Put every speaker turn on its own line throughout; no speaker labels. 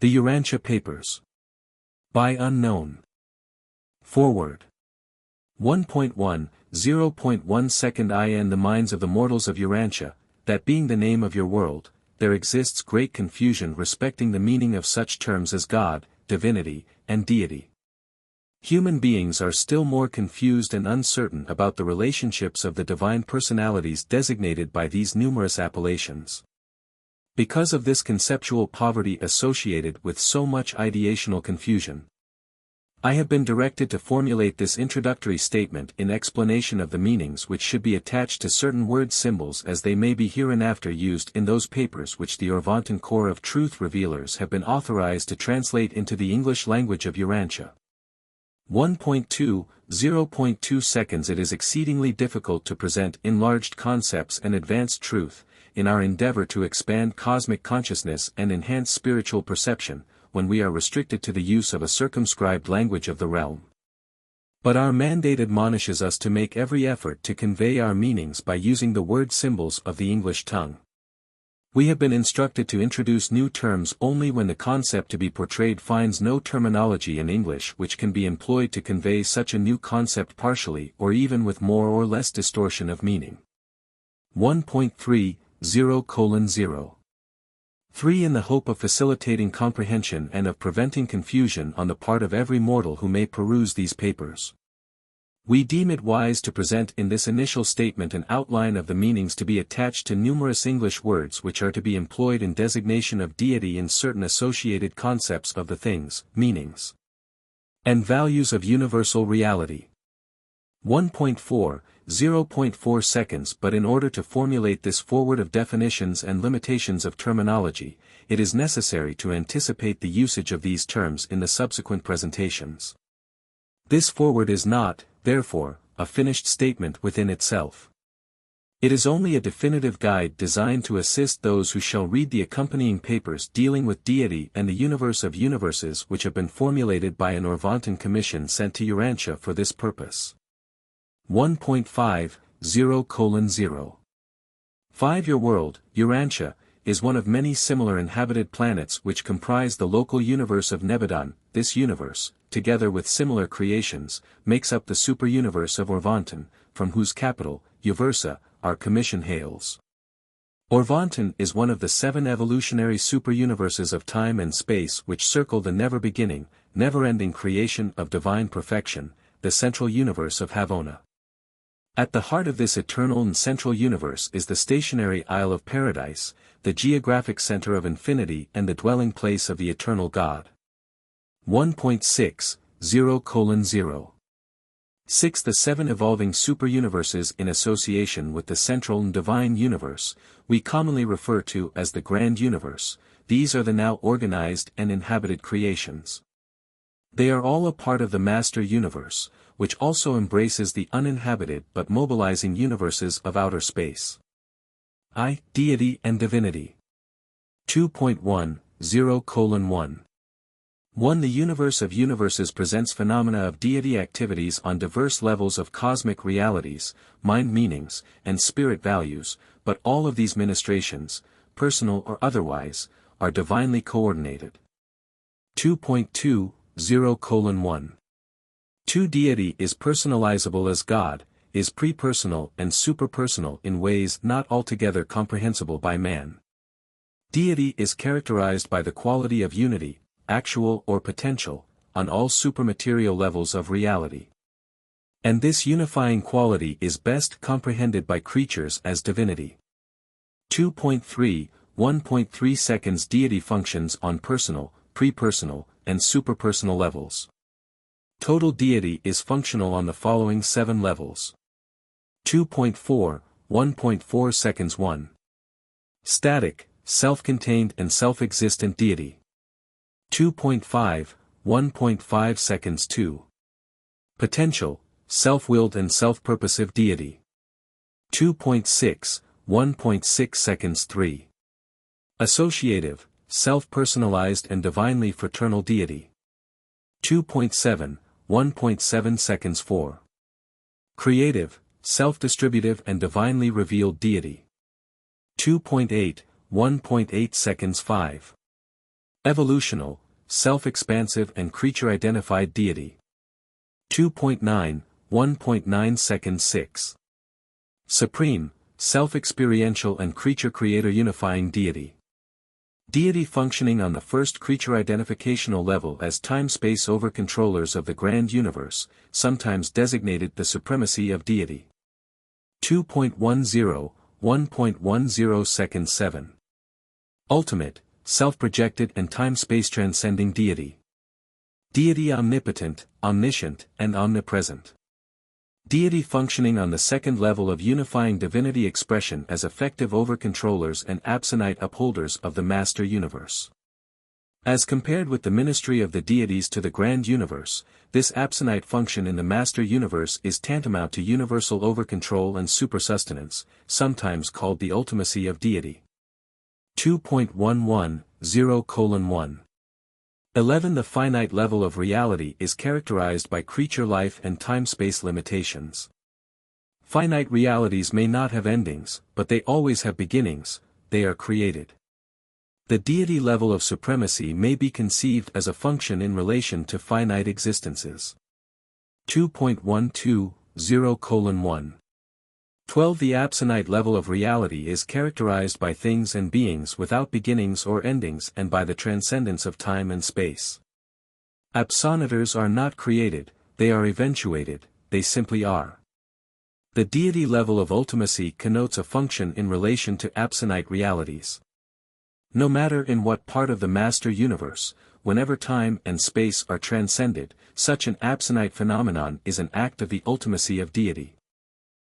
The Urantia Papers. By Unknown. Foreword. 1.1, 0.1 second in the minds of the mortals of Urantia, that being the name of your world, there exists great confusion respecting the meaning of such terms as God, divinity, and deity. Human beings are still more confused and uncertain about the relationships of the divine personalities designated by these numerous appellations. Because of this conceptual poverty associated with so much ideational confusion, I have been directed to formulate this introductory statement in explanation of the meanings which should be attached to certain word symbols as they may be hereinafter used in those papers which the Urantian Corps of Truth Revealers have been authorized to translate into the English language of Urantia. 1.2, 0.2 seconds. It is exceedingly difficult to present enlarged concepts and advanced truth, in our endeavor to expand cosmic consciousness and enhance spiritual perception, when we are restricted to the use of a circumscribed language of the realm. But our mandate admonishes us to make every effort to convey our meanings by using the word symbols of the English tongue. We have been instructed to introduce new terms only when the concept to be portrayed finds no terminology in English which can be employed to convey such a new concept partially or even with more or less distortion of meaning. 1.3, 0:0. 3. In the hope of facilitating comprehension and of preventing confusion on the part of every mortal who may peruse these papers, we deem it wise to present in this initial statement an outline of the meanings to be attached to numerous English words which are to be employed in designation of deity in certain associated concepts of the things, meanings, and values of universal reality. 1.4, 0.4 seconds. But in order to formulate this foreword of definitions and limitations of terminology, it is necessary to anticipate the usage of these terms in the subsequent presentations. This foreword is not, therefore, a finished statement within itself. It is only a definitive guide designed to assist those who shall read the accompanying papers dealing with deity and the universe of universes which have been formulated by an Urantian commission sent to Urantia for this purpose. 1.5, 0:0. 5. Your world, Urantia, is one of many similar inhabited planets which comprise the local universe of Nebadon. This universe, together with similar creations, makes up the superuniverse of Urantia, from whose capital, Uversa, our commission hails. Urantia is one of the 7 evolutionary superuniverses of time and space which circle the never-beginning, never-ending creation of divine perfection, the central universe of Havona. At the heart of this eternal and central universe is the stationary Isle of Paradise, the geographic center of infinity and the dwelling place of the eternal God. 1.6, 0:0. 6. The 7 evolving superuniverses in association with the central and divine universe, we commonly refer to as the Grand Universe. These are the now organized and inhabited creations. They are all a part of the Master Universe, which also embraces the uninhabited but mobilizing universes of outer space. Deity and Divinity. 2.1, 0:1. 1. The universe of universes presents phenomena of deity activities on diverse levels of cosmic realities, mind meanings, and spirit values, but all of these ministrations, personal or otherwise, are divinely coordinated. 2.2, 0:1. 2. Deity is personalizable as God, is pre-personal and superpersonal in ways not altogether comprehensible by man. Deity is characterized by the quality of unity, actual or potential, on all supermaterial levels of reality. And this unifying quality is best comprehended by creatures as divinity. 2.3, 1.3 seconds. Deity functions on personal, pre-personal, and superpersonal levels. Total deity is functional on the following 7 levels. 2.4, 1.4 seconds. 1. Static, self-contained and self-existent deity. 2.5, 1.5 seconds. 2. Potential, self-willed and self-purposive deity. 2.6, 1.6 seconds. 3. Associative, self-personalized and divinely fraternal deity. 2.7, 1.7 seconds. 4. Creative, self-distributive and divinely revealed deity. 2.8, 1.8 seconds. 5. Evolutional, self-expansive and creature-identified deity. 2.9, 1.9 seconds 6. Supreme, self-experiential and creature-creator unifying deity. Deity functioning on the first creature identificational level as time-space over-controllers of the grand universe, sometimes designated the supremacy of deity. 2.10, 1.10 seconds 7. Ultimate, self-projected and time-space transcending deity. Deity omnipotent, omniscient, and omnipresent. Deity functioning on the second level of unifying divinity expression as effective over-controllers and absonite upholders of the master universe. As compared with the ministry of the deities to the grand universe, this absonite function in the master universe is tantamount to universal over-control and supersustenance, sometimes called the ultimacy of deity. 2.11, 0:1. 11. The finite level of reality is characterized by creature life and time-space limitations. Finite realities may not have endings, but they always have beginnings, they are created. The deity level of supremacy may be conceived as a function in relation to finite existences. 2.12, 0:1. 12. The absonite level of reality is characterized by things and beings without beginnings or endings and by the transcendence of time and space. Absonators are not created, they are eventuated, they simply are. The deity level of ultimacy connotes a function in relation to absonite realities. No matter in what part of the master universe, whenever time and space are transcended, such an absonite phenomenon is an act of the ultimacy of deity.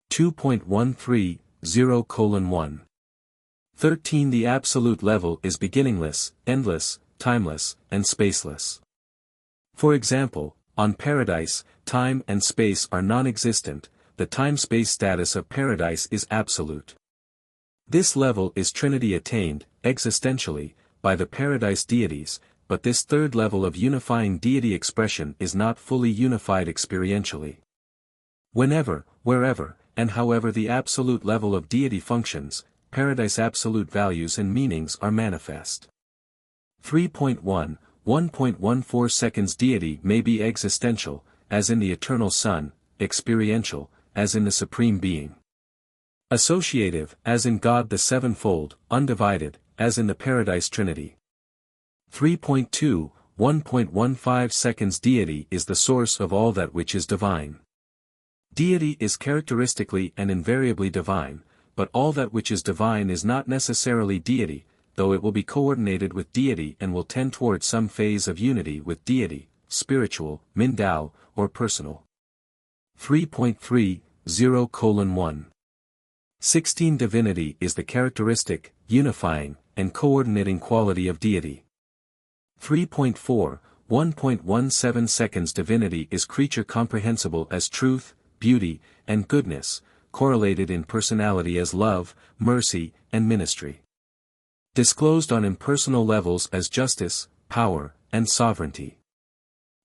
2.13, 0:1. 13. The absolute level is beginningless, endless, timeless, and spaceless. For example, on paradise, time and space are non-existent, the time-space status of paradise is absolute. This level is Trinity attained, existentially, by the paradise deities, but this third level of unifying deity expression is not fully unified experientially. Whenever, wherever, and however the absolute level of deity functions, paradise absolute values and meanings are manifest. 3.1, 1.14 seconds. Deity may be existential, as in the eternal Son, experiential, as in the Supreme Being. Associative, as in God the Sevenfold, undivided, as in the Paradise Trinity. 3.2, 1.15 seconds. Deity is the source of all that which is divine. Deity is characteristically and invariably divine, but all that which is divine is not necessarily deity, though it will be coordinated with deity and will tend toward some phase of unity with deity, spiritual, mindao, or personal. 3.3, 0:1. 16. Divinity is the characteristic, unifying, and coordinating quality of deity. 3.4, 1.17 seconds. Divinity is creature comprehensible as truth, beauty, and goodness, correlated in personality as love, mercy, and ministry. Disclosed on impersonal levels as justice, power, and sovereignty.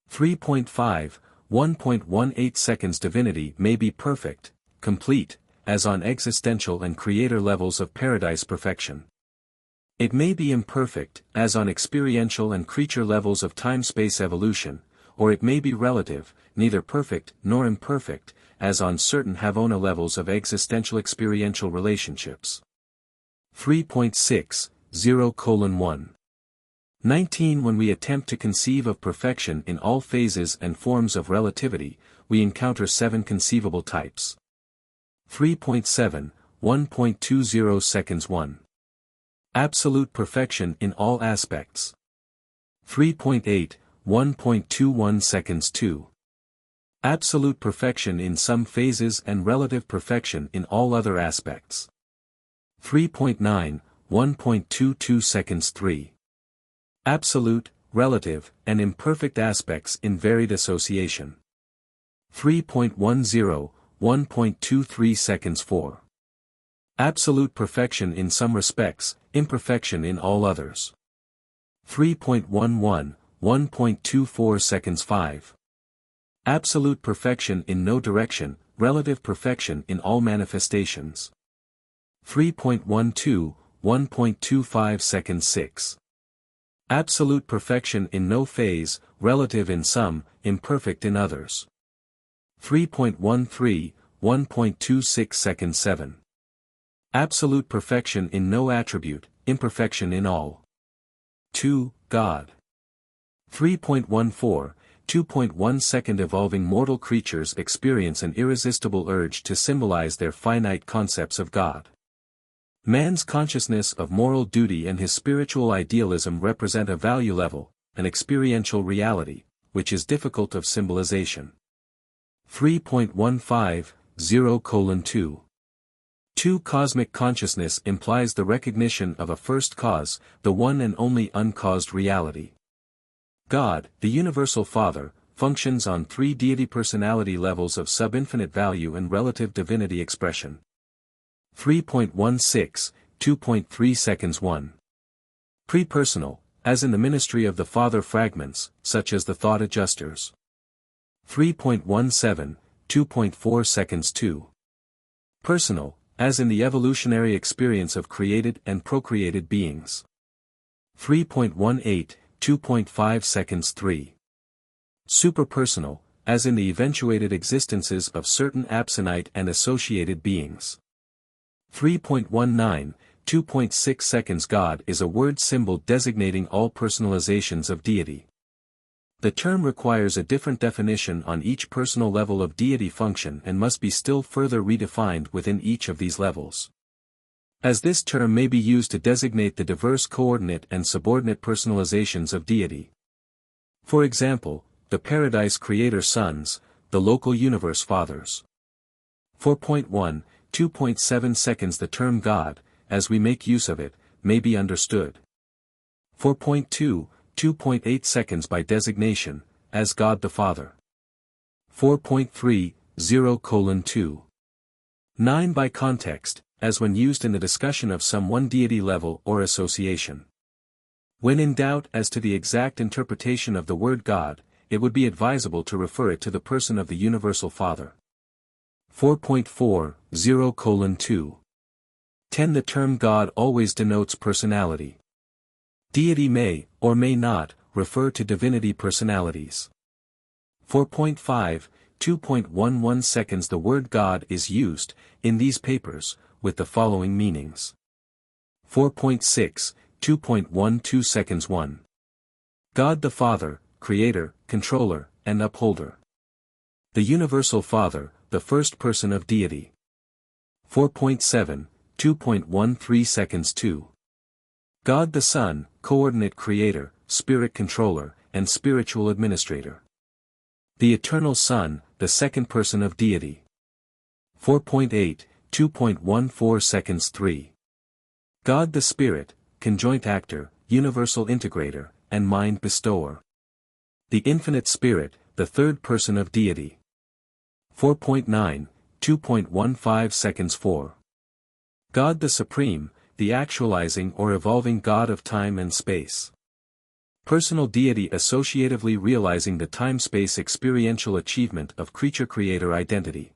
3.5, 1.18 seconds. Divinity may be perfect, complete, as on existential and creator levels of paradise perfection. It may be imperfect, as on experiential and creature levels of time-space evolution, or it may be relative, neither perfect nor imperfect, as on certain Havona levels of existential experiential relationships. 3.6, 0:1. 19. When we attempt to conceive of perfection in all phases and forms of relativity, we encounter 7 conceivable types. 3.7, 1.20 seconds 1. Absolute perfection in all aspects. 3.8, 1.21 seconds 2. Absolute perfection in some phases and relative perfection in all other aspects. 3.9, 1.22 seconds 3. Absolute, relative, and imperfect aspects in varied association. 3.10, 1.23 seconds 4. Absolute perfection in some respects, imperfection in all others. 3.11, 1.24 seconds 5. Absolute perfection in no direction, relative perfection in all manifestations. 3.12, 1.25 seconds 6. Absolute perfection in no phase, relative in some, imperfect in others. 3.13, 1.26 seconds 7. Absolute perfection in no attribute, imperfection in all. 2. God. 3.14, 2.1 second. Evolving mortal creatures experience an irresistible urge to symbolize their finite concepts of God. Man's consciousness of moral duty and his spiritual idealism represent a value level, an experiential reality, which is difficult of symbolization. 3.15, 0:2. 2. Cosmic consciousness implies the recognition of a first cause, the one and only uncaused reality. God, the Universal Father, functions on 3 deity personality levels of sub-infinite value and relative divinity expression. 3.16, 2.3 seconds 1. Pre-personal, as in the ministry of the Father fragments, such as the thought adjusters. 3.17, 2.4 seconds 2. Personal, as in the evolutionary experience of created and procreated beings. 3.18, 2.5 seconds 3. Superpersonal, as in the eventuated existences of certain absonite and associated beings. 3.19, 2.6 seconds. God is a word symbol designating all personalizations of deity. The term requires a different definition on each personal level of deity function and must be still further redefined within each of these levels. As this term may be used to designate the diverse coordinate and subordinate personalizations of deity. For example, the Paradise Creator Sons, the local universe fathers. 4.1, 2.7 seconds. The term God, as we make use of it, may be understood. 4.2, 2.8 seconds by designation, as God the Father. 4.3, 0:2. 9 by context, as when used in the discussion of some one deity level or association. When in doubt as to the exact interpretation of the word God, it would be advisable to refer it to the person of the Universal Father. 4.4, 0:2. 10. The term God always denotes personality. Deity may, or may not, refer to divinity personalities. 4.5, 2.11 seconds. The word God is used, in these papers, with the following meanings. 4.6, 2.12 seconds 1. God the Father, Creator, Controller, and Upholder. The Universal Father, the first person of deity. 4.7, 2.13 seconds 2. God the Son, coordinate creator, spirit controller, and spiritual administrator. The Eternal Son, the second person of deity. 4.8, 2.14 seconds 3. God the Spirit, conjoint actor, universal integrator, and mind bestower. The Infinite Spirit, the third person of deity. 4.9, 2.15 seconds 4. God the Supreme, the actualizing or evolving God of time and space. Personal deity associatively realizing the time-space experiential achievement of creature-creator identity.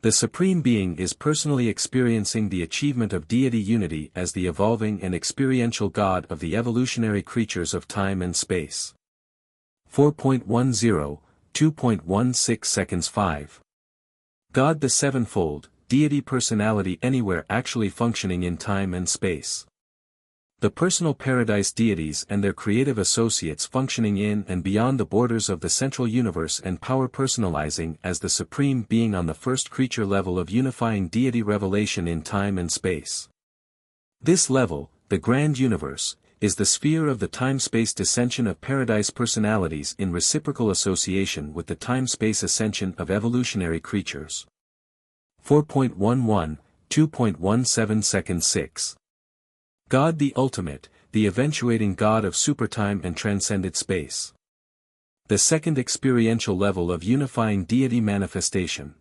The Supreme Being is personally experiencing the achievement of deity unity as the evolving and experiential God of the evolutionary creatures of time and space. 4.10, 2.16 seconds 5. God the Sevenfold, deity personality anywhere actually functioning in time and space. The personal paradise deities and their creative associates functioning in and beyond the borders of the central universe and power personalizing as the supreme being on the first creature level of unifying deity revelation in time and space. This level, the grand universe, is the sphere of the time-space dissension of paradise personalities in reciprocal association with the time-space ascension of evolutionary creatures. 4.11, 2.17 seconds 6. God the Ultimate, the eventuating God of supertime and transcended space. The second experiential level of unifying deity manifestation.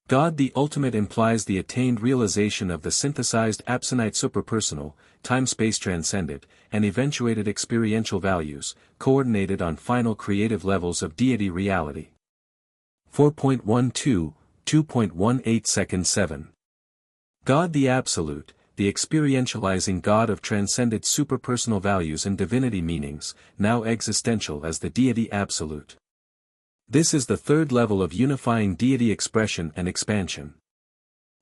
God the Ultimate implies the attained realization of the synthesized absonite superpersonal, time-space transcended, and eventuated experiential values, coordinated on final creative levels of deity reality. 4.12, 2.18 seconds 7. God the Absolute, the experientializing God of transcended superpersonal values and divinity meanings, now existential as the deity absolute. This is the third level of unifying deity expression and expansion.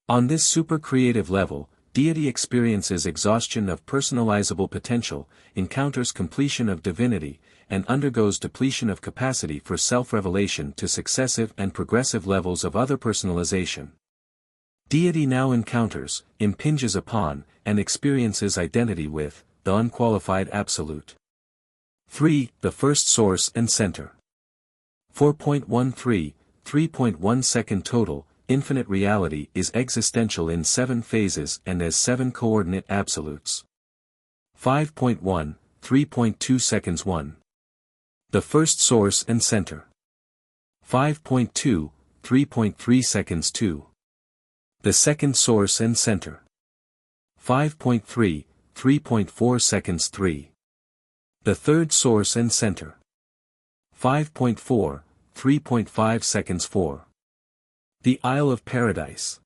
On this super-creative level, deity experiences exhaustion of personalizable potential, encounters completion of divinity, and undergoes depletion of capacity for self-revelation to successive and progressive levels of other personalization. Deity now encounters, impinges upon, and experiences identity with, the unqualified absolute. 3. The first source and center. 4.13, 3.1 second total, infinite reality is existential in 7 phases and as 7 coordinate absolutes. 5.1, 3.2 seconds 1. The first source and center. 5.2, 3.3 seconds 2. The second source and center. 5.3, 3.4 seconds 3. The third source and center. 5.4, 3.5 seconds 4. The Isle of Paradise.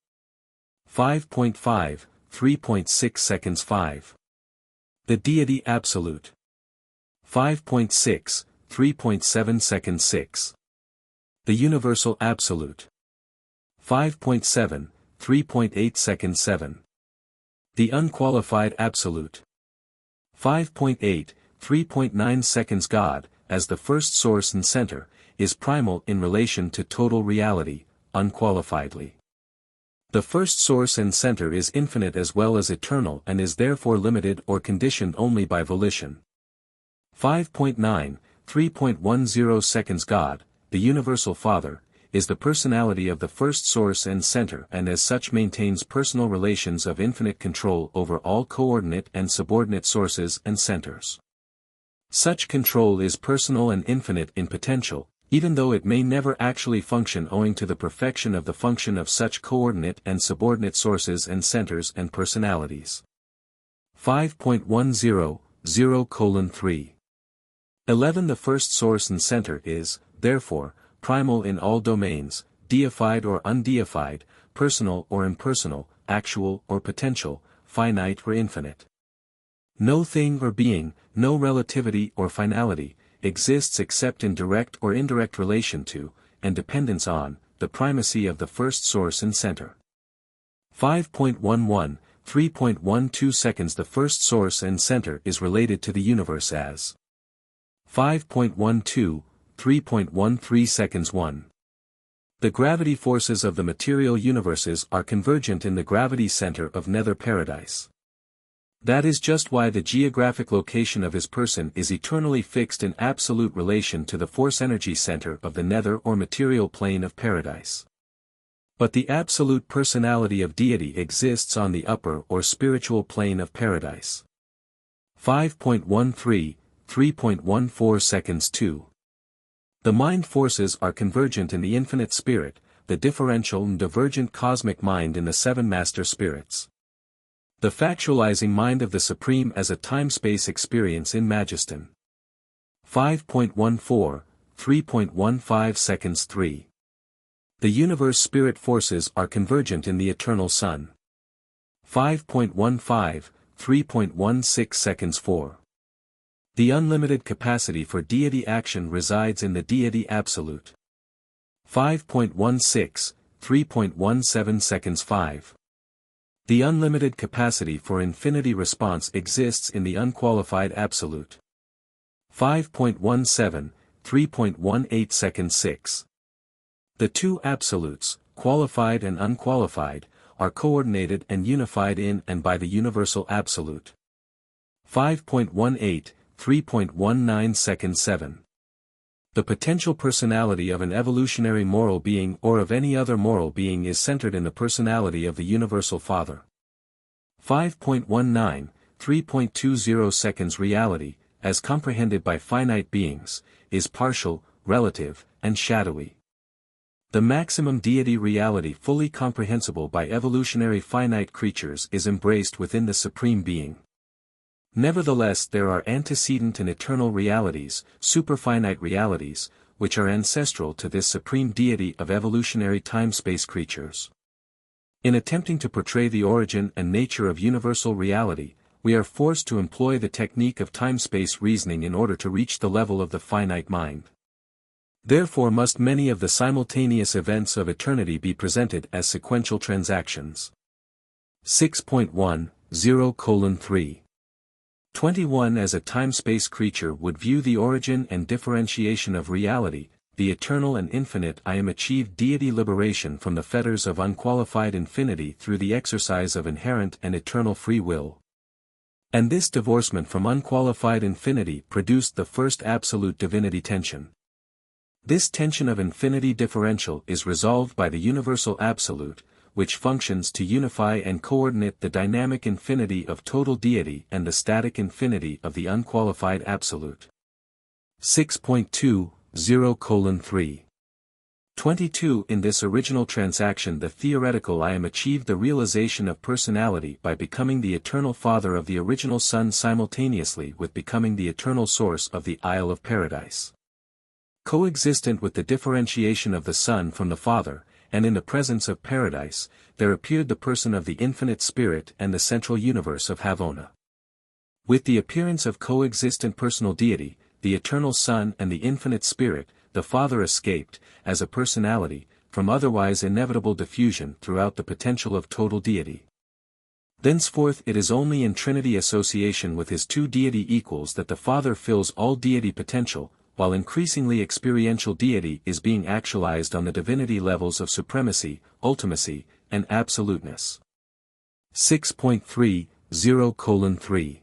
5.5, 3.6 seconds 5. The Deity Absolute. 5.6, 3.7 seconds 6. The Universal Absolute. 5.7, 3.8 seconds 7. The Unqualified Absolute. 5.8, 3.9 seconds God, as the first source and center, is primal in relation to total reality, unqualifiedly. The first source and center is infinite as well as eternal and is therefore limited or conditioned only by volition. 5.9, 3.10 seconds God, the Universal Father, is the personality of the first source and center and as such maintains personal relations of infinite control over all coordinate and subordinate sources and centers. Such control is personal and infinite in potential, even though it may never actually function owing to the perfection of the function of such coordinate and subordinate sources and centers and personalities. 5.10, 0:3. 11 The first source and center is, therefore, primal in all domains, deified or undeified, personal or impersonal, actual or potential, finite or infinite. No thing or being, no relativity or finality, exists except in direct or indirect relation to, and dependence on, the primacy of the first source and center. 5.11, 3.12 seconds The first source and center is related to the universe as 5.12, 3.13 seconds 1. The gravity forces of the material universes are convergent in the gravity center of Nether Paradise. That is just why the geographic location of his person is eternally fixed in absolute relation to the force-energy center of the nether or material plane of paradise. But the absolute personality of deity exists on the upper or spiritual plane of paradise. 5.13, 3.14 seconds 2. The mind forces are convergent in the infinite spirit, the differential and divergent cosmic mind in the 7 master spirits. The factualizing mind of the Supreme as a time-space experience in Majeston. 5.14, 3.15 seconds 3. The universe spirit forces are convergent in the eternal Sun. 5.15, 3.16 seconds 4. The unlimited capacity for deity action resides in the deity absolute. 5.16, 3.17 seconds 5. The unlimited capacity for infinity response exists in the unqualified absolute. 5.17, 3.18 seconds 6. The two absolutes, qualified and unqualified, are coordinated and unified in and by the universal absolute. 5.18, 3.19 seconds 7. The potential personality of an evolutionary moral being or of any other moral being is centered in the personality of the Universal Father. 5.19, 3.20 seconds Reality, as comprehended by finite beings, is partial, relative, and shadowy. The maximum deity reality fully comprehensible by evolutionary finite creatures is embraced within the Supreme Being. Nevertheless there are antecedent and eternal realities, superfinite realities, which are ancestral to this supreme deity of evolutionary time-space creatures. In attempting to portray the origin and nature of universal reality, we are forced to employ the technique of time-space reasoning in order to reach the level of the finite mind. Therefore must many of the simultaneous events of eternity be presented as sequential transactions. 6.10:3 21 As a time-space creature would view the origin and differentiation of reality, the eternal and infinite I am achieved deity liberation from the fetters of unqualified infinity through the exercise of inherent and eternal free will. And this divorcement from unqualified infinity produced the first absolute divinity tension. This tension of infinity differential is resolved by the universal absolute, which functions to unify and coordinate the dynamic infinity of total deity and the static infinity of the unqualified absolute. 6.20:3 22 In this original transaction the theoretical I am achieved the realization of personality by becoming the eternal Father of the original Son simultaneously with becoming the eternal source of the Isle of Paradise. Coexistent with the differentiation of the Son from the Father, and in the presence of Paradise, there appeared the person of the infinite Spirit and the central universe of Havona. With the appearance of coexistent personal deity, the eternal Son and the infinite Spirit, the Father escaped, as a personality, from otherwise inevitable diffusion throughout the potential of total deity. Thenceforth it is only in Trinity association with his two deity equals that the Father fills all deity potential, while increasingly experiential deity is being actualized on the divinity levels of supremacy, ultimacy, and absoluteness. 6.30:3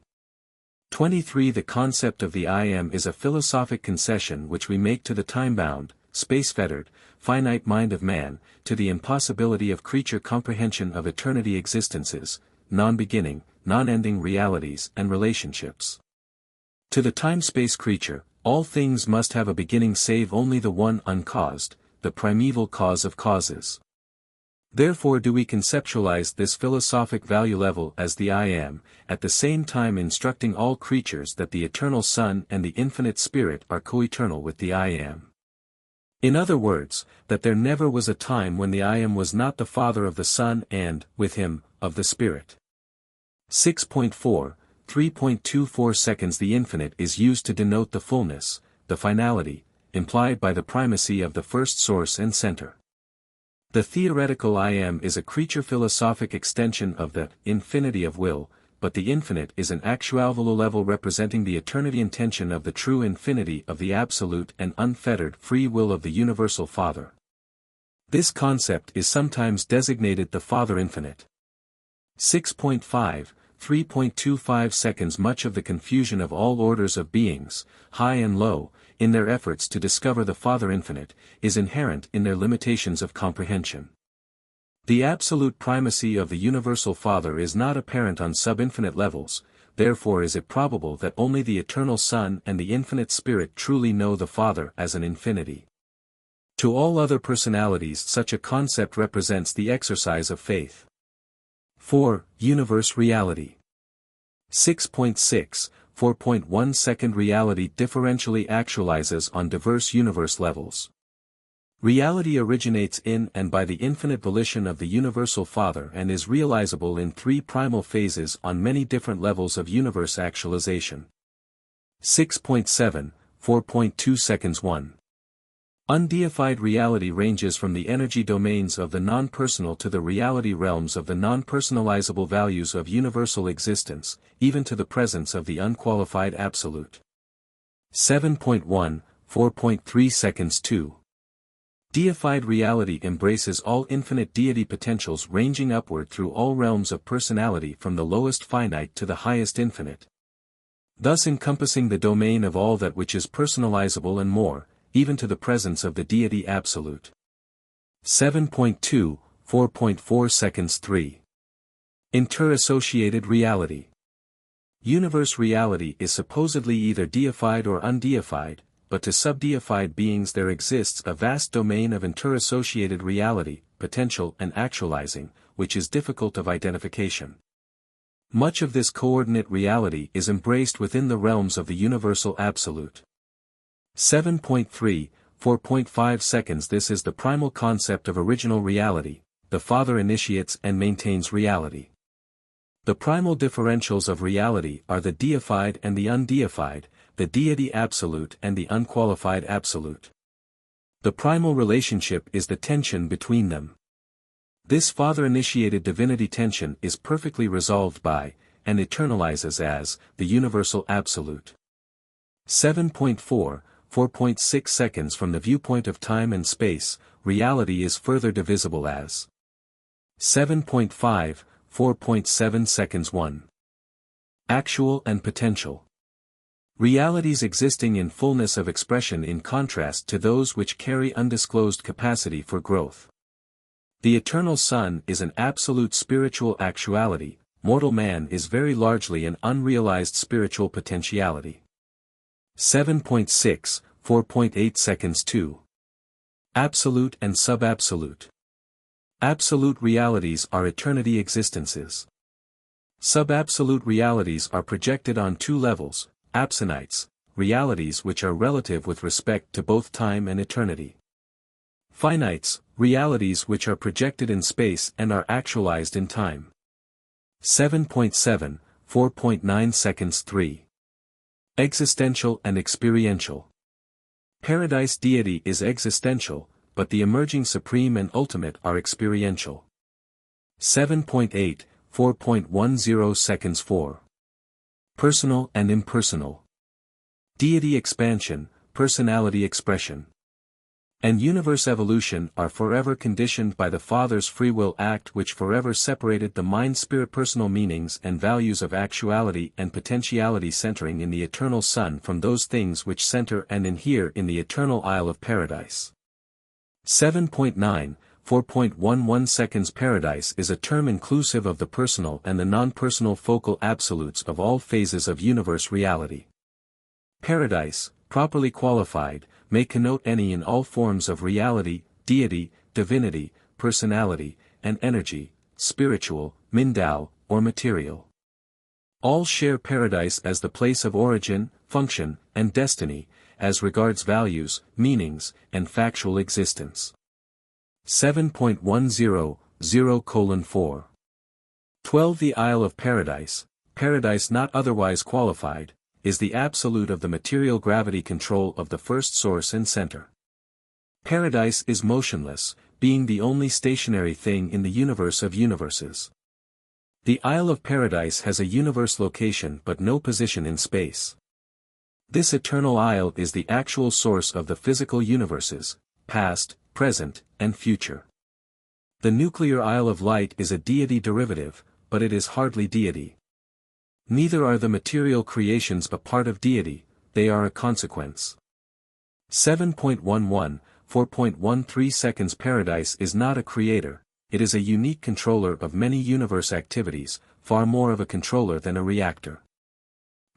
23 The concept of the I Am is a philosophic concession which we make to the time-bound, space-fettered, finite mind of man, to the impossibility of creature comprehension of eternity existences, non-beginning, non-ending realities and relationships. To the time-space creature, all things must have a beginning save only the one uncaused, the primeval cause of causes. Therefore do we conceptualize this philosophic value level as the I Am, at the same time instructing all creatures that the eternal Son and the infinite Spirit are co-eternal with the I Am. In other words, that there never was a time when the I Am was not the Father of the Son and, with him, of the Spirit. 6.3.24 seconds The infinite is used to denote the fullness, the finality, implied by the primacy of the first source and center. The theoretical I Am is a creature philosophic extension of the infinity of will, but the infinite is an actual level representing the eternity intention of the true infinity of the absolute and unfettered free will of the universal Father. This concept is sometimes designated the Father Infinite. 6.5.3.25 seconds Much of the confusion of all orders of beings, high and low, in their efforts to discover the Father Infinite, is inherent in their limitations of comprehension. The absolute primacy of the universal Father is not apparent on sub-infinite levels, therefore is it probable that only the eternal Son and the infinite Spirit truly know the Father as an infinity. To all other personalities such a concept represents the exercise of faith. 4. Universe reality. 6.6 4.1 Second Reality differentially actualizes on diverse universe levels. Reality originates in and by the infinite volition of the universal Father and is realizable in three primal phases on many different levels of universe actualization. 6.7 4.2 seconds 1. Undeified reality ranges from the energy domains of the non-personal to the reality realms of the non-personalizable values of universal existence, even to the presence of the unqualified absolute. 7.1 4.3 seconds 2. Deified reality embraces all infinite deity potentials ranging upward through all realms of personality from the lowest finite to the highest infinite, thus encompassing the domain of all that which is personalizable and more, even to the presence of the deity absolute. 7.2 4.4 seconds 3. Interassociated reality. Universe reality is supposedly either deified or undeified, but to sub-deified beings there exists a vast domain of interassociated reality, potential and actualizing, which is difficult of identification. Much of this coordinate reality is embraced within the realms of the universal absolute. 7.3 4.5 seconds This is the primal concept of original reality, the Father initiates and maintains reality. The primal differentials of reality are the deified and the undeified, the deity absolute and the unqualified absolute. The primal relationship is the tension between them. This Father-initiated divinity tension is perfectly resolved by, and eternalizes as, the universal absolute. 7.4, 4.6 seconds from the viewpoint of time and space, reality is further divisible as 7.5, 4.7 seconds 1. Actual and potential. Realities existing in fullness of expression in contrast to those which carry undisclosed capacity for growth. The eternal Son is an absolute spiritual actuality, mortal man is very largely an unrealized spiritual potentiality. 7.6, 4.8 seconds 2. Absolute and sub-absolute. Absolute realities are eternity existences. Sub-absolute realities are projected on two levels, absinites, realities which are relative with respect to both time and eternity. Finites, realities which are projected in space and are actualized in time. 7.7, 4.9 seconds 3. Existential and experiential. Paradise deity is existential, but the emerging supreme and ultimate are experiential. 7.8, 4.10 seconds 4. Personal and impersonal. Deity expansion, personality expression, and universe evolution are forever conditioned by the Father's free will act which forever separated the mind-spirit personal meanings and values of actuality and potentiality centering in the eternal Son from those things which center and inhere in the eternal Isle of Paradise. 7.9, 4.11 seconds. Paradise is a term inclusive of the personal and the non-personal focal absolutes of all phases of universe reality. Paradise, properly qualified, may connote any and all forms of reality, deity, divinity, personality, and energy, spiritual, mindao, or material. All share paradise as the place of origin, function, and destiny, as regards values, meanings, and factual existence. 7.100:4. 12. The Isle of Paradise, paradise not otherwise qualified, is the absolute of the material gravity control of the first source and center. Paradise is motionless, being the only stationary thing in the universe of universes. The Isle of Paradise has a universe location but no position in space. This eternal isle is the actual source of the physical universes, past, present, and future. The nuclear Isle of Light is a deity derivative, but it is hardly deity. Neither are the material creations a part of deity, they are a consequence. 7.11, 4.13 seconds. Paradise is not a creator, it is a unique controller of many universe activities, far more of a controller than a reactor.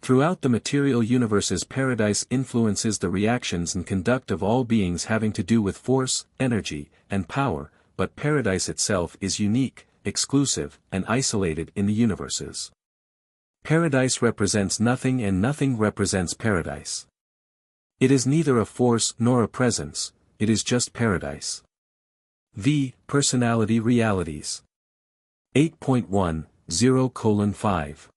Throughout the material universes, paradise influences the reactions and conduct of all beings having to do with force, energy, and power, but paradise itself is unique, exclusive, and isolated in the universes. Paradise represents nothing and nothing represents paradise. It is neither a force nor a presence, it is just paradise. Personality realities. 8.10:5.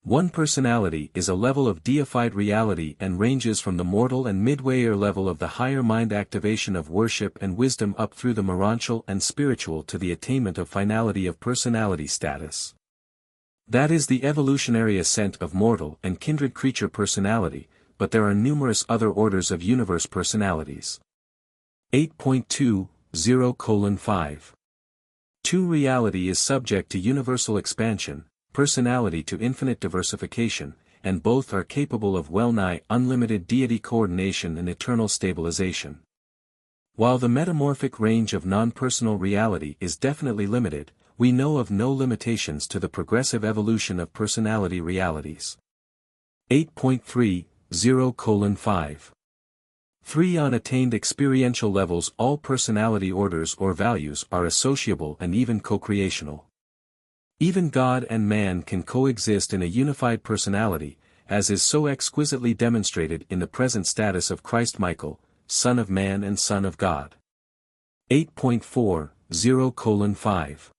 One personality is a level of deified reality and ranges from the mortal and midwayer level of the higher mind activation of worship and wisdom up through the morontial and spiritual to the attainment of finality of personality status. That is the evolutionary ascent of mortal and kindred creature personality, but there are numerous other orders of universe personalities. 8.20:5. 2. Reality is subject to universal expansion, personality to infinite diversification, and both are capable of well-nigh unlimited deity coordination and eternal stabilization. While the metamorphic range of non-personal reality is definitely limited, we know of no limitations to the progressive evolution of personality realities. 8.30:5. 3. On attained experiential levels, all personality orders or values are associable and even co-creational. Even God and man can coexist in a unified personality, as is so exquisitely demonstrated in the present status of Christ Michael, Son of Man and Son of God. 0:5.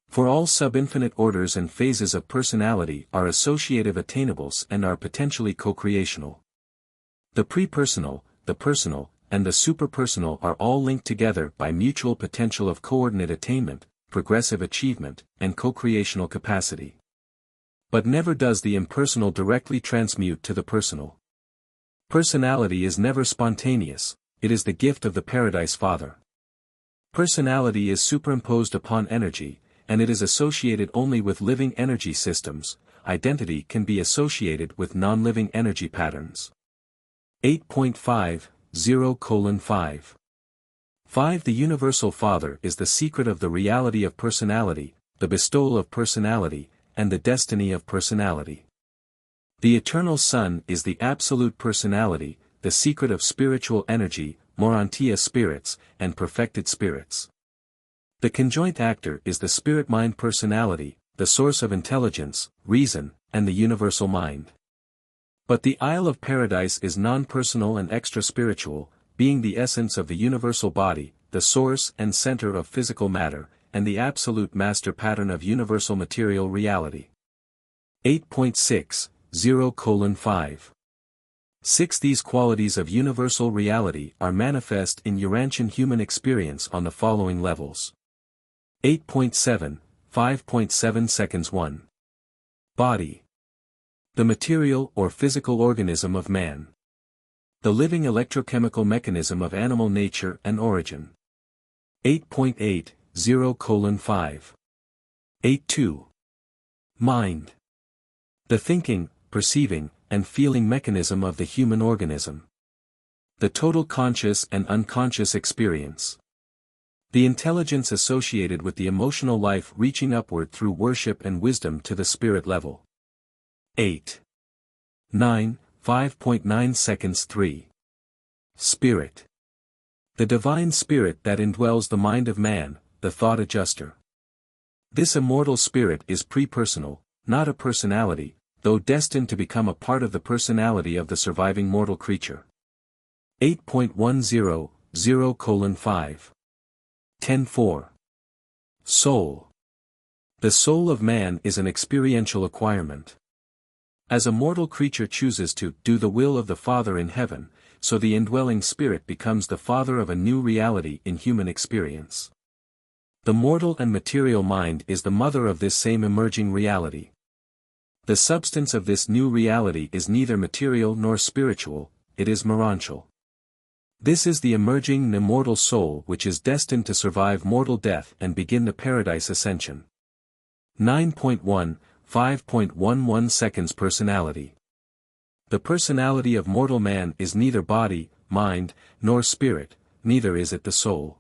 For all sub-infinite orders and phases of personality are associative attainables and are potentially co-creational. The pre-personal, the personal, and the superpersonal are all linked together by mutual potential of coordinate attainment, progressive achievement, and co-creational capacity. But never does the impersonal directly transmute to the personal. Personality is never spontaneous, it is the gift of the Paradise Father. Personality is superimposed upon energy, and it is associated only with living energy systems. Identity can be associated with non-living energy patterns. 8.5, 0:5. 5. The Universal Father is the secret of the reality of personality, the bestowal of personality, and the destiny of personality. The Eternal Son is the absolute personality, the secret of spiritual energy, Urantia spirits, and perfected spirits. The conjoint actor is the spirit-mind personality, the source of intelligence, reason, and the universal mind. But the Isle of Paradise is non-personal and extra-spiritual, being the essence of the universal body, the source and center of physical matter, and the absolute master pattern of universal material reality. 8.6, 0:5. 6. These qualities of universal reality are manifest in Urantian human experience on the following levels. 8.7, 5.7 seconds 1. Body. The material or physical organism of man. The living electrochemical mechanism of animal nature and origin. 8.8, 0:5. 8.2. Mind. The thinking, perceiving, and feeling mechanism of the human organism. The total conscious and unconscious experience. The intelligence associated with the emotional life reaching upward through worship and wisdom to the spirit level. 8. 9, 5.9 seconds 3. Spirit. The divine spirit that indwells the mind of man, the thought adjuster. This immortal spirit is pre-personal, not a personality, though destined to become a part of the personality of the surviving mortal creature. 8.10, 0:5. 10.4. Soul. The soul of man is an experiential acquirement. As a mortal creature chooses to do the will of the Father in heaven, so the indwelling spirit becomes the father of a new reality in human experience. The mortal and material mind is the mother of this same emerging reality. The substance of this new reality is neither material nor spiritual, it is morontial. This is the emerging and immortal soul which is destined to survive mortal death and begin the paradise ascension. 9.1, 5.11 seconds. Personality. The personality of mortal man is neither body, mind, nor spirit, neither is it the soul.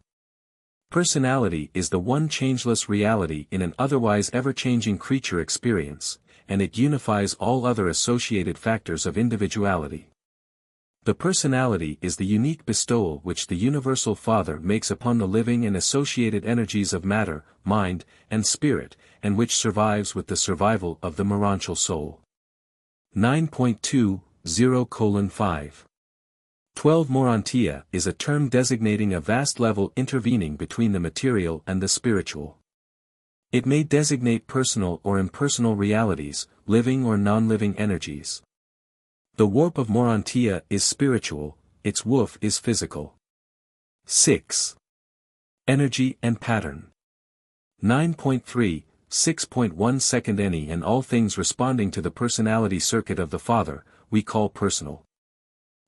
Personality is the one changeless reality in an otherwise ever-changing creature experience, and it unifies all other associated factors of individuality. The personality is the unique bestowal which the Universal Father makes upon the living and associated energies of matter, mind, and spirit, and which survives with the survival of the morontial soul. 9.2, 0:5. 12. Urantia is a term designating a vast level intervening between the material and the spiritual. It may designate personal or impersonal realities, living or non-living energies. The warp of Urantia is spiritual, its woof is physical. 6. Energy and pattern. 9.3, 6.1 second. Any and all things responding to the personality circuit of the Father, we call personal.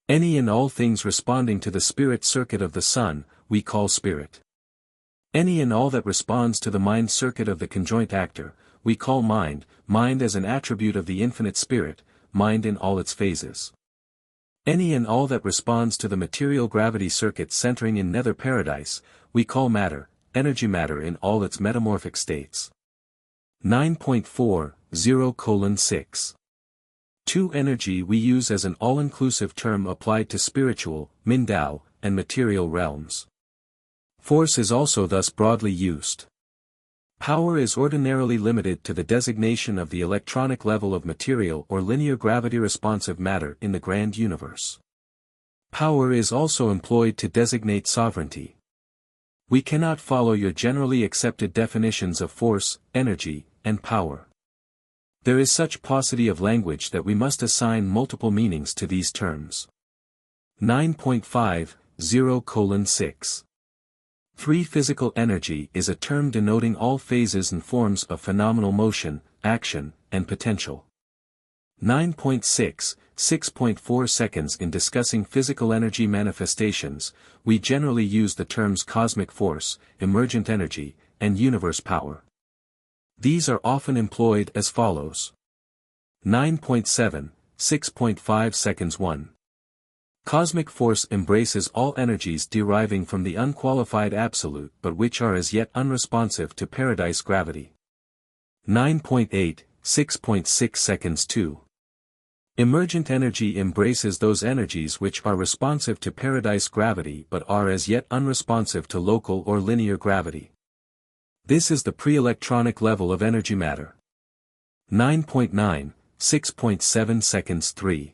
Any and all things responding to the spirit circuit of the Son, we call spirit. Any and all that responds to the mind circuit of the conjoint actor, we call mind, mind as an attribute of the infinite spirit, mind in all its phases. Any and all that responds to the material gravity circuit centering in nether paradise, we call matter, energy matter in all its metamorphic states. 9.4, 0:6. 2. Energy we use as an all-inclusive term applied to spiritual, Mindao, and material realms. Force is also thus broadly used. Power is ordinarily limited to the designation of the electronic level of material or linear gravity-responsive matter in the grand universe. Power is also employed to designate sovereignty. We cannot follow your generally accepted definitions of force, energy, and power. There is such paucity of language that we must assign multiple meanings to these terms. 9.50:6. 3. Physical energy is a term denoting all phases and forms of phenomenal motion, action, and potential. 9.6, 6.4 seconds. In discussing physical energy manifestations, we generally use the terms cosmic force, emergent energy, and universe power. These are often employed as follows. 9.7, 6.5 seconds. 1. Cosmic force embraces all energies deriving from the unqualified absolute but which are as yet unresponsive to paradise gravity. 9.8, 6.6 seconds. 2. Emergent energy embraces those energies which are responsive to paradise gravity but are as yet unresponsive to local or linear gravity. This is the pre-electronic level of energy matter. 9.9, 6.7 seconds. 3.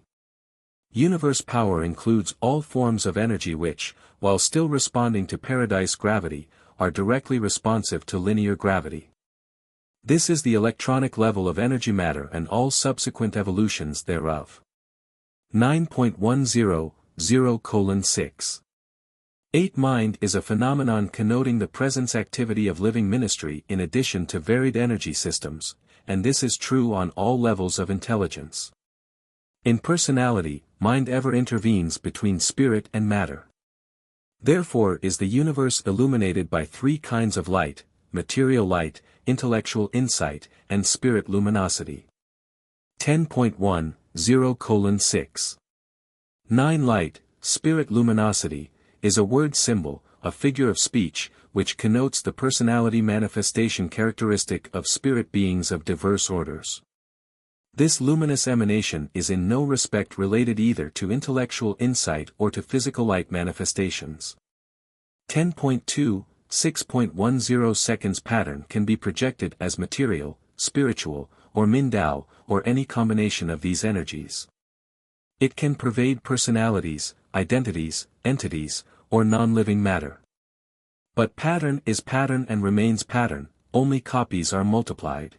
Universe power includes all forms of energy which, while still responding to paradise gravity, are directly responsive to linear gravity. This is the electronic level of energy matter and all subsequent evolutions thereof. 9.100:6. 8. Mind is a phenomenon connoting the presence activity of living ministry in addition to varied energy systems, and this is true on all levels of intelligence. In personality, mind ever intervenes between spirit and matter. Therefore is the universe illuminated by 3 kinds of light: material light, intellectual insight, and spirit luminosity. 10.10:6. 9. Light, spirit luminosity, is a word symbol, a figure of speech, which connotes the personality manifestation characteristic of spirit beings of diverse orders. This luminous emanation is in no respect related either to intellectual insight or to physical light manifestations. 10.2, 6.10 seconds. Pattern can be projected as material, spiritual, or Mindao, or any combination of these energies. It can pervade personalities, identities, entities, or non-living matter. But pattern is pattern and remains pattern, only copies are multiplied.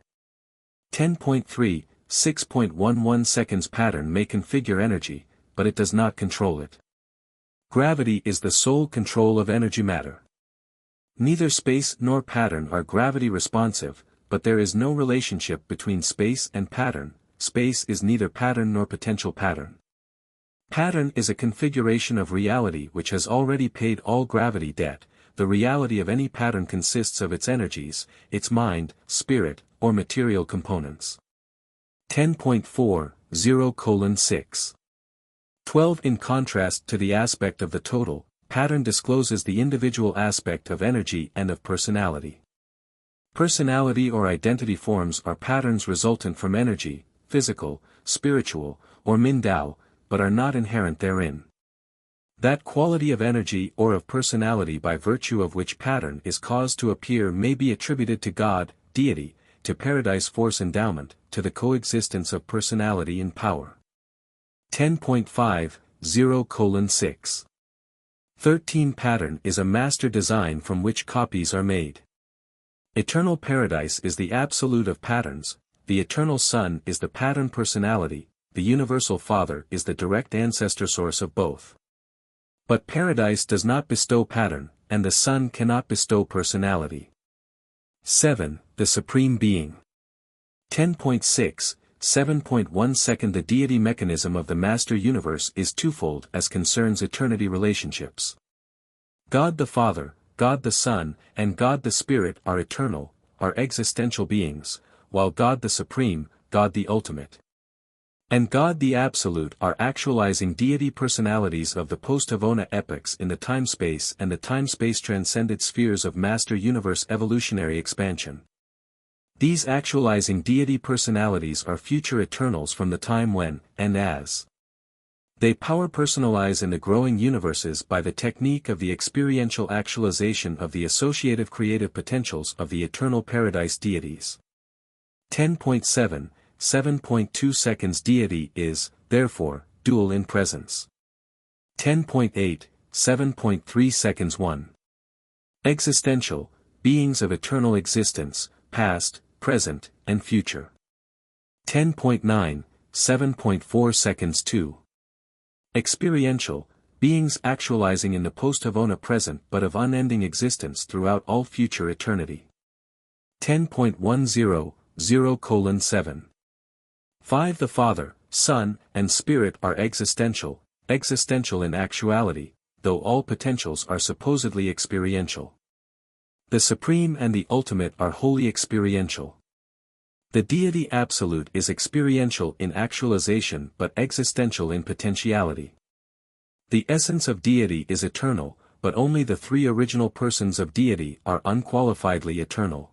10.3, 6.11 seconds. Pattern may configure energy, but it does not control it. Gravity is the sole control of energy matter. Neither space nor pattern are gravity responsive, but there is no relationship between space and pattern. Space is neither pattern nor potential pattern. Pattern is a configuration of reality which has already paid all gravity debt. The reality of any pattern consists of its energies, its mind, spirit, or material components. 10.40:6. 12. In contrast to the aspect of the total, pattern discloses the individual aspect of energy and of personality. Personality or identity forms are patterns resultant from energy, physical, spiritual, or Mindao, but are not inherent therein. That quality of energy or of personality by virtue of which pattern is caused to appear may be attributed to God, deity, to paradise force endowment, to the coexistence of personality and power. 10.50:6. 13. Pattern is a master design from which copies are made. Eternal paradise is the absolute of patterns, the eternal Son is the pattern personality, the universal Father is the direct ancestor source of both. But paradise does not bestow pattern, and the Son cannot bestow personality. 7. The Supreme Being. 10.6, 7.1 second. The deity mechanism of the Master Universe is twofold as concerns eternity relationships. God the Father, God the Son, and God the Spirit are eternal, are existential beings, while God the Supreme, God the Ultimate, and God the Absolute are actualizing deity personalities of the post-Havona epochs in the time-space and the time-space transcended spheres of Master Universe evolutionary expansion. These actualizing deity personalities are future eternals from the time when, and as, they power personalize in the growing universes by the technique of the experiential actualization of the associative creative potentials of the eternal paradise deities. 10.7, 7.2 seconds. Deity is, therefore, dual in presence. 10.8, 7.3 seconds. 1. Existential, beings of eternal existence, past, present, and future. 10.9, 7.4 seconds 2. Experiential, beings actualizing in the post-Havona present but of unending existence throughout all future eternity. 10.10, 0:7. 5. The Father, Son, and Spirit are existential in actuality, though all potentials are supposedly experiential. The Supreme and the Ultimate are wholly experiential. The Deity Absolute is experiential in actualization but existential in potentiality. The essence of Deity is eternal, but only the three original persons of Deity are unqualifiedly eternal.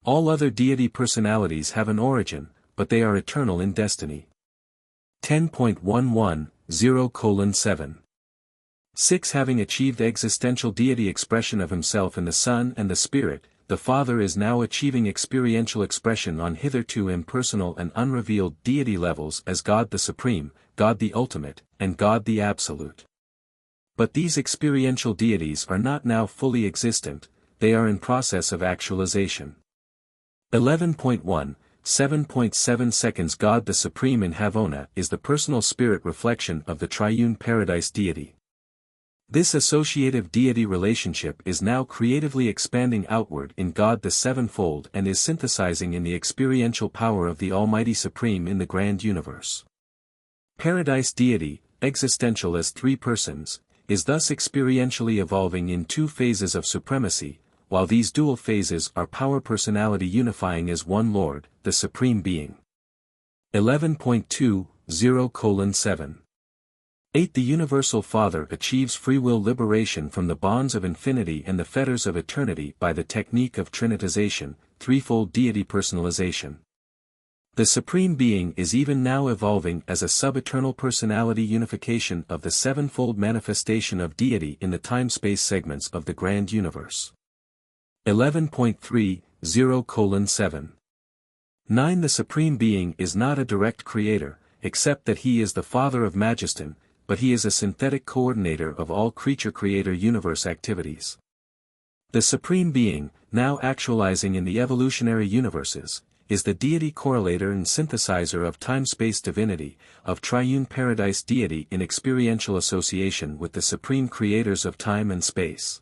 All other Deity personalities have an origin, but they are eternal in destiny. 10.11, 0:7. 6. Having achieved existential deity expression of himself in the Son and the Spirit, the Father is now achieving experiential expression on hitherto impersonal and unrevealed deity levels as God the Supreme, God the Ultimate, and God the Absolute. But these experiential deities are not now fully existent, they are in process of actualization. 11.1, 7.7 seconds. God the Supreme in Havona is the personal spirit reflection of the triune paradise deity. This associative deity relationship is now creatively expanding outward in God the Sevenfold and is synthesizing in the experiential power of the Almighty Supreme in the grand universe. Paradise deity, existential as three persons, is thus experientially evolving in two phases of supremacy, while these dual phases are power personality unifying as one Lord, the Supreme Being. 11.2, 0:7. 8. The Universal Father achieves free will liberation from the bonds of infinity and the fetters of eternity by the technique of trinitization, threefold deity personalization. The Supreme Being is even now evolving as a sub-eternal personality unification of the sevenfold manifestation of deity in the time-space segments of the grand universe. 11.3, 0:7. 9. The Supreme Being is not a direct creator, except that he is the Father of Majesty, but he is a synthetic coordinator of all creature-creator universe activities. The Supreme Being, now actualizing in the evolutionary universes, is the deity correlator and synthesizer of time-space divinity, of triune paradise deity in experiential association with the supreme creators of time and space.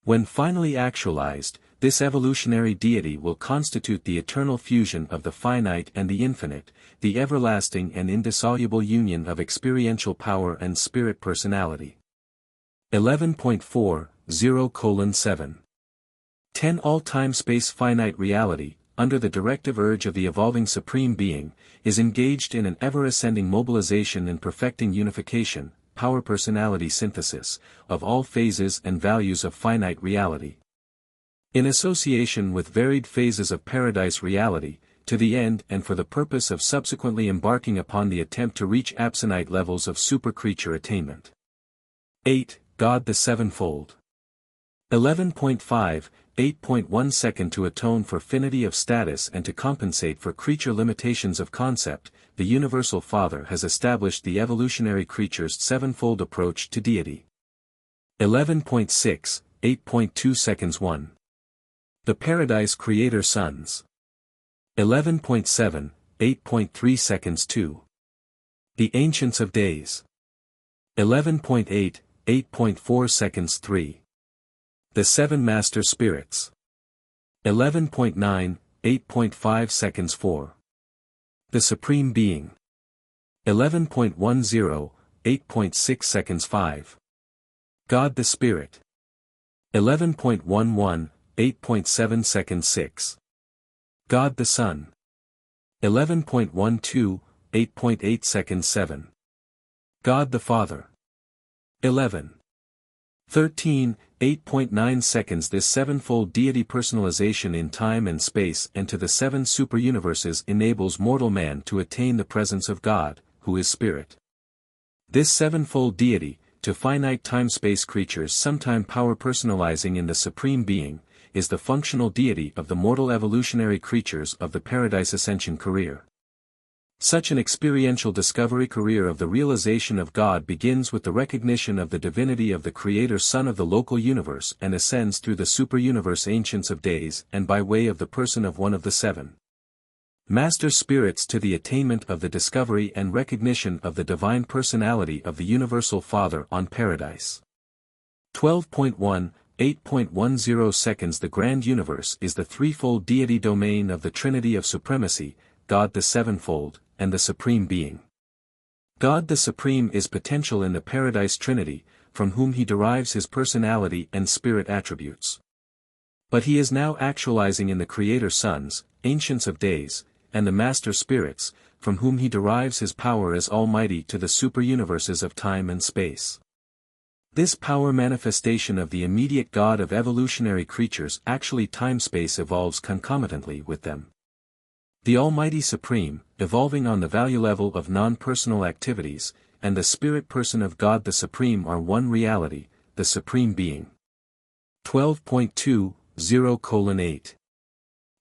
When finally actualized, this evolutionary deity will constitute the eternal fusion of the finite and the infinite, the everlasting and indissoluble union of experiential power and spirit personality. 11.4, 0:7. 10. All time-space finite reality, under the directive urge of the evolving Supreme Being, is engaged in an ever-ascending mobilization and perfecting unification, power personality synthesis, of all phases and values of finite reality. In association with varied phases of paradise reality, to the end and for the purpose of subsequently embarking upon the attempt to reach absonite levels of super-creature attainment. 8. God the Sevenfold. 11.5, 8.1 second. To atone for finity of status and to compensate for creature limitations of concept, the Universal Father has established the evolutionary creature's sevenfold approach to deity. 11.6, 8.2 seconds 1. The Paradise Creator Sons. 11.7, 8.3 seconds 2. The Ancients of Days. 11.8, 8.4 seconds 3. The Seven Master Spirits. 11.9, 8.5 seconds 4. The Supreme Being. 11.10, 8.6 seconds 5. God the Spirit. 11.11, 8.7 seconds 6. God the Son. 11.12, 8.8 seconds 7. God the Father. 11.13, 8.9 seconds. This sevenfold deity personalization in time and space and to the seven superuniverses enables mortal man to attain the presence of God, who is Spirit. This sevenfold deity, to finite time-space creatures sometime power personalizing in the Supreme Being, is the functional deity of the mortal evolutionary creatures of the Paradise Ascension career. Such an experiential discovery career of the realization of God begins with the recognition of the divinity of the Creator Son of the local universe and ascends through the superuniverse Ancients of Days and by way of the person of one of the seven Master Spirits to the attainment of the discovery and recognition of the divine personality of the Universal Father on Paradise. 12.1 8.10 seconds. The Grand Universe is the threefold deity domain of the Trinity of Supremacy, God the Sevenfold, and the Supreme Being. God the Supreme is potential in the Paradise Trinity, from whom he derives his personality and spirit attributes. But he is now actualizing in the Creator Sons, Ancients of Days, and the Master Spirits, from whom he derives his power as Almighty to the superuniverses of time and space. This power manifestation of the immediate God of evolutionary creatures actually time-space evolves concomitantly with them. The Almighty Supreme, evolving on the value level of non-personal activities, and the spirit person of God the Supreme are one reality, the Supreme Being. 12.20:8.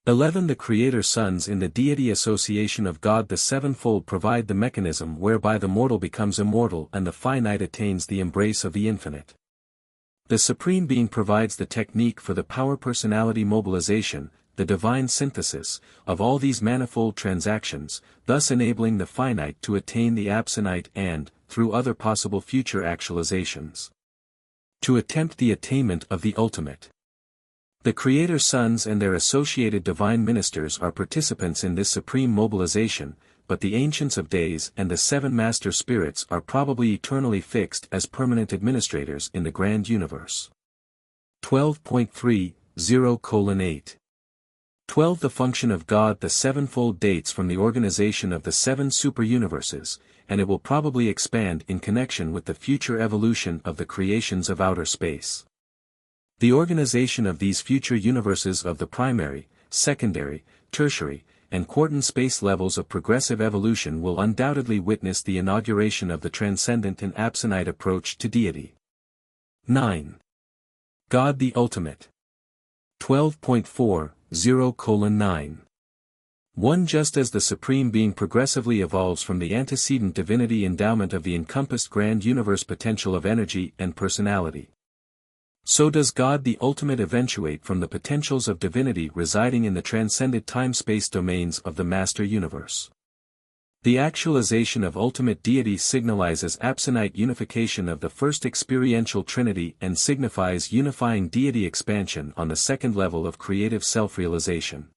11. The Creator Sons in the deity association of God the Sevenfold provide the mechanism whereby the mortal becomes immortal and the finite attains the embrace of the infinite. The Supreme Being provides the technique for the power personality mobilization, the divine synthesis, of all these manifold transactions, thus enabling the finite to attain the absonite and, through other possible future actualizations, to attempt the attainment of the ultimate. The Creator Sons and their associated divine ministers are participants in this supreme mobilization, but the Ancients of Days and the seven Master Spirits are probably eternally fixed as permanent administrators in the Grand Universe. 12.30:8. 12. The function of God the Sevenfold dates from the organization of the seven superuniverses, and it will probably expand in connection with the future evolution of the creations of outer space. The organization of these future universes of the primary, secondary, tertiary, and quartan space levels of progressive evolution will undoubtedly witness the inauguration of the transcendent and absonite approach to deity. 9. God the Ultimate. 12.40:9. 1. Just as the Supreme Being progressively evolves from the antecedent divinity endowment of the encompassed grand universe potential of energy and personality, so does God the Ultimate eventuate from the potentials of divinity residing in the transcended time-space domains of the Master Universe. The actualization of ultimate deity signalizes absonite unification of the first experiential Trinity and signifies unifying deity expansion on the second level of creative self-realization.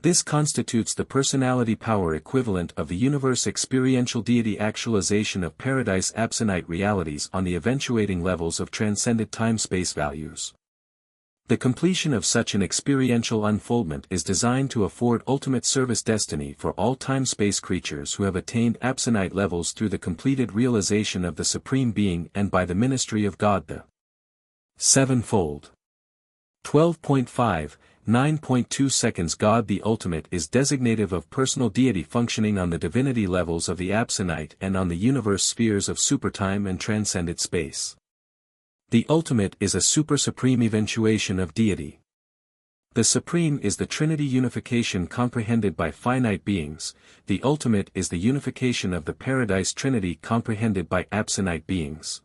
This constitutes the personality power equivalent of the universe experiential deity actualization of paradise absonite realities on the eventuating levels of transcended time-space values. The completion of such an experiential unfoldment is designed to afford ultimate service destiny for all time-space creatures who have attained absonite levels through the completed realization of the Supreme Being and by the ministry of God the Sevenfold. 12.5 9.2 seconds. God the Ultimate is designative of personal deity functioning on the divinity levels of the absonite and on the universe spheres of supertime and transcended space. The Ultimate is a super-supreme eventuation of deity. The Supreme is the Trinity unification comprehended by finite beings, the Ultimate is the unification of the Paradise Trinity comprehended by absonite beings.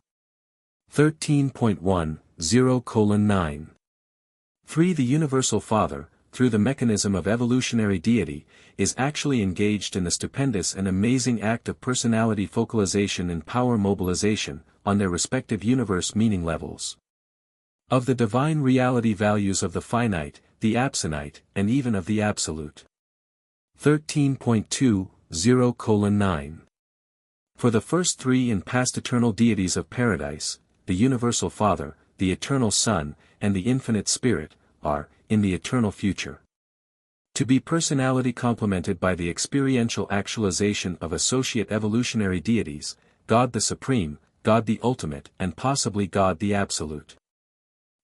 13.10:9. 3. The Universal Father, through the mechanism of evolutionary deity, is actually engaged in the stupendous and amazing act of personality focalization and power mobilization, on their respective universe meaning levels. Of the divine reality values of the finite, the absonite, and even of the absolute. 13.20:9. For the first three and past eternal deities of paradise, the Universal Father, the Eternal Son, and the Infinite Spirit, are, in the eternal future, to be personality complemented by the experiential actualization of associate evolutionary deities, God the Supreme, God the Ultimate, and possibly God the Absolute.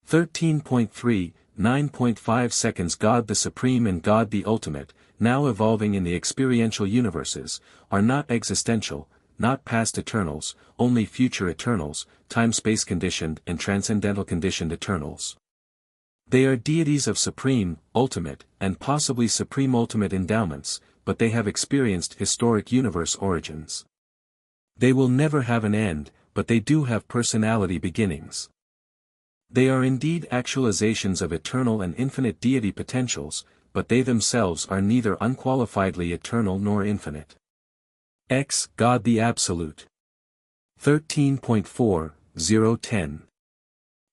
13.3 9.5 seconds. God the Supreme and God the Ultimate, now evolving in the experiential universes, are not existential, not past eternals, only future eternals, time-space conditioned and transcendental conditioned eternals. They are deities of supreme, ultimate, and possibly supreme ultimate endowments, but they have experienced historic universe origins. They will never have an end, but they do have personality beginnings. They are indeed actualizations of eternal and infinite deity potentials, but they themselves are neither unqualifiedly eternal nor infinite. X. God the Absolute. 13.4.0.10.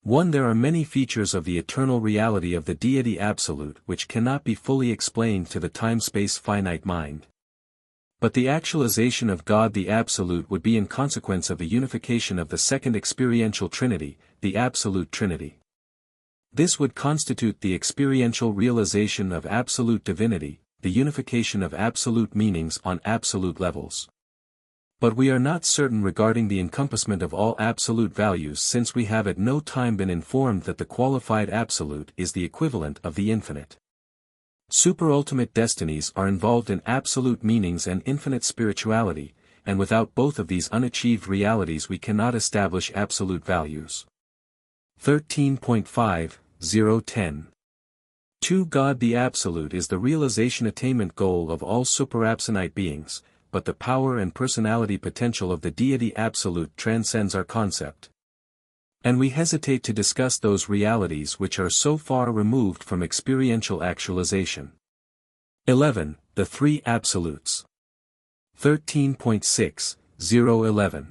1. There are many features of the eternal reality of the deity absolute which cannot be fully explained to the time-space finite mind. But the actualization of God the Absolute would be in consequence of the unification of the second experiential Trinity, the Absolute Trinity. This would constitute the experiential realization of absolute divinity, the unification of absolute meanings on absolute levels. But we are not certain regarding the encompassment of all absolute values, since we have at no time been informed that the qualified absolute is the equivalent of the infinite. Superultimate destinies are involved in absolute meanings and infinite spirituality, and without both of these unachieved realities we cannot establish absolute values. 13.5.0.10. 2. God the Absolute is the realization attainment goal of all superabsonite beings, but the power and personality potential of the deity absolute transcends our concept. And we hesitate to discuss those realities which are so far removed from experiential actualization. 11. The Three Absolutes. 13.6.0.11.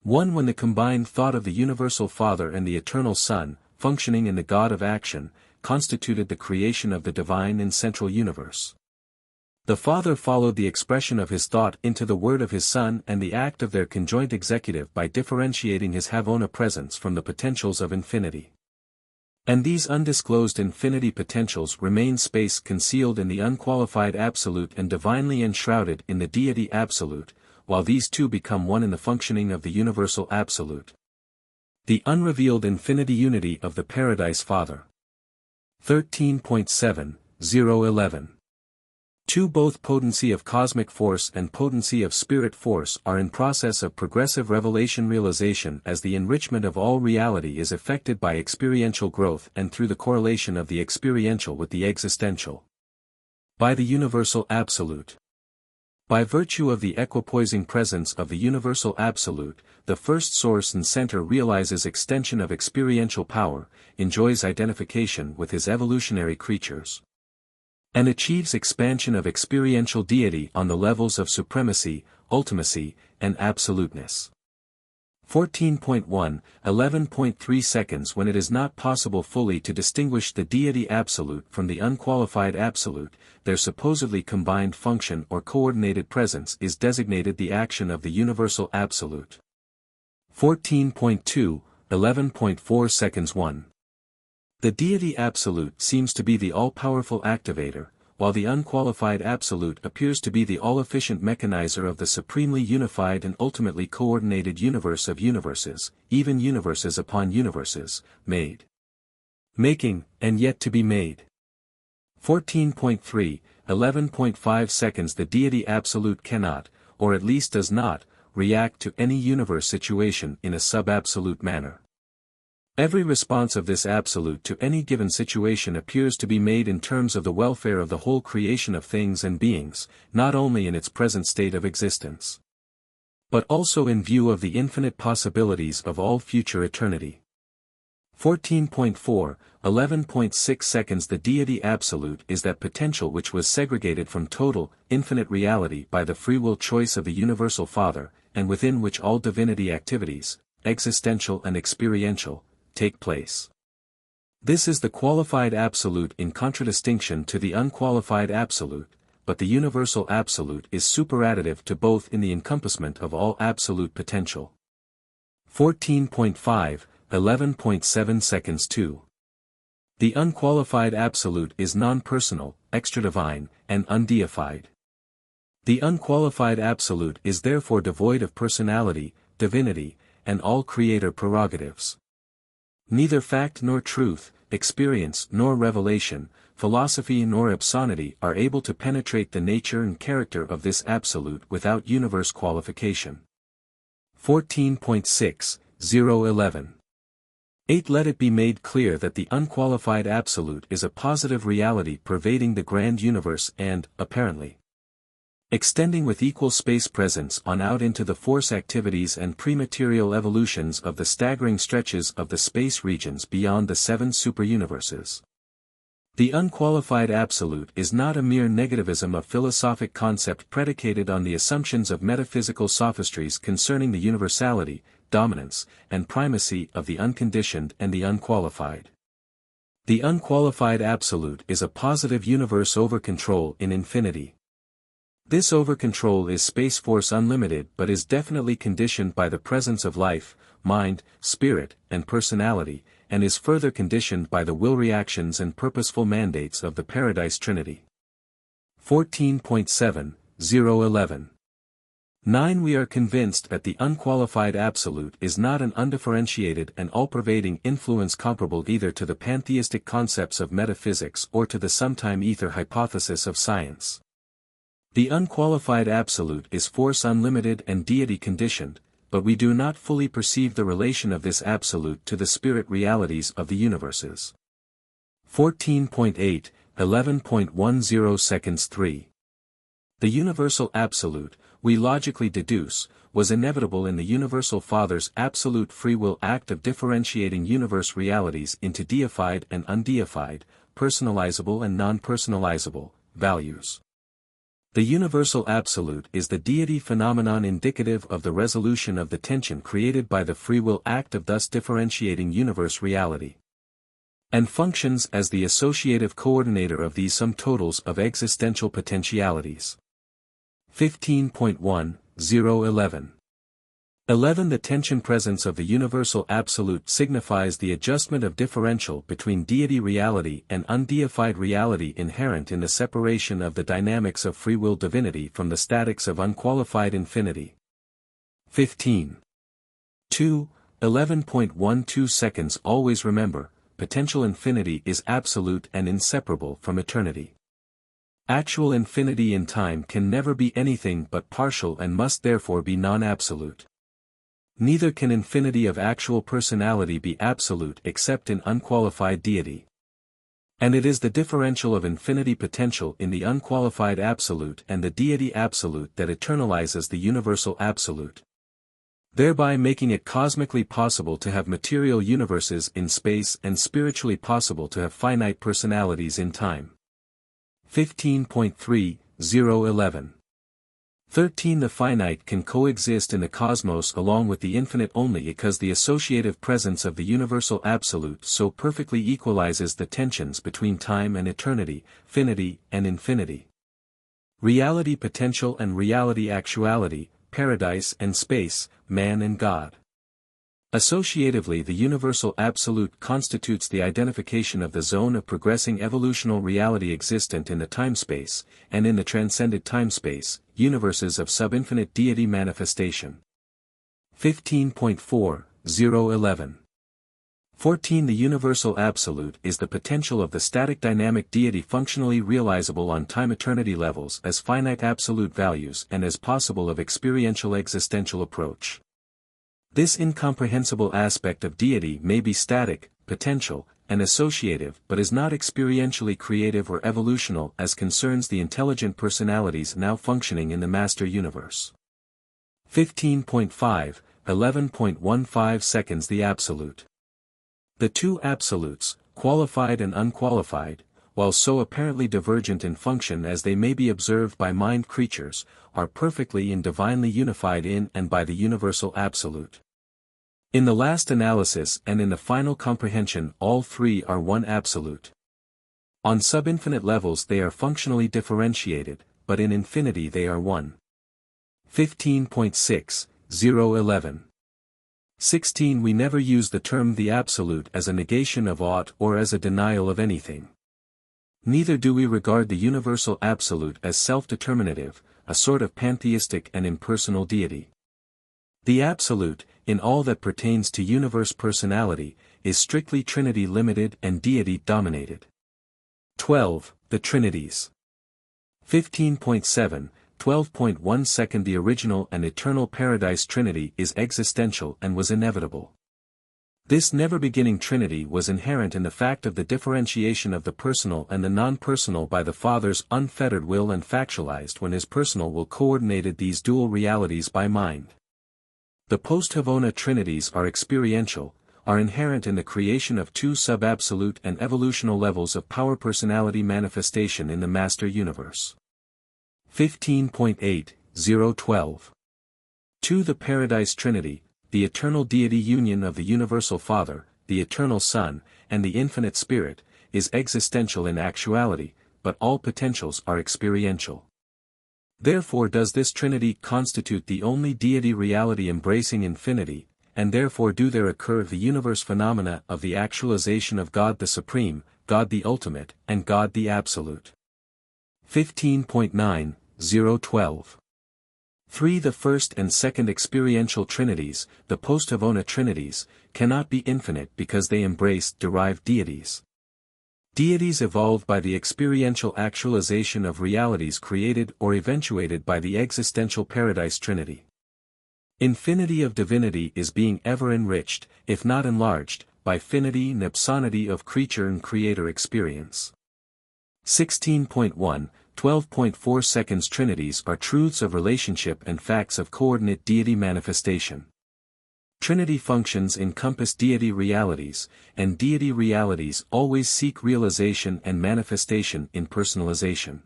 1. When the combined thought of the Universal Father and the Eternal Son, functioning in the God of Action, constituted the creation of the divine and central universe. The Father followed the expression of his thought into the word of his Son and the act of their conjoint executive by differentiating his Havona presence from the potentials of infinity. And these undisclosed infinity potentials remain space concealed in the unqualified absolute and divinely enshrouded in the deity absolute, while these two become one in the functioning of the universal absolute. The unrevealed infinity unity of the Paradise Father. 13.7.0.11. 2. Both potency of cosmic force and potency of spirit force are in process of progressive revelation realization as the enrichment of all reality is effected by experiential growth and through the correlation of the experiential with the existential. By the universal absolute. By virtue of the equipoising presence of the universal absolute, the first source and center realizes extension of experiential power, enjoys identification with his evolutionary creatures, and achieves expansion of experiential deity on the levels of supremacy, ultimacy, and absoluteness. 14.1, 11.3 seconds. When it is not possible fully to distinguish the deity absolute from the unqualified absolute, their supposedly combined function or coordinated presence is designated the action of the universal absolute. 14.2, 11.4 seconds. 1. The deity absolute seems to be the all-powerful activator, while the unqualified absolute appears to be the all-efficient mechanizer of the supremely unified and ultimately coordinated universe of universes, even universes upon universes, made, making, and yet to be made. 14.3, 11.5 seconds. The deity absolute cannot, or at least does not, react to any universe situation in a sub-absolute manner. Every response of this absolute to any given situation appears to be made in terms of the welfare of the whole creation of things and beings, not only in its present state of existence, but also in view of the infinite possibilities of all future eternity. 14.4, 11.6 seconds. The deity absolute is that potential which was segregated from total, infinite reality by the free will choice of the Universal Father, and within which all divinity activities, existential and experiential, take place. This is the qualified absolute in contradistinction to the unqualified absolute, but the universal absolute is superadditive to both in the encompassment of all absolute potential. 14.5, 11.7 seconds. 2. The unqualified absolute is non-personal, extra-divine, and undeified. The unqualified absolute is therefore devoid of personality, divinity, and all creator prerogatives. Neither fact nor truth, experience nor revelation, philosophy nor absonity are able to penetrate the nature and character of this absolute without universe qualification. 14.6.0.11. 8. Let it be made clear that the unqualified absolute is a positive reality pervading the grand universe and, apparently, extending with equal space presence on out into the force activities and prematerial evolutions of the staggering stretches of the space regions beyond the 7 superuniverses. The unqualified absolute is not a mere negativism of philosophic concept predicated on the assumptions of metaphysical sophistries concerning the universality, dominance, and primacy of the unconditioned and the unqualified. The unqualified absolute is a positive universe over control in infinity. This over-control is space-force unlimited but is definitely conditioned by the presence of life, mind, spirit, and personality, and is further conditioned by the will reactions and purposeful mandates of the Paradise Trinity. 14.7.011. 9. We are convinced that the unqualified absolute is not an undifferentiated and all-pervading influence comparable either to the pantheistic concepts of metaphysics or to the sometime ether hypothesis of science. The unqualified absolute is force unlimited and deity conditioned, but we do not fully perceive the relation of this absolute to the spirit realities of the universes. 14.8, 11.10 seconds 3. The universal absolute, we logically deduce, was inevitable in the Universal Father's absolute free will act of differentiating universe realities into deified and undeified, personalizable and non-personalizable, values. The universal absolute is the deity phenomenon indicative of the resolution of the tension created by the free will act of thus differentiating universe reality, and functions as the associative coordinator of these sum totals of existential potentialities. 15.1.011. 11. The tension presence of the universal absolute signifies the adjustment of differential between deity reality and undeified reality inherent in the separation of the dynamics of free will divinity from the statics of unqualified infinity. 15. 2. 11.12 seconds. Always remember, potential infinity is absolute and inseparable from eternity. Actual infinity in time can never be anything but partial and must therefore be non-absolute. Neither can infinity of actual personality be absolute except in unqualified deity. And it is the differential of infinity potential in the unqualified absolute and the deity absolute that eternalizes the universal absolute, thereby making it cosmically possible to have material universes in space and spiritually possible to have finite personalities in time. 15.3.011. 13. The finite can coexist in the cosmos along with the infinite only because the associative presence of the universal absolute so perfectly equalizes the tensions between time and eternity, finity and infinity, reality potential and reality actuality, paradise and space, man and God. Associatively, the universal absolute constitutes the identification of the zone of progressing evolutional reality existent in the time-space, and in the transcended time-space, universes of sub-infinite deity manifestation. 15.4.011. 14. The universal absolute is the potential of the static dynamic deity functionally realizable on time-eternity levels as finite absolute values and as possible of experiential existential approach. This incomprehensible aspect of deity may be static, potential, and associative but is not experientially creative or evolutional as concerns the intelligent personalities now functioning in the master universe. 15.5, 11.15 seconds. The absolute. The two absolutes, qualified and unqualified, while so apparently divergent in function as they may be observed by mind creatures, are perfectly and divinely unified in and by the universal absolute. In the last analysis and in the final comprehension all three are one absolute. On sub-infinite levels they are functionally differentiated, but in infinity they are one. 15.6.011. 16. We never use the term the absolute as a negation of aught or as a denial of anything. Neither do we regard the universal absolute as self-determinative, a sort of pantheistic and impersonal deity. The absolute, in all that pertains to universe personality, is strictly Trinity limited and deity dominated. 12. The Trinities. 15.7, 12.1 second. The original and eternal Paradise Trinity is existential and was inevitable. This never-beginning Trinity was inherent in the fact of the differentiation of the personal and the non-personal by the Father's unfettered will and factualized when his personal will coordinated these dual realities by mind. The post-Havona Trinities are experiential, are inherent in the creation of two sub-absolute and evolutional levels of power-personality manifestation in the Master Universe. 15.8.012. 2. The Paradise Trinity, the eternal deity union of the Universal Father, the Eternal Son, and the Infinite Spirit, is existential in actuality, but all potentials are experiential. Therefore does this Trinity constitute the only deity reality embracing infinity, and therefore do there occur the universe phenomena of the actualization of God the Supreme, God the Ultimate, and God the Absolute. 15.9.012. 3. The first and second experiential trinities, the post-Havona Trinities, cannot be infinite because they embrace derived deities. Deities evolved by the experiential actualization of realities created or eventuated by the existential Paradise Trinity. Infinity of divinity is being ever enriched, if not enlarged, by finity and ipsonity of creature and creator experience. 16.1, 12.4 seconds Trinities are truths of relationship and facts of coordinate deity manifestation. Trinity functions encompass deity realities, and deity realities always seek realization and manifestation in personalization.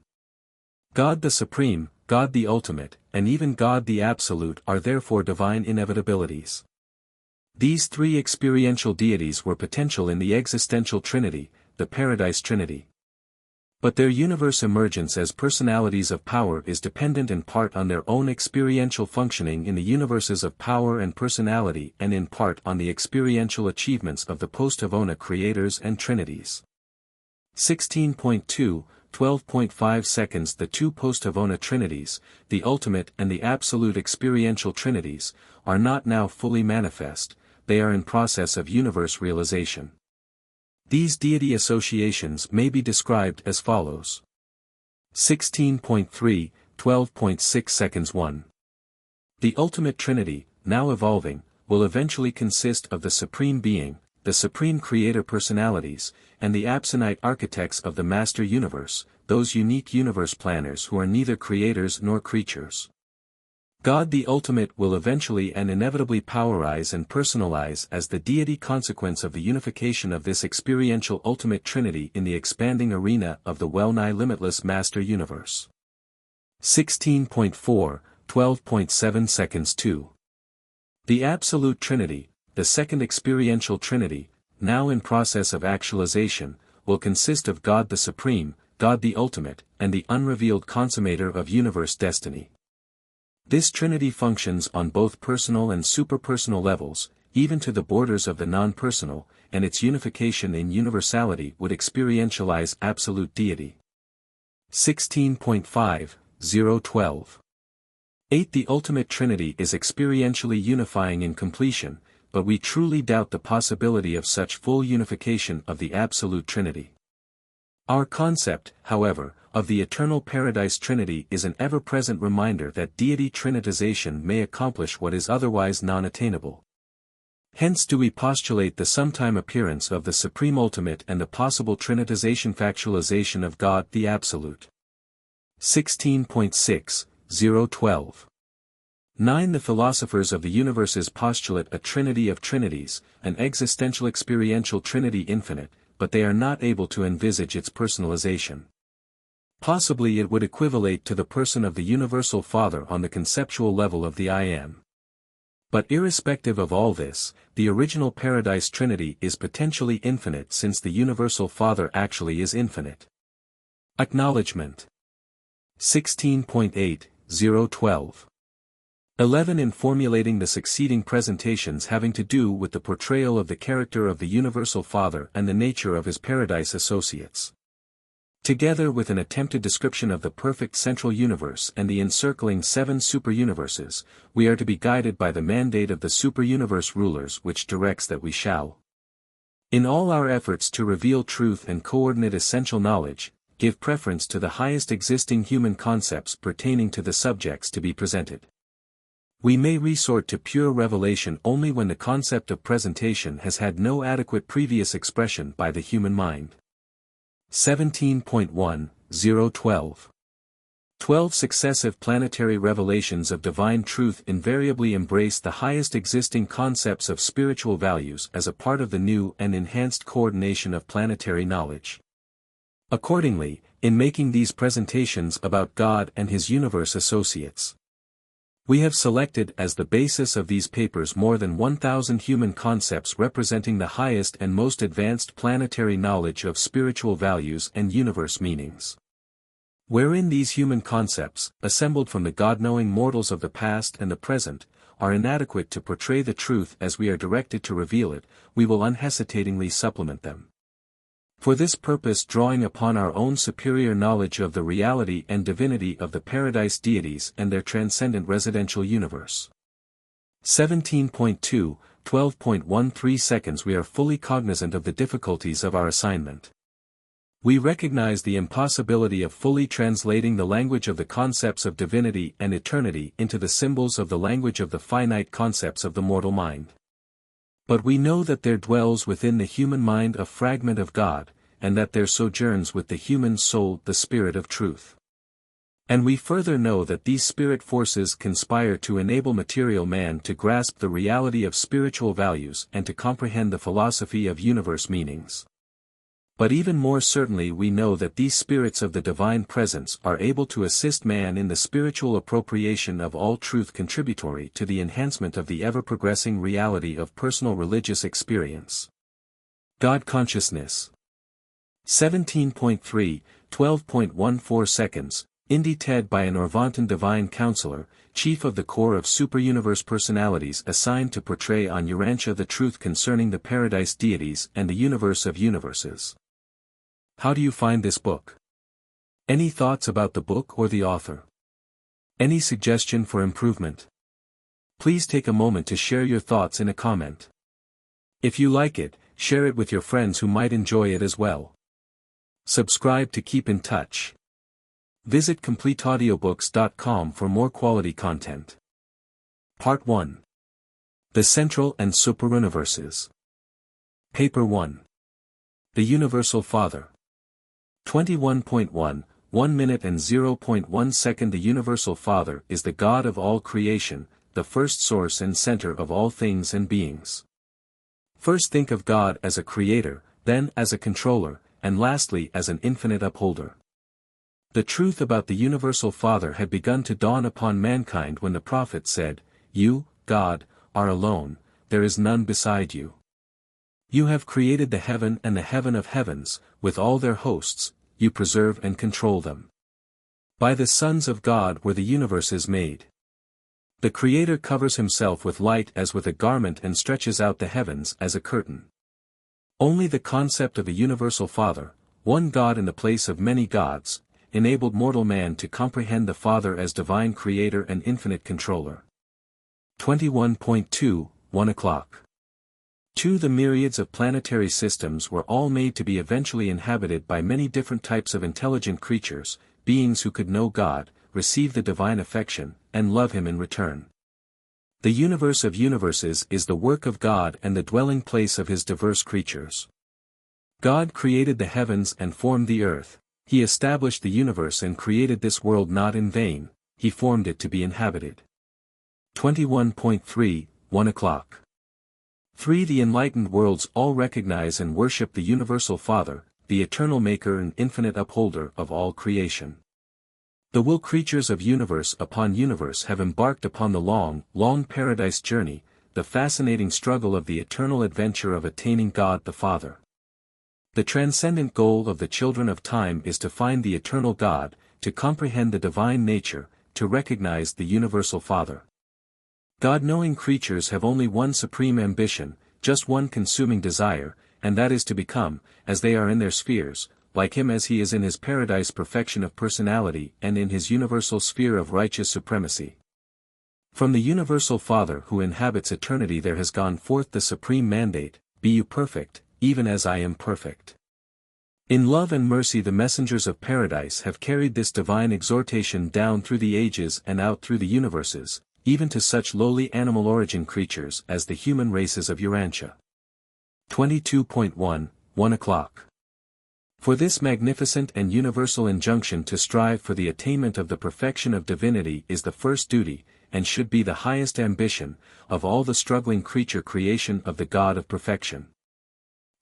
God the Supreme, God the Ultimate, and even God the Absolute are therefore divine inevitabilities. These three experiential deities were potential in the existential Trinity, the Paradise Trinity. But their universe emergence as personalities of power is dependent in part on their own experiential functioning in the universes of power and personality and in part on the experiential achievements of the post-Havona creators and trinities. 16.2, 12.5 seconds The two post-Havona trinities, the ultimate and the absolute experiential trinities, are not now fully manifest, they are in process of universe realization. These deity associations may be described as follows. 16.3, 12.6 seconds 1. The ultimate Trinity, now evolving, will eventually consist of the Supreme Being, the Supreme Creator personalities, and the absonite architects of the Master Universe, those unique universe planners who are neither creators nor creatures. God the Ultimate will eventually and inevitably powerize and personalize as the deity consequence of the unification of this experiential ultimate Trinity in the expanding arena of the well-nigh limitless Master Universe. 16.4, 12.7 seconds 2. The Absolute Trinity, the second experiential Trinity, now in process of actualization, will consist of God the Supreme, God the Ultimate, and the unrevealed consummator of universe destiny. This Trinity functions on both personal and superpersonal levels, even to the borders of the non-personal, and its unification in universality would experientialize absolute deity. 16.5.012. 8. The ultimate Trinity is experientially unifying in completion, but we truly doubt the possibility of such full unification of the absolute Trinity. Our concept, however, of the eternal Paradise Trinity is an ever-present reminder that deity trinitization may accomplish what is otherwise non-attainable. Hence do we postulate the sometime appearance of the Supreme Ultimate and the possible trinitization factualization of God the Absolute. 16.6.012. 9. The philosophers of the universes postulate a trinity of trinities, an existential experiential trinity infinite, but they are not able to envisage its personalization. Possibly it would equivalate to the person of the Universal Father on the conceptual level of the I Am. But irrespective of all this, the original Paradise Trinity is potentially infinite since the Universal Father actually is infinite. Acknowledgement. 16.8.012. 11. In formulating the succeeding presentations having to do with the portrayal of the character of the Universal Father and the nature of his Paradise associates. Together with an attempted description of the perfect central universe and the encircling 7 superuniverses, we are to be guided by the mandate of the superuniverse rulers which directs that we shall, in all our efforts to reveal truth and coordinate essential knowledge, give preference to the highest existing human concepts pertaining to the subjects to be presented. We may resort to pure revelation only when the concept of presentation has had no adequate previous expression by the human mind. 17.1012. 12 successive planetary revelations of divine truth invariably embrace the highest existing concepts of spiritual values as a part of the new and enhanced coordination of planetary knowledge. Accordingly, in making these presentations about God and His universe associates, we have selected as the basis of these papers more than 1,000 human concepts representing the highest and most advanced planetary knowledge of spiritual values and universe meanings. Wherein these human concepts, assembled from the God-knowing mortals of the past and the present, are inadequate to portray the truth as we are directed to reveal it, we will unhesitatingly supplement them. For this purpose, drawing upon our own superior knowledge of the reality and divinity of the paradise deities and their transcendent residential universe. 17.2, 12.13 seconds. We are fully cognizant of the difficulties of our assignment. We recognize the impossibility of fully translating the language of the concepts of divinity and eternity into the symbols of the language of the finite concepts of the mortal mind. But we know that there dwells within the human mind a fragment of God, and that there sojourns with the human soul the Spirit of truth. And we further know that these spirit forces conspire to enable material man to grasp the reality of spiritual values and to comprehend the philosophy of universe meanings. But even more certainly we know that these spirits of the divine presence are able to assist man in the spiritual appropriation of all truth contributory to the enhancement of the ever-progressing reality of personal religious experience. God consciousness. 17.3, 12.14 seconds, indicated by an Orvantan divine counselor, chief of the corps of superuniverse personalities assigned to portray on Urantia the truth concerning the paradise deities and the universe of universes. How do you find this book? Any thoughts about the book or the author? Any suggestion for improvement? Please take a moment to share your thoughts in a comment. If you like it, share it with your friends who might enjoy it as well. Subscribe to keep in touch. Visit CompleteAudiobooks.com for more quality content. Part 1. The Central and Superuniverses. Paper 1. The Universal Father. 21.1, 1 minute and 0.1 second. The Universal Father is the God of all creation, the first source and center of all things and beings. First think of God as a creator, then as a controller, and lastly as an infinite upholder. The truth about the Universal Father had begun to dawn upon mankind when the prophet said, "You, God, are alone, there is none beside you. You have created the heaven and the heaven of heavens, with all their hosts, you preserve and control them. By the sons of God were the universes made. The Creator covers himself with light as with a garment and stretches out the heavens as a curtain." Only the concept of a Universal Father, one God in the place of many gods, enabled mortal man to comprehend the Father as divine Creator and infinite controller. 21.2, 1 o'clock. 2. The myriads of planetary systems were all made to be eventually inhabited by many different types of intelligent creatures, beings who could know God, receive the divine affection, and love Him in return. The universe of universes is the work of God and the dwelling place of His diverse creatures. God created the heavens and formed the earth, He established the universe and created this world not in vain, He formed it to be inhabited. 21.3, 1 o'clock. 3. The enlightened worlds all recognize and worship the Universal Father, the eternal Maker and infinite upholder of all creation. The will creatures of universe upon universe have embarked upon the long, long paradise journey, the fascinating struggle of the eternal adventure of attaining God the Father. The transcendent goal of the children of time is to find the eternal God, to comprehend the divine nature, to recognize the Universal Father. God-knowing creatures have only one supreme ambition, just one consuming desire, and that is to become, as they are in their spheres, like Him as He is in His paradise perfection of personality and in His universal sphere of righteous supremacy. From the Universal Father who inhabits eternity there has gone forth the supreme mandate, "Be you perfect, even as I am perfect." In love and mercy the messengers of paradise have carried this divine exhortation down through the ages and out through the universes, even to such lowly animal origin creatures as the human races of Urantia. 22.1, 1 o'clock. For this magnificent and universal injunction to strive for the attainment of the perfection of divinity is the first duty, and should be the highest ambition, of all the struggling creature creation of the God of perfection.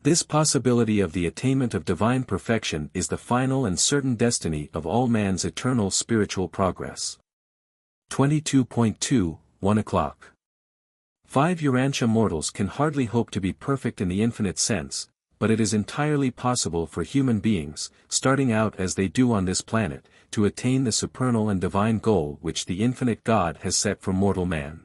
This possibility of the attainment of divine perfection is the final and certain destiny of all man's eternal spiritual progress. 22.2, 1 o'clock. 5 Urantia mortals can hardly hope to be perfect in the infinite sense, but it is entirely possible for human beings, starting out as they do on this planet, to attain the supernal and divine goal which the infinite God has set for mortal man.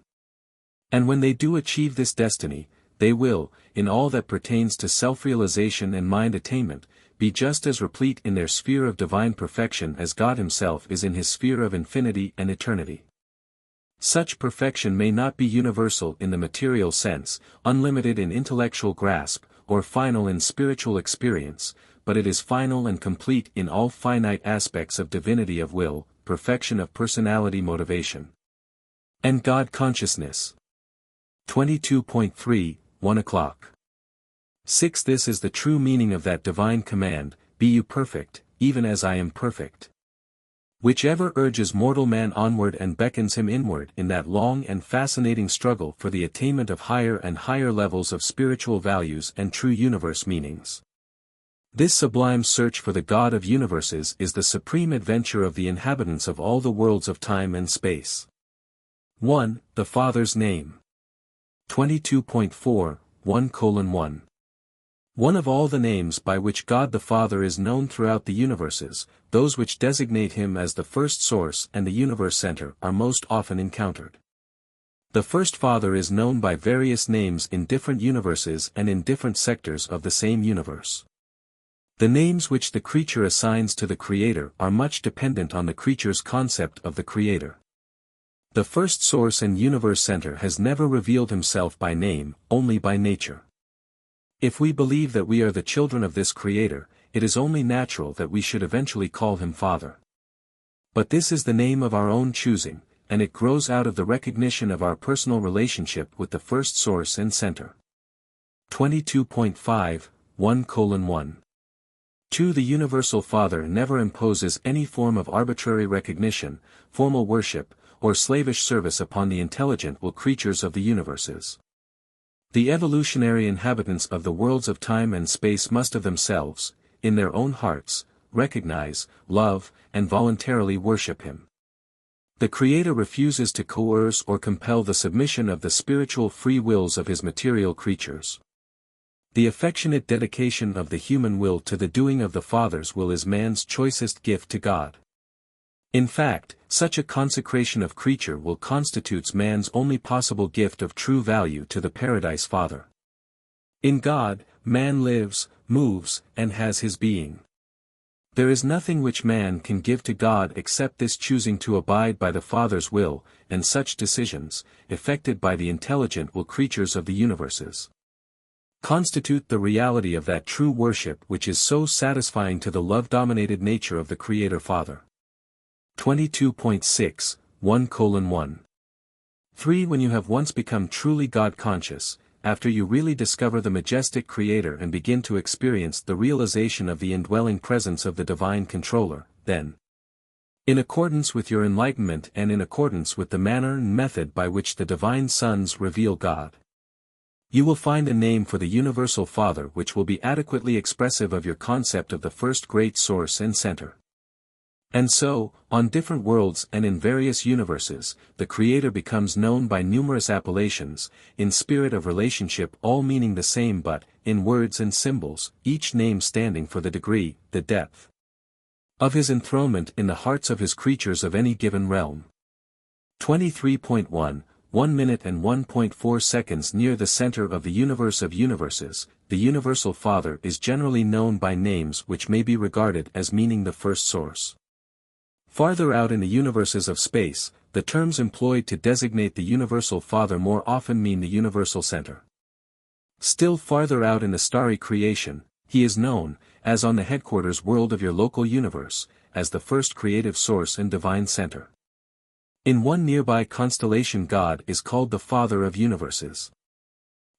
And when they do achieve this destiny, they will, in all that pertains to self-realization and mind attainment, be just as replete in their sphere of divine perfection as God himself is in his sphere of infinity and eternity. Such perfection may not be universal in the material sense, unlimited in intellectual grasp, or final in spiritual experience, but it is final and complete in all finite aspects of divinity of will, perfection of personality motivation, and God consciousness. 22.3, 1 o'clock. 6 This is the true meaning of that divine command, be you perfect, even as I am perfect. Which ever urges mortal man onward and beckons him inward in that long and fascinating struggle for the attainment of higher and higher levels of spiritual values and true universe meanings. This sublime search for the God of universes is the supreme adventure of the inhabitants of all the worlds of time and space. 1. The Father's name. 22.4, 1:1. One of all the names by which God the Father is known throughout the universes, those which designate him as the first source and the universe center are most often encountered. The first Father is known by various names in different universes and in different sectors of the same universe. The names which the creature assigns to the Creator are much dependent on the creature's concept of the Creator. The first source and universe center has never revealed himself by name, only by nature. If we believe that we are the children of this Creator, it is only natural that we should eventually call him Father. But this is the name of our own choosing, and it grows out of the recognition of our personal relationship with the first source and center. 22.5, 1:1. 2. The Universal Father never imposes any form of arbitrary recognition, formal worship, or slavish service upon the intelligent will creatures of the universes. The evolutionary inhabitants of the worlds of time and space must of themselves, in their own hearts, recognize, love, and voluntarily worship him. The Creator refuses to coerce or compel the submission of the spiritual free wills of his material creatures. The affectionate dedication of the human will to the doing of the Father's will is man's choicest gift to God. In fact, such a consecration of creature will constitutes man's only possible gift of true value to the Paradise Father. In God, man lives, moves, and has his being. There is nothing which man can give to God except this choosing to abide by the Father's will, and such decisions, effected by the intelligent will creatures of the universes, constitute the reality of that true worship which is so satisfying to the love-dominated nature of the Creator Father. 22.6, 1:1. 3. When you have once become truly God-conscious, after you really discover the majestic Creator and begin to experience the realization of the indwelling presence of the Divine Controller, then, in accordance with your enlightenment and in accordance with the manner and method by which the Divine Sons reveal God, you will find a name for the Universal Father which will be adequately expressive of your concept of the first great source and center. And so, on different worlds and in various universes, the Creator becomes known by numerous appellations, in spirit of relationship all meaning the same but, in words and symbols, each name standing for the degree, the depth of his enthronement in the hearts of his creatures of any given realm. 23.1, 1 minute and 1.4 seconds. Near the center of the universe of universes, the Universal Father is generally known by names which may be regarded as meaning the first source. Farther out in the universes of space, the terms employed to designate the Universal Father more often mean the Universal Center. Still farther out in the starry creation, he is known, as on the headquarters world of your local universe, as the first creative source and divine center. In one nearby constellation God is called the Father of Universes.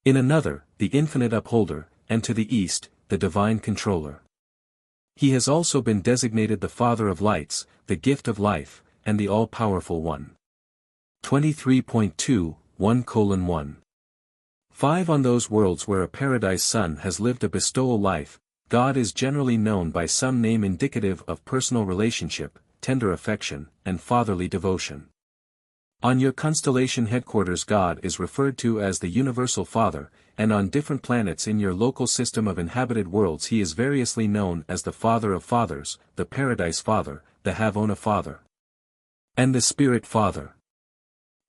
In another, the Infinite Upholder, and to the east, the Divine Controller. He has also been designated the Father of Lights, the Gift of Life, and the All-Powerful One. 23.2, 1:1. 5 On those worlds where a paradise son has lived a bestowal life, God is generally known by some name indicative of personal relationship, tender affection, and fatherly devotion. On your constellation headquarters God is referred to as the Universal Father, and on different planets in your local system of inhabited worlds he is variously known as the Father of Fathers, the Paradise Father, the Havona Father, and the Spirit Father.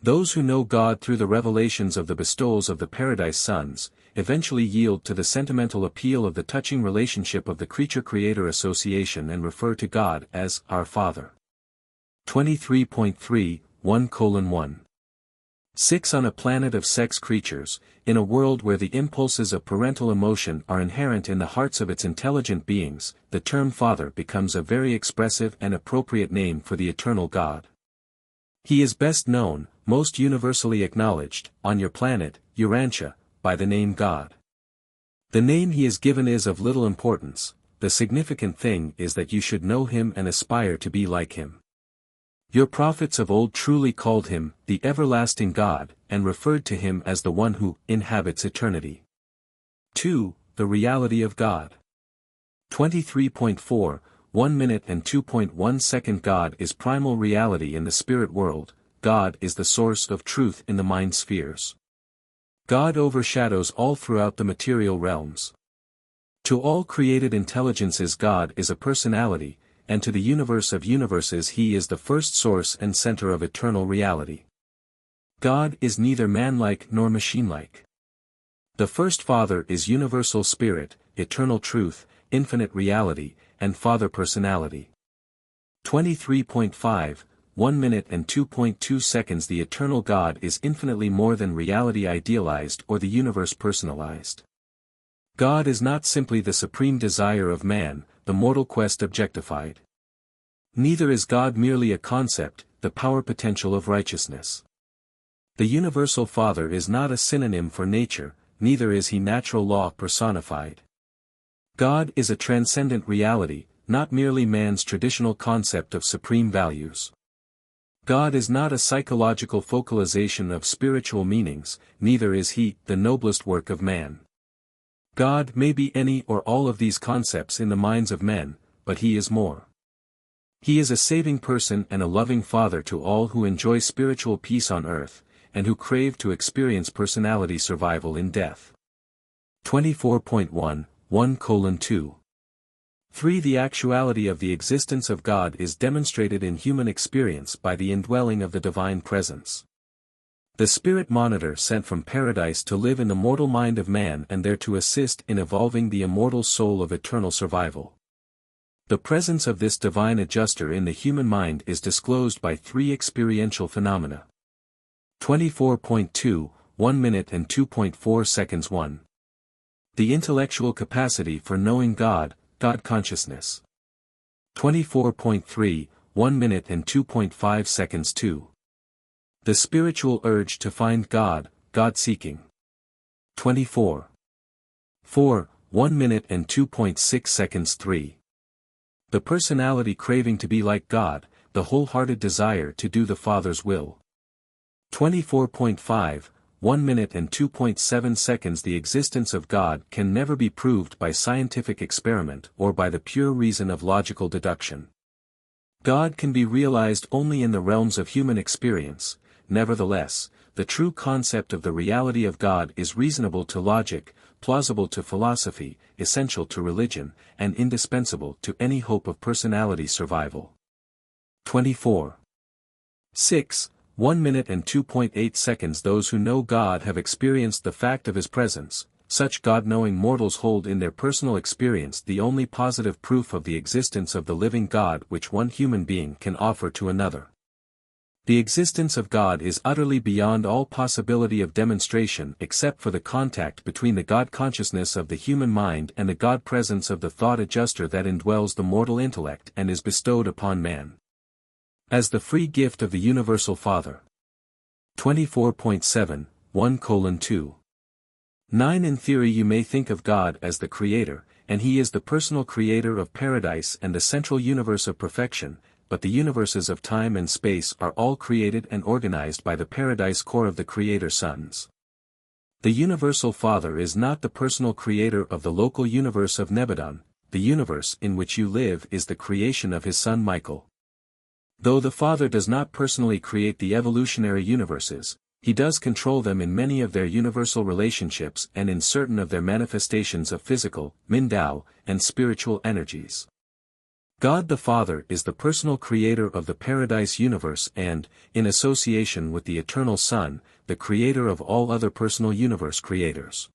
Those who know God through the revelations of the bestowals of the Paradise Sons, eventually yield to the sentimental appeal of the touching relationship of the Creature-Creator Association and refer to God as our Father. 23.3, 1:1. 6 On a planet of sex creatures, in a world where the impulses of parental emotion are inherent in the hearts of its intelligent beings, the term Father becomes a very expressive and appropriate name for the eternal God. He is best known, most universally acknowledged, on your planet, Urantia, by the name God. The name he is given is of little importance, the significant thing is that you should know him and aspire to be like him. Your prophets of old truly called him, the everlasting God, and referred to him as the one who inhabits eternity. 2. The reality of God. 23.4, 1 minute and 2.1 second. God is primal reality in the spirit world, God is the source of truth in the mind spheres. God overshadows all throughout the material realms. To all created intelligences God is a personality, and to the universe of universes he is the first source and center of eternal reality. God is neither man-like nor machine-like. The first Father is universal spirit, eternal truth, infinite reality, and Father personality. 23.5, 1 minute and 2.2 seconds. The eternal God is infinitely more than reality idealized or the universe personalized. God is not simply the supreme desire of man, the mortal quest objectified. Neither is God merely a concept, the power potential of righteousness. The Universal Father is not a synonym for nature, neither is he natural law personified. God is a transcendent reality, not merely man's traditional concept of supreme values. God is not a psychological focalization of spiritual meanings, neither is he the noblest work of man. God may be any or all of these concepts in the minds of men, but he is more. He is a saving person and a loving Father to all who enjoy spiritual peace on earth, and who crave to experience personality survival in death. 24.1, 1:2. 3. The actuality of the existence of God is demonstrated in human experience by the indwelling of the Divine Presence. The Spirit Monitor sent from paradise to live in the mortal mind of man and there to assist in evolving the immortal soul of eternal survival. The presence of this divine adjuster in the human mind is disclosed by 3 experiential phenomena. 24.2, 1 minute and 2.4 seconds. 1. The intellectual capacity for knowing God, God consciousness. 24.3, 1 minute and 2.5 seconds. 2. The spiritual urge to find God, God seeking. 24. 4, 1 minute and 2.6 seconds. 3. The personality craving to be like God, the wholehearted desire to do the Father's will. 24.5, 1 minute and 2.7 seconds. The existence of God can never be proved by scientific experiment or by the pure reason of logical deduction. God can be realized only in the realms of human experience. Nevertheless, the true concept of the reality of God is reasonable to logic, plausible to philosophy, essential to religion, and indispensable to any hope of personality survival. 24. 6, 1 minute and 2.8 seconds. Those who know God have experienced the fact of his presence. Such God-knowing mortals hold in their personal experience the only positive proof of the existence of the living God which one human being can offer to another. The existence of God is utterly beyond all possibility of demonstration except for the contact between the God consciousness of the human mind and the God presence of the thought adjuster that indwells the mortal intellect and is bestowed upon man. As the free gift of the Universal Father. 24.7, 1:2. 9. In theory you may think of God as the Creator, and He is the personal creator of paradise and the central universe of perfection, but the universes of time and space are all created and organized by the paradise core of the Creator Sons. The Universal Father is not the personal creator of the local universe of Nebadon. The universe in which you live is the creation of His Son Michael. Though the Father does not personally create the evolutionary universes, He does control them in many of their universal relationships and in certain of their manifestations of physical, Mindao, and spiritual energies. God the Father is the personal creator of the paradise universe and, in association with the Eternal Son, the creator of all other personal universe creators.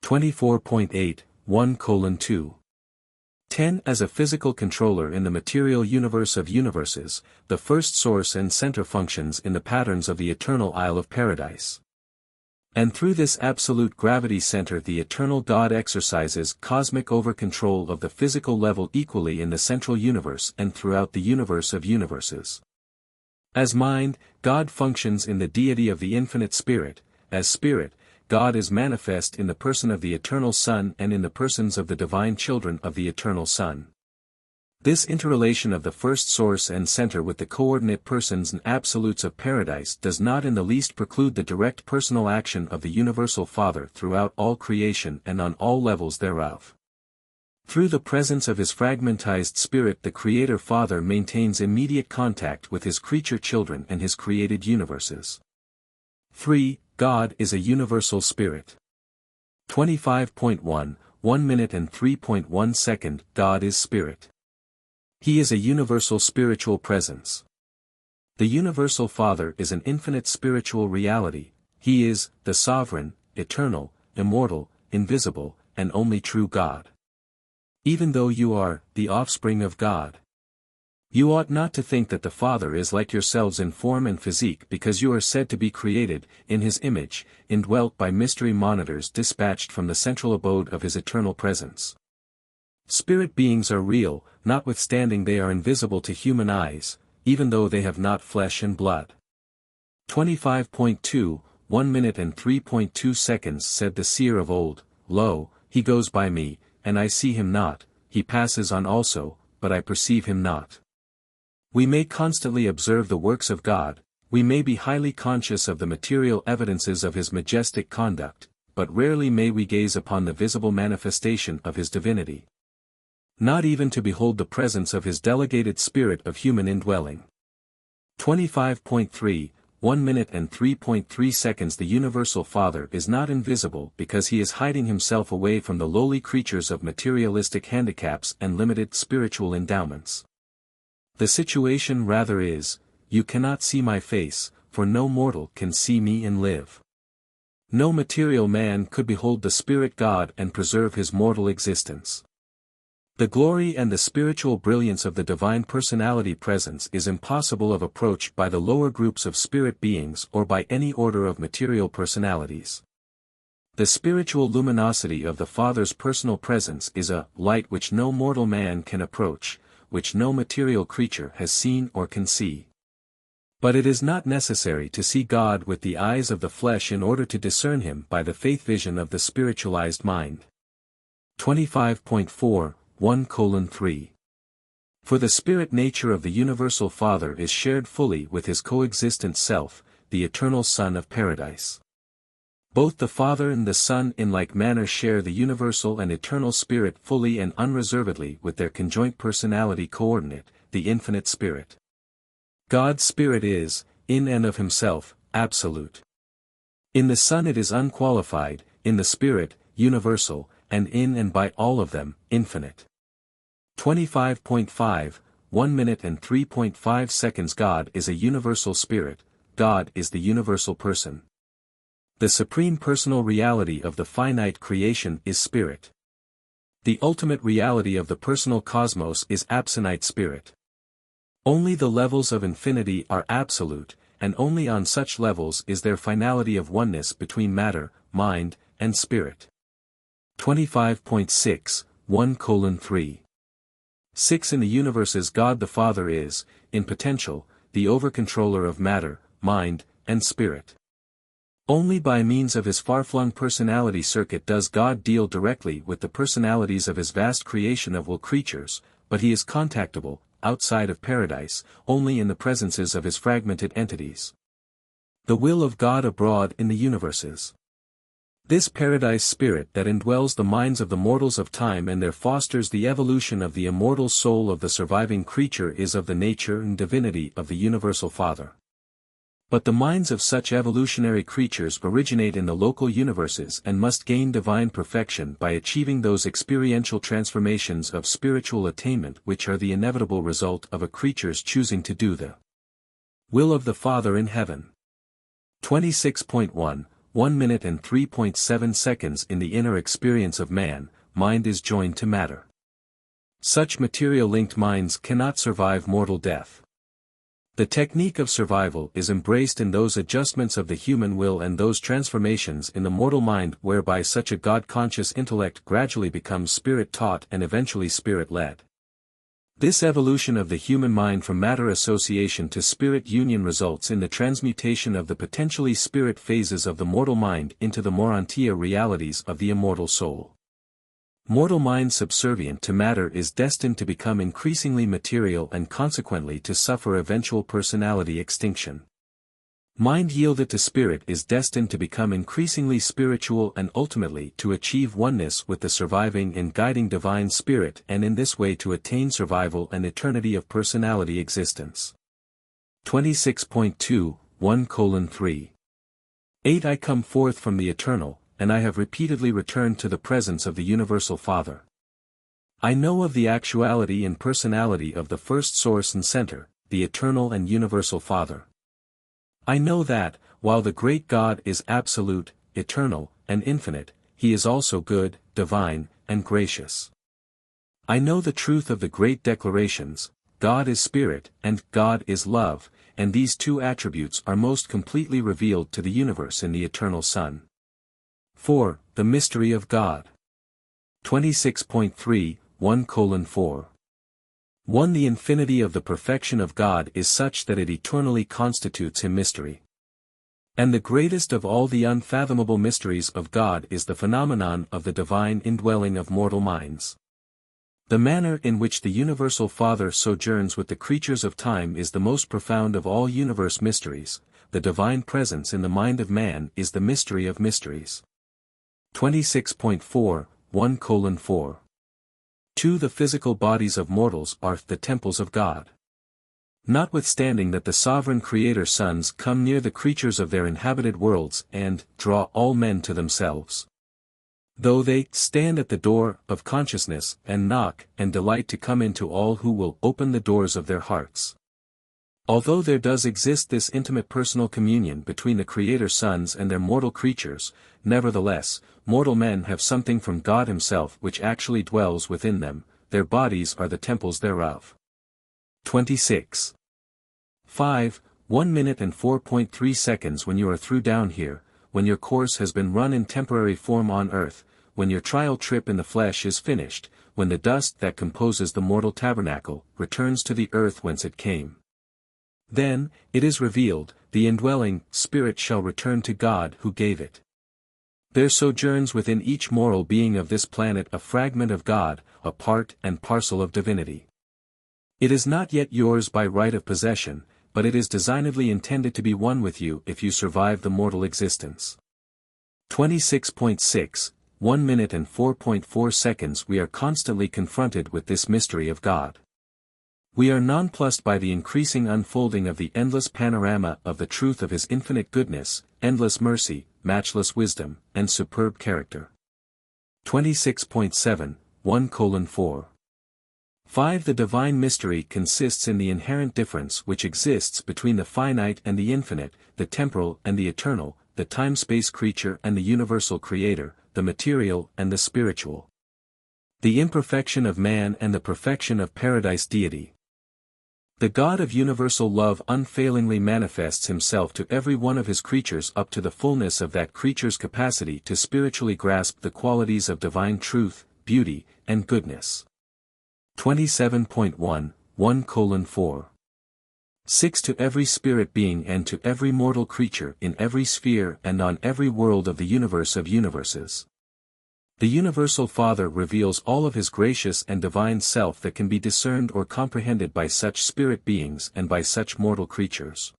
24.8, 1:2. 10. As a physical controller in the material universe of universes, the first source and center functions in the patterns of the eternal Isle of Paradise. And through this absolute gravity center the eternal God exercises cosmic over-control of the physical level equally in the central universe and throughout the universe of universes. As mind, God functions in the deity of the infinite Spirit. As Spirit, God is manifest in the person of the Eternal Son and in the persons of the divine children of the Eternal Son. This interrelation of the first source and center with the coordinate persons and absolutes of paradise does not in the least preclude the direct personal action of the Universal Father throughout all creation and on all levels thereof. Through the presence of His fragmentized spirit the Creator Father maintains immediate contact with His creature children and His created universes. 3. God is a universal spirit. 25.1, 1 minute and 3.1 second. God is spirit. He is a universal spiritual presence. The Universal Father is an infinite spiritual reality. He is the sovereign, eternal, immortal, invisible, and only true God. Even though you are the offspring of God, you ought not to think that the Father is like yourselves in form and physique because you are said to be created, in His image, indwelt by mystery monitors dispatched from the central abode of His eternal presence. Spirit beings are real, notwithstanding they are invisible to human eyes, even though they have not flesh and blood. 25.2, 1 minute and 3.2 seconds. Said the seer of old, Lo, He goes by me, and I see Him not, He passes on also, but I perceive Him not. We may constantly observe the works of God, we may be highly conscious of the material evidences of His majestic conduct, but rarely may we gaze upon the visible manifestation of His divinity. Not even to behold the presence of His delegated spirit of human indwelling. 25.3, 1 minute and 3.3 seconds. The Universal Father is not invisible because He is hiding Himself away from the lowly creatures of materialistic handicaps and limited spiritual endowments. The situation rather is, you cannot see my face, for no mortal can see me and live. No material man could behold the Spirit God and preserve his mortal existence. The glory and the spiritual brilliance of the Divine Personality presence is impossible of approach by the lower groups of spirit beings or by any order of material personalities. The spiritual luminosity of the Father's personal presence is a light which no mortal man can approach, which no material creature has seen or can see. But it is not necessary to see God with the eyes of the flesh in order to discern Him by the faith vision of the spiritualized mind. 25.4, 1:3. For the spirit nature of the Universal Father is shared fully with His coexistent Self, the Eternal Son of Paradise. Both the Father and the Son in like manner share the universal and eternal Spirit fully and unreservedly with their conjoint personality coordinate, the Infinite Spirit. God's Spirit is, in and of Himself, absolute. In the Son it is unqualified, in the Spirit, universal, and in and by all of them, infinite. 25.5, 1 minute and 3.5 seconds. God is a universal Spirit, God is the universal person. The supreme personal reality of the finite creation is Spirit. The ultimate reality of the personal cosmos is absonite Spirit. Only the levels of infinity are absolute, and only on such levels is there finality of oneness between matter, mind, and spirit. 25.6, 1:3. 6. In the universes God the Father is, in potential, the overcontroller of matter, mind, and spirit. Only by means of his far-flung personality circuit does God deal directly with the personalities of his vast creation of will creatures, but he is contactable, outside of paradise, only in the presences of his fragmented entities. The will of God abroad in the universes. This paradise spirit that indwells the minds of the mortals of time and there fosters the evolution of the immortal soul of the surviving creature is of the nature and divinity of the Universal Father. But the minds of such evolutionary creatures originate in the local universes and must gain divine perfection by achieving those experiential transformations of spiritual attainment which are the inevitable result of a creature's choosing to do the will of the Father in heaven. 26.1 1 minute and 3.7 seconds. In the inner experience of man, mind is joined to matter. Such material-linked minds cannot survive mortal death. The technique of survival is embraced in those adjustments of the human will and those transformations in the mortal mind whereby such a God-conscious intellect gradually becomes spirit-taught and eventually spirit-led. This evolution of the human mind from matter association to spirit union results in the transmutation of the potentially spirit phases of the mortal mind into the Urantia realities of the immortal soul. Mortal mind subservient to matter is destined to become increasingly material and consequently to suffer eventual personality extinction. Mind yielded to spirit is destined to become increasingly spiritual and ultimately to achieve oneness with the surviving and guiding divine spirit and in this way to attain survival and eternity of personality existence. 26.2 1:3 8 I come forth from the eternal, and I have repeatedly returned to the presence of the Universal Father. I know of the actuality and personality of the first source and center, the eternal and universal Father. I know that, while the great God is absolute, eternal, and infinite, he is also good, divine, and gracious. I know the truth of the great declarations, God is spirit, and God is love, and these two attributes are most completely revealed to the universe in the eternal Son. 4. The mystery of God. 26.3 1:4 1. The infinity of the perfection of God is such that it eternally constitutes him mystery. And the greatest of all the unfathomable mysteries of God is the phenomenon of the divine indwelling of mortal minds. The manner in which the Universal Father sojourns with the creatures of time is the most profound of all universe mysteries. The divine presence in the mind of man is the mystery of mysteries. 26.4 1:4 2. The physical bodies of mortals are the temples of God. Notwithstanding that the sovereign Creator sons come near the creatures of their inhabited worlds and draw all men to themselves. Though they stand at the door of consciousness and knock and delight to come into all who will open the doors of their hearts. Although there does exist this intimate personal communion between the Creator sons and their mortal creatures, nevertheless, mortal men have something from God himself which actually dwells within them, their bodies are the temples thereof. 26. 5. 1 minute and 4.3 seconds. When you are through down here, when your course has been run in temporary form on earth, when your trial trip in the flesh is finished, when the dust that composes the mortal tabernacle returns to the earth whence it came. Then, it is revealed, the indwelling spirit shall return to God who gave it. There sojourns within each moral being of this planet a fragment of God, a part and parcel of divinity. It is not yet yours by right of possession, but it is designedly intended to be one with you if you survive the mortal existence. 26.6 1 minute and 4.4 seconds. We are constantly confronted with this mystery of God. We are nonplussed by the increasing unfolding of the endless panorama of the truth of his infinite goodness, endless mercy, matchless wisdom, and superb character. 26.7 1:4 5. The divine mystery consists in the inherent difference which exists between the finite and the infinite, the temporal and the eternal, the time-space creature and the universal creator, the material and the spiritual. The imperfection of man and the perfection of paradise deity. The God of universal love unfailingly manifests himself to every one of his creatures up to the fullness of that creature's capacity to spiritually grasp the qualities of divine truth, beauty, and goodness. 27.1, 1:4. 6 To every spirit being and to every mortal creature in every sphere and on every world of the universe of universes. The Universal Father reveals all of His gracious and divine self that can be discerned or comprehended by such spirit beings and by such mortal creatures.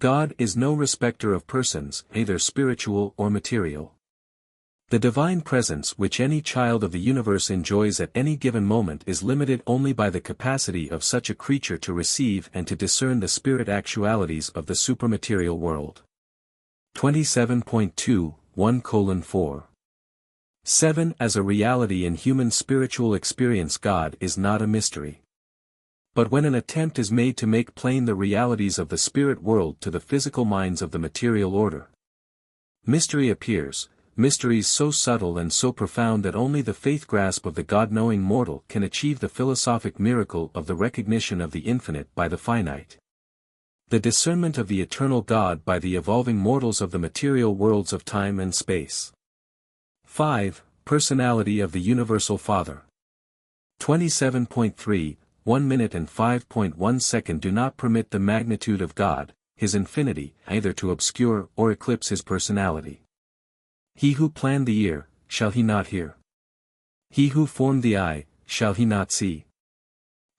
God is no respecter of persons, either spiritual or material. The divine presence which any child of the universe enjoys at any given moment is limited only by the capacity of such a creature to receive and to discern the spirit actualities of the supermaterial world. 27.2, 1:4. 7 As a reality in human spiritual experience, God is not a mystery. But when an attempt is made to make plain the realities of the spirit world to the physical minds of the material order, mystery appears, mysteries so subtle and so profound that only the faith grasp of the God-knowing mortal can achieve the philosophic miracle of the recognition of the infinite by the finite. The discernment of the eternal God by the evolving mortals of the material worlds of time and space. 5. Personality of the Universal Father. 27.3, 1 minute and 5.1 second do not permit the magnitude of God, His infinity, either to obscure or eclipse His personality. He who planned the ear, shall He not hear? He who formed the eye, shall He not see?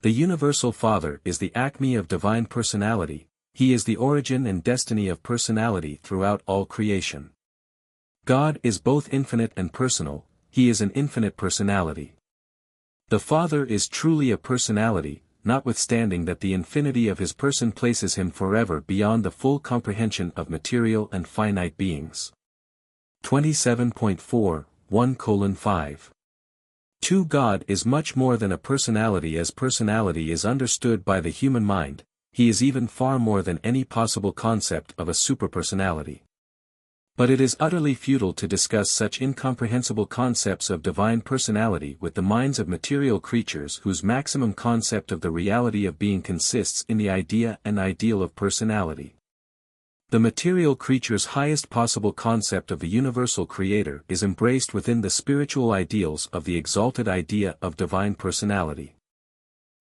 The Universal Father is the acme of divine personality, He is the origin and destiny of personality throughout all creation. God is both infinite and personal, He is an infinite personality. The Father is truly a personality, notwithstanding that the infinity of His person places Him forever beyond the full comprehension of material and finite beings. 27.4, 1:5. 2 God is much more than a personality as personality is understood by the human mind, He is even far more than any possible concept of a superpersonality. But it is utterly futile to discuss such incomprehensible concepts of divine personality with the minds of material creatures whose maximum concept of the reality of being consists in the idea and ideal of personality. The material creature's highest possible concept of the universal creator is embraced within the spiritual ideals of the exalted idea of divine personality.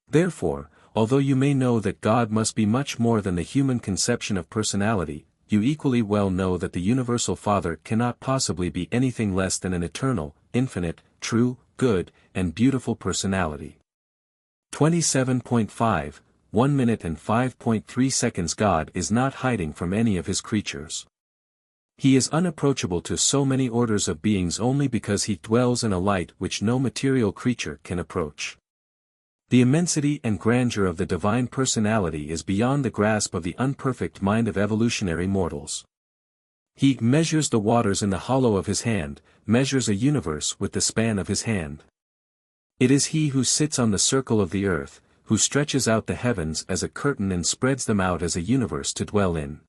Therefore, although you may know that God must be much more than the human conception of personality, you equally well know that the Universal Father cannot possibly be anything less than an eternal, infinite, true, good, and beautiful personality. 27.5, 1 minute and 5.3 seconds God is not hiding from any of His creatures. He is unapproachable to so many orders of beings only because He dwells in a light which no material creature can approach. The immensity and grandeur of the divine personality is beyond the grasp of the unperfect mind of evolutionary mortals. He measures the waters in the hollow of His hand, measures a universe with the span of His hand. It is He who sits on the circle of the earth, who stretches out the heavens as a curtain and spreads them out as a universe to dwell in.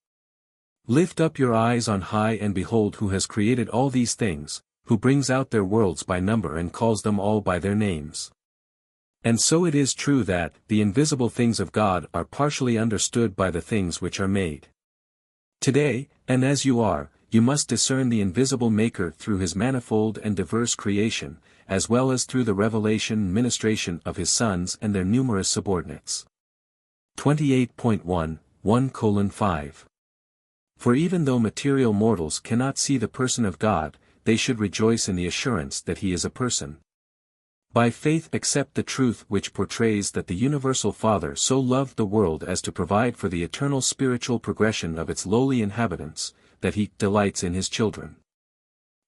Lift up your eyes on high and behold who has created all these things, who brings out their worlds by number and calls them all by their names. And so it is true that the invisible things of God are partially understood by the things which are made. Today, and as you are, you must discern the invisible Maker through His manifold and diverse creation, as well as through the revelation and ministration of His sons and their numerous subordinates. 28.1, 1:5. For even though material mortals cannot see the person of God, they should rejoice in the assurance that He is a person. By faith accept the truth which portrays that the Universal Father so loved the world as to provide for the eternal spiritual progression of its lowly inhabitants, that He delights in His children.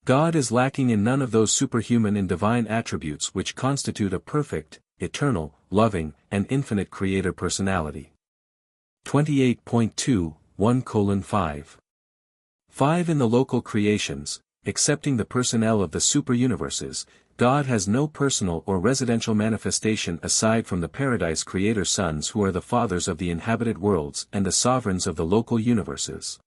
God is lacking in none of those superhuman and divine attributes which constitute a perfect, eternal, loving, and infinite Creator personality. 28.2, 1:5. 5 In the local creations, excepting the personnel of the superuniverses, God has no personal or residential manifestation aside from the paradise creator sons who are the fathers of the inhabited worlds and the sovereigns of the local universes.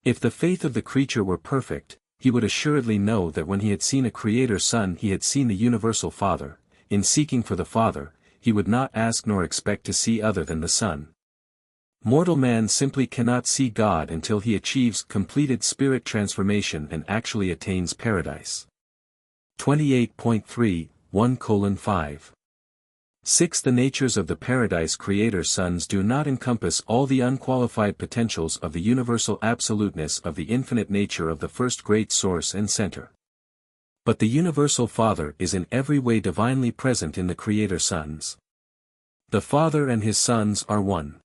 If the faith of the creature were perfect, he would assuredly know that when he had seen a creator son he had seen the universal Father. In seeking for the Father, he would not ask nor expect to see other than the Son. Mortal man simply cannot see God until he achieves completed spirit transformation and actually attains paradise. 28.3, 1:5. 6. The natures of the Paradise Creator sons do not encompass all the unqualified potentials of the universal absoluteness of the infinite nature of the first great source and center. But the universal Father is in every way divinely present in the Creator sons. The Father and his sons are one.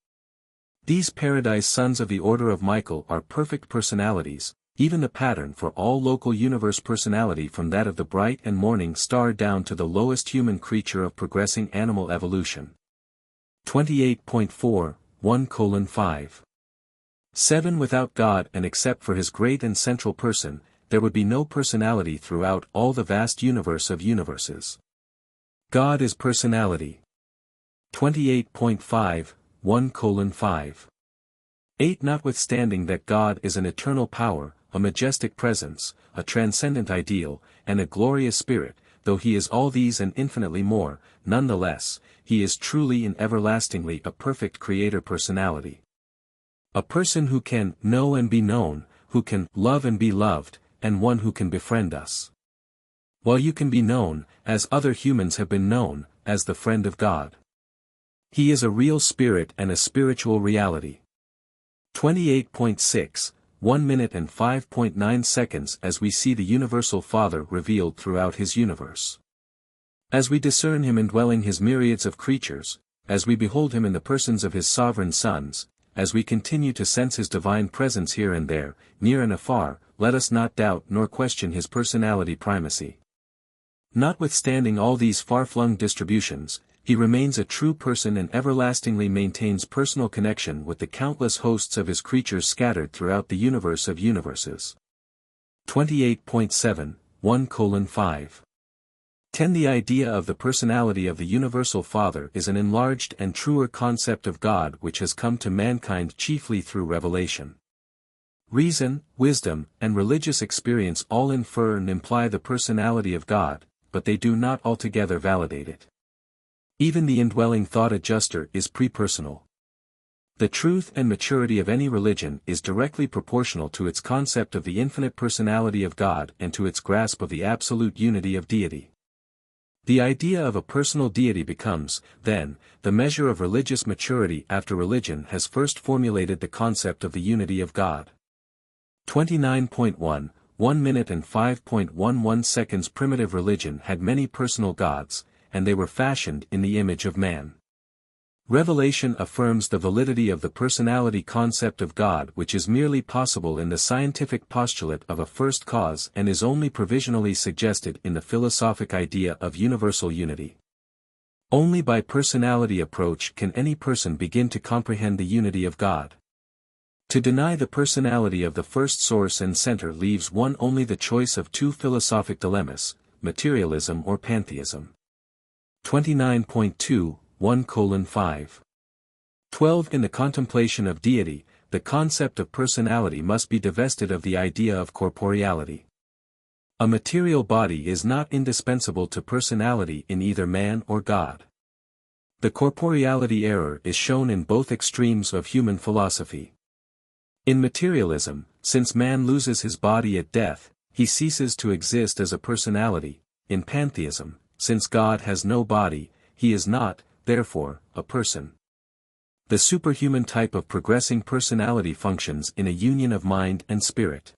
These Paradise sons of the order of Michael are perfect personalities, even the pattern for all local universe personality from that of the bright and morning star down to the lowest human creature of progressing animal evolution. 28.4, 1:5. 7. Without God and except for his great and central person, there would be no personality throughout all the vast universe of universes. God is personality. 28.5, 1:5. 8. Notwithstanding that God is an eternal power, a majestic presence, a transcendent ideal, and a glorious spirit, though he is all these and infinitely more, nonetheless, he is truly and everlastingly a perfect creator personality. A person who can know and be known, who can love and be loved, and one who can befriend us. While you can be known, as other humans have been known, as the friend of God. He is a real spirit and a spiritual reality. 28.6, 1 minute and 5.9 seconds as we see the universal Father revealed throughout his universe. As we discern him indwelling his myriads of creatures, as we behold him in the persons of his sovereign sons, as we continue to sense his divine presence here and there, near and afar, let us not doubt nor question his personality primacy. Notwithstanding all these far-flung distributions, he remains a true person and everlastingly maintains personal connection with the countless hosts of his creatures scattered throughout the universe of universes. 28.7, 1:5. 10. The idea of the personality of the universal Father is an enlarged and truer concept of God which has come to mankind chiefly through revelation. Reason, wisdom, and religious experience all infer and imply the personality of God, but they do not altogether validate it. Even the indwelling thought adjuster is pre-personal. The truth and maturity of any religion is directly proportional to its concept of the infinite personality of God and to its grasp of the absolute unity of deity. The idea of a personal deity becomes, then, the measure of religious maturity after religion has first formulated the concept of the unity of God. 29.1, 1 minute and 5.11 seconds. Primitive religion had many personal gods, and they were fashioned in the image of man. Revelation affirms the validity of the personality concept of God, which is merely possible in the scientific postulate of a first cause and is only provisionally suggested in the philosophic idea of universal unity. Only by personality approach can any person begin to comprehend the unity of God. To deny the personality of the first source and center leaves one only the choice of two philosophic dilemmas, materialism or pantheism. 29.2, 1:5. 12. In the contemplation of deity, the concept of personality must be divested of the idea of corporeality. A material body is not indispensable to personality in either man or God. The corporeality error is shown in both extremes of human philosophy. In materialism, since man loses his body at death, he ceases to exist as a personality. In pantheism, since God has no body, he is not, therefore, a person. The superhuman type of progressing personality functions in a union of mind and spirit.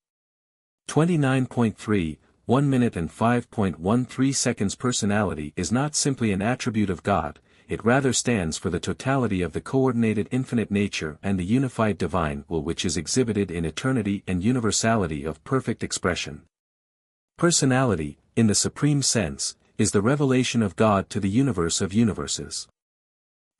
29.3, 1 minute and 5.13 seconds. Personality is not simply an attribute of God, it rather stands for the totality of the coordinated infinite nature and the unified divine will which is exhibited in eternity and universality of perfect expression. Personality, in the supreme sense, is the revelation of God to the universe of universes.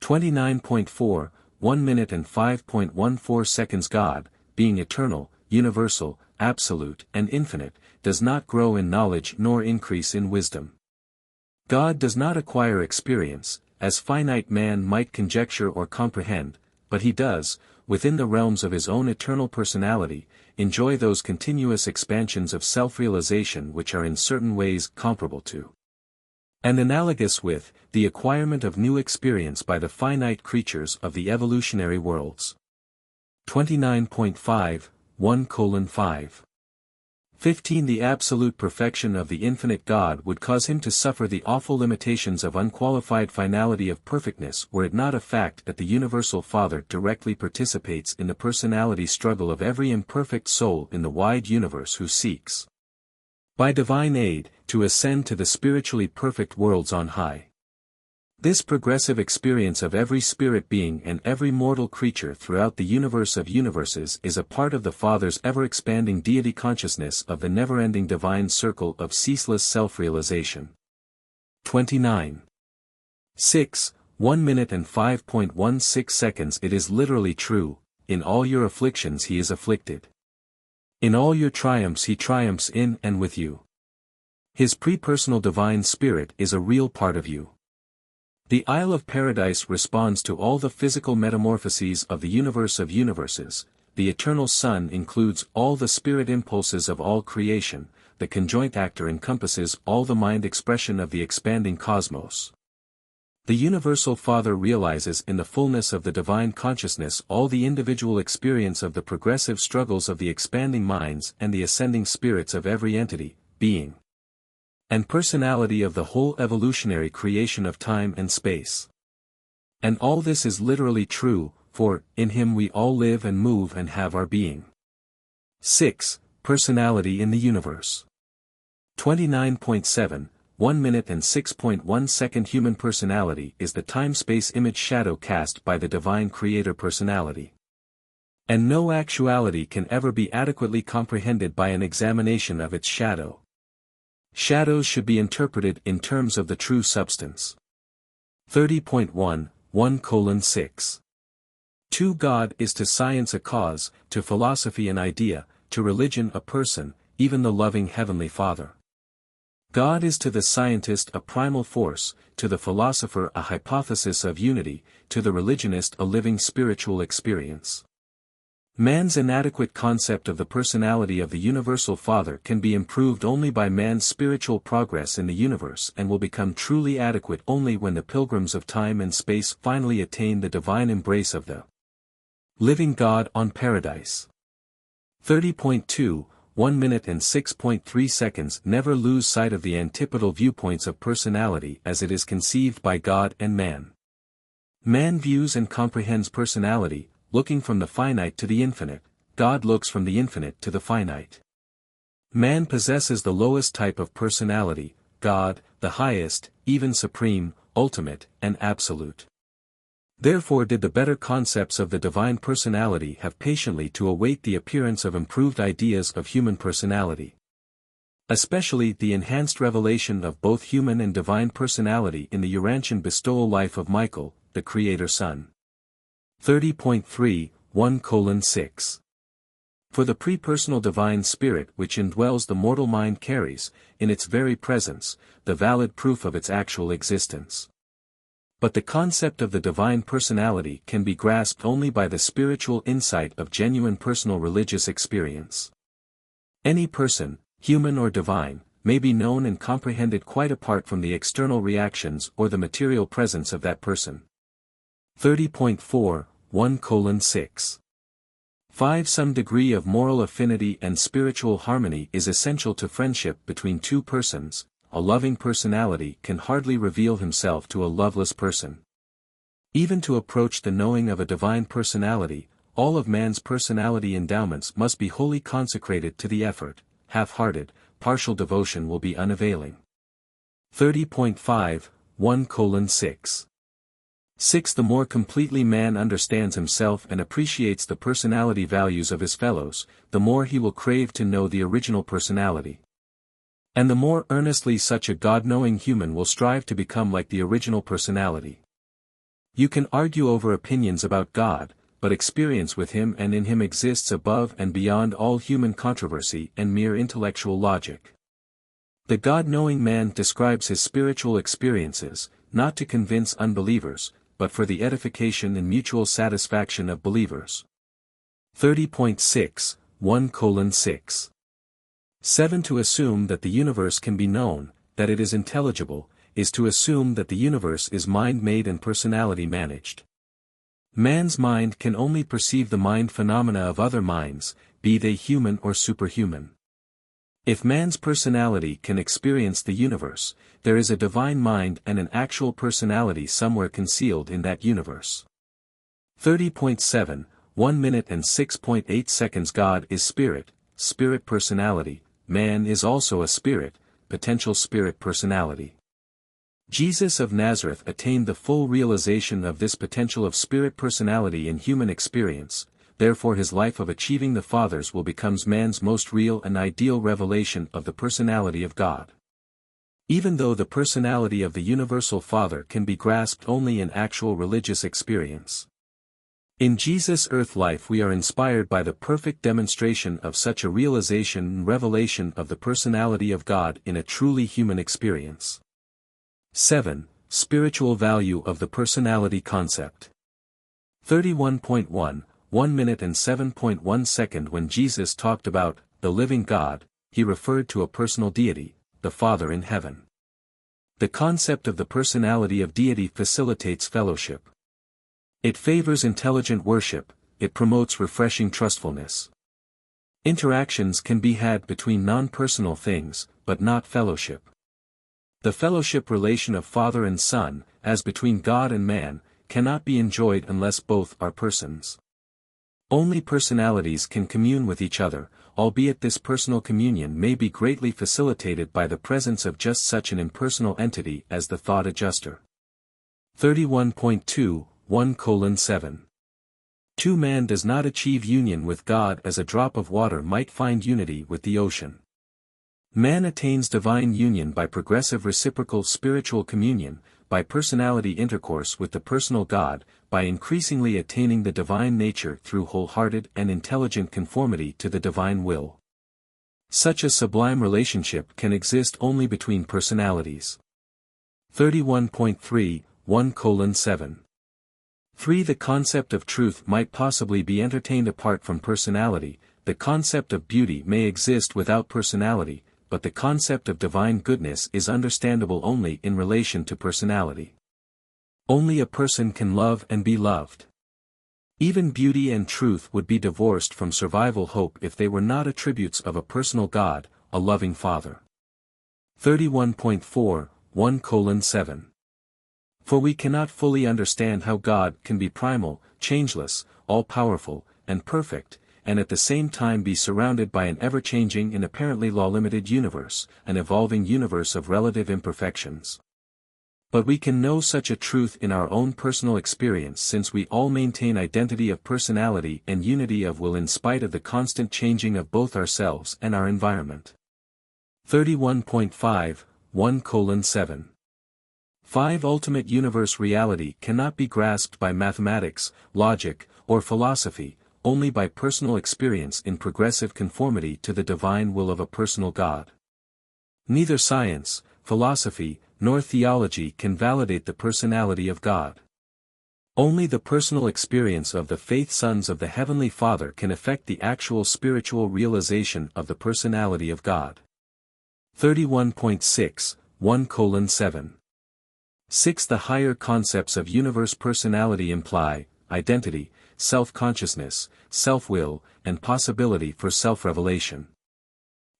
29.4, 1 minute and 5.14 seconds. God, being eternal, universal, absolute, and infinite, does not grow in knowledge nor increase in wisdom. God does not acquire experience, as finite man might conjecture or comprehend, but he does, within the realms of his own eternal personality, enjoy those continuous expansions of self-realization which are in certain ways comparable to and analogous with the acquirement of new experience by the finite creatures of the evolutionary worlds. 29.5, 1:5. 15. The absolute perfection of the infinite God would cause him to suffer the awful limitations of unqualified finality of perfectness were it not a fact that the Universal Father directly participates in the personality struggle of every imperfect soul in the wide universe who seeks, by divine aid, to ascend to the spiritually perfect worlds on high. This progressive experience of every spirit being and every mortal creature throughout the universe of universes is a part of the Father's ever-expanding deity consciousness of the never-ending divine circle of ceaseless self-realization. 29. 6. 1 minute and 5.16 seconds. It is literally true, in all your afflictions he is afflicted. In all your triumphs he triumphs in and with you. His pre-personal divine spirit is a real part of you. The Isle of Paradise responds to all the physical metamorphoses of the universe of universes. The eternal Sun includes all the spirit impulses of all creation. The conjoint actor encompasses all the mind expression of the expanding cosmos. The Universal Father realizes in the fullness of the divine consciousness all the individual experience of the progressive struggles of the expanding minds and the ascending spirits of every entity, being, and personality of the whole evolutionary creation of time and space. And all this is literally true, for, in him we all live and move and have our being. 6. Personality in the universe. 29.7, 1 minute and 6.1 second. Human personality is the time-space image shadow cast by the divine creator personality. And no actuality can ever be adequately comprehended by an examination of its shadow. Shadows should be interpreted in terms of the true substance. 30.1, 1:6. To God is to science a cause, to philosophy an idea, to religion a person, even the loving Heavenly Father. God is to the scientist a primal force, to the philosopher a hypothesis of unity, to the religionist a living spiritual experience. Man's inadequate concept of the personality of the Universal Father can be improved only by man's spiritual progress in the universe and will become truly adequate only when the pilgrims of time and space finally attain the divine embrace of the living God on paradise. 30.2, 1 minute and 6.3 seconds. Never lose sight of the antipodal viewpoints of personality as it is conceived by God and man. Man views and comprehends personality, looking from the finite to the infinite. God looks from the infinite to the finite. Man possesses the lowest type of personality, God, the highest, even supreme, ultimate, and absolute. Therefore did the better concepts of the divine personality have patiently to await the appearance of improved ideas of human personality. Especially the enhanced revelation of both human and divine personality in the Urantian bestowal life of Michael, the Creator Son. 30.3, 1:6. For the pre-personal divine spirit which indwells the mortal mind carries, in its very presence, the valid proof of its actual existence. But the concept of the divine personality can be grasped only by the spiritual insight of genuine personal religious experience. Any person, human or divine, may be known and comprehended quite apart from the external reactions or the material presence of that person. 30.4, 1:6. 5. Some degree of moral affinity and spiritual harmony is essential to friendship between two persons. A loving personality can hardly reveal himself to a loveless person. Even to approach the knowing of a divine personality, all of man's personality endowments must be wholly consecrated to the effort. Half-hearted, partial devotion will be unavailing. 30.5, 1:6. 6. The more completely man understands himself and appreciates the personality values of his fellows, the more he will crave to know the original personality. And the more earnestly such a God-knowing human will strive to become like the original personality. You can argue over opinions about God, but experience with him and in him exists above and beyond all human controversy and mere intellectual logic. The God-knowing man describes his spiritual experiences, not to convince unbelievers, but for the edification and mutual satisfaction of believers. 30.6, 1:6. 7. To assume that the universe can be known, that it is intelligible, is to assume that the universe is mind-made and personality-managed. Man's mind can only perceive the mind phenomena of other minds, be they human or superhuman. If man's personality can experience the universe, there is a divine mind and an actual personality somewhere concealed in that universe. 30.7, 1 minute and 6.8 seconds. God is spirit, spirit personality, man is also a spirit, potential spirit personality. Jesus of Nazareth attained the full realization of this potential of spirit personality in human experience, therefore his life of achieving the Father's will becomes man's most real and ideal revelation of the personality of God. Even though the personality of the universal Father can be grasped only in actual religious experience. In Jesus' earth life we are inspired by the perfect demonstration of such a realization and revelation of the personality of God in a truly human experience. 7. Spiritual value of the personality concept. 31.1, 1 minute and 7.1 second. When Jesus talked about the living God, he referred to a personal deity, the Father in heaven. The concept of the personality of deity facilitates fellowship. It favors intelligent worship, it promotes refreshing trustfulness. Interactions can be had between non-personal things, but not fellowship. The fellowship relation of Father and Son, as between God and man, cannot be enjoyed unless both are persons. Only personalities can commune with each other, albeit this personal communion may be greatly facilitated by the presence of just such an impersonal entity as the thought adjuster. 31.2, 1:7. 2. Man does not achieve union with God as a drop of water might find unity with the ocean. Man attains divine union by progressive reciprocal spiritual communion, by personality intercourse with the personal God, by increasingly attaining the divine nature through wholehearted and intelligent conformity to the divine will. Such a sublime relationship can exist only between personalities. 31.3, 1:7. 3. The concept of truth might possibly be entertained apart from personality, the concept of beauty may exist without personality, but the concept of divine goodness is understandable only in relation to personality. Only a person can love and be loved. Even beauty and truth would be divorced from survival hope if they were not attributes of a personal God, a loving Father. 31.4, 1:7. For we cannot fully understand how God can be primal, changeless, all-powerful, and perfect, and at the same time be surrounded by an ever-changing and apparently law-limited universe, an evolving universe of relative imperfections. But we can know such a truth in our own personal experience since we all maintain identity of personality and unity of will in spite of the constant changing of both ourselves and our environment. 31.5, 1:7. 5. Ultimate universe reality cannot be grasped by mathematics, logic, or philosophy, only by personal experience in progressive conformity to the divine will of a personal God. Neither science, philosophy, nor theology can validate the personality of God. Only the personal experience of the faith sons of the Heavenly Father can affect the actual spiritual realization of the personality of God. 31.6, 1:7. 6. The higher concepts of universe personality imply identity, self-consciousness, self-will, and possibility for self-revelation.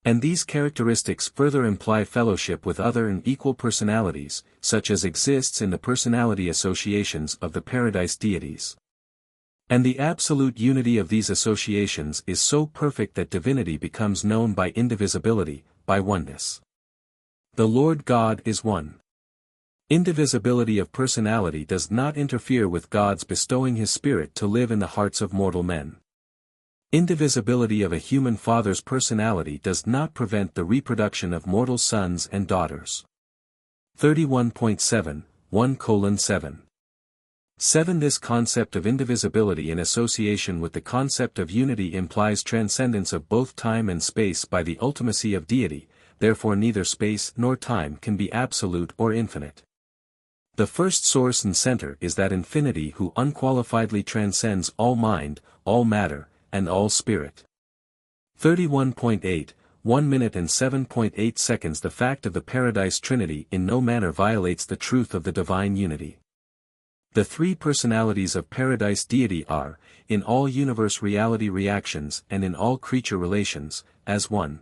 And these characteristics further imply fellowship with other and equal personalities, such as exists in the personality associations of the paradise deities. And the absolute unity of these associations is so perfect that divinity becomes known by indivisibility, by oneness. The Lord God is one. Indivisibility of personality does not interfere with God's bestowing His Spirit to live in the hearts of mortal men. Indivisibility of a human father's personality does not prevent the reproduction of mortal sons and daughters. 31.7, 1:7. 7. This concept of indivisibility in association with the concept of unity implies transcendence of both time and space by the ultimacy of deity, therefore neither space nor time can be absolute or infinite. The first source and center is that infinity who unqualifiedly transcends all mind, all matter, and all spirit. 31.8, 1 minute and 7.8 seconds. The fact of the Paradise Trinity in no manner violates the truth of the divine unity. The three personalities of Paradise deity are, in all universe reality reactions and in all creature relations, as one.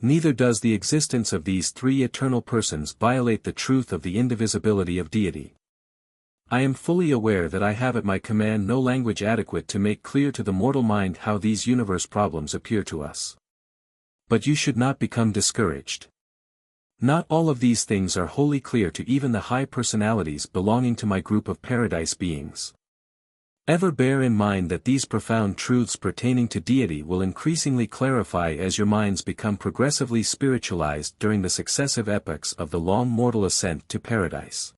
Neither does the existence of these three eternal persons violate the truth of the indivisibility of deity. I am fully aware that I have at my command no language adequate to make clear to the mortal mind how these universe problems appear to us. But you should not become discouraged. Not all of these things are wholly clear to even the high personalities belonging to my group of paradise beings. Ever bear in mind that these profound truths pertaining to deity will increasingly clarify as your minds become progressively spiritualized during the successive epochs of the long mortal ascent to paradise.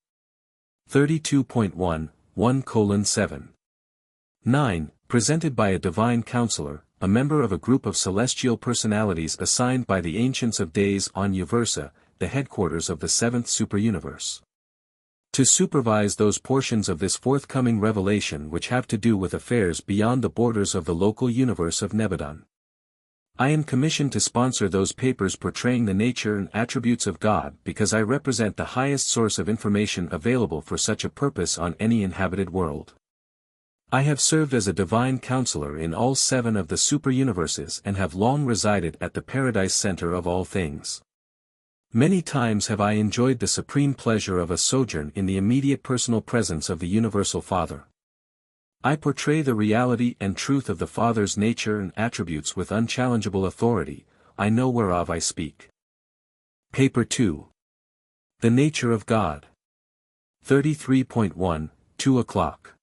32.1, 1:7. 9. Presented by a divine counselor, a member of a group of celestial personalities assigned by the Ancients of Days on Uversa, the headquarters of the seventh superuniverse. To supervise those portions of this forthcoming revelation which have to do with affairs beyond the borders of the local universe of Nebadon. I am commissioned to sponsor those papers portraying the nature and attributes of God because I represent the highest source of information available for such a purpose on any inhabited world. I have served as a divine counselor in all 7 of the superuniverses and have long resided at the paradise center of all things. Many times have I enjoyed the supreme pleasure of a sojourn in the immediate personal presence of the Universal Father. I portray the reality and truth of the Father's nature and attributes with unchallengeable authority, I know whereof I speak. Paper 2. The Nature of God. 33.1, 2 o'clock.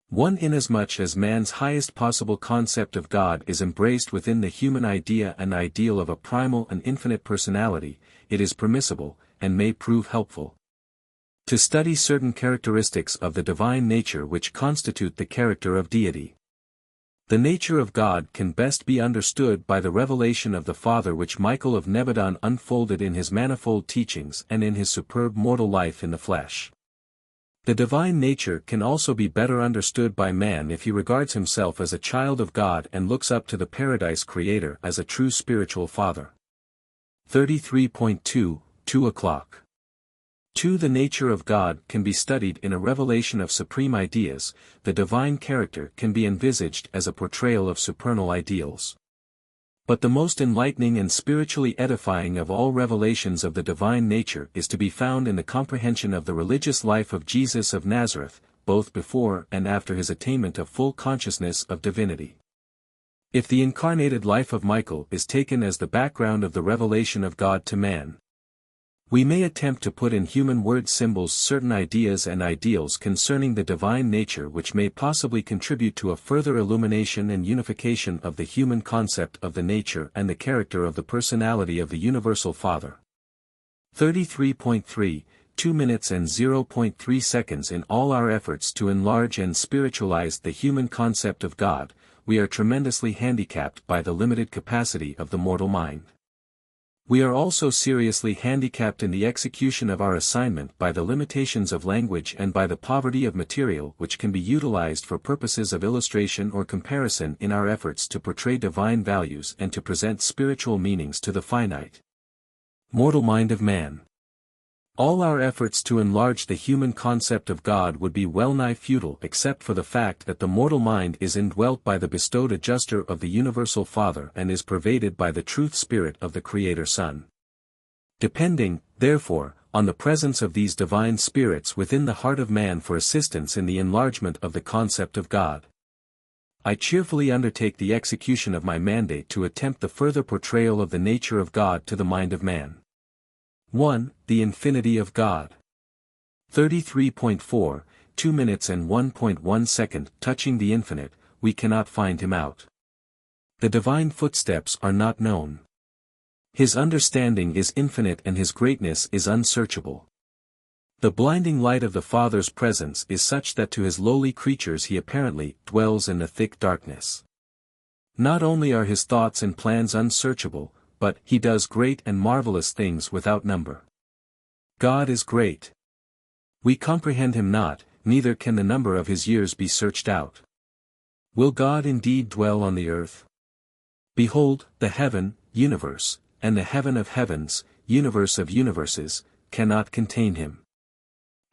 1. Inasmuch as man's highest possible concept of God is embraced within the human idea and ideal of a primal and infinite personality, it is permissible, and may prove helpful, to study certain characteristics of the divine nature which constitute the character of deity. The nature of God can best be understood by the revelation of the Father which Michael of Nebadon unfolded in his manifold teachings and in his superb mortal life in the flesh. The divine nature can also be better understood by man if he regards himself as a child of God and looks up to the paradise creator as a true spiritual father. 33.2, 2 o'clock. 2. The nature of God can be studied in a revelation of supreme ideas, the divine character can be envisaged as a portrayal of supernal ideals. But the most enlightening and spiritually edifying of all revelations of the divine nature is to be found in the comprehension of the religious life of Jesus of Nazareth, both before and after his attainment of full consciousness of divinity. If the incarnated life of Michael is taken as the background of the revelation of God to man, we may attempt to put in human word symbols certain ideas and ideals concerning the divine nature which may possibly contribute to a further illumination and unification of the human concept of the nature and the character of the personality of the Universal Father. 33.3, 2 minutes and 0.3 seconds. In all our efforts to enlarge and spiritualize the human concept of God, we are tremendously handicapped by the limited capacity of the mortal mind. We are also seriously handicapped in the execution of our assignment by the limitations of language and by the poverty of material which can be utilized for purposes of illustration or comparison in our efforts to portray divine values and to present spiritual meanings to the finite mortal mind of man. All our efforts to enlarge the human concept of God would be well-nigh futile except for the fact that the mortal mind is indwelt by the bestowed adjuster of the Universal Father and is pervaded by the truth spirit of the Creator Son. Depending, therefore, on the presence of these divine spirits within the heart of man for assistance in the enlargement of the concept of God, I cheerfully undertake the execution of my mandate to attempt the further portrayal of the nature of God to the mind of man. 1. The infinity of God. 33.4, 2 minutes and 1.1 second. Touching the infinite, we cannot find him out. The divine footsteps are not known. His understanding is infinite and his greatness is unsearchable. The blinding light of the Father's presence is such that to his lowly creatures he apparently dwells in the thick darkness. Not only are his thoughts and plans unsearchable, but he does great and marvelous things without number. God is great. We comprehend him not, neither can the number of his years be searched out. Will God indeed dwell on the earth? Behold, the heaven, universe, and the heaven of heavens, universe of universes, cannot contain him.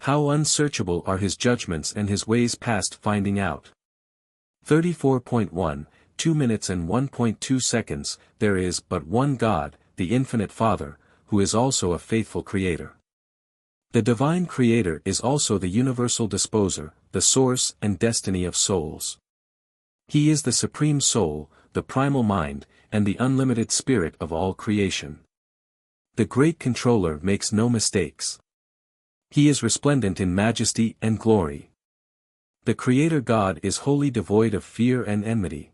How unsearchable are his judgments and his ways past finding out. 34.1, 2 minutes and 1.2 seconds. There is but one God, the infinite Father, who is also a faithful Creator. The divine Creator is also the universal disposer, the source and destiny of souls. He is the supreme soul, the primal mind, and the unlimited spirit of all creation. The great controller makes no mistakes. He is resplendent in majesty and glory. The Creator God is wholly devoid of fear and enmity.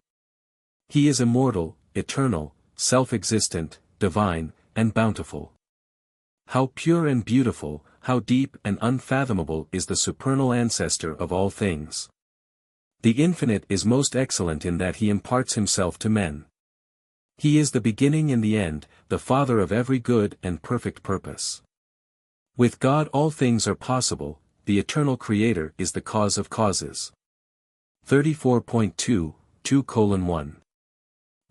He is immortal, eternal, self-existent, divine, and bountiful. How pure and beautiful, how deep and unfathomable is the supernal ancestor of all things. The Infinite is most excellent in that he imparts himself to men. He is the beginning and the end, the Father of every good and perfect purpose. With God all things are possible, the eternal Creator is the cause of causes. 34.2, 2:1.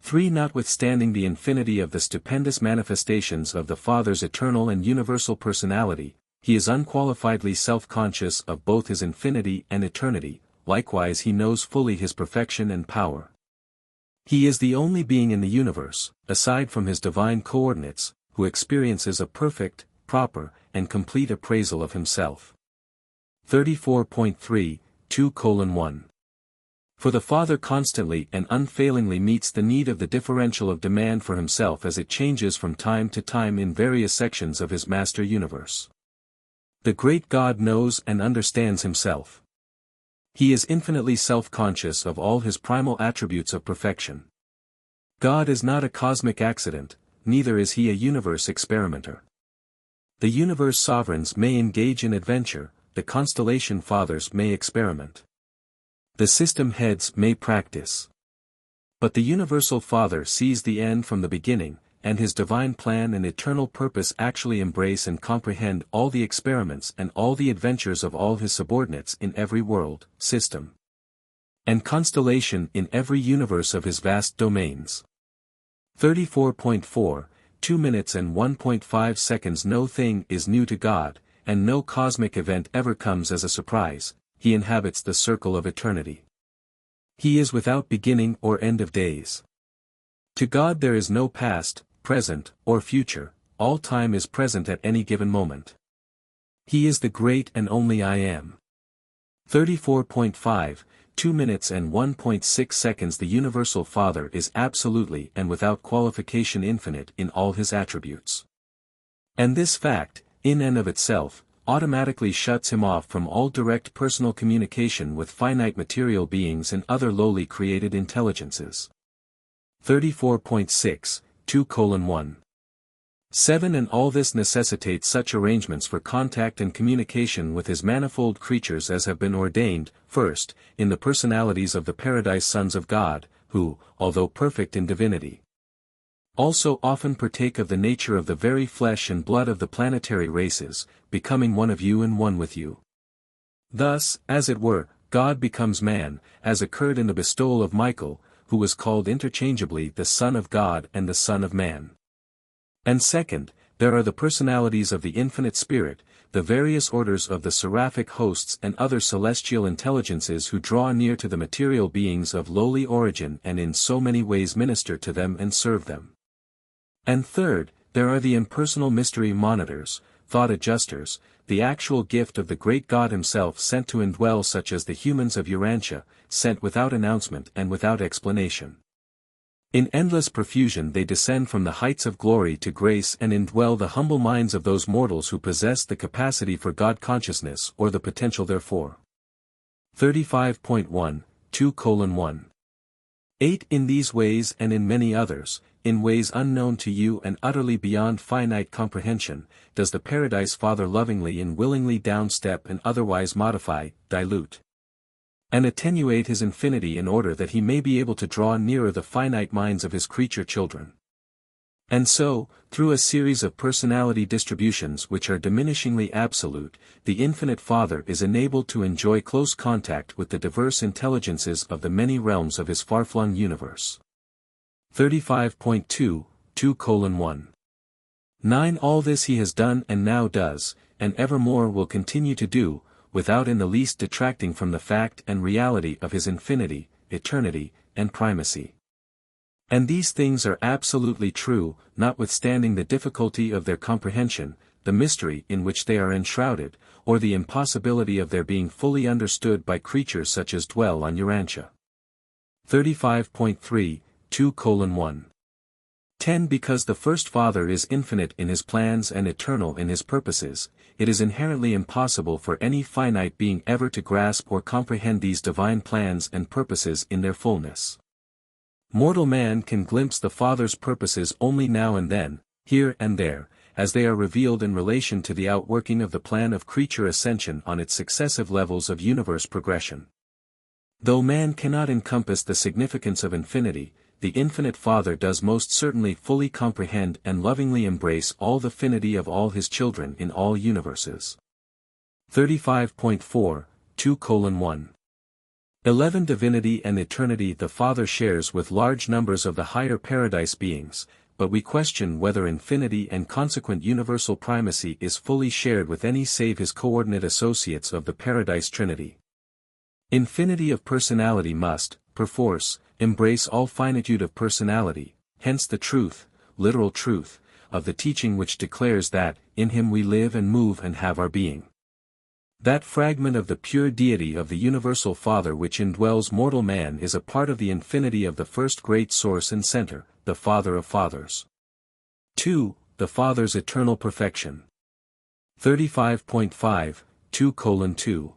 3. Notwithstanding the infinity of the stupendous manifestations of the Father's eternal and universal personality, he is unqualifiedly self-conscious of both his infinity and eternity, likewise he knows fully his perfection and power. He is the only being in the universe, aside from his divine coordinates, who experiences a perfect, proper, and complete appraisal of himself. 34.3, 2:1. For the Father constantly and unfailingly meets the need of the differential of demand for himself as it changes from time to time in various sections of his master universe. The great God knows and understands himself. He is infinitely self-conscious of all his primal attributes of perfection. God is not a cosmic accident, neither is he a universe experimenter. The universe sovereigns may engage in adventure, the constellation fathers may experiment. The system heads may practice. But the universal Father sees the end from the beginning, and his divine plan and eternal purpose actually embrace and comprehend all the experiments and all the adventures of all his subordinates in every world, system, and constellation in every universe of his vast domains. 34.4, 2 minutes and 1.5 seconds. No thing is new to God, and no cosmic event ever comes as a surprise. He inhabits the circle of eternity. He is without beginning or end of days. To God there is no past, present, or future, all time is present at any given moment. He is the great and only I Am. 34.5, 2 minutes and 1.6 seconds. The universal Father is absolutely and without qualification infinite in all his attributes. And this fact, in and of itself, automatically shuts him off from all direct personal communication with finite material beings and other lowly created intelligences. 34.6, 2:1. 7. And all this necessitates such arrangements for contact and communication with his manifold creatures as have been ordained, first, in the personalities of the paradise sons of God, who, although perfect in divinity, also often partake of the nature of the very flesh and blood of the planetary races, becoming one of you and one with you. Thus, as it were, God becomes man, as occurred in the bestowal of Michael, who was called interchangeably the Son of God and the Son of Man. And second, there are the personalities of the infinite Spirit, the various orders of the seraphic hosts and other celestial intelligences who draw near to the material beings of lowly origin and in so many ways minister to them and serve them. And third, there are the impersonal mystery monitors, thought adjusters, the actual gift of the great God himself sent to indwell such as the humans of Urantia, sent without announcement and without explanation. In endless profusion they descend from the heights of glory to grace and indwell the humble minds of those mortals who possess the capacity for God consciousness or the potential therefor. 35.1, 2:1. 8. In these ways and in many others, in ways unknown to you and utterly beyond finite comprehension, does the Paradise Father lovingly and willingly downstep and otherwise modify, dilute, and attenuate his infinity in order that he may be able to draw nearer the finite minds of his creature children. And so, through a series of personality distributions which are diminishingly absolute, the infinite Father is enabled to enjoy close contact with the diverse intelligences of the many realms of his far-flung universe. 35.2, 2:1. 9. All this he has done and now does, and evermore will continue to do, without in the least detracting from the fact and reality of his infinity, eternity, and primacy. And these things are absolutely true, notwithstanding the difficulty of their comprehension, the mystery in which they are enshrouded, or the impossibility of their being fully understood by creatures such as dwell on Urantia. 35.3, 2:1. 10. Because the First Father is infinite in his plans and eternal in his purposes, it is inherently impossible for any finite being ever to grasp or comprehend these divine plans and purposes in their fullness. Mortal man can glimpse the Father's purposes only now and then, here and there, as they are revealed in relation to the outworking of the plan of creature ascension on its successive levels of universe progression. Though man cannot encompass the significance of infinity, the infinite Father does most certainly fully comprehend and lovingly embrace all the finity of all his children in all universes. 35.4, 2:1. 11. Divinity and eternity the Father shares with large numbers of the higher paradise beings, but we question whether infinity and consequent universal primacy is fully shared with any save his coordinate associates of the paradise Trinity. Infinity of personality must, perforce, embrace all finitude of personality, hence the truth, literal truth, of the teaching which declares that, in him we live and move and have our being. That fragment of the pure deity of the universal Father which indwells mortal man is a part of the infinity of the first great source and center, the Father of fathers. 2. The Father's eternal perfection. 35.5, 2:2.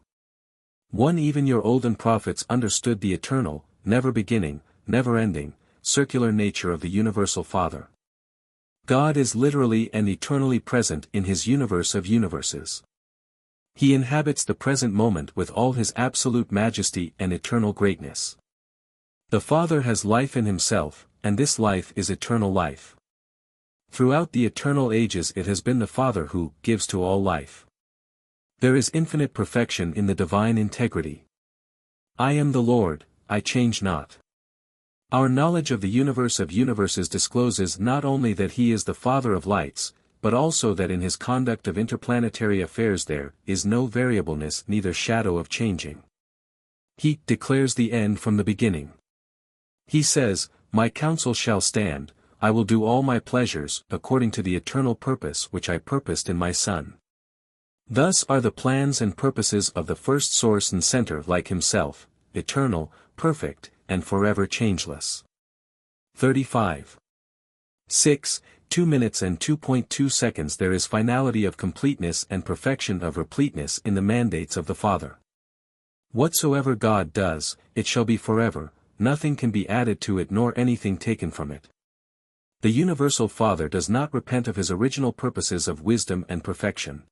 1. Even your olden prophets understood the eternal, never beginning, never ending, circular nature of the universal Father. God is literally and eternally present in his universe of universes. He inhabits the present moment with all his absolute majesty and eternal greatness. The Father has life in himself, and this life is eternal life. Throughout the eternal ages it has been the Father who gives to all life. There is infinite perfection in the divine integrity. I am the Lord, I change not. Our knowledge of the universe of universes discloses not only that he is the Father of lights, but also that in his conduct of interplanetary affairs there is no variableness neither shadow of changing. He declares the end from the beginning. He says, My counsel shall stand, I will do all my pleasures according to the eternal purpose which I purposed in my Son. Thus are the plans and purposes of the first source and center like himself, eternal, perfect, and forever changeless. 35. 6. 2 minutes and 2.2 seconds There is finality of completeness and perfection of repleteness in the mandates of the Father. Whatsoever God does, it shall be forever, nothing can be added to it nor anything taken from it. The universal Father does not repent of his original purposes of wisdom and perfection.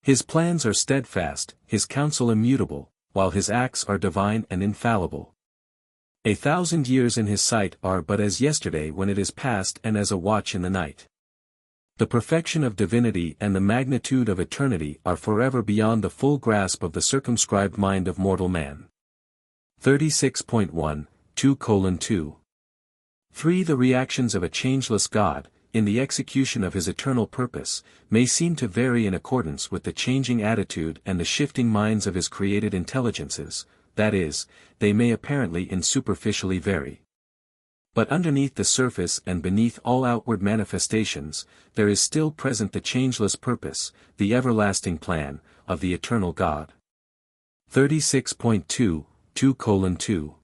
His plans are steadfast, his counsel immutable, while his acts are divine and infallible. 1,000 years in his sight are but as yesterday when it is past and as a watch in the night. The perfection of divinity and the magnitude of eternity are forever beyond the full grasp of the circumscribed mind of mortal man. 36.1, 2:2. 3. The reactions of a changeless God, in the execution of his eternal purpose, may seem to vary in accordance with the changing attitude and the shifting minds of his created intelligences, that is, they may apparently and superficially vary. But underneath the surface and beneath all outward manifestations, there is still present the changeless purpose, the everlasting plan, of the eternal God. 36.2, 2:2.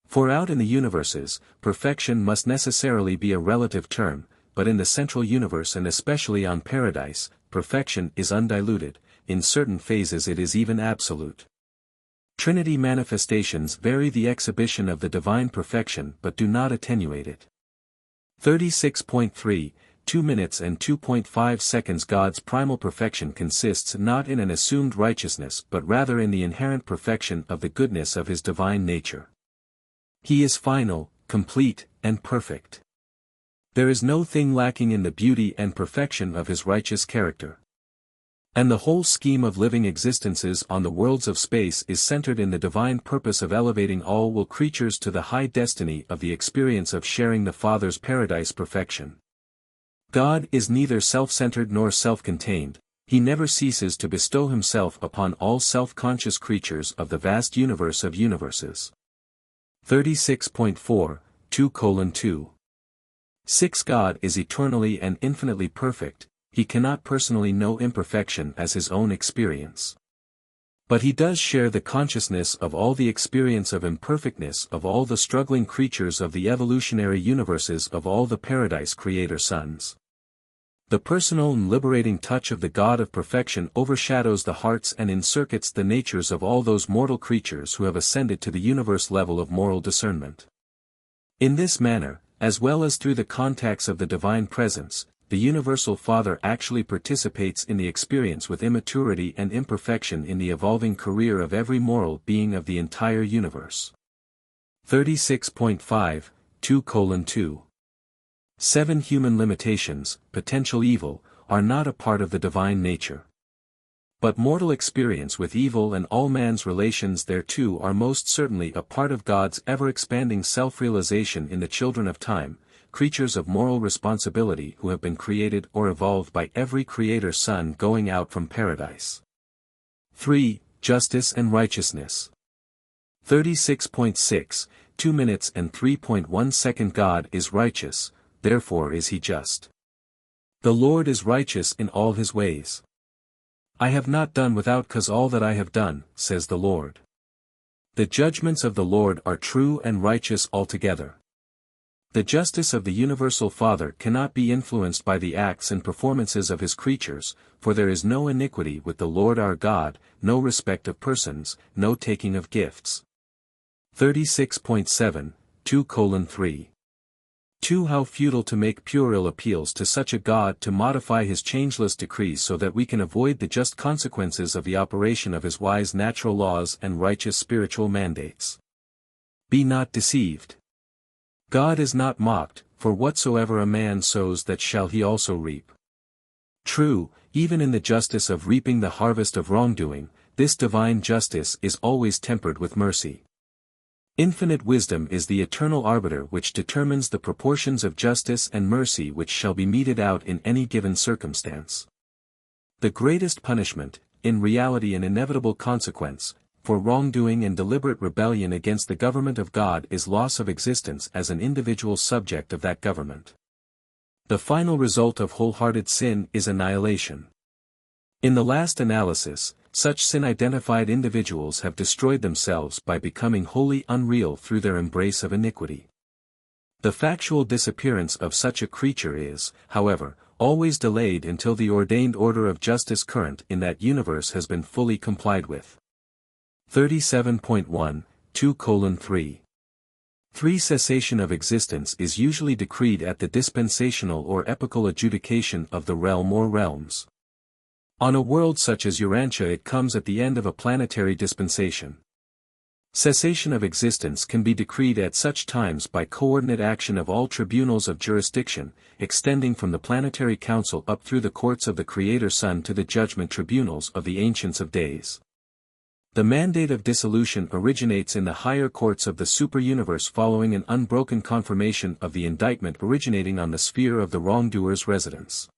For out in the universes, perfection must necessarily be a relative term, but in the central universe and especially on paradise, perfection is undiluted, in certain phases it is even absolute. Trinity manifestations vary the exhibition of the divine perfection but do not attenuate it. 36.3, 2 minutes and 2.5 seconds God's primal perfection consists not in an assumed righteousness but rather in the inherent perfection of the goodness of his divine nature. He is final, complete, and perfect. There is no thing lacking in the beauty and perfection of his righteous character. And the whole scheme of living existences on the worlds of space is centered in the divine purpose of elevating all will creatures to the high destiny of the experience of sharing the Father's paradise perfection. God is neither self-centered nor self-contained, he never ceases to bestow himself upon all self-conscious creatures of the vast universe of universes. 36.4, 2:2. 6. God is eternally and infinitely perfect, he cannot personally know imperfection as his own experience. But he does share the consciousness of all the experience of imperfectness of all the struggling creatures of the evolutionary universes of all the paradise creator sons. The personal and liberating touch of the God of perfection overshadows the hearts and encircuits the natures of all those mortal creatures who have ascended to the universe level of moral discernment. In this manner, as well as through the contacts of the Divine Presence, the Universal Father actually participates in the experience with immaturity and imperfection in the evolving career of every moral being of the entire universe. 36.5, 2:2. 7. Human limitations, potential evil, are not a part of the divine nature. But mortal experience with evil and all man's relations thereto are most certainly a part of God's ever-expanding self-realization in the children of time, creatures of moral responsibility who have been created or evolved by every creator son going out from paradise. 3. Justice and righteousness. 36.6, 2 minutes and 3.1 second. God is righteous, therefore is he just. The Lord is righteous in all his ways. I have not done without cause all that I have done, says the Lord. The judgments of the Lord are true and righteous altogether. The justice of the Universal Father cannot be influenced by the acts and performances of his creatures, for there is no iniquity with the Lord our God, no respect of persons, no taking of gifts. 36.7, 2:3. 2. How futile to make puerile appeals to such a God to modify his changeless decrees so that we can avoid the just consequences of the operation of his wise natural laws and righteous spiritual mandates. Be not deceived. God is not mocked, for whatsoever a man sows that shall he also reap. True, even in the justice of reaping the harvest of wrongdoing, this divine justice is always tempered with mercy. Infinite wisdom is the eternal arbiter which determines the proportions of justice and mercy which shall be meted out in any given circumstance. The greatest punishment, in reality an inevitable consequence, for wrongdoing and deliberate rebellion against the government of God is loss of existence as an individual subject of that government. The final result of wholehearted sin is annihilation. In the last analysis, such sin-identified individuals have destroyed themselves by becoming wholly unreal through their embrace of iniquity. The factual disappearance of such a creature is, however, always delayed until the ordained order of justice current in that universe has been fully complied with. 37.1, 2:3. 3. Cessation of existence is usually decreed at the dispensational or epochal adjudication of the realm or realms. On a world such as Urantia it comes at the end of a planetary dispensation. Cessation of existence can be decreed at such times by coordinate action of all tribunals of jurisdiction, extending from the planetary council up through the courts of the Creator Son to the judgment tribunals of the Ancients of Days. The mandate of dissolution originates in the higher courts of the superuniverse following an unbroken confirmation of the indictment originating on the sphere of the wrongdoer's residence.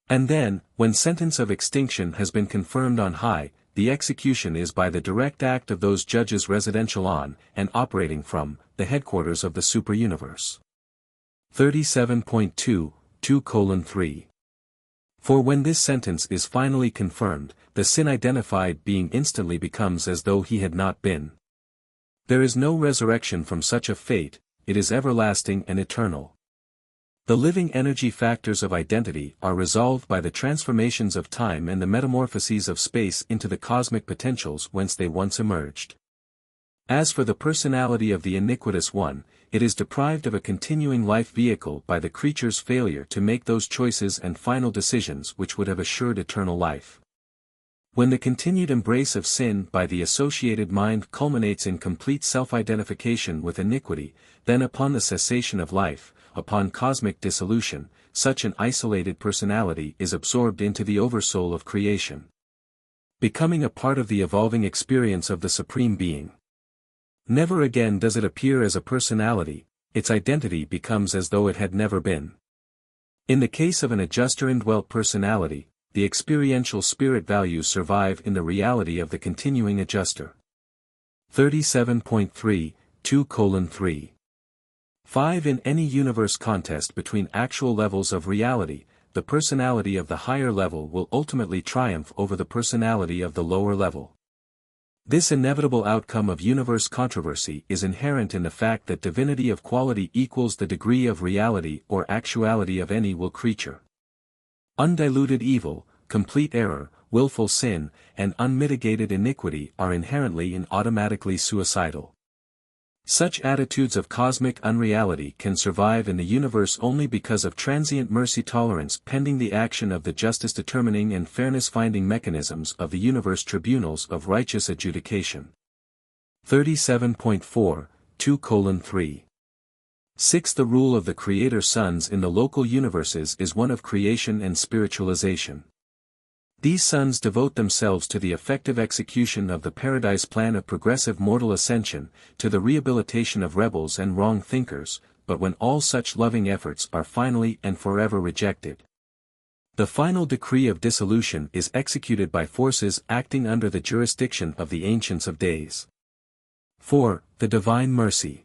And then, when sentence of extinction has been confirmed on high, the execution is by the direct act of those judges residential on, and operating from, the headquarters of the superuniverse. 37.2, 2:3. For when this sentence is finally confirmed, the sin identified being instantly becomes as though he had not been. There is no resurrection from such a fate, it is everlasting and eternal. The living energy factors of identity are resolved by the transformations of time and the metamorphoses of space into the cosmic potentials whence they once emerged. As for the personality of the iniquitous one, it is deprived of a continuing life vehicle by the creature's failure to make those choices and final decisions which would have assured eternal life. When the continued embrace of sin by the associated mind culminates in complete self-identification with iniquity, then upon the cessation of life, upon cosmic dissolution, such an isolated personality is absorbed into the oversoul of creation, becoming a part of the evolving experience of the Supreme Being. Never again does it appear as a personality, its identity becomes as though it had never been. In the case of an adjuster indwelt personality, the experiential spirit values survive in the reality of the continuing adjuster. 37.3, 2:3. 5. In any universe contest between actual levels of reality, the personality of the higher level will ultimately triumph over the personality of the lower level. This inevitable outcome of universe controversy is inherent in the fact that divinity of quality equals the degree of reality or actuality of any will creature. Undiluted evil, complete error, willful sin, and unmitigated iniquity are inherently and automatically suicidal. Such attitudes of cosmic unreality can survive in the universe only because of transient mercy tolerance pending the action of the justice-determining and fairness-finding mechanisms of the universe tribunals of righteous adjudication. 37.4, 2:3. 6. The rule of the Creator's sons in the local universes is one of creation and spiritualization. These sons devote themselves to the effective execution of the paradise plan of progressive mortal ascension, to the rehabilitation of rebels and wrong thinkers, but when all such loving efforts are finally and forever rejected, the final decree of dissolution is executed by forces acting under the jurisdiction of the Ancients of Days. 4. The Divine Mercy.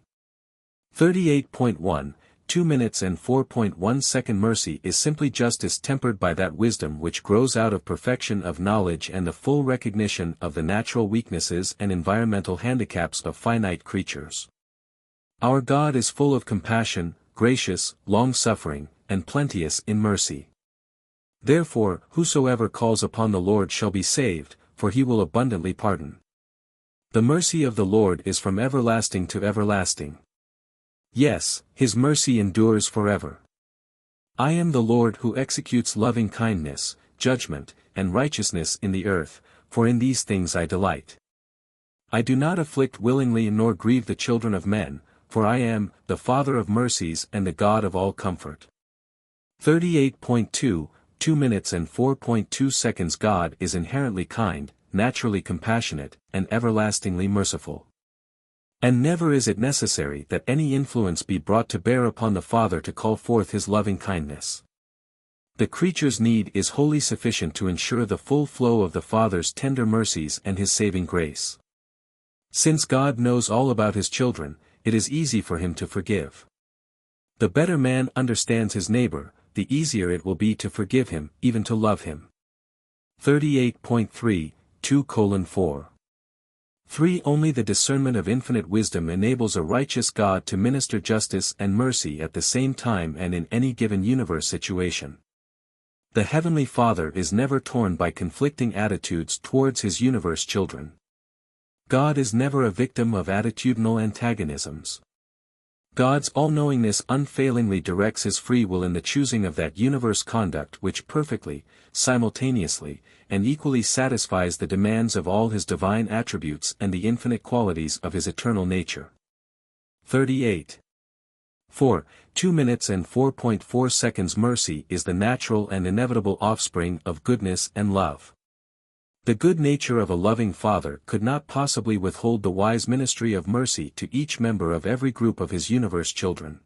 38.1, 2 minutes and 4.1 second. Mercy is simply justice tempered by that wisdom which grows out of perfection of knowledge and the full recognition of the natural weaknesses and environmental handicaps of finite creatures. Our God is full of compassion, gracious, long-suffering, and plenteous in mercy. Therefore, whosoever calls upon the Lord shall be saved, for he will abundantly pardon. The mercy of the Lord is from everlasting to everlasting. Yes, his mercy endures forever. I am the Lord who executes loving kindness, judgment, and righteousness in the earth, for in these things I delight. I do not afflict willingly nor grieve the children of men, for I am the Father of mercies and the God of all comfort. 38.2, 2 minutes and 4.2 seconds. God is inherently kind, naturally compassionate, and everlastingly merciful. And never is it necessary that any influence be brought to bear upon the Father to call forth his loving kindness. The creature's need is wholly sufficient to ensure the full flow of the Father's tender mercies and his saving grace. Since God knows all about his children, it is easy for him to forgive. The better man understands his neighbor, the easier it will be to forgive him, even to love him. 38.3, 2:4. 3. Only the discernment of infinite wisdom enables a righteous God to minister justice and mercy at the same time and in any given universe situation. The Heavenly Father is never torn by conflicting attitudes towards his universe children. God is never a victim of attitudinal antagonisms. God's all-knowingness unfailingly directs his free will in the choosing of that universe conduct which perfectly, simultaneously, and equally satisfies the demands of all his divine attributes and the infinite qualities of his eternal nature. 38. 4. 2 minutes and 4.4 seconds. Mercy is the natural and inevitable offspring of goodness and love. The good nature of a loving Father could not possibly withhold the wise ministry of mercy to each member of every group of his universe children.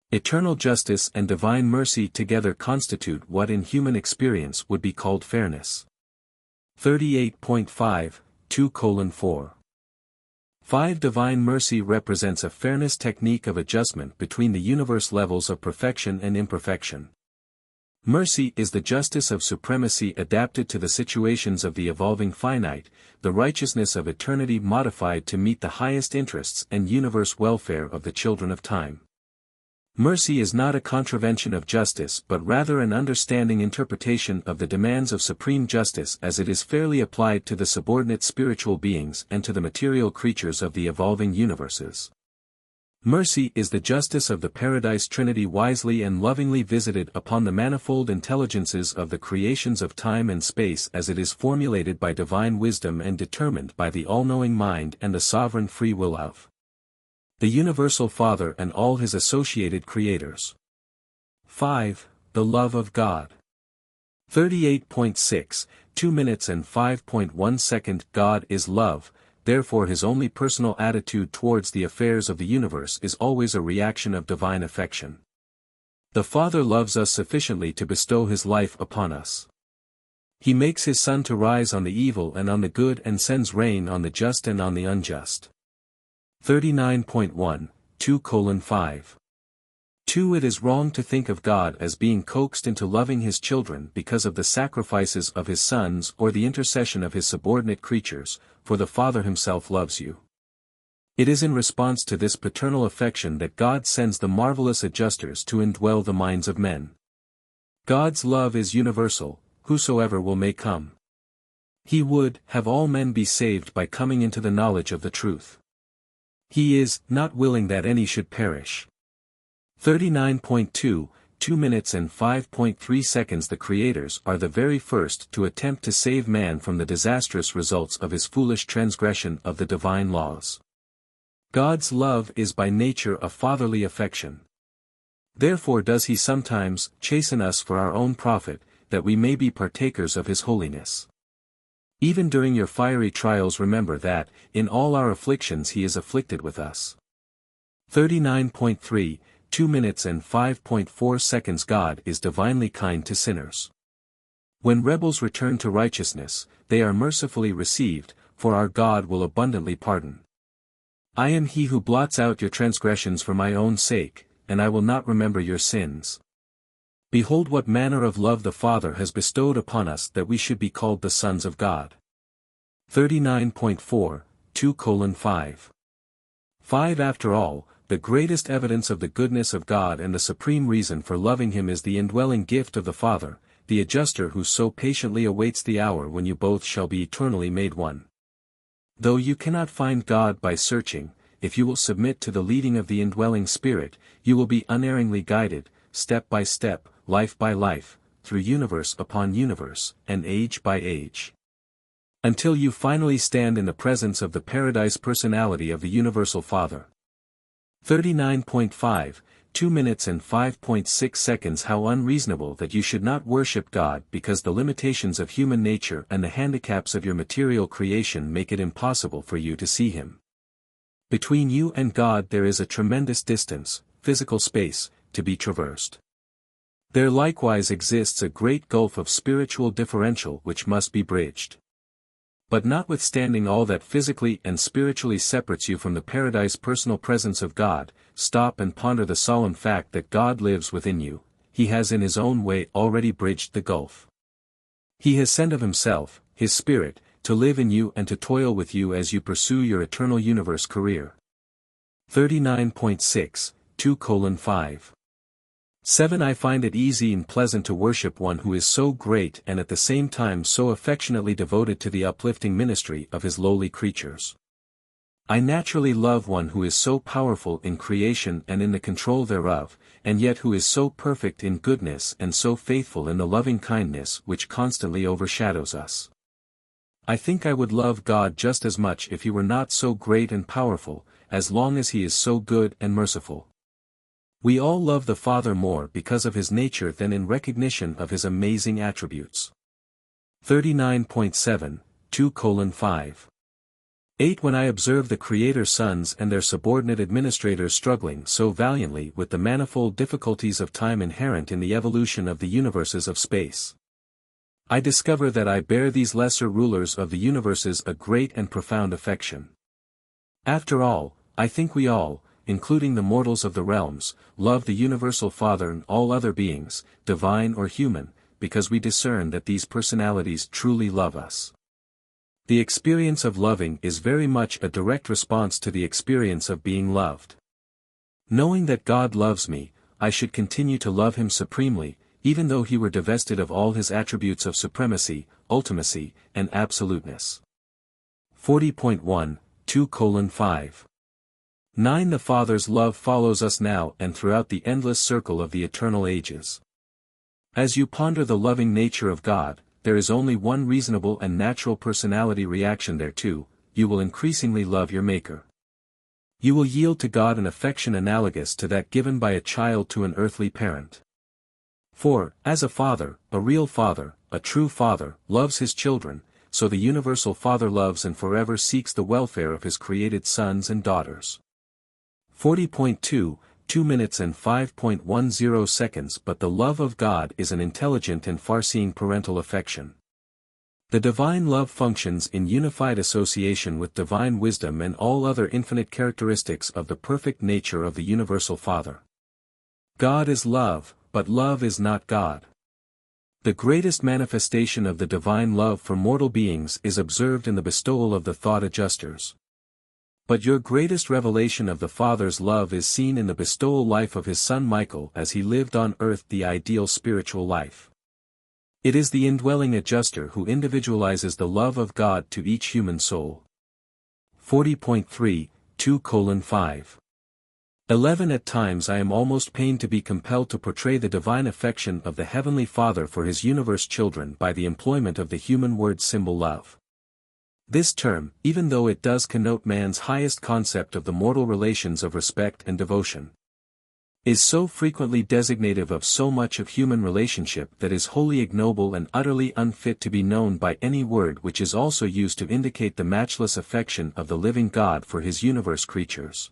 Eternal justice and divine mercy together constitute what in human experience would be called fairness. 38.5, 2:4. 5. Divine mercy represents a fairness technique of adjustment between the universe levels of perfection and imperfection. Mercy is the justice of supremacy adapted to the situations of the evolving finite, the righteousness of eternity modified to meet the highest interests and universe welfare of the children of time. Mercy is not a contravention of justice but rather an understanding interpretation of the demands of supreme justice as it is fairly applied to the subordinate spiritual beings and to the material creatures of the evolving universes. Mercy is the justice of the paradise Trinity wisely and lovingly visited upon the manifold intelligences of the creations of time and space as it is formulated by divine wisdom and determined by the all-knowing mind and the sovereign free will of the universal Father and all his associated creators. 5. The love of God. 38.6, 2 minutes and 5.1 second. God is love. Therefore his only personal attitude towards the affairs of the universe is always a reaction of divine affection. The Father loves us sufficiently to bestow his life upon us. He makes his sun to rise on the evil and on the good and sends rain on the just and on the unjust. 39.1, 2:5. 2. It is wrong to think of God as being coaxed into loving his children because of the sacrifices of his sons or the intercession of his subordinate creatures, for the Father himself loves you. It is in response to this paternal affection that God sends the marvelous adjusters to indwell the minds of men. God's love is universal, whosoever will may come. He would have all men be saved by coming into the knowledge of the truth. He is not willing that any should perish. 39.2, 2 minutes and 5.3 seconds. The creators are the very first to attempt to save man from the disastrous results of his foolish transgression of the divine laws. God's love is by nature a fatherly affection. Therefore does he sometimes chasten us for our own profit, that we may be partakers of his holiness. Even during your fiery trials remember that, in all our afflictions he is afflicted with us. 39.3, 2 minutes and 5.4 seconds. God is divinely kind to sinners. When rebels return to righteousness, they are mercifully received, for our God will abundantly pardon. I am he who blots out your transgressions for my own sake, and I will not remember your sins. Behold what manner of love the Father has bestowed upon us that we should be called the sons of God. 39.4, 2:5. 5. After all, the greatest evidence of the goodness of God and the supreme reason for loving him is the indwelling gift of the Father, the adjuster who so patiently awaits the hour when you both shall be eternally made one. Though you cannot find God by searching, if you will submit to the leading of the indwelling Spirit, you will be unerringly guided, step by step, life by life, through universe upon universe, and age by age. Until you finally stand in the presence of the paradise personality of the Universal Father. 39.5, 2 minutes and 5.6 seconds. How unreasonable that you should not worship God because the limitations of human nature and the handicaps of your material creation make it impossible for you to see him. Between you and God there is a tremendous distance, physical space, to be traversed. There likewise exists a great gulf of spiritual differential which must be bridged. But notwithstanding all that physically and spiritually separates you from the paradise personal presence of God, stop and ponder the solemn fact that God lives within you. He has in his own way already bridged the gulf. He has sent of himself, his Spirit, to live in you and to toil with you as you pursue your eternal universe career. 39.6, 2:5. 7. I find it easy and pleasant to worship one who is so great and at the same time so affectionately devoted to the uplifting ministry of his lowly creatures. I naturally love one who is so powerful in creation and in the control thereof, and yet who is so perfect in goodness and so faithful in the loving kindness which constantly overshadows us. I think I would love God just as much if he were not so great and powerful, as long as he is so good and merciful. We all love the Father more because of his nature than in recognition of his amazing attributes. 39.7, 2:5. 8. When I observe the Creator's sons and their subordinate administrators struggling so valiantly with the manifold difficulties of time inherent in the evolution of the universes of space, I discover that I bear these lesser rulers of the universes a great and profound affection. After all, I think we all, including the mortals of the realms, love the Universal Father and all other beings, divine or human, because we discern that these personalities truly love us. The experience of loving is very much a direct response to the experience of being loved. Knowing that God loves me, I should continue to love him supremely, even though he were divested of all his attributes of supremacy, ultimacy, and absoluteness. 40.1, 2:5. 9. The Father's love follows us now and throughout the endless circle of the eternal ages. As you ponder the loving nature of God, there is only one reasonable and natural personality reaction thereto: you will increasingly love your Maker. You will yield to God an affection analogous to that given by a child to an earthly parent. For, as a father, a real father, a true father, loves his children, so the Universal Father loves and forever seeks the welfare of his created sons and daughters. 40.2, 2 minutes and 5.10 seconds. But the love of God is an intelligent and far-seeing parental affection. The divine love functions in unified association with divine wisdom and all other infinite characteristics of the perfect nature of the universal Father. God is love, but love is not God. The greatest manifestation of the divine love for mortal beings is observed in the bestowal of the thought adjusters. But your greatest revelation of the Father's love is seen in the bestowal life of his Son Michael as he lived on earth the ideal spiritual life. It is the indwelling adjuster who individualizes the love of God to each human soul. 40.3, 2:5. 11 At times I am almost pained to be compelled to portray the divine affection of the Heavenly Father for his universe children by the employment of the human word symbol love. This term, even though it does connote man's highest concept of the mortal relations of respect and devotion, is so frequently designative of so much of human relationship that is wholly ignoble and utterly unfit to be known by any word which is also used to indicate the matchless affection of the living God for his universe creatures.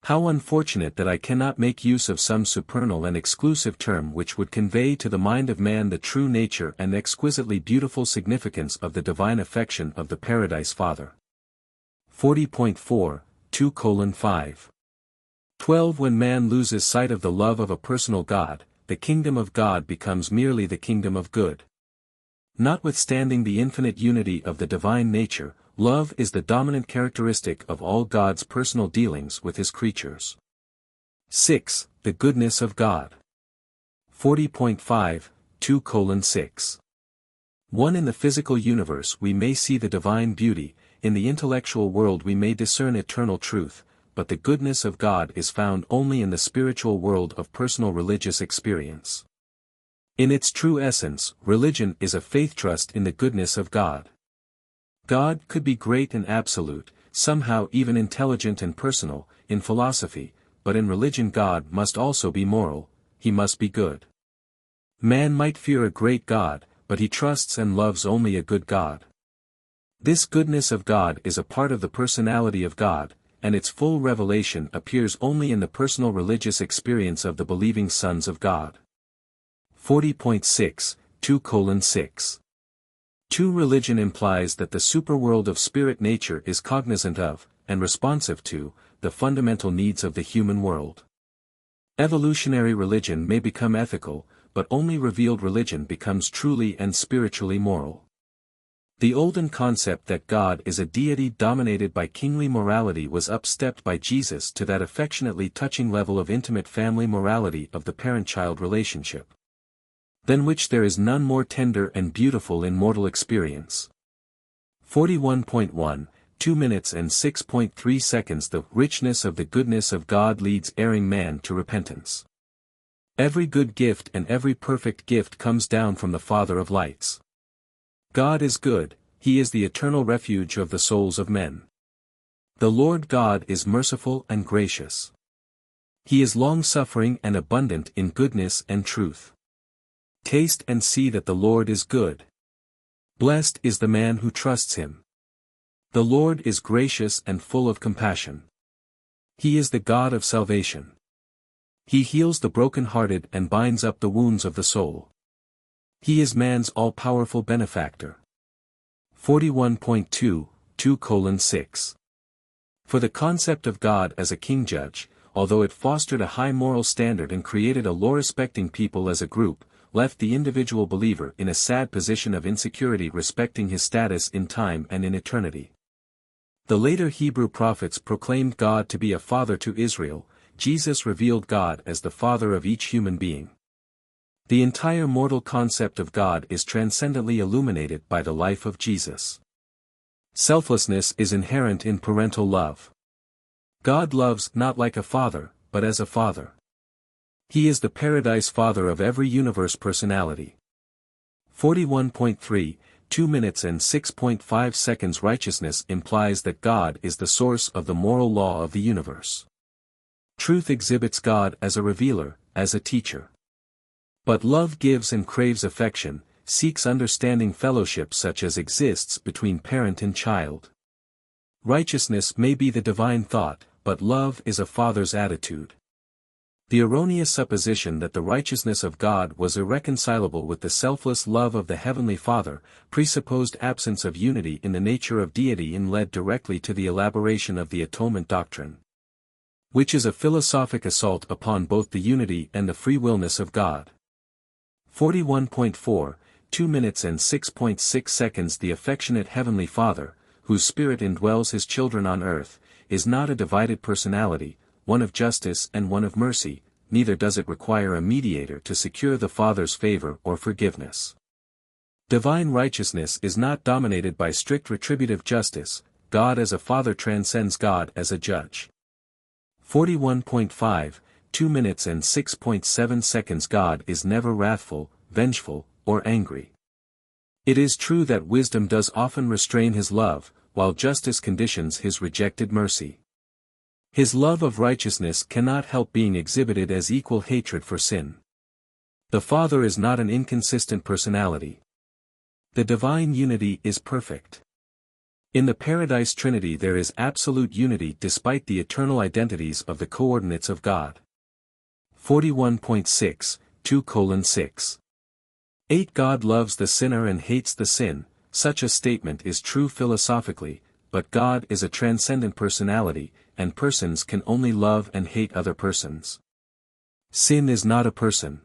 How unfortunate that I cannot make use of some supernal and exclusive term which would convey to the mind of man the true nature and exquisitely beautiful significance of the divine affection of the Paradise Father. 40.4, 2:5. 12 When man loses sight of the love of a personal God, the kingdom of God becomes merely the kingdom of good. Notwithstanding the infinite unity of the divine nature, love is the dominant characteristic of all God's personal dealings with his creatures. 6. The goodness of God. 40.5, 2:6. 1 In the physical universe we may see the divine beauty, in the intellectual world we may discern eternal truth, but the goodness of God is found only in the spiritual world of personal religious experience. In its true essence, religion is a faith trust in the goodness of God. God could be great and absolute, somehow even intelligent and personal, in philosophy, but in religion God must also be moral, he must be good. Man might fear a great God, but he trusts and loves only a good God. This goodness of God is a part of the personality of God, and its full revelation appears only in the personal religious experience of the believing sons of God. 40.6, 2:6. True religion implies that the superworld of spirit nature is cognizant of, and responsive to, the fundamental needs of the human world. Evolutionary religion may become ethical, but only revealed religion becomes truly and spiritually moral. The olden concept that God is a deity dominated by kingly morality was upstepped by Jesus to that affectionately touching level of intimate family morality of the parent-child relationship, than which there is none more tender and beautiful in mortal experience. 41.1, 2 minutes and 6.3 seconds. The richness of the goodness of God leads erring man to repentance. Every good gift and every perfect gift comes down from the Father of lights. God is good, he is the eternal refuge of the souls of men. The Lord God is merciful and gracious. He is long-suffering and abundant in goodness and truth. Taste and see that the Lord is good. Blessed is the man who trusts him. The Lord is gracious and full of compassion. He is the God of salvation. He heals the broken-hearted and binds up the wounds of the soul. He is man's all-powerful benefactor. 41.2, 2:6. For the concept of God as a king-judge, although it fostered a high moral standard and created a law-respecting people as a group, left the individual believer in a sad position of insecurity respecting his status in time and in eternity. The later Hebrew prophets proclaimed God to be a father to Israel. Jesus revealed God as the Father of each human being. The entire mortal concept of God is transcendently illuminated by the life of Jesus. Selflessness is inherent in parental love. God loves not like a father, but as a father. He is the Paradise Father of every universe personality. 41.3, 2 minutes and 6.5 seconds. Righteousness implies that God is the source of the moral law of the universe. Truth exhibits God as a revealer, as a teacher. But love gives and craves affection, seeks understanding fellowship such as exists between parent and child. Righteousness may be the divine thought, but love is a father's attitude. The erroneous supposition that the righteousness of God was irreconcilable with the selfless love of the Heavenly Father, presupposed absence of unity in the nature of deity and led directly to the elaboration of the atonement doctrine, which is a philosophic assault upon both the unity and the free willness of God. 41.4, 2 minutes and 6.6 seconds. The affectionate Heavenly Father, whose Spirit indwells His children on earth, is not a divided personality, one of justice and one of mercy, neither does it require a mediator to secure the Father's favor or forgiveness. Divine righteousness is not dominated by strict retributive justice. God as a Father transcends God as a judge. 41.5, 2 minutes and 6.7 seconds. God is never wrathful, vengeful, or angry. It is true that wisdom does often restrain His love, while justice conditions His rejected mercy. His love of righteousness cannot help being exhibited as equal hatred for sin. The Father is not an inconsistent personality. The divine unity is perfect. In the Paradise Trinity there is absolute unity despite the eternal identities of the coordinates of God. 41.6, 2:6. 8. God loves the sinner and hates the sin. Such a statement is true philosophically, but God is a transcendent personality, and persons can only love and hate other persons. Sin is not a person.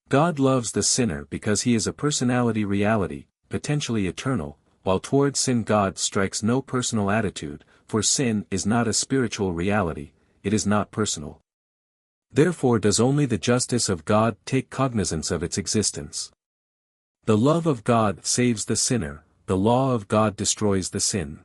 God loves the sinner because he is a personality reality, potentially eternal, while toward sin God strikes no personal attitude, for sin is not a spiritual reality, it is not personal. Therefore does only the justice of God take cognizance of its existence. The love of God saves the sinner, the law of God destroys the sin.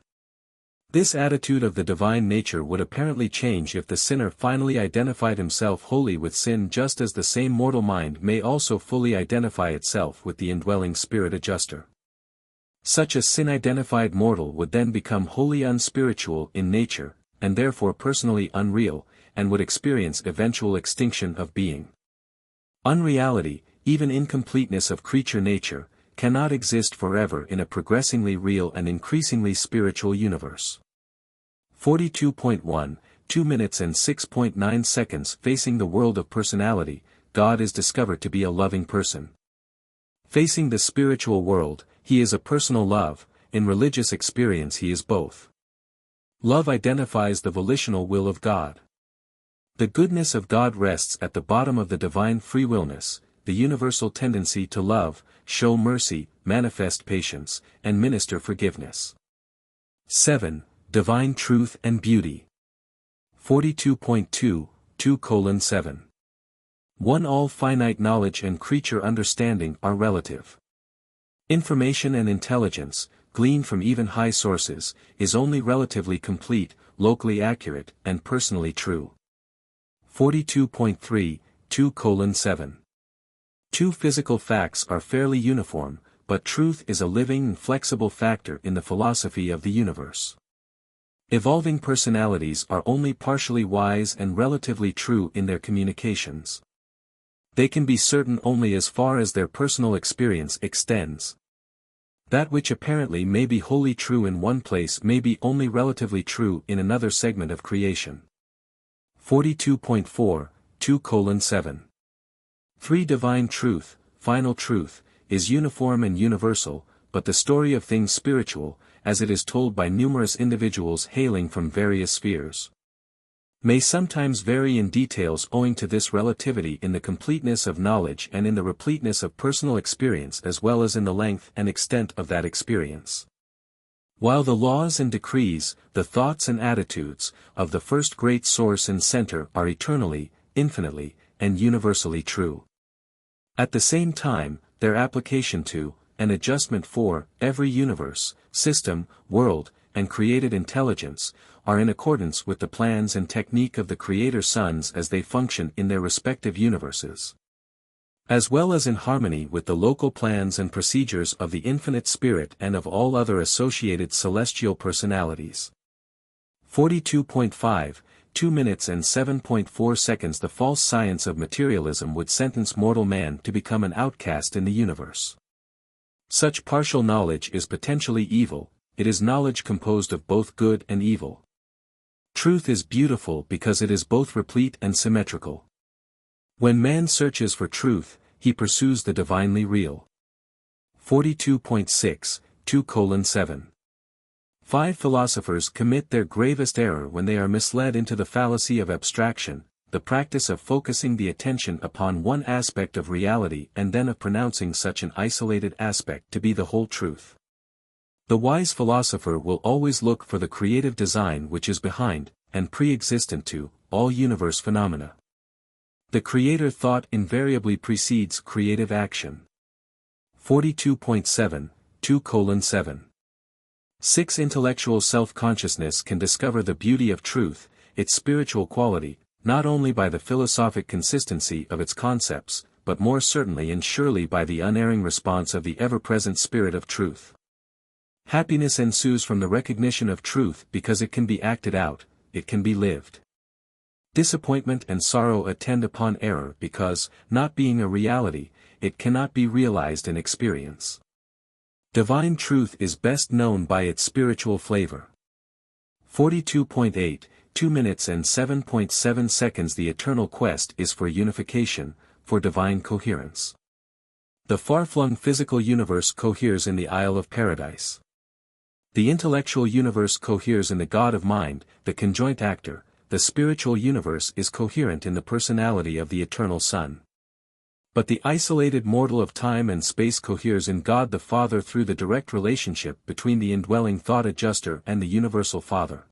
This attitude of the divine nature would apparently change if the sinner finally identified himself wholly with sin, just as the same mortal mind may also fully identify itself with the indwelling spirit adjuster. Such a sin-identified mortal would then become wholly unspiritual in nature, and therefore personally unreal, and would experience eventual extinction of being. Unreality, even incompleteness of creature nature, cannot exist forever in a progressingly real and increasingly spiritual universe. 42.1, 2 minutes and 6.9 seconds. Facing the world of personality, God is discovered to be a loving person. Facing the spiritual world, He is a personal love. In religious experience He is both. Love identifies the volitional will of God. The goodness of God rests at the bottom of the divine free willness, the universal tendency to love, show mercy, manifest patience, and minister forgiveness. 7. Divine truth and beauty. 42.2, 2:7. 1. All finite knowledge and creature understanding are relative. Information and intelligence, gleaned from even high sources, is only relatively complete, locally accurate, and personally true. 42.3, 2:7. 2. Physical facts are fairly uniform, but truth is a living and flexible factor in the philosophy of the universe. Evolving personalities are only partially wise and relatively true in their communications. They can be certain only as far as their personal experience extends. That which apparently may be wholly true in one place may be only relatively true in another segment of creation. 42.4, 2:7. 3. Divine truth, final truth, is uniform and universal, but the story of things spiritual, as it is told by numerous individuals hailing from various spheres, may sometimes vary in details owing to this relativity in the completeness of knowledge and in the repleteness of personal experience, as well as in the length and extent of that experience. While the laws and decrees, the thoughts and attitudes, of the first great source and center are eternally, infinitely, and universally true. At the same time, their application to, and adjustment for, every universe, system, world, and created intelligence, are in accordance with the plans and technique of the Creator Sons as they function in their respective universes, as well as in harmony with the local plans and procedures of the Infinite Spirit and of all other associated celestial personalities. 42.5, 2 minutes and 7.4 seconds. The false science of materialism would sentence mortal man to become an outcast in the universe. Such partial knowledge is potentially evil, it is knowledge composed of both good and evil. Truth is beautiful because it is both replete and symmetrical. When man searches for truth, he pursues the divinely real. 42.6, 2:7. 5 philosophers commit their gravest error when they are misled into the fallacy of abstraction, the practice of focusing the attention upon one aspect of reality and then of pronouncing such an isolated aspect to be the whole truth. The wise philosopher will always look for the creative design which is behind, and pre-existent to, all universe phenomena. The creator thought invariably precedes creative action. 42.7, 2:7. 6 Intellectual self-consciousness can discover the beauty of truth, its spiritual quality, not only by the philosophic consistency of its concepts, but more certainly and surely by the unerring response of the ever-present spirit of truth. Happiness ensues from the recognition of truth because it can be acted out, it can be lived. Disappointment and sorrow attend upon error because, not being a reality, it cannot be realized in experience. Divine truth is best known by its spiritual flavor. 42.8, 2 minutes and 7.7 seconds. The eternal quest is for unification, for divine coherence. The far-flung physical universe coheres in the Isle of Paradise. The intellectual universe coheres in the God of mind, the conjoint actor. The spiritual universe is coherent in the personality of the eternal Son. But the isolated mortal of time and space coheres in God the Father through the direct relationship between the indwelling thought adjuster and the universal Father.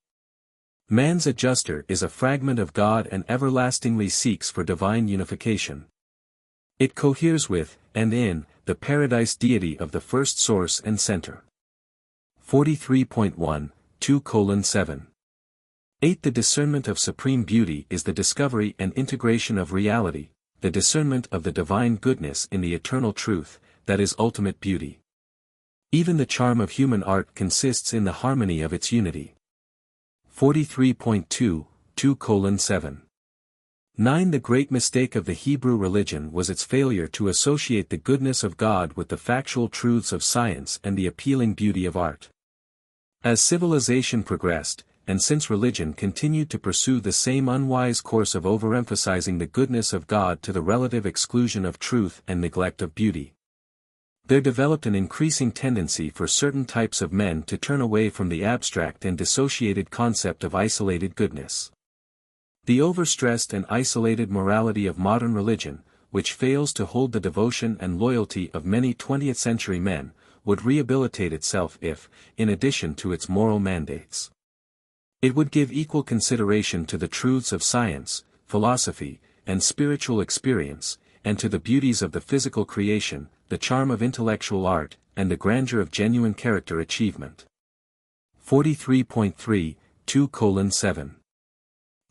Man's adjuster is a fragment of God and everlastingly seeks for divine unification. It coheres with, and in, the paradise deity of the first source and center. 43.1, 2:7. 8 The discernment of supreme beauty is the discovery and integration of reality, the discernment of the divine goodness in the eternal truth, that is ultimate beauty. Even the charm of human art consists in the harmony of its unity. 43.2, 2:7. 9 The great mistake of the Hebrew religion was its failure to associate the goodness of God with the factual truths of science and the appealing beauty of art. As civilization progressed, and since religion continued to pursue the same unwise course of overemphasizing the goodness of God to the relative exclusion of truth and neglect of beauty, there developed an increasing tendency for certain types of men to turn away from the abstract and dissociated concept of isolated goodness. The overstressed and isolated morality of modern religion, which fails to hold the devotion and loyalty of many 20th-century men, would rehabilitate itself if, in addition to its moral mandates, it would give equal consideration to the truths of science, philosophy, and spiritual experience, and to the beauties of the physical creation, the charm of intellectual art, and the grandeur of genuine character achievement. 43.3, 2:7.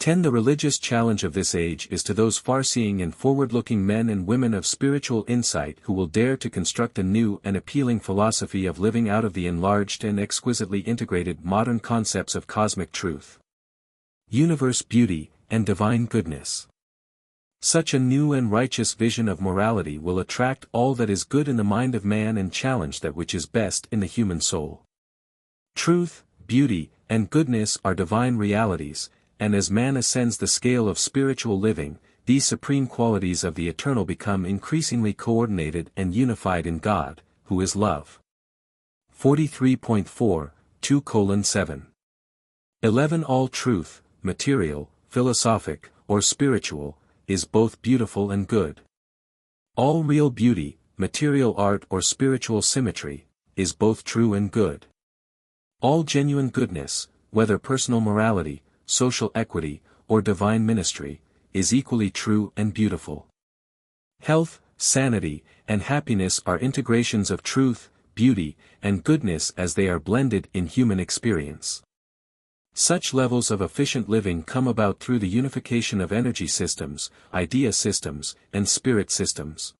10 The religious challenge of this age is to those far-seeing and forward-looking men and women of spiritual insight who will dare to construct a new and appealing philosophy of living out of the enlarged and exquisitely integrated modern concepts of cosmic truth, universe beauty, and divine goodness. Such a new and righteous vision of morality will attract all that is good in the mind of man and challenge that which is best in the human soul. Truth, beauty, and goodness are divine realities, and as man ascends the scale of spiritual living, these supreme qualities of the eternal become increasingly coordinated and unified in God, who is love. 43.4, 2:7. 11 All truth, material, philosophic, or spiritual, is both beautiful and good. All real beauty, material art or spiritual symmetry, is both true and good. All genuine goodness, whether personal morality, social equity, or divine ministry, is equally true and beautiful. Health, sanity, and happiness are integrations of truth, beauty, and goodness as they are blended in human experience. Such levels of efficient living come about through the unification of energy systems, idea systems, and spirit systems.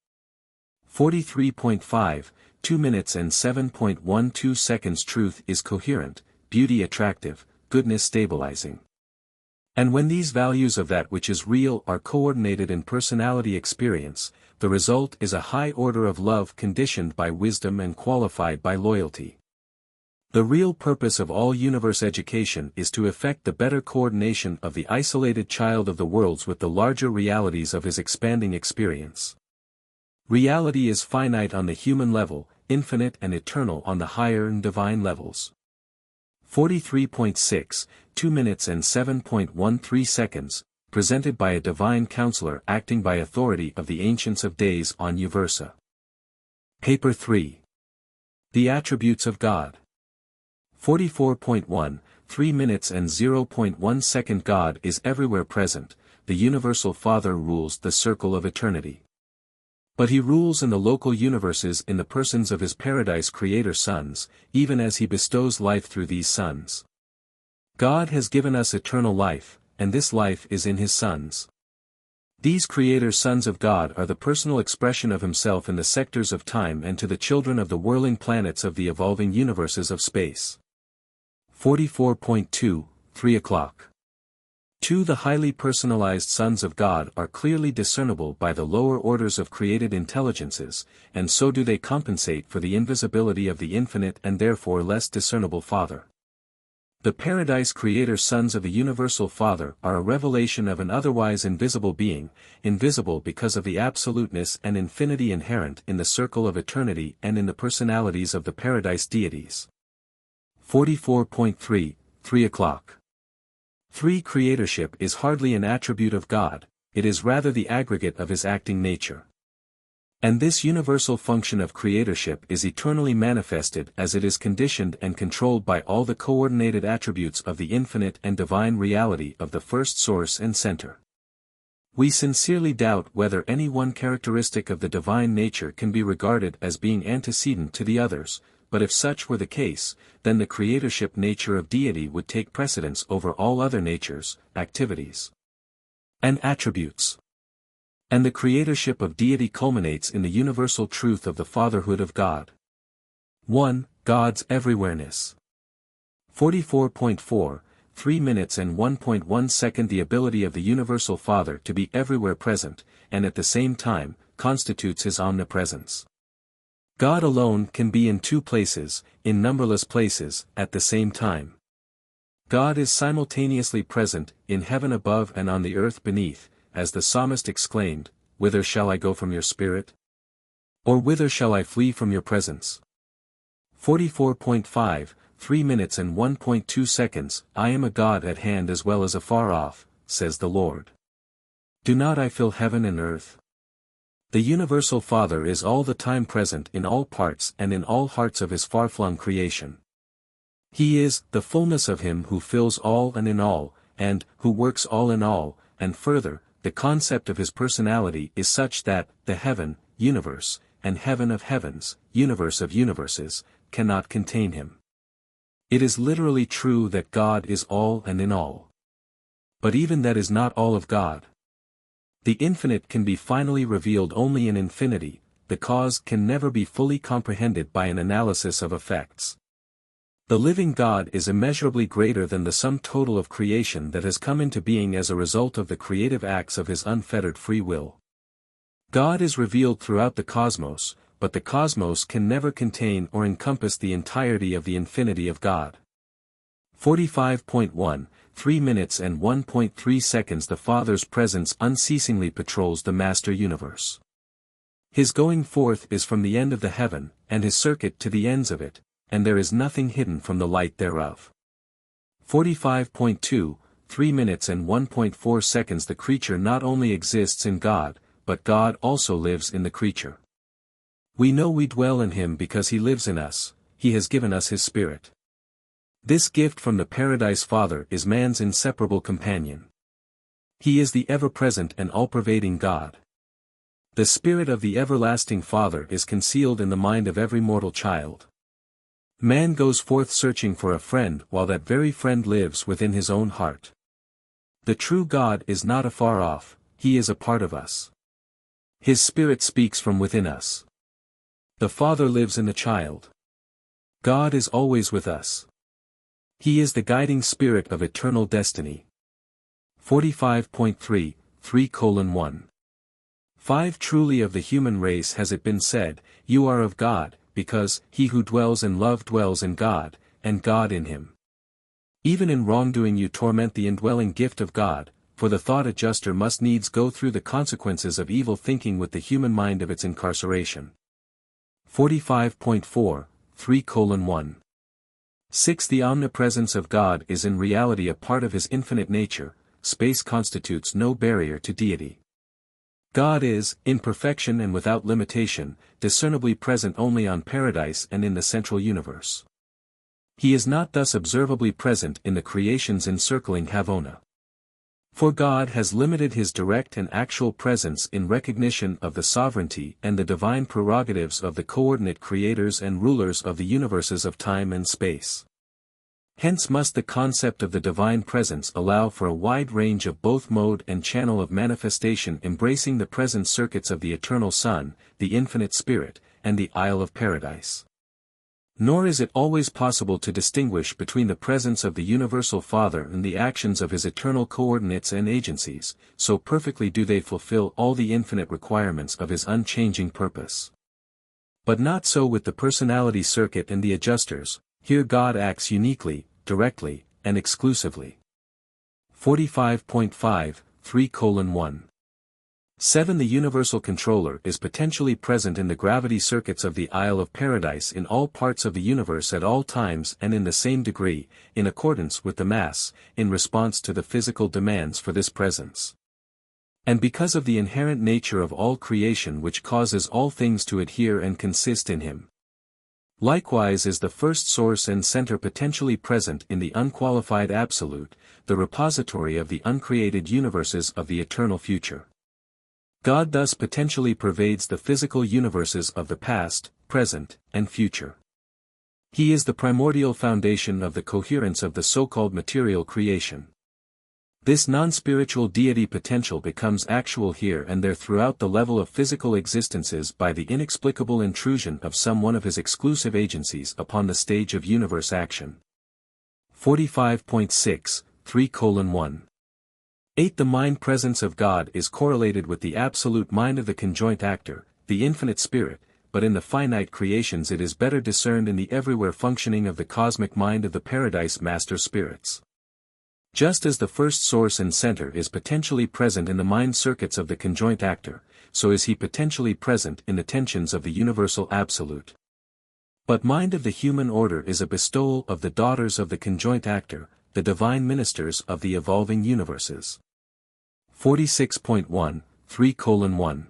43.5, 2 minutes and 7.12 seconds. Truth is coherent, beauty attractive, goodness stabilizing. And when these values of that which is real are coordinated in personality experience, the result is a high order of love conditioned by wisdom and qualified by loyalty. The real purpose of all universe education is to effect the better coordination of the isolated child of the worlds with the larger realities of his expanding experience. Reality is finite on the human level, infinite and eternal on the higher and divine levels. 43.6, 2 minutes and 7.13 seconds, presented by a divine counselor acting by authority of the Ancients of Days on Uversa. Paper 3. The Attributes of God. 44.1, 3 minutes and 0.1 second. God is everywhere present, the Universal Father rules the circle of eternity. But he rules in the local universes in the persons of his paradise creator sons, even as he bestows life through these sons. God has given us eternal life, and this life is in his sons. These creator sons of God are the personal expression of himself in the sectors of time and to the children of the whirling planets of the evolving universes of space. 44.2, 3 o'clock. 2. The highly personalized sons of God are clearly discernible by the lower orders of created intelligences, and so do they compensate for the invisibility of the infinite and therefore less discernible Father. The Paradise Creator sons of the Universal Father are a revelation of an otherwise invisible being, invisible because of the absoluteness and infinity inherent in the circle of eternity and in the personalities of the Paradise deities. 44.3, 3 o'clock. 3. Creatorship is hardly an attribute of God, it is rather the aggregate of his acting nature. And this universal function of creatorship is eternally manifested as it is conditioned and controlled by all the coordinated attributes of the infinite and divine reality of the first source and center. We sincerely doubt whether any one characteristic of the divine nature can be regarded as being antecedent to the others, but if such were the case, then the creatorship nature of deity would take precedence over all other natures, activities, and attributes. And the creatorship of deity culminates in the universal truth of the fatherhood of God. 1. God's everywhereness. 44.4, 3 minutes and 1.1 second. The ability of the Universal Father to be everywhere present, and at the same time, constitutes his omnipresence. God alone can be in two places, in numberless places, at the same time. God is simultaneously present, in heaven above and on the earth beneath, as the psalmist exclaimed, "Whither shall I go from your spirit? Or whither shall I flee from your presence?" 44.5, 3 minutes and 1.2 seconds. I am a God at hand as well as afar off, says the Lord. Do not I fill heaven and earth? The Universal Father is all the time present in all parts and in all hearts of his far-flung creation. He is the fullness of him who fills all and in all, and who works all in all, and further, the concept of his personality is such that the heaven, universe, and heaven of heavens, universe of universes, cannot contain him. It is literally true that God is all and in all. But even that is not all of God. The infinite can be finally revealed only in infinity, the cause can never be fully comprehended by an analysis of effects. The living God is immeasurably greater than the sum total of creation that has come into being as a result of the creative acts of his unfettered free will. God is revealed throughout the cosmos, but the cosmos can never contain or encompass the entirety of the infinity of God. 45.1, 3 minutes and 1.3 seconds. The Father's presence unceasingly patrols the master universe. His going forth is from the end of the heaven, and his circuit to the ends of it, and there is nothing hidden from the light thereof. 45.2, 3 minutes and 1.4 seconds. The creature not only exists in God, but God also lives in the creature. We know we dwell in him because he lives in us, he has given us his Spirit. This gift from the Paradise Father is man's inseparable companion. He is the ever-present and all-pervading God. The Spirit of the everlasting Father is concealed in the mind of every mortal child. Man goes forth searching for a friend while that very friend lives within his own heart. The true God is not afar off, he is a part of us. His Spirit speaks from within us. The Father lives in the child. God is always with us. He is the guiding spirit of eternal destiny. 45.3, 3:1. 5 Truly of the human race has it been said, you are of God, because he who dwells in love dwells in God, and God in him. Even in wrongdoing you torment the indwelling gift of God, for the thought adjuster must needs go through the consequences of evil thinking with the human mind of its incarceration. 45.4, 3:1. 6. The omnipresence of God is in reality a part of his infinite nature. Space constitutes no barrier to deity. God is, in perfection and without limitation, discernibly present only on paradise and in the central universe. He is not thus observably present in the creations encircling Havona. For God has limited his direct and actual presence in recognition of the sovereignty and the divine prerogatives of the coordinate creators and rulers of the universes of time and space. Hence must the concept of the divine presence allow for a wide range of both mode and channel of manifestation, embracing the present circuits of the eternal Son, the infinite Spirit, and the Isle of Paradise. Nor is it always possible to distinguish between the presence of the universal Father and the actions of his eternal coordinates and agencies, so perfectly do they fulfill all the infinite requirements of his unchanging purpose. But not so with the personality circuit and the adjusters. Here God acts uniquely, directly, and exclusively. 45.5, 3:1. 7. The universal controller is potentially present in the gravity circuits of the Isle of Paradise in all parts of the universe at all times and in the same degree, in accordance with the mass, in response to the physical demands for this presence. And because of the inherent nature of all creation which causes all things to adhere and consist in him. Likewise is the first source and center potentially present in the unqualified absolute, the repository of the uncreated universes of the eternal future. God thus potentially pervades the physical universes of the past, present, and future. He is the primordial foundation of the coherence of the so-called material creation. This non-spiritual deity potential becomes actual here and there throughout the level of physical existences by the inexplicable intrusion of some one of his exclusive agencies upon the stage of universe action. 45.6, 3:1. 8. The mind presence of God is correlated with the absolute mind of the conjoint actor, the infinite spirit, but in the finite creations it is better discerned in the everywhere functioning of the cosmic mind of the paradise master spirits. Just as the first source and center is potentially present in the mind circuits of the conjoint actor, so is he potentially present in the tensions of the universal absolute. But mind of the human order is a bestowal of the daughters of the conjoint actor, the divine ministers of the evolving universes. 46.1, 3:1.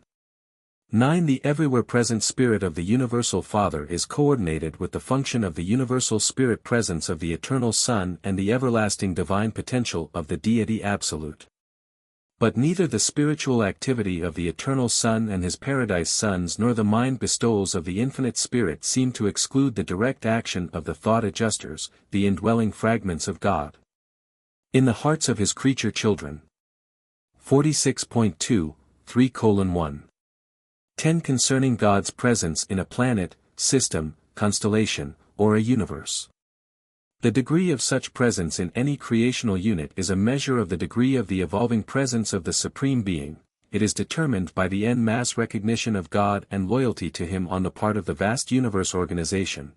9. The everywhere present spirit of the universal Father is coordinated with the function of the universal spirit presence of the eternal Son and the everlasting divine potential of the deity absolute. But neither the spiritual activity of the eternal Son and his paradise sons nor the mind bestowals of the infinite Spirit seem to exclude the direct action of the thought adjusters, the indwelling fragments of God, in the hearts of his creature children. 46.2, 3:1. 10. Concerning God's presence in a planet, system, constellation, or a universe. The degree of such presence in any creational unit is a measure of the degree of the evolving presence of the Supreme Being. It is determined by the en masse recognition of God and loyalty to him on the part of the vast universe organization,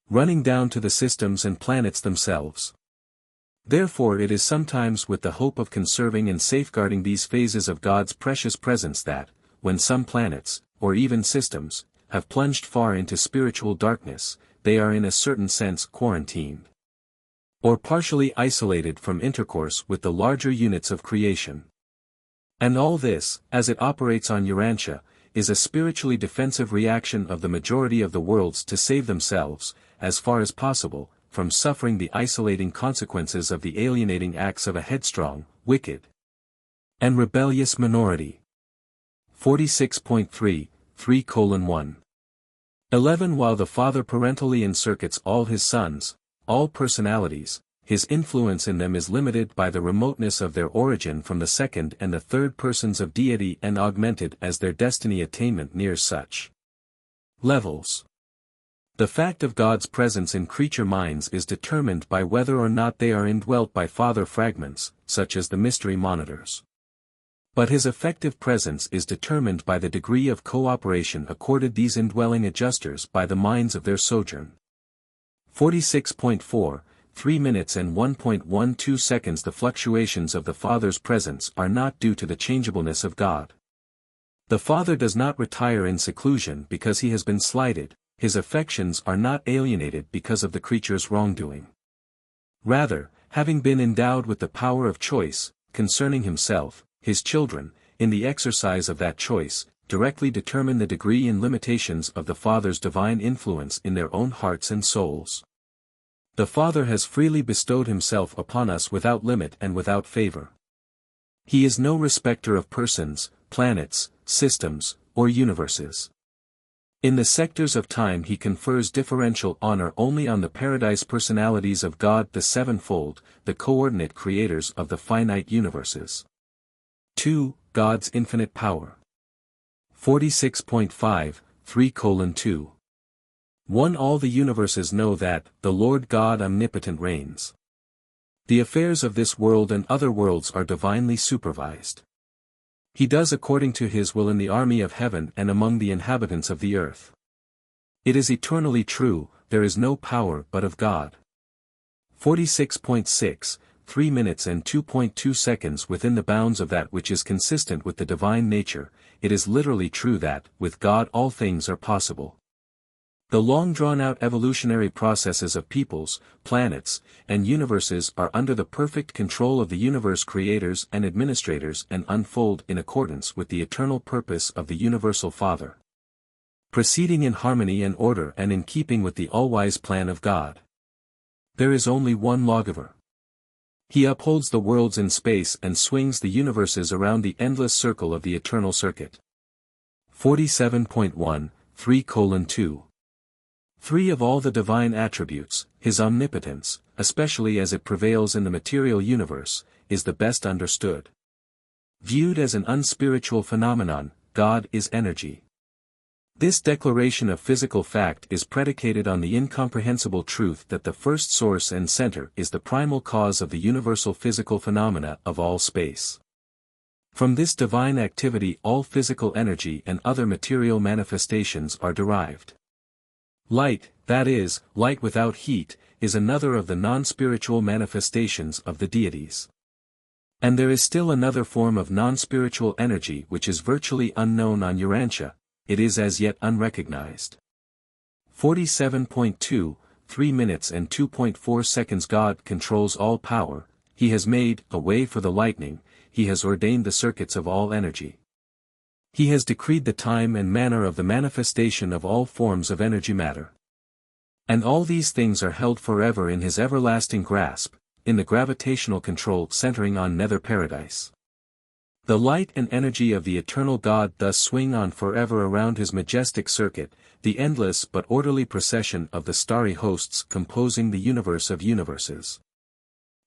running down to the systems and planets themselves. Therefore it is sometimes with the hope of conserving and safeguarding these phases of God's precious presence that, when some planets, or even systems, have plunged far into spiritual darkness, they are in a certain sense quarantined, or partially isolated from intercourse with the larger units of creation. And all this, as it operates on Urantia, is a spiritually defensive reaction of the majority of the worlds to save themselves, as far as possible, from suffering the isolating consequences of the alienating acts of a headstrong, wicked, and rebellious minority. 46.3, 3:1. 11. While the Father parentally encircuits all his sons, all personalities, his influence in them is limited by the remoteness of their origin from the second and the third persons of deity and augmented as their destiny attainment nears such levels. The fact of God's presence in creature minds is determined by whether or not they are indwelt by Father fragments, such as the mystery monitors. But his effective presence is determined by the degree of cooperation accorded these indwelling adjusters by the minds of their sojourn. 46.4, 3 minutes and 1.12 seconds. The fluctuations of the Father's presence are not due to the changeableness of God. The Father does not retire in seclusion because he has been slighted, his affections are not alienated because of the creature's wrongdoing. Rather, having been endowed with the power of choice, concerning himself, his children, in the exercise of that choice, directly determine the degree and limitations of the Father's divine influence in their own hearts and souls. The Father has freely bestowed himself upon us without limit and without favor. He is no respecter of persons, planets, systems, or universes. In the sectors of time he confers differential honor only on the paradise personalities of God the sevenfold, the coordinate creators of the finite universes. 2. God's infinite power. 46.5, 3:2. 1. All the universes know that, the Lord God omnipotent reigns. The affairs of this world and other worlds are divinely supervised. He does according to his will in the army of heaven and among the inhabitants of the earth. It is eternally true, there is no power but of God. 46.6, 3 minutes and 2.2 seconds. Within the bounds of that which is consistent with the divine nature, it is literally true that, with God all things are possible. The long drawn-out evolutionary processes of peoples, planets, and universes are under the perfect control of the universe creators and administrators and unfold in accordance with the eternal purpose of the Universal Father. Proceeding in harmony and order and in keeping with the all-wise plan of God. There is only one lawgiver. He upholds the worlds in space and swings the universes around the endless circle of the eternal circuit. 47.1, 3:2. 3. Of all the divine attributes, his omnipotence, especially as it prevails in the material universe, is the best understood. Viewed as an unspiritual phenomenon, God is energy. This declaration of physical fact is predicated on the incomprehensible truth that the first source and center is the primal cause of the universal physical phenomena of all space. From this divine activity all physical energy and other material manifestations are derived. Light, that is, light without heat, is another of the non-spiritual manifestations of the deities. And there is still another form of non-spiritual energy which is virtually unknown on Urantia, it is as yet unrecognized. 47.2, 3 minutes and 2.4 seconds. God controls all power, he has made a way for the lightning, he has ordained the circuits of all energy. He has decreed the time and manner of the manifestation of all forms of energy matter. And all these things are held forever in his everlasting grasp, in the gravitational control centering on nether paradise. The light and energy of the eternal God thus swing on forever around his majestic circuit, the endless but orderly procession of the starry hosts composing the universe of universes.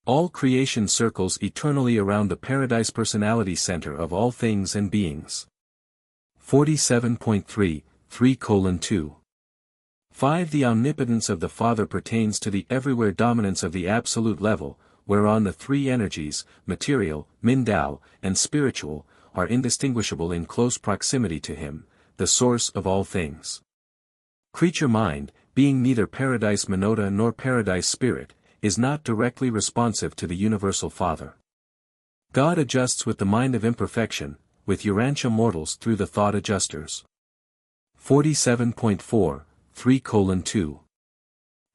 All creation circles eternally around the paradise personality center of all things and beings. 47.3, 3:2. 5. The omnipotence of the Father pertains to the everywhere dominance of the absolute level, whereon the three energies, material, mindao, and spiritual, are indistinguishable in close proximity to him, the source of all things. Creature mind, being neither paradise monota nor paradise spirit, is not directly responsive to the Universal Father. God adjusts with the mind of imperfection, with Urantia mortals through the thought adjusters. 47.4, 3:2.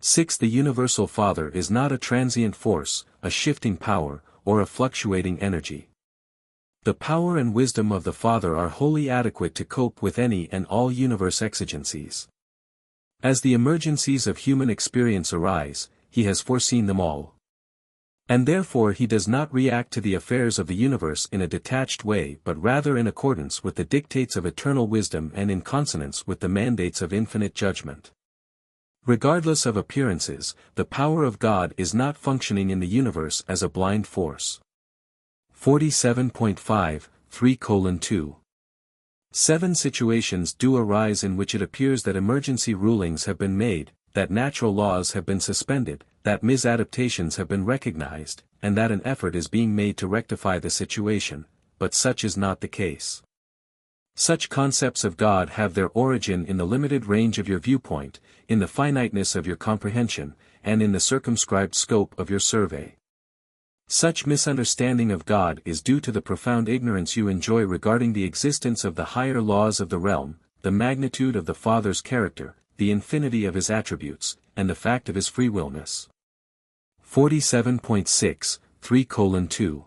6. The Universal Father is not a transient force, a shifting power, or a fluctuating energy. The power and wisdom of the Father are wholly adequate to cope with any and all universe exigencies. As the emergencies of human experience arise, he has foreseen them all. And therefore he does not react to the affairs of the universe in a detached way but rather in accordance with the dictates of eternal wisdom and in consonance with the mandates of infinite judgment. Regardless of appearances, the power of God is not functioning in the universe as a blind force. 47.5, 3:2. 7. Situations do arise in which it appears that emergency rulings have been made, that natural laws have been suspended, that misadaptations have been recognized, and that an effort is being made to rectify the situation, but such is not the case. Such concepts of God have their origin in the limited range of your viewpoint, in the finiteness of your comprehension, and in the circumscribed scope of your survey. Such misunderstanding of God is due to the profound ignorance you enjoy regarding the existence of the higher laws of the realm, the magnitude of the Father's character, the infinity of his attributes, and the fact of his freewillness. 47.6, 3:2.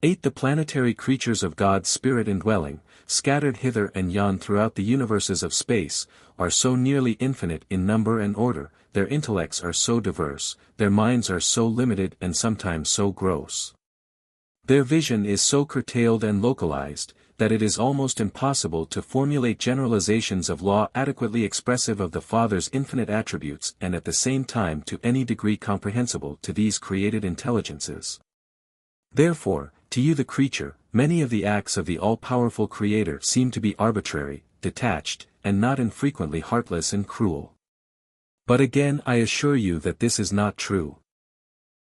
8. The planetary creatures of God's spirit indwelling, scattered hither and yon throughout the universes of space, are so nearly infinite in number and order, their intellects are so diverse, their minds are so limited and sometimes so gross. Their vision is so curtailed and localized, that it is almost impossible to formulate generalizations of law adequately expressive of the Father's infinite attributes and at the same time to any degree comprehensible to these created intelligences. Therefore, to you the creature, many of the acts of the all-powerful Creator seem to be arbitrary, detached, and not infrequently heartless and cruel. But again I assure you that this is not true.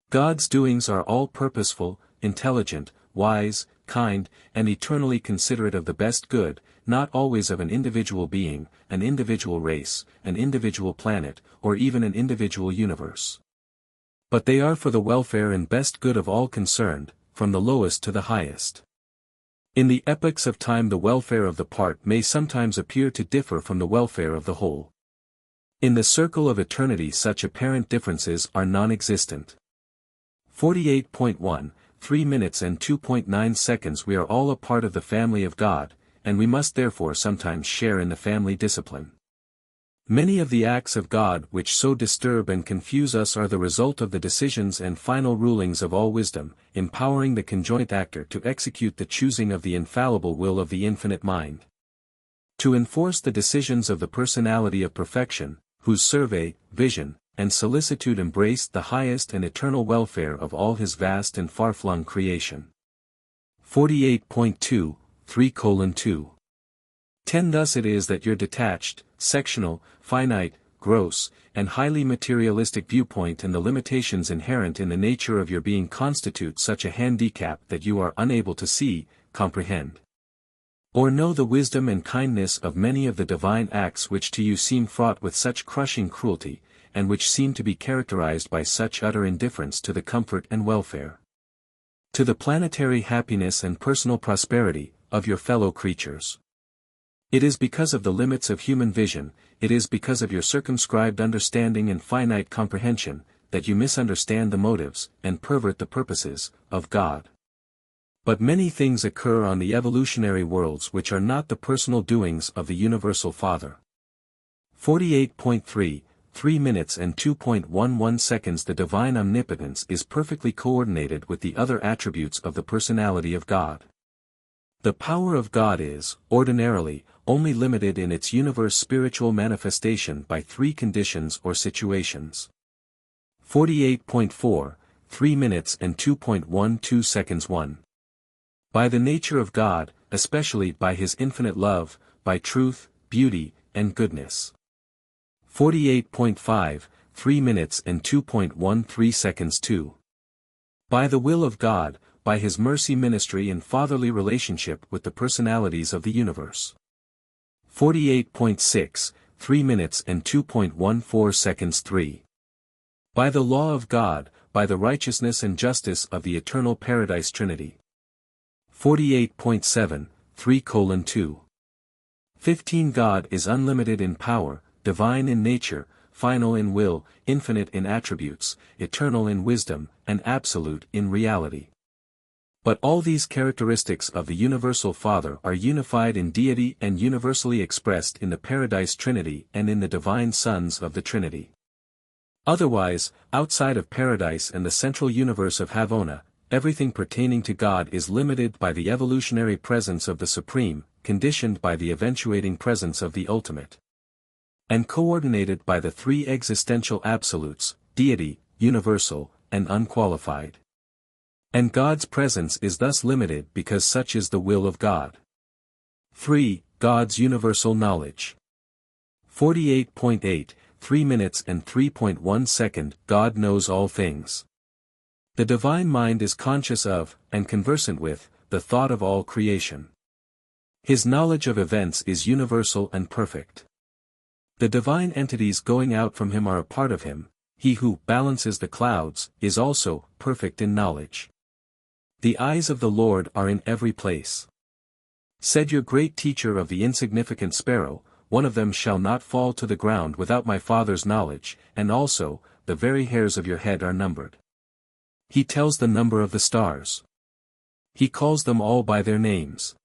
God's doings are all purposeful, intelligent, wise, kind, and eternally considerate of the best good, not always of an individual being, an individual race, an individual planet, or even an individual universe. But they are for the welfare and best good of all concerned, from the lowest to the highest. In the epochs of time the welfare of the part may sometimes appear to differ from the welfare of the whole. In the circle of eternity such apparent differences are non-existent. 48.1, 3 minutes and 2.9 seconds. We are all a part of the family of God, and we must therefore sometimes share in the family discipline. Many of the acts of God which so disturb and confuse us are the result of the decisions and final rulings of all wisdom, empowering the conjoint actor to execute the choosing of the infallible will of the infinite mind. To enforce the decisions of the personality of perfection, whose survey, vision, and solicitude embrace the highest and eternal welfare of all his vast and far-flung creation. 48.2, 3:2. 10. Thus it is that your detached, sectional, finite, gross, and highly materialistic viewpoint and the limitations inherent in the nature of your being constitute such a handicap that you are unable to see, comprehend, or know the wisdom and kindness of many of the divine acts which to you seem fraught with such crushing cruelty, and which seem to be characterized by such utter indifference to the comfort and welfare, to the planetary happiness and personal prosperity, of your fellow creatures. It is because of the limits of human vision, it is because of your circumscribed understanding and finite comprehension, that you misunderstand the motives, and pervert the purposes, of God. But many things occur on the evolutionary worlds which are not the personal doings of the Universal Father. 48.3, 3 minutes and 2.11 seconds. The divine omnipotence is perfectly coordinated with the other attributes of the personality of God. The power of God is, ordinarily, only limited in its universe spiritual manifestation by three conditions or situations. 48.4, 3 minutes and 2.12 seconds. 1. By the nature of God, especially by his infinite love, by truth, beauty, and goodness. 48.5, 3 minutes and 2.13 seconds. 2. By the will of God, by his mercy ministry and fatherly relationship with the personalities of the universe. 48.6, 3 minutes and 2.14 seconds. 3. By the law of God, by the righteousness and justice of the eternal paradise Trinity. 48.7, 3:2. 15. God is unlimited in power, divine in nature, final in will, infinite in attributes, eternal in wisdom, and absolute in reality. But all these characteristics of the Universal Father are unified in deity and universally expressed in the Paradise Trinity and in the divine sons of the Trinity. Otherwise, outside of Paradise and the central universe of Havona, everything pertaining to God is limited by the evolutionary presence of the Supreme, conditioned by the eventuating presence of the Ultimate, and coordinated by the three existential absolutes, deity, universal, and unqualified. And God's presence is thus limited because such is the will of God. 3. God's universal knowledge. 48.8, 3 minutes and 3.1 second. God knows all things. The divine mind is conscious of, and conversant with, the thought of all creation. His knowledge of events is universal and perfect. The divine entities going out from him are a part of him. He who balances the clouds is also perfect in knowledge. The eyes of the Lord are in every place. Said your great teacher of the insignificant sparrow, one of them shall not fall to the ground without my Father's knowledge, and also, the very hairs of your head are numbered. He tells the number of the stars. He calls them all by their names.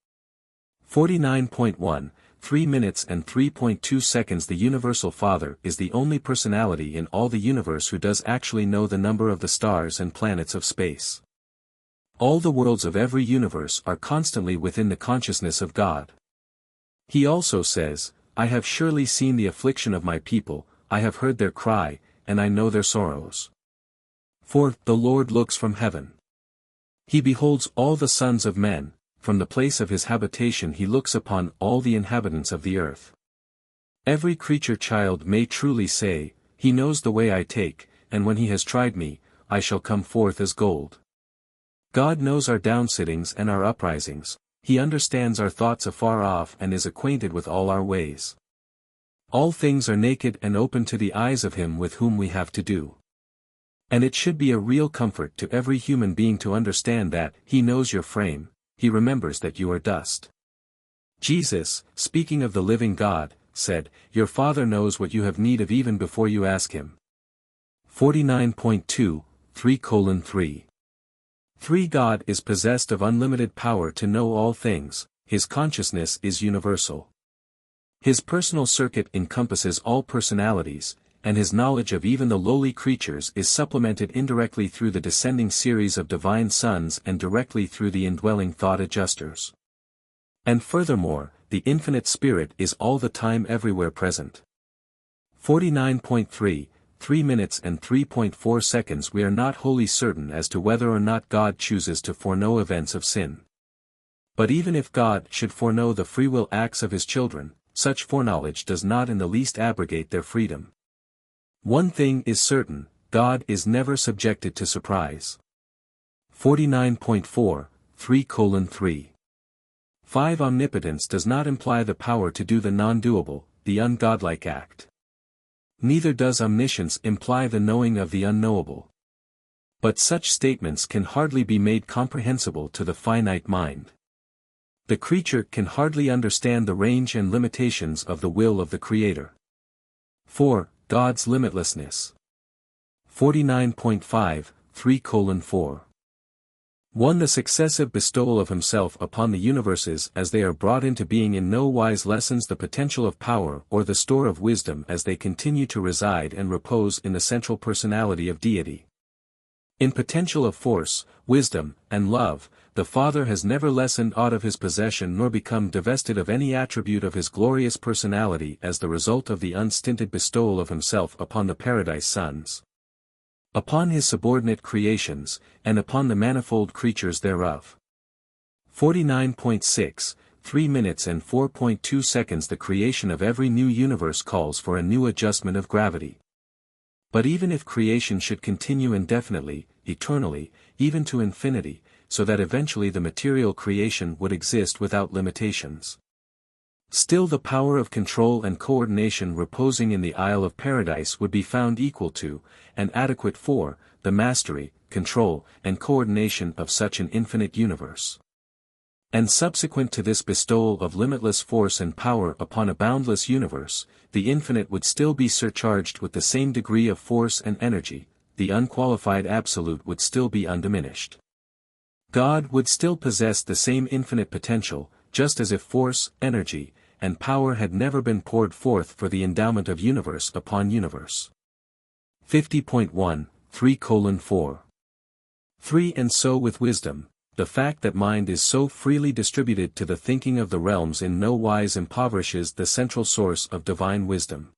49.1, 3 minutes and 3.2 seconds. The Universal Father is the only personality in all the universe who does actually know the number of the stars and planets of space. All the worlds of every universe are constantly within the consciousness of God. He also says, I have surely seen the affliction of my people, I have heard their cry, and I know their sorrows. For the Lord looks from heaven. He beholds all the sons of men, from the place of his habitation he looks upon all the inhabitants of the earth. Every creature child may truly say, He knows the way I take, and when he has tried me, I shall come forth as gold. God knows our downsittings and our uprisings, he understands our thoughts afar off and is acquainted with all our ways. All things are naked and open to the eyes of him with whom we have to do. And it should be a real comfort to every human being to understand that he knows your frame, he remembers that you are dust. Jesus, speaking of the living God, said, Your Father knows what you have need of even before you ask him. 49.2, 3:3. 3. God is possessed of unlimited power to know all things, his consciousness is universal. His personal circuit encompasses all personalities, and his knowledge of even the lowly creatures is supplemented indirectly through the descending series of divine sons and directly through the indwelling thought adjusters. And furthermore, the infinite spirit is all the time everywhere present. 49.3, 3 minutes and 3.4 seconds. We are not wholly certain as to whether or not God chooses to foreknow events of sin. But even if God should foreknow the free will acts of his children, such foreknowledge does not in the least abrogate their freedom. One thing is certain, God is never subjected to surprise. 49.4, 3:3. 5. Omnipotence does not imply the power to do the non-doable, the ungodlike act. Neither does omniscience imply the knowing of the unknowable. But such statements can hardly be made comprehensible to the finite mind. The creature can hardly understand the range and limitations of the will of the Creator. 4. God's limitlessness. 49.5, 3:4. 1. The successive bestowal of himself upon the universes as they are brought into being in no wise lessens the potential of power or the store of wisdom as they continue to reside and repose in the central personality of deity. In potential of force, wisdom, and love, the Father has never lessened aught of his possession nor become divested of any attribute of his glorious personality as the result of the unstinted bestowal of himself upon the paradise sons, upon his subordinate creations, and upon the manifold creatures thereof. 49.6, 3 minutes and 4.2 seconds. The creation of every new universe calls for a new adjustment of gravity. But even if creation should continue indefinitely, eternally, even to infinity, so that eventually the material creation would exist without limitations, still the power of control and coordination reposing in the Isle of Paradise would be found equal to, and adequate for, the mastery, control, and coordination of such an infinite universe. And subsequent to this bestowal of limitless force and power upon a boundless universe, the infinite would still be surcharged with the same degree of force and energy, the unqualified absolute would still be undiminished. God would still possess the same infinite potential, just as if force, energy, and power had never been poured forth for the endowment of universe upon universe. 50.1, 3:4. 3. And so with wisdom, the fact that mind is so freely distributed to the thinking of the realms in no wise impoverishes the central source of divine wisdom.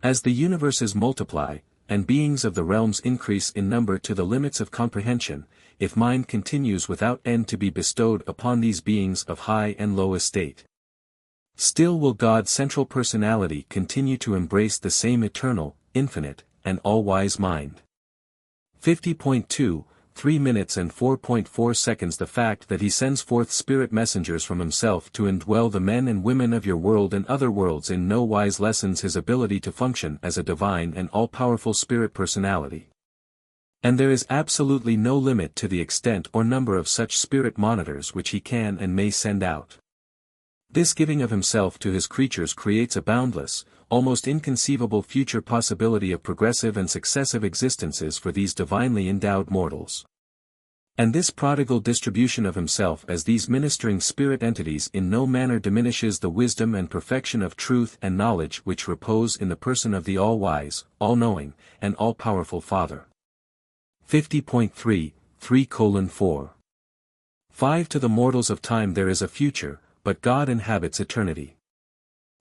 As the universes multiply, and beings of the realms increase in number to the limits of comprehension, if mind continues without end to be bestowed upon these beings of high and low estate, still will God's central personality continue to embrace the same eternal, infinite, and all-wise mind. 50.2, 3 minutes and 4.4 seconds. The fact that he sends forth spirit messengers from himself to indwell the men and women of your world and other worlds in no wise lessens his ability to function as a divine and all-powerful spirit personality. And there is absolutely no limit to the extent or number of such spirit monitors which he can and may send out. This giving of himself to his creatures creates a boundless, almost inconceivable future possibility of progressive and successive existences for these divinely endowed mortals. And this prodigal distribution of himself as these ministering spirit entities in no manner diminishes the wisdom and perfection of truth and knowledge which repose in the person of the all-wise, all-knowing, and all-powerful Father. 50.3, 3:4. 5 To the mortals of time there is a future, but God inhabits eternity.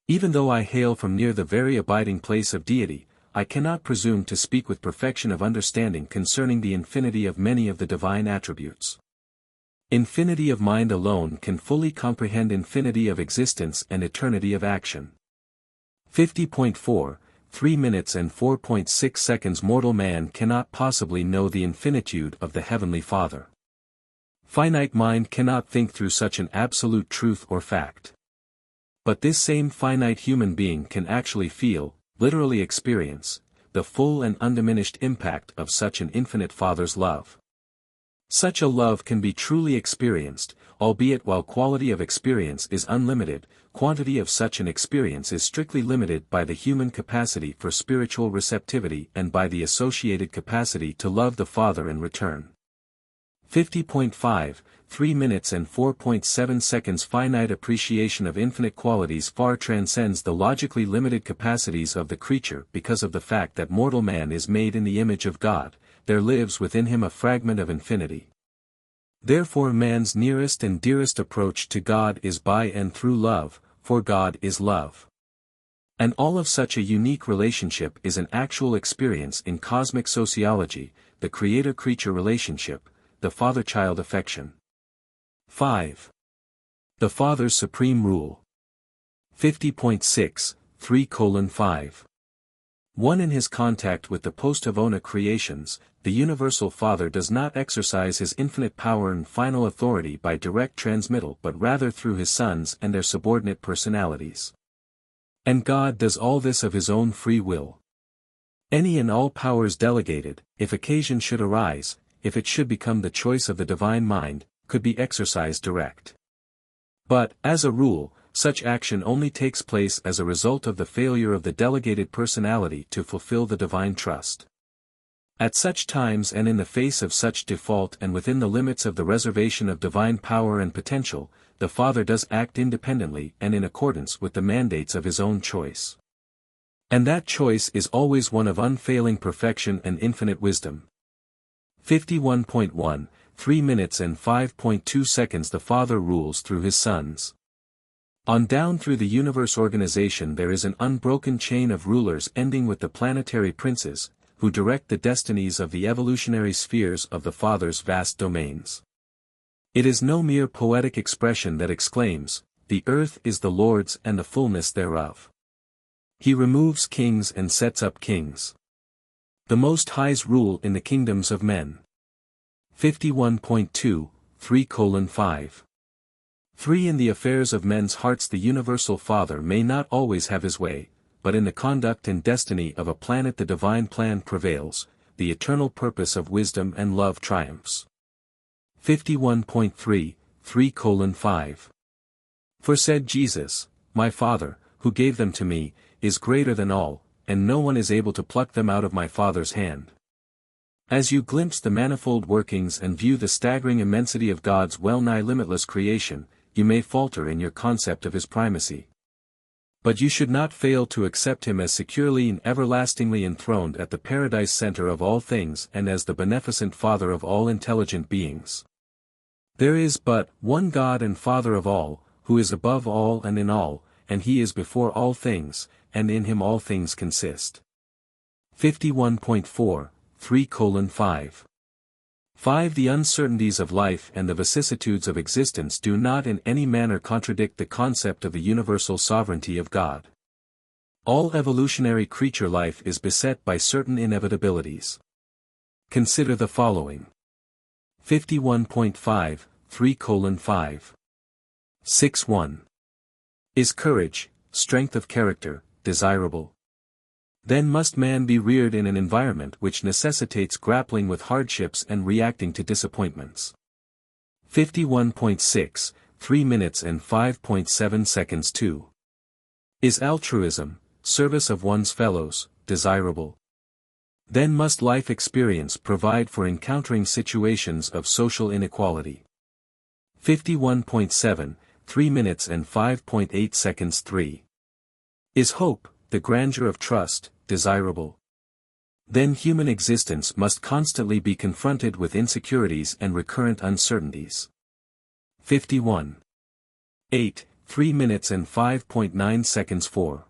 Even though I hail from near the very abiding place of deity, I cannot presume to speak with perfection of understanding concerning the infinity of many of the divine attributes. Infinity of mind alone can fully comprehend infinity of existence and eternity of action. 50.4, 3 minutes and 4.6 seconds. Mortal man cannot possibly know the infinitude of the Heavenly Father. Finite mind cannot think through such an absolute truth or fact. But this same finite human being can actually feel, literally experience, the full and undiminished impact of such an infinite Father's love. Such a love can be truly experienced, albeit while quality of experience is unlimited, quantity of such an experience is strictly limited by the human capacity for spiritual receptivity and by the associated capacity to love the Father in return. 50.5, 3 minutes and 4.7 seconds. Finite appreciation of infinite qualities far transcends the logically limited capacities of the creature because of the fact that mortal man is made in the image of God. There lives within him a fragment of infinity. Therefore man's nearest and dearest approach to God is by and through love, for God is love. And all of such a unique relationship is an actual experience in cosmic sociology, the creator-creature relationship, the father-child affection. 5. The Father's supreme rule. 50.6, 3:5. 1. In his contact with the post-Havona creations, the Universal Father does not exercise his infinite power and final authority by direct transmittal but rather through his sons and their subordinate personalities. And God does all this of his own free will. Any and all powers delegated, if occasion should arise, if it should become the choice of the divine mind, could be exercised direct. But, as a rule, such action only takes place as a result of the failure of the delegated personality to fulfill the divine trust. At such times and in the face of such default and within the limits of the reservation of divine power and potential, the Father does act independently and in accordance with the mandates of his own choice. And that choice is always one of unfailing perfection and infinite wisdom. 51.1, 3 minutes and 5.2 seconds. The Father rules through his sons. On down through the universe organization there is an unbroken chain of rulers ending with the planetary princes, who direct the destinies of the evolutionary spheres of the Father's vast domains. It is no mere poetic expression that exclaims, "The earth is the Lord's and the fullness thereof. He removes kings and sets up kings. The Most High's rule in the kingdoms of men." 51.2, 3:5. 3. In the affairs of men's hearts the Universal Father may not always have his way, but in the conduct and destiny of a planet the divine plan prevails, the eternal purpose of wisdom and love triumphs. 51.3, 3:5. For said Jesus, "My Father, who gave them to me, is greater than all, and no one is able to pluck them out of my Father's hand." As you glimpse the manifold workings and view the staggering immensity of God's well-nigh limitless creation, you may falter in your concept of his primacy. But you should not fail to accept him as securely and everlastingly enthroned at the paradise center of all things and as the beneficent Father of all intelligent beings. There is but one God and Father of all, who is above all and in all, and he is before all things, and in him all things consist. 51.4, 3:5. 5. The uncertainties of life and the vicissitudes of existence do not in any manner contradict the concept of the universal sovereignty of God. All evolutionary creature life is beset by certain inevitabilities. Consider the following. 51.5, 3:5. 6:1. Is courage, strength of character, desirable? Then must man be reared in an environment which necessitates grappling with hardships and reacting to disappointments. 51.6, 3 minutes and 5.7 seconds. 2. Is altruism, service of one's fellows, desirable? Then must life experience provide for encountering situations of social inequality. 51.7, 3 minutes and 5.8 seconds. 3. Is hope, the grandeur of trust, desirable? Then human existence must constantly be confronted with insecurities and recurrent uncertainties. 51. 8, 3 minutes and 5.9 seconds. 4.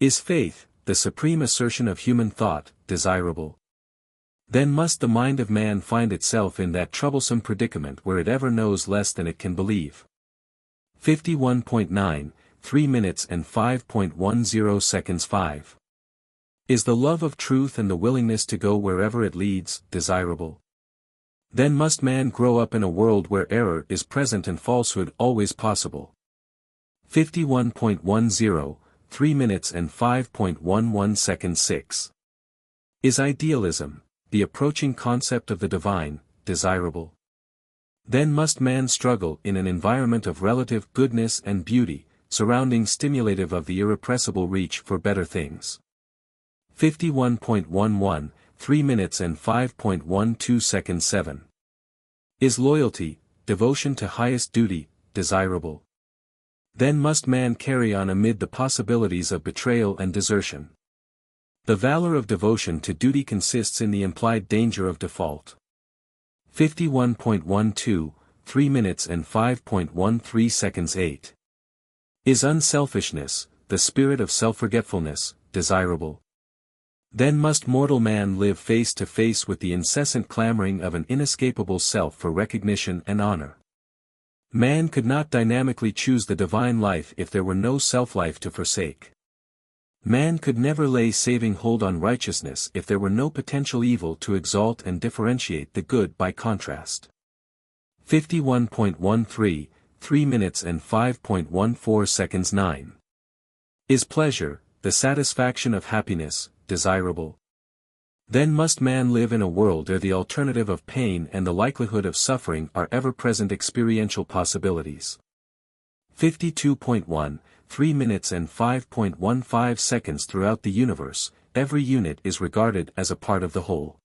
Is faith, the supreme assertion of human thought, desirable? Then must the mind of man find itself in that troublesome predicament where it ever knows less than it can believe. 51.9, 3 minutes and 5.10 seconds. 5. Is the love of truth and the willingness to go wherever it leads, desirable? Then must man grow up in a world where error is present and falsehood always possible. 51.10, 3 minutes and 5.11 seconds. 6. Is idealism, the approaching concept of the divine, desirable? Then must man struggle in an environment of relative goodness and beauty, surrounding stimulative of the irrepressible reach for better things. 51.11, 3 minutes and 5.12 seconds. 7. Is loyalty, devotion to highest duty, desirable? Then must man carry on amid the possibilities of betrayal and desertion. The valor of devotion to duty consists in the implied danger of default. 51.12, 3 minutes and 5.13 seconds. 8. Is unselfishness, the spirit of self-forgetfulness, desirable? Then must mortal man live face to face with the incessant clamoring of an inescapable self for recognition and honor. Man could not dynamically choose the divine life if there were no self-life to forsake. Man could never lay saving hold on righteousness if there were no potential evil to exalt and differentiate the good by contrast. 51.13, 3 minutes and 5.14 seconds. 9. Is pleasure, the satisfaction of happiness, desirable? Then must man live in a world where the alternative of pain and the likelihood of suffering are ever-present experiential possibilities. 52.1, 3 minutes and 5.15 seconds. Throughout the universe, every unit is regarded as a part of the whole.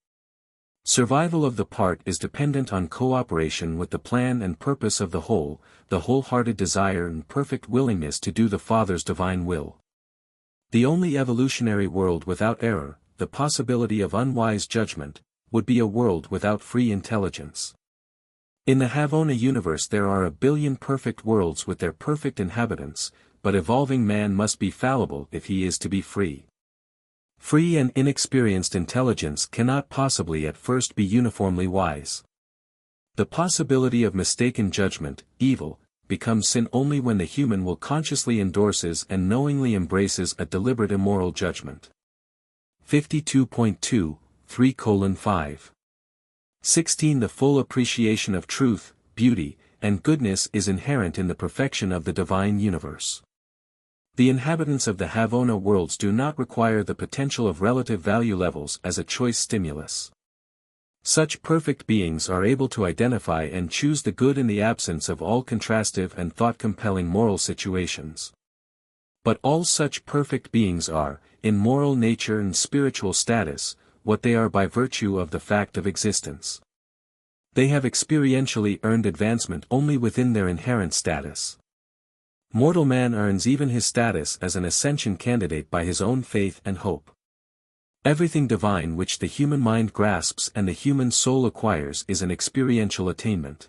Survival of the part is dependent on cooperation with the plan and purpose of the whole, the wholehearted desire and perfect willingness to do the Father's divine will. The only evolutionary world without error, the possibility of unwise judgment, would be a world without free intelligence. In the Havona universe there are 1 billion perfect worlds with their perfect inhabitants, but evolving man must be fallible if he is to be free. Free and inexperienced intelligence cannot possibly at first be uniformly wise. The possibility of mistaken judgment, evil, becomes sin only when the human will consciously endorses and knowingly embraces a deliberate immoral judgment. 52.2, 3:5. 16. The full appreciation of truth, beauty, and goodness is inherent in the perfection of the divine universe. The inhabitants of the Havona worlds do not require the potential of relative value levels as a choice stimulus. Such perfect beings are able to identify and choose the good in the absence of all contrastive and thought-compelling moral situations. But all such perfect beings are, in moral nature and spiritual status, what they are by virtue of the fact of existence. They have experientially earned advancement only within their inherent status. Mortal man earns even his status as an ascension candidate by his own faith and hope. Everything divine which the human mind grasps and the human soul acquires is an experiential attainment.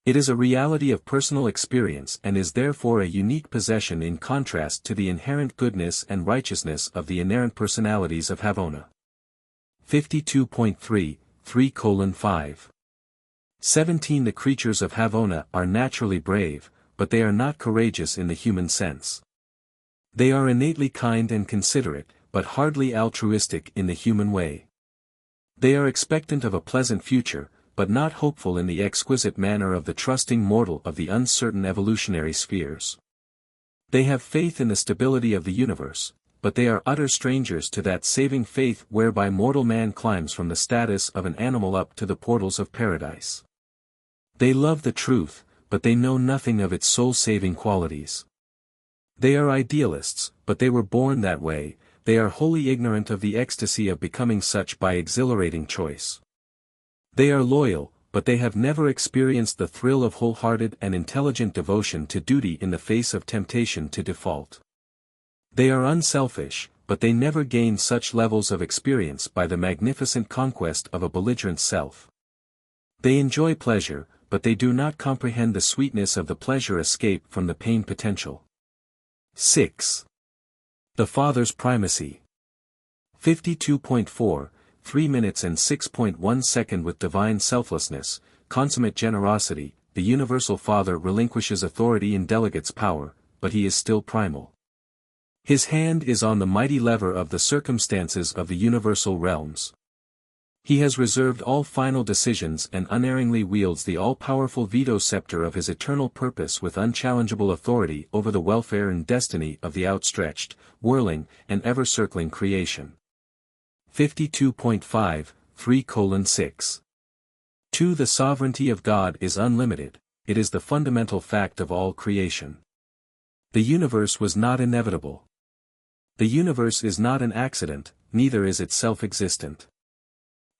It is a reality of personal experience and is therefore a unique possession in contrast to the inherent goodness and righteousness of the inerrant personalities of Havona. 52.3, 3:5. 17. The creatures of Havona are naturally brave, but they are not courageous in the human sense. They are innately kind and considerate, but hardly altruistic in the human way. They are expectant of a pleasant future, but not hopeful in the exquisite manner of the trusting mortal of the uncertain evolutionary spheres. They have faith in the stability of the universe, but they are utter strangers to that saving faith whereby mortal man climbs from the status of an animal up to the portals of paradise. They love the truth, but they know nothing of its soul-saving qualities. They are idealists, but they were born that way. They are wholly ignorant of the ecstasy of becoming such by exhilarating choice. They are loyal, but they have never experienced the thrill of wholehearted and intelligent devotion to duty in the face of temptation to default. They are unselfish, but they never gain such levels of experience by the magnificent conquest of a belligerent self. They enjoy pleasure, but they do not comprehend the sweetness of the pleasure escape from the pain potential. 6. The Father's Primacy. 52.4, 3 minutes and 6.1 seconds. With divine selflessness, consummate generosity, the Universal Father relinquishes authority and delegates power, but he is still primal. His hand is on the mighty lever of the circumstances of the universal realms. He has reserved all final decisions and unerringly wields the all-powerful veto scepter of his eternal purpose with unchallengeable authority over the welfare and destiny of the outstretched, whirling, and ever-circling creation. 52.5, 3:6. 2. The sovereignty of God is unlimited. It is the fundamental fact of all creation. The universe was not inevitable. The universe is not an accident, neither is it self-existent.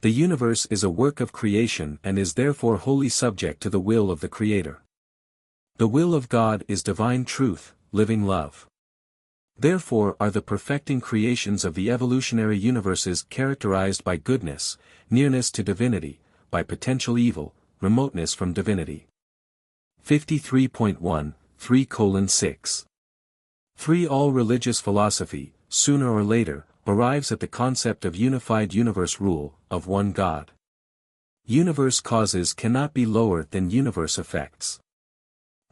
The universe is a work of creation and is therefore wholly subject to the will of the Creator. The will of God is divine truth, living love. Therefore are the perfecting creations of the evolutionary universes characterized by goodness, nearness to divinity, by potential evil, remoteness from divinity. 53.1, 3:6. 3. All religious philosophy, sooner or later, arrives at the concept of unified universe rule, of one God. Universe causes cannot be lower than universe effects.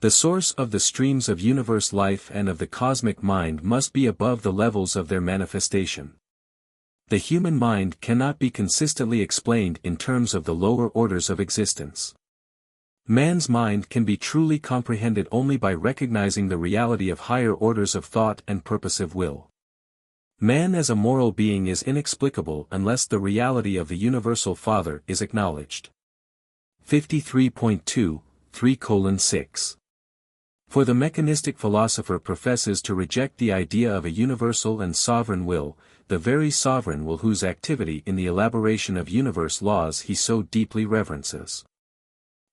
The source of the streams of universe life and of the cosmic mind must be above the levels of their manifestation. The human mind cannot be consistently explained in terms of the lower orders of existence. Man's mind can be truly comprehended only by recognizing the reality of higher orders of thought and purposive will. Man as a moral being is inexplicable unless the reality of the Universal Father is acknowledged. 53.2, 3:6. For the mechanistic philosopher professes to reject the idea of a universal and sovereign will, the very sovereign will whose activity in the elaboration of universe laws he so deeply reverences.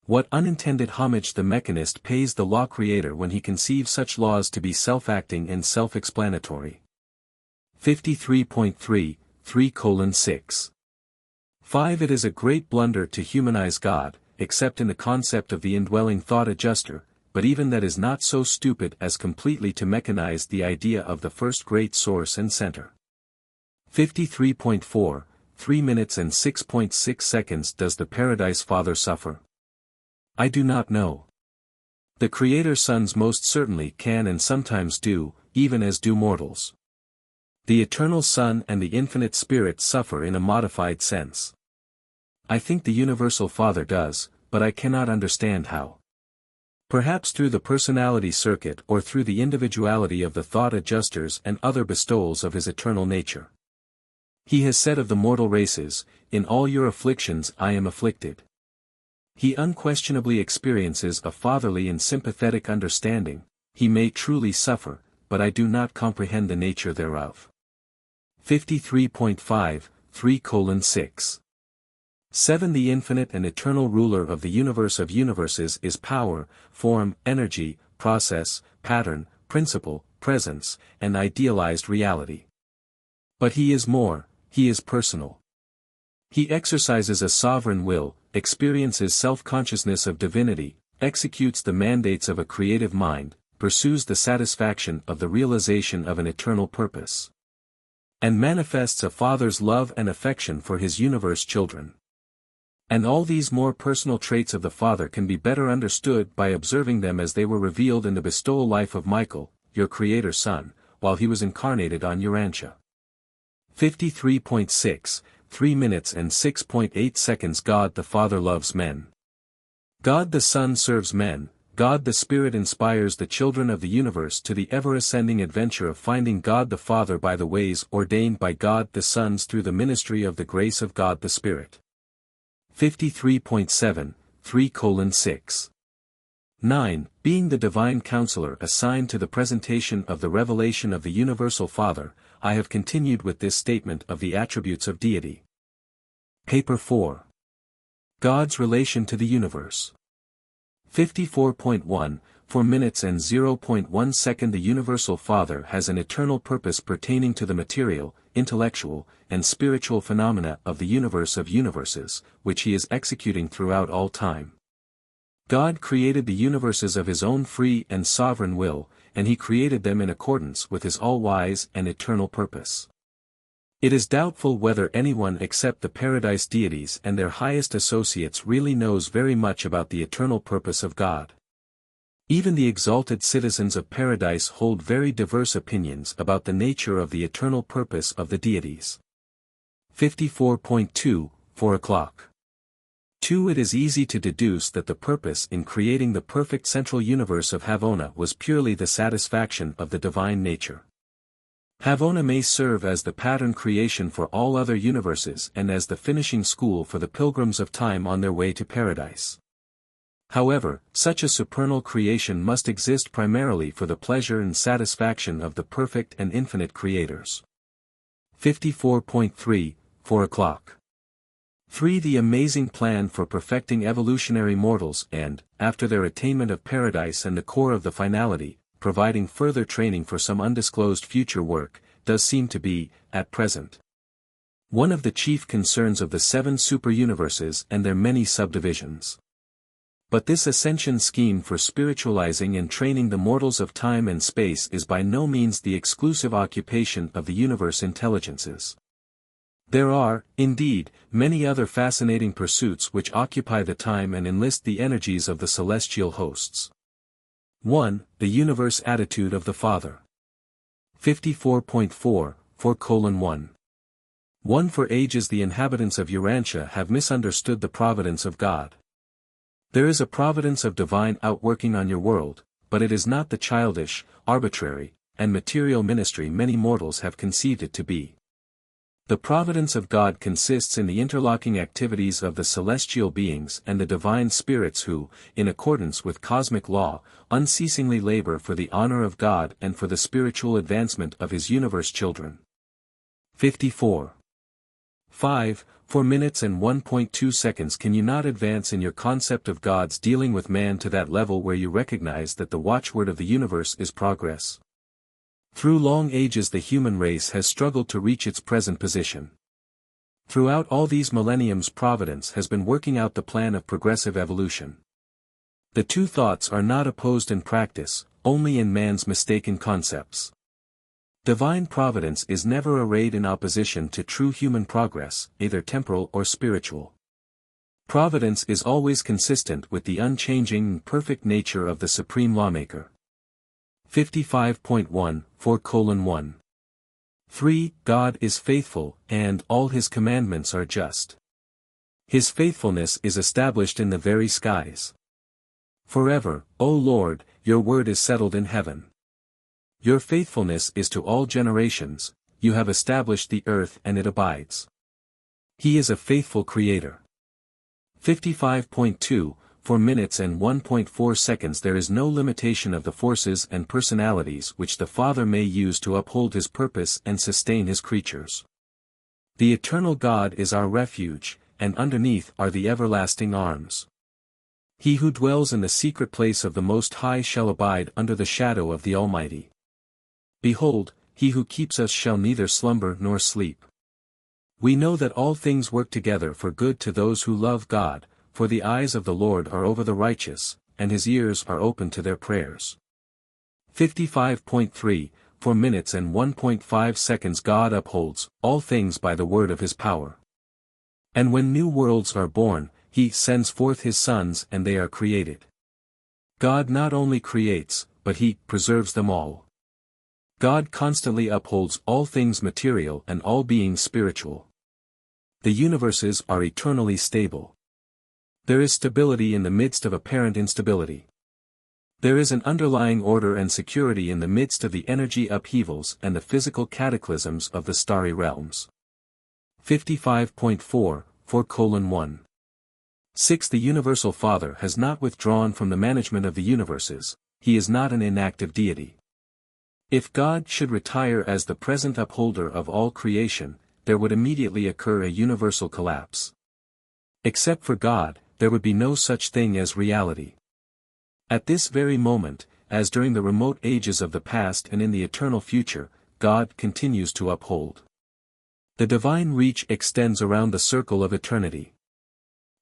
What unintended homage the mechanist pays the law creator when he conceives such laws to be self-acting and self-explanatory. 53.3, 3:6. 5. It is a great blunder to humanize God, except in the concept of the indwelling thought adjuster, but even that is not so stupid as completely to mechanize the idea of the first great source and center. 53.4, 3 minutes and 6.6 seconds. Does the Paradise Father suffer? I do not know. The Creator sons most certainly can and sometimes do, even as do mortals. The Eternal Son and the Infinite Spirit suffer in a modified sense. I think the Universal Father does, but I cannot understand how. Perhaps through the personality circuit or through the individuality of the thought adjusters and other bestowals of his eternal nature. He has said of the mortal races, "In all your afflictions I am afflicted." He unquestionably experiences a fatherly and sympathetic understanding. He may truly suffer, but I do not comprehend the nature thereof. 53.5, 3:6. 7. The infinite and eternal ruler of the universe of universes is power, form, energy, process, pattern, principle, presence, and idealized reality. But he is more, he is personal. He exercises a sovereign will, experiences self-consciousness of divinity, executes the mandates of a creative mind, pursues the satisfaction of the realization of an eternal purpose, and manifests a father's love and affection for his universe children. And all these more personal traits of the Father can be better understood by observing them as they were revealed in the bestowal life of Michael, your Creator Son, while he was incarnated on Urantia. 53.6, 3 minutes and 6.8 seconds. God the Father loves men. God the Son serves men. God the Spirit inspires the children of the universe to the ever-ascending adventure of finding God the Father by the ways ordained by God the Son through the ministry of the grace of God the Spirit. 53.7, 3:6. 9. Being the divine counselor assigned to the presentation of the revelation of the universal Father, I have continued with this statement of the attributes of deity. Paper 4. God's relation to the universe. 54.1, 4 minutes and 0.1 second. The universal Father has an eternal purpose pertaining to the material, intellectual, and spiritual phenomena of the universe of universes, which he is executing throughout all time. God created the universes of his own free and sovereign will, and he created them in accordance with his all-wise and eternal purpose. It is doubtful whether anyone except the paradise deities and their highest associates really knows very much about the eternal purpose of God. Even the exalted citizens of paradise hold very diverse opinions about the nature of the eternal purpose of the deities. 54.2, 4 o'clock. 2. It is easy to deduce that the purpose in creating the perfect central universe of Havona was purely the satisfaction of the divine nature. Havona may serve as the pattern creation for all other universes and as the finishing school for the pilgrims of time on their way to paradise. However, such a supernal creation must exist primarily for the pleasure and satisfaction of the perfect and infinite creators. 54.3, 4 o'clock. 3. The amazing plan for perfecting evolutionary mortals and, after their attainment of paradise and the core of the finality, providing further training for some undisclosed future work, does seem to be, at present, one of the chief concerns of the 7 superuniverses and their many subdivisions. But this ascension scheme for spiritualizing and training the mortals of time and space is by no means the exclusive occupation of the universe intelligences. There are, indeed, many other fascinating pursuits which occupy the time and enlist the energies of the celestial hosts. 1. The universe attitude of the Father. 54.4, 4:1. 1. For ages the inhabitants of Urantia have misunderstood the providence of God. There is a providence of divine outworking on your world, but it is not the childish, arbitrary, and material ministry many mortals have conceived it to be. The providence of God consists in the interlocking activities of the celestial beings and the divine spirits who, in accordance with cosmic law, unceasingly labor for the honor of God and for the spiritual advancement of his universe children. 54. 5. 4 minutes and 1.2 seconds. Can you not advance in your concept of God's dealing with man to that level where you recognize that the watchword of the universe is progress? Through long ages the human race has struggled to reach its present position. Throughout all these millenniums Providence has been working out the plan of progressive evolution. The two thoughts are not opposed in practice, only in man's mistaken concepts. Divine Providence is never arrayed in opposition to true human progress, either temporal or spiritual. Providence is always consistent with the unchanging and perfect nature of the Supreme Lawmaker. 55.1, 4:1. 3. God is faithful, and all his commandments are just. His faithfulness is established in the very skies. Forever, O Lord, your word is settled in heaven. Your faithfulness is to all generations, you have established the earth and it abides. He is a faithful creator. 55.2, 4 minutes and 1.4 seconds. There is no limitation of the forces and personalities which the Father may use to uphold his purpose and sustain his creatures. The eternal God is our refuge, and underneath are the everlasting arms. He who dwells in the secret place of the Most High shall abide under the shadow of the Almighty. Behold, he who keeps us shall neither slumber nor sleep. We know that all things work together for good to those who love God, for the eyes of the Lord are over the righteous, and his ears are open to their prayers. 55.3, 4 minutes and 1.5 seconds. God upholds all things by the word of his power. And when new worlds are born, he sends forth his sons and they are created. God not only creates, but he preserves them all. God constantly upholds all things material and all beings spiritual. The universes are eternally stable. There is stability in the midst of apparent instability. There is an underlying order and security in the midst of the energy upheavals and the physical cataclysms of the starry realms. 55.4, 4:1. 6. The Universal Father has not withdrawn from the management of the universes, he is not an inactive deity. If God should retire as the present upholder of all creation, there would immediately occur a universal collapse. Except for God, there would be no such thing as reality. At this very moment, as during the remote ages of the past and in the eternal future, God continues to uphold. The divine reach extends around the circle of eternity.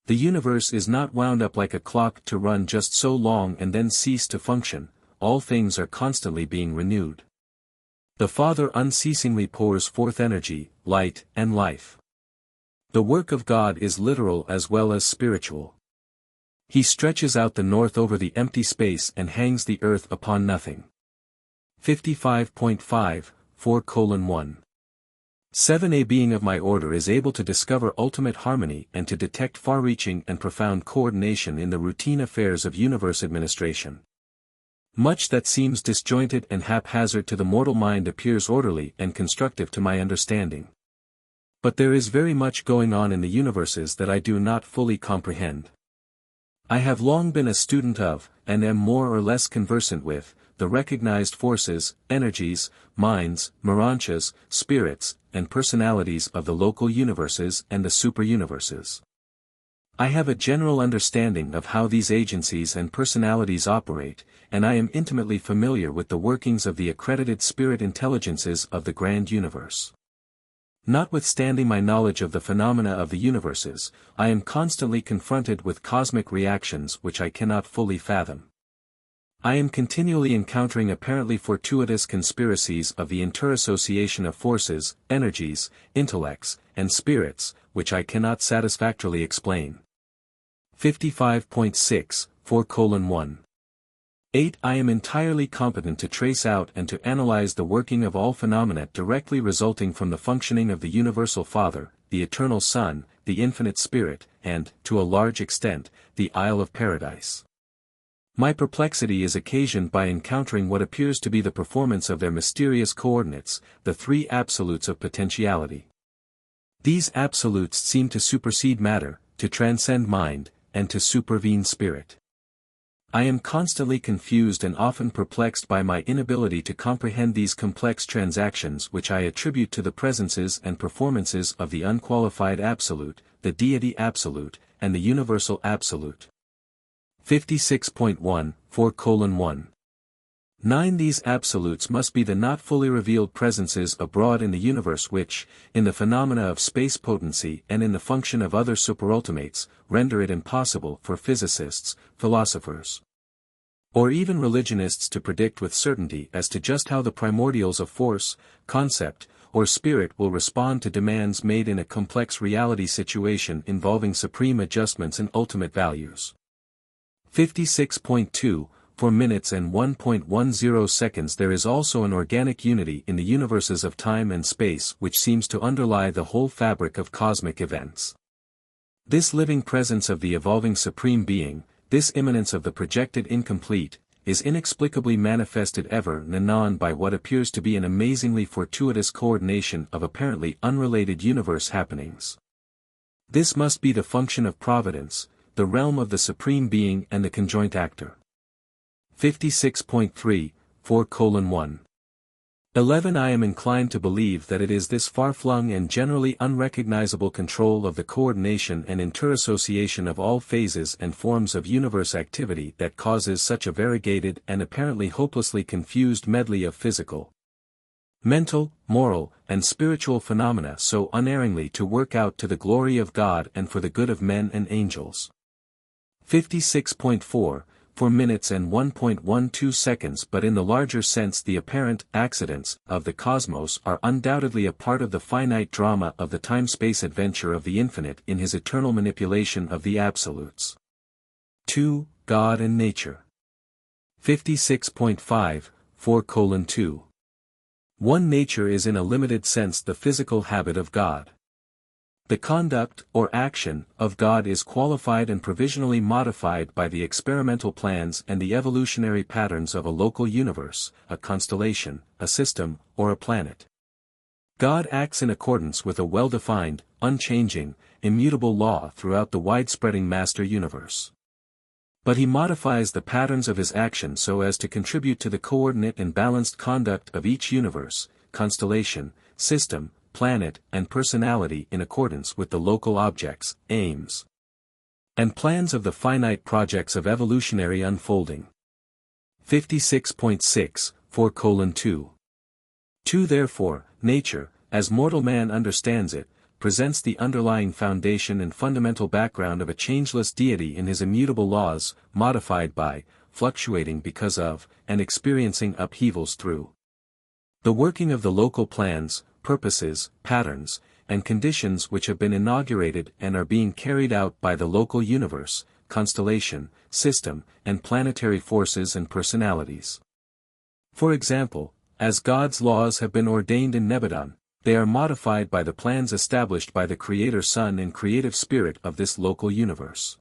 The universe is not wound up like a clock to run just so long and then cease to function, all things are constantly being renewed. The Father unceasingly pours forth energy, light, and life. The work of God is literal as well as spiritual. He stretches out the north over the empty space and hangs the earth upon nothing. 55.5, 4:1. 7. A being of my order is able to discover ultimate harmony and to detect far-reaching and profound coordination in the routine affairs of universe administration. Much that seems disjointed and haphazard to the mortal mind appears orderly and constructive to my understanding. But there is very much going on in the universes that I do not fully comprehend. I have long been a student of, and am more or less conversant with, the recognized forces, energies, minds, Urantias, spirits, and personalities of the local universes and the superuniverses. I have a general understanding of how these agencies and personalities operate, and I am intimately familiar with the workings of the accredited spirit intelligences of the grand universe. Notwithstanding my knowledge of the phenomena of the universes, I am constantly confronted with cosmic reactions which I cannot fully fathom. I am continually encountering apparently fortuitous conspiracies of the interassociation of forces, energies, intellects, and spirits, which I cannot satisfactorily explain. 55.6, 4:1. 8. I am entirely competent to trace out and to analyze the working of all phenomena directly resulting from the functioning of the Universal Father, the Eternal Son, the Infinite Spirit, and, to a large extent, the Isle of Paradise. My perplexity is occasioned by encountering what appears to be the performance of their mysterious coordinates, the three absolutes of potentiality. These absolutes seem to supersede matter, to transcend mind, and to supervene spirit. I am constantly confused and often perplexed by my inability to comprehend these complex transactions which I attribute to the presences and performances of the unqualified Absolute, the Deity Absolute, and the Universal Absolute. 56.1, 4:1. 9. These absolutes must be the not fully revealed presences abroad in the universe which, in the phenomena of space potency and in the function of other superultimates, render it impossible for physicists, philosophers, or even religionists to predict with certainty as to just how the primordials of force, concept, or spirit will respond to demands made in a complex reality situation involving supreme adjustments and ultimate values. 56.2, 4 minutes and 1.10 seconds. There is also an organic unity in the universes of time and space which seems to underlie the whole fabric of cosmic events. This living presence of the evolving Supreme Being, this immanence of the projected incomplete, is inexplicably manifested ever and anon by what appears to be an amazingly fortuitous coordination of apparently unrelated universe happenings. This must be the function of providence, the realm of the Supreme Being and the conjoint actor. 56.3, 4:1. 11. I am inclined to believe that it is this far-flung and generally unrecognizable control of the coordination and interassociation of all phases and forms of universe activity that causes such a variegated and apparently hopelessly confused medley of physical, mental, moral, and spiritual phenomena so unerringly to work out to the glory of God and for the good of men and angels. 56.4, 4 minutes and 1.12 seconds. But in the larger sense the apparent accidents of the cosmos are undoubtedly a part of the finite drama of the time-space adventure of the infinite in his eternal manipulation of the absolutes. 2. God and Nature. 56.5, 4:2. 1. Nature is in a limited sense the physical habit of God. The conduct, or action, of God is qualified and provisionally modified by the experimental plans and the evolutionary patterns of a local universe, a constellation, a system, or a planet. God acts in accordance with a well-defined, unchanging, immutable law throughout the widespreading master universe. But he modifies the patterns of his action so as to contribute to the coordinate and balanced conduct of each universe, constellation, system, planet, and personality in accordance with the local objects, aims, and plans of the finite projects of evolutionary unfolding. 56.6, 4:2. 2. Therefore, nature, as mortal man understands it, presents the underlying foundation and fundamental background of a changeless deity in his immutable laws, modified by, fluctuating because of, and experiencing upheavals through the working of the local plans, purposes, patterns, and conditions which have been inaugurated and are being carried out by the local universe, constellation, system, and planetary forces and personalities. For example, as God's laws have been ordained in Nebadon, they are modified by the plans established by the Creator Son and Creative Spirit of this local universe.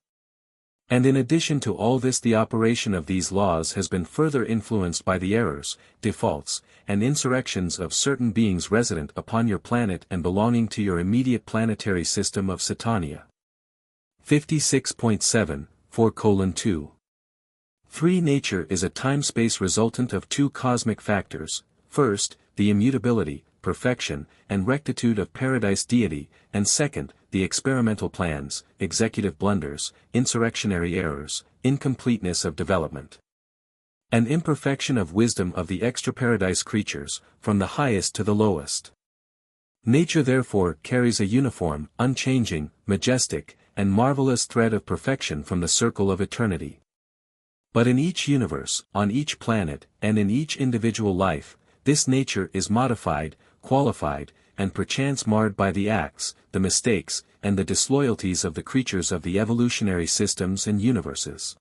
And in addition to all this, the operation of these laws has been further influenced by the errors, defaults, and insurrections of certain beings resident upon your planet and belonging to your immediate planetary system of Satania. 56.7, 4:2. 3. Nature is a time-space resultant of two cosmic factors: first, the immutability, perfection, and rectitude of paradise deity, and second, the experimental plans, executive blunders, insurrectionary errors, incompleteness of development, and imperfection of wisdom of the extra-paradise creatures, from the highest to the lowest. Nature therefore carries a uniform, unchanging, majestic, and marvelous thread of perfection from the circle of eternity. But in each universe, on each planet, and in each individual life, this nature is modified, qualified, and perchance marred by the acts, the mistakes, and the disloyalties of the creatures of the evolutionary systems and universes.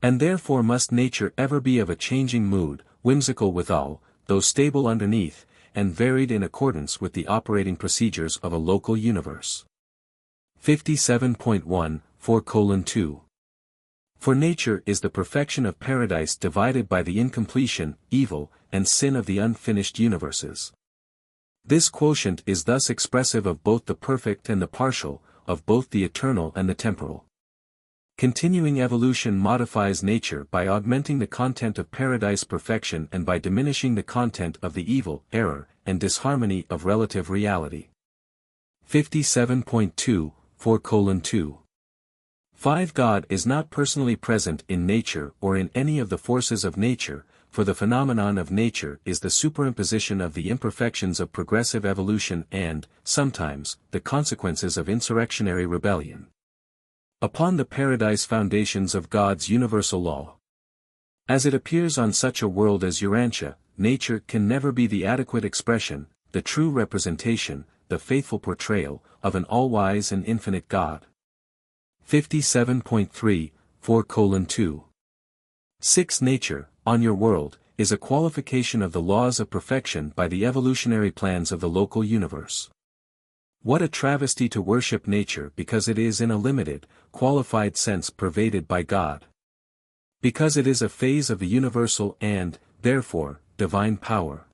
And therefore must nature ever be of a changing mood, whimsical withal, though stable underneath, and varied in accordance with the operating procedures of a local universe. 57.1, 4:2. For nature is the perfection of paradise divided by the incompletion, evil, and sin of the unfinished universes. This quotient is thus expressive of both the perfect and the partial, of both the eternal and the temporal. Continuing evolution modifies nature by augmenting the content of paradise perfection and by diminishing the content of the evil, error, and disharmony of relative reality. 57.2, 4:2. 5. God is not personally present in nature or in any of the forces of nature, for the phenomenon of nature is the superimposition of the imperfections of progressive evolution and, sometimes, the consequences of insurrectionary rebellion upon the paradise foundations of God's universal law. As it appears on such a world as Urantia, nature can never be the adequate expression, the true representation, the faithful portrayal, of an all-wise and infinite God. 57.3, 4:2. 6. Nature, on your world, is a qualification of the laws of perfection by the evolutionary plans of the local universe. What a travesty to worship nature because it is in a limited, qualified sense pervaded by God. Because it is a phase of the universal and, therefore, divine power.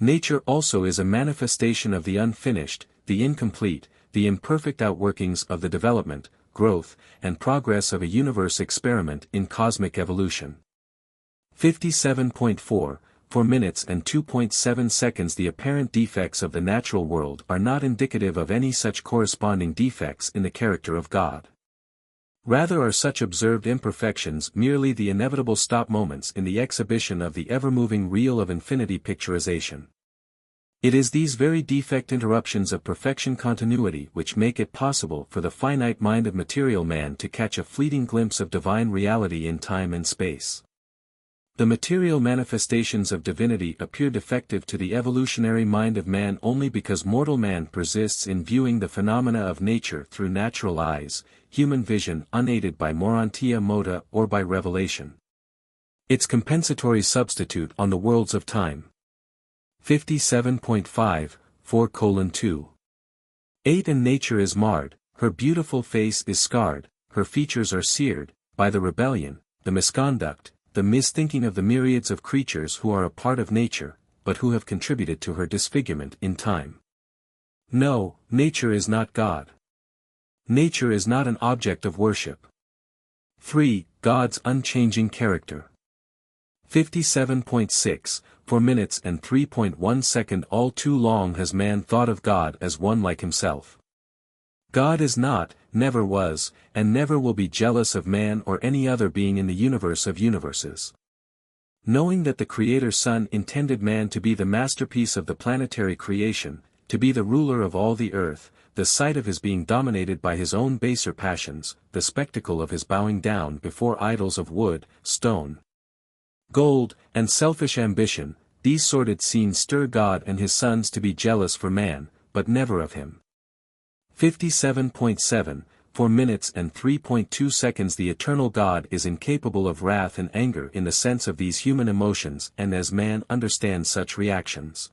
Nature also is a manifestation of the unfinished, the incomplete, the imperfect outworkings of the development, growth, and progress of a universe experiment in cosmic evolution. 57.4, 4 minutes and 2.7 seconds. The apparent defects of the natural world are not indicative of any such corresponding defects in the character of God. Rather are such observed imperfections merely the inevitable stop moments in the exhibition of the ever-moving reel of infinity picturization. It is these very defect interruptions of perfection continuity which make it possible for the finite mind of material man to catch a fleeting glimpse of divine reality in time and space. The material manifestations of divinity appear defective to the evolutionary mind of man only because mortal man persists in viewing the phenomena of nature through natural eyes, human vision unaided by morantia moda or by revelation. Its compensatory substitute on the worlds of time. 57.5, 4:2. 8 And nature is marred, her beautiful face is scarred, her features are seared, by the rebellion, the misconduct, the misthinking of the myriads of creatures who are a part of nature, but who have contributed to her disfigurement in time. No, nature is not God. Nature is not an object of worship. 3. God's unchanging character. 57.6 4 minutes and 3.1 second. All too long has man thought of God as one like himself. God is not, never was, and never will be jealous of man or any other being in the universe of universes. Knowing that the Creator's Son intended man to be the masterpiece of the planetary creation, to be the ruler of all the earth, the sight of his being dominated by his own baser passions, the spectacle of his bowing down before idols of wood, stone, gold, and selfish ambition, these sordid scenes stir God and his sons to be jealous for man, but never of him. 57.7 4 minutes and 3.2 seconds. The eternal God is incapable of wrath and anger in the sense of these human emotions, and as man understands such reactions.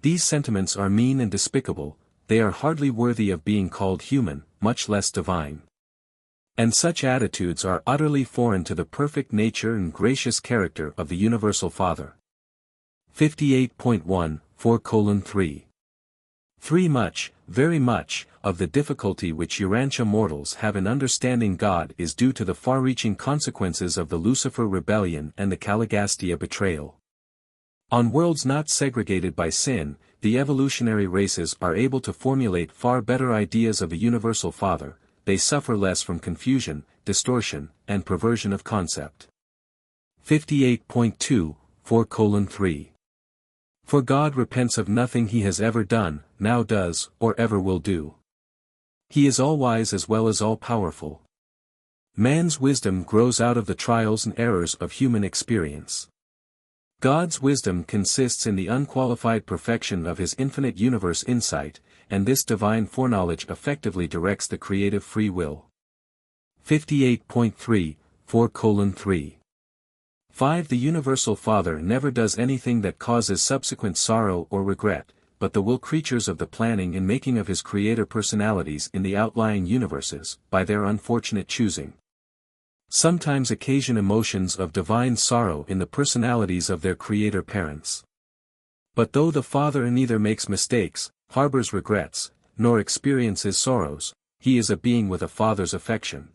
These sentiments are mean and despicable, they are hardly worthy of being called human, much less divine. And such attitudes are utterly foreign to the perfect nature and gracious character of the Universal Father. 58.1 4:3 3 Much, very much, of the difficulty which Urantia mortals have in understanding God is due to the far-reaching consequences of the Lucifer rebellion and the Caligastia betrayal. On worlds not segregated by sin, the evolutionary races are able to formulate far better ideas of a universal Father, they suffer less from confusion, distortion, and perversion of concept. 58.2 4:3 For God repents of nothing he has ever done, now does, or ever will do. He is all-wise as well as all-powerful. Man's wisdom grows out of the trials and errors of human experience. God's wisdom consists in the unqualified perfection of his infinite universe insight, and this divine foreknowledge effectively directs the creative free will. 58.3 4:3 5 The Universal Father never does anything that causes subsequent sorrow or regret, but the will creatures of the planning and making of his creator personalities in the outlying universes, by their unfortunate choosing, sometimes occasion emotions of divine sorrow in the personalities of their creator parents. But though the Father neither makes mistakes, harbors regrets, nor experiences sorrows, he is a being with a father's affection.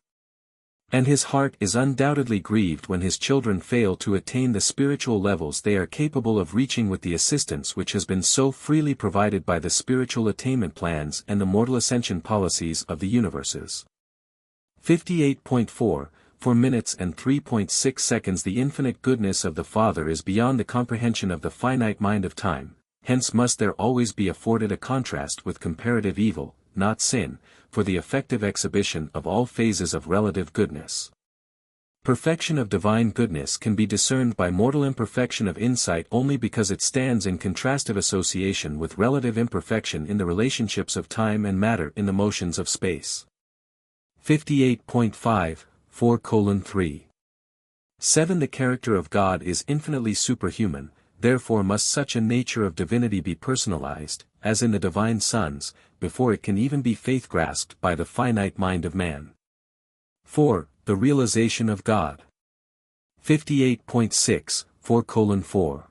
And his heart is undoubtedly grieved when his children fail to attain the spiritual levels they are capable of reaching with the assistance which has been so freely provided by the spiritual attainment plans and the mortal ascension policies of the universes. 58.4 4 minutes and 3.6 seconds. The infinite goodness of the Father is beyond the comprehension of the finite mind of time, hence must there always be afforded a contrast with comparative evil, not sin, for the effective exhibition of all phases of relative goodness. Perfection of divine goodness can be discerned by mortal imperfection of insight only because it stands in contrastive association with relative imperfection in the relationships of time and matter in the motions of space. 58.5 4:3 7 The character of God is infinitely superhuman, therefore must such a nature of divinity be personalized, as in the divine sons, before it can even be faith-grasped by the finite mind of man. 4. The realization of God. 58.6 4:4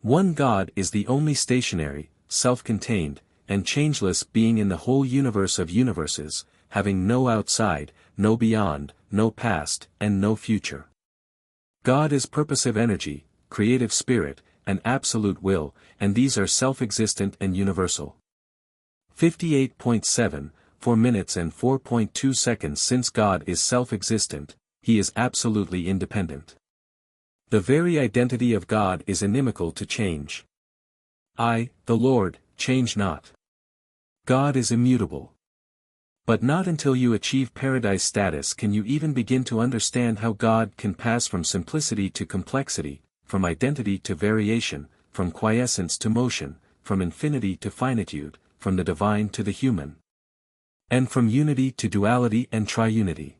One God is the only stationary, self-contained, and changeless being in the whole universe of universes, having no outside, no beyond, no past, and no future. God is purposive energy, creative spirit, and absolute will, and these are self-existent and universal. 58.7 4 minutes and 4.2 seconds. Since God is self-existent, he is absolutely independent. The very identity of God is inimical to change. I, the Lord, change not. God is immutable. But not until you achieve paradise status can you even begin to understand how God can pass from simplicity to complexity, from identity to variation, from quiescence to motion, from infinity to finitude, from the divine to the human, and from unity to duality and triunity.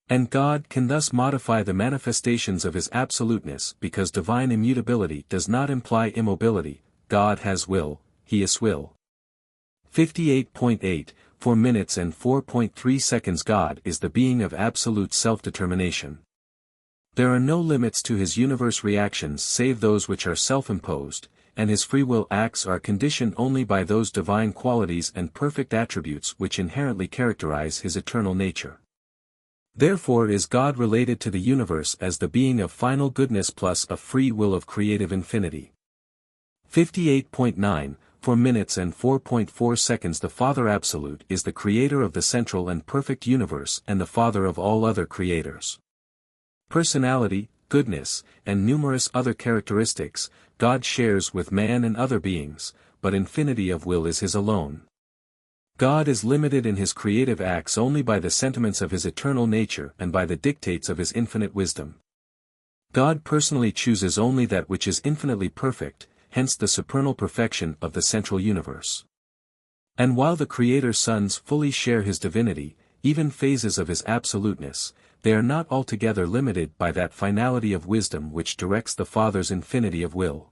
And God can thus modify the manifestations of his absoluteness because divine immutability does not imply immobility. God has will, he is will. 58.8, 4 minutes and 4.3 seconds. God is the being of absolute self-determination. There are no limits to his universe reactions save those which are self-imposed, and his free will acts are conditioned only by those divine qualities and perfect attributes which inherently characterize his eternal nature. Therefore is God related to the universe as the being of final goodness plus a free will of creative infinity. 58.9, 4 minutes and 4.4 seconds. The Father Absolute is the creator of the central and perfect universe and the father of all other creators. Personality, goodness, and numerous other characteristics, God shares with man and other beings, but infinity of will is his alone. God is limited in his creative acts only by the sentiments of his eternal nature and by the dictates of his infinite wisdom. God personally chooses only that which is infinitely perfect, hence the supernal perfection of the central universe. And while the Creator's sons fully share his divinity, even phases of his absoluteness, they are not altogether limited by that finality of wisdom which directs the Father's infinity of will.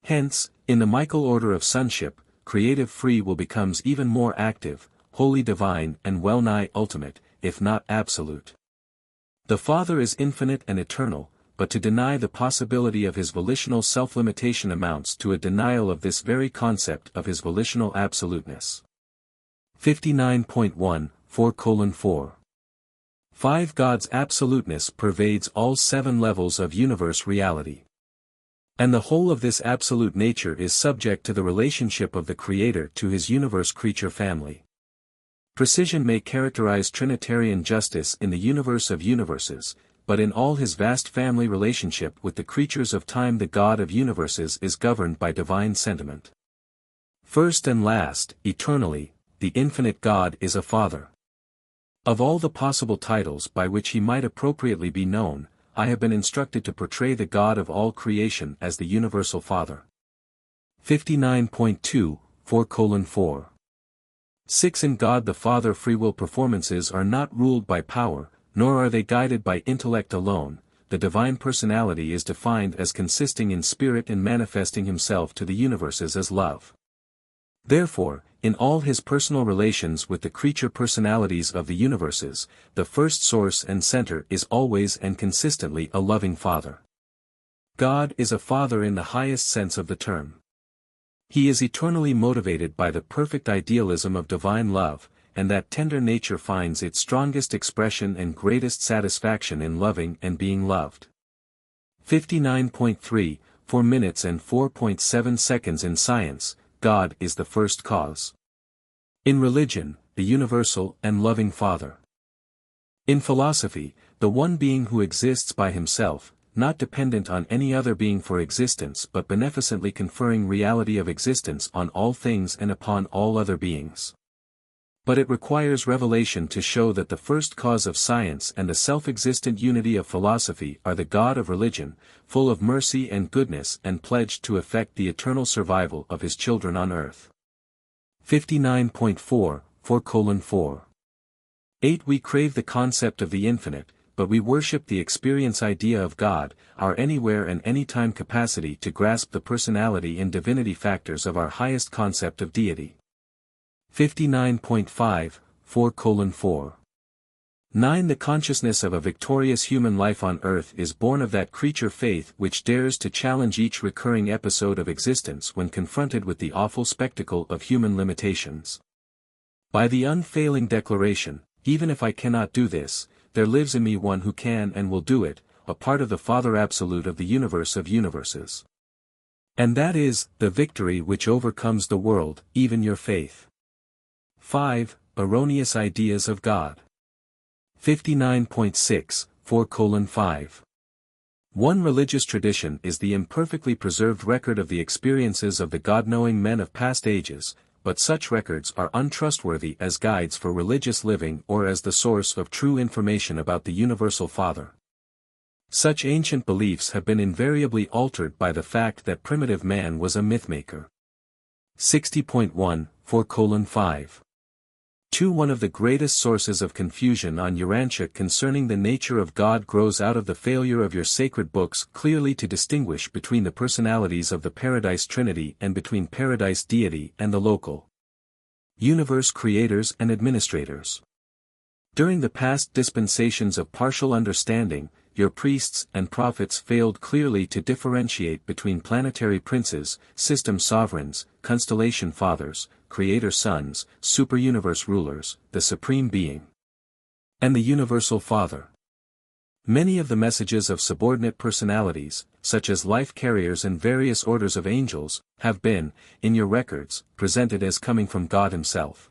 Hence, in the Michael order of sonship, creative free will becomes even more active, wholly divine and well-nigh ultimate, if not absolute. The Father is infinite and eternal, but to deny the possibility of his volitional self-limitation amounts to a denial of this very concept of his volitional absoluteness. 59.1, 4:4. 5. God's absoluteness pervades all 7 levels of universe reality. And the whole of this absolute nature is subject to the relationship of the Creator to his universe creature family. Precision may characterize Trinitarian justice in the universe of universes, but in all his vast family relationship with the creatures of time the God of universes is governed by divine sentiment. First and last, eternally, the infinite God is a Father. Of all the possible titles by which he might appropriately be known, I have been instructed to portray the God of all creation as the universal Father. 59.2, 4:4. 6. In God the Father free will performances are not ruled by power, nor are they guided by intellect alone. The divine personality is defined as consisting in spirit and manifesting himself to the universes as love. Therefore, in all his personal relations with the creature personalities of the universes, the first source and center is always and consistently a loving Father. God is a Father in the highest sense of the term. He is eternally motivated by the perfect idealism of divine love, and that tender nature finds its strongest expression and greatest satisfaction in loving and being loved. 59.3, 4 minutes and 4.7 seconds. In science, God is the first cause. In religion, the universal and loving Father. In philosophy, the one being who exists by himself, not dependent on any other being for existence but beneficently conferring reality of existence on all things and upon all other beings. But it requires revelation to show that the first cause of science and the self-existent unity of philosophy are the God of religion, full of mercy and goodness and pledged to effect the eternal survival of his children on earth. 59.4, 4:4. 8. We crave the concept of the infinite, but we worship the experience idea of God, our anywhere and anytime capacity to grasp the personality and divinity factors of our highest concept of deity. 59.5, 4:4. 9. The consciousness of a victorious human life on earth is born of that creature faith which dares to challenge each recurring episode of existence when confronted with the awful spectacle of human limitations. By the unfailing declaration, even if I cannot do this, there lives in me one who can and will do it, a part of the Father Absolute of the universe of universes. And that is, the victory which overcomes the world, even your faith. 5. Erroneous ideas of God. 59.6, 4:5. One religious tradition is the imperfectly preserved record of the experiences of the God-knowing men of past ages, but such records are untrustworthy as guides for religious living or as the source of true information about the universal Father. Such ancient beliefs have been invariably altered by the fact that primitive man was a mythmaker. 60.1, 4:5. 2. One of the greatest sources of confusion on Urantia concerning the nature of God grows out of the failure of your sacred books clearly to distinguish between the personalities of the Paradise Trinity and between Paradise Deity and the local Universe creators and administrators. During the past dispensations of partial understanding, your priests and prophets failed clearly to differentiate between planetary princes, system sovereigns, constellation fathers, creator sons, superuniverse rulers, the supreme being, and the universal Father. Many of the messages of subordinate personalities, such as life carriers and various orders of angels, have been, in your records, presented as coming from God Himself.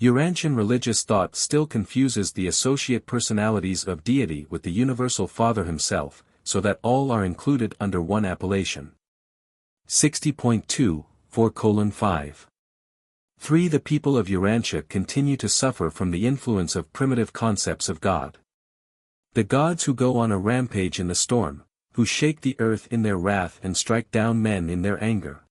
Urantian religious thought still confuses the associate personalities of deity with the universal Father Himself, so that all are included under one appellation. 60.2, 4:5. 3. The people of Urantia continue to suffer from the influence of primitive concepts of God. The gods who go on a rampage in the storm, who shake the earth in their wrath and strike down men in their anger,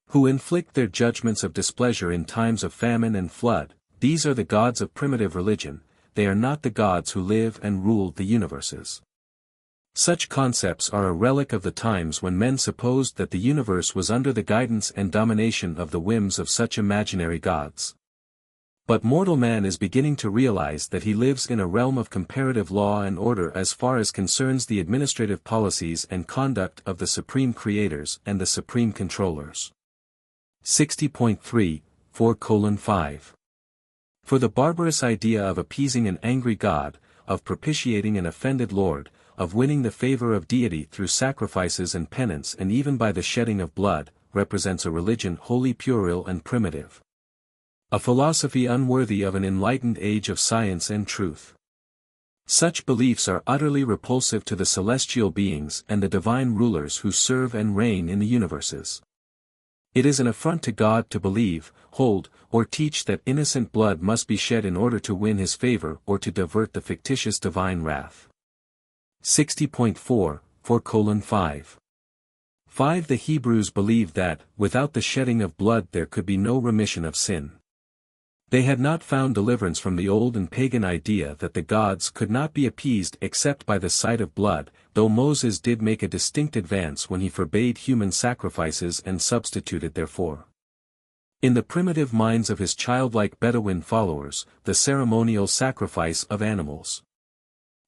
who inflict their judgments of displeasure in times of famine and flood, these are the gods of primitive religion, they are not the gods who live and rule the universes. Such concepts are a relic of the times when men supposed that the universe was under the guidance and domination of the whims of such imaginary gods. But mortal man is beginning to realize that he lives in a realm of comparative law and order as far as concerns the administrative policies and conduct of the supreme creators and the supreme controllers. 60.3, 4:5. For the barbarous idea of appeasing an angry God, of propitiating an offended Lord, of winning the favor of deity through sacrifices and penance and even by the shedding of blood, represents a religion wholly puerile and primitive. A philosophy unworthy of an enlightened age of science and truth. Such beliefs are utterly repulsive to the celestial beings and the divine rulers who serve and reign in the universes. It is an affront to God to believe, hold, or teach that innocent blood must be shed in order to win His favor or to divert the fictitious divine wrath. 60.4, 4:5. 5. The Hebrews believed that, without the shedding of blood there could be no remission of sin. They had not found deliverance from the old and pagan idea that the gods could not be appeased except by the sight of blood, though Moses did make a distinct advance when he forbade human sacrifices and substituted therefor, in the primitive minds of his childlike Bedouin followers, the ceremonial sacrifice of animals.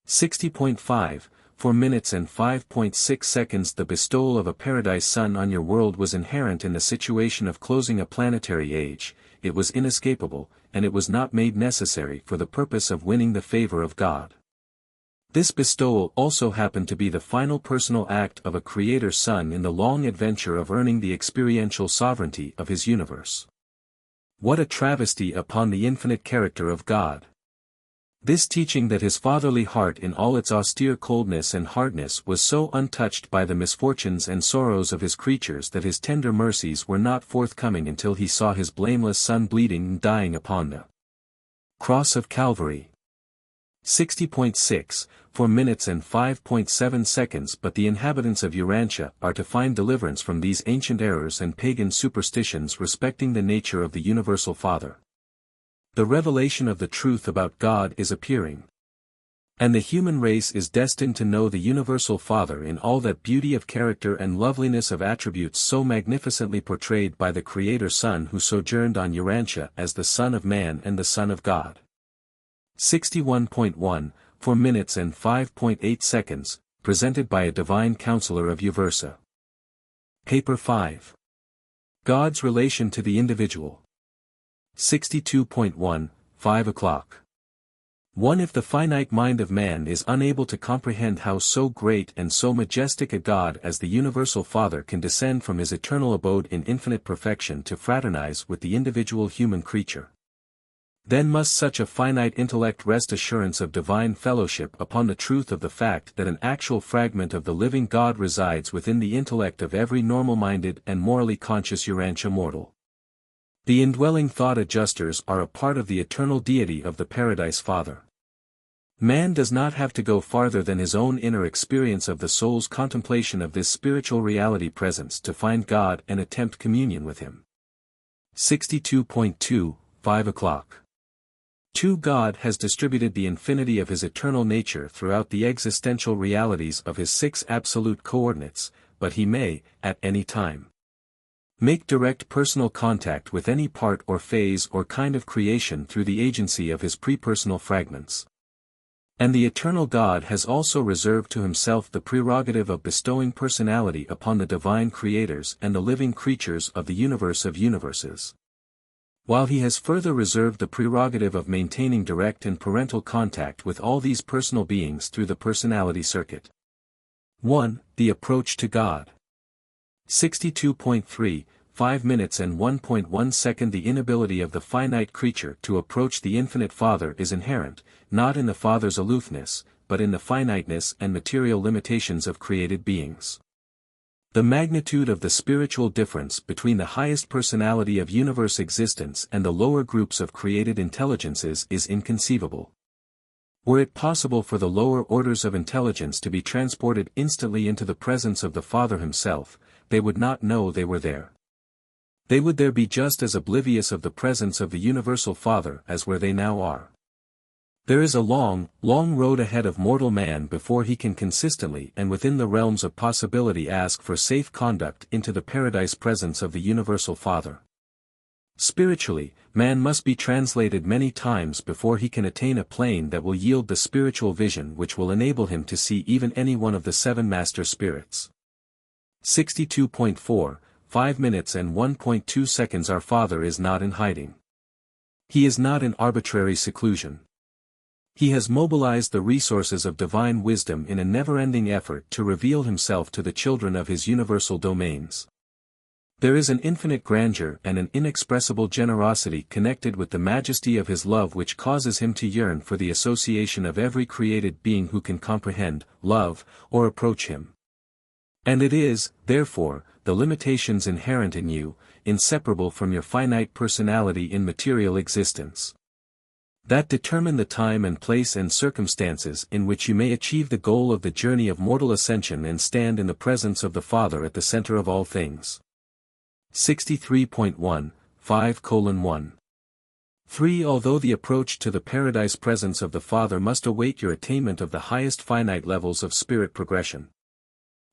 60.5, 4 minutes and 5.6 seconds. The bestowal of a paradise sun on your world was inherent in the situation of closing a planetary age, it was inescapable, and it was not made necessary for the purpose of winning the favor of God. This bestowal also happened to be the final personal act of a creator son in the long adventure of earning the experiential sovereignty of his universe. What a travesty upon the infinite character of God! This teaching that his fatherly heart in all its austere coldness and hardness was so untouched by the misfortunes and sorrows of his creatures that his tender mercies were not forthcoming until he saw his blameless son bleeding and dying upon the cross of Calvary. 60.6, 4 minutes and 5.7 seconds. But the inhabitants of Urantia are to find deliverance from these ancient errors and pagan superstitions respecting the nature of the universal Father. The revelation of the truth about God is appearing. And the human race is destined to know the universal Father in all that beauty of character and loveliness of attributes so magnificently portrayed by the Creator Son who sojourned on Urantia as the Son of Man and the Son of God. 61.1, 4 minutes and 5.8 seconds, presented by a divine counselor of Uversa. Paper 5. God's relation to the individual. 62.1, 5 o'clock. 1. If the finite mind of man is unable to comprehend how so great and so majestic a God as the Universal Father can descend from his eternal abode in infinite perfection to fraternize with the individual human creature, then must such a finite intellect rest assurance of divine fellowship upon the truth of the fact that an actual fragment of the living God resides within the intellect of every normal-minded and morally conscious Urantia mortal. The indwelling thought adjusters are a part of the eternal deity of the Paradise Father. Man does not have to go farther than his own inner experience of the soul's contemplation of this spiritual reality presence to find God and attempt communion with him. 62.2, 5 o'clock. 2. God has distributed the infinity of his eternal nature throughout the existential realities of his 6 absolute coordinates, but he may, at any time, Make direct personal contact with any part or phase or kind of creation through the agency of his prepersonal fragments. And the eternal God has also reserved to himself the prerogative of bestowing personality upon the divine creators and the living creatures of the universe of universes. While he has further reserved the prerogative of maintaining direct and parental contact with all these personal beings through the personality circuit. 1. The approach to God. 62.3, 5 minutes and 1.1 second. The inability of the finite creature to approach the infinite Father is inherent, not in the Father's aloofness, but in the finiteness and material limitations of created beings. The magnitude of the spiritual difference between the highest personality of universe existence and the lower groups of created intelligences is inconceivable. Were it possible for the lower orders of intelligence to be transported instantly into the presence of the Father himself, they would not know they were there. They would there be just as oblivious of the presence of the universal Father as where they now are. There is a long, long road ahead of mortal man before he can consistently and within the realms of possibility ask for safe conduct into the paradise presence of the universal Father. Spiritually, man must be translated many times before he can attain a plane that will yield the spiritual vision which will enable him to see even any one of the 7 master spirits. 62.4, 5 minutes and 1.2 seconds. Our Father is not in hiding. He is not in arbitrary seclusion. He has mobilized the resources of divine wisdom in a never-ending effort to reveal himself to the children of his universal domains. There is an infinite grandeur and an inexpressible generosity connected with the majesty of his love which causes him to yearn for the association of every created being who can comprehend, love, or approach him. And it is, therefore, the limitations inherent in you, inseparable from your finite personality in material existence, that determine the time and place and circumstances in which you may achieve the goal of the journey of mortal ascension and stand in the presence of the Father at the center of all things. 63.1, 5:1. 3. Although the approach to the paradise presence of the Father must await your attainment of the highest finite levels of spirit progression,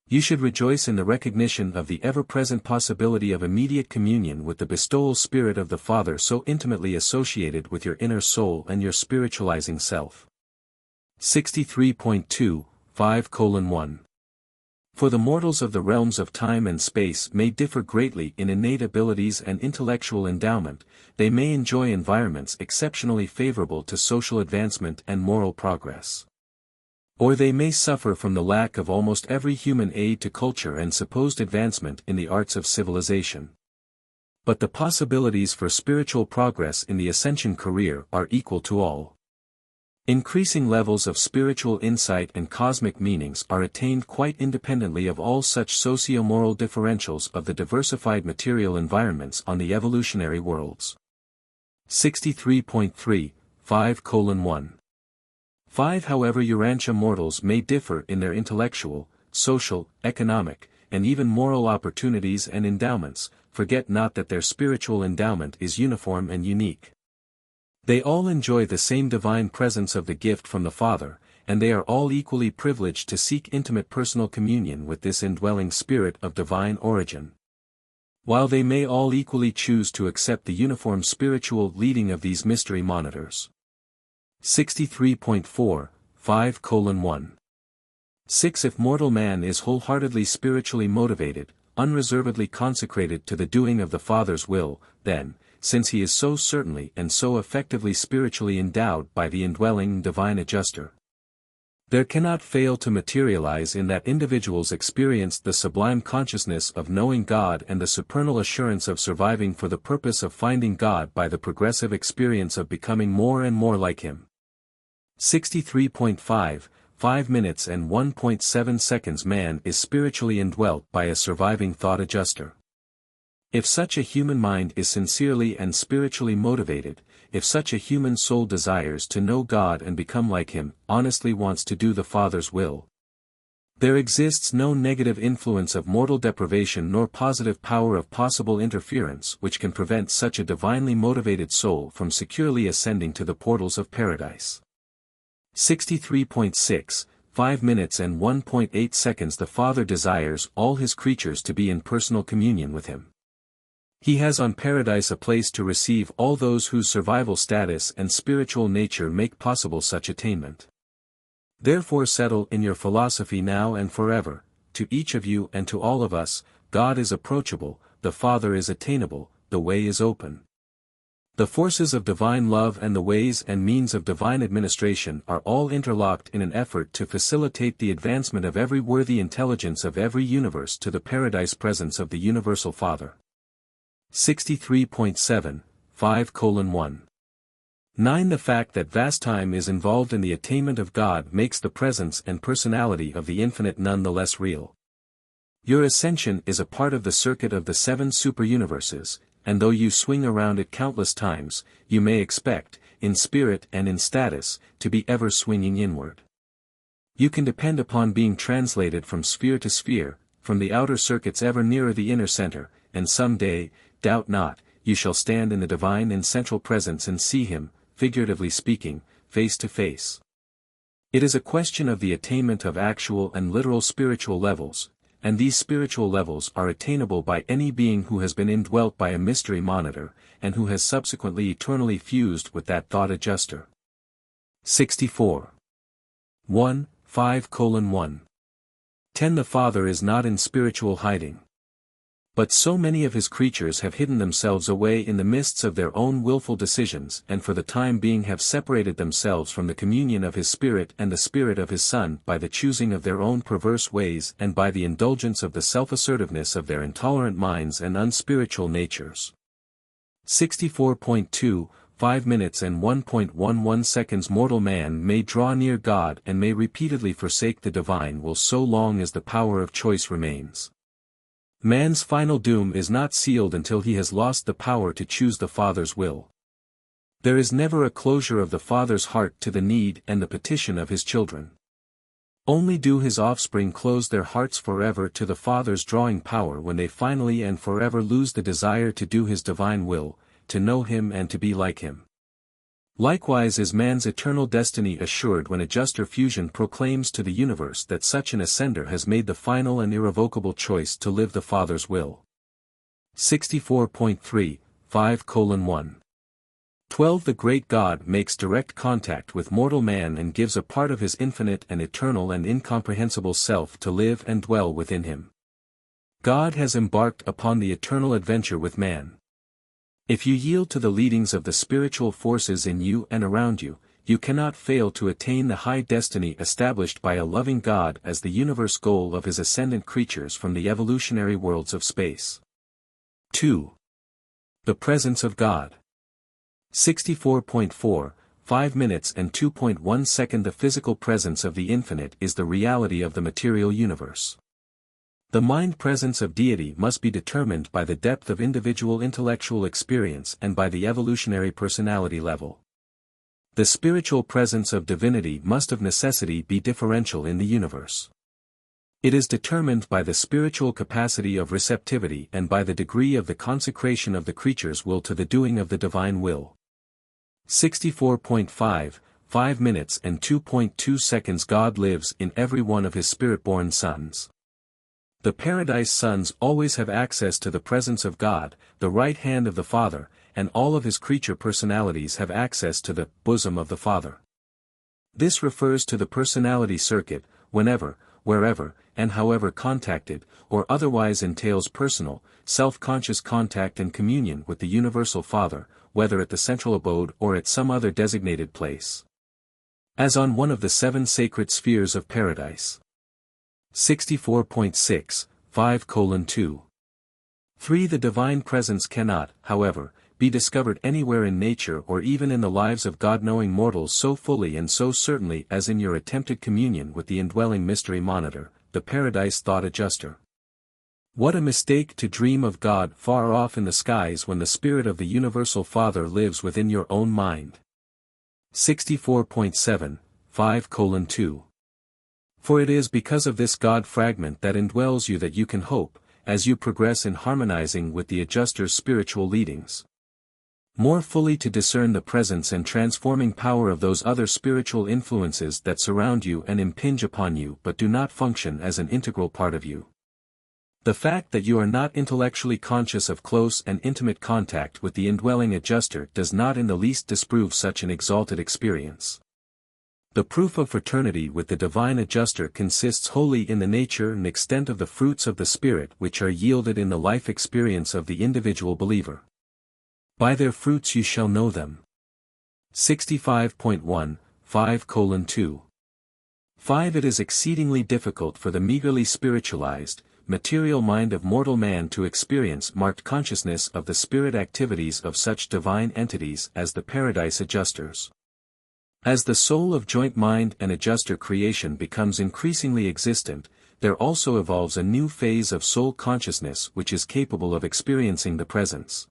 you should rejoice in the recognition of the ever-present possibility of immediate communion with the bestowal spirit of the Father so intimately associated with your inner soul and your spiritualizing self. 63.2, 5:1. For the mortals of the realms of time and space may differ greatly in innate abilities and intellectual endowment, they may enjoy environments exceptionally favorable to social advancement and moral progress. Or they may suffer from the lack of almost every human aid to culture and supposed advancement in the arts of civilization. But the possibilities for spiritual progress in the ascension career are equal to all. Increasing levels of spiritual insight and cosmic meanings are attained quite independently of all such socio-moral differentials of the diversified material environments on the evolutionary worlds. 63.3, 5:1. 5. However Urantia mortals may differ in their intellectual, social, economic, and even moral opportunities and endowments, forget not that their spiritual endowment is uniform and unique. They all enjoy the same divine presence of the gift from the Father, and they are all equally privileged to seek intimate personal communion with this indwelling spirit of divine origin. While they may all equally choose to accept the uniform spiritual leading of these mystery monitors. 63.4, 5:1. 6. If mortal man is wholeheartedly spiritually motivated, unreservedly consecrated to the doing of the Father's will, then, since he is so certainly and so effectively spiritually endowed by the indwelling divine adjuster, there cannot fail to materialize in that individual's experience the sublime consciousness of knowing God and the supernal assurance of surviving for the purpose of finding God by the progressive experience of becoming more and more like Him. 63.5, 5 minutes and 1.7 seconds. Man is spiritually indwelt by a surviving thought adjuster. If such a human mind is sincerely and spiritually motivated, if such a human soul desires to know God and become like Him, honestly wants to do the Father's will, there exists no negative influence of mortal deprivation nor positive power of possible interference which can prevent such a divinely motivated soul from securely ascending to the portals of paradise. 63.6, 5 minutes and 1.8 seconds. The Father desires all His creatures to be in personal communion with Him. He has on Paradise a place to receive all those whose survival status and spiritual nature make possible such attainment. Therefore settle in your philosophy now and forever, to each of you and to all of us, God is approachable, the Father is attainable, the way is open. The forces of divine love and the ways and means of divine administration are all interlocked in an effort to facilitate the advancement of every worthy intelligence of every universe to the Paradise presence of the Universal Father. 63.7, 5:1. 9. The fact that vast time is involved in the attainment of God makes the presence and personality of the infinite none the less real. Your ascension is a part of the circuit of the 7 superuniverses, and though you swing around it countless times, you may expect, in spirit and in status, to be ever swinging inward. You can depend upon being translated from sphere to sphere, from the outer circuits ever nearer the inner center, and some day, doubt not, you shall stand in the divine and central presence and see him, figuratively speaking, face to face. It is a question of the attainment of actual and literal spiritual levels, and these spiritual levels are attainable by any being who has been indwelt by a mystery monitor, and who has subsequently eternally fused with that thought adjuster. 64. 1, 5:1. 10. The Father is not in spiritual hiding. But so many of his creatures have hidden themselves away in the mists of their own willful decisions and for the time being have separated themselves from the communion of his Spirit and the Spirit of his Son by the choosing of their own perverse ways and by the indulgence of the self-assertiveness of their intolerant minds and unspiritual natures. 64.2, 5 minutes and 1.11 seconds. Mortal man may draw near God and may repeatedly forsake the divine will so long as the power of choice remains. Man's final doom is not sealed until he has lost the power to choose the Father's will. There is never a closure of the Father's heart to the need and the petition of his children. Only do his offspring close their hearts forever to the Father's drawing power when they finally and forever lose the desire to do his divine will, to know him and to be like him. Likewise is man's eternal destiny assured when adjuster fusion proclaims to the universe that such an ascender has made the final and irrevocable choice to live the Father's will. 64.3, 5:1. 12. The great God makes direct contact with mortal man and gives a part of his infinite and eternal and incomprehensible self to live and dwell within him. God has embarked upon the eternal adventure with man. If you yield to the leadings of the spiritual forces in you and around you, you cannot fail to attain the high destiny established by a loving God as the universe goal of his ascendant creatures from the evolutionary worlds of space. 2. The presence of God. 64.4, 5 minutes and 2.1 seconds. The physical presence of the infinite is the reality of the material universe. The mind presence of deity must be determined by the depth of individual intellectual experience and by the evolutionary personality level. The spiritual presence of divinity must of necessity be differential in the universe. It is determined by the spiritual capacity of receptivity and by the degree of the consecration of the creature's will to the doing of the divine will. 64.5, 5 minutes and 2.2 seconds. God lives in every one of his spirit-born sons. The Paradise sons always have access to the presence of God, the right hand of the Father, and all of his creature personalities have access to the bosom of the Father. This refers to the personality circuit, whenever, wherever, and however contacted, or otherwise entails personal, self-conscious contact and communion with the Universal Father, whether at the central abode or at some other designated place. As on one of the 7 sacred spheres of Paradise. 64.6, 5:2. 3. The divine presence cannot, however, be discovered anywhere in nature or even in the lives of God-knowing mortals so fully and so certainly as in your attempted communion with the indwelling mystery monitor, the Paradise thought adjuster. What a mistake to dream of God far off in the skies when the Spirit of the Universal Father lives within your own mind. 64.7, 5:2. For it is because of this God fragment that indwells you that you can hope, as you progress in harmonizing with the adjuster's spiritual leadings, more fully to discern the presence and transforming power of those other spiritual influences that surround you and impinge upon you but do not function as an integral part of you. The fact that you are not intellectually conscious of close and intimate contact with the indwelling adjuster does not in the least disprove such an exalted experience. The proof of fraternity with the divine adjuster consists wholly in the nature and extent of the fruits of the Spirit which are yielded in the life experience of the individual believer. By their fruits you shall know them. 65.1, 5:2. 5. It is exceedingly difficult for the meagerly spiritualized, material mind of mortal man to experience marked consciousness of the spirit activities of such divine entities as the paradise adjusters. As the soul of joint mind and adjuster creation becomes increasingly existent, there also evolves a new phase of soul consciousness which is capable of experiencing the presence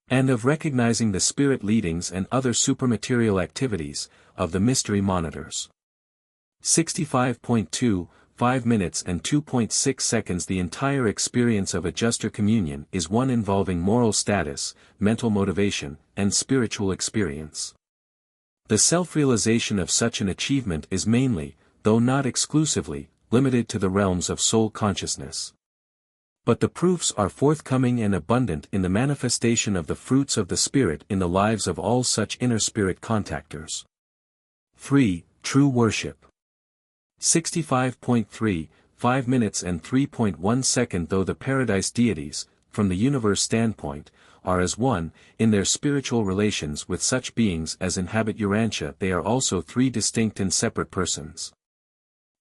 and of recognizing the spirit leadings and other supermaterial activities of the mystery monitors. 65.2, 5 minutes and 2.6 seconds. The entire experience of adjuster communion is one involving moral status, mental motivation, and spiritual experience. The self-realization of such an achievement is mainly, though not exclusively, limited to the realms of soul consciousness. But the proofs are forthcoming and abundant in the manifestation of the fruits of the Spirit in the lives of all such inner spirit contactors. 3. True worship. 65.3, 5 minutes and 3.1 seconds. Though the paradise deities, from the universe standpoint, are as one, in their spiritual relations with such beings as inhabit Urantia, they are also three distinct and separate persons.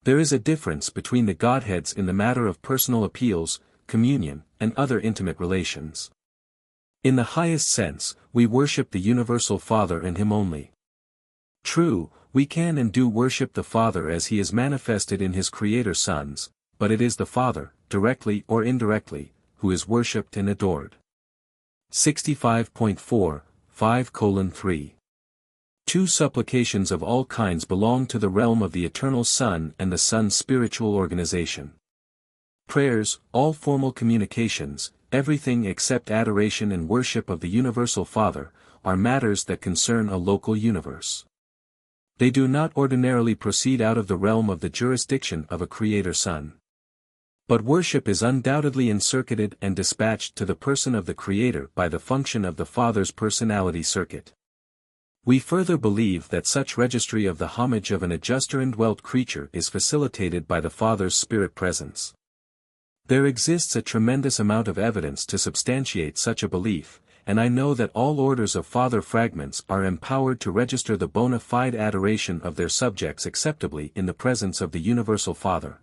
There is a difference between the Godheads in the matter of personal appeals, communion, and other intimate relations. In the highest sense, we worship the universal Father and Him only. True, we can and do worship the Father as He is manifested in His Creator sons, but it is the Father, directly or indirectly, who is worshipped and adored. 65.4, 5:3. 2. Supplications of all kinds belong to the realm of the Eternal Son and the Son's spiritual organization. Prayers, all formal communications, everything except adoration and worship of the Universal Father, are matters that concern a local universe. They do not ordinarily proceed out of the realm of the jurisdiction of a Creator Son. But worship is undoubtedly encircuited and dispatched to the person of the Creator by the function of the Father's personality circuit. We further believe that such registry of the homage of an adjuster indwelt creature is facilitated by the Father's Spirit presence. There exists a tremendous amount of evidence to substantiate such a belief, and I know that all orders of Father fragments are empowered to register the bona fide adoration of their subjects acceptably in the presence of the Universal Father.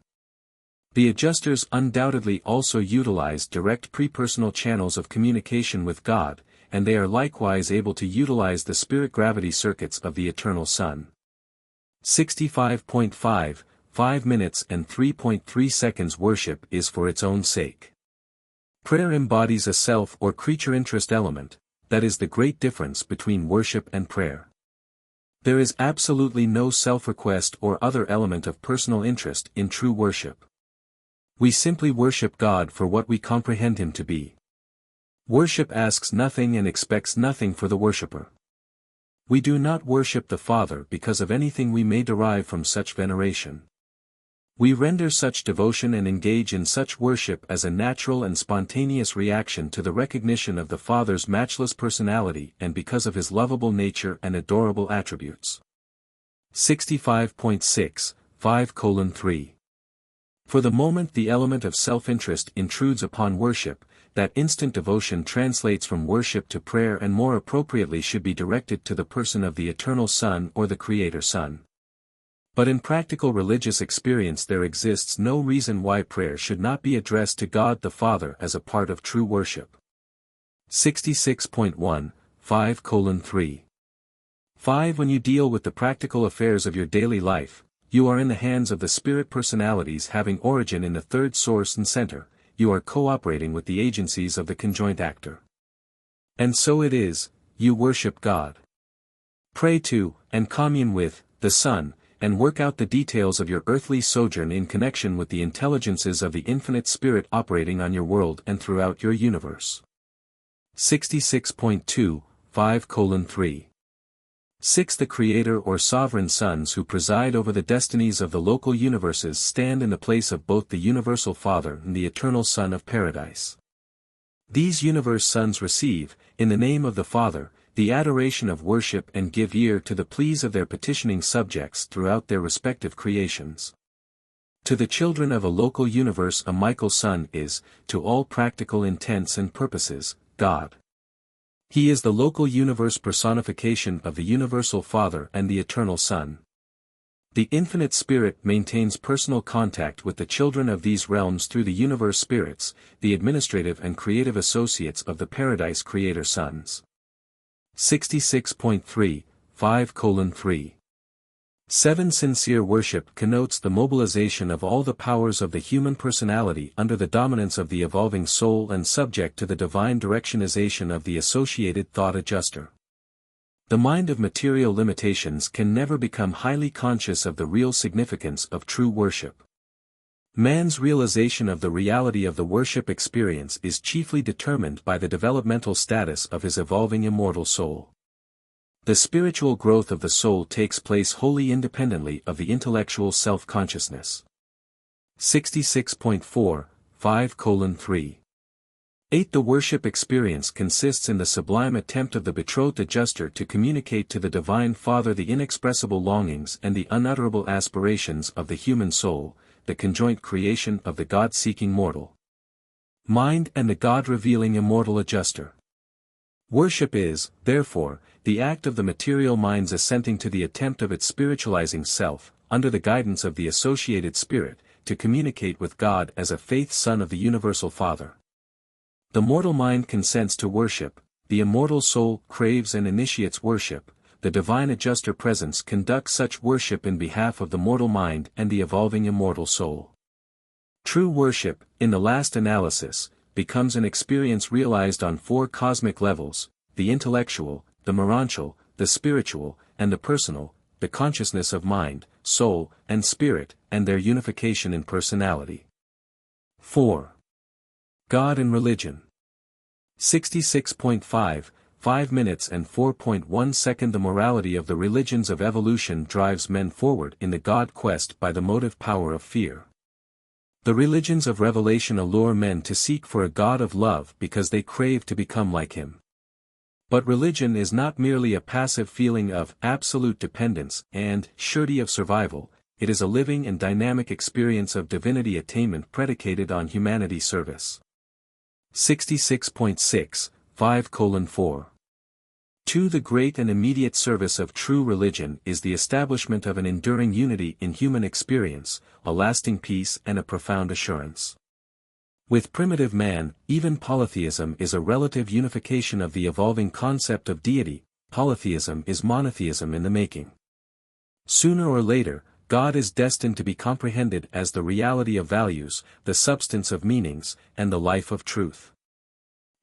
The adjusters undoubtedly also utilize direct prepersonal channels of communication with God, and they are likewise able to utilize the spirit gravity circuits of the Eternal Son. 65.5, 5 minutes and 3.3 seconds. Worship is for its own sake. Prayer embodies a self or creature interest element, that is the great difference between worship and prayer. There is absolutely no self-request or other element of personal interest in true worship. We simply worship God for what we comprehend Him to be. Worship asks nothing and expects nothing for the worshipper. We do not worship the Father because of anything we may derive from such veneration. We render such devotion and engage in such worship as a natural and spontaneous reaction to the recognition of the Father's matchless personality and because of His lovable nature and adorable attributes. 65.6, 5:3. For the moment the element of self-interest intrudes upon worship, that instant devotion translates from worship to prayer and more appropriately should be directed to the person of the Eternal Son or the Creator Son. But in practical religious experience there exists no reason why prayer should not be addressed to God the Father as a part of true worship. 66.1, 5:3. 5. When you deal with the practical affairs of your daily life, you are in the hands of the spirit personalities having origin in the third source and center, you are cooperating with the agencies of the conjoint actor. And so it is, you worship God. Pray to, and commune with, the Son, and work out the details of your earthly sojourn in connection with the intelligences of the infinite Spirit operating on your world and throughout your universe. 66.2, 5:3. 6. The creator or sovereign sons who preside over the destinies of the local universes stand in the place of both the universal Father and the eternal Son of Paradise. These universe sons receive, in the name of the Father, the adoration of worship and give ear to the pleas of their petitioning subjects throughout their respective creations. To the children of a local universe a Michael son is, to all practical intents and purposes, God. He is the local universe personification of the universal Father and the eternal Son. The infinite Spirit maintains personal contact with the children of these realms through the universe spirits, the administrative and creative associates of the Paradise Creator Sons. 66.3, 5:3. 7. Sincere worship connotes the mobilization of all the powers of the human personality under the dominance of the evolving soul and subject to the divine directionization of the associated thought adjuster. The mind of material limitations can never become highly conscious of the real significance of true worship. Man's realization of the reality of the worship experience is chiefly determined by the developmental status of his evolving immortal soul. The spiritual growth of the soul takes place wholly independently of the intellectual self-consciousness. 66.4, 5:3. 8. The worship experience consists in the sublime attempt of the betrothed adjuster to communicate to the Divine Father the inexpressible longings and the unutterable aspirations of the human soul, the conjoint creation of the God-seeking mortal mind and the God-revealing immortal adjuster. Worship is, therefore, the act of the material mind's assenting to the attempt of its spiritualizing self, under the guidance of the associated spirit, to communicate with God as a faith son of the universal Father. The mortal mind consents to worship, the immortal soul craves and initiates worship, the divine adjuster presence conducts such worship in behalf of the mortal mind and the evolving immortal soul. True worship, in the last analysis, becomes an experience realized on four cosmic levels: the intellectual, the morontial, the spiritual, and the personal, the consciousness of mind, soul, and spirit, and their unification in personality. 4. God and religion. 66.5, 5 minutes and 4.1 seconds. The morality of the religions of evolution drives men forward in the God quest by the motive power of fear. The religions of revelation allure men to seek for a God of love because they crave to become like him. But religion is not merely a passive feeling of absolute dependence and surety of survival, it is a living and dynamic experience of divinity attainment predicated on humanity service. 66.6, 5:4. 2. The great and immediate service of true religion is the establishment of an enduring unity in human experience, a lasting peace and a profound assurance. With primitive man, even polytheism is a relative unification of the evolving concept of deity. Polytheism is monotheism in the making. Sooner or later, God is destined to be comprehended as the reality of values, the substance of meanings, and the life of truth.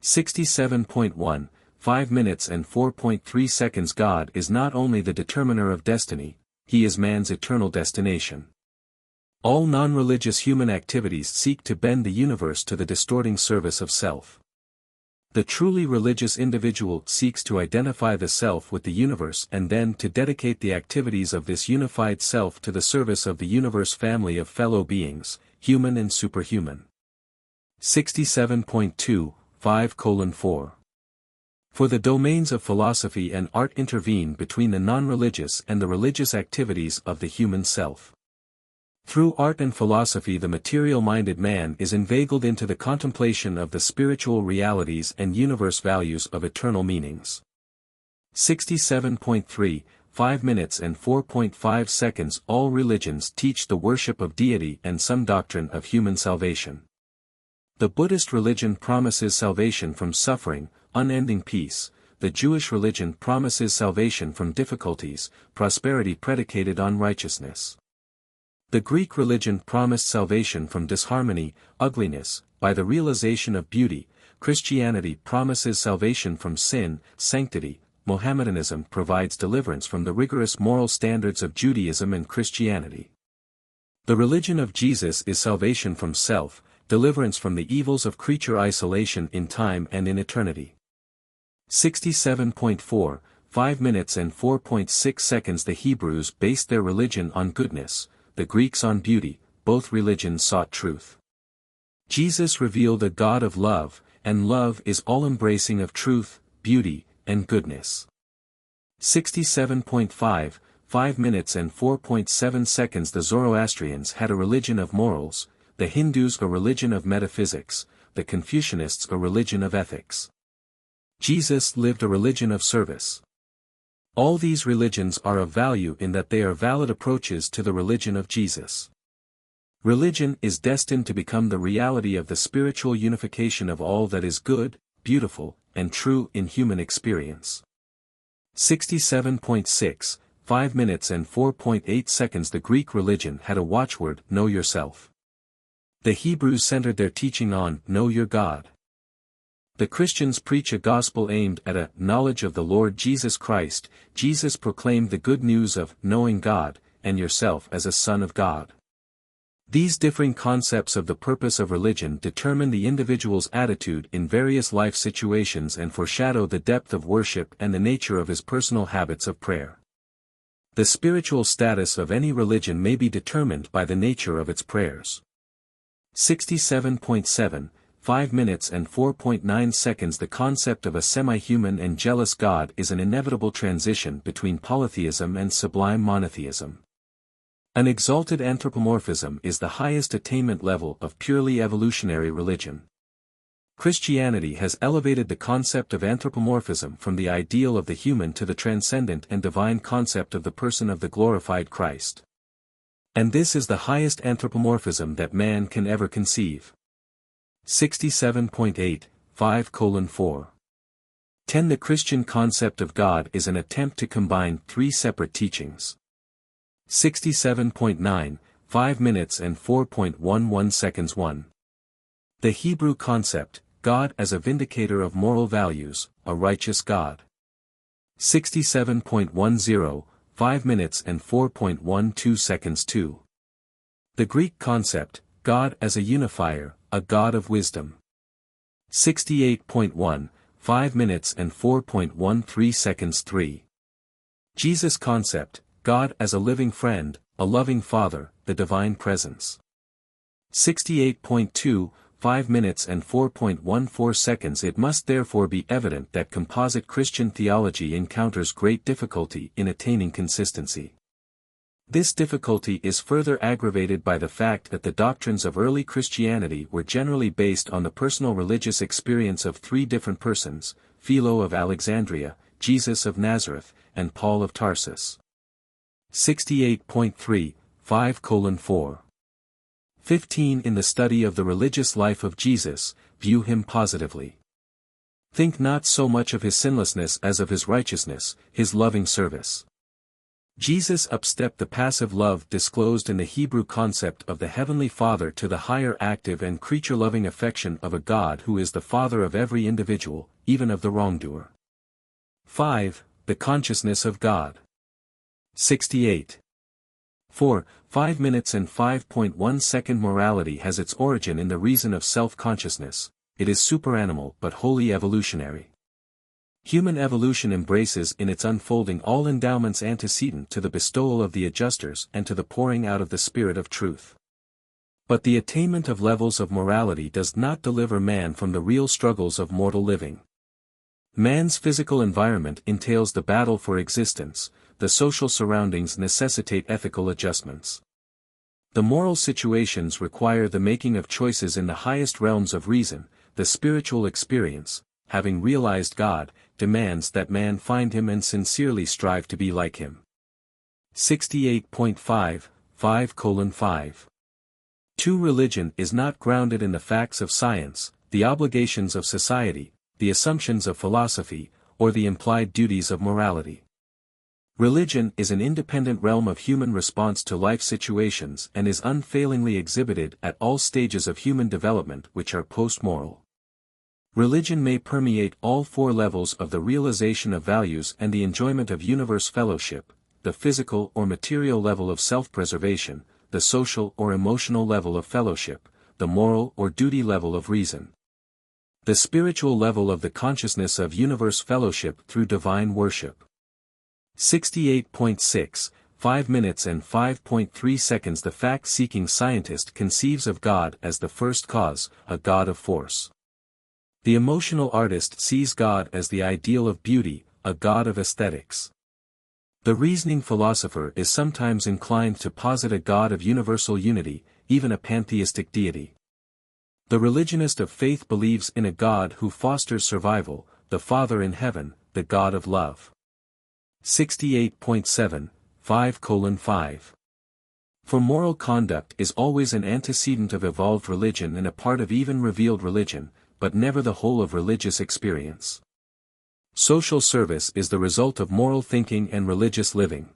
67.1, 5 minutes and 4.3 seconds. God is not only the determiner of destiny, he is man's eternal destination. All non-religious human activities seek to bend the universe to the distorting service of self. The truly religious individual seeks to identify the self with the universe and then to dedicate the activities of this unified self to the service of the universe family of fellow beings, human and superhuman. 67.2, 5:4. For the domains of philosophy and art intervene between the non-religious and the religious activities of the human self. Through art and philosophy the material-minded man is inveigled into the contemplation of the spiritual realities and universe values of eternal meanings. 67.3, 5 minutes and 4.5 seconds. All religions teach the worship of deity and some doctrine of human salvation. The Buddhist religion promises salvation from suffering, unending peace. The Jewish religion promises salvation from difficulties, prosperity predicated on righteousness. The Greek religion promised salvation from disharmony, ugliness, by the realization of beauty. Christianity promises salvation from sin, sanctity. Mohammedanism provides deliverance from the rigorous moral standards of Judaism and Christianity. The religion of Jesus is salvation from self, deliverance from the evils of creature isolation in time and in eternity. 67.4, 5 minutes and 4.6 seconds. The Hebrews based their religion on goodness, the Greeks on beauty, both religions sought truth. Jesus revealed a God of love, and love is all-embracing of truth, beauty, and goodness. 67.5, 5 minutes and 4.7 seconds. The Zoroastrians had a religion of morals, the Hindus a religion of metaphysics, the Confucianists a religion of ethics. Jesus lived a religion of service. All these religions are of value in that they are valid approaches to the religion of Jesus. Religion is destined to become the reality of the spiritual unification of all that is good, beautiful, and true in human experience. 67.6, 5 minutes and 4.8 seconds. The Greek religion had a watchword, know yourself. The Hebrews centered their teaching on, know your God. The Christians preach a gospel aimed at a knowledge of the Lord Jesus Christ. Jesus proclaimed the good news of knowing God, and yourself as a son of God. These differing concepts of the purpose of religion determine the individual's attitude in various life situations and foreshadow the depth of worship and the nature of his personal habits of prayer. The spiritual status of any religion may be determined by the nature of its prayers. 67.7, 5 minutes and 4.9 seconds. The concept of a semi-human and jealous God is an inevitable transition between polytheism and sublime monotheism. An exalted anthropomorphism is the highest attainment level of purely evolutionary religion. Christianity has elevated the concept of anthropomorphism from the ideal of the human to the transcendent and divine concept of the person of the glorified Christ. And this is the highest anthropomorphism that man can ever conceive. 67.8, 5:4. 10. The Christian concept of God is an attempt to combine three separate teachings. 67.9, 5 minutes and 4.11 seconds. 1. The Hebrew concept, God as a vindicator of moral values, a righteous God. 67.10, 5 minutes and 4.12 seconds. 2. The Greek concept, God as a unifier, a God of wisdom. 68.1, 5 minutes and 4.13 seconds. 3. Jesus concept, God as a living friend, a loving Father, the divine presence. 68.2, 5 minutes and 4.14 seconds. It must therefore be evident that composite Christian theology encounters great difficulty in attaining consistency. This difficulty is further aggravated by the fact that the doctrines of early Christianity were generally based on the personal religious experience of three different persons, Philo of Alexandria, Jesus of Nazareth, and Paul of Tarsus. 68.3, 5:4. 15. In the study of the religious life of Jesus, view him positively. Think not so much of his sinlessness as of his righteousness, his loving service. Jesus upstepped the passive love disclosed in the Hebrew concept of the Heavenly Father to the higher active and creature-loving affection of a God who is the Father of every individual, even of the wrongdoer. 5. The consciousness of God. 68. 4. 5 minutes and 5.1 second. Morality has its origin in the reason of self-consciousness. It is superanimal but wholly evolutionary. Human evolution embraces in its unfolding all endowments antecedent to the bestowal of the adjusters and to the pouring out of the Spirit of truth. But the attainment of levels of morality does not deliver man from the real struggles of mortal living. Man's physical environment entails the battle for existence, the social surroundings necessitate ethical adjustments. The moral situations require the making of choices in the highest realms of reason. The spiritual experience, having realized God, demands that man find him and sincerely strive to be like him. 68.5, 5:5. 2. Religion is not grounded in the facts of science, the obligations of society, the assumptions of philosophy, or the implied duties of morality. Religion is an independent realm of human response to life situations and is unfailingly exhibited at all stages of human development which are post-moral. Religion may permeate all four levels of the realization of values and the enjoyment of universe fellowship, the physical or material level of self-preservation, the social or emotional level of fellowship, the moral or duty level of reason. The spiritual level of the consciousness of universe fellowship through divine worship. 68.6, 5 minutes and 5.3 seconds. The fact-seeking scientist conceives of God as the first cause, a God of force. The emotional artist sees God as the ideal of beauty, a God of aesthetics. The reasoning philosopher is sometimes inclined to posit a God of universal unity, even a pantheistic deity. The religionist of faith believes in a God who fosters survival, the Father in heaven, the God of love. 68.7, 5:5. For moral conduct is always an antecedent of evolved religion and a part of even revealed religion, but never the whole of religious experience. Social service is the result of moral thinking and religious living.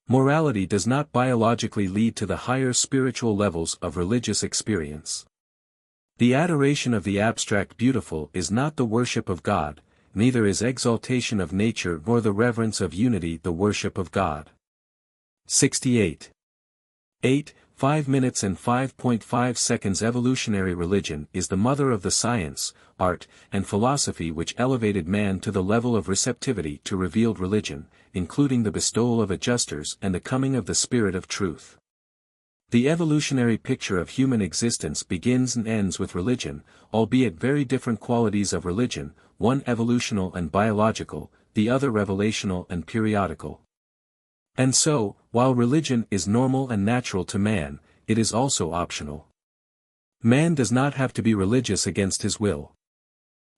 Morality does not biologically lead to the higher spiritual levels of religious experience. The adoration of the abstract beautiful is not the worship of God, neither is exaltation of nature nor the reverence of unity the worship of God. 68. 8, 5 minutes and 5.5 seconds. Evolutionary religion is the mother of the science, art, and philosophy which elevated man to the level of receptivity to revealed religion, including the bestowal of adjusters and the coming of the Spirit of truth. The evolutionary picture of human existence begins and ends with religion, albeit very different qualities of religion, one evolutional and biological, the other revelational and periodical. And so, while religion is normal and natural to man, it is also optional. Man does not have to be religious against his will.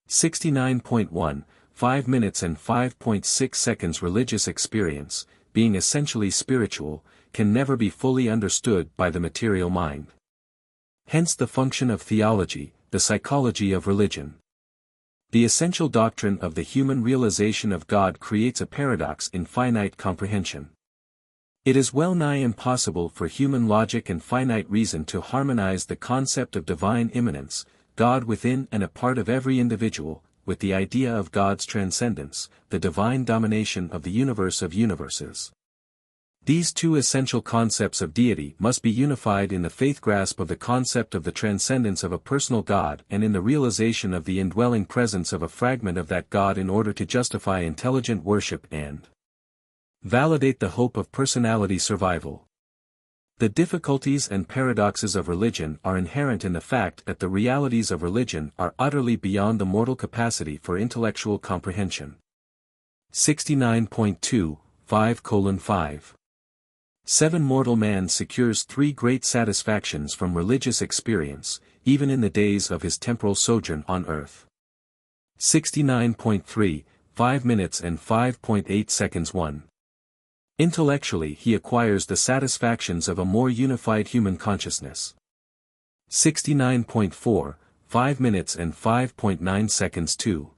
69.1, 5 minutes and 5.6 seconds. Religious experience, being essentially spiritual, can never be fully understood by the material mind. Hence the function of theology, the psychology of religion. The essential doctrine of the human realization of God creates a paradox in finite comprehension. It is well nigh impossible for human logic and finite reason to harmonize the concept of divine immanence, God within and a part of every individual, with the idea of God's transcendence, the divine domination of the universe of universes. These two essential concepts of deity must be unified in the faith grasp of the concept of the transcendence of a personal God and in the realization of the indwelling presence of a fragment of that God in order to justify intelligent worship and validate the hope of personality survival. The difficulties and paradoxes of religion are inherent in the fact that the realities of religion are utterly beyond the mortal capacity for intellectual comprehension. 69.2, 5:5. 7 Mortal man secures 3 great satisfactions from religious experience, even in the days of his temporal sojourn on earth. 69.3, 5 minutes and 5.8 seconds. 1. Intellectually he acquires the satisfactions of a more unified human consciousness. 69.4, 5 minutes and 5.9 seconds. 2.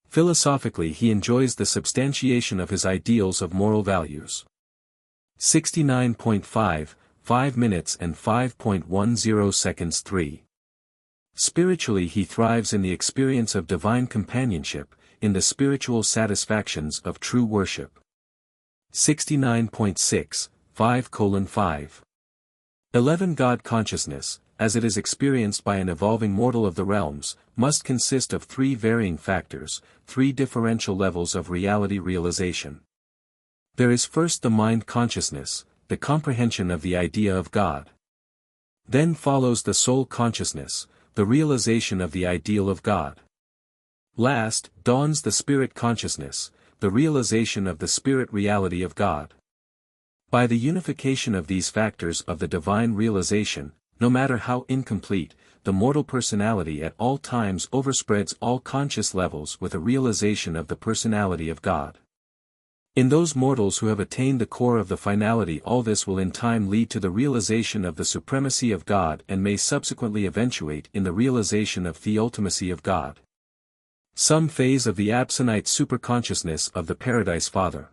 Philosophically he enjoys the substantiation of his ideals of moral values. 69.5, 5 minutes and 5.10 seconds. 3. Spiritually he thrives in the experience of divine companionship, in the spiritual satisfactions of true worship. 69.6, 5:5. 11 God consciousness, as it is experienced by an evolving mortal of the realms, must consist of 3 varying factors, 3 differential levels of reality realization. There is first the mind consciousness, the comprehension of the idea of God. Then follows the soul consciousness, the realization of the ideal of God. Last, dawns the spirit consciousness, the realization of the spirit reality of God. By the unification of these factors of the divine realization, no matter how incomplete, the mortal personality at all times overspreads all conscious levels with a realization of the personality of God. In those mortals who have attained the core of the finality, all this will in time lead to the realization of the supremacy of God and may subsequently eventuate in the realization of the ultimacy of God. Some phase of the absonite superconsciousness of the Paradise Father.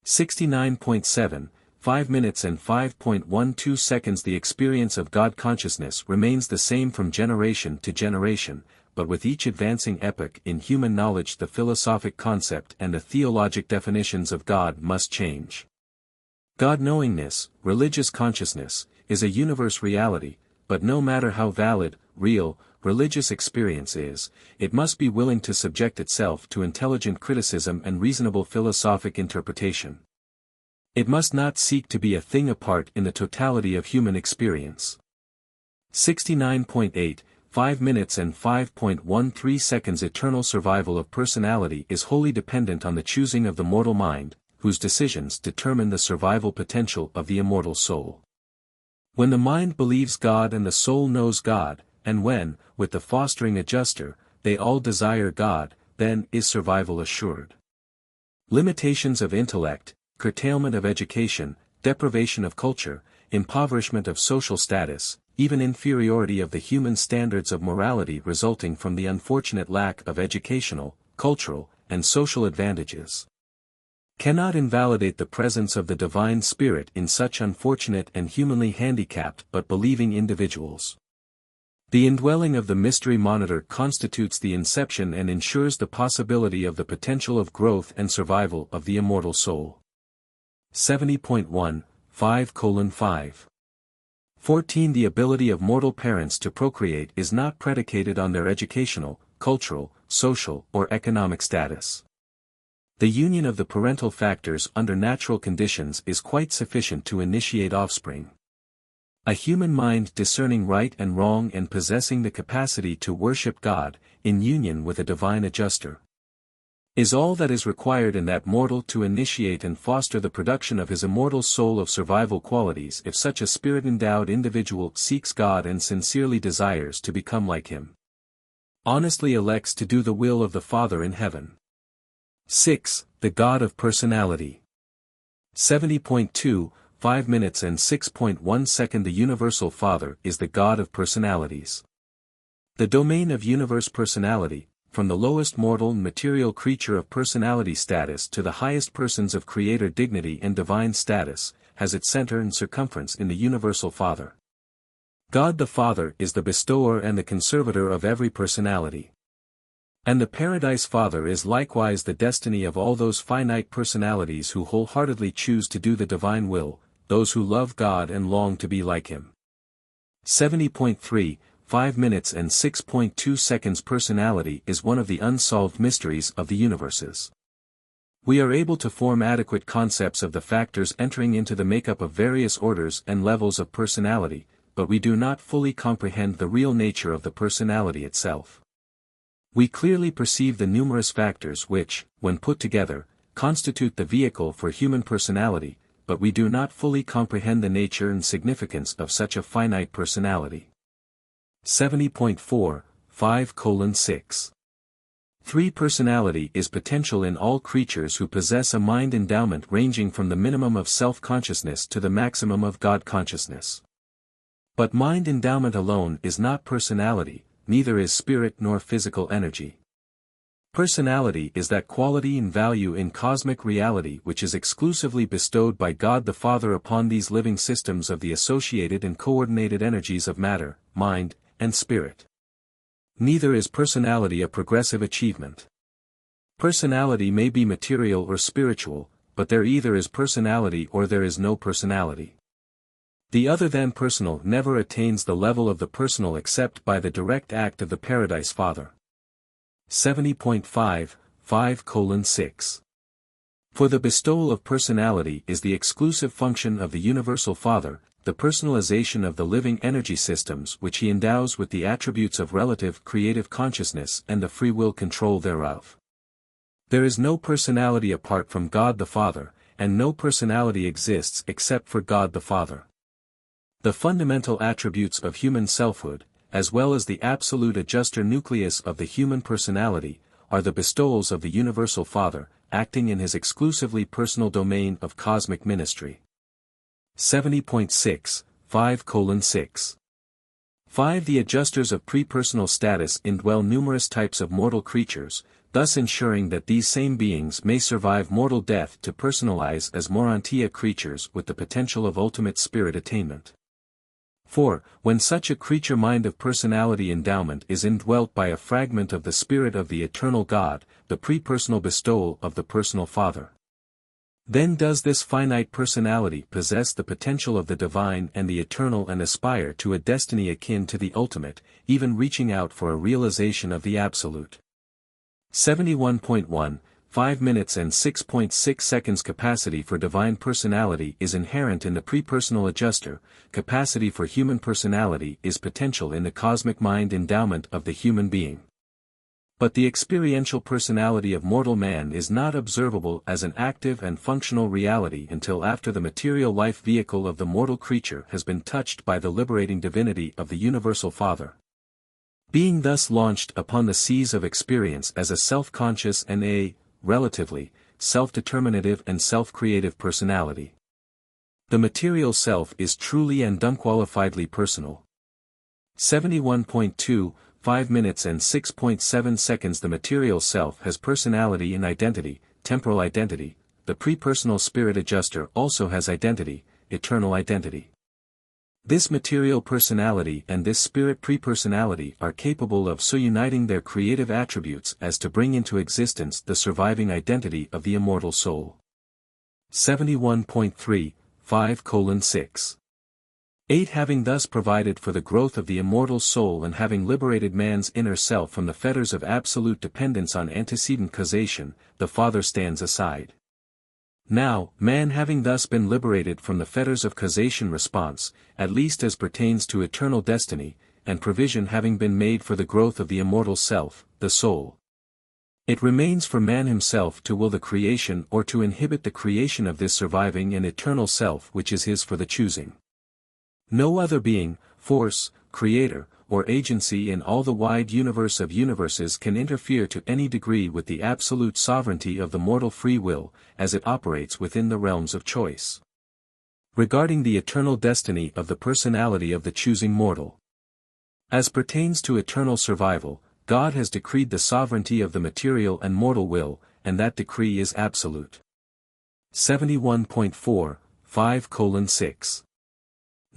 69.7, 5 minutes and 5.12 seconds. The experience of God consciousness remains the same from generation to generation, but with each advancing epoch in human knowledge the philosophic concept and the theologic definitions of God must change. God-knowingness, religious consciousness, is a universe reality, but no matter how valid, real, religious experience is, it must be willing to subject itself to intelligent criticism and reasonable philosophic interpretation. It must not seek to be a thing apart in the totality of human experience. 69.8, 5 minutes and 5.13 seconds. Eternal survival of personality is wholly dependent on the choosing of the mortal mind, whose decisions determine the survival potential of the immortal soul. When the mind believes God and the soul knows God, and when, with the fostering adjuster, they all desire God, then is survival assured. Limitations of intellect, curtailment of education, deprivation of culture, impoverishment of social status, even inferiority of the human standards of morality resulting from the unfortunate lack of educational, cultural, and social advantages, cannot invalidate the presence of the divine spirit in such unfortunate and humanly handicapped but believing individuals. The indwelling of the mystery monitor constitutes the inception and ensures the possibility of the potential of growth and survival of the immortal soul. 70.1, 5:5. 14. The ability of mortal parents to procreate is not predicated on their educational, cultural, social, or economic status. The union of the parental factors under natural conditions is quite sufficient to initiate offspring. A human mind discerning right and wrong and possessing the capacity to worship God, in union with a divine adjuster, is all that is required in that mortal to initiate and foster the production of his immortal soul of survival qualities if such a spirit-endowed individual seeks God and sincerely desires to become like him. Honestly elects to do the will of the Father in heaven. 6. The God of Personality. 70.2, 5 minutes and 6.1 seconds. The Universal Father is the God of personalities. The domain of universe personality, from the lowest mortal and material creature of personality status to the highest persons of creator dignity and divine status, has its center and circumference in the Universal Father. God the Father is the bestower and the conservator of every personality. And the Paradise Father is likewise the destiny of all those finite personalities who wholeheartedly choose to do the divine will, those who love God and long to be like him. 70.3, 5 minutes and 6.2 seconds. Personality is one of the unsolved mysteries of the universes. We are able to form adequate concepts of the factors entering into the makeup of various orders and levels of personality, but we do not fully comprehend the real nature of the personality itself. We clearly perceive the numerous factors which, when put together, constitute the vehicle for human personality, but we do not fully comprehend the nature and significance of such a finite personality. 70.4, 5:6. 3. Personality is potential in all creatures who possess a mind endowment ranging from the minimum of self-consciousness to the maximum of God-consciousness. But mind endowment alone is not personality, neither is spirit nor physical energy. Personality is that quality and value in cosmic reality which is exclusively bestowed by God the Father upon these living systems of the associated and coordinated energies of matter, mind, and spirit. Neither is personality a progressive achievement. Personality may be material or spiritual, but there either is personality or there is no personality. The other than personal never attains the level of the personal except by the direct act of the Paradise Father. 70.5, 5:6. For the bestowal of personality is the exclusive function of the Universal Father, the personalization of the living energy systems which he endows with the attributes of relative creative consciousness and the free will control thereof. There is no personality apart from God the Father, and no personality exists except for God the Father. The fundamental attributes of human selfhood, as well as the absolute adjuster nucleus of the human personality, are the bestowals of the Universal Father, acting in his exclusively personal domain of cosmic ministry. 70.6, 5:6. 5. The adjusters of pre-personal status indwell numerous types of mortal creatures, thus ensuring that these same beings may survive mortal death to personalize as Urantia creatures with the potential of ultimate spirit attainment. 4. When such a creature mind of personality endowment is indwelt by a fragment of the Spirit of the Eternal God, the pre-personal bestowal of the Personal Father, Then does this finite personality possess the potential of the divine and the eternal and aspire to a destiny akin to the ultimate, even reaching out for a realization of the absolute? 71.1 5 minutes and 6.6 seconds. Capacity for divine personality is inherent in the prepersonal adjuster. Capacity for human personality is potential in the cosmic mind endowment of the human being. But the experiential personality of mortal man is not observable as an active and functional reality until after the material life vehicle of the mortal creature has been touched by the liberating divinity of the Universal Father. Being thus launched upon the seas of experience as a self-conscious and relatively, self-determinative and self-creative personality. The material self is truly and unqualifiedly personal. 71.2 5 minutes and 6.7 seconds. The material self has personality and identity, temporal identity. The prepersonal spirit adjuster also has identity, eternal identity. This material personality and this spirit prepersonality are capable of so uniting their creative attributes as to bring into existence the surviving identity of the immortal soul. 71.3 5:6 8 Having thus provided for the growth of the immortal soul and having liberated man's inner self from the fetters of absolute dependence on antecedent causation, the Father stands aside. Now, man having thus been liberated from the fetters of causation response, at least as pertains to eternal destiny, and provision having been made for the growth of the immortal self, the soul. It remains for man himself to will the creation or to inhibit the creation of this surviving and eternal self which is his for the choosing. No other being, force, creator, or agency in all the wide universe of universes can interfere to any degree with the absolute sovereignty of the mortal free will, as it operates within the realms of choice. Regarding the eternal destiny of the personality of the choosing mortal. As pertains to eternal survival, God has decreed the sovereignty of the material and mortal will, and that decree is absolute. 71.4 5:6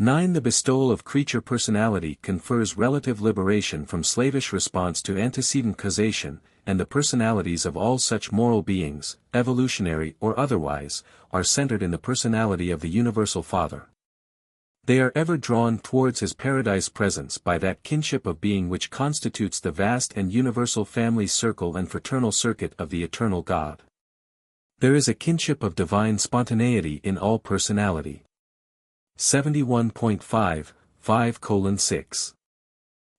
9 The bestowal of creature personality confers relative liberation from slavish response to antecedent causation, and the personalities of all such moral beings, evolutionary or otherwise, are centered in the personality of the Universal Father. They are ever drawn towards his paradise presence by that kinship of being which constitutes the vast and universal family circle and fraternal circuit of the eternal God. There is a kinship of divine spontaneity in all personality. 71.5 5:6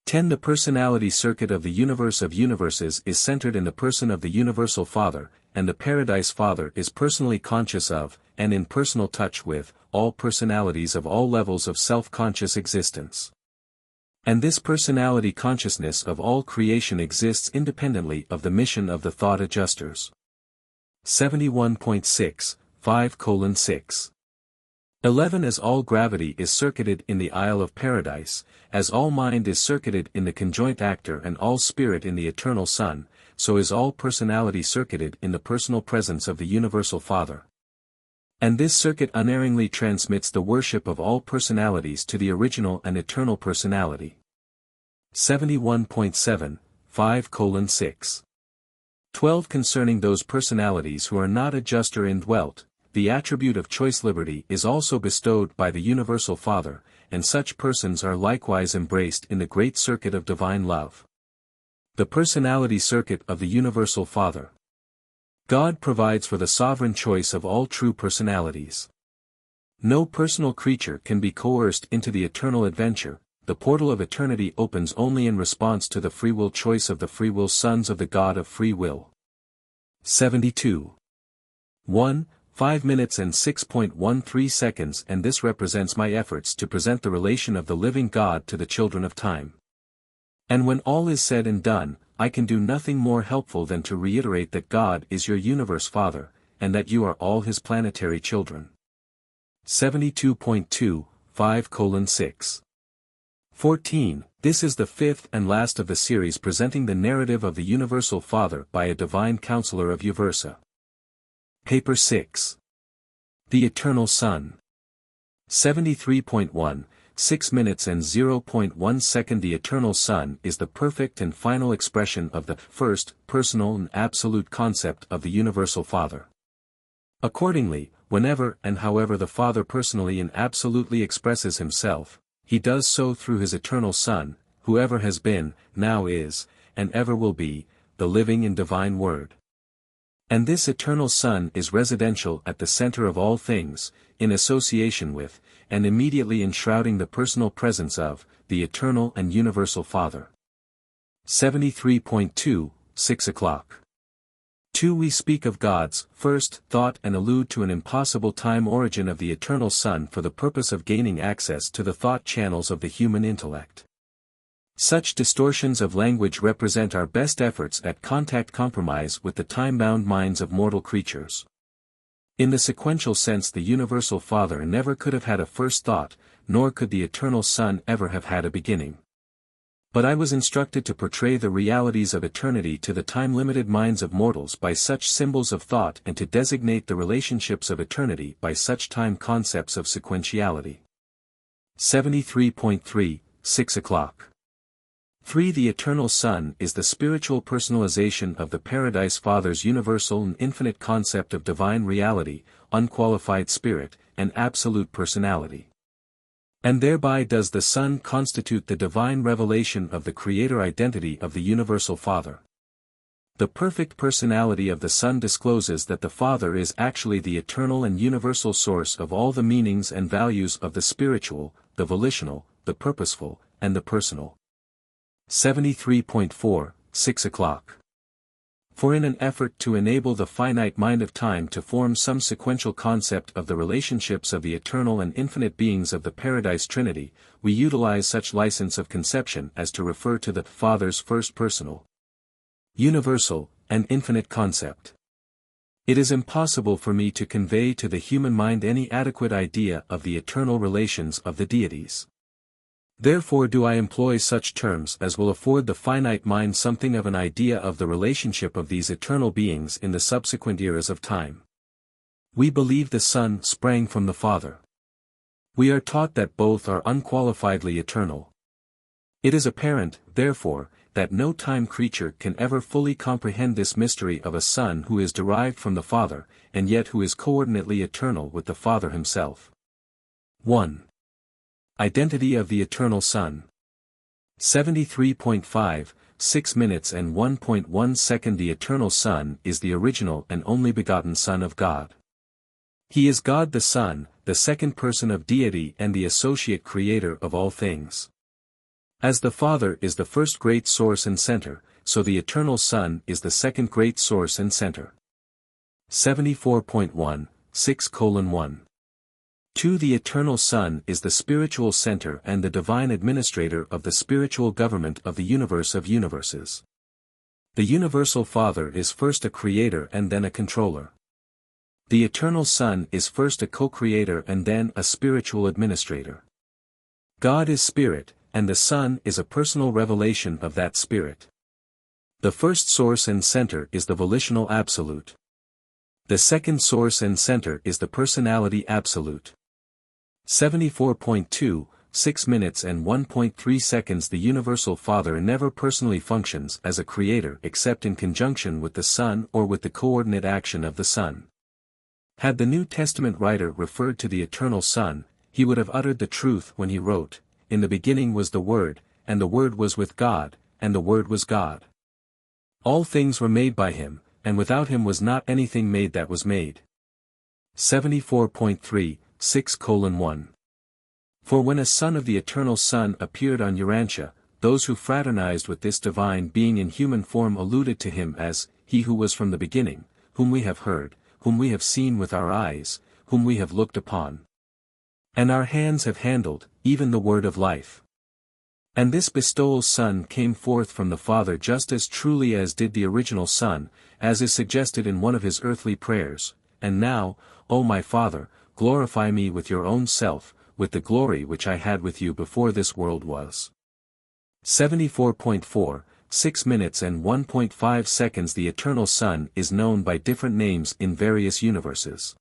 10 The personality circuit of the universe of universes is centered in the person of the Universal Father, and the Paradise Father is personally conscious of, and in personal touch with, all personalities of all levels of self-conscious existence. And this personality consciousness of all creation exists independently of the mission of the thought adjusters. 71.6 5:6 11 As all gravity is circuited in the Isle of Paradise, as all mind is circuited in the conjoint actor and all spirit in the eternal Son, so is all personality circuited in the personal presence of the Universal Father. And this circuit unerringly transmits the worship of all personalities to the original and eternal personality. 71.7 5:6 12 Concerning those personalities who are not adjuster indwelt, the attribute of choice liberty is also bestowed by the Universal Father, and such persons are likewise embraced in the great circuit of divine love. The personality circuit of the Universal Father. God provides for the sovereign choice of all true personalities. No personal creature can be coerced into the eternal adventure. The portal of eternity opens only in response to the free will choice of the free will sons of the God of free will. 72. 1. 5 minutes and 6.13 seconds And this represents my efforts to present the relation of the living God to the children of time. And when all is said and done, I can do nothing more helpful than to reiterate that God is your universe Father, and that you are all his planetary children. 72.2 5:6 14 This is the fifth and last of the series presenting the narrative of the Universal Father by a divine counselor of Uversa. Paper 6. The Eternal Son. 73.1 6 minutes and 0.1 second The Eternal Son is the perfect and final expression of the first, personal and absolute concept of the Universal Father. Accordingly, whenever and however the Father personally and absolutely expresses himself, he does so through his eternal Son, who ever has been, now is, and ever will be, the living and divine Word. And this eternal Son is residential at the center of all things, in association with, and immediately enshrouding the personal presence of, the eternal and universal Father. 73.2, 6 o'clock. 2. We speak of God's first thought and allude to an impossible time origin of the eternal Son for the purpose of gaining access to the thought channels of the human intellect. Such distortions of language represent our best efforts at contact compromise with the time-bound minds of mortal creatures. In the sequential sense, the universal Father never could have had a first thought, nor could the eternal Son ever have had a beginning. But I was instructed to portray the realities of eternity to the time-limited minds of mortals by such symbols of thought and to designate the relationships of eternity by such time concepts of sequentiality. 73.3, 6 o'clock. 3. The eternal Son is the spiritual personalization of the Paradise Father's universal and infinite concept of divine reality, unqualified spirit, and absolute personality. And thereby does the Son constitute the divine revelation of the Creator identity of the universal Father. The perfect personality of the Son discloses that the Father is actually the eternal and universal source of all the meanings and values of the spiritual, the volitional, the purposeful, and the personal. 73.4, 6 o'clock. For in an effort to enable the finite mind of time to form some sequential concept of the relationships of the eternal and infinite beings of the Paradise Trinity, we utilize such license of conception as to refer to the Father's first personal, universal, and infinite concept. It is impossible for me to convey to the human mind any adequate idea of the eternal relations of the deities. Therefore do I employ such terms as will afford the finite mind something of an idea of the relationship of these eternal beings in the subsequent eras of time. We believe the Son sprang from the Father. We are taught that both are unqualifiedly eternal. It is apparent, therefore, that no time creature can ever fully comprehend this mystery of a Son who is derived from the Father, and yet who is coordinately eternal with the Father himself. 1. Identity of the Eternal Son. 73.5, 6 minutes and 1.1 second. The Eternal Son is the original and only begotten Son of God. He is God the Son, the second person of deity and the associate creator of all things. As the Father is the first great source and center, so the Eternal Son is the second great source and center. 74.1, 6:1. 2. The Eternal Son is the spiritual center and the divine administrator of the spiritual government of the universe of universes. The universal Father is first a creator and then a controller. The Eternal Son is first a co-creator and then a spiritual administrator. God is spirit, and the Son is a personal revelation of that spirit. The first source and center is the volitional absolute. The second source and center is the personality absolute. 74.2, 6 minutes and 1.3 seconds. The universal Father never personally functions as a creator except in conjunction with the Son or with the coordinate action of the Son. Had the New Testament writer referred to the Eternal Son, he would have uttered the truth when he wrote, "In the beginning was the Word, and the Word was with God, and the Word was God. All things were made by him, and without him was not anything made that was made." 74.3, 6:1. For when a son of the Eternal Son appeared on Urantia, those who fraternized with this divine being in human form alluded to him as, "He who was from the beginning, whom we have heard, whom we have seen with our eyes, whom we have looked upon. And our hands have handled, even the word of life." And this bestowal Son came forth from the Father just as truly as did the original Son, as is suggested in one of his earthly prayers, "And now, O my Father, glorify me with your own self, with the glory which I had with you before this world was." 74.4, 6 minutes and 1.5 seconds. The Eternal Son is known by different names in various universes.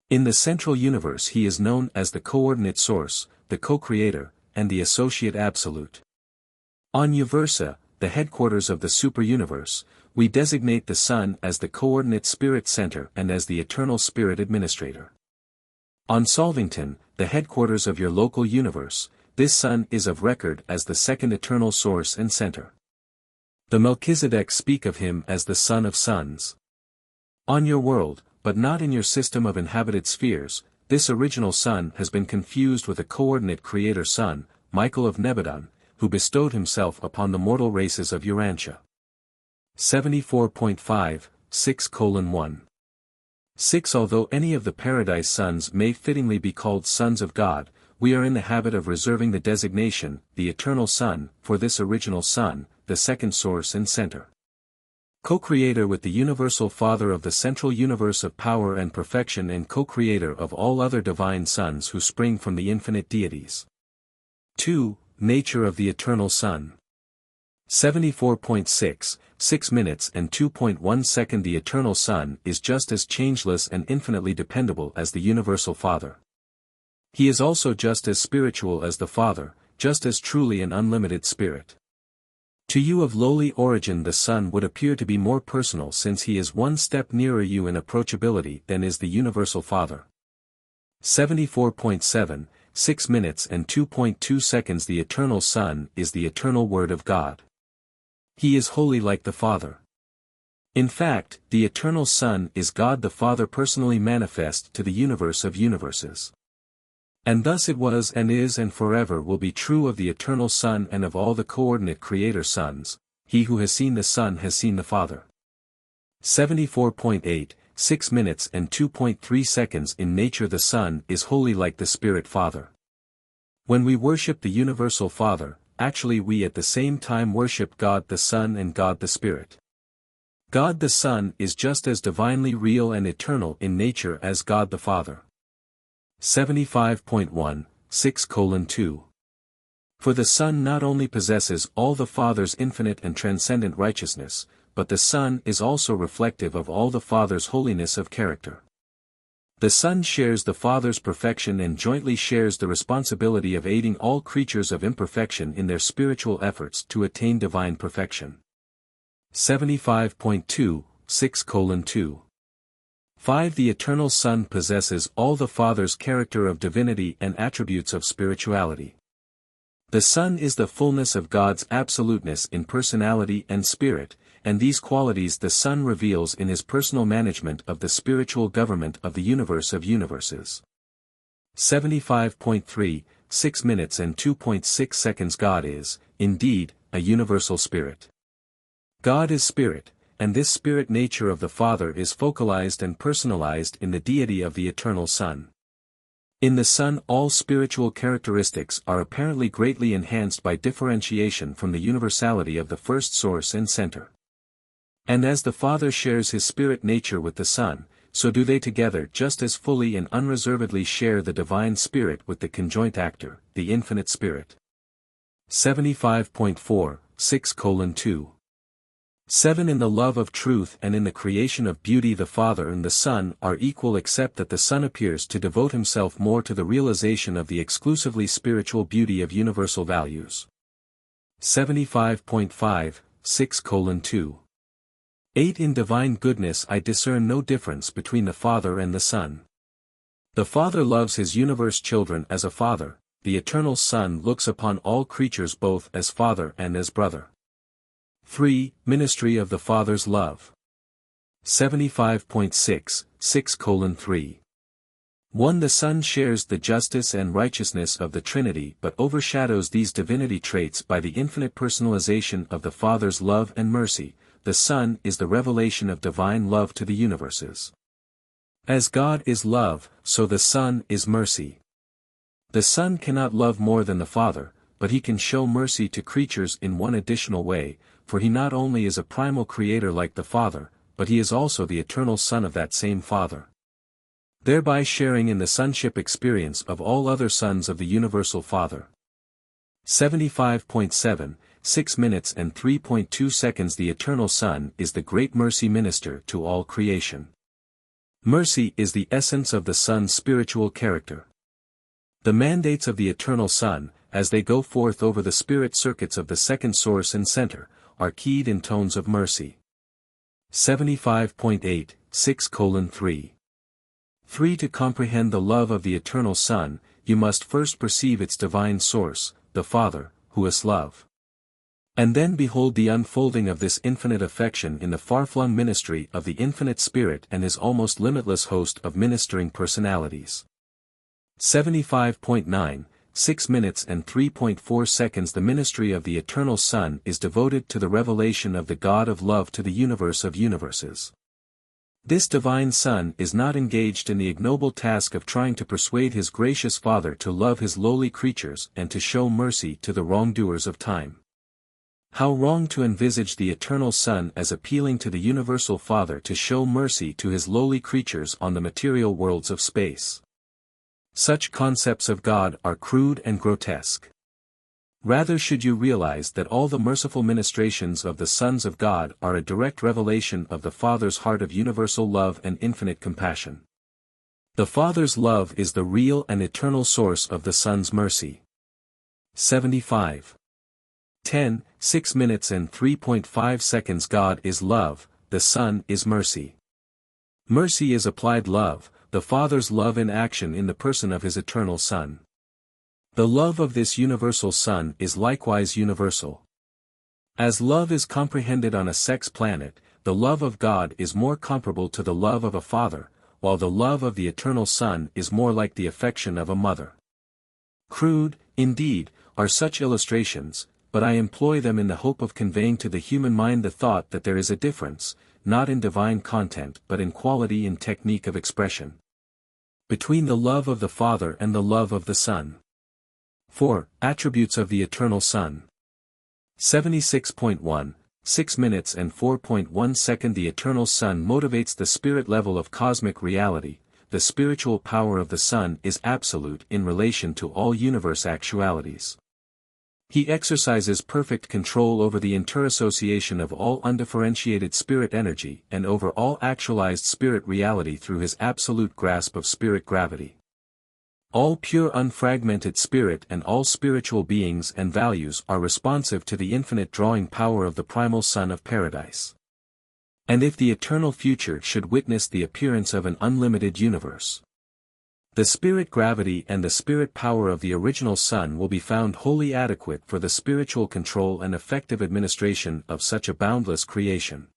In the Central Universe he is known as the Coordinate Source, the Co-Creator, and the Associate Absolute. On Uversa, the headquarters of the superuniverse, we designate the Sun as the coordinate spirit center and as the eternal spirit administrator. On Solvington, the headquarters of your local universe, this Sun is of record as the second eternal source and center. The Melchizedek speak of him as the Son of Suns. On your world, but not in your system of inhabited spheres, this original Sun has been confused with a coordinate creator Sun, Michael of Nebadon, who bestowed himself upon the mortal races of Urantia. 74.5, 6:1. 6 Although any of the paradise sons may fittingly be called sons of God, we are in the habit of reserving the designation, the eternal Sun, for this original Sun, the second source and center. Co-creator with the universal Father of the central universe of power and perfection and co-creator of all other divine sons who spring from the infinite deities. 2. Nature of the eternal Sun. 74.6, 6 minutes and 2.1 second. The eternal Sun is just as changeless and infinitely dependable as the universal Father. He is also just as spiritual as the Father, just as truly an unlimited spirit. To you of lowly origin the Sun would appear to be more personal since he is one step nearer you in approachability than is the universal Father. 74.7, 6 minutes and 2.2 seconds. The eternal Sun is the eternal Word of God. He is holy like the Father. In fact, the eternal Sun is God the Father personally manifest to the universe of universes. And thus it was and is and forever will be true of the eternal Sun and of all the coordinate creator sons. He who has seen the Son has seen the Father. 74.8, 6 minutes and 2.3 seconds. In nature the Son is holy like the Spirit Father. When we worship the universal Father, actually we at the same time worship God the Son and God the Spirit. God the Son is just as divinely real and eternal in nature as God the Father. 75.1, 6:2. For the Son not only possesses all the Father's infinite and transcendent righteousness, but the Son is also reflective of all the Father's holiness of character. The Son shares the Father's perfection and jointly shares the responsibility of aiding all creatures of imperfection in their spiritual efforts to attain divine perfection. 75.2, 6:2. 5 The eternal Son possesses all the Father's character of divinity and attributes of spirituality. The Son is the fullness of God's absoluteness in personality and spirit, and these qualities the Son reveals in his personal management of the spiritual government of the universe of universes. 75.3, 6 minutes and 2.6 seconds. God is, indeed, a universal spirit. God is spirit, and this spirit nature of the Father is focalized and personalized in the deity of the eternal Son. In the Son all spiritual characteristics are apparently greatly enhanced by differentiation from the universality of the first source and center. And as the Father shares his spirit nature with the Son, so do they together just as fully and unreservedly share the divine spirit with the conjoint actor, the infinite spirit. 75.4, 6:2. 7 In the love of truth and in the creation of beauty the Father and the Son are equal except that the Son appears to devote himself more to the realization of the exclusively spiritual beauty of universal values. 75.5, 6:2. 8 In divine goodness I discern no difference between the Father and the Son. The Father loves his universe children as a father, the eternal Son looks upon all creatures both as father and as brother. 3. Ministry of the Father's love. 75.6, 6:3. 1 The Son shares the justice and righteousness of the Trinity but overshadows these divinity traits by the infinite personalization of the Father's love and mercy. The Son is the revelation of divine love to the universes. As God is love, so the Son is mercy. The Son cannot love more than the Father, but he can show mercy to creatures in one additional way, for he not only is a primal creator like the Father, but he is also the eternal Son of that same Father. Thereby sharing in the sonship experience of all other sons of the universal Father. 75.7, 6 minutes and 3.2 seconds. The eternal Son is the great mercy minister to all creation. Mercy is the essence of the Son's spiritual character. The mandates of the eternal Son, as they go forth over the spirit circuits of the second source and center, are keyed in tones of mercy. 75.8, 6:3. 3. To comprehend the love of the eternal Son, you must first perceive its divine source, the Father, who is love. And then behold the unfolding of this infinite affection in the far-flung ministry of the infinite Spirit and his almost limitless host of ministering personalities. 75.9, 6 minutes and 3.4 seconds. The ministry of the eternal Son is devoted to the revelation of the God of love to the universe of universes. This divine Son is not engaged in the ignoble task of trying to persuade his gracious Father to love his lowly creatures and to show mercy to the wrongdoers of time. How wrong to envisage the eternal Son as appealing to the universal Father to show mercy to his lowly creatures on the material worlds of space. Such concepts of God are crude and grotesque. Rather should you realize that all the merciful ministrations of the sons of God are a direct revelation of the Father's heart of universal love and infinite compassion. The Father's love is the real and eternal source of the Son's mercy. 75. 10, 6 minutes and 3.5 seconds. God is love, the Son is mercy. Mercy is applied love, the Father's love in action in the person of his eternal Son. The love of this universal Son is likewise universal. As love is comprehended on a sex planet, the love of God is more comparable to the love of a father, while the love of the eternal Son is more like the affection of a mother. Crude, indeed, are such illustrations, but I employ them in the hope of conveying to the human mind the thought that there is a difference, not in divine content but in quality and technique of expression, between the love of the Father and the love of the Son. 4. Attributes of the Eternal Son. 76.1, 6 minutes and 4.1 seconds. The Eternal Son motivates the spirit level of cosmic reality. The spiritual power of the Son is absolute in relation to all universe actualities. He exercises perfect control over the interassociation of all undifferentiated spirit energy and over all actualized spirit reality through his absolute grasp of spirit gravity. All pure unfragmented spirit and all spiritual beings and values are responsive to the infinite drawing power of the primal Son of Paradise. And if the eternal future should witness the appearance of an unlimited universe, the spirit gravity and the spirit power of the original Son will be found wholly adequate for the spiritual control and effective administration of such a boundless creation.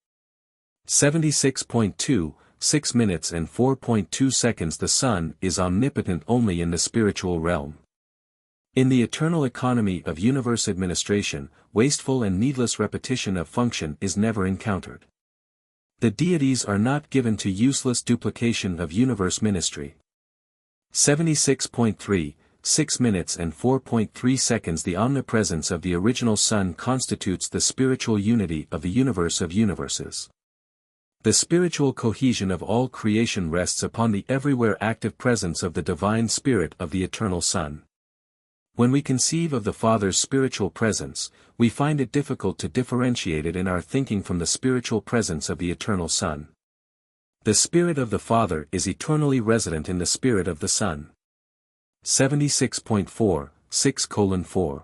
76.2, 6 minutes and 4.2 seconds. The Son is omnipotent only in the spiritual realm. In the eternal economy of universe administration, wasteful and needless repetition of function is never encountered. The deities are not given to useless duplication of universe ministry. 76.3, 6 minutes and 4.3 seconds. The omnipresence of the original Son constitutes the spiritual unity of the universe of universes. The spiritual cohesion of all creation rests upon the everywhere active presence of the divine Spirit of the Eternal Son. When we conceive of the Father's spiritual presence, we find it difficult to differentiate it in our thinking from the spiritual presence of the Eternal Son. The Spirit of the Father is eternally resident in the Spirit of the Son. 76.4, 6:4.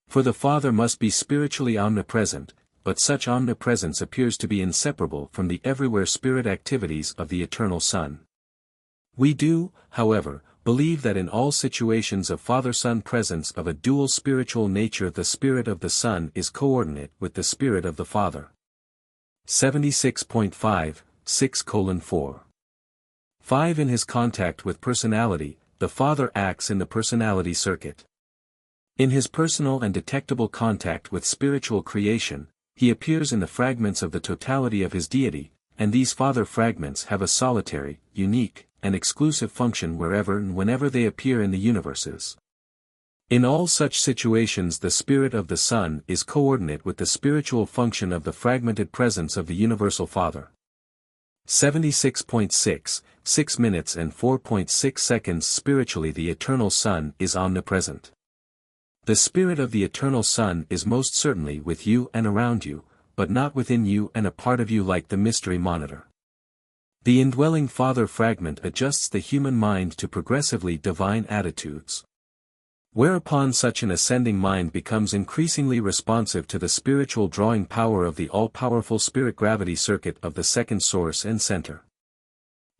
For the Father must be spiritually omnipresent, but such omnipresence appears to be inseparable from the everywhere spirit activities of the Eternal Son. We do, however, believe that in all situations of Father-Son presence of a dual spiritual nature the Spirit of the Son is coordinate with the Spirit of the Father. 76.5, 6:4. 5. In his contact with personality, the Father acts in the personality circuit. In his personal and detectable contact with spiritual creation, he appears in the fragments of the totality of his deity, and these Father fragments have a solitary, unique, and exclusive function wherever and whenever they appear in the universes. In all such situations the Spirit of the Son is coordinate with the spiritual function of the fragmented presence of the Universal Father. 76.6, 6 minutes and 4.6 seconds. Spiritually the Eternal Son is omnipresent. The Spirit of the Eternal Son is most certainly with you and around you, but not within you and a part of you like the mystery monitor. The indwelling Father fragment adjusts the human mind to progressively divine attitudes. Whereupon such an ascending mind becomes increasingly responsive to the spiritual drawing power of the all-powerful spirit gravity circuit of the second source and center.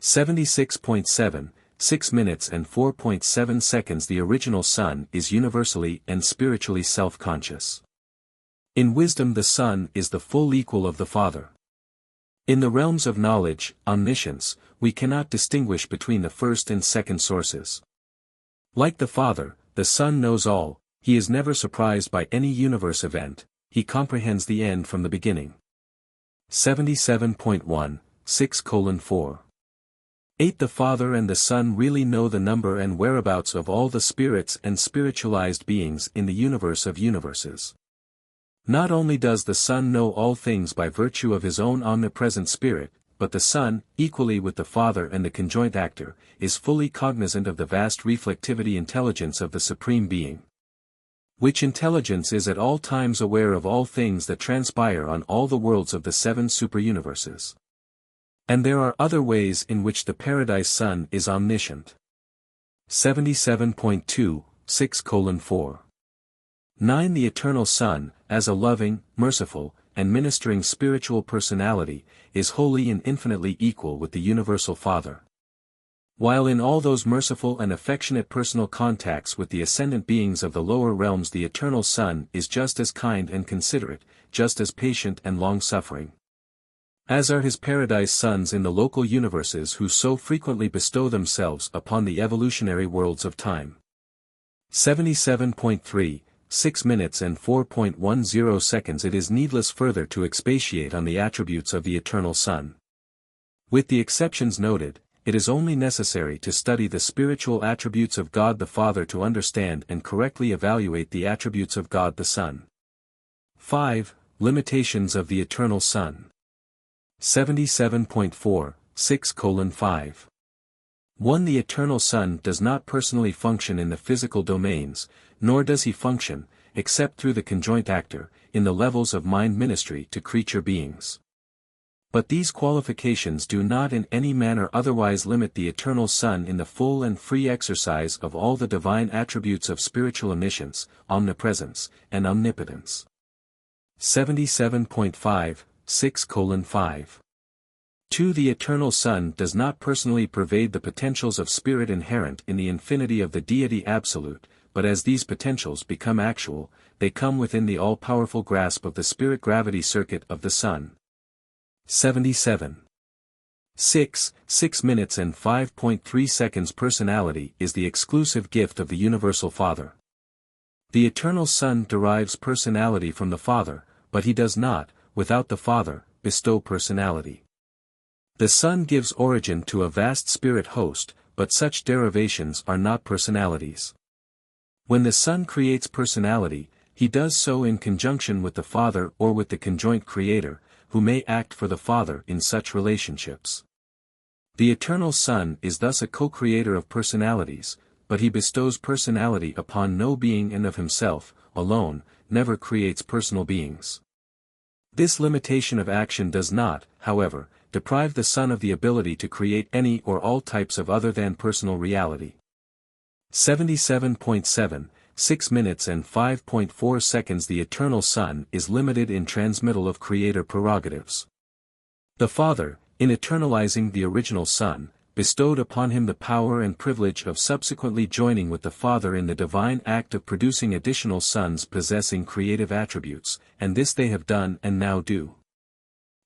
76.7, 6 minutes and 4.7 seconds. The original Son is universally and spiritually self-conscious. In wisdom the Son is the full equal of the Father. In the realms of knowledge, omniscience, we cannot distinguish between the first and second sources. Like the Father, the Son knows all, he is never surprised by any universe event, he comprehends the end from the beginning. 77.1, 6:4. 8. The Father and the Son really know the number and whereabouts of all the spirits and spiritualized beings in the universe of universes. Not only does the Son know all things by virtue of his own omnipresent spirit, but the Son, equally with the Father and the conjoint actor, is fully cognizant of the vast reflectivity intelligence of the Supreme Being. Which intelligence is at all times aware of all things that transpire on all the worlds of the 7 superuniverses. And there are other ways in which the Paradise Son is omniscient. 77.2, 6:4. 9. The Eternal Son, as a loving, merciful, and ministering spiritual personality, is wholly and infinitely equal with the Universal Father. While in all those merciful and affectionate personal contacts with the ascendant beings of the lower realms the Eternal Son is just as kind and considerate, just as patient and long-suffering. As are his Paradise Sons in the local universes who so frequently bestow themselves upon the evolutionary worlds of time. 77.3, 6 minutes and 4.10 seconds. It is needless further to expatiate on the attributes of the Eternal Son. With the exceptions noted, it is only necessary to study the spiritual attributes of God the Father to understand and correctly evaluate the attributes of God the Son. 5. Limitations of the Eternal Son. 77.4, 6:5. 1. The Eternal Son does not personally function in the physical domains, nor does he function, except through the conjoint actor, in the levels of mind ministry to creature beings. But these qualifications do not in any manner otherwise limit the Eternal Son in the full and free exercise of all the divine attributes of spiritual omniscience, omnipresence, and omnipotence. 77.5, 6:5. 2. The Eternal Son does not personally pervade the potentials of spirit inherent in the infinity of the Deity Absolute, but as these potentials become actual, they come within the all-powerful grasp of the spirit gravity circuit of the Son. 77. 6 minutes and 5.3 seconds. Personality is the exclusive gift of the Universal Father. The Eternal Son derives personality from the Father, but he does not, without the Father, bestow personality. The Son gives origin to a vast spirit host, but such derivations are not personalities. When the Son creates personality, he does so in conjunction with the Father or with the conjoint Creator, who may act for the Father in such relationships. The Eternal Son is thus a co-creator of personalities, but he bestows personality upon no being and of himself, alone, never creates personal beings. This limitation of action does not, however, deprive the Son of the ability to create any or all types of other than personal reality. 77.7, 6 minutes and 5.4 seconds. The Eternal Son is limited in transmittal of creator prerogatives. The Father, in eternalizing the original Son, bestowed upon him the power and privilege of subsequently joining with the Father in the divine act of producing additional sons possessing creative attributes, and this they have done and now do.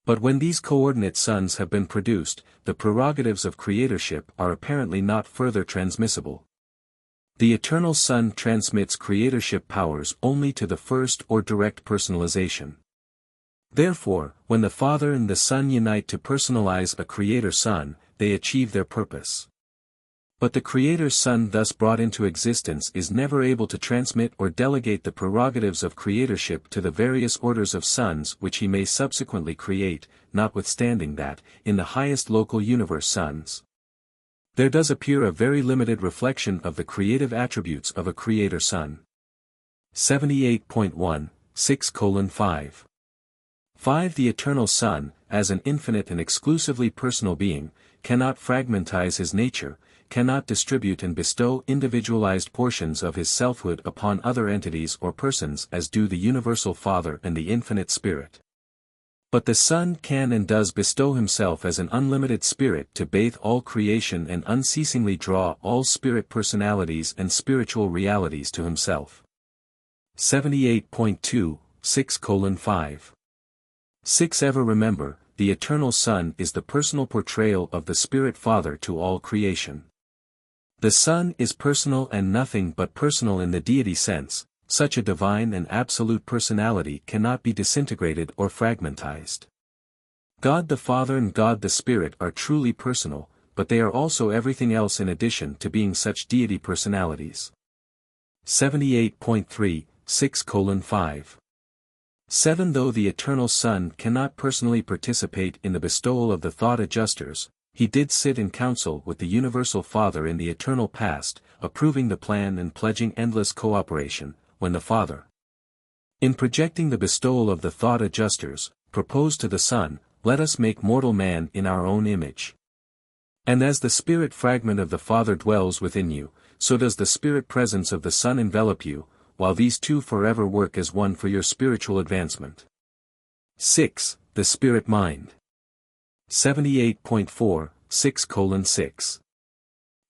But when these coordinate sons have been produced, the prerogatives of creatorship are apparently not further transmissible. The Eternal Son transmits creatorship powers only to the first or direct personalization. Therefore, when the Father and the Son unite to personalize a Creator Son, they achieve their purpose. But the Creator Son thus brought into existence is never able to transmit or delegate the prerogatives of creatorship to the various orders of sons which he may subsequently create, notwithstanding that, in the highest local universe sons, there does appear a very limited reflection of the creative attributes of a Creator Son. 78.1, 6:5. 5. The Eternal Son, as an infinite and exclusively personal being, cannot fragmentize his nature, cannot distribute and bestow individualized portions of his selfhood upon other entities or persons as do the Universal Father and the Infinite Spirit. But the Son can and does bestow himself as an unlimited spirit to bathe all creation and unceasingly draw all spirit personalities and spiritual realities to himself. 78.2, 6:5. 6. Ever remember, the Eternal Son is the personal portrayal of the Spirit Father to all creation. The Son is personal and nothing but personal in the deity sense. Such a divine and absolute personality cannot be disintegrated or fragmentized. God the Father and God the Spirit are truly personal, but they are also everything else in addition to being such deity personalities. 78.3, 6:5. 7. Though the Eternal Son cannot personally participate in the bestowal of the thought adjusters, he did sit in council with the Universal Father in the eternal past, approving the plan and pledging endless cooperation, when the Father, in projecting the bestowal of the thought adjusters, proposed to the Son, "Let us make mortal man in our own image." And as the spirit fragment of the Father dwells within you, so does the spirit presence of the Son envelop you, while these two forever work as one for your spiritual advancement. 6. The Spirit Mind. 78.4, 6:6.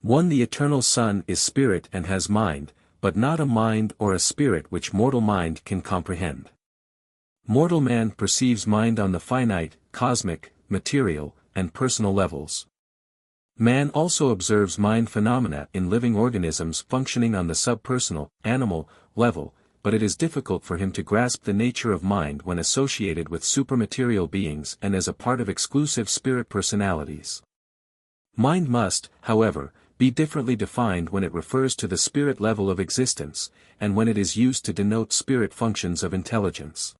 1. The Eternal Son is spirit and has mind, but not a mind or a spirit which mortal mind can comprehend. Mortal man perceives mind on the finite, cosmic, material, and personal levels. Man also observes mind phenomena in living organisms functioning on the subpersonal, animal, level, but it is difficult for him to grasp the nature of mind when associated with supermaterial beings and as a part of exclusive spirit personalities. Mind must, however, be differently defined when it refers to the spirit level of existence, and when it is used to denote spirit functions of intelligence.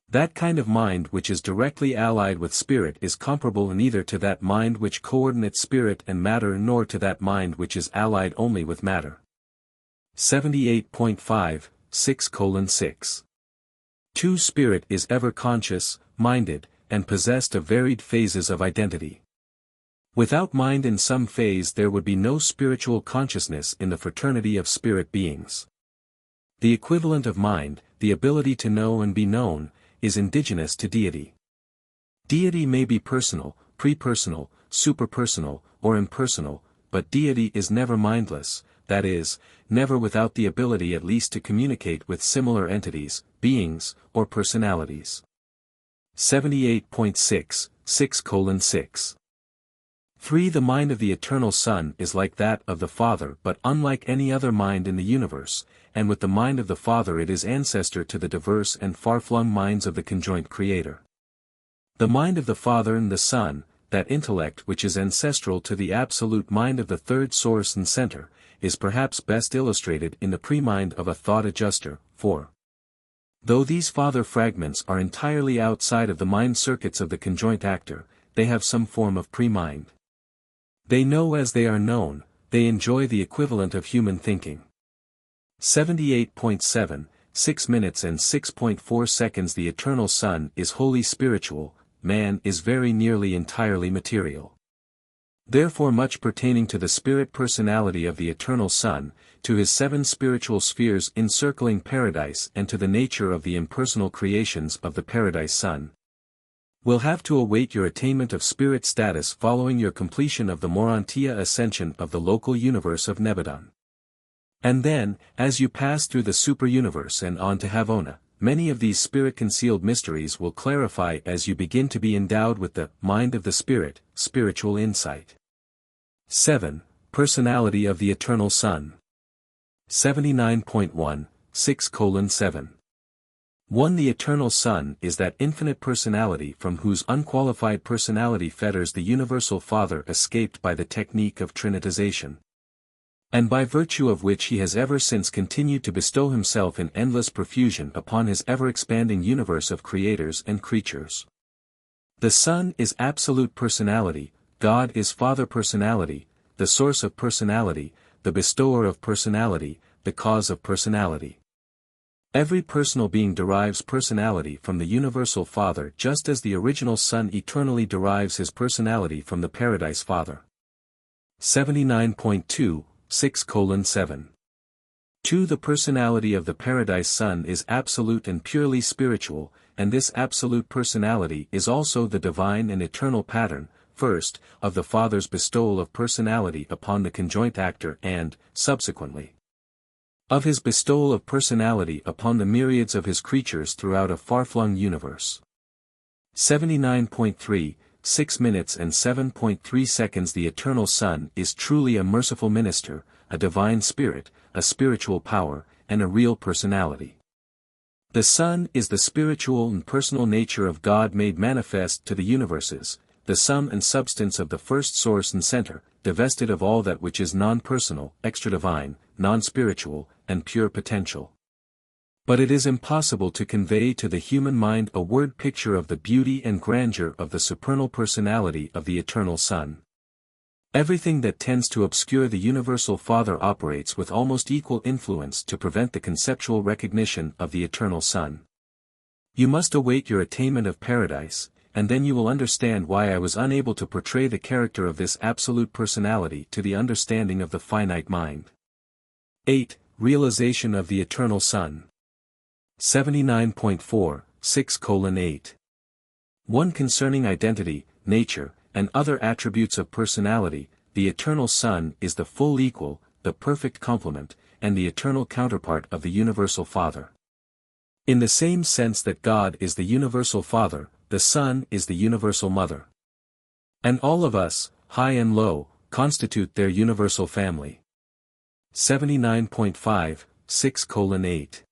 That kind of mind which is directly allied with spirit is comparable neither to that mind which coordinates spirit and matter nor to that mind which is allied only with matter. 78.5, 6:6. 2. Spirit is ever conscious, minded, and possessed of varied phases of identity. Without mind in some phase there would be no spiritual consciousness in the fraternity of spirit beings. The equivalent of mind, the ability to know and be known, is indigenous to deity. Deity may be personal, pre-personal, superpersonal, or impersonal, but deity is never mindless, that is, never without the ability at least to communicate with similar entities, beings, or personalities. 78.6, 6:6. 3. The mind of the Eternal Son is like that of the Father but unlike any other mind in the universe, and with the mind of the Father it is ancestor to the diverse and far-flung minds of the conjoint Creator. The mind of the Father and the Son, that intellect which is ancestral to the absolute mind of the third source and center, is perhaps best illustrated in the pre-mind of a thought adjuster, for though these father fragments are entirely outside of the mind circuits of the conjoint actor, they have some form of pre-mind. They know as they are known, they enjoy the equivalent of human thinking. 78.7, 6 minutes and 6.4 seconds. The Eternal Son is wholly spiritual, man is very nearly entirely material. Therefore much pertaining to the spirit personality of the Eternal Son, to his 7 spiritual spheres encircling paradise and to the nature of the impersonal creations of the Paradise Son, will have to await your attainment of spirit status following your completion of the Urantia ascension of the local universe of Nebadon. And then, as you pass through the superuniverse and on to Havona, many of these spirit-concealed mysteries will clarify as you begin to be endowed with the mind of the Spirit, spiritual insight. 7. Personality of the Eternal Son. 79.1, 6:7. 1. The Eternal Son is that infinite personality from whose unqualified personality fetters the Universal Father escaped by the technique of trinitization, and by virtue of which he has ever since continued to bestow himself in endless profusion upon his ever-expanding universe of creators and creatures. The Son is absolute personality, God is Father personality, the source of personality, the bestower of personality, the cause of personality. Every personal being derives personality from the Universal Father just as the original Son eternally derives his personality from the Paradise Father. 79.2, 6:7. 2. The personality of the Paradise Son is absolute and purely spiritual, and this absolute personality is also the divine and eternal pattern, first, of the Father's bestowal of personality upon the conjoint actor and, subsequently, of his bestowal of personality upon the myriads of his creatures throughout a far-flung universe. 79.3, 6 minutes and 7.3 seconds. The Eternal Son is truly a merciful minister, a divine spirit, a spiritual power, and a real personality. The Son is the spiritual and personal nature of God made manifest to the universes, the sum and substance of the first source and center, divested of all that which is non-personal, extra-divine, non-spiritual, and pure potential. But it is impossible to convey to the human mind a word picture of the beauty and grandeur of the supernal personality of the Eternal Son. Everything that tends to obscure the Universal Father operates with almost equal influence to prevent the conceptual recognition of the Eternal Son. You must await your attainment of paradise, and then you will understand why I was unable to portray the character of this absolute personality to the understanding of the finite mind. 8. Realization of the Eternal Son. 79.4, 6:8. 1. Concerning identity, nature, and other attributes of personality, the Eternal Son is the full equal, the perfect complement, and the eternal counterpart of the Universal Father. In the same sense that God is the Universal Father, the Son is the Universal Mother. And all of us, high and low, constitute their universal family. 79.5, 6:8.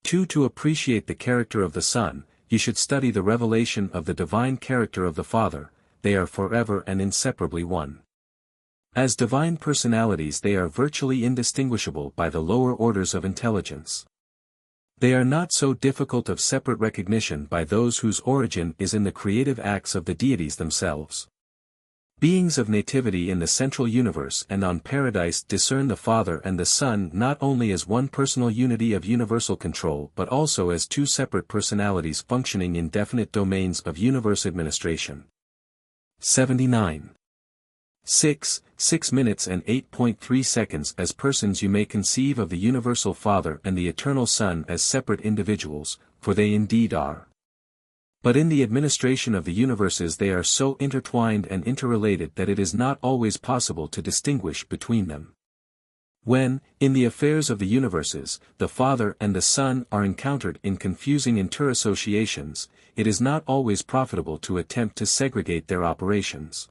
2. To appreciate the character of the Son, you should study the revelation of the divine character of the Father. They are forever and inseparably one. As divine personalities they are virtually indistinguishable by the lower orders of intelligence. They are not so difficult of separate recognition by those whose origin is in the creative acts of the deities themselves. Beings of nativity in the central universe and on paradise discern the Father and the Son not only as one personal unity of universal control but also as two separate personalities functioning in definite domains of universe administration. 79. 6 minutes and 8.3 seconds. As persons you may conceive of the Universal Father and the Eternal Son as separate individuals, for they indeed are. But in the administration of the universes they are so intertwined and interrelated that it is not always possible to distinguish between them. When, in the affairs of the universes, the Father and the Son are encountered in confusing interassociations, it is not always profitable to attempt to segregate their operations.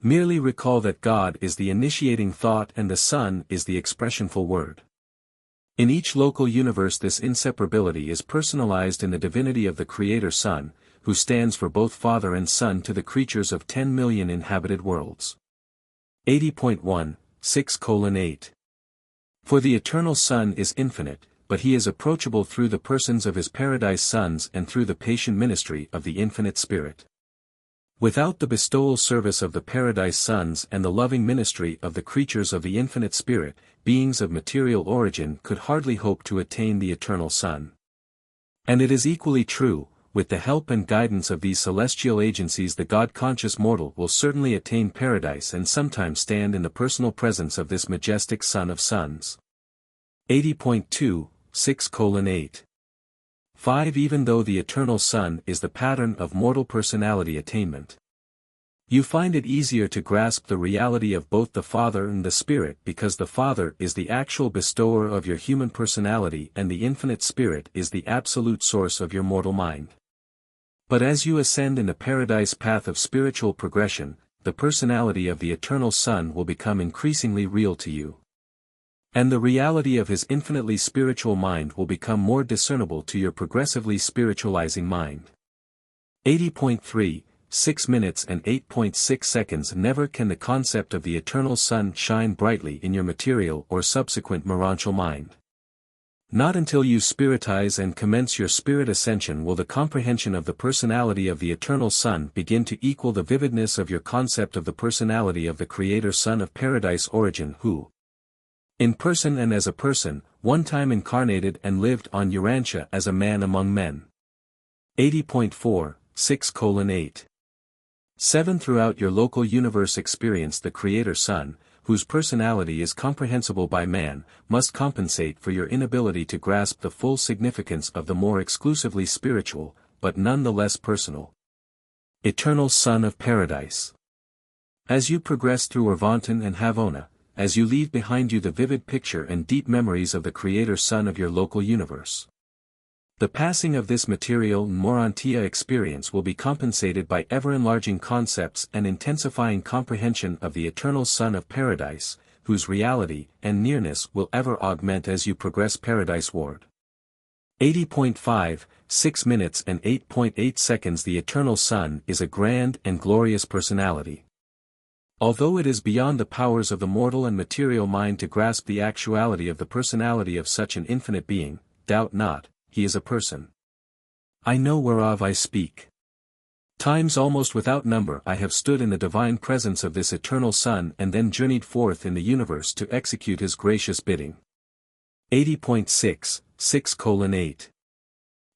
Merely recall that God is the initiating thought and the Son is the expressionful word. In each local universe this inseparability is personalized in the divinity of the Creator Son, who stands for both Father and Son to the creatures of 10 million inhabited worlds. 80.1, 6:8. For the Eternal Son is infinite, but he is approachable through the persons of his Paradise Sons and through the patient ministry of the Infinite Spirit. Without the bestowal service of the Paradise Sons and the loving ministry of the creatures of the Infinite Spirit, beings of material origin could hardly hope to attain the Eternal Son. And it is equally true, with the help and guidance of these celestial agencies the God-conscious mortal will certainly attain paradise and sometimes stand in the personal presence of this majestic Son of Sons. 80.2, 6:8. 5. Even though the Eternal Son is the pattern of mortal personality attainment, you find it easier to grasp the reality of both the Father and the Spirit because the Father is the actual bestower of your human personality and the Infinite Spirit is the absolute source of your mortal mind. But as you ascend in the paradise path of spiritual progression, the personality of the Eternal Son will become increasingly real to you. And the reality of his infinitely spiritual mind will become more discernible to your progressively spiritualizing mind. 80.3, 6 minutes and 8.6 seconds. Never can the concept of the Eternal Son shine brightly in your material or subsequent morontial mind. Not until you spiritize and commence your spirit ascension will the comprehension of the personality of the Eternal Son begin to equal the vividness of your concept of the personality of the Creator Son of Paradise origin who, in person and as a person, one time incarnated and lived on Urantia as a man among men. 80.4, 6:8. 7. Throughout your local universe experience the Creator Son, whose personality is comprehensible by man, must compensate for your inability to grasp the full significance of the more exclusively spiritual, but none the less personal Eternal Son of Paradise. As you progress through Urvanton and Havona, as you leave behind you the vivid picture and deep memories of the Creator Son of your local universe, the passing of this material Urantia experience will be compensated by ever-enlarging concepts and intensifying comprehension of the Eternal Son of Paradise, whose reality and nearness will ever augment as you progress Paradise-ward. 80.5, 6 minutes and 8.8 seconds. The Eternal Son is a grand and glorious personality. Although it is beyond the powers of the mortal and material mind to grasp the actuality of the personality of such an infinite being, doubt not, he is a person. I know whereof I speak. Times almost without number I have stood in the divine presence of this Eternal Son and then journeyed forth in the universe to execute his gracious bidding. 80.6, 6:8.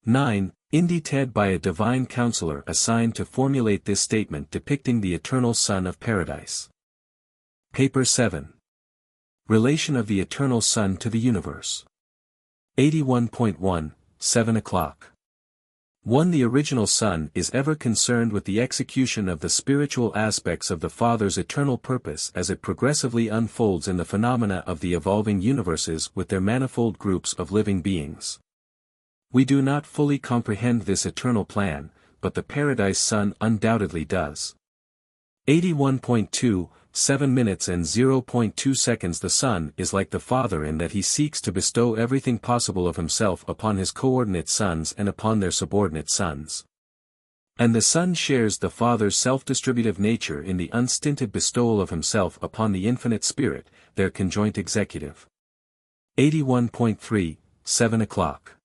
9. Indited by a divine counselor assigned to formulate this statement depicting the Eternal Son of Paradise. Paper 7. Relation of the Eternal Son to the universe. 81.1, 7 o'clock. 1. The original Son is ever concerned with the execution of the spiritual aspects of the Father's eternal purpose as it progressively unfolds in the phenomena of the evolving universes with their manifold groups of living beings. We do not fully comprehend this eternal plan, but the Paradise Son undoubtedly does. 81.2, 7 minutes and 0.2 seconds. The Son is like the Father in that he seeks to bestow everything possible of himself upon his coordinate sons and upon their subordinate sons. And the Son shares the Father's self-distributive nature in the unstinted bestowal of himself upon the Infinite Spirit, their conjoint executive. 81.3, 7 o'clock.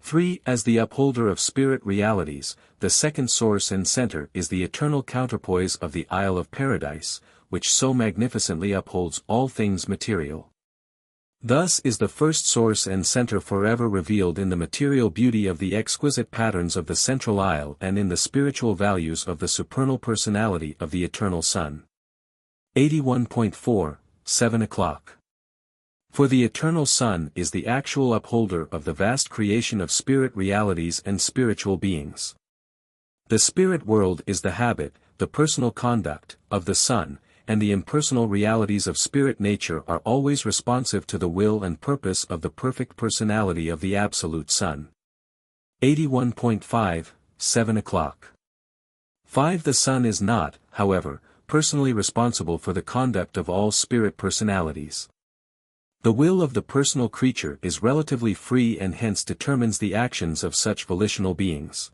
3. As the upholder of spirit realities, the second source and center is the eternal counterpoise of the Isle of Paradise, which so magnificently upholds all things material. Thus is the first source and center forever revealed in the material beauty of the exquisite patterns of the central isle and in the spiritual values of the supernal personality of the Eternal Son. 81.4, 7 o'clock. For the Eternal Son is the actual upholder of the vast creation of spirit realities and spiritual beings. The spirit world is the habit, the personal conduct, of the Son, and the impersonal realities of spirit nature are always responsive to the will and purpose of the perfect personality of the Absolute Son. 81.5, 7 o'clock. 5. The Son is not, however, personally responsible for the conduct of all spirit personalities. The will of the personal creature is relatively free and hence determines the actions of such volitional beings.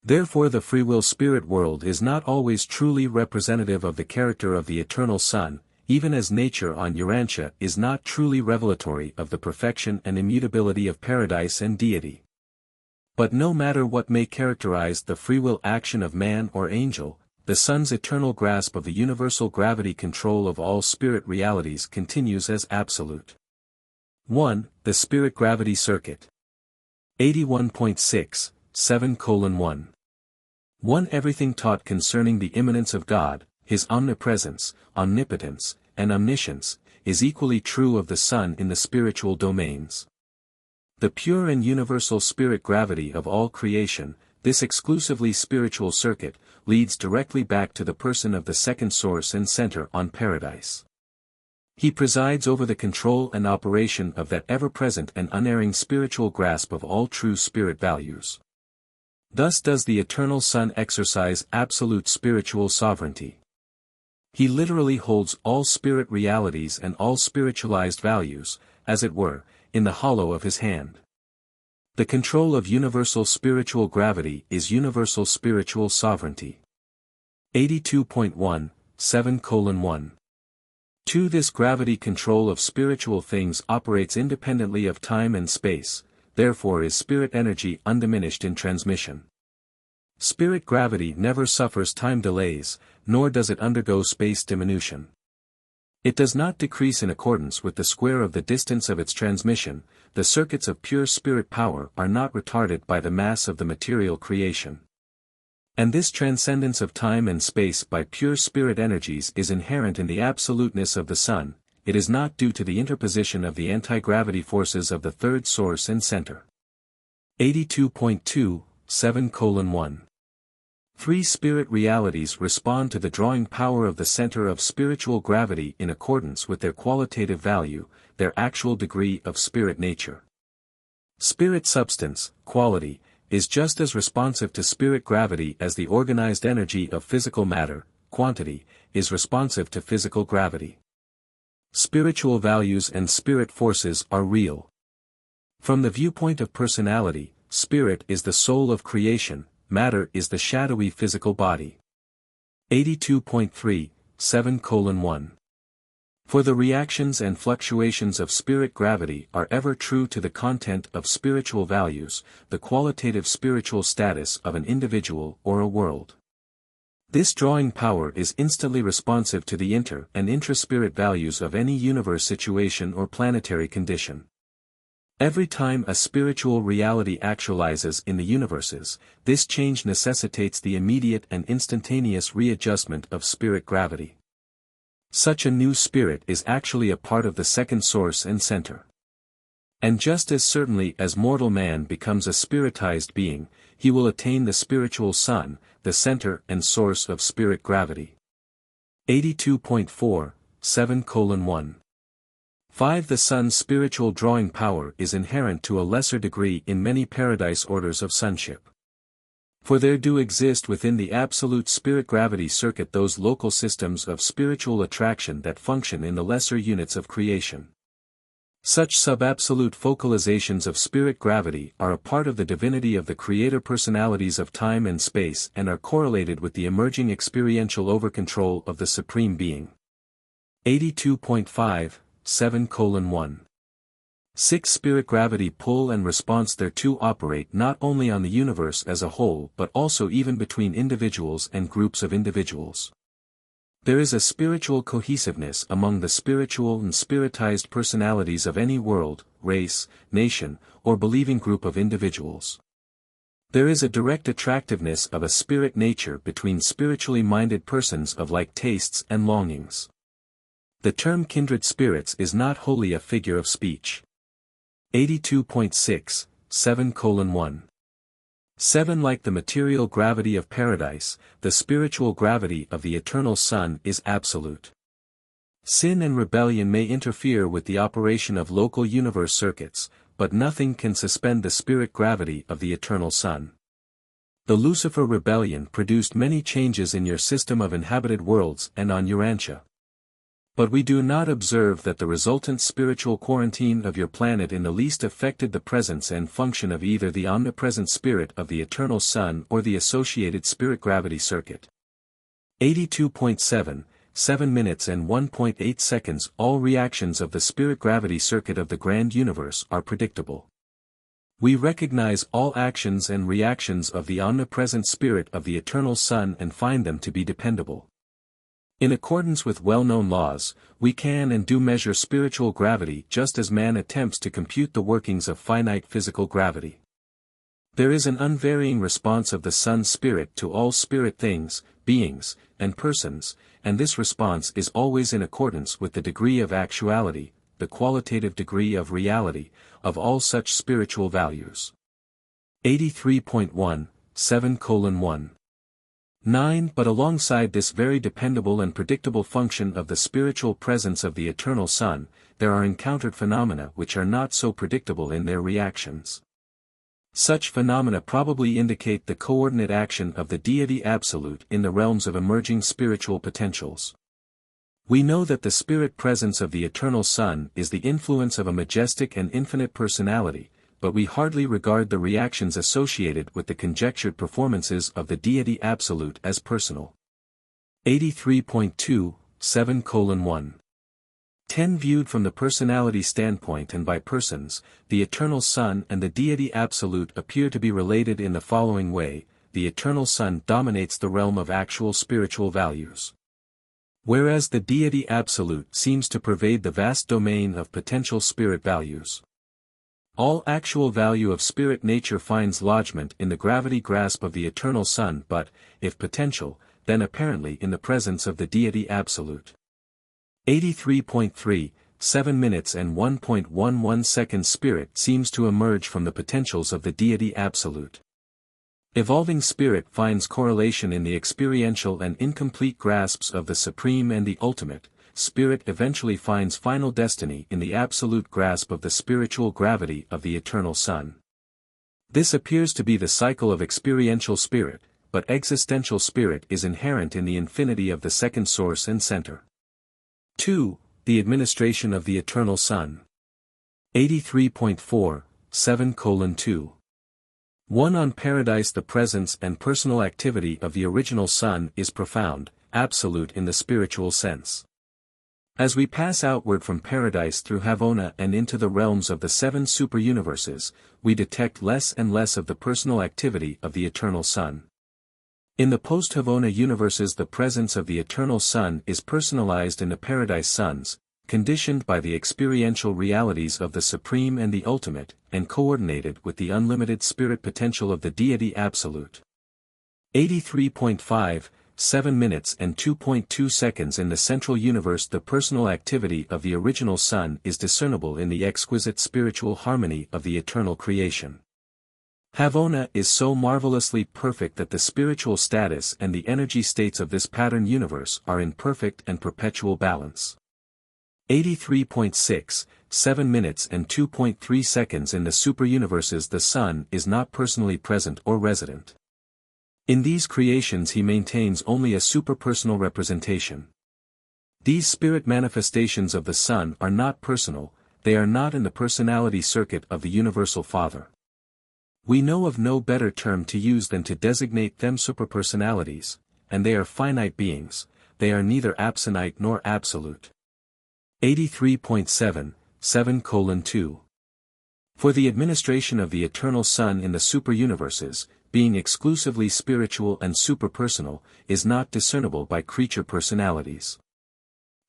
Therefore the free will spirit world is not always truly representative of the character of the Eternal Son, even as nature on Urantia is not truly revelatory of the perfection and immutability of paradise and deity. But no matter what may characterize the free will action of man or angel, the Son's eternal grasp of the universal gravity control of all spirit realities continues as absolute. 1. The Spirit Gravity Circuit. 81.6, 7:1. 1. Everything taught concerning the immanence of God, his omnipresence, omnipotence, and omniscience, is equally true of the Son in the spiritual domains. The pure and universal spirit gravity of all creation, this exclusively spiritual circuit, leads directly back to the person of the second source and center on Paradise. He presides over the control and operation of that ever-present and unerring spiritual grasp of all true spirit values. Thus does the Eternal Son exercise absolute spiritual sovereignty. He literally holds all spirit realities and all spiritualized values, as it were, in the hollow of his hand. The control of universal spiritual gravity is universal spiritual sovereignty. 82.1, 7:1. 2. This gravity control of spiritual things operates independently of time and space, therefore is spirit energy undiminished in transmission. Spirit gravity never suffers time delays, nor does it undergo space diminution. It does not decrease in accordance with the square of the distance of its transmission. The circuits of pure spirit power are not retarded by the mass of the material creation. And this transcendence of time and space by pure spirit energies is inherent in the absoluteness of the Sun. It is not due to the interposition of the anti-gravity forces of the third source and center. 82.2, 7:1. Three spirit realities respond to the drawing power of the center of spiritual gravity in accordance with their qualitative value, their actual degree of spirit nature. Spirit substance, quality, is just as responsive to spirit gravity as the organized energy of physical matter, quantity, is responsive to physical gravity. Spiritual values and spirit forces are real. From the viewpoint of personality, spirit is the soul of creation, matter is the shadowy physical body. 82.3, 7:1. For the reactions and fluctuations of spirit gravity are ever true to the content of spiritual values, the qualitative spiritual status of an individual or a world. This drawing power is instantly responsive to the inter- and intra-spirit values of any universe situation or planetary condition. Every time a spiritual reality actualizes in the universes, this change necessitates the immediate and instantaneous readjustment of spirit gravity. Such a new spirit is actually a part of the second source and center. And just as certainly as mortal man becomes a spiritized being, he will attain the spiritual sun, the center and source of spirit gravity. 82.4, 7:1. 5. The sun's spiritual drawing power is inherent to a lesser degree in many paradise orders of sonship. For there do exist within the absolute spirit gravity circuit those local systems of spiritual attraction that function in the lesser units of creation. Such sub-absolute focalizations of spirit gravity are a part of the divinity of the creator personalities of time and space and are correlated with the emerging experiential overcontrol of the Supreme Being. 82.5, 7:1. 6. Spirit gravity pull and response thereto operate not only on the universe as a whole but also even between individuals and groups of individuals. There is a spiritual cohesiveness among the spiritual and spiritized personalities of any world, race, nation, or believing group of individuals. There is a direct attractiveness of a spirit nature between spiritually minded persons of like tastes and longings. The term kindred spirits is not wholly a figure of speech. 82.6, 7:1. 7. Like the material gravity of paradise, the spiritual gravity of the eternal sun is absolute. Sin and rebellion may interfere with the operation of local universe circuits, but nothing can suspend the spirit gravity of the eternal sun. The Lucifer rebellion produced many changes in your system of inhabited worlds and on Urantia. But we do not observe that the resultant spiritual quarantine of your planet in the least affected the presence and function of either the omnipresent spirit of the eternal sun or the associated spirit gravity circuit. 82.7, 7 minutes and 1.8 seconds. All reactions of the spirit gravity circuit of the grand universe are predictable. We recognize all actions and reactions of the omnipresent spirit of the eternal sun and find them to be dependable. In accordance with well-known laws, we can and do measure spiritual gravity just as man attempts to compute the workings of finite physical gravity. There is an unvarying response of the sun's spirit to all spirit things, beings, and persons, and this response is always in accordance with the degree of actuality, the qualitative degree of reality, of all such spiritual values. 83.1, 7:1. 9. But alongside this very dependable and predictable function of the spiritual presence of the eternal sun, there are encountered phenomena which are not so predictable in their reactions. Such phenomena probably indicate the coordinate action of the deity absolute in the realms of emerging spiritual potentials. We know that the spirit presence of the eternal sun is the influence of a majestic and infinite personality, but we hardly regard the reactions associated with the conjectured performances of the deity absolute as personal. 83.2, 7:1. 10. Viewed from the personality standpoint and by persons, the eternal sun and the deity absolute appear to be related in the following way: the eternal sun dominates the realm of actual spiritual values, whereas the deity absolute seems to pervade the vast domain of potential spirit values. All actual value of spirit nature finds lodgment in the gravity grasp of the eternal Son, but, if potential, then apparently in the presence of the Deity Absolute. 83.3, 7 minutes and 1.11 seconds. Spirit seems to emerge from the potentials of the Deity Absolute. Evolving spirit finds correlation in the experiential and incomplete grasps of the Supreme and the Ultimate. Spirit eventually finds final destiny in the absolute grasp of the spiritual gravity of the Eternal Son. This appears to be the cycle of experiential spirit, but existential spirit is inherent in the infinity of the second source and center. 2. The administration of the Eternal Son. 83.4, 7:2. 1. On Paradise. The presence and personal activity of the original Son is profound, absolute in the spiritual sense. As we pass outward from Paradise through Havona and into the realms of the 7 superuniverses, we detect less and less of the personal activity of the Eternal Son. In the post-Havona universes, the presence of the Eternal Son is personalized in the Paradise Sons, conditioned by the experiential realities of the Supreme and the Ultimate, and coordinated with the unlimited spirit potential of the Deity Absolute. 83.5, 7 minutes and 2.2 seconds. In the Central Universe, the personal activity of the original Son is discernible in the exquisite spiritual harmony of the eternal creation. Havona is so marvelously perfect that the spiritual status and the energy states of this pattern universe are in perfect and perpetual balance. 83.6, 7 minutes and 2.3 seconds. In the superuniverses, the Son is not personally present or resident. In these creations he maintains only a superpersonal representation. These spirit manifestations of the Son are not personal, they are not in the personality circuit of the Universal Father. We know of no better term to use than to designate them superpersonalities, and they are finite beings, they are neither absonite nor absolute. 83.7, 7:2. For the administration of the Eternal Son in the superuniverses, being exclusively spiritual and superpersonal, is not discernible by creature personalities.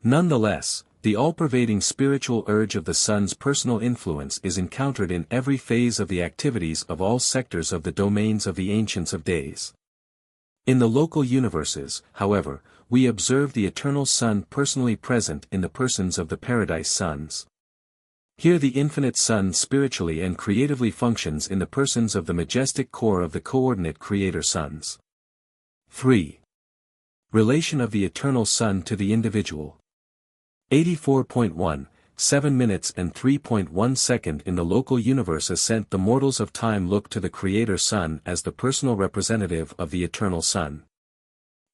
Nonetheless, the all-pervading spiritual urge of the Son's personal influence is encountered in every phase of the activities of all sectors of the domains of the Ancients of Days. In the local universes, however, we observe the Eternal Son personally present in the persons of the Paradise Sons. Here the Infinite Son spiritually and creatively functions in the persons of the majestic core of the coordinate Creator Sons. 3. Relation of the Eternal Son to the individual. 84.1, 7 minutes and 3.1 seconds. In the local universe ascent, the mortals of time look to the Creator Son as the personal representative of the Eternal Son.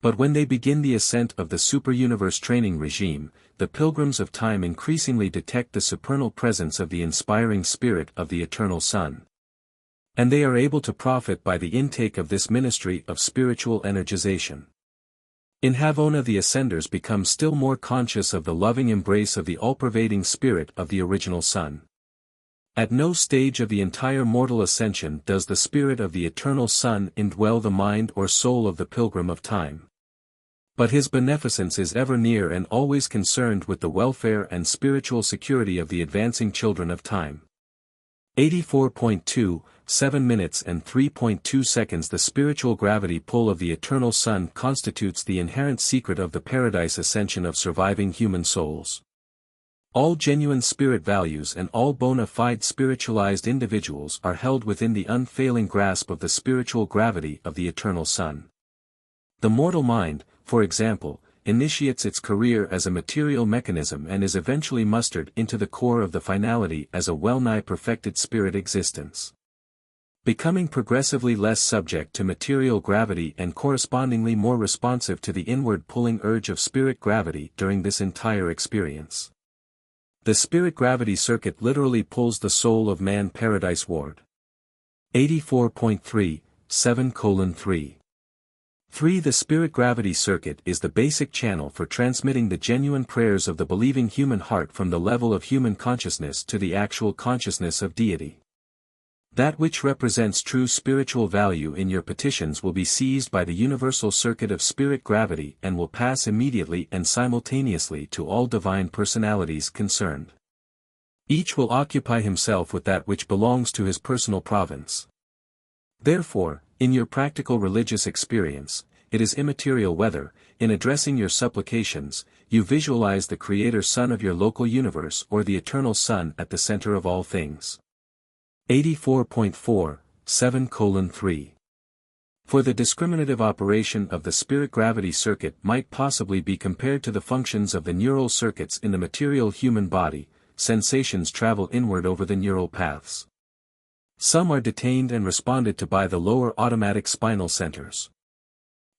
But when they begin the ascent of the superuniverse training regime, the pilgrims of time increasingly detect the supernal presence of the inspiring spirit of the Eternal Son. And they are able to profit by the intake of this ministry of spiritual energization. In Havona the ascenders become still more conscious of the loving embrace of the all-pervading spirit of the original Son. At no stage of the entire mortal ascension does the spirit of the Eternal Son indwell the mind or soul of the pilgrim of time. But his beneficence is ever near and always concerned with the welfare and spiritual security of the advancing children of time. 84.2, 7 minutes and 3.2 seconds. The spiritual gravity pull of the Eternal Son constitutes the inherent secret of the Paradise ascension of surviving human souls. All genuine spirit values and all bona fide spiritualized individuals are held within the unfailing grasp of the spiritual gravity of the Eternal Son. The mortal mind, for example, initiates its career as a material mechanism and is eventually mustered into the core of the finality as a well-nigh perfected spirit existence. Becoming progressively less subject to material gravity and correspondingly more responsive to the inward pulling urge of spirit gravity during this entire experience. The spirit gravity circuit literally pulls the soul of man paradise-ward. 84.3, 7:3. 3. The spirit gravity circuit is the basic channel for transmitting the genuine prayers of the believing human heart from the level of human consciousness to the actual consciousness of deity. That which represents true spiritual value in your petitions will be seized by the universal circuit of spirit gravity and will pass immediately and simultaneously to all divine personalities concerned. Each will occupy himself with that which belongs to his personal province. Therefore, in your practical religious experience, it is immaterial whether, in addressing your supplications, you visualize the Creator Son of your local universe or the Eternal Son at the center of all things. 84.4, 7:3. For the discriminative operation of the spirit-gravity circuit might possibly be compared to the functions of the neural circuits in the material human body. Sensations travel inward over the neural paths. Some are detained and responded to by the lower automatic spinal centers.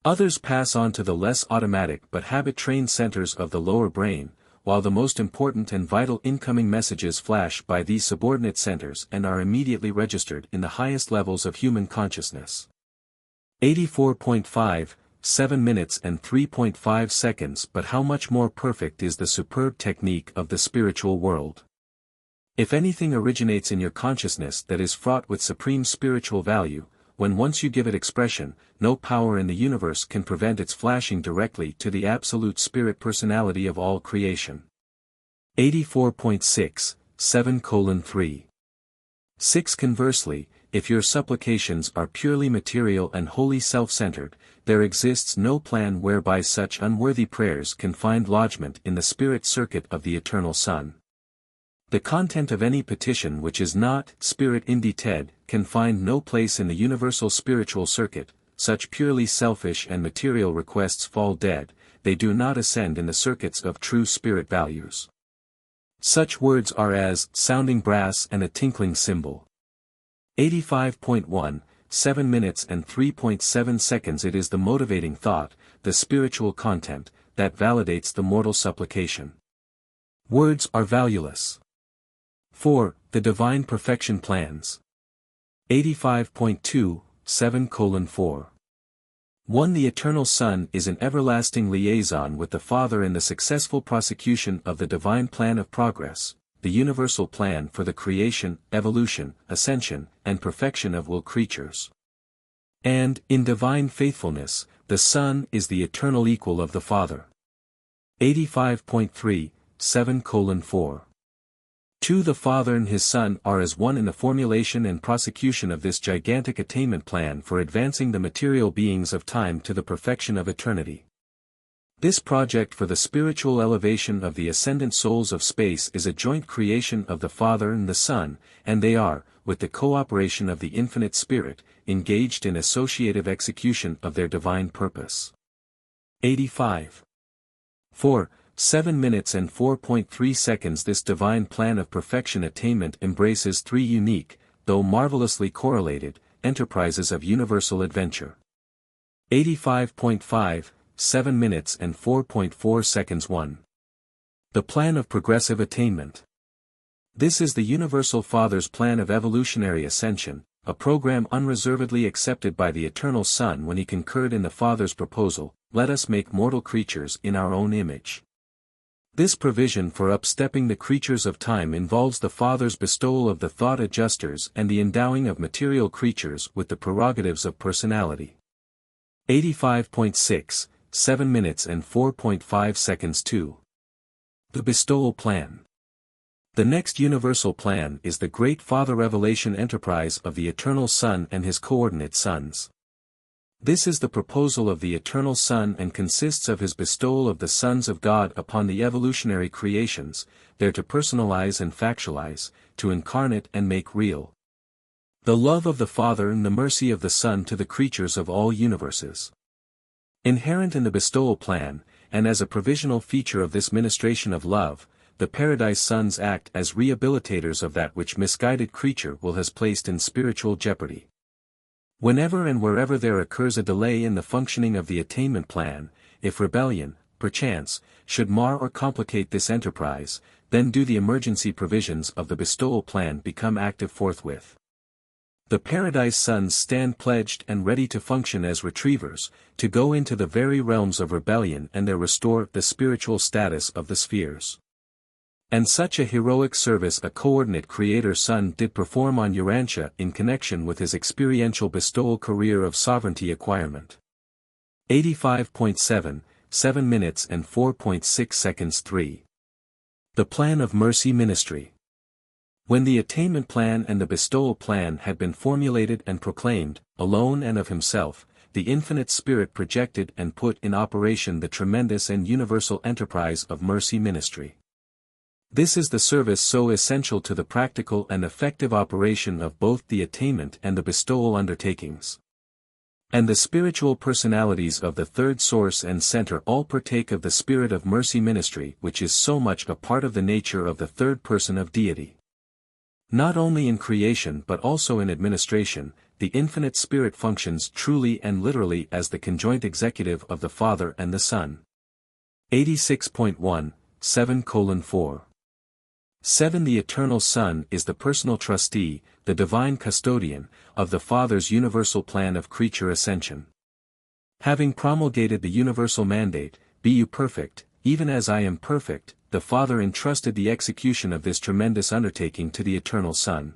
Others pass on to the less automatic but habit-trained centers of the lower brain, while the most important and vital incoming messages flash by these subordinate centers and are immediately registered in the highest levels of human consciousness. 84.5, 7 minutes and 3.5 seconds. But how much more perfect is the superb technique of the spiritual world? If anything originates in your consciousness that is fraught with supreme spiritual value, when once you give it expression, no power in the universe can prevent its flashing directly to the absolute spirit personality of all creation. 84.6, 7:3. 6. Conversely, if your supplications are purely material and wholly self-centered, there exists no plan whereby such unworthy prayers can find lodgment in the spirit circuit of the Eternal Son. The content of any petition which is not spirit indited can find no place in the universal spiritual circuit. Such purely selfish and material requests fall dead, they do not ascend in the circuits of true spirit values. Such words are as sounding brass and a tinkling cymbal. 85.1, 7 minutes and 3.7 seconds. It is the motivating thought, the spiritual content, that validates the mortal supplication. Words are valueless. 4. The divine perfection plans. 85.2, 7:4. 1. The Eternal Son is an everlasting liaison with the Father in the successful prosecution of the divine plan of progress, the universal plan for the creation, evolution, ascension, and perfection of will creatures. And, in divine faithfulness, the Son is the eternal equal of the Father. 85.3, 7:4. 2. The Father and His Son are as one in the formulation and prosecution of this gigantic attainment plan for advancing the material beings of time to the perfection of eternity. This project for the spiritual elevation of the ascendant souls of space is a joint creation of the Father and the Son, and they are, with the cooperation of the Infinite Spirit, engaged in associative execution of their divine purpose. 85. 4. 7 minutes and 4.3 seconds. This divine plan of perfection attainment embraces three unique, though marvelously correlated, enterprises of universal adventure. 85.5, 7 minutes and 4.4 seconds. 1. The plan of progressive attainment. This is the Universal Father's plan of evolutionary ascension, a program unreservedly accepted by the Eternal Son when He concurred in the Father's proposal, "Let us make mortal creatures in our own image." This provision for upstepping the creatures of time involves the Father's bestowal of the thought adjusters and the endowing of material creatures with the prerogatives of personality. 85.6, 7 minutes and 4.5 seconds. 2. The bestowal plan. The next universal plan is the Great Father Revelation enterprise of the Eternal Son and His coordinate sons. This is the proposal of the Eternal Son and consists of His bestowal of the sons of God upon the evolutionary creations, there to personalize and factualize, to incarnate and make real the love of the Father and the mercy of the Son to the creatures of all universes. Inherent in the bestowal plan, and as a provisional feature of this ministration of love, the Paradise Sons act as rehabilitators of that which misguided creature will has placed in spiritual jeopardy. Whenever and wherever there occurs a delay in the functioning of the attainment plan, if rebellion, perchance, should mar or complicate this enterprise, then do the emergency provisions of the bestowal plan become active forthwith. The Paradise Sons stand pledged and ready to function as retrievers, to go into the very realms of rebellion and there restore the spiritual status of the spheres. And such a heroic service a coordinate Creator Son did perform on Urantia in connection with his experiential bestowal career of sovereignty acquirement. 85.7, 7 minutes and 4.6 seconds. 3. The plan of mercy ministry. When the attainment plan and the bestowal plan had been formulated and proclaimed, alone and of himself, the infinite Spirit projected and put in operation the tremendous and universal enterprise of mercy ministry. This is the service so essential to the practical and effective operation of both the attainment and the bestowal undertakings. And the spiritual personalities of the third source and center all partake of the spirit of mercy ministry, which is so much a part of the nature of the third person of deity. Not only in creation but also in administration, the infinite Spirit functions truly and literally as the conjoint executive of the Father and the Son. 86.1, 7:4. 7. The Eternal Son is the personal trustee, the divine custodian, of the Father's universal plan of creature ascension. Having promulgated the universal mandate, "Be you perfect, even as I am perfect," the Father entrusted the execution of this tremendous undertaking to the Eternal Son.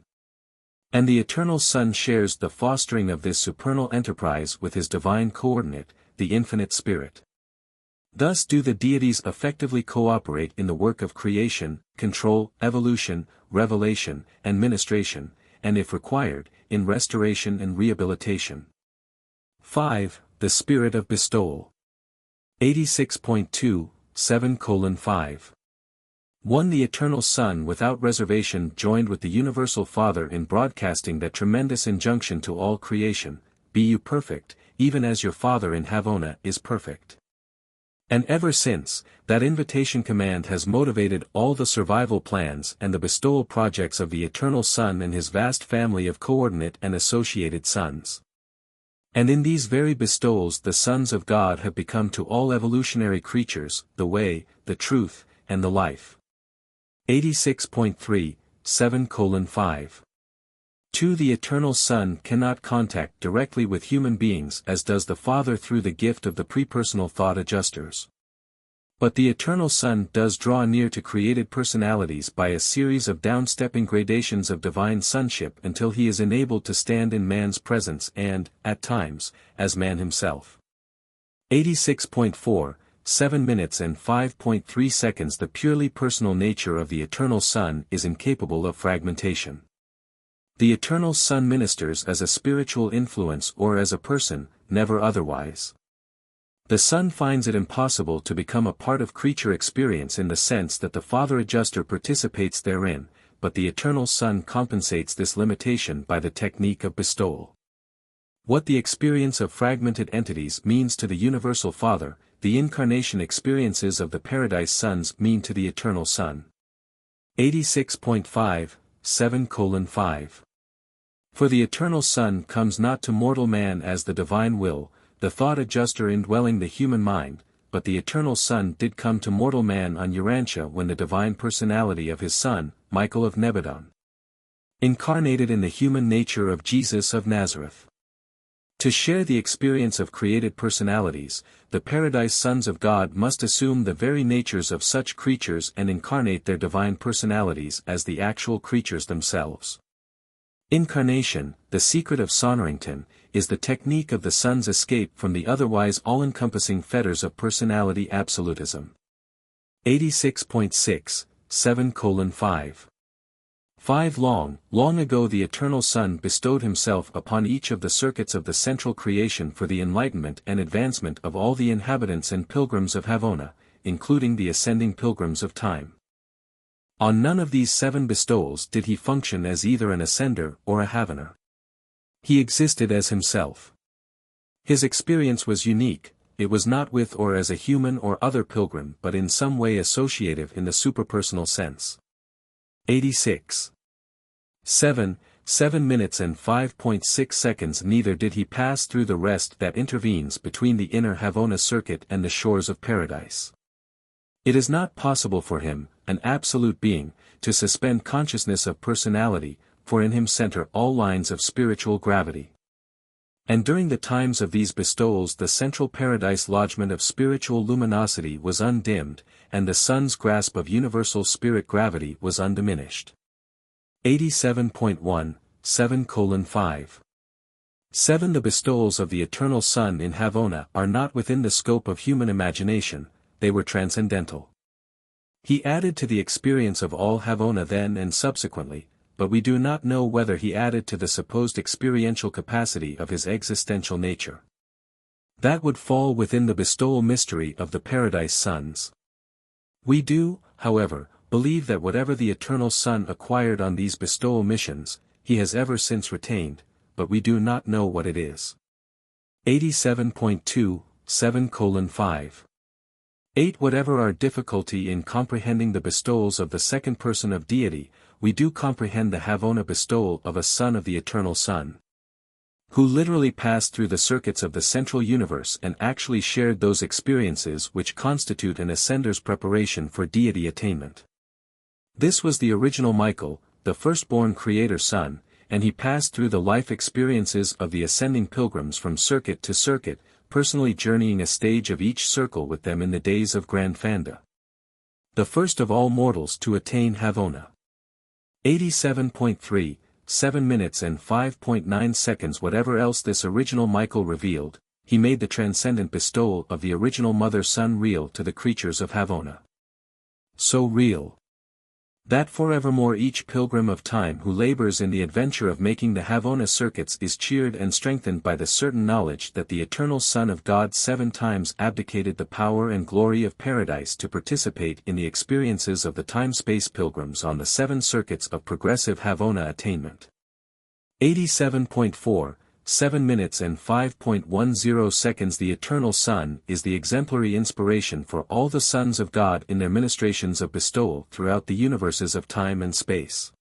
And the Eternal Son shares the fostering of this supernal enterprise with his divine coordinate, the Infinite Spirit. Thus do the deities effectively cooperate in the work of creation, control, evolution, revelation, and ministration, and if required, in restoration and rehabilitation. 5. The Spirit of Bestowal. 86.2, 7:5. 1. The Eternal Son without reservation joined with the Universal Father in broadcasting that tremendous injunction to all creation, "Be you perfect, even as your Father in Havona is perfect." And ever since, that invitation command has motivated all the survival plans and the bestowal projects of the Eternal Son and his vast family of coordinate and associated sons. And in these very bestowals the sons of God have become to all evolutionary creatures, the way, the truth, and the life. 86.3, 7:5. 2. The Eternal Son cannot contact directly with human beings as does the Father through the gift of the prepersonal thought adjusters. But the Eternal Son does draw near to created personalities by a series of downstepping gradations of divine sonship until he is enabled to stand in man's presence and, at times, as man himself. 86.4, 7 minutes and 5.3 seconds. The purely personal nature of the Eternal Son is incapable of fragmentation. The Eternal Son ministers as a spiritual influence or as a person, never otherwise. The Son finds it impossible to become a part of creature experience in the sense that the Father Adjuster participates therein, but the Eternal Son compensates this limitation by the technique of bestowal. What the experience of fragmented entities means to the Universal Father, the incarnation experiences of the Paradise Sons mean to the Eternal Son. 86.5, 7:5. For the Eternal Son comes not to mortal man as the divine will, the thought adjuster indwelling the human mind, but the Eternal Son did come to mortal man on Urantia when the divine personality of his Son, Michael of Nebadon, incarnated in the human nature of Jesus of Nazareth. To share the experience of created personalities, the Paradise Sons of God must assume the very natures of such creatures and incarnate their divine personalities as the actual creatures themselves. Incarnation, the secret of Sonorington, is the technique of the Son's escape from the otherwise all-encompassing fetters of personality absolutism. 86.6, 7:5. 5. Long ago the Eternal Son bestowed himself upon each of the circuits of the central creation for the enlightenment and advancement of all the inhabitants and pilgrims of Havona, including the ascending pilgrims of time. On none of these 7 bestowals did he function as either an ascender or a Havoner. He existed as himself. His experience was unique, it was not with or as a human or other pilgrim but in some way associative in the superpersonal sense. 86. 7 minutes and 5.6 seconds. Neither did he pass through the rest that intervenes between the inner Havona circuit and the shores of paradise. It is not possible for him, an absolute being, to suspend consciousness of personality, for in him center all lines of spiritual gravity. And during the times of these bestowals the central paradise lodgment of spiritual luminosity was undimmed, and the Son's grasp of universal spirit gravity was undiminished. 87.1, 7:5. 7. The bestowals of the Eternal Son in Havona are not within the scope of human imagination, they were transcendental. He added to the experience of all Havona then and subsequently, but we do not know whether he added to the supposed experiential capacity of his existential nature. That would fall within the bestowal mystery of the Paradise Sons. We do, however, believe that whatever the Eternal Son acquired on these bestowal missions, he has ever since retained, but we do not know what it is. 87.2, 7:5. 8. Whatever our difficulty in comprehending the bestowals of the second person of deity, we do comprehend the Havona bestowal of a Son of the Eternal Son, who literally passed through the circuits of the central universe and actually shared those experiences which constitute an ascender's preparation for deity attainment. This was the original Michael, the firstborn Creator Son, and he passed through the life experiences of the ascending pilgrims from circuit to circuit, personally journeying a stage of each circle with them in the days of Grand Fanda. The first of all mortals to attain Havona. 87.3, 7 minutes and 5.9 seconds. Whatever else this original Michael revealed, he made the transcendent bestowal of the original Mother-Son real to the creatures of Havona. So real that forevermore each pilgrim of time who labors in the adventure of making the Havona circuits is cheered and strengthened by the certain knowledge that the Eternal Son of God 7 times abdicated the power and glory of paradise to participate in the experiences of the time-space pilgrims on the 7 circuits of progressive Havona attainment. 87.4, 7 minutes and 5.10 seconds. The Eternal Son is the exemplary inspiration for all the sons of God in their ministrations of bestowal throughout the universes of time and space.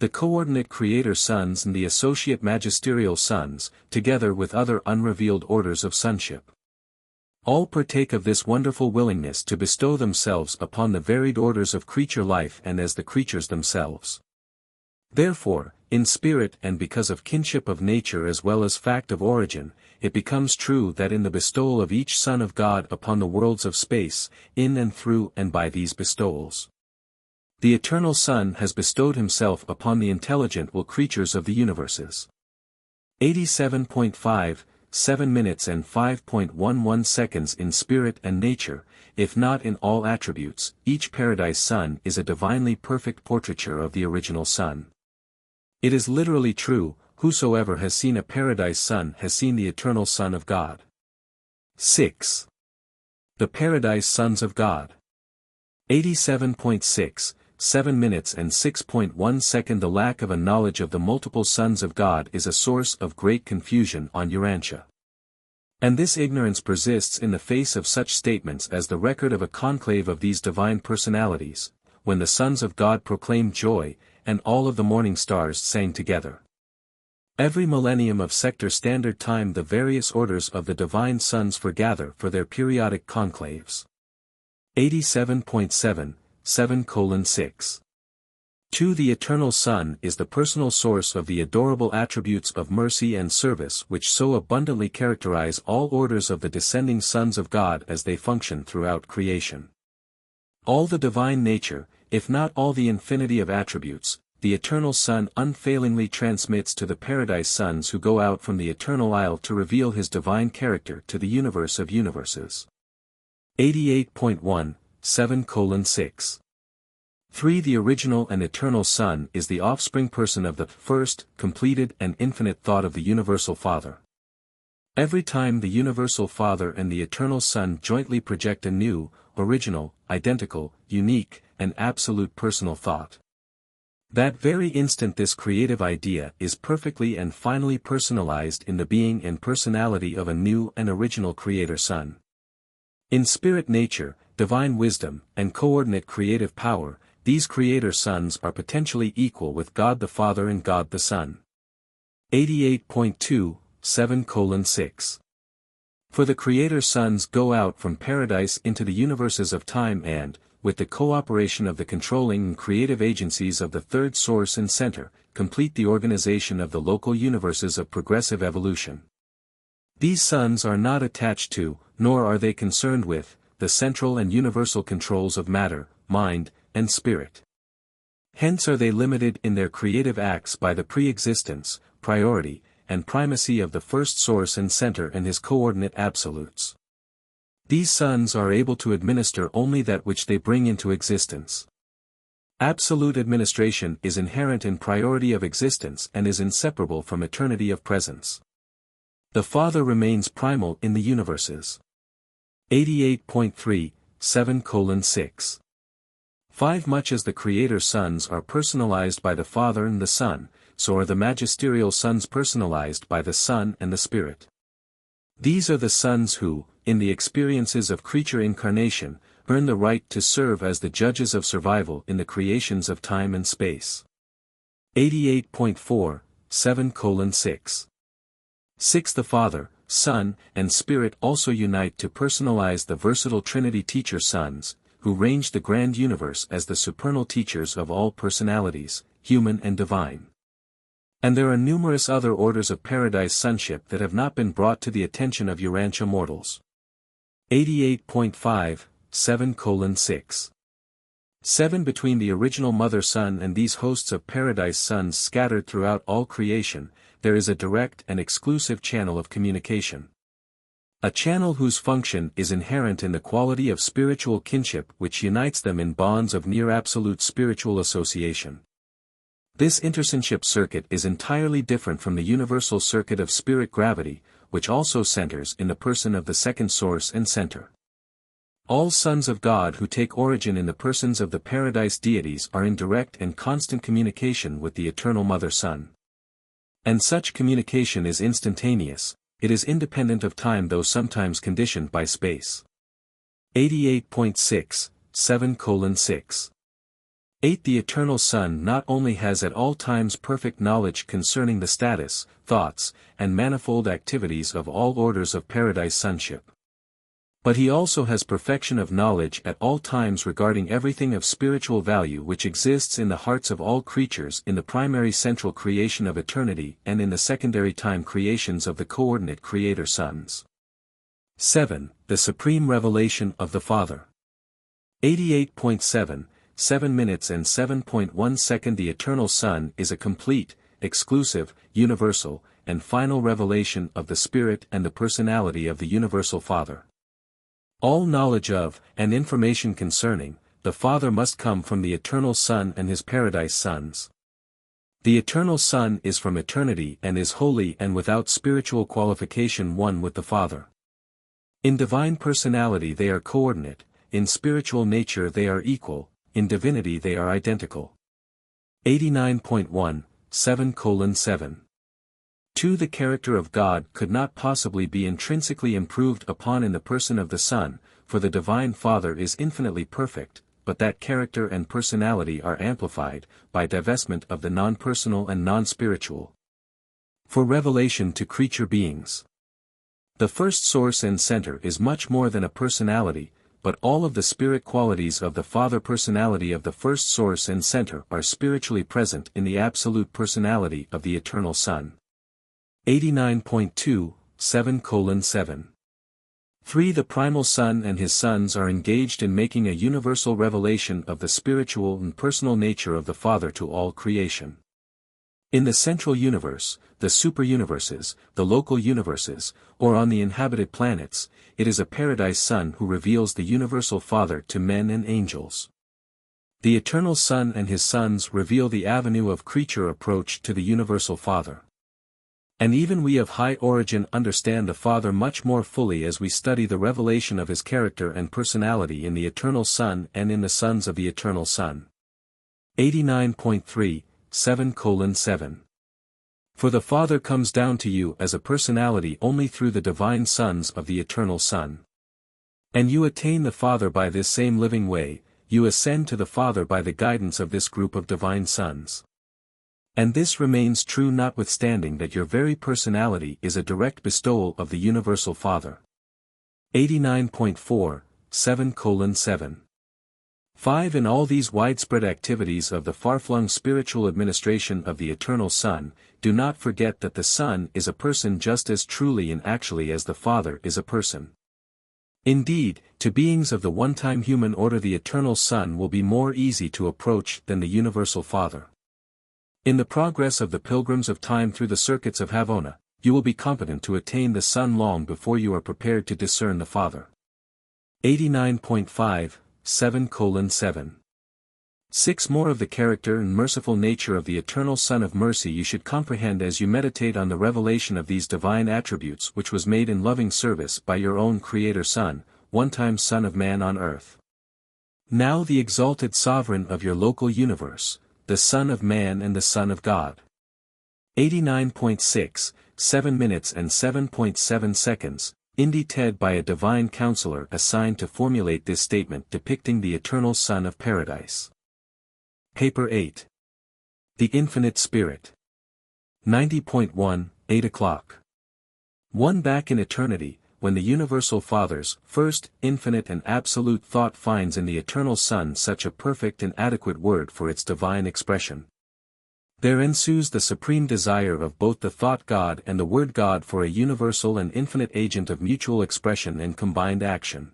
The coordinate Creator Sons and the associate magisterial sons, together with other unrevealed orders of sonship, all partake of this wonderful willingness to bestow themselves upon the varied orders of creature life and as the creatures themselves. Therefore, in spirit and because of kinship of nature as well as fact of origin, it becomes true that in the bestowal of each Son of God upon the worlds of space, in and through and by these bestowals, the Eternal Son has bestowed himself upon the intelligent will creatures of the universes. 87.5, 7 minutes and 5.11 seconds. In spirit and nature, if not in all attributes, each Paradise Son is a divinely perfect portraiture of the original Son. It is literally true, whosoever has seen a Paradise Son has seen the Eternal Son of God. 6. The Paradise Sons of God. 87.6, 7 minutes and 6.1 seconds. The lack of a knowledge of the multiple sons of God is a source of great confusion on Urantia. And this ignorance persists in the face of such statements as the record of a conclave of these divine personalities, when the sons of God proclaimed joy, and all of the morning stars sang together. Every millennium of sector standard time the various orders of the divine sons foregather for their periodic conclaves. 87.7, 7:6. 2. The Eternal Son is the personal source of the adorable attributes of mercy and service which so abundantly characterize all orders of the descending sons of God as they function throughout creation. All the divine nature, if not all the infinity of attributes, the Eternal Son unfailingly transmits to the Paradise Sons who go out from the Eternal Isle to reveal his divine character to the universe of universes. 88.1, 7:6. 3. The original and eternal Son is the offspring person of the first, completed and infinite thought of the Universal Father. Every time the Universal Father and the Eternal Son jointly project a new, original, identical, unique, and absolute personal thought, that very instant this creative idea is perfectly and finally personalized in the being and personality of a new and original Creator Son. In spirit nature, divine wisdom, and coordinate creative power, these Creator Sons are potentially equal with God the Father and God the Son. 88.2, 7:6. For the Creator Sons go out from paradise into the universes of time and, with the cooperation of the controlling and creative agencies of the third source and center, complete the organization of the local universes of progressive evolution. These sons are not attached to, nor are they concerned with, the central and universal controls of matter, mind, and spirit. Hence are they limited in their creative acts by the pre-existence, priority, and primacy of the first source and center and his coordinate absolutes. These sons are able to administer only that which they bring into existence. Absolute administration is inherent in priority of existence and is inseparable from eternity of presence. The Father remains primal in the universes. 88.3, 7:6. 5 Much as the Creator sons are personalized by the Father and the Son, so are the magisterial sons personalized by the Son and the Spirit. These are the sons who, in the experiences of creature incarnation, earn the right to serve as the judges of survival in the creations of time and space. 88.4, 7:6. 6 The Father, Son, and Spirit also unite to personalize the versatile Trinity teacher sons, who range the grand universe as the supernal teachers of all personalities, human and divine. And there are numerous other orders of paradise sonship that have not been brought to the attention of Urantia mortals. 88.5, 7:6. 7 Between the original mother-son and these hosts of paradise sons scattered throughout all creation, there is a direct and exclusive channel of communication. A channel whose function is inherent in the quality of spiritual kinship which unites them in bonds of near-absolute spiritual association. This intersonship circuit is entirely different from the universal circuit of spirit gravity, which also centers in the person of the second source and center. All sons of God who take origin in the persons of the paradise deities are in direct and constant communication with the eternal Mother-Son. And such communication is instantaneous. It is independent of time though sometimes conditioned by space. 88.6, 7:6. 8 The Eternal Son not only has at all times perfect knowledge concerning the status, thoughts, and manifold activities of all orders of paradise sonship, but he also has perfection of knowledge at all times regarding everything of spiritual value which exists in the hearts of all creatures in the primary central creation of eternity and in the secondary time creations of the coordinate Creator sons. 7 The Supreme Revelation of the Father. 88.7, 7 minutes and 7.1 seconds. The Eternal Son is a complete, exclusive, universal, and final revelation of the Spirit and the personality of the Universal Father. All knowledge of, and information concerning, the Father must come from the Eternal Son and his paradise sons. The Eternal Son is from eternity and is holy and without spiritual qualification one with the Father. In divine personality they are coordinate, in spiritual nature they are equal, in divinity they are identical. 89.1, 7:7. 2 The character of God could not possibly be intrinsically improved upon in the person of the Son, for the Divine Father is infinitely perfect, but that character and personality are amplified, by divestment of the non-personal and non-spiritual, for revelation to creature beings. The first source and center is much more than a personality, but all of the spirit qualities of the Father personality of the first source and center are spiritually present in the absolute personality of the Eternal Son. 89.2, 7:7. 3 The primal Son and his sons are engaged in making a universal revelation of the spiritual and personal nature of the Father to all creation. In the central universe, the superuniverses, the local universes, or on the inhabited planets, it is a paradise Son who reveals the universal Father to men and angels. The Eternal Son and his sons reveal the avenue of creature approach to the universal Father. And even we of high origin understand the Father much more fully as we study the revelation of his character and personality in the Eternal Son and in the sons of the Eternal Son. 89.3, 7:7. For the Father comes down to you as a personality only through the divine sons of the Eternal Son. And you attain the Father by this same living way, you ascend to the Father by the guidance of this group of divine sons. And this remains true notwithstanding that your very personality is a direct bestowal of the Universal Father. 89.4, 7:7. 5 In all these widespread activities of the far-flung spiritual administration of the Eternal Son, do not forget that the Son is a person just as truly and actually as the Father is a person. Indeed, to beings of the one-time human order the Eternal Son will be more easy to approach than the Universal Father. In the progress of the pilgrims of time through the circuits of Havona, you will be competent to attain the Son long before you are prepared to discern the Father. 89.5, 7:7. 6 More of the character and merciful nature of the eternal Son of Mercy you should comprehend as you meditate on the revelation of these divine attributes which was made in loving service by your own Creator Son, one-time Son of Man on earth. Now the exalted Sovereign of your local universe, the Son of Man and the Son of God. 89.6, 7 minutes and 7.7 seconds, indited by a divine counselor assigned to formulate this statement depicting the eternal Son of Paradise. Paper 8. The Infinite Spirit. 90.1, 8 o'clock. 1 Back in eternity, when the Universal Father's first, infinite and absolute thought finds in the Eternal Son such a perfect and adequate word for its divine expression. There ensues the supreme desire of both the Thought God and the Word God for a universal and infinite agent of mutual expression and combined action.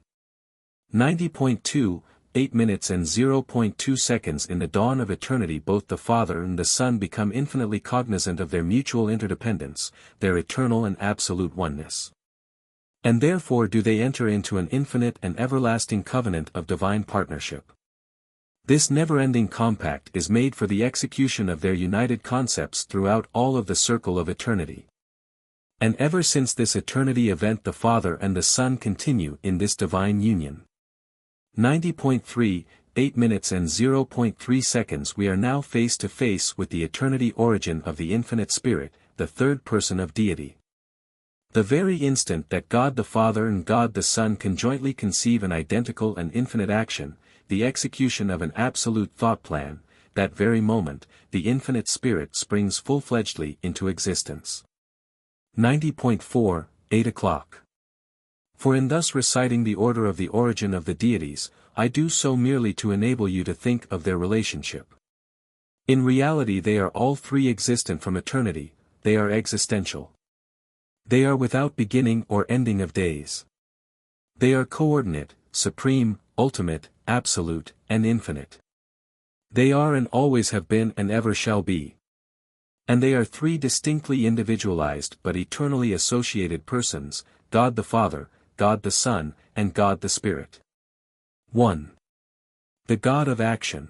90.2, 8 minutes and 0.2 seconds In the dawn of eternity both the Father and the Son become infinitely cognizant of their mutual interdependence, their eternal and absolute oneness. And therefore do they enter into an infinite and everlasting covenant of divine partnership. This never-ending compact is made for the execution of their united concepts throughout all of the circle of eternity. And ever since this eternity event the Father and the Son continue in this divine union. 90.3, 8 minutes and 0.3 seconds We are now face to face with the eternity origin of the Infinite Spirit, the third person of Deity. The very instant that God the Father and God the Son conjointly conceive an identical and infinite action, the execution of an absolute thought plan, that very moment, the Infinite Spirit springs full-fledgedly into existence. 90.4, 8 o'clock. For in thus reciting the order of the origin of the deities, I do so merely to enable you to think of their relationship. In reality they are all three existent from eternity, they are existential. They are without beginning or ending of days. They are coordinate, supreme, ultimate, absolute, and infinite. They are and always have been and ever shall be. And they are three distinctly individualized but eternally associated persons, God the Father, God the Son, and God the Spirit. 1. The God of Action.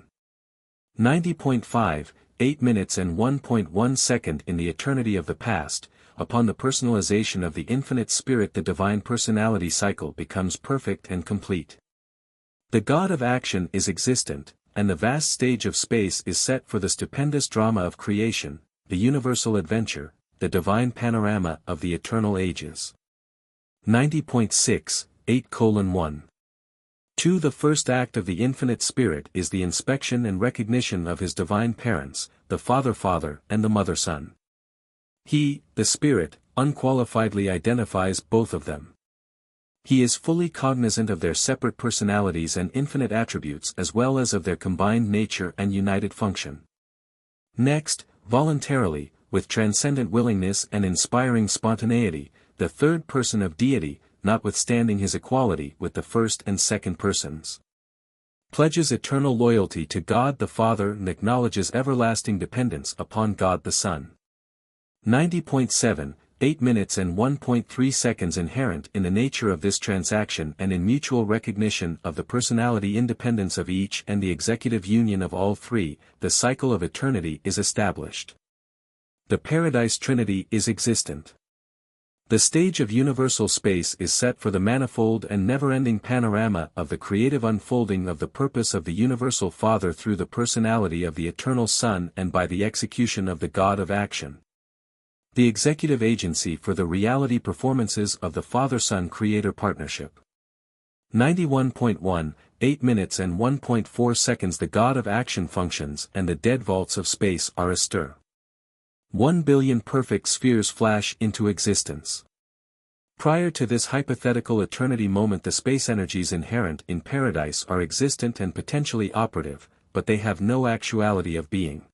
90.5, 8 minutes and 1.1 second In the eternity of the past, upon the personalization of the Infinite Spirit the divine personality cycle becomes perfect and complete. The God of Action is existent, and the vast stage of space is set for the stupendous drama of creation, the universal adventure, the divine panorama of the eternal ages. 90.6, 8:1. 2. The first act of the Infinite Spirit is the inspection and recognition of his divine parents, the Father and the Mother-Son. He, the Spirit, unqualifiedly identifies both of them. He is fully cognizant of their separate personalities and infinite attributes as well as of their combined nature and united function. Next, voluntarily, with transcendent willingness and inspiring spontaneity, the third person of Deity, notwithstanding his equality with the first and second persons, pledges eternal loyalty to God the Father and acknowledges everlasting dependence upon God the Son. 90.7, 8 minutes and 1.3 seconds Inherent in the nature of this transaction and in mutual recognition of the personality independence of each and the executive union of all three, the cycle of eternity is established. The Paradise Trinity is existent. The stage of universal space is set for the manifold and never-ending panorama of the creative unfolding of the purpose of the Universal Father through the personality of the Eternal Son and by the execution of the God of Action. The executive agency for the reality performances of the Father-Son Creator Partnership. 91.1, 8 minutes and 1.4 seconds The God of Action functions and the dead vaults of space are astir. 1 billion perfect spheres flash into existence. Prior to this hypothetical eternity moment the space energies inherent in paradise are existent and potentially operative, but they have no actuality of being.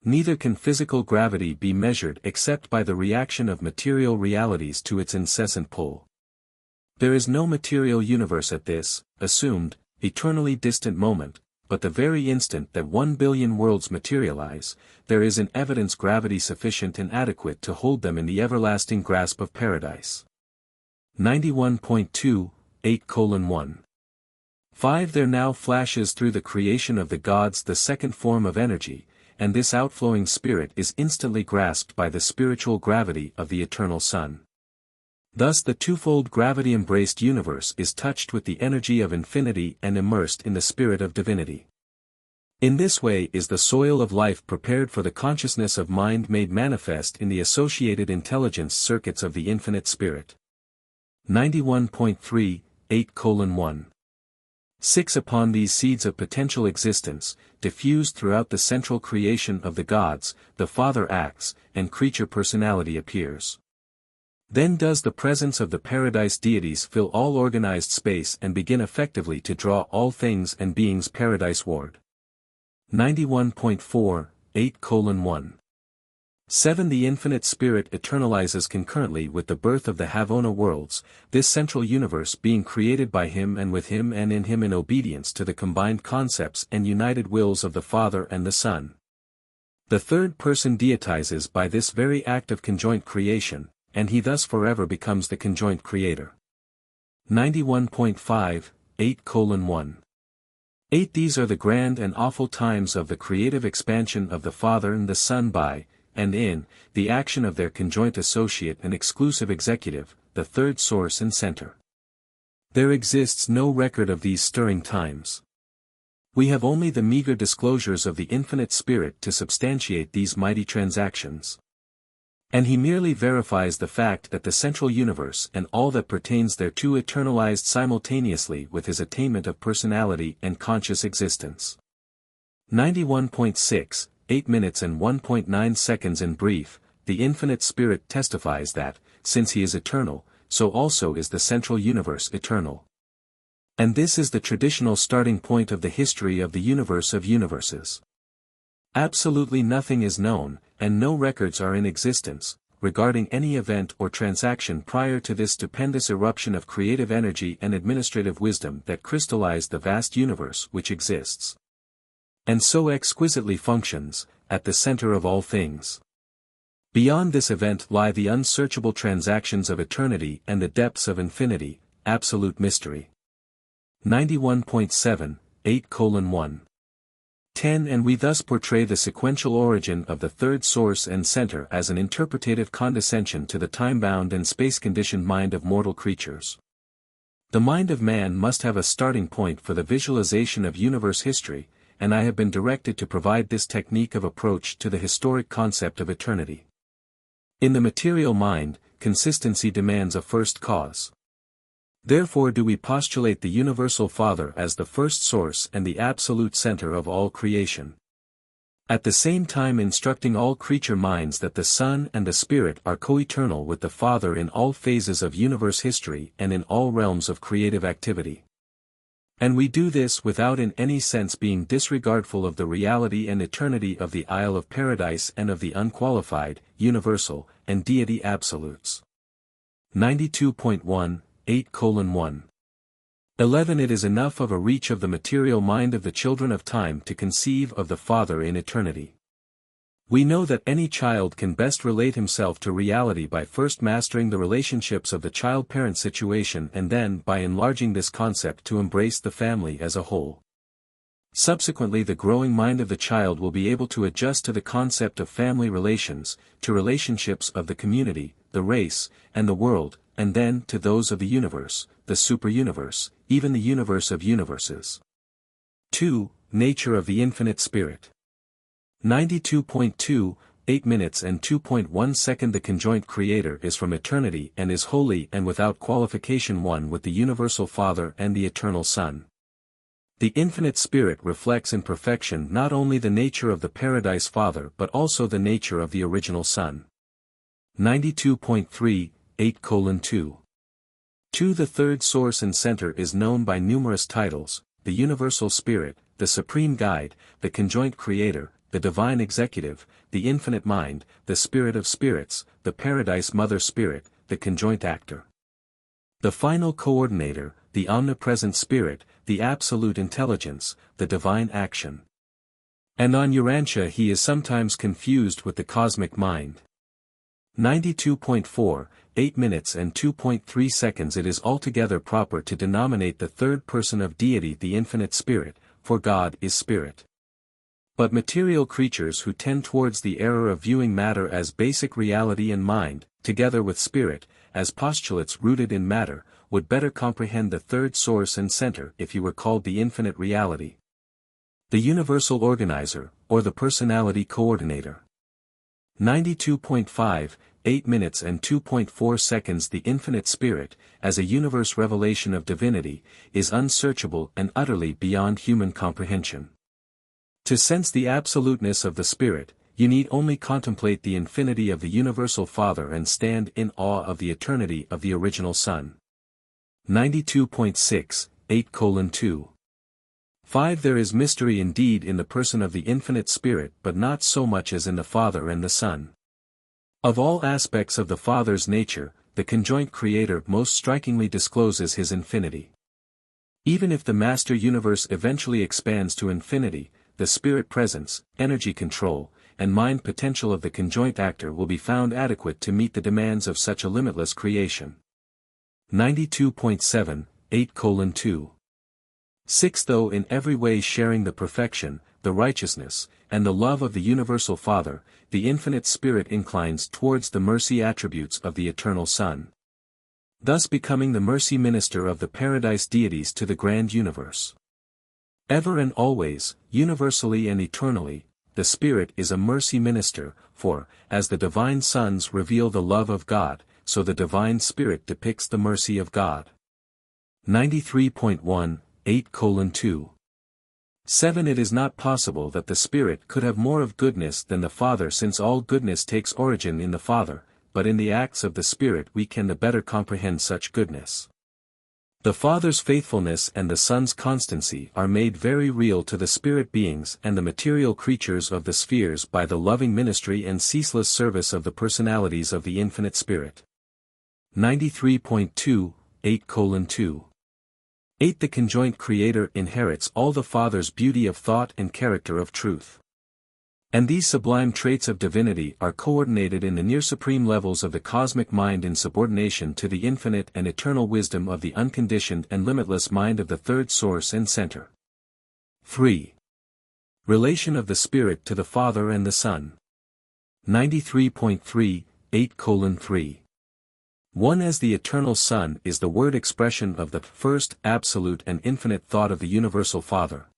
Neither can physical gravity be measured except by the reaction of material realities to its incessant pull. There is no material universe at this, assumed, eternally distant moment, but the very instant that 1 billion worlds materialize, there is in evidence gravity sufficient and adequate to hold them in the everlasting grasp of paradise. 91.2, 8:1. 5. There now flashes through the creation of the gods the second form of energy, and this outflowing spirit is instantly grasped by the spiritual gravity of the eternal Sun. Thus the twofold gravity-embraced universe is touched with the energy of infinity and immersed in the spirit of divinity. In this way is the soil of life prepared for the consciousness of mind made manifest in the associated intelligence circuits of the infinite spirit. 91.3, 8:1. 6. Upon these seeds of potential existence, diffused throughout the central creation of the gods, the Father acts, and creature personality appears. Then does the presence of the paradise deities fill all organized space and begin effectively to draw all things and beings paradise-ward. 91.4, 8:1. 7. The infinite spirit eternalizes concurrently with the birth of the Havona worlds, this central universe being created by him and with him and in him in obedience to the combined concepts and united wills of the Father and the Son. The third person deitizes by this very act of conjoint creation, and he thus forever becomes the conjoint creator. 91.5, 8:1. 8. These are the grand and awful times of the creative expansion of the Father and the Son by, and in, the action of their conjoint associate and exclusive executive, the third source and center. There exists no record of these stirring times. We have only the meager disclosures of the infinite spirit to substantiate these mighty transactions. And he merely verifies the fact that the central universe and all that pertains thereto eternalized simultaneously with his attainment of personality and conscious existence. 91.6, 8 minutes and 1.9 seconds. In brief, the infinite spirit testifies that, since he is eternal, so also is the central universe eternal. And this is the traditional starting point of the history of the universe of universes. Absolutely nothing is known, and no records are in existence, regarding any event or transaction prior to this stupendous eruption of creative energy and administrative wisdom that crystallized the vast universe which exists. And so exquisitely functions, at the center of all things. Beyond this event lie the unsearchable transactions of eternity and the depths of infinity, absolute mystery. 91.7, 8:1. 10. And we thus portray the sequential origin of the third source and center as an interpretative condescension to the time-bound and space-conditioned mind of mortal creatures. The mind of man must have a starting point for the visualization of universe history, and I have been directed to provide this technique of approach to the historic concept of eternity. In the material mind, consistency demands a first cause. Therefore do we postulate the Universal Father as the first source and the absolute center of all creation. At the same time instructing all creature minds that the Son and the Spirit are co-eternal with the Father in all phases of universe history and in all realms of creative activity. And we do this without in any sense being disregardful of the reality and eternity of the Isle of Paradise and of the unqualified, universal, and deity absolutes. 92.1, 8:1. 11. It is enough of a reach of the material mind of the children of time to conceive of the Father in eternity. We know that any child can best relate himself to reality by first mastering the relationships of the child-parent situation and then by enlarging this concept to embrace the family as a whole. Subsequently the growing mind of the child will be able to adjust to the concept of family relations, to relationships of the community, the race, and the world, and then to those of the universe, the superuniverse, even the universe of universes. 2. Nature of the Infinite Spirit. 92.2, 8 minutes and 2.1 seconds. The conjoint Creator is from eternity and is wholly and without qualification one with the Universal Father and the Eternal Son. The Infinite Spirit reflects in perfection not only the nature of the Paradise Father but also the nature of the original Son. 92.3, 8:2. 2. The third source and center is known by numerous titles: the Universal Spirit, the Supreme Guide, the Conjoint Creator, the Divine Executive, the Infinite Mind, the Spirit of Spirits, the Paradise Mother Spirit, the Conjoint Actor, the Final Coordinator, the Omnipresent Spirit, the Absolute Intelligence, the Divine Action. And on Urantia he is sometimes confused with the Cosmic Mind. 92.4, 8 minutes and 2.3 seconds. It is altogether proper to denominate the third person of deity the infinite spirit, for God is spirit. But material creatures who tend towards the error of viewing matter as basic reality and mind, together with spirit, as postulates rooted in matter, would better comprehend the third source and center if he were called the infinite reality, the universal organizer, or the personality coordinator. 92.5, 8 minutes and 2.4 seconds. The infinite spirit, as a universe revelation of divinity, is unsearchable and utterly beyond human comprehension. To sense the absoluteness of the spirit, you need only contemplate the infinity of the universal Father and stand in awe of the eternity of the original Son. 92.6, 8:2. 5. There is mystery indeed in the person of the infinite Spirit, but not so much as in the Father and the Son. Of all aspects of the Father's nature, the conjoint Creator most strikingly discloses his infinity. Even if the master universe eventually expands to infinity, the spirit presence, energy control, and mind potential of the conjoint actor will be found adequate to meet the demands of such a limitless creation. 92.7, 8:2. 6. Though in every way sharing the perfection, the righteousness, and the love of the universal Father, the infinite Spirit inclines towards the mercy attributes of the eternal Son, thus becoming the mercy minister of the paradise deities to the grand universe. Ever and always, universally and eternally, the Spirit is a mercy minister, for, as the divine sons reveal the love of God, so the divine Spirit depicts the mercy of God. 93.1, 8:2. 7. It is not possible that the Spirit could have more of goodness than the Father, since all goodness takes origin in the Father, but in the acts of the Spirit we can the better comprehend such goodness. The Father's faithfulness and the Son's constancy are made very real to the spirit beings and the material creatures of the spheres by the loving ministry and ceaseless service of the personalities of the infinite Spirit. 93.2, 8:2. 8. The conjoint Creator inherits all the Father's beauty of thought and character of truth. And these sublime traits of divinity are coordinated in the near-supreme levels of the cosmic mind in subordination to the infinite and eternal wisdom of the unconditioned and limitless mind of the third source and center. 3. Relation of the Spirit to the Father and the Son. 93.3, 8:3. 1. As the eternal Son is the word expression of the first, absolute and infinite thought of the universal Father,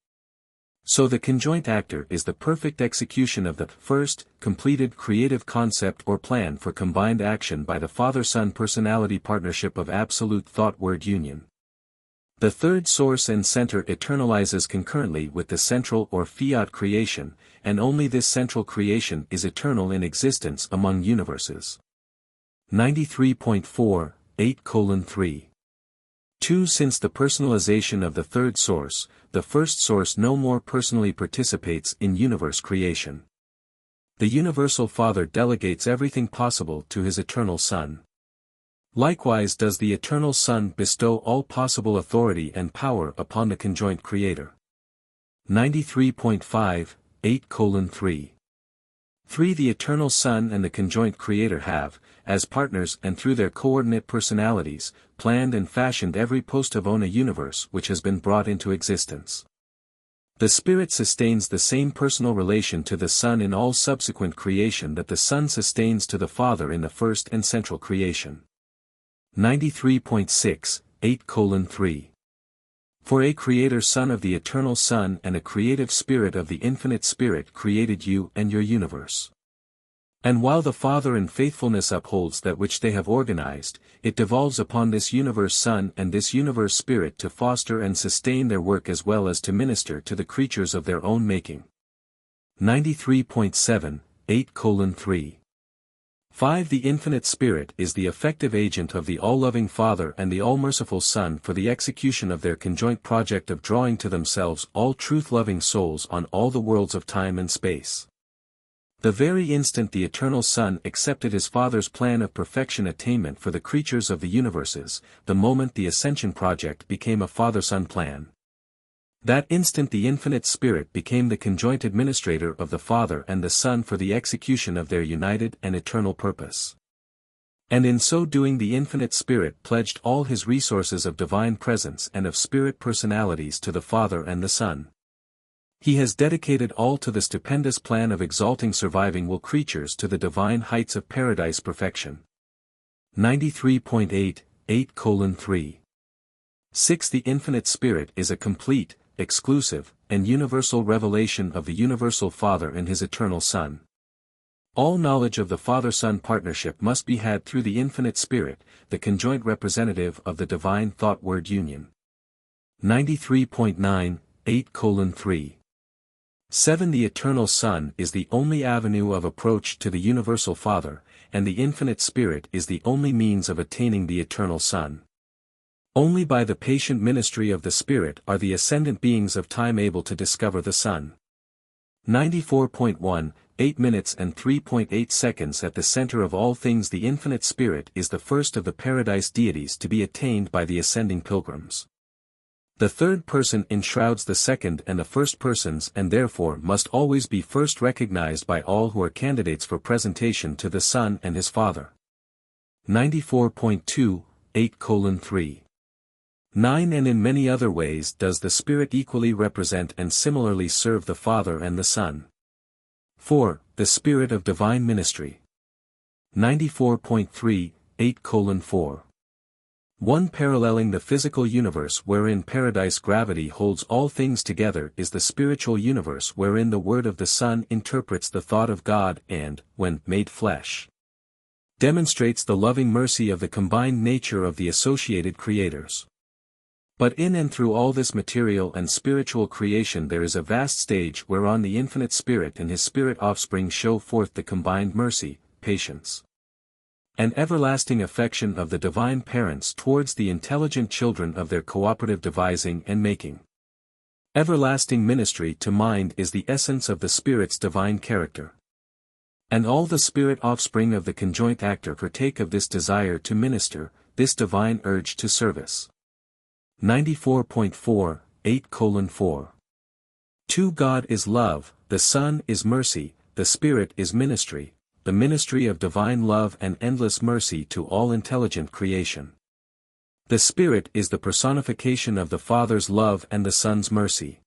so the conjoint actor is the perfect execution of the first, completed creative concept or plan for combined action by the Father-Son personality partnership of absolute thought-word union. The third source and center eternalizes concurrently with the central or fiat creation, and only this central creation is eternal in existence among universes. 93.4, 8:3. 2. Since the personalization of the third source, the first source no more personally participates in universe creation. The universal Father delegates everything possible to his eternal Son. Likewise does the eternal Son bestow all possible authority and power upon the conjoint Creator. 93.5, 8:3. 3. The eternal Son and the conjoint Creator have, as partners and through their coordinate personalities, planned and fashioned every post-Avona universe which has been brought into existence. The Spirit sustains the same personal relation to the Son in all subsequent creation that the Son sustains to the Father in the first and central creation. 93.6, 8:3. For a Creator Son of the Eternal Son and a creative Spirit of the Infinite Spirit created you and your universe. And while the Father in faithfulness upholds that which they have organized, it devolves upon this universe Son and this universe Spirit to foster and sustain their work as well as to minister to the creatures of their own making. 93.7, 8:3. 5. The Infinite Spirit is the effective agent of the all-loving Father and the all-merciful Son for the execution of their conjoint project of drawing to themselves all truth-loving souls on all the worlds of time and space. The very instant the Eternal Son accepted his Father's plan of perfection attainment for the creatures of the universes, the moment the Ascension Project became a Father-Son plan. That instant the Infinite Spirit became the conjoint administrator of the Father and the Son for the execution of their united and eternal purpose. And in so doing the Infinite Spirit pledged all his resources of divine presence and of spirit personalities to the Father and the Son. He has dedicated all to the stupendous plan of exalting surviving will creatures to the divine heights of paradise perfection. 93.8, 8:3. 6. The Infinite Spirit is a complete, exclusive, and universal revelation of the universal Father and his eternal Son. All knowledge of the Father-Son partnership must be had through the Infinite Spirit, the conjoint representative of the divine thought-word union. 93.9, 8:3. 7. The Eternal Son is the only avenue of approach to the Universal Father, and the Infinite Spirit is the only means of attaining the Eternal Son. Only by the patient ministry of the Spirit are the ascendant beings of time able to discover the Son. 94.1, 8 minutes and 3.8 seconds. At the center of all things, the Infinite Spirit is the first of the paradise deities to be attained by the ascending pilgrims. The third person enshrouds the second and the first persons and therefore must always be first recognized by all who are candidates for presentation to the Son and his Father. 94.2, 8:3. 9. And in many other ways does the Spirit equally represent and similarly serve the Father and the Son. 4. The Spirit of Divine Ministry. 94.3, 8:4. 1. Paralleling the physical universe wherein paradise gravity holds all things together is the spiritual universe wherein the word of the Son interprets the thought of God and, when made flesh, demonstrates the loving mercy of the combined nature of the associated creators. But in and through all this material and spiritual creation there is a vast stage whereon the Infinite Spirit and his spirit offspring show forth the combined mercy, patience, and everlasting affection of the divine parents towards the intelligent children of their cooperative devising and making. Everlasting ministry to mind is the essence of the Spirit's divine character. And all the spirit offspring of the conjoint actor partake of this desire to minister, this divine urge to service. 94.4, 8:4. 2. God is love, the Son is mercy, the Spirit is ministry, the ministry of divine love and endless mercy to all intelligent creation. The Spirit is the personification of the Father's love and the Son's mercy.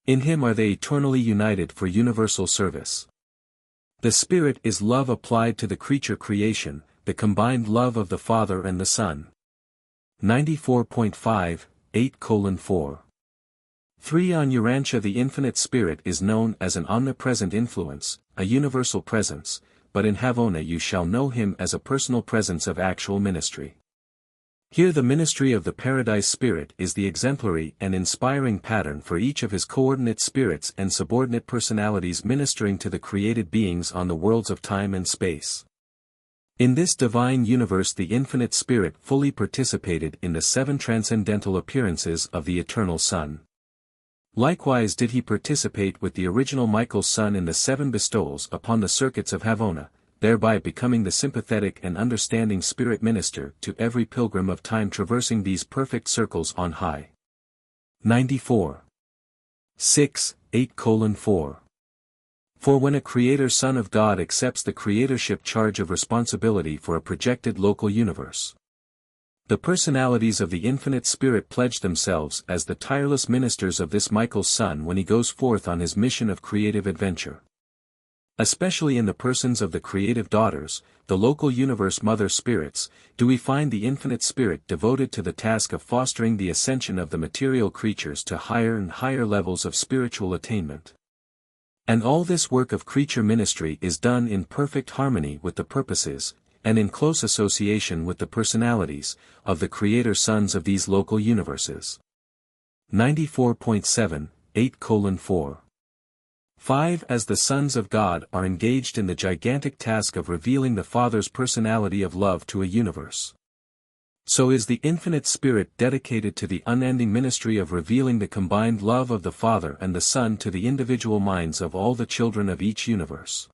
In him are they eternally united for universal service. The Spirit is love applied to the creature creation, the combined love of the Father and the Son. 94.5, 8:4. 3. On Urantia the Infinite Spirit is known as an omnipresent influence, a universal presence, but in Havona you shall know him as a personal presence of actual ministry. Here the ministry of the Paradise Spirit is the exemplary and inspiring pattern for each of his coordinate spirits and subordinate personalities ministering to the created beings on the worlds of time and space. In this divine universe the Infinite Spirit fully participated in the 7 transcendental appearances of the Eternal Son. Likewise did he participate with the original Michael's Son in the 7 bestowals upon the circuits of Havona, thereby becoming the sympathetic and understanding spirit minister to every pilgrim of time traversing these perfect circles on high. 94. 6, 8:4. For when a Creator Son of God accepts the creatorship charge of responsibility for a projected local universe, the personalities of the Infinite Spirit pledge themselves as the tireless ministers of this Michael's Son when he goes forth on his mission of creative adventure. Especially in the persons of the creative daughters, the local universe mother spirits, do we find the Infinite Spirit devoted to the task of fostering the ascension of the material creatures to higher and higher levels of spiritual attainment. And all this work of creature ministry is done in perfect harmony with the purposes, and in close association with the personalities, of the Creator Sons of these local universes. 94.7, 8:4. 5. As the sons of God are engaged in the gigantic task of revealing the Father's personality of love to a universe, so is the Infinite Spirit dedicated to the unending ministry of revealing the combined love of the Father and the Son to the individual minds of all the children of each universe.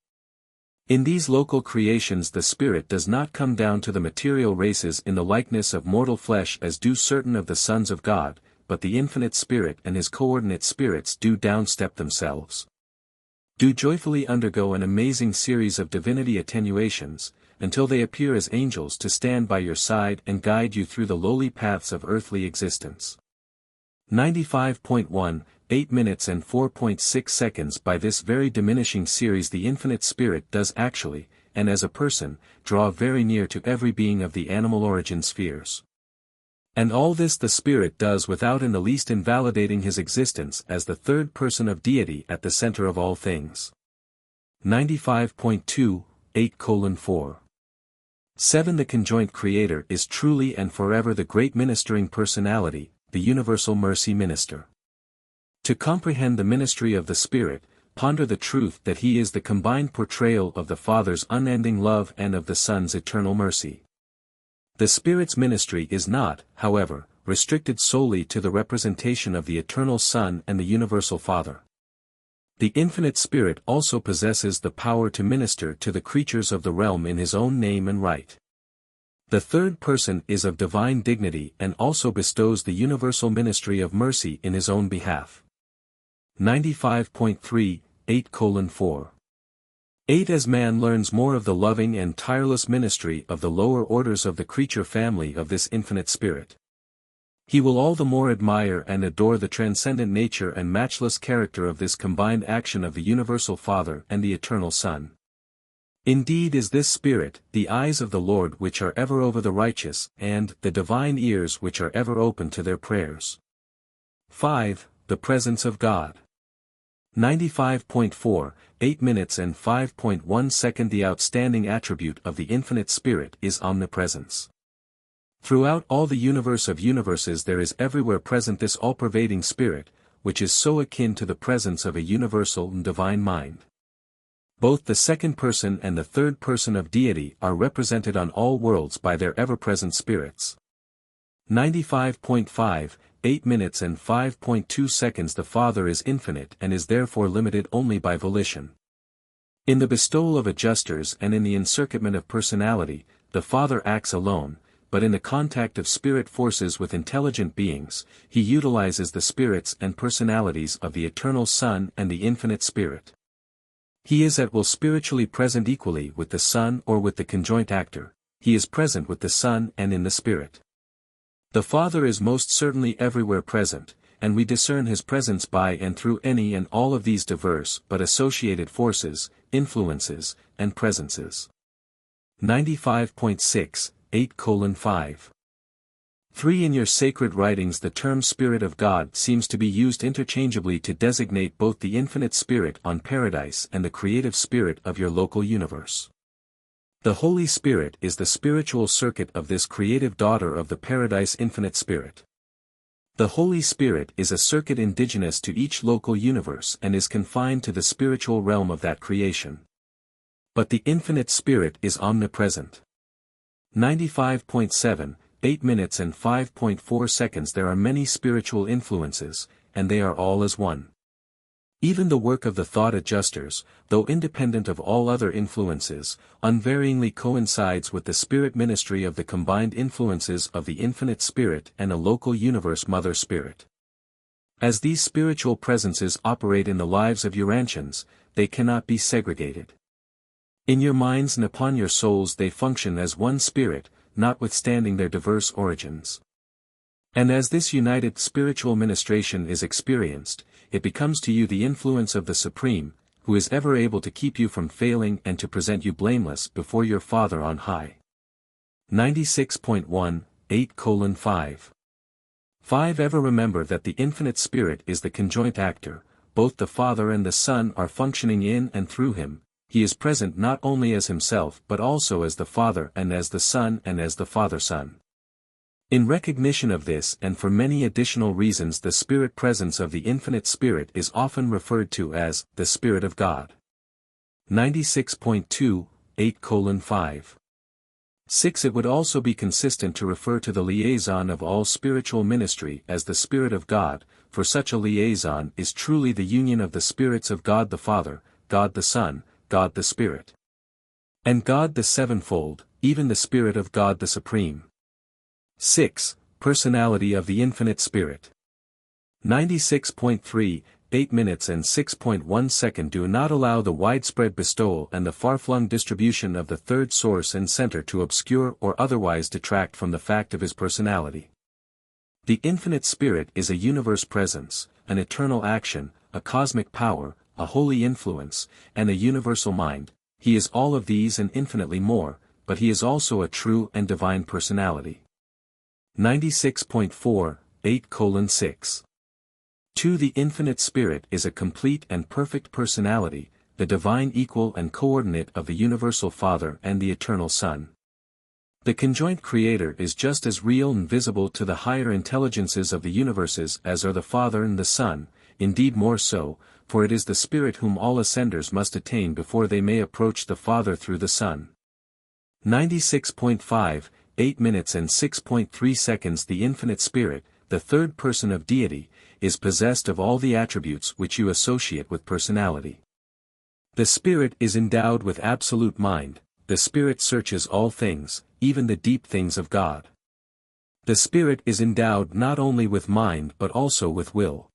In these local creations the Spirit does not come down to the material races in the likeness of mortal flesh as do certain of the sons of God, but the Infinite Spirit and his coordinate spirits do downstep themselves, do joyfully undergo an amazing series of divinity attenuations, until they appear as angels to stand by your side and guide you through the lowly paths of earthly existence. 95.1, 8 minutes and 4.6 seconds. By this very diminishing series the infinite spirit does actually, and as a person, draw very near to every being of the animal origin spheres. And all this the Spirit does without in the least invalidating his existence as the third person of deity at the center of all things. 95.2, 8:4. 7. The conjoint Creator is truly and forever the great ministering personality, the universal mercy minister. To comprehend the ministry of the Spirit, ponder the truth that he is the combined portrayal of the Father's unending love and of the Son's eternal mercy. The Spirit's ministry is not, however, restricted solely to the representation of the eternal Son and the universal Father. The infinite Spirit also possesses the power to minister to the creatures of the realm in his own name and right. The third person is of divine dignity and also bestows the universal ministry of mercy in his own behalf. 95.3, 8:4. 8. As man learns more of the loving and tireless ministry of the lower orders of the creature family of this infinite Spirit, he will all the more admire and adore the transcendent nature and matchless character of this combined action of the universal Father and the eternal Son. Indeed is this Spirit, the eyes of the Lord which are ever over the righteous, and the divine ears which are ever open to their prayers. 5. The presence of God. 95.4, 8 minutes and 5.1 seconds. The outstanding attribute of the infinite Spirit is omnipresence. Throughout all the universe of universes there is everywhere present this all-pervading Spirit, which is so akin to the presence of a universal and divine mind. Both the second person and the third person of deity are represented on all worlds by their ever-present spirits. 95.5, 8 minutes and 5.2 seconds. The Father is infinite and is therefore limited only by volition. In the bestowal of adjusters and in the encircuitment of personality, the Father acts alone, but in the contact of spirit forces with intelligent beings, he utilizes the spirits and personalities of the eternal Son and the infinite Spirit. He is at will spiritually present equally with the Son or with the conjoint actor. He is present with the Son and in the Spirit. The Father is most certainly everywhere present, and we discern his presence by and through any and all of these diverse but associated forces, influences, and presences. 95.6, 8:5. 3. In your sacred writings the term Spirit of God seems to be used interchangeably to designate both the infinite Spirit on paradise and the creative spirit of your local universe. The Holy Spirit is the spiritual circuit of this creative daughter of the Paradise Infinite Spirit. The Holy Spirit is a circuit indigenous to each local universe and is confined to the spiritual realm of that creation. But the Infinite Spirit is omnipresent. 95.7, 8 minutes and 5.4 seconds. There are many spiritual influences, and they are all as one. Even the work of the thought adjusters, though independent of all other influences, unvaryingly coincides with the spirit ministry of the combined influences of the infinite Spirit and a local universe mother spirit. As these spiritual presences operate in the lives of Urantians, they cannot be segregated. In your minds and upon your souls they function as one spirit, notwithstanding their diverse origins. And as this united spiritual ministration is experienced, it becomes to you the influence of the Supreme, who is ever able to keep you from failing and to present you blameless before your Father on high. 96.1, 8:5. 5. Ever remember that the infinite Spirit is the conjoint actor, both the Father and the Son are functioning in and through him. He is present not only as himself but also as the Father and as the Son and as the Father-Son. In recognition of this and for many additional reasons the spirit presence of the infinite Spirit is often referred to as the Spirit of God. 96.2, 8:5. 6. It would also be consistent to refer to the liaison of all spiritual ministry as the Spirit of God, for such a liaison is truly the union of the spirits of God the Father, God the Son, God the Spirit, and God the Sevenfold, even the Spirit of God the Supreme. 6. Personality of the Infinite Spirit. 96.3, 8 minutes and 6.1 seconds do not allow the widespread bestowal and the far-flung distribution of the third source and center to obscure or otherwise detract from the fact of his personality. The infinite spirit is a universe presence, an eternal action, a cosmic power, a holy influence, and a universal mind. He is all of these and infinitely more, but he is also a true and divine personality. 96.4, 8:6. 2. The infinite spirit is a complete and perfect personality, the divine equal and coordinate of the universal Father and the eternal Son. The conjoint Creator is just as real and visible to the higher intelligences of the universes as are the Father and the Son, indeed more so, for it is the Spirit whom all ascenders must attain before they may approach the Father through the Son. 96.5, 8 minutes and 6.3 seconds. The infinite Spirit, the third person of deity, is possessed of all the attributes which you associate with personality. The Spirit is endowed with absolute mind. The Spirit searches all things, even the deep things of God. The Spirit is endowed not only with mind but also with will.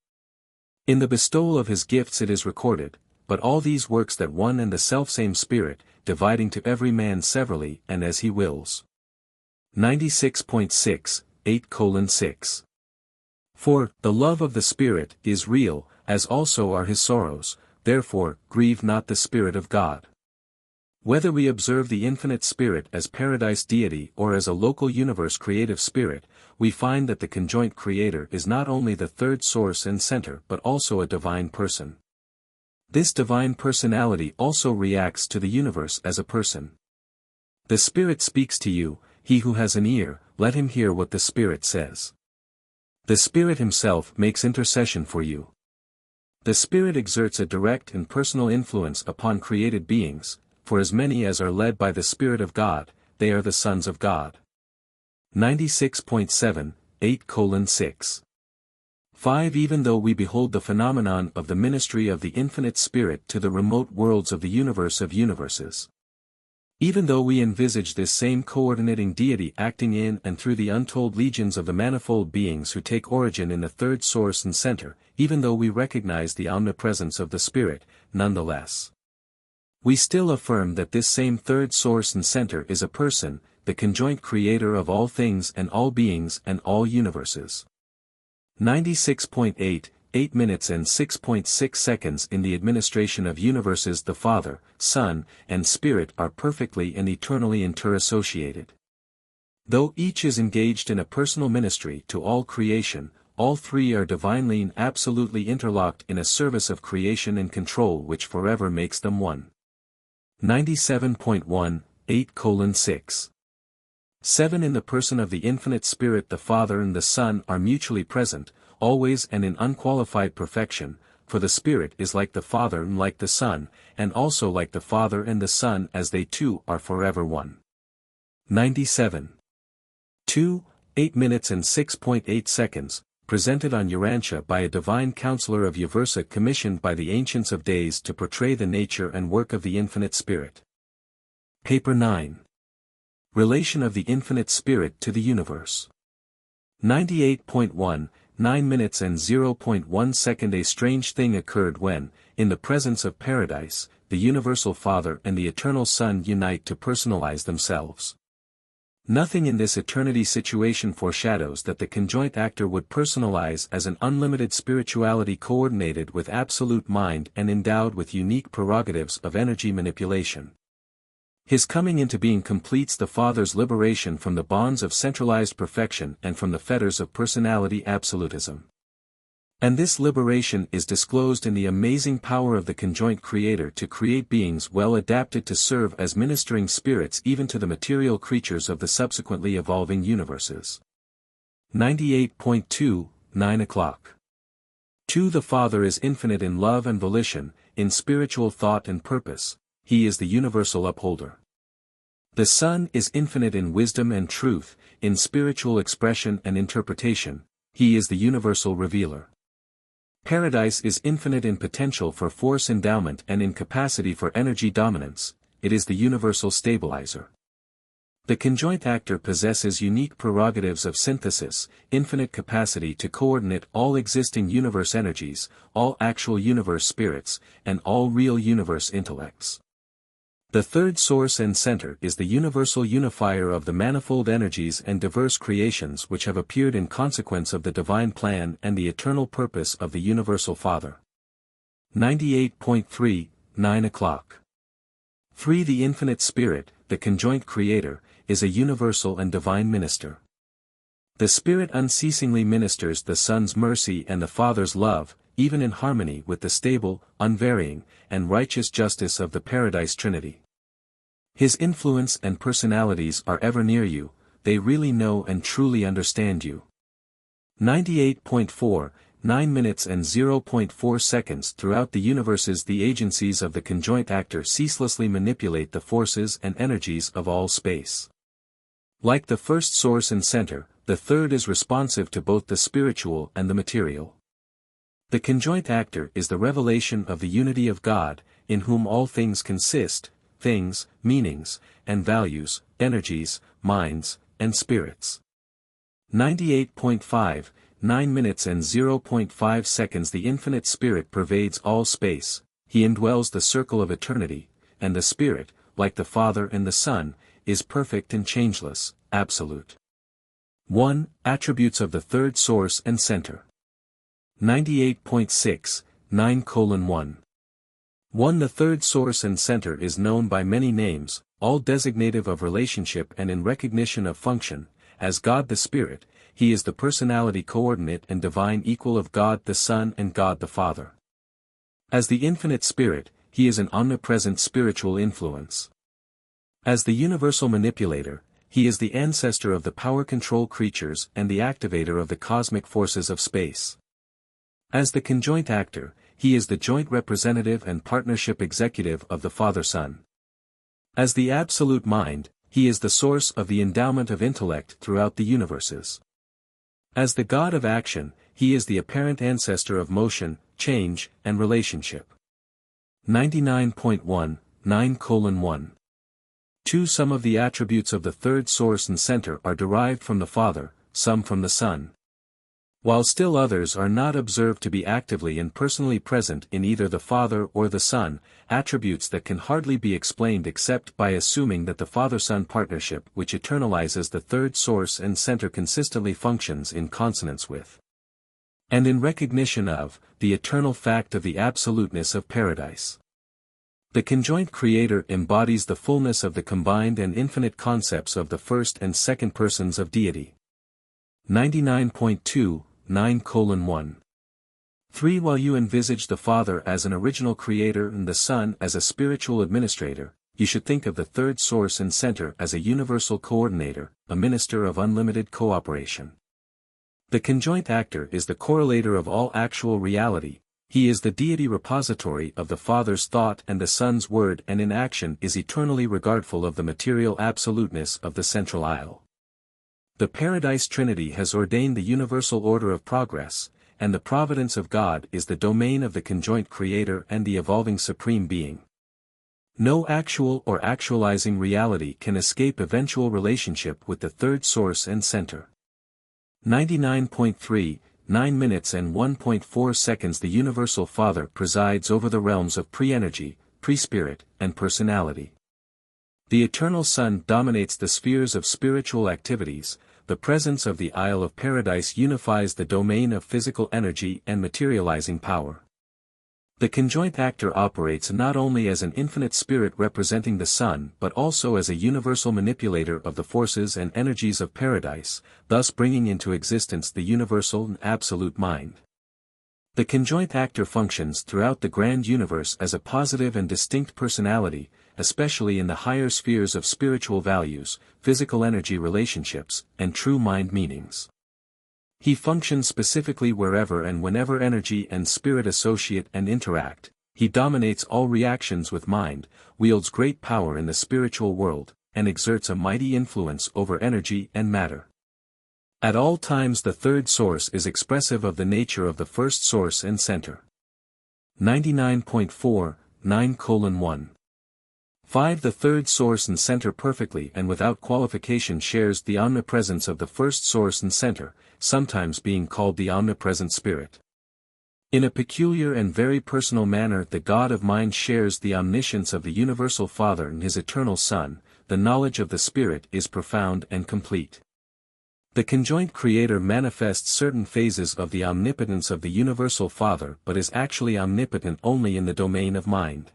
In the bestowal of his gifts it is recorded, but all these works that one and the selfsame Spirit, dividing to every man severally and as he wills. 96.6, 8:6. 4. The love of the Spirit is real, as also are his sorrows, therefore, grieve not the Spirit of God. Whether we observe the infinite Spirit as paradise deity or as a local universe creative spirit, we find that the conjoint Creator is not only the third source and center but also a divine person. This divine personality also reacts to the universe as a person. The Spirit speaks to you. He who has an ear, let him hear what the Spirit says. The Spirit himself makes intercession for you. The Spirit exerts a direct and personal influence upon created beings, for as many as are led by the Spirit of God, they are the sons of God. 96.7, 8:6. 5. Even though we behold the phenomenon of the ministry of the infinite Spirit to the remote worlds of the universe of universes. Even though we envisage this same coordinating deity acting in and through the untold legions of the manifold beings who take origin in the third source and center, even though we recognize the omnipresence of the Spirit, nonetheless, we still affirm that this same third source and center is a person, the conjoint Creator of all things and all beings and all universes. 96.8, 8 minutes and 6.6 seconds. In the administration of universes the Father, Son, and Spirit are perfectly and eternally interassociated. Though each is engaged in a personal ministry to all creation, all three are divinely and absolutely interlocked in a service of creation and control which forever makes them one. 97.1, 8:6. 7. In the person of the infinite Spirit the Father and the Son are mutually present, always and in unqualified perfection, for the Spirit is like the Father and like the Son, and also like the Father and the Son as they two are forever one. 97. 2, 8 minutes and 6.8 seconds, presented on Urantia by a divine counselor of Uversa commissioned by the Ancients of Days to portray the nature and work of the infinite Spirit. Paper 9. Relation of the infinite Spirit to the universe. 98.1, 9 minutes and 0.1 second. A strange thing occurred when, in the presence of paradise, the universal Father and the eternal Son unite to personalize themselves. Nothing in this eternity situation foreshadows that the conjoint actor would personalize as an unlimited spirituality coordinated with absolute mind and endowed with unique prerogatives of energy manipulation. His coming into being completes the Father's liberation from the bonds of centralized perfection and from the fetters of personality absolutism. And this liberation is disclosed in the amazing power of the conjoint Creator to create beings well adapted to serve as ministering spirits even to the material creatures of the subsequently evolving universes. 98.2, 9 o'clock. 2. The Father is infinite in love and volition, in spiritual thought and purpose. He is the universal upholder. The Son is infinite in wisdom and truth, in spiritual expression and interpretation. He is the universal revealer. Paradise is infinite in potential for force endowment and in capacity for energy dominance. It is the universal stabilizer. The conjoint actor possesses unique prerogatives of synthesis, infinite capacity to coordinate all existing universe energies, all actual universe spirits, and all real universe intellects. The third source and center is the universal unifier of the manifold energies and diverse creations which have appeared in consequence of the divine plan and the eternal purpose of the Universal Father. 98.3, 9 o'clock. 3. The Infinite Spirit, the conjoint creator, is a universal and divine minister. The Spirit unceasingly ministers the Son's mercy and the Father's love, even in harmony with the stable, unvarying, and righteous justice of the Paradise Trinity. His influence and personalities are ever near you, they really know and truly understand you. 98.4, 9 minutes and 0.4 seconds. Throughout the universes, the agencies of the conjoint actor ceaselessly manipulate the forces and energies of all space. Like the first source and center, the third is responsive to both the spiritual and the material. The conjoint actor is the revelation of the unity of God, in whom all things consist, things, meanings, and values, energies, minds, and spirits. 98.5, 9 minutes and 0.5 seconds. The Infinite Spirit pervades all space, he indwells the circle of eternity, and the Spirit, like the Father and the Son, is perfect and changeless, absolute. 1. Attributes of the third source and center. 98.6, 9:1. 1. The third source and center is known by many names, all designative of relationship and in recognition of function. As God the Spirit, he is the personality coordinate and divine equal of God the Son and God the Father. As the Infinite Spirit, he is an omnipresent spiritual influence. As the universal manipulator, he is the ancestor of the power control creatures and the activator of the cosmic forces of space. As the conjoint actor, he is the joint representative and partnership executive of the Father-Son. As the absolute mind, he is the source of the endowment of intellect throughout the universes. As the God of action, he is the apparent ancestor of motion, change, and relationship. 99.1, 9:1. 2. Some of the attributes of the third source and center are derived from the Father, some from the Son. While still others are not observed to be actively and personally present in either the Father or the Son, attributes that can hardly be explained except by assuming that the Father-Son partnership which eternalizes the third source and center consistently functions in consonance with, and in recognition of, the eternal fact of the absoluteness of Paradise. The conjoint creator embodies the fullness of the combined and infinite concepts of the first and second persons of deity. 99.2, 9:1. 3. While you envisage the Father as an original creator and the Son as a spiritual administrator, you should think of the third source and center as a universal coordinator, a minister of unlimited cooperation. The conjoint actor is the correlator of all actual reality, he is the deity repository of the Father's thought and the Son's word, and in action is eternally regardful of the material absoluteness of the central isle. The Paradise Trinity has ordained the universal order of progress, and the providence of God is the domain of the conjoint creator and the evolving supreme being. No actual or actualizing reality can escape eventual relationship with the third source and center. 99.3, 9 minutes and 1.4 seconds. The Universal Father presides over the realms of pre-energy, pre-spirit, and personality. The Eternal Son dominates the spheres of spiritual activities. The presence of the Isle of Paradise unifies the domain of physical energy and materializing power. The conjoint actor operates not only as an infinite spirit representing the Son but also as a universal manipulator of the forces and energies of Paradise, thus bringing into existence the universal and absolute mind. The conjoint actor functions throughout the grand universe as a positive and distinct personality, especially in the higher spheres of spiritual values, physical energy relationships, and true mind meanings. He functions specifically wherever and whenever energy and spirit associate and interact. He dominates all reactions with mind, wields great power in the spiritual world, and exerts a mighty influence over energy and matter. At all times the third source is expressive of the nature of the first source and center. 99.4, 9:1. 5. The third source and center perfectly and without qualification shares the omnipresence of the first source and center, sometimes being called the omnipresent spirit. In a peculiar and very personal manner the God of mind shares the omniscience of the universal Father and his eternal Son. The knowledge of the Spirit is profound and complete. The conjoint Creator manifests certain phases of the omnipotence of the universal Father but is actually omnipotent only in the domain of mind.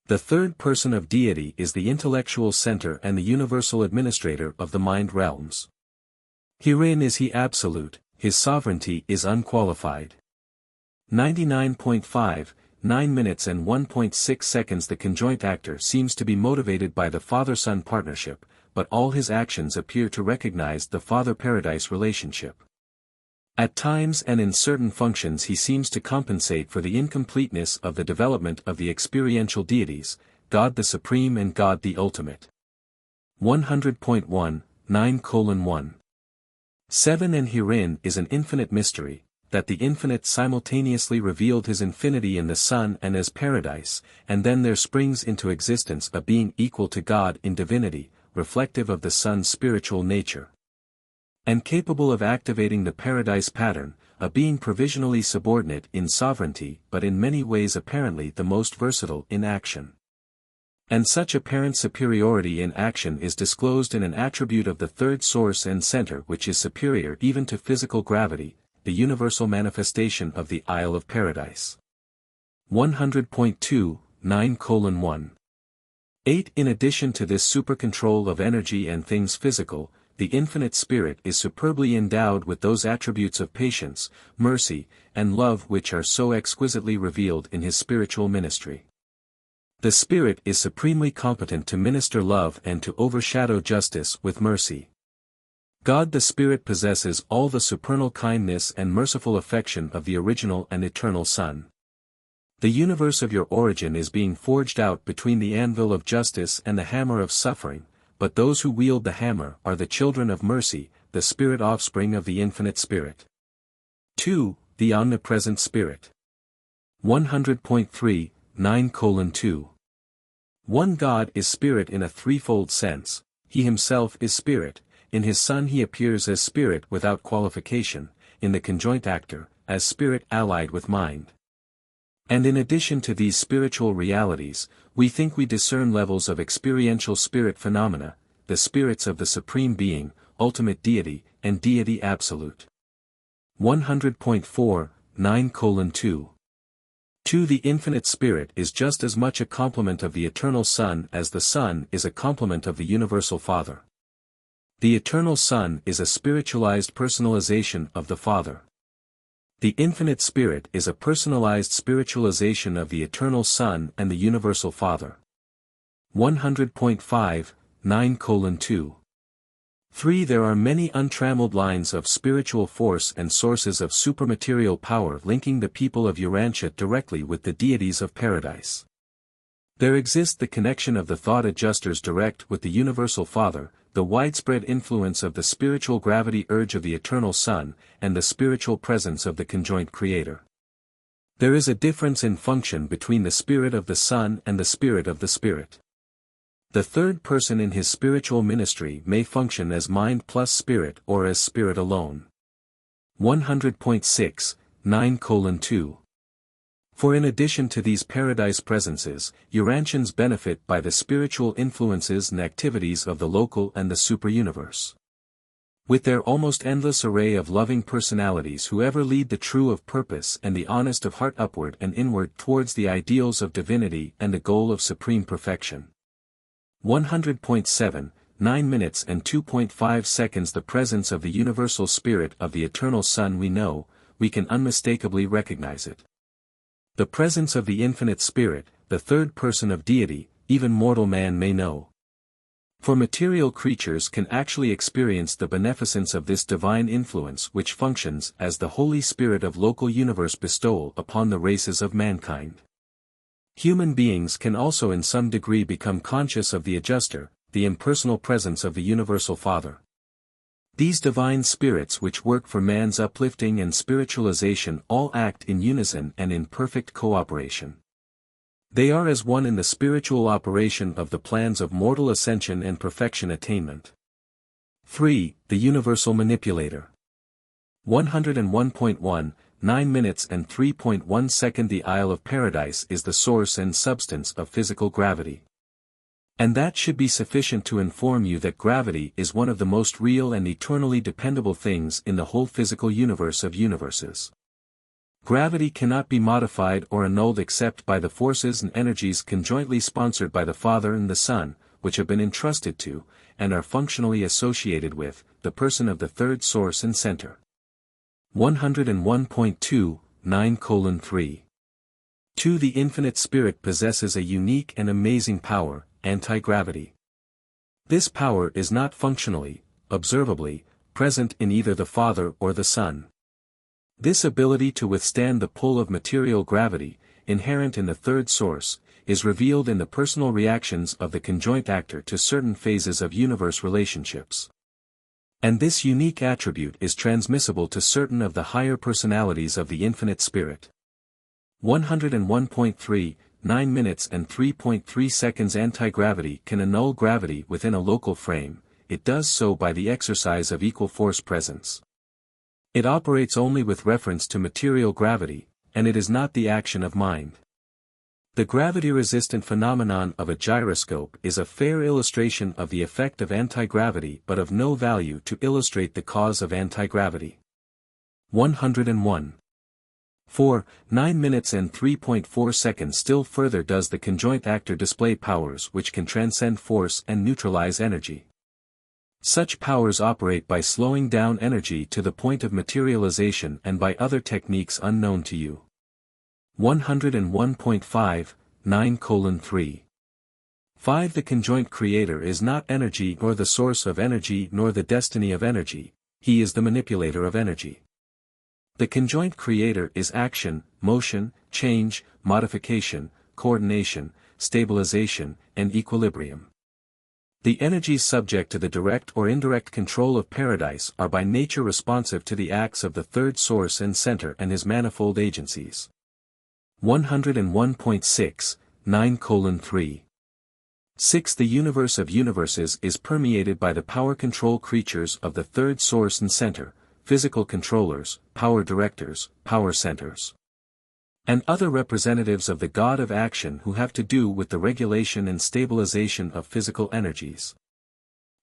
The third person of deity is the intellectual center and the universal administrator of the mind realms. Herein is he absolute, his sovereignty is unqualified. 99.5, 9 minutes and 1.6 seconds. The conjoint actor seems to be motivated by the father-son partnership, but all his actions appear to recognize the father-paradise relationship. At times and in certain functions he seems to compensate for the incompleteness of the development of the experiential deities, God the Supreme and God the Ultimate. 100.1, 9:1. 7. And herein is an infinite mystery, that the infinite simultaneously revealed his infinity in the Son and as paradise, and then there springs into existence a being equal to God in divinity, reflective of the Son's spiritual nature, and capable of activating the paradise pattern, a being provisionally subordinate in sovereignty but in many ways apparently the most versatile in action. And such apparent superiority in action is disclosed in an attribute of the third source and center which is superior even to physical gravity, the universal manifestation of the Isle of Paradise. 100.2, 9:1. 8. In addition to this supercontrol of energy and things physical, the infinite spirit is superbly endowed with those attributes of patience, mercy, and love which are so exquisitely revealed in his spiritual ministry. The Spirit is supremely competent to minister love and to overshadow justice with mercy. God the Spirit possesses all the supernal kindness and merciful affection of the original and eternal Son. The universe of your origin is being forged out between the anvil of justice and the hammer of suffering, but those who wield the hammer are the children of mercy, the spirit offspring of the infinite Spirit. 2. The omnipresent Spirit. 100.3, 9:2. 1. God is Spirit in a threefold sense. He himself is Spirit. In his Son he appears as Spirit without qualification, in the conjoint actor, as Spirit allied with mind. And in addition to these spiritual realities, we think we discern levels of experiential spirit phenomena, the spirits of the Supreme Being, Ultimate Deity, and Deity Absolute. 100.4, 9:2. 2. The Infinite Spirit is just as much a complement of the Eternal Son as the Son is a complement of the Universal Father. The Eternal Son is a spiritualized personalization of the Father. The Infinite Spirit is a personalized spiritualization of the Eternal Son and the Universal Father. 100.5, 9:2. 3. There are many untrammeled lines of spiritual force and sources of supermaterial power linking the people of Urantia directly with the deities of paradise. There exists the connection of the thought adjusters direct with the Universal Father, the widespread influence of the spiritual gravity urge of the Eternal Son, and the spiritual presence of the conjoint Creator. There is a difference in function between the Spirit of the Son and the Spirit of the Spirit. The third person in his spiritual ministry may function as mind plus spirit or as spirit alone. 100.6, 9:2. For in addition to these paradise presences, Urantians benefit by the spiritual influences and activities of the local and the superuniverse. With their almost endless array of loving personalities who ever lead the true of purpose and the honest of heart upward and inward towards the ideals of divinity and the goal of supreme perfection. 100.7, 9 minutes and 2.5 seconds. The presence of the universal spirit of the Eternal Son we can unmistakably recognize it. The presence of the infinite Spirit, the third person of deity, even mortal man may know. For material creatures can actually experience the beneficence of this divine influence which functions as the Holy Spirit of local universe bestowal upon the races of mankind. Human beings can also in some degree become conscious of the adjuster, the impersonal presence of the Universal Father. These divine spirits which work for man's uplifting and spiritualization all act in unison and in perfect cooperation. They are as one in the spiritual operation of the plans of mortal ascension and perfection attainment. 3. The Universal Manipulator. 101.1, 9 minutes and 3.1 second. The Isle of Paradise is the source and substance of physical gravity. And that should be sufficient to inform you that gravity is one of the most real and eternally dependable things in the whole physical universe of universes. Gravity cannot be modified or annulled except by the forces and energies conjointly sponsored by the Father and the Son, which have been entrusted to, and are functionally associated with, the person of the third source and center. 101.2, 9:3. 2. The Infinite Spirit possesses a unique and amazing power, anti-gravity. This power is not functionally, observably, present in either the Father or the Son. This ability to withstand the pull of material gravity, inherent in the third source, is revealed in the personal reactions of the conjoint actor to certain phases of universe relationships. And this unique attribute is transmissible to certain of the higher personalities of the Infinite Spirit. 101.3, 9 minutes and 3.3 seconds. Anti-gravity can annul gravity within a local frame. It does so by the exercise of equal force presence. It operates only with reference to material gravity, and it is not the action of mind. The gravity-resistant phenomenon of a gyroscope is a fair illustration of the effect of anti-gravity but of no value to illustrate the cause of anti-gravity. 101. 4, 9 minutes and 3.4 seconds. Still further does the conjoint actor display powers which can transcend force and neutralize energy. Such powers operate by slowing down energy to the point of materialization and by other techniques unknown to you. 101.5, 9:3. 5. The conjoint creator is not energy nor the source of energy nor the destiny of energy, he is the manipulator of energy. The conjoint creator is action, motion, change, modification, coordination, stabilization, and equilibrium. The energies subject to the direct or indirect control of Paradise are by nature responsive to the acts of the third source and center and his manifold agencies. 101.6, 9:3. 6. The universe of universes is permeated by the power control creatures of the third source and center, physical controllers, power directors, power centers, and other representatives of the God of action who have to do with the regulation and stabilization of physical energies.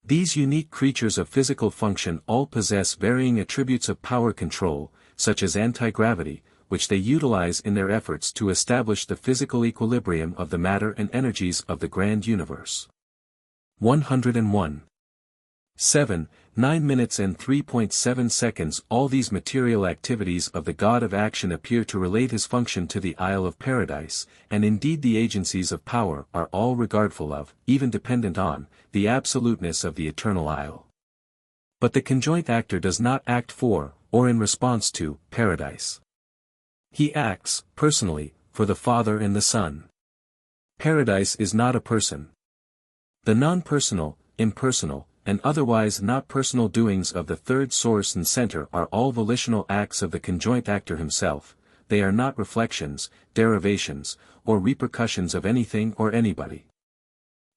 These unique creatures of physical function all possess varying attributes of power control, such as anti-gravity, which they utilize in their efforts to establish the physical equilibrium of the matter and energies of the grand universe. 101. 7, 9 minutes and 3.7 seconds. All these material activities of the God of action appear to relate his function to the Isle of Paradise, and indeed the agencies of power are all regardful of, even dependent on, the absoluteness of the eternal Isle. But the conjoint actor does not act for, or in response to, Paradise. He acts, personally, for the Father and the Son. Paradise is not a person. The non-personal, impersonal, and otherwise not personal doings of the third source and center are all volitional acts of the conjoint actor himself. They are not reflections, derivations, or repercussions of anything or anybody.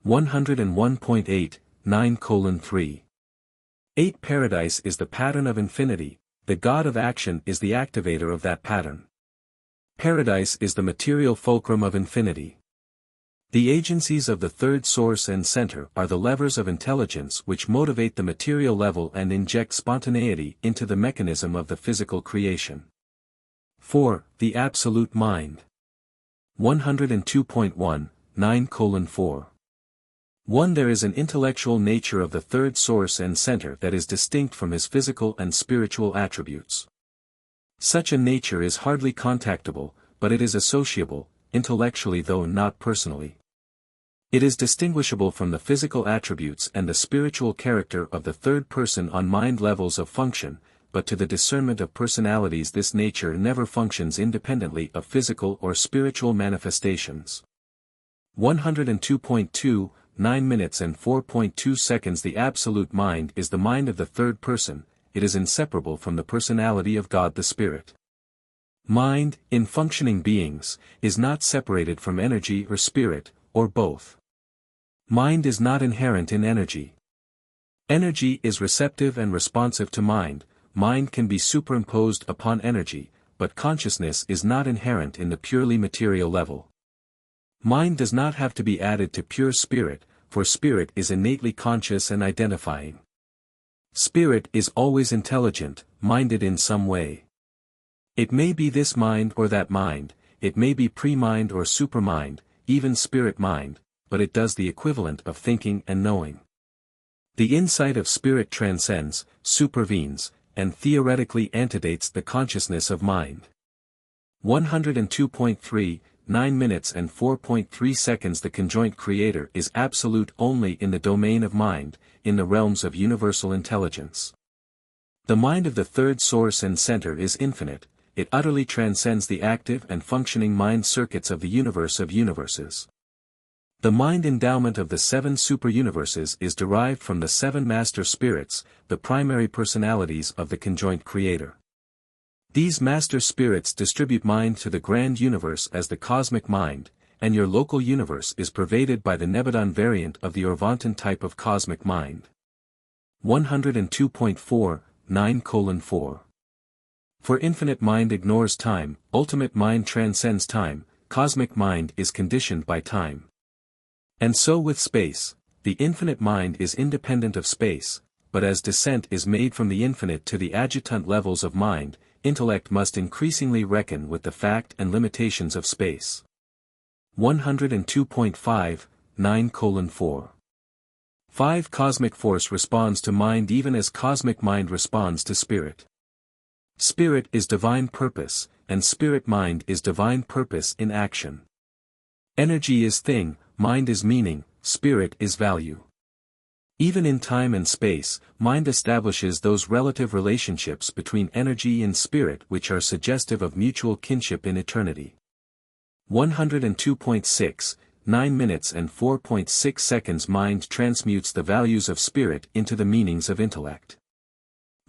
101.8, 9:3. 8. Paradise is the pattern of infinity, the God of action is the activator of that pattern. Paradise is the material fulcrum of infinity. The agencies of the third source and center are the levers of intelligence which motivate the material level and inject spontaneity into the mechanism of the physical creation. 4. The Absolute Mind. 102.1, 9:4. 1. There is an intellectual nature of the third source and center that is distinct from his physical and spiritual attributes. Such a nature is hardly contactable, but it is associable, intellectually though not personally. It is distinguishable from the physical attributes and the spiritual character of the third person on mind levels of function, but to the discernment of personalities this nature never functions independently of physical or spiritual manifestations. 102.2, 9 minutes and 4.2 seconds. The Absolute Mind is the mind of the third person, it is inseparable from the personality of God the Spirit. Mind, in functioning beings, is not separated from energy or spirit, or both. Mind is not inherent in energy. Energy is receptive and responsive to mind. Mind can be superimposed upon energy, but consciousness is not inherent in the purely material level. Mind does not have to be added to pure spirit, for spirit is innately conscious and identifying. Spirit is always intelligent, minded in some way. It may be this mind or that mind, it may be pre-mind or supermind, even spirit mind, but it does the equivalent of thinking and knowing. The insight of spirit transcends, supervenes, and theoretically antedates the consciousness of mind. 102.3, 9 minutes and 4.3 seconds. The conjoint creator is absolute only in the domain of mind, in the realms of universal intelligence. The mind of the third source and center is infinite, it utterly transcends the active and functioning mind circuits of the universe of universes. The mind endowment of the 7 superuniverses is derived from the 7 master spirits, the primary personalities of the conjoint creator. These master spirits distribute mind to the grand universe as the cosmic mind, and your local universe is pervaded by the Nebadon variant of the Orvantan type of cosmic mind. 102.4, 9:4. For infinite mind ignores time, ultimate mind transcends time, cosmic mind is conditioned by time. And so with space, the infinite mind is independent of space, but as descent is made from the infinite to the adjutant levels of mind, intellect must increasingly reckon with the fact and limitations of space. 102.5, 9:4. 5. Cosmic force responds to mind even as cosmic mind responds to spirit. Spirit is divine purpose, and spirit mind is divine purpose in action. Energy is thing, mind is meaning, spirit is value. Even in time and space, mind establishes those relative relationships between energy and spirit which are suggestive of mutual kinship in eternity. 102.6, 9 minutes and 4.6 seconds. Mind transmutes the values of spirit into the meanings of intellect.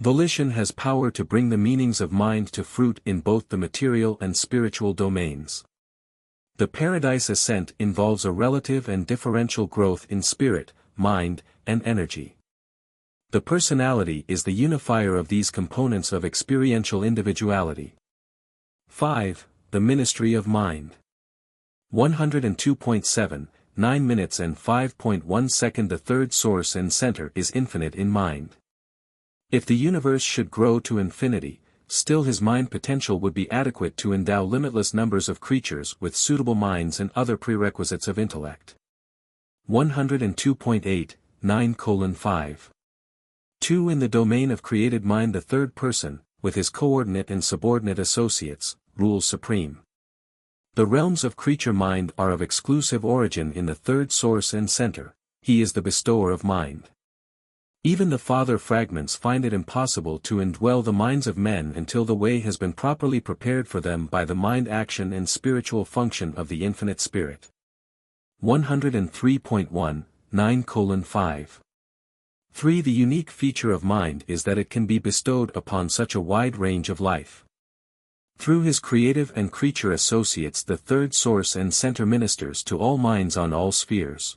Volition has power to bring the meanings of mind to fruit in both the material and spiritual domains. The paradise ascent involves a relative and differential growth in spirit, mind, and energy. The personality is the unifier of these components of experiential individuality. 5. The ministry of mind. 102.7, 9 minutes and 5.1 seconds. The third source and center is infinite in mind. If the universe should grow to infinity, still his mind potential would be adequate to endow limitless numbers of creatures with suitable minds and other prerequisites of intellect. 102.8, 9:5. 2. In the domain of created mind, the third person, with his coordinate and subordinate associates, rules supreme. The realms of creature mind are of exclusive origin in the third source and center, he is the bestower of mind. Even the father fragments find it impossible to indwell the minds of men until the way has been properly prepared for them by the mind action and spiritual function of the infinite spirit. 103.1, 9:5. 3. The unique feature of mind is that it can be bestowed upon such a wide range of life. Through his creative and creature associates, the third source and center ministers to all minds on all spheres.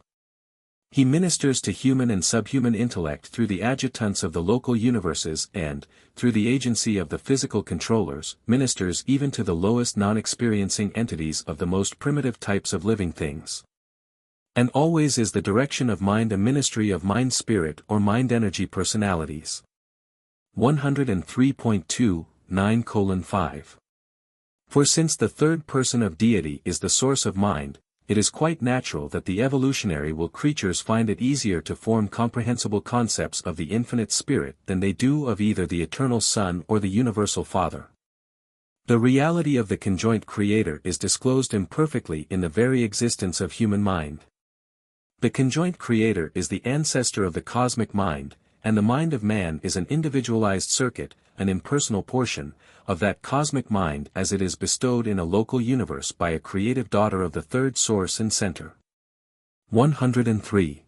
He ministers to human and subhuman intellect through the adjutants of the local universes and, through the agency of the physical controllers, ministers even to the lowest non-experiencing entities of the most primitive types of living things. And always is the direction of mind a ministry of mind-spirit or mind-energy personalities. 103.2, 9:5. For since the third person of deity is the source of mind, it is quite natural that the evolutionary will creatures find it easier to form comprehensible concepts of the infinite spirit than they do of either the eternal Son or the universal Father. The reality of the conjoint creator is disclosed imperfectly in the very existence of human mind. The conjoint creator is the ancestor of the cosmic mind, and the mind of man is an individualized circuit, an impersonal portion, of that cosmic mind as it is bestowed in a local universe by a creative daughter of the third source and center. 103.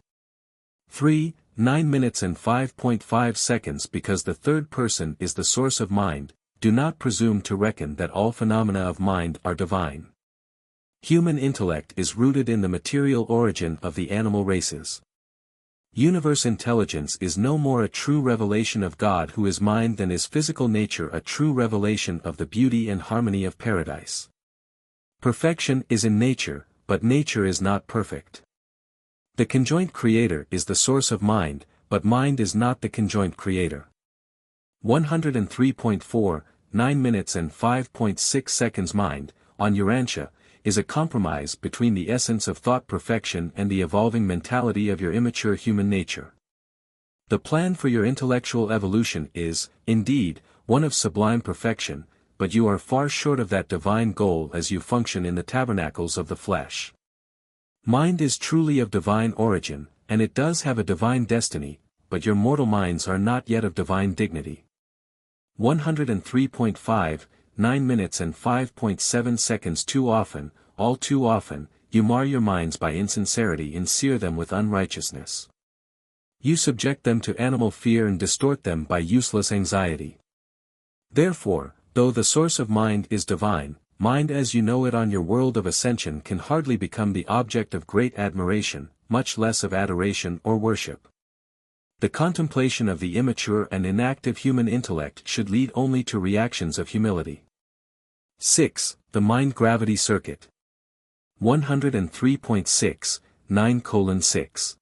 3, 9 minutes and 5.5 seconds. Because the third person is the source of mind, do not presume to reckon that all phenomena of mind are divine. Human intellect is rooted in the material origin of the animal races. Universe intelligence is no more a true revelation of God who is mind than is physical nature a true revelation of the beauty and harmony of paradise. Perfection is in nature, but nature is not perfect. The conjoint creator is the source of mind, but mind is not the conjoint creator. 103.4, 9 minutes and 5.6 seconds. Mind, on Urantia, is a compromise between the essence of thought perfection and the evolving mentality of your immature human nature. The plan for your intellectual evolution is, indeed, one of sublime perfection, but you are far short of that divine goal as you function in the tabernacles of the flesh. Mind is truly of divine origin, and it does have a divine destiny, but your mortal minds are not yet of divine dignity. 103.5, 9 minutes and 5.7 seconds. Too often, all too often, you mar your minds by insincerity and sear them with unrighteousness. You subject them to animal fear and distort them by useless anxiety. Therefore, though the source of mind is divine, mind as you know it on your world of ascension can hardly become the object of great admiration, much less of adoration or worship. The contemplation of the immature and inactive human intellect should lead only to reactions of humility. 6. The Mind-Gravity Circuit. 103.6, 9:6.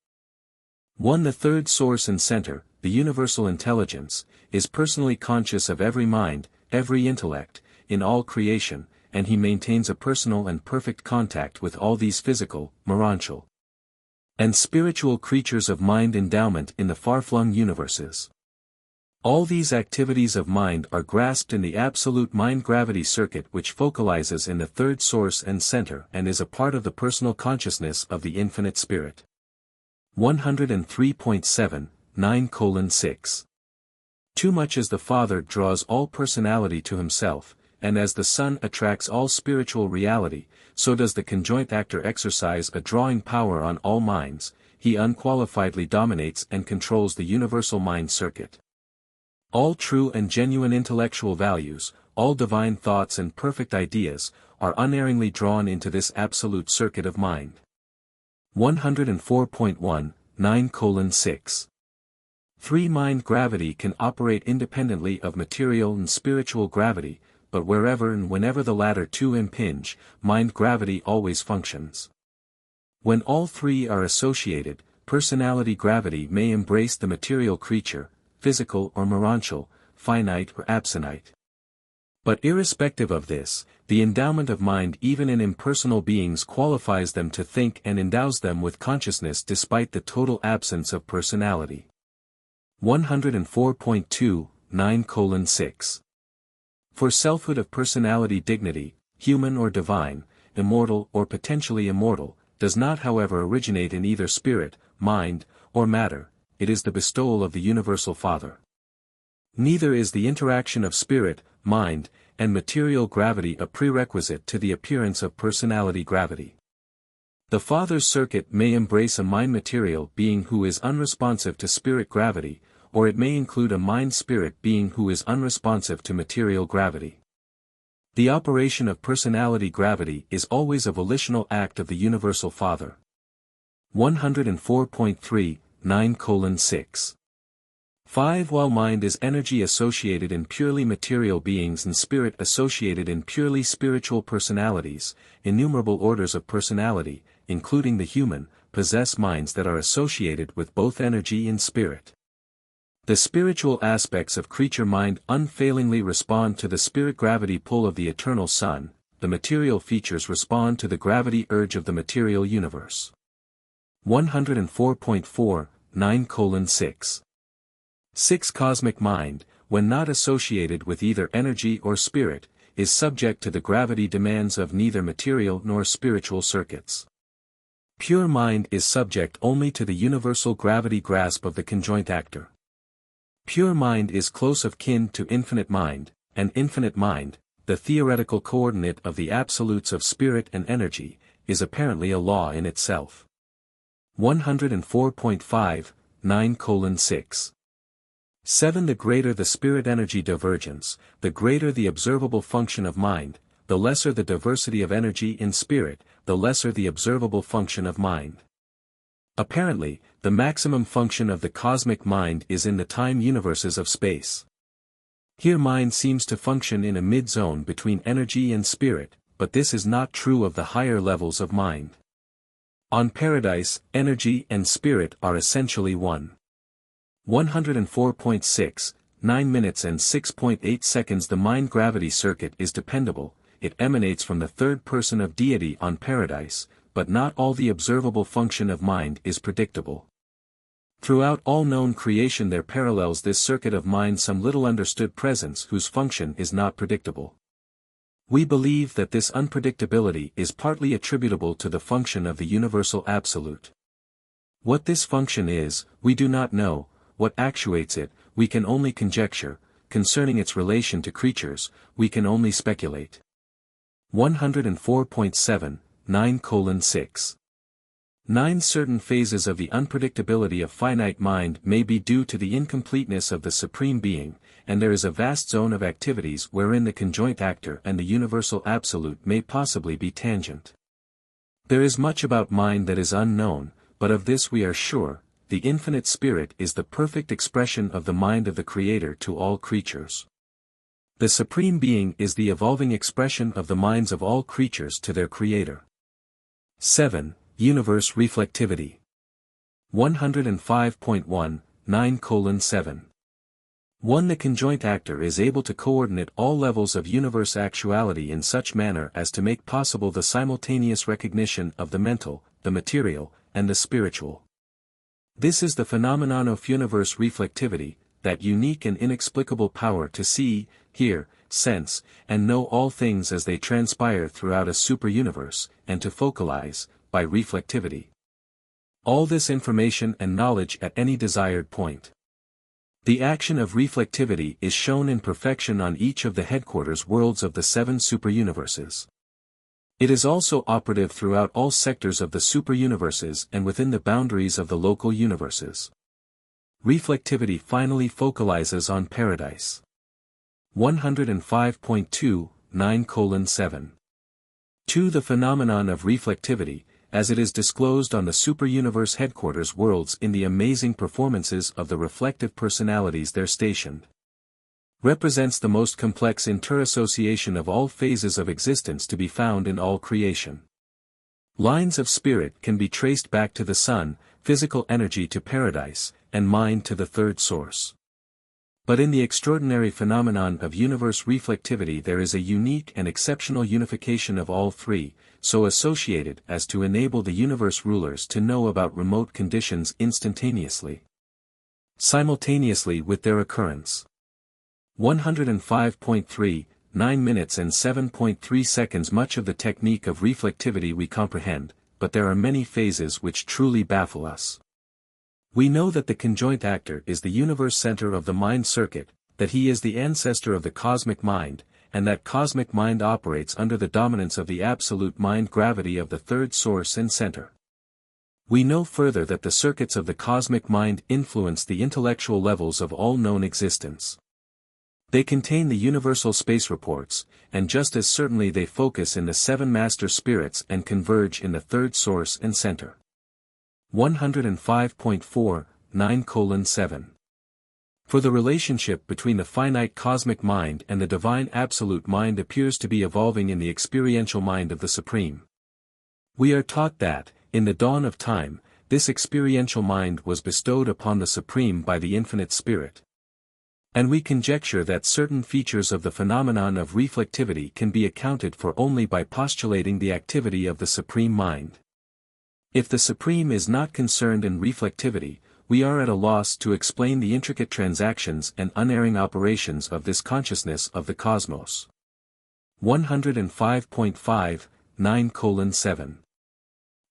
1. The third source and center, the universal intelligence, is personally conscious of every mind, every intellect, in all creation, and he maintains a personal and perfect contact with all these physical, morontial, and spiritual creatures of mind endowment in the far-flung universes. All these activities of mind are grasped in the absolute mind-gravity circuit which focalizes in the third source and center and is a part of the personal consciousness of the infinite spirit. 103.7, 9:6. Too much as the Father draws all personality to himself, and as the Son attracts all spiritual reality, so does the conjoint actor exercise a drawing power on all minds. He unqualifiedly dominates and controls the universal mind circuit. All true and genuine intellectual values, all divine thoughts and perfect ideas, are unerringly drawn into this absolute circuit of mind. 104.1, 9:6. 3. Mind gravity can operate independently of material and spiritual gravity, but wherever and whenever the latter two impinge, mind gravity always functions. When all three are associated, personality gravity may embrace the material creature, physical or morontial, finite or absonite. But irrespective of this, the endowment of mind even in impersonal beings qualifies them to think and endows them with consciousness despite the total absence of personality. 104.2, 9:6. For selfhood of personality dignity, human or divine, immortal or potentially immortal, does not however originate in either spirit, mind, or matter, it is the bestowal of the Universal Father. Neither is the interaction of spirit, mind, and material gravity a prerequisite to the appearance of personality gravity. The Father's circuit may embrace a mind-material being who is unresponsive to spirit gravity, or it may include a mind-spirit being who is unresponsive to material gravity. The operation of personality gravity is always a volitional act of the Universal Father. 104.3, 9:6. 5. While mind is energy associated in purely material beings and spirit associated in purely spiritual personalities, innumerable orders of personality, including the human, possess minds that are associated with both energy and spirit. The spiritual aspects of creature mind unfailingly respond to the spirit gravity pull of the eternal Sun, the material features respond to the gravity urge of the material universe. 104.4, 9:6. 6. Cosmic mind, when not associated with either energy or spirit, is subject to the gravity demands of neither material nor spiritual circuits. Pure mind is subject only to the universal gravity grasp of the conjoint actor. Pure mind is close of kin to infinite mind, and infinite mind, the theoretical coordinate of the absolutes of spirit and energy, is apparently a law in itself. 104.5, 9:6. 7. The greater the spirit energy divergence, the greater the observable function of mind, the lesser the diversity of energy in spirit, the lesser the observable function of mind. Apparently, the maximum function of the cosmic mind is in the time universes of space. Here mind seems to function in a mid-zone between energy and spirit, but this is not true of the higher levels of mind. On Paradise, energy and spirit are essentially one. 104.6, 9 minutes and 6.8 seconds. The mind gravity circuit is dependable, it emanates from the third person of deity on Paradise, but not all the observable function of mind is predictable. Throughout all known creation there parallels this circuit of mind some little understood presence whose function is not predictable. We believe that this unpredictability is partly attributable to the function of the universal absolute. What this function is, we do not know. What actuates it, we can only conjecture. Concerning its relation to creatures, we can only speculate. 104.7, 9:6. 9 Certain phases of the unpredictability of finite mind may be due to the incompleteness of the Supreme Being, and there is a vast zone of activities wherein the conjoint actor and the universal absolute may possibly be tangent. There is much about mind that is unknown, but of this we are sure. The infinite spirit is the perfect expression of the mind of the Creator to all creatures. The Supreme Being is the evolving expression of the minds of all creatures to their Creator. 7. Universe reflectivity. 105.1, 9:7. 1. The conjoint actor is able to coordinate all levels of universe actuality in such manner as to make possible the simultaneous recognition of the mental, the material, and the spiritual. This is the phenomenon of universe reflectivity, that unique and inexplicable power to see, hear, sense, and know all things as they transpire throughout a superuniverse, and to focalize, by reflectivity, all this information and knowledge at any desired point. The action of reflectivity is shown in perfection on each of the headquarters worlds of the 7 superuniverses. It is also operative throughout all sectors of the superuniverses and within the boundaries of the local universes. Reflectivity finally focalizes on Paradise. 105.2, 9:7. 2. The phenomenon of reflectivity, as it is disclosed on the superuniverse headquarters worlds in the amazing performances of the reflective personalities there stationed, represents the most complex interassociation of all phases of existence to be found in all creation. Lines of spirit can be traced back to the sun, physical energy to Paradise, and mind to the third source. But in the extraordinary phenomenon of universe reflectivity there is a unique and exceptional unification of all three, so associated as to enable the universe rulers to know about remote conditions instantaneously, simultaneously with their occurrence. 105.3, 9 minutes and 7.3 seconds. Much of the technique of reflectivity we comprehend, but there are many phases which truly baffle us. We know that the conjoint actor is the universe center of the mind circuit, that he is the ancestor of the cosmic mind, and that cosmic mind operates under the dominance of the absolute mind gravity of the third source and center. We know further that the circuits of the cosmic mind influence the intellectual levels of all known existence. They contain the universal space reports, and just as certainly they focus in the 7 master spirits and converge in the third source and center. 105.4, 9:7. For the relationship between the finite cosmic mind and the divine absolute mind appears to be evolving in the experiential mind of the Supreme. We are taught that, in the dawn of time, this experiential mind was bestowed upon the Supreme by the Infinite Spirit. And we conjecture that certain features of the phenomenon of reflectivity can be accounted for only by postulating the activity of the Supreme Mind. If the Supreme is not concerned in reflectivity, we are at a loss to explain the intricate transactions and unerring operations of this consciousness of the cosmos. 105.5, 9:7.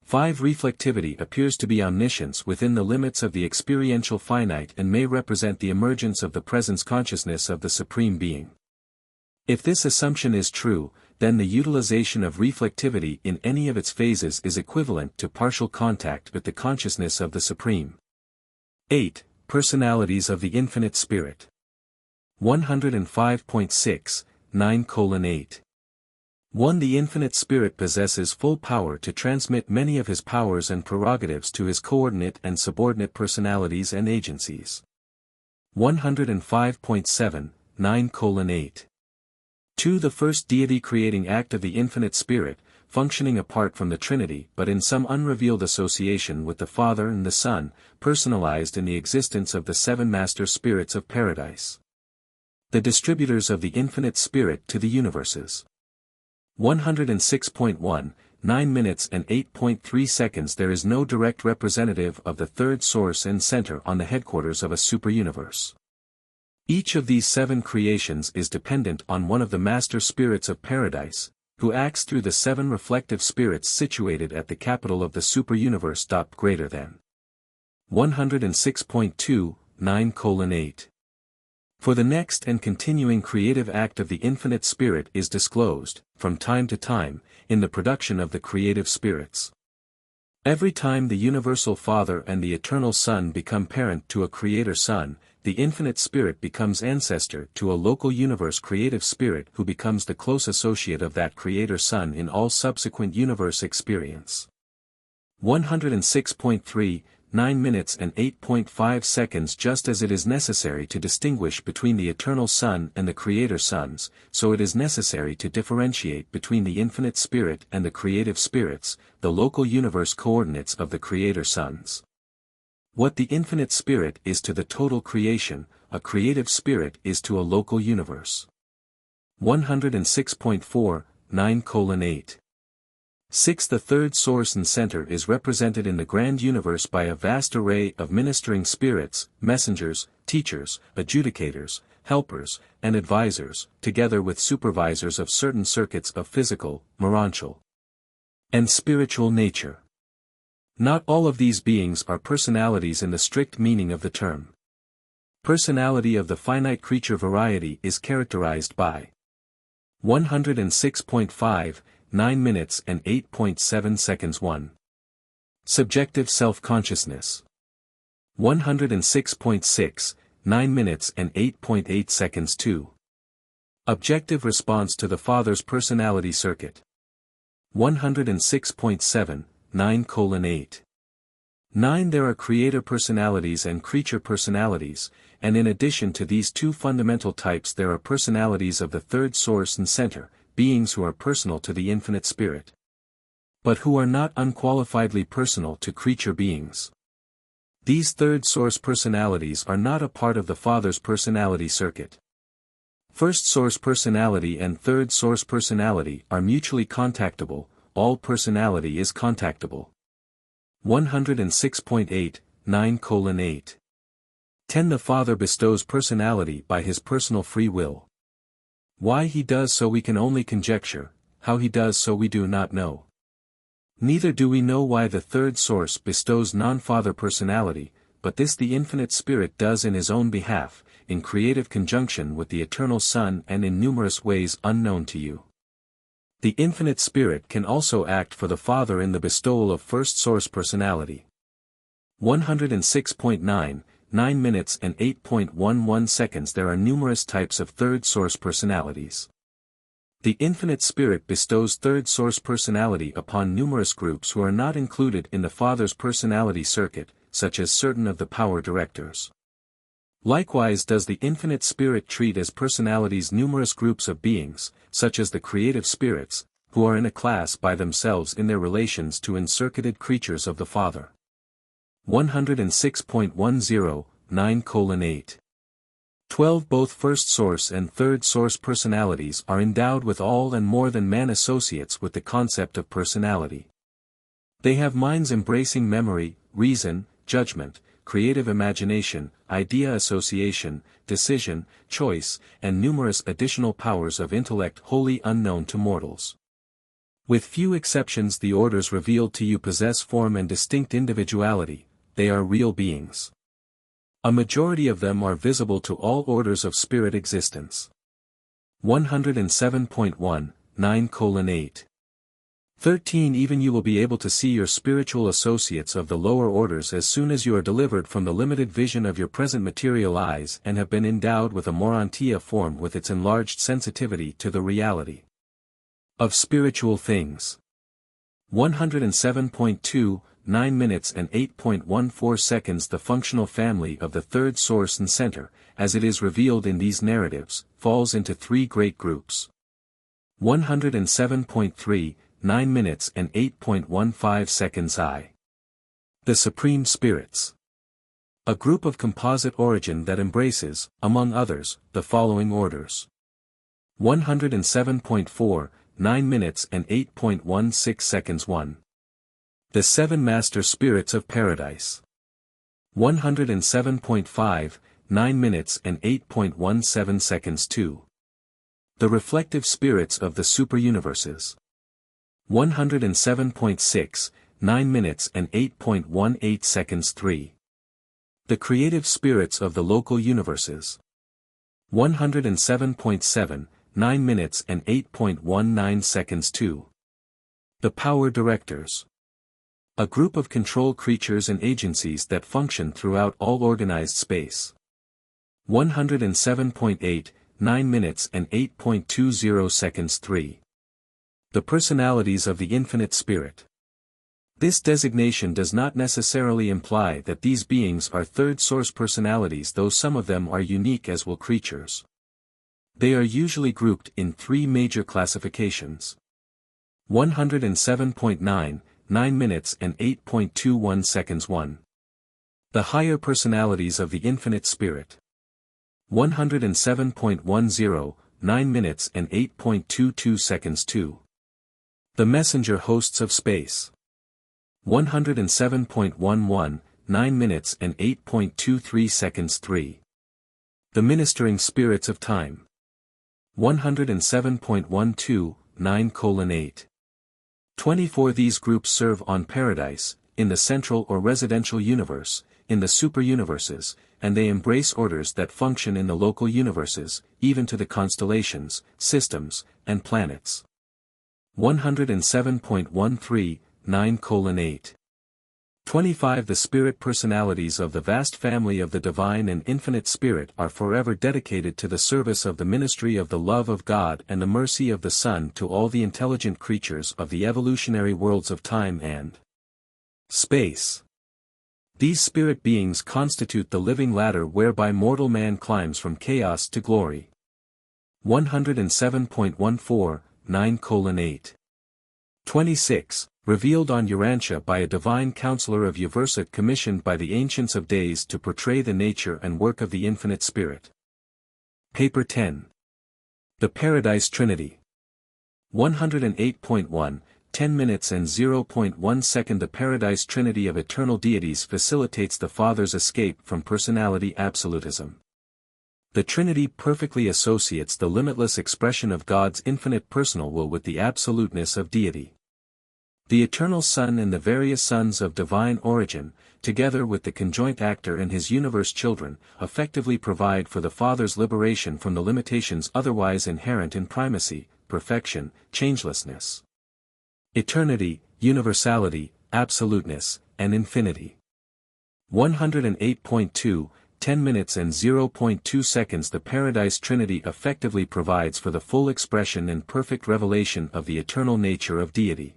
5. Reflectivity appears to be omniscience within the limits of the experiential finite and may represent the emergence of the presence consciousness of the Supreme Being. If this assumption is true, then the utilization of reflectivity in any of its phases is equivalent to partial contact with the consciousness of the Supreme. 8. Personalities of the Infinite Spirit. 105.6, 9:8. 1. The Infinite Spirit possesses full power to transmit many of his powers and prerogatives to his coordinate and subordinate personalities and agencies. 105.7, 9:8. 2. The first deity-creating act of the Infinite Spirit, functioning apart from the Trinity but in some unrevealed association with the Father and the Son, personalized in the existence of the seven master spirits of paradise. The distributors of the Infinite Spirit to the universes. 106.1, 9 minutes and 8.3 seconds. There is no direct representative of the third source and center on the headquarters of a superuniverse. Each of these seven creations is dependent on one of the master spirits of paradise, who acts through the seven reflective spirits situated at the capital of the superuniverse. Greater than 106.2, 9:8. For the next and continuing creative act of the Infinite Spirit is disclosed, from time to time, in the production of the creative spirits. Every time the Universal Father and the Eternal Son become parent to a Creator Son, the Infinite Spirit becomes ancestor to a local universe creative spirit who becomes the close associate of that Creator Son in all subsequent universe experience. 106.3, 9 minutes and 8.5 seconds. Just as it is necessary to distinguish between the Eternal Son and the Creator Sons, so it is necessary to differentiate between the Infinite Spirit and the creative spirits, the local universe coordinates of the Creator Sons. What the Infinite Spirit is to the total creation, a creative spirit is to a local universe. 106.4, 9:8. 6. The third source and center is represented in the grand universe by a vast array of ministering spirits, messengers, teachers, adjudicators, helpers, and advisors, together with supervisors of certain circuits of physical, morontial, and spiritual nature. Not all of these beings are personalities in the strict meaning of the term. Personality of the finite creature variety is characterized by 106.5, 9 minutes and 8.7 seconds. 1. Subjective self-consciousness. 106.6, 9 minutes and 8.8 seconds. 2. Objective response to the Father's personality circuit. 106.7, 9:8. 9. There are creator personalities and creature personalities, and in addition to these two fundamental types there are personalities of the third source and center, beings who are personal to the Infinite Spirit, but who are not unqualifiedly personal to creature beings. These third source personalities are not a part of the Father's personality circuit. First source personality and third source personality are mutually contactable. All personality is contactable. 106.8, 9:8. 10. The Father bestows personality by his personal free will. Why he does so we can only conjecture, how he does so we do not know. Neither do we know why the third source bestows non-Father personality, but this the Infinite Spirit does in his own behalf, in creative conjunction with the Eternal Son and in numerous ways unknown to you. The Infinite Spirit can also act for the Father in the bestowal of first source personality. 106.9, 9 minutes and 8.11 seconds. There are numerous types of third source personalities. The Infinite Spirit bestows third source personality upon numerous groups who are not included in the Father's personality circuit, such as certain of the power directors. Likewise does the Infinite Spirit treat as personalities numerous groups of beings, such as the creative spirits, who are in a class by themselves in their relations to encircuited creatures of the Father. 106.10, 9:8. 12. Both first source and third source personalities are endowed with all and more than man associates with the concept of personality. They have minds embracing memory, reason, judgment, creative imagination, idea association, decision, choice, and numerous additional powers of intellect wholly unknown to mortals. With few exceptions the orders revealed to you possess form and distinct individuality, they are real beings. A majority of them are visible to all orders of spirit existence. 107.1, 9:8. 13. Even you will be able to see your spiritual associates of the lower orders as soon as you are delivered from the limited vision of your present material eyes and have been endowed with a Urantia form with its enlarged sensitivity to the reality of spiritual things. 107.2, 9 minutes and 8.14 seconds. The functional family of the third source and center, as it is revealed in these narratives, falls into three great groups. 107.3, 9 minutes and 8.15 seconds. The Supreme Spirits. A group of composite origin that embraces, among others, the following orders. 107.4, 9 minutes and 8.16 seconds. 1. The Seven Master Spirits of Paradise. 107.5, 9 minutes and 8.17 seconds. 2. The Reflective Spirits of the Superuniverses. 107.6, 9 minutes and 8.18 seconds. 3. The Creative Spirits of the Local Universes. 107.7, 9 minutes and 8.19 seconds. 2. The Power Directors. A group of control creatures and agencies that function throughout all organized space. 107.8, 9 minutes and 8.20 seconds. 3. The Personalities of the Infinite Spirit. This designation does not necessarily imply that these beings are third source personalities, though some of them are unique as will creatures. They are usually grouped in three major classifications. 107.9, 9 minutes and 8.21 seconds. 1. The Higher Personalities of the Infinite Spirit. 107.10, 9 minutes and 8.22 seconds. 2. The Messenger Hosts of Space. 107.11, 9 minutes and 8.23 seconds. 3. The Ministering Spirits of Time. 107.12, 9:8. 24. These groups serve on Paradise, in the central or residential universe, in the superuniverses, and they embrace orders that function in the local universes, even to the constellations, systems, and planets. 107.13, 9:8. 25. The spirit personalities of the vast family of the Divine and Infinite Spirit are forever dedicated to the service of the ministry of the love of God and the mercy of the Son to all the intelligent creatures of the evolutionary worlds of time and space. These spirit beings constitute the living ladder whereby mortal man climbs from chaos to glory. 107.14, 9:8. 26. Revealed on Urantia by a divine counselor of Uversat commissioned by the Ancients of Days to portray the nature and work of the Infinite Spirit. Paper 10. The Paradise Trinity. 108.1, 10 minutes and 0.1 second. The Paradise Trinity of eternal deities facilitates the Father's escape from personality absolutism. The Trinity perfectly associates the limitless expression of God's infinite personal will with the absoluteness of deity. The eternal Son and the various sons of divine origin, together with the conjoint actor and his universe children, effectively provide for the Father's liberation from the limitations otherwise inherent in primacy, perfection, changelessness, eternity, universality, absoluteness, and infinity. 108.2, 10 minutes and 0.2 seconds. The Paradise Trinity effectively provides for the full expression and perfect revelation of the eternal nature of deity.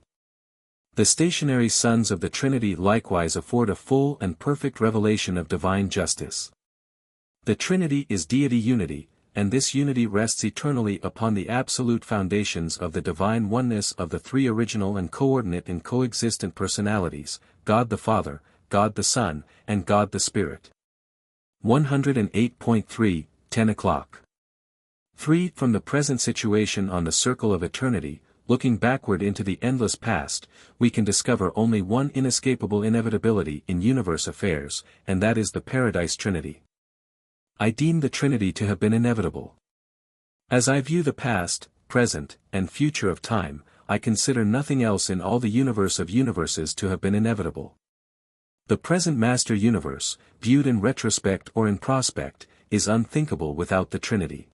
The stationary sons of the Trinity likewise afford a full and perfect revelation of divine justice. The Trinity is deity unity, and this unity rests eternally upon the absolute foundations of the divine oneness of the three original and coordinate and coexistent personalities, God the Father, God the Son, and God the Spirit. 108.3, 10 o'clock. 3. From the present situation on the circle of eternity, looking backward into the endless past, we can discover only one inescapable inevitability in universe affairs, and that is the Paradise Trinity. I deem the Trinity to have been inevitable. As I view the past, present, and future of time, I consider nothing else in all the universe of universes to have been inevitable. The present master universe, viewed in retrospect or in prospect, is unthinkable without the Trinity.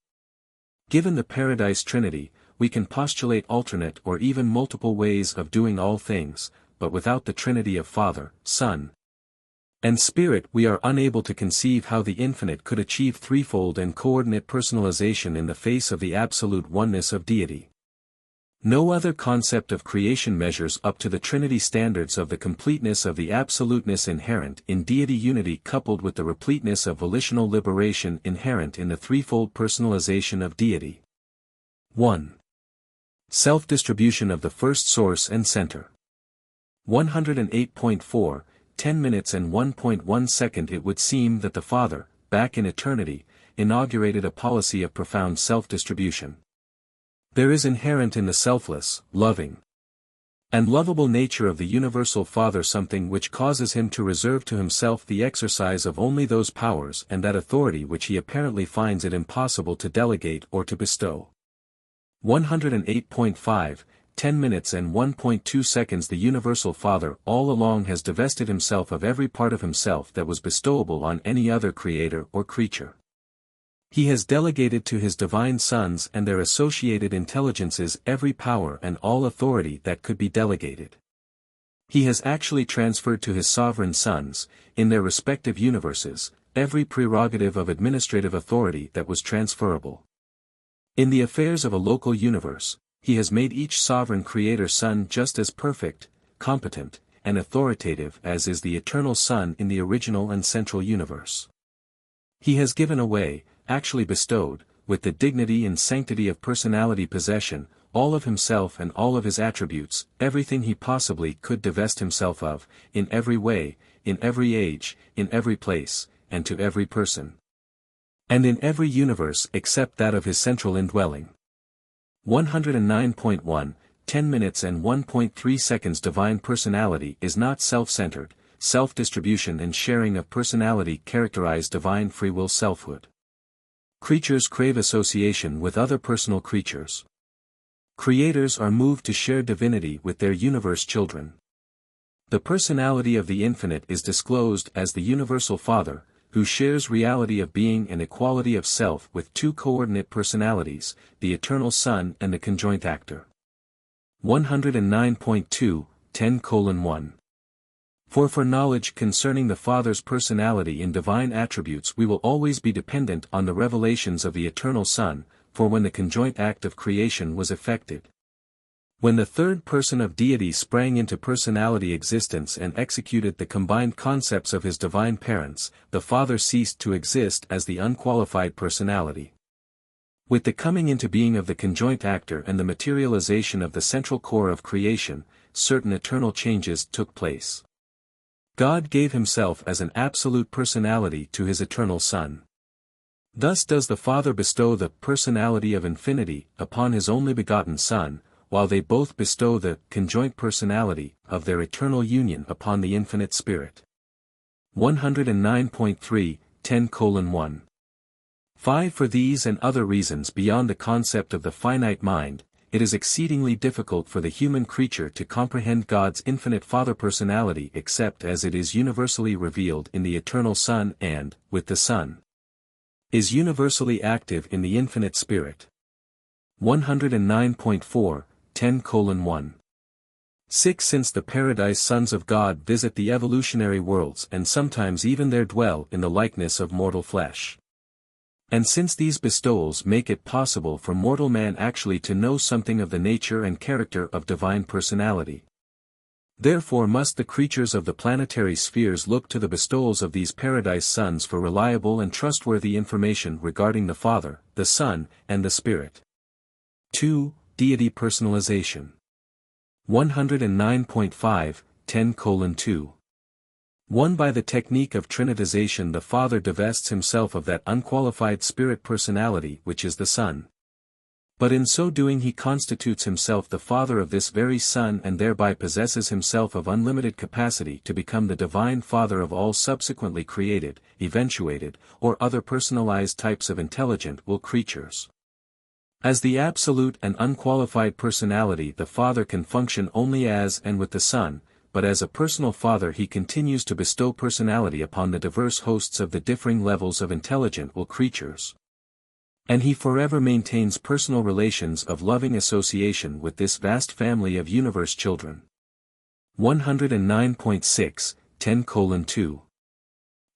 Given the Paradise Trinity, we can postulate alternate or even multiple ways of doing all things, but without the Trinity of Father, Son, and Spirit we are unable to conceive how the infinite could achieve threefold and coordinate personalization in the face of the absolute oneness of deity. No other concept of creation measures up to the Trinity standards of the completeness of the absoluteness inherent in deity unity coupled with the repleteness of volitional liberation inherent in the threefold personalization of deity. 1. Self-distribution of the first source and center. 108.4, 10 minutes and 1.1 second. It would seem that the Father, back in eternity, inaugurated a policy of profound self-distribution. There is inherent in the selfless, loving, and lovable nature of the universal Father something which causes him to reserve to himself the exercise of only those powers and that authority which he apparently finds it impossible to delegate or to bestow. 108.5, 10 minutes and 1.2 seconds. The universal Father all along has divested himself of every part of himself that was bestowable on any other creator or creature. He has delegated to his divine sons and their associated intelligences every power and all authority that could be delegated. He has actually transferred to his sovereign sons, in their respective universes, every prerogative of administrative authority that was transferable. In the affairs of a local universe, he has made each sovereign creator son just as perfect, competent, and authoritative as is the eternal Son in the original and central universe. He has given away, actually bestowed, with the dignity and sanctity of personality possession, all of himself and all of his attributes, everything he possibly could divest himself of, in every way, in every age, in every place, and to every person. And in every universe except that of his central indwelling. 109.1, 10 minutes and 1.3 seconds. Divine personality is not self-centered, self-distribution and sharing of personality characterize divine free will selfhood. Creatures crave association with other personal creatures. Creators are moved to share divinity with their universe children. The personality of the infinite is disclosed as the universal Father, who shares reality of being and equality of self with two coordinate personalities, the eternal Son and the conjoint actor. 109.2, 10:1. For knowledge concerning the Father's personality in divine attributes we will always be dependent on the revelations of the eternal Son, for when the conjoint act of creation was effected, when the third person of deity sprang into personality existence and executed the combined concepts of his divine parents, the Father ceased to exist as the unqualified personality. With the coming into being of the conjoint actor and the materialization of the central core of creation, certain eternal changes took place. God gave himself as an absolute personality to his eternal Son. Thus does the Father bestow the personality of infinity upon his only begotten Son, while they both bestow the conjoint personality of their eternal union upon the infinite Spirit. 109.3, 10:1. 5. For these and other reasons beyond the concept of the finite mind, it is exceedingly difficult for the human creature to comprehend God's infinite Father personality except as it is universally revealed in the eternal Son and, with the Son, is universally active in the infinite Spirit. 109.4, 10:1. 6. Since the paradise sons of God visit the evolutionary worlds and sometimes even there dwell in the likeness of mortal flesh. And since these bestowals make it possible for mortal man actually to know something of the nature and character of divine personality, therefore must the creatures of the planetary spheres look to the bestowals of these paradise sons for reliable and trustworthy information regarding the Father, the Son, and the Spirit. 2. Deity personalization. 109.5, 10:2. 1. By the technique of trinitization the Father divests himself of that unqualified spirit personality which is the Son. But in so doing he constitutes himself the Father of this very Son and thereby possesses himself of unlimited capacity to become the divine Father of all subsequently created, eventuated, or other personalized types of intelligent will creatures. As the absolute and unqualified personality the Father can function only as and with the Son, but as a personal Father he continues to bestow personality upon the diverse hosts of the differing levels of intelligent will creatures. And he forever maintains personal relations of loving association with this vast family of universe children. 109.6, 10:2.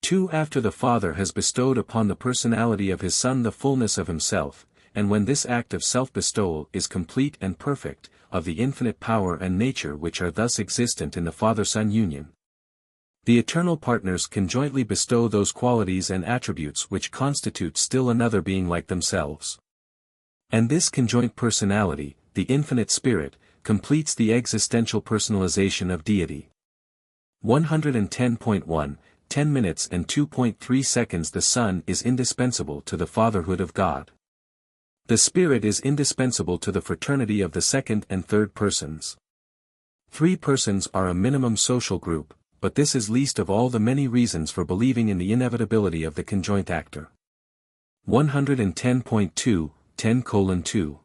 2. After the Father has bestowed upon the personality of his Son the fullness of himself, and when this act of self-bestowal is complete and perfect, of the infinite power and nature which are thus existent in the Father-Son union, the eternal partners conjointly bestow those qualities and attributes which constitute still another being like themselves. And this conjoint personality, the infinite spirit, completes the existential personalization of deity. 110.1, 10 minutes and 2.3 seconds. The Son is indispensable to the fatherhood of God. The Spirit is indispensable to the fraternity of the second and third persons. 3 persons are a minimum social group, but this is least of all the many reasons for believing in the inevitability of the conjoint actor. 110.2, 10:2.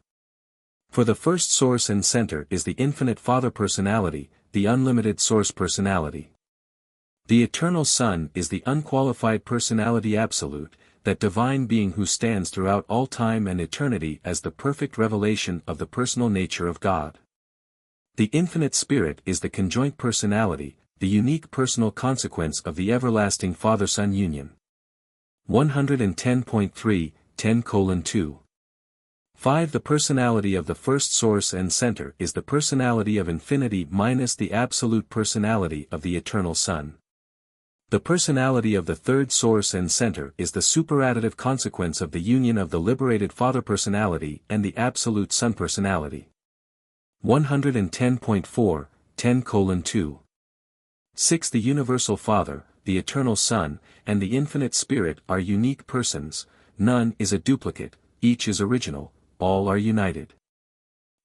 For the first source and center is the infinite Father personality, the unlimited source personality. The eternal Son is the unqualified personality absolute, that divine being who stands throughout all time and eternity as the perfect revelation of the personal nature of God. The infinite Spirit is the conjoint personality, the unique personal consequence of the everlasting Father-Son union. 110.3, 10:2. 5. The personality of the first source and center is the personality of infinity minus the absolute personality of the eternal Son. The personality of the third source and center is the superadditive consequence of the union of the liberated Father personality and the absolute Son personality. 110.4, 10:2. 6. The universal Father, the eternal Son, and the infinite Spirit are unique persons, none is a duplicate, each is original, all are united.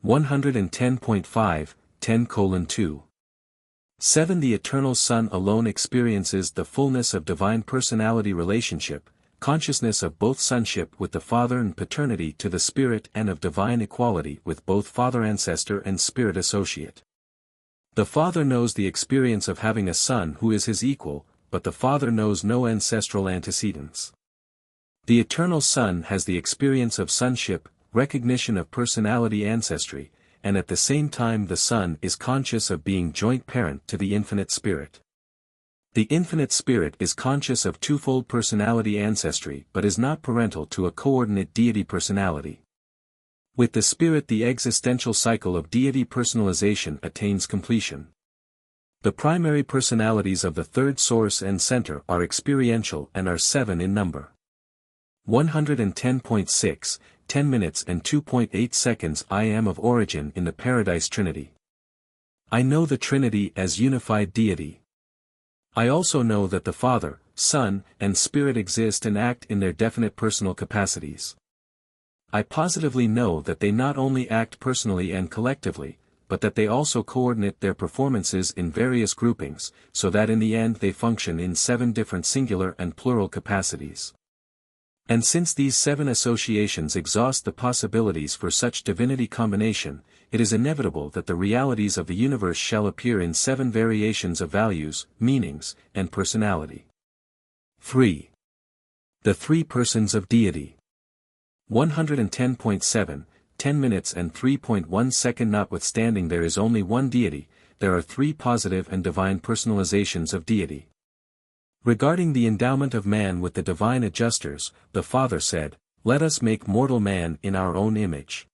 110.5, 10:2. 7. The eternal Son alone experiences the fullness of divine personality relationship, consciousness of both sonship with the Father and paternity to the Spirit and of divine equality with both Father ancestor and Spirit associate. The Father knows the experience of having a Son who is his equal, but the Father knows no ancestral antecedents. The eternal Son has the experience of sonship, recognition of personality ancestry, and at the same time the Son is conscious of being joint parent to the infinite Spirit. The infinite Spirit is conscious of twofold personality ancestry but is not parental to a coordinate deity personality. With the Spirit the existential cycle of deity personalization attains completion. The primary personalities of the third source and center are experiential and are 7 in number. 110.6, 10 minutes and 2.8 seconds. I am of origin in the Paradise Trinity. I know the Trinity as unified deity. I also know that the Father, Son, and Spirit exist and act in their definite personal capacities. I positively know that they not only act personally and collectively, but that they also coordinate their performances in various groupings, so that in the end they function in 7 different singular and plural capacities. And since these 7 associations exhaust the possibilities for such divinity combination, it is inevitable that the realities of the universe shall appear in 7 variations of values, meanings, and personality. 3. The 3 persons of deity. 110.7, 10 minutes and 3.1 seconds. Notwithstanding there is only one deity, there are 3 positive and divine personalizations of deity. Regarding the endowment of man with the divine adjusters, the Father said, "Let us make mortal man in our own image."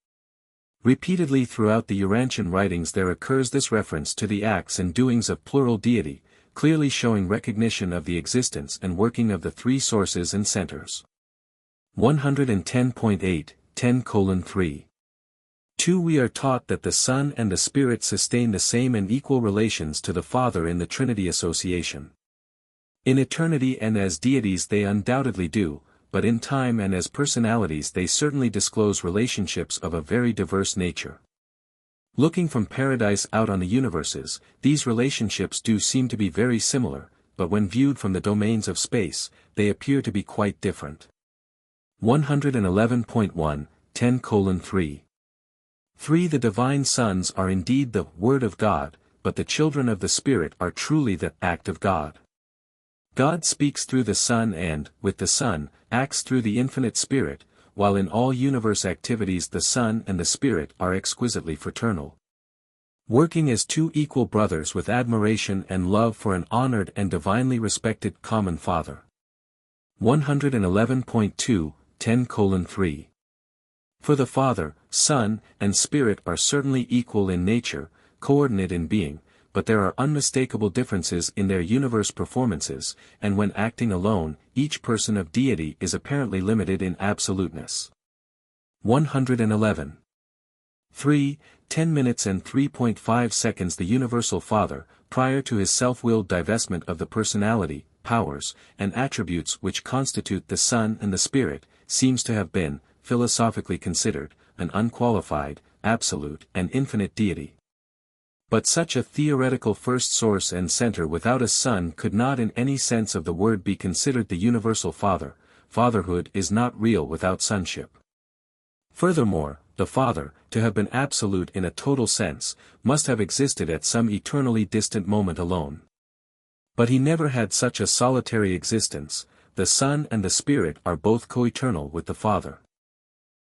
Repeatedly throughout the Urantian writings there occurs this reference to the acts and doings of plural deity, clearly showing recognition of the existence and working of the 3 sources and centers. 110.8, 10:3. 2. We are taught that the Son and the Spirit sustain the same and equal relations to the Father in the Trinity association. In eternity and as deities they undoubtedly do, but in time and as personalities they certainly disclose relationships of a very diverse nature. Looking from paradise out on the universes, these relationships do seem to be very similar, but when viewed from the domains of space, they appear to be quite different. 111.1, 10:3. 3. The divine sons are indeed the Word of God, but the children of the Spirit are truly the act of God. God speaks through the Son and, with the Son, acts through the infinite Spirit, while in all universe activities the Son and the Spirit are exquisitely fraternal. Working as two equal brothers with admiration and love for an honored and divinely respected common Father. 111.2, 10:3. For the Father, Son, and Spirit are certainly equal in nature, coordinate in being, but there are unmistakable differences in their universe performances, and when acting alone, each person of deity is apparently limited in absoluteness. 111. 3, 10 minutes and 3.5 seconds. The Universal Father, prior to his self-willed divestment of the personality, powers, and attributes which constitute the Son and the Spirit, seems to have been, philosophically considered, an unqualified, absolute, and infinite deity. But such a theoretical first source and center without a Son could not in any sense of the word be considered the Universal Father. Fatherhood is not real without sonship. Furthermore, the Father, to have been absolute in a total sense, must have existed at some eternally distant moment alone. But he never had such a solitary existence. The Son and the Spirit are both co-eternal with the Father.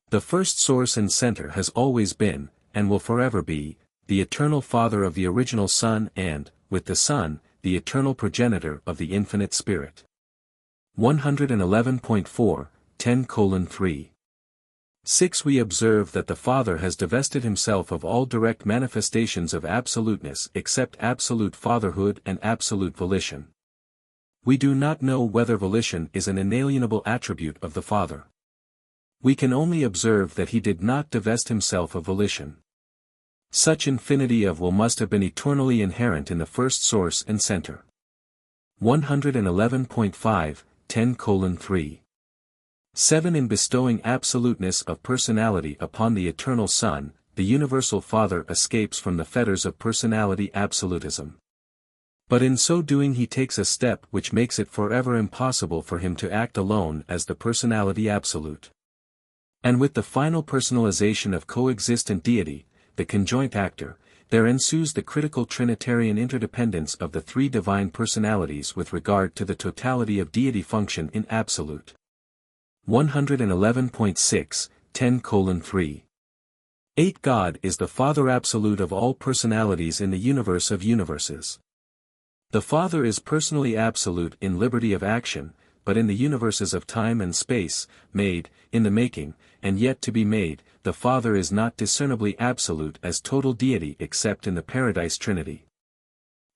The first source and center has always been, and will forever be, the eternal Father of the original Son and, with the Son, the eternal progenitor of the infinite Spirit. 111.4, 10:3. 6. We observe that the Father has divested himself of all direct manifestations of absoluteness except absolute fatherhood and absolute volition. We do not know whether volition is an inalienable attribute of the Father. We can only observe that he did not divest himself of volition. Such infinity of will must have been eternally inherent in the first source and center. 111.5, 10:3. 7. In bestowing absoluteness of personality upon the eternal Son, the Universal Father escapes from the fetters of personality absolutism. But in so doing he takes a step which makes it forever impossible for him to act alone as the personality absolute. And with the final personalization of coexistent deity, the conjoint actor, there ensues the critical Trinitarian interdependence of the three divine personalities with regard to the totality of deity function in absolute. 111.6, 10:3. 8. God is the Father absolute of all personalities in the universe of universes. The Father is personally absolute in liberty of action, but in the universes of time and space, made, in the making, and yet to be made, the Father is not discernibly absolute as total deity except in the Paradise Trinity.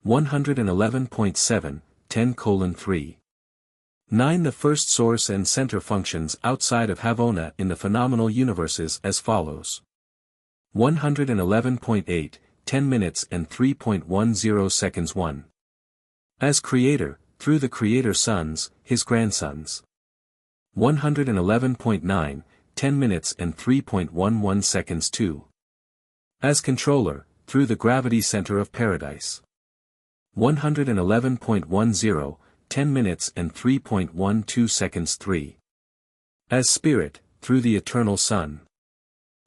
111.7, 10:3. 9. The first source and center functions outside of Havona in the phenomenal universes as follows. 111.8, 10 minutes and 3.10 seconds. 1. As Creator, through the Creator sons, his grandsons. 111.9, 10 minutes and 3.11 seconds. 2. As Controller, through the gravity center of Paradise. 111.10, 10 minutes and 3.12 seconds. 3. As Spirit, through the Eternal Son.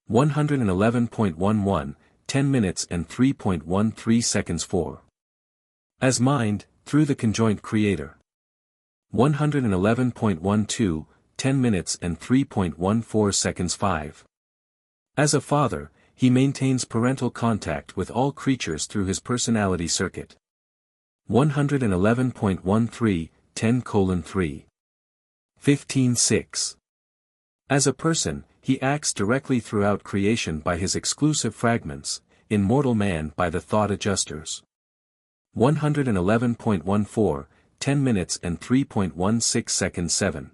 111.11, 10 minutes and 3.13 seconds. 4. As Mind, through the Conjoint Creator. 111.12, 10 minutes and 3.14 seconds. 5. As a Father, he maintains parental contact with all creatures through his personality circuit. 111.13, 10:3. 15.6. As a person, he acts directly throughout creation by his exclusive fragments, in mortal man by the thought adjusters. 111.14, 10 minutes and 3.16 seconds. 7.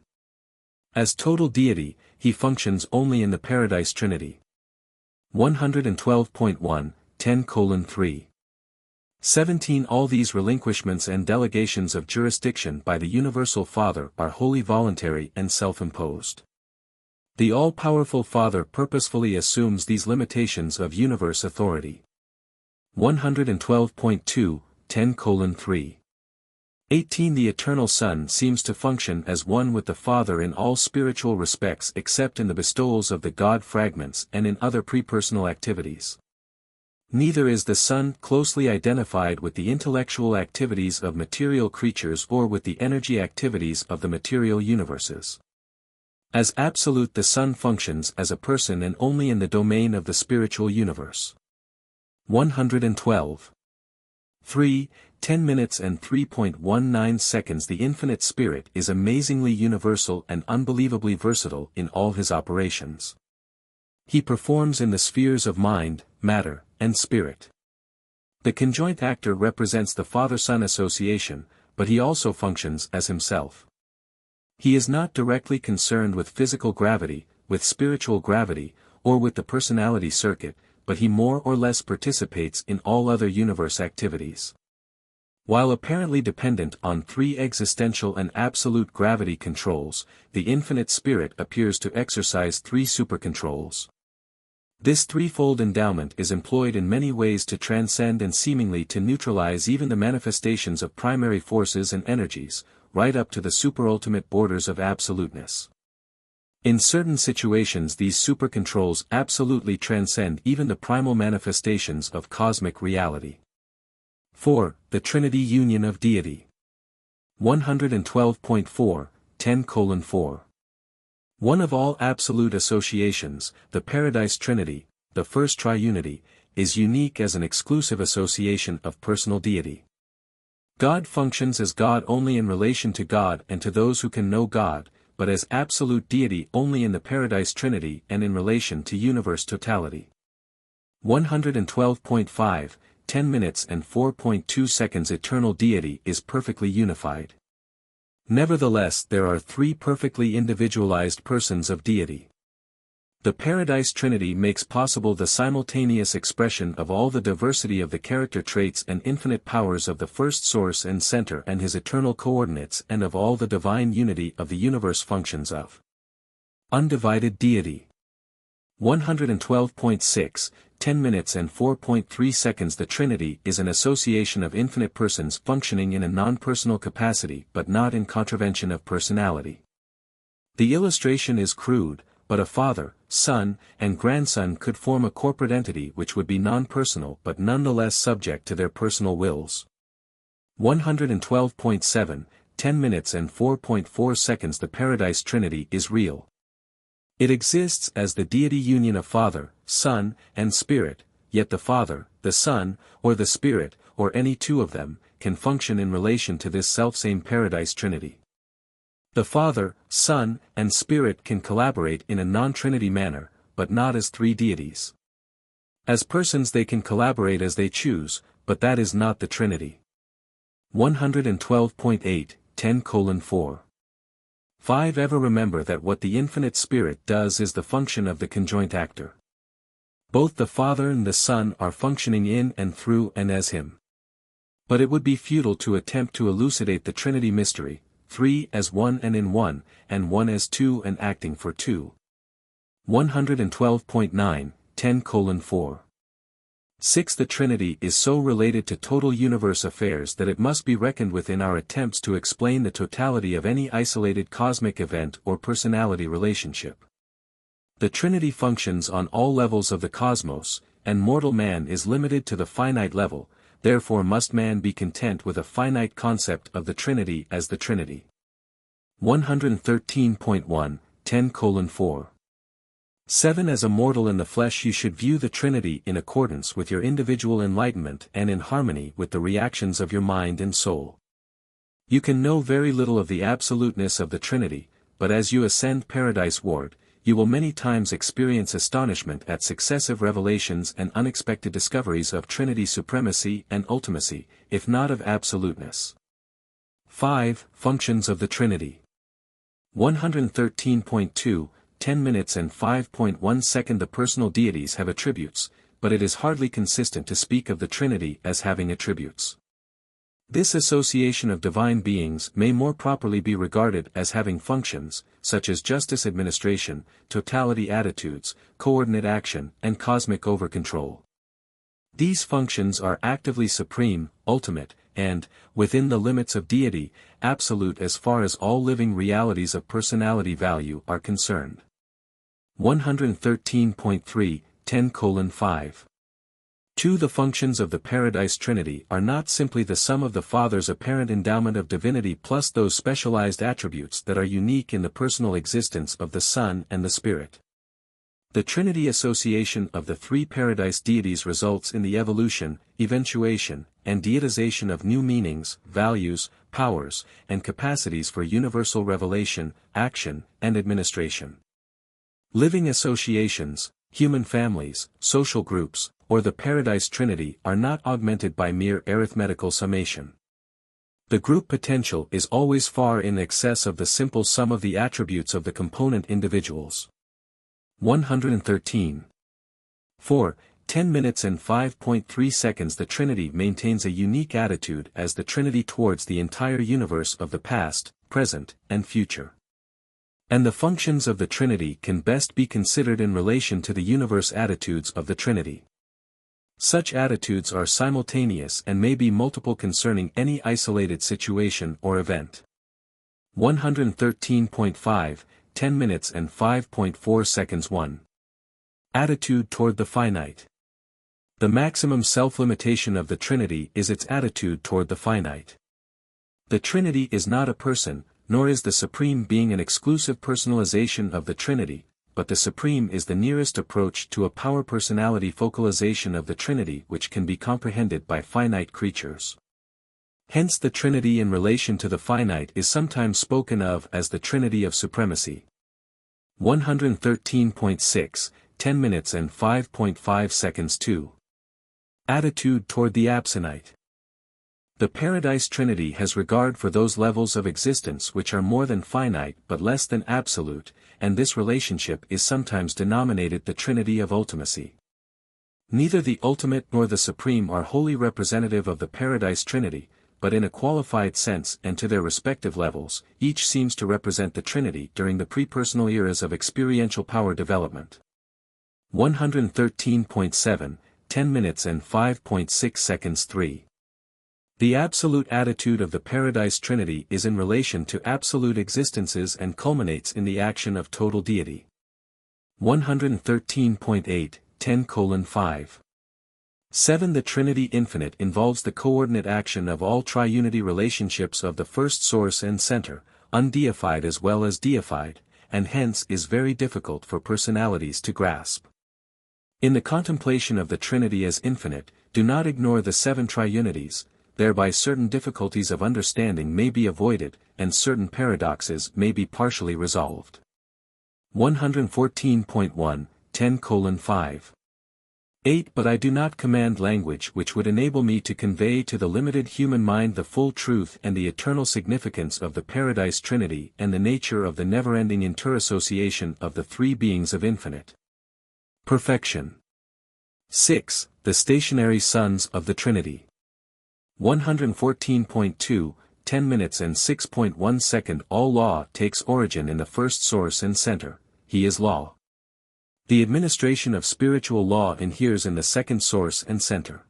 As total deity, he functions only in the Paradise Trinity. 112.1, 10:3. 17. All these relinquishments and delegations of jurisdiction by the Universal Father are wholly voluntary and self-imposed. The all-powerful Father purposefully assumes these limitations of universe authority. 112.2, 10:3. 18. The Eternal Son seems to function as one with the Father in all spiritual respects except in the bestowals of the God fragments and in other prepersonal activities. Neither is the Son closely identified with the intellectual activities of material creatures or with the energy activities of the material universes. As absolute, the Son functions as a person and only in the domain of the spiritual universe. 112. 3, 10 minutes and 3.19 seconds. The infinite spirit is amazingly universal and unbelievably versatile in all his operations. He performs in the spheres of mind, matter, and spirit. The conjoint actor represents the father-son association, but he also functions as himself. He is not directly concerned with physical gravity, with spiritual gravity, or with the personality circuit, but he more or less participates in all other universe activities. While apparently dependent on 3 existential and absolute gravity controls, the infinite spirit appears to exercise 3 supercontrols. This threefold endowment is employed in many ways to transcend and seemingly to neutralize even the manifestations of primary forces and energies, right up to the superultimate borders of absoluteness. In certain situations, these supercontrols absolutely transcend even the primal manifestations of cosmic reality. 4. The Trinity Union of Deity. 112.4, 10:4. One of all absolute associations, the Paradise Trinity, the first triunity, is unique as an exclusive association of personal deity. God functions as God only in relation to God and to those who can know God, but as absolute deity only in the Paradise Trinity and in relation to universe totality. 112.5, 10 minutes and 4.2 seconds. Eternal deity is perfectly unified. Nevertheless, there are 3 perfectly individualized persons of deity. The Paradise Trinity makes possible the simultaneous expression of all the diversity of the character traits and infinite powers of the first source and center and his eternal coordinates, and of all the divine unity of the universe functions of undivided deity. 112.6, 10 minutes and 4.3 seconds. The Trinity is an association of infinite persons functioning in a non-personal capacity but not in contravention of personality. The illustration is crude, but a father, son, and grandson could form a corporate entity which would be non-personal but nonetheless subject to their personal wills. 112.7, 10 minutes and 4.4 seconds. The Paradise Trinity is real. It exists as the deity union of Father, Son, and Spirit, yet the Father, the Son, or the Spirit, or any 2 of them, can function in relation to this selfsame Paradise Trinity. The Father, Son, and Spirit can collaborate in a non-Trinity manner, but not as 3 deities. As persons they can collaborate as they choose, but that is not the Trinity. 112.8, 10:4. 5. Ever remember that what the infinite spirit does is the function of the conjoint actor. Both the Father and the Son are functioning in and through and as him. But it would be futile to attempt to elucidate the Trinity mystery, 3 as 1 and in 1, and 1 as 2 and acting for 2. 112.9, 10:4. 6. The Trinity is so related to total universe affairs that it must be reckoned with in our attempts to explain the totality of any isolated cosmic event or personality relationship. The Trinity functions on all levels of the cosmos, and mortal man is limited to the finite level, therefore must man be content with a finite concept of the Trinity as the Trinity. 113.1, 10:4. 7. As a mortal in the flesh, you should view the Trinity in accordance with your individual enlightenment and in harmony with the reactions of your mind and soul. You can know very little of the absoluteness of the Trinity, but as you ascend Paradise-ward, you will many times experience astonishment at successive revelations and unexpected discoveries of Trinity supremacy and ultimacy, if not of absoluteness. 5. Functions of the Trinity. 113.2, 10 minutes and 5.1 seconds. The personal deities have attributes, but it is hardly consistent to speak of the Trinity as having attributes. This association of divine beings may more properly be regarded as having functions, such as justice administration, totality attitudes, coordinate action, and cosmic over-control. These functions are actively supreme, ultimate, and, within the limits of deity, absolute as far as all living realities of personality value are concerned. 113.3, 10:5. 2. The functions of the Paradise Trinity are not simply the sum of the Father's apparent endowment of divinity plus those specialized attributes that are unique in the personal existence of the Son and the Spirit. The Trinity association of the three Paradise deities results in the evolution, eventuation, and deitization of new meanings, values, powers, and capacities for universal revelation, action, and administration. Living associations, human families, social groups, or the Paradise Trinity are not augmented by mere arithmetical summation. The group potential is always far in excess of the simple sum of the attributes of the component individuals. 113. 4. 10 minutes and 5.3 seconds. The Trinity maintains a unique attitude as the Trinity towards the entire universe of the past, present, and future. And the functions of the Trinity can best be considered in relation to the universe attitudes of the Trinity. Such attitudes are simultaneous and may be multiple concerning any isolated situation or event. 113.5, 10 minutes and 5.4 seconds. 1. Attitude toward the finite. The maximum self-limitation of the Trinity is its attitude toward the finite. The Trinity is not a person, nor is the Supreme Being an exclusive personalization of the Trinity, but the Supreme is the nearest approach to a power-personality focalization of the Trinity which can be comprehended by finite creatures. Hence the Trinity in relation to the finite is sometimes spoken of as the Trinity of Supremacy. 113.6, 10 minutes and 5.5 seconds. 2. Attitude toward the absonite. The Paradise Trinity has regard for those levels of existence which are more than finite but less than absolute, and this relationship is sometimes denominated the Trinity of Ultimacy. Neither the ultimate nor the supreme are wholly representative of the Paradise Trinity, but in a qualified sense and to their respective levels, each seems to represent the Trinity during the pre-personal eras of experiential power development. 113.7, 10 minutes and 5.6 seconds. 3. The absolute attitude of the Paradise Trinity is in relation to absolute existences and culminates in the action of total deity. 113.8, 10:5. 7. The Trinity Infinite involves the coordinate action of all triunity relationships of the first source and center, undeified as well as deified, and hence is very difficult for personalities to grasp. In the contemplation of the Trinity as infinite, do not ignore the seven triunities, thereby certain difficulties of understanding may be avoided, and certain paradoxes may be partially resolved. 114.1, 10:5. 8. But I do not command language which would enable me to convey to the limited human mind the full truth and the eternal significance of the Paradise Trinity and the nature of the never-ending interassociation of the three beings of infinite perfection. 6. The stationary sons of the Trinity. 114.2, 10 minutes and 6.1 seconds. All law takes origin in the first source and center, he is law. The administration of spiritual law inheres in the second source and center.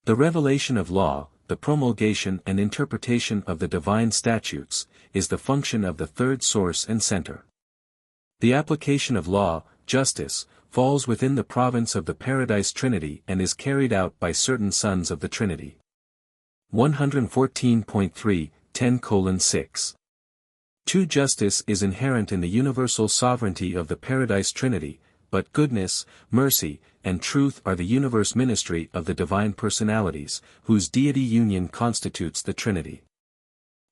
The revelation of law, the promulgation and interpretation of the divine statutes, is the function of the third source and center. The application of law, justice, falls within the province of the Paradise Trinity and is carried out by certain sons of the Trinity. 114.3, 10:6. 2. Justice is inherent in the universal sovereignty of the Paradise Trinity, but goodness, mercy, and truth are the universe ministry of the divine personalities, whose deity union constitutes the Trinity.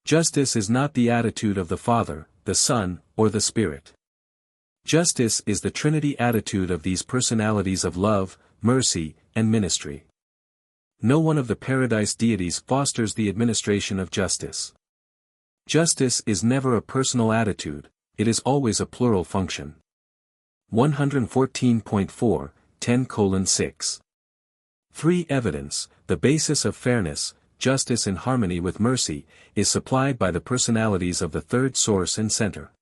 Justice is not the attitude of the Father, the Son, or the Spirit. Justice is the Trinity attitude of these personalities of love, mercy, and ministry. No one of the Paradise deities fosters the administration of justice. Justice is never a personal attitude, it is always a plural function. 114.4, 10:6. 3. Evidence, the basis of fairness, justice in harmony with mercy, is supplied by the personalities of the third source and center.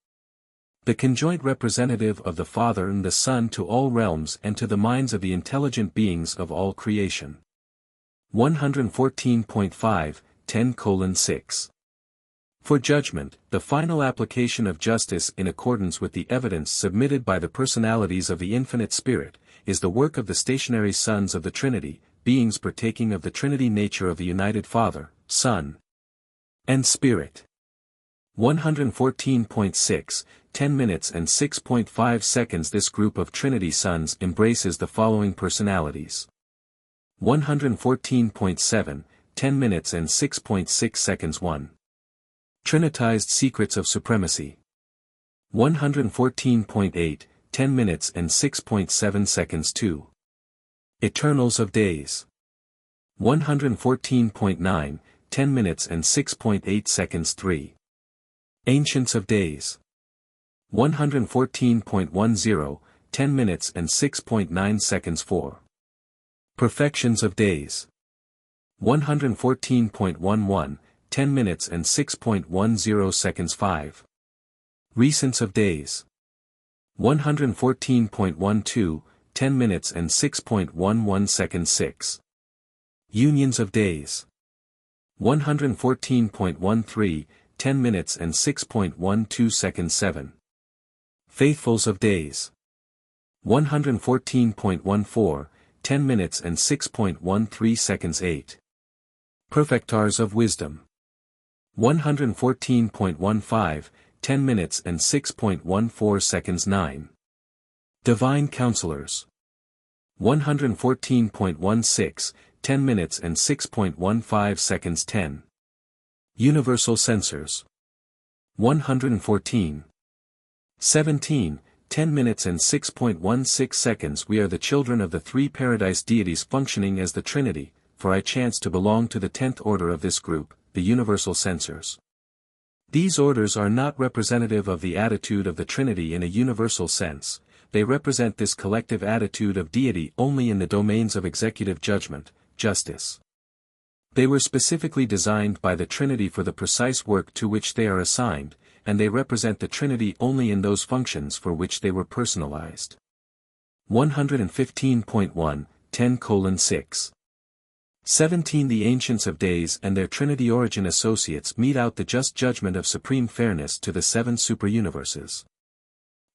The conjoint representative of the Father and the Son to all realms and to the minds of the intelligent beings of all creation. 114.5, 10:6. For judgment, the final application of justice in accordance with the evidence submitted by the personalities of the Infinite Spirit, is the work of the stationary sons of the Trinity, beings partaking of the Trinity nature of the united Father, Son, and Spirit. 114.6, 10 minutes and 6.5 seconds. This group of Trinity sons embraces the following personalities. 114.7, 10 minutes and 6.6 seconds. 1. Trinitized Secrets of Supremacy. 114.8, 10 minutes and 6.7 seconds. 2. Eternals of Days. 114.9, 10 minutes and 6.8 seconds. 3. Ancients of Days. 114.10, 10 minutes and 6.9 seconds. 4. Perfections of Days. 114.11, 10 minutes and 6.10 seconds. 5. Recents of Days. 114.12, 10 minutes and 6.11 seconds. 6. Unions of Days. 114.13, 10 minutes and 6.12 seconds. 7. Faithfuls of Days. 114.14, 10 minutes and 6.13 seconds. 8. Perfectars of Wisdom. 114.15, 10 minutes and 6.14 seconds. 9. Divine Counselors. 114.16, 10 minutes and 6.15 seconds. 10. Universal Censors. 114. 17, 10 minutes and 6.16 seconds. We are the children of the three paradise deities functioning as the Trinity, for I chance to belong to the 10th order of this group, the Universal Censors. These orders are not representative of the attitude of the Trinity in a universal sense, they represent this collective attitude of deity only in the domains of executive judgment, justice. They were specifically designed by the Trinity for the precise work to which they are assigned, and they represent the Trinity only in those functions for which they were personalized. 115.1, 10:6. 17. The Ancients of Days and their Trinity origin associates mete out the just judgment of supreme fairness to the 7 superuniverses.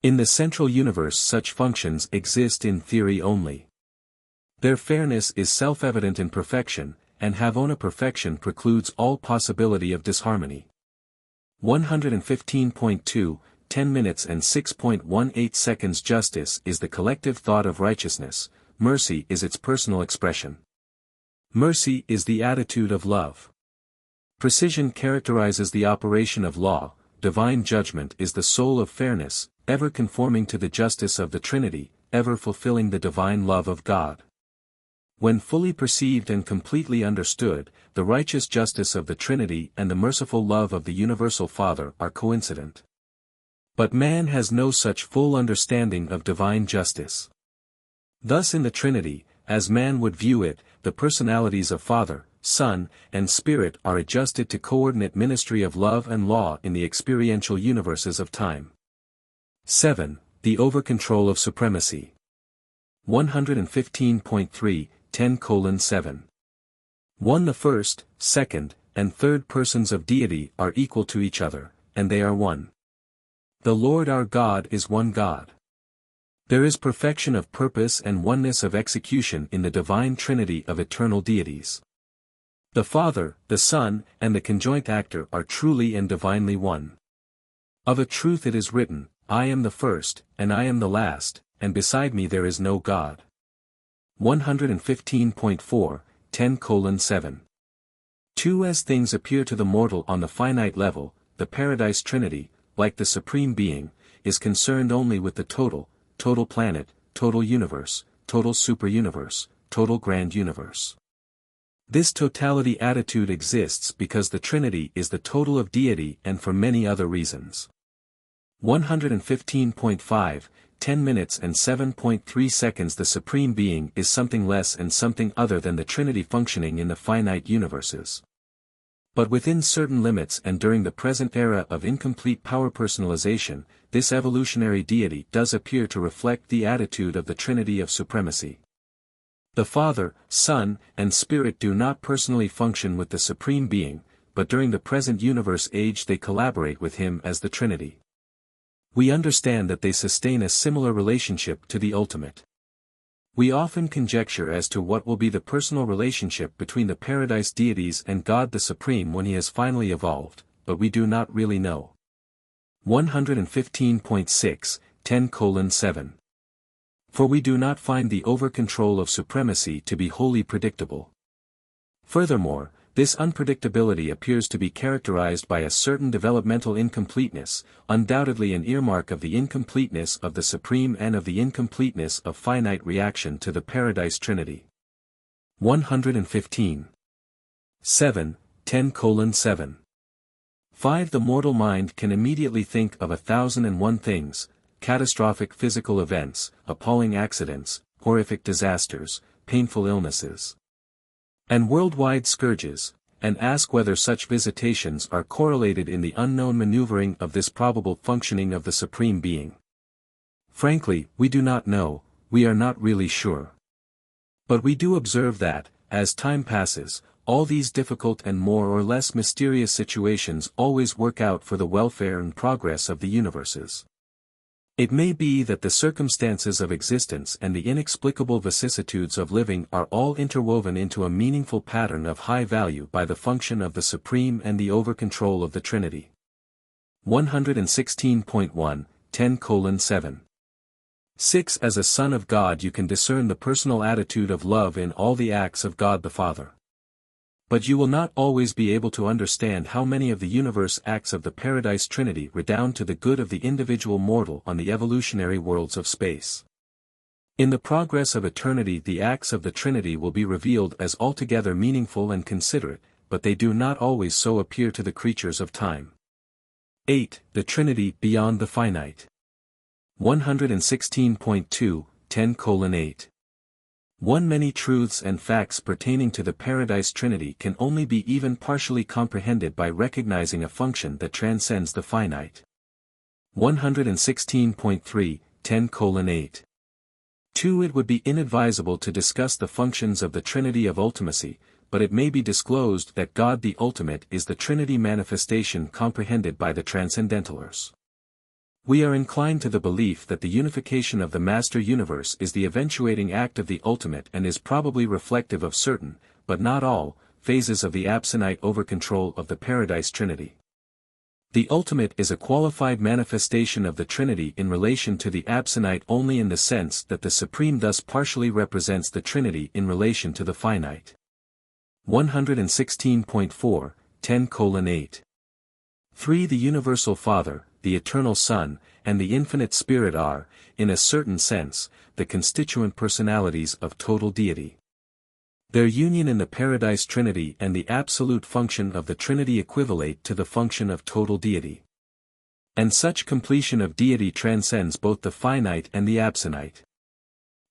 In the central universe such functions exist in theory only. Their fairness is self-evident in perfection, and Havona perfection precludes all possibility of disharmony. 115.2, 10 minutes and 6.18 seconds. Justice is the collective thought of righteousness, mercy is its personal expression. Mercy is the attitude of love. Precision characterizes the operation of law, divine judgment is the soul of fairness, ever conforming to the justice of the Trinity, ever fulfilling the divine love of God. When fully perceived and completely understood, the righteous justice of the Trinity and the merciful love of the Universal Father are coincident. But man has no such full understanding of divine justice. Thus in the Trinity, as man would view it, the personalities of Father, Son, and Spirit are adjusted to coordinate ministry of love and law in the experiential universes of time. 7. The over-control of supremacy. 115.3, 10:7. 1. The first, second, and third persons of deity are equal to each other, and they are one. The Lord our God is one God. There is perfection of purpose and oneness of execution in the divine Trinity of eternal deities. The Father, the Son, and the conjoint actor are truly and divinely one. Of a truth it is written, I am the first, and I am the last, and beside me there is no God. 115.4, 10:7. 2. As things appear to the mortal on the finite level, the Paradise Trinity, like the Supreme Being, is concerned only with the total planet, total universe, total superuniverse, total grand universe. This totality attitude exists because the Trinity is the total of deity and for many other reasons. 115.5, 10 minutes and 7.3 seconds. The Supreme Being is something less and something other than the Trinity functioning in the finite universes. But within certain limits and during the present era of incomplete power personalization, this evolutionary deity does appear to reflect the attitude of the Trinity of supremacy. The Father, Son, and Spirit do not personally function with the Supreme Being, but during the present universe age they collaborate with Him as the Trinity. We understand that they sustain a similar relationship to the ultimate. We often conjecture as to what will be the personal relationship between the paradise deities and God the Supreme when he has finally evolved, but we do not really know. 115.6, 10:7. For we do not find the over-control of supremacy to be wholly predictable. Furthermore, this unpredictability appears to be characterized by a certain developmental incompleteness, undoubtedly an earmark of the incompleteness of the Supreme and of the incompleteness of finite reaction to the Paradise Trinity. 115. 7, 10:7. 5. The mortal mind can immediately think of 1,001 things, catastrophic physical events, appalling accidents, horrific disasters, painful illnesses, and worldwide scourges, and ask whether such visitations are correlated in the unknown maneuvering of this probable functioning of the Supreme Being. Frankly, we do not know, we are not really sure. But we do observe that, as time passes, all these difficult and more or less mysterious situations always work out for the welfare and progress of the universes. It may be that the circumstances of existence and the inexplicable vicissitudes of living are all interwoven into a meaningful pattern of high value by the function of the Supreme and the over-control of the Trinity. 116.1, 10:7. 6. As a son of God you can discern the personal attitude of love in all the acts of God the Father. But you will not always be able to understand how many of the universe acts of the Paradise Trinity redound to the good of the individual mortal on the evolutionary worlds of space. In the progress of eternity the acts of the Trinity will be revealed as altogether meaningful and considerate, but they do not always so appear to the creatures of time. 8. The Trinity beyond the finite. 116.2, 10:8. 1. Many truths and facts pertaining to the Paradise Trinity can only be even partially comprehended by recognizing a function that transcends the finite. 116.3, 10:8. 2. It would be inadvisable to discuss the functions of the Trinity of ultimacy, but it may be disclosed that God the Ultimate is the Trinity manifestation comprehended by the Transcendentalers. We are inclined to the belief that the unification of the Master Universe is the eventuating act of the Ultimate and is probably reflective of certain, but not all, phases of the absonite over-control of the Paradise Trinity. The Ultimate is a qualified manifestation of the Trinity in relation to the absonite only in the sense that the Supreme thus partially represents the Trinity in relation to the finite. 116.4, 10:8. 3. The Universal Father, the Eternal Son, and the Infinite Spirit are, in a certain sense, the constituent personalities of total deity. Their union in the Paradise Trinity and the absolute function of the Trinity equivalate to the function of total deity. And such completion of deity transcends both the finite and the absonite.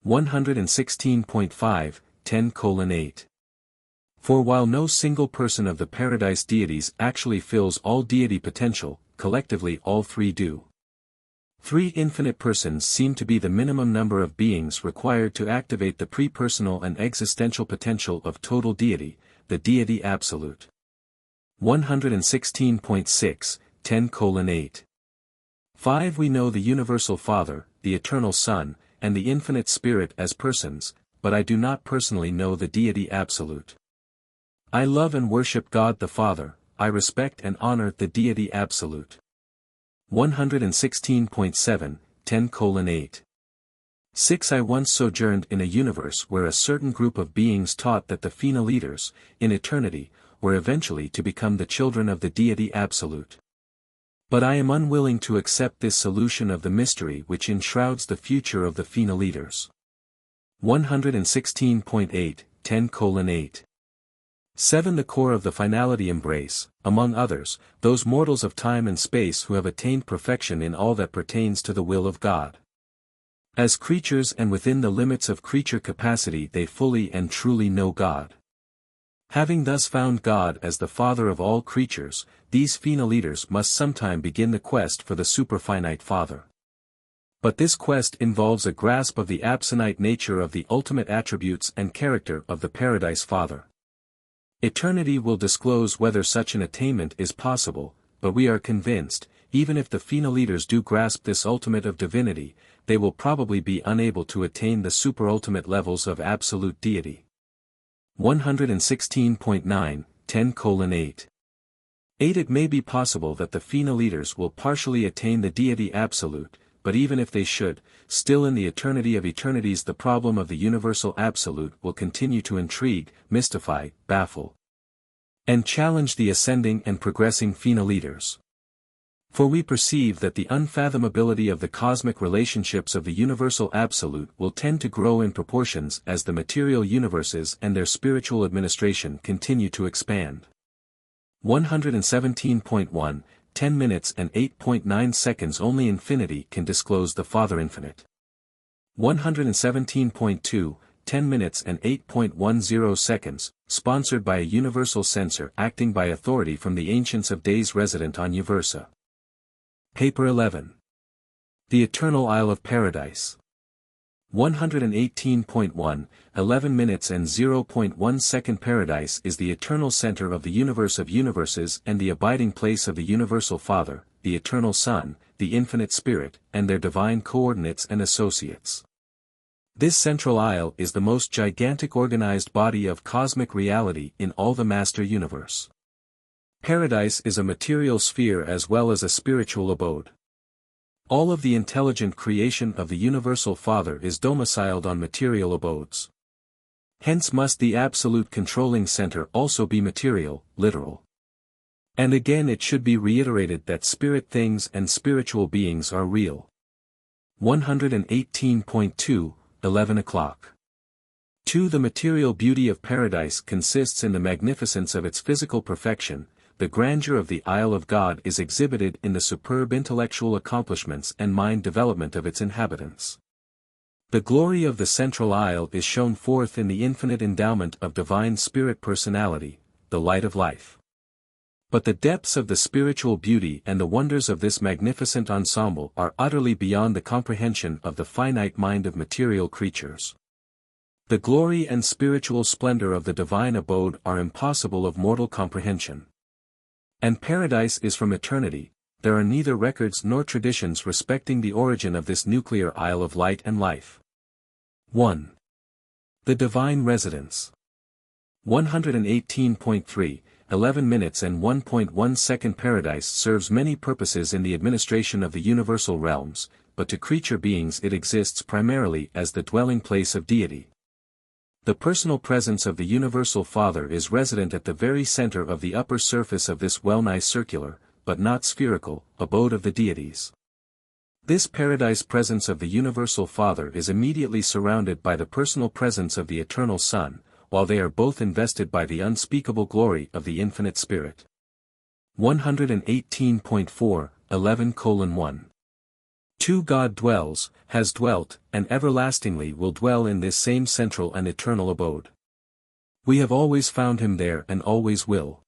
116.5, 10:8. For while no single person of the Paradise deities actually fills all deity potential, collectively all three do. 3 infinite persons seem to be the minimum number of beings required to activate the pre-personal and existential potential of total deity, the deity absolute. 116.6, 10:8. 5 We know the Universal Father, the Eternal Son, and the Infinite Spirit as persons, but I do not personally know the deity absolute. I love and worship God the Father, I respect and honor the deity absolute. 116.7, 10:8. 6 I once sojourned in a universe where a certain group of beings taught that the Fina leaders, in eternity, were eventually to become the children of the deity absolute. But I am unwilling to accept this solution of the mystery which enshrouds the future of the Fina leaders. 116.8, 10:8. 7 The core of the finality embrace, among others, those mortals of time and space who have attained perfection in all that pertains to the will of God. As creatures and within the limits of creature capacity they fully and truly know God. Having thus found God as the Father of all creatures, these Fina leaders must sometime begin the quest for the superfinite Father. But this quest involves a grasp of the absonite nature of the ultimate attributes and character of the Paradise Father. Eternity will disclose whether such an attainment is possible, but we are convinced, even if the Fina leaders do grasp this ultimate of divinity, they will probably be unable to attain the superultimate levels of absolute deity. 116.9, 10:8. 8. It may be possible that the Fina leaders will partially attain the deity absolute, but even if they should, still in the eternity of eternities the problem of the universal absolute will continue to intrigue, mystify, baffle, and challenge the ascending and progressing Fina leaders. For we perceive that the unfathomability of the cosmic relationships of the universal absolute will tend to grow in proportions as the material universes and their spiritual administration continue to expand. 117.1, 10 minutes and 8.9 seconds. Only infinity can disclose the Father Infinite. 117.2, 10 minutes and 8.10 seconds, sponsored by a universal censor acting by authority from the Ancients of Days resident on Uversa. Paper 11. The Eternal Isle of Paradise. 118.1, 11 minutes and 0.1 second. Paradise is the eternal center of the universe of universes and the abiding place of the Universal Father, the Eternal Son, the Infinite Spirit, and their divine coordinates and associates. This central isle is the most gigantic organized body of cosmic reality in all the master universe. Paradise is a material sphere as well as a spiritual abode. All of the intelligent creation of the Universal Father is domiciled on material abodes. Hence must the absolute controlling center also be material, literal. And again it should be reiterated that spirit things and spiritual beings are real. 118.2, 11 o'clock. 2. The material beauty of paradise consists in the magnificence of its physical perfection. The grandeur of the Isle of God is exhibited in the superb intellectual accomplishments and mind development of its inhabitants. The glory of the central isle is shown forth in the infinite endowment of divine spirit personality, the light of life. But the depths of the spiritual beauty and the wonders of this magnificent ensemble are utterly beyond the comprehension of the finite mind of material creatures. The glory and spiritual splendor of the divine abode are impossible of mortal comprehension. And paradise is from eternity. There are neither records nor traditions respecting the origin of this nuclear isle of light and life. 1. The Divine Residence. 118.3, 11 minutes and 1.1 second. Paradise serves many purposes in the administration of the universal realms, but to creature beings it exists primarily as the dwelling place of deity. The personal presence of the Universal Father is resident at the very center of the upper surface of this well-nigh circular, but not spherical, abode of the deities. This paradise presence of the Universal Father is immediately surrounded by the personal presence of the Eternal Son, while they are both invested by the unspeakable glory of the Infinite Spirit. 118.4, 11:1. 2. God dwells, has dwelt, and everlastingly will dwell in this same central and eternal abode. We have always found him there and always will.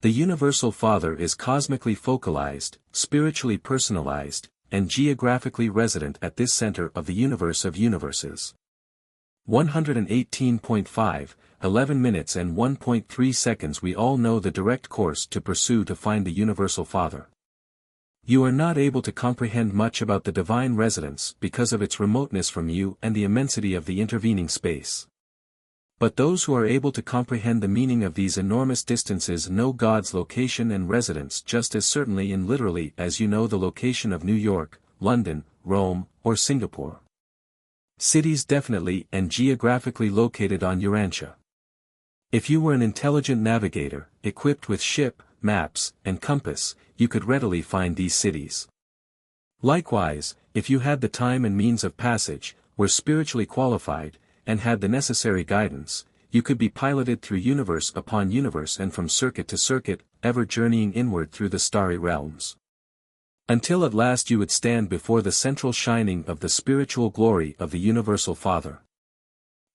The Universal Father is cosmically focalized, spiritually personalized, and geographically resident at this center of the universe of universes. 118.5, 11 minutes and 1.3 seconds. We all know the direct course to pursue to find the Universal Father. You are not able to comprehend much about the divine residence because of its remoteness from you and the immensity of the intervening space. But those who are able to comprehend the meaning of these enormous distances know God's location and residence just as certainly and literally as you know the location of New York, London, Rome, or Singapore. Cities definitely and geographically located on Urantia. If you were an intelligent navigator, equipped with ship, maps, and compass, you could readily find these cities. Likewise, if you had the time and means of passage, were spiritually qualified, and had the necessary guidance, you could be piloted through universe upon universe and from circuit to circuit, ever journeying inward through the starry realms. Until at last you would stand before the central shining of the spiritual glory of the Universal Father.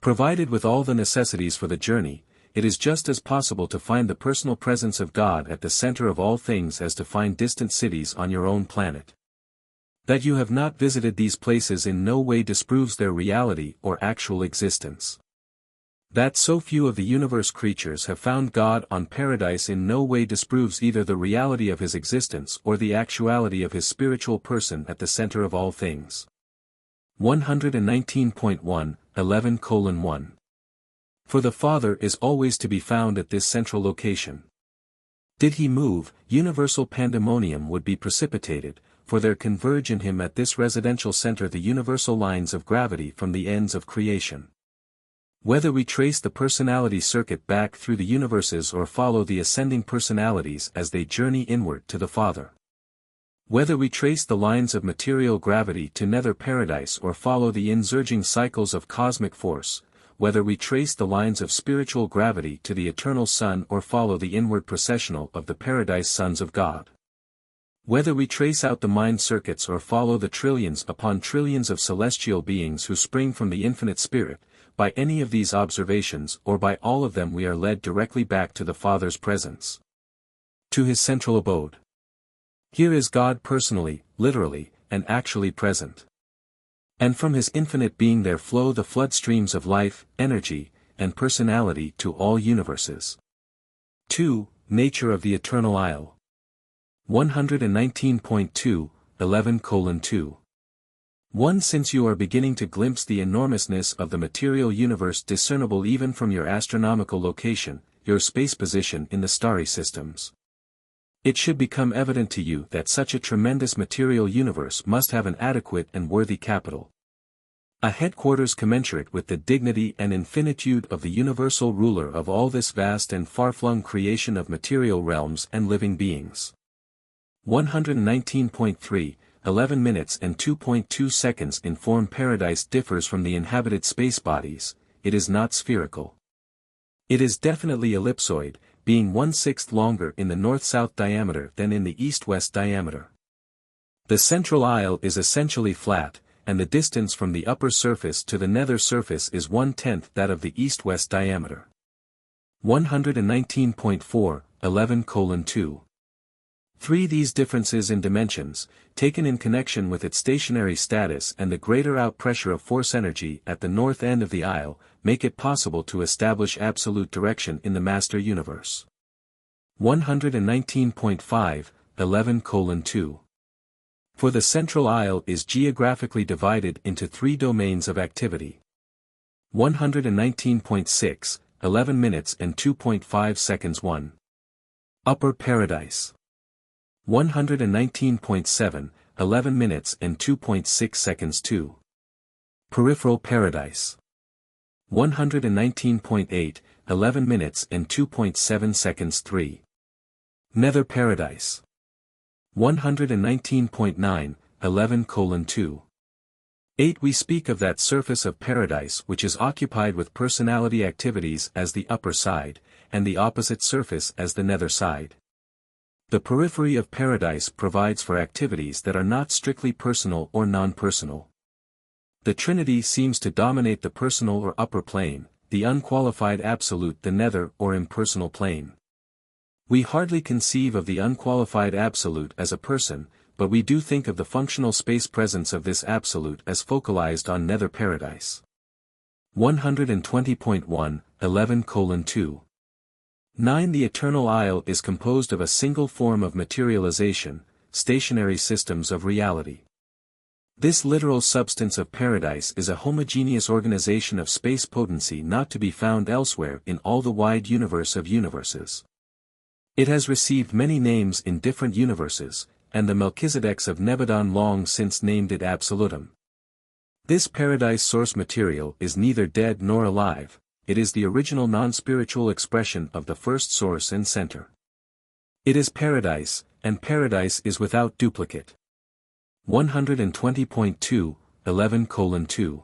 Provided with all the necessities for the journey, it is just as possible to find the personal presence of God at the center of all things as to find distant cities on your own planet. That you have not visited these places in no way disproves their reality or actual existence. That so few of the universe creatures have found God on paradise in no way disproves either the reality of his existence or the actuality of his spiritual person at the center of all things. 119.1, 11:1. For the Father is always to be found at this central location. Did he move, universal pandemonium would be precipitated, for there converge in him at this residential center the universal lines of gravity from the ends of creation. Whether we trace the personality circuit back through the universes or follow the ascending personalities as they journey inward to the Father. Whether we trace the lines of material gravity to nether paradise or follow the insurging cycles of cosmic force, whether we trace the lines of spiritual gravity to the eternal Son or follow the inward processional of the paradise sons of God. Whether we trace out the mind circuits or follow the trillions upon trillions of celestial beings who spring from the infinite Spirit, by any of these observations or by all of them we are led directly back to the Father's presence. To his central abode. Here is God personally, literally, and actually present. And from his infinite being there flow the flood streams of life, energy, and personality to all universes. 2. Nature of the Eternal Isle. 119.2, 11:2. 1. Since you are beginning to glimpse the enormousness of the material universe discernible even from your astronomical location, your space position in the starry systems, it should become evident to you that such a tremendous material universe must have an adequate and worthy capital. A headquarters commensurate with the dignity and infinitude of the universal ruler of all this vast and far-flung creation of material realms and living beings. 119.3, 11 minutes and 2.2 seconds. Inform paradise differs from the inhabited space bodies, it is not spherical. It is definitely ellipsoid, being 1/6 longer in the north-south diameter than in the east-west diameter. The central isle is essentially flat, and the distance from the upper surface to the nether surface is 1/10 that of the east-west diameter. 119.4, 11:2. 3. These differences in dimensions, taken in connection with its stationary status and the greater outpressure of force energy at the north end of the isle, make it possible to establish absolute direction in the master universe. 119.5, 11:2. For the central isle is geographically divided into 3 domains of activity. 119.6, 11 minutes and 2.5 seconds. 1. Upper Paradise. 119.7, 11 minutes and 2.6 seconds. 2. Peripheral Paradise. 119.8, 11 minutes and 2.7 seconds. 3. Nether Paradise. 119.9, 11:2. 8. We speak of that surface of paradise which is occupied with personality activities as the upper side, and the opposite surface as the nether side. The periphery of paradise provides for activities that are not strictly personal or non-personal. The Trinity seems to dominate the personal or upper plane, the unqualified absolute the nether or impersonal plane. We hardly conceive of the unqualified absolute as a person, but we do think of the functional space presence of this absolute as focalized on nether paradise. 120.1, 11:2. 9. The Eternal Isle is composed of a single form of materialization, stationary systems of reality. This literal substance of paradise is a homogeneous organization of space potency not to be found elsewhere in all the wide universe of universes. It has received many names in different universes, and the Melchizedeks of Nebadon long since named it Absolutum. This paradise source material is neither dead nor alive, it is the original non-spiritual expression of the first source and center. It is paradise, and paradise is without duplicate. 120.2, 11:2.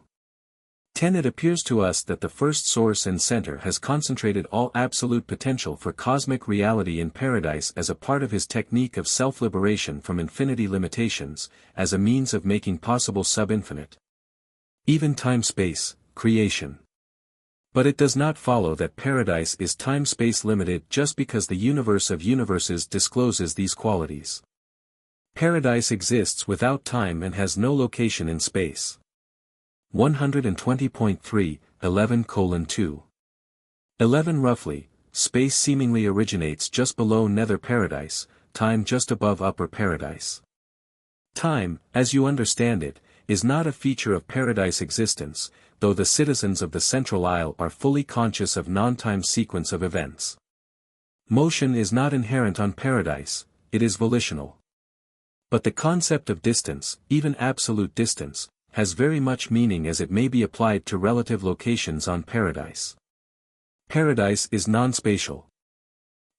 10. It appears to us that the first source and center has concentrated all absolute potential for cosmic reality in paradise as a part of his technique of self-liberation from infinity limitations, as a means of making possible sub-infinite, even time-space, creation. But it does not follow that paradise is time-space limited just because the universe of universes discloses these qualities. Paradise exists without time and has no location in space. 120.3, 11:2. 11. Roughly, space seemingly originates just below nether paradise, time just above upper paradise. Time, as you understand it, is not a feature of paradise existence, though the citizens of the Central Isle are fully conscious of non-time sequence of events. Motion is not inherent on paradise, it is volitional. But the concept of distance, even absolute distance, has very much meaning as it may be applied to relative locations on paradise. Paradise is non-spatial.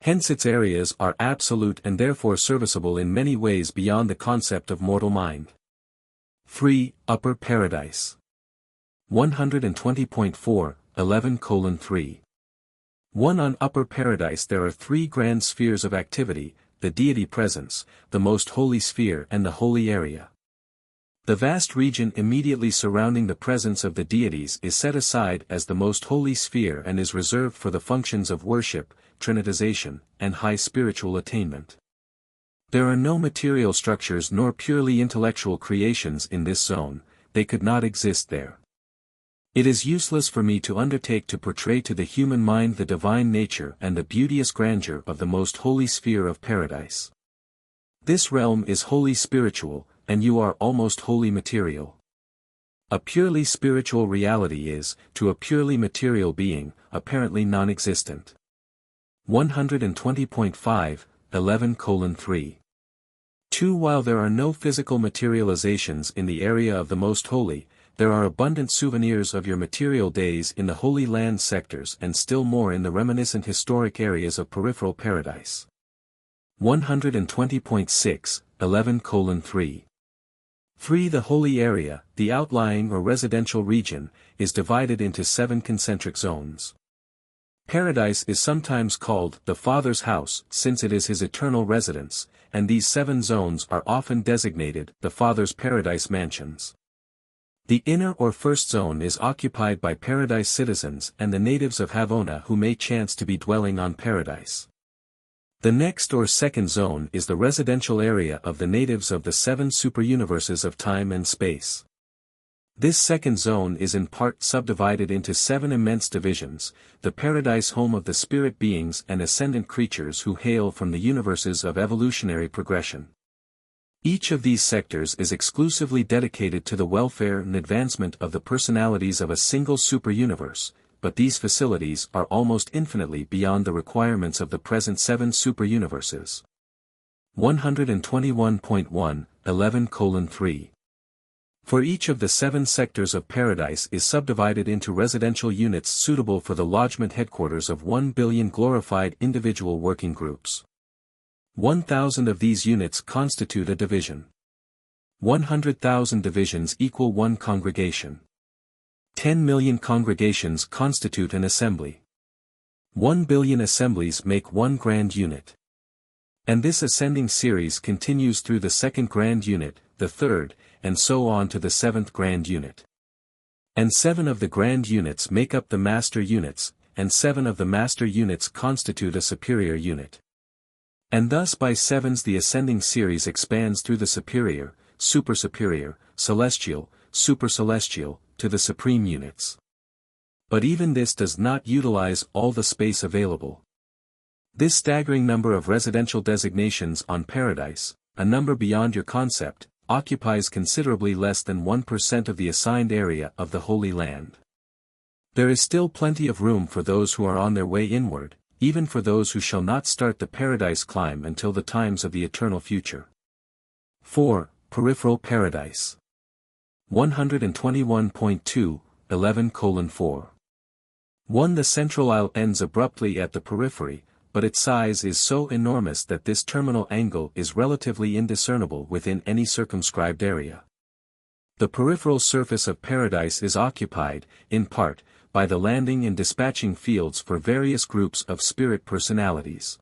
Hence its areas are absolute and therefore serviceable in many ways beyond the concept of mortal mind. Free, Upper Paradise. 120.4, 11:3. 1. On Upper Paradise there are three grand spheres of activity, the deity presence, the most holy sphere and the holy area. The vast region immediately surrounding the presence of the deities is set aside as the most holy sphere and is reserved for the functions of worship, trinitization, and high spiritual attainment. There are no material structures nor purely intellectual creations in this zone, they could not exist there. It is useless for me to undertake to portray to the human mind the divine nature and the beauteous grandeur of the most holy sphere of paradise. This realm is wholly spiritual, and you are almost wholly material. A purely spiritual reality is, to a purely material being, apparently non-existent. 120.5, 11:3. 2. While there are no physical materializations in the area of the most holy, there are abundant souvenirs of your material days in the Holy Land sectors and still more in the reminiscent historic areas of peripheral paradise. 120.6, 11:3. 3. The holy area, the outlying or residential region, is divided into 7 concentric zones. Paradise is sometimes called the Father's house since it is his eternal residence, and these 7 zones are often designated the Father's paradise mansions. The inner or first zone is occupied by paradise citizens and the natives of Havona who may chance to be dwelling on paradise. The next or second zone is the residential area of the natives of the 7 superuniverses of time and space. This second zone is in part subdivided into 7 immense divisions, the paradise home of the spirit beings and ascendant creatures who hail from the universes of evolutionary progression. Each of these sectors is exclusively dedicated to the welfare and advancement of the personalities of a single superuniverse, but these facilities are almost infinitely beyond the requirements of the present 7 superuniverses. 121.1, 11:3. For each of the 7 sectors of paradise is subdivided into residential units suitable for the lodgment headquarters of 1 billion glorified individual working groups. 1,000 of these units constitute a division. 100,000 divisions equal 1 congregation. 10 million congregations constitute an assembly. 1 billion assemblies make 1 grand unit. And this ascending series continues through the 2nd grand unit, the 3rd, and so on to the 7th grand unit. And 7 of the grand units make up the master units, and 7 of the master units constitute a superior unit. And thus by 7s the ascending series expands through the superior, super-superior, celestial, super-celestial, to the supreme units. But even this does not utilize all the space available. This staggering number of residential designations on paradise, a number beyond your concept, occupies considerably less than 1% of the assigned area of the Holy Land. There is still plenty of room for those who are on their way inward, even for those who shall not start the paradise climb until the times of the eternal future. 4. Peripheral Paradise. 121.2, 11:4. 1. The Central Isle ends abruptly at the periphery, but its size is so enormous that this terminal angle is relatively indiscernible within any circumscribed area. The peripheral surface of paradise is occupied, in part, by the landing and dispatching fields for various groups of spirit personalities.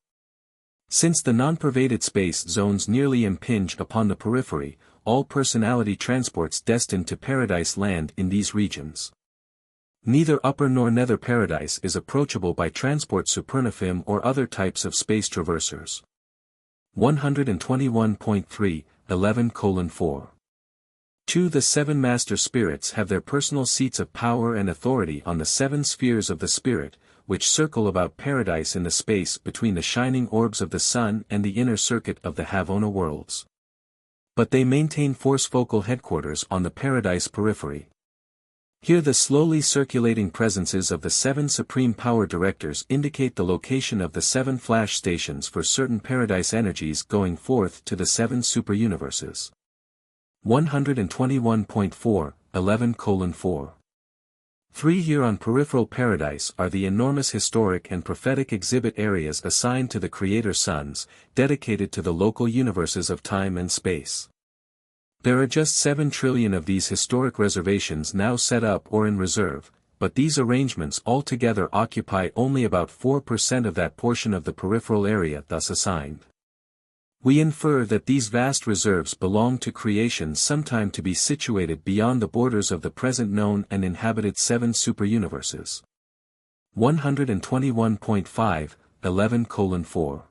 Since the non-pervaded space zones nearly impinge upon the periphery, all personality transports destined to paradise land in these regions. Neither upper nor nether paradise is approachable by transport supernifim or other types of space traversers. 121.3, 11:4. 2. The 7 master spirits have their personal seats of power and authority on the 7 spheres of the spirit, which circle about paradise in the space between the shining orbs of the sun and the inner circuit of the Havona worlds. But they maintain force focal headquarters on the paradise periphery. Here the slowly circulating presences of the 7 supreme power directors indicate the location of the 7 flash stations for certain paradise energies going forth to the 7 superuniverses. 121.4, 11:4. 3 here on peripheral paradise are the enormous historic and prophetic exhibit areas assigned to the Creator Sons, dedicated to the local universes of time and space. There are just 7 trillion of these historic reservations now set up or in reserve, but these arrangements altogether occupy only about 4% of that portion of the peripheral area thus assigned. We infer that these vast reserves belong to creations sometime to be situated beyond the borders of the present known and inhabited 7 superuniverses. 121.5, 11:4.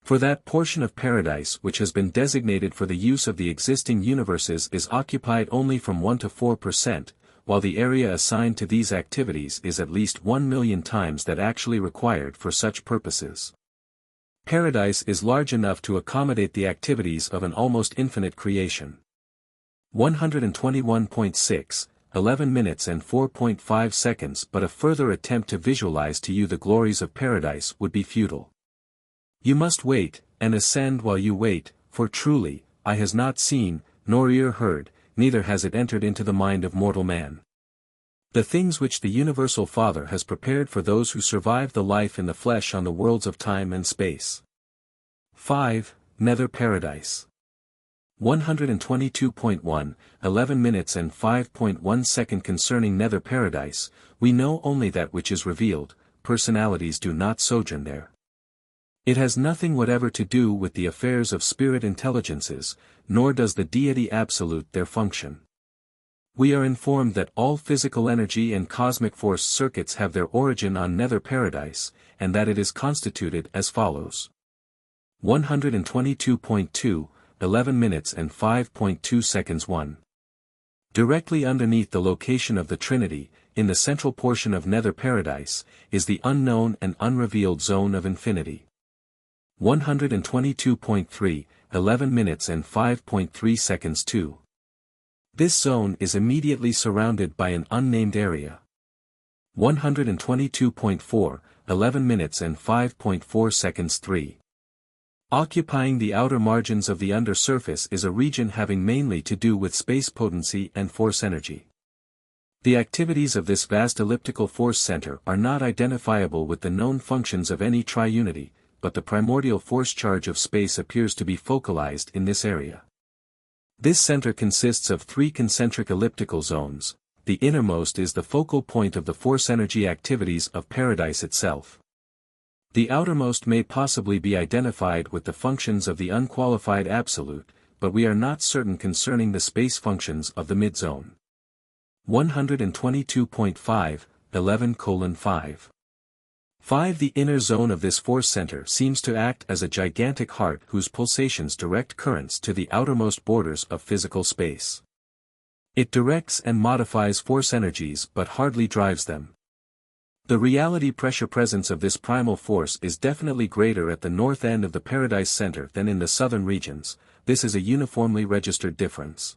For that portion of paradise which has been designated for the use of the existing universes is occupied only from 1 to 4%, while the area assigned to these activities is at least 1 million times that actually required for such purposes. Paradise is large enough to accommodate the activities of an almost infinite creation. 121.6, 11 minutes and 4.5 seconds. But a further attempt to visualize to you the glories of paradise would be futile. You must wait, and ascend while you wait, for truly, eye has not seen, nor ear heard, neither has it entered into the mind of mortal man. The things which the Universal Father has prepared for those who survive the life in the flesh on the worlds of time and space. 5. Nether Paradise. 122.1, 11 minutes and 5.1 seconds. Concerning Nether Paradise, we know only that which is revealed, personalities do not sojourn there. It has nothing whatever to do with the affairs of spirit intelligences, nor does the deity absolute their function. We are informed that all physical energy and cosmic force circuits have their origin on Nether Paradise, and that it is constituted as follows. 122.2, 11 minutes and 5.2 seconds. 1. Directly underneath the location of the Trinity, in the central portion of Nether Paradise, is the unknown and unrevealed zone of infinity. 122.3, 11 minutes and 5.3 seconds. 2. This zone is immediately surrounded by an unnamed area. 122.4, 11 minutes and 5.4 seconds. 3. Occupying the outer margins of the undersurface is a region having mainly to do with space potency and force energy. The activities of this vast elliptical force center are not identifiable with the known functions of any triunity, but the primordial force charge of space appears to be focalized in this area. This center consists of 3 concentric elliptical zones. The innermost is the focal point of the force energy activities of paradise itself. The outermost may possibly be identified with the functions of the unqualified absolute, but we are not certain concerning the space functions of the mid-zone. 122.5, 11:5. 5. The inner zone of this force center seems to act as a gigantic heart whose pulsations direct currents to the outermost borders of physical space. It directs and modifies force energies but hardly drives them. The reality pressure presence of this primal force is definitely greater at the north end of the paradise center than in the southern regions. This is a uniformly registered difference.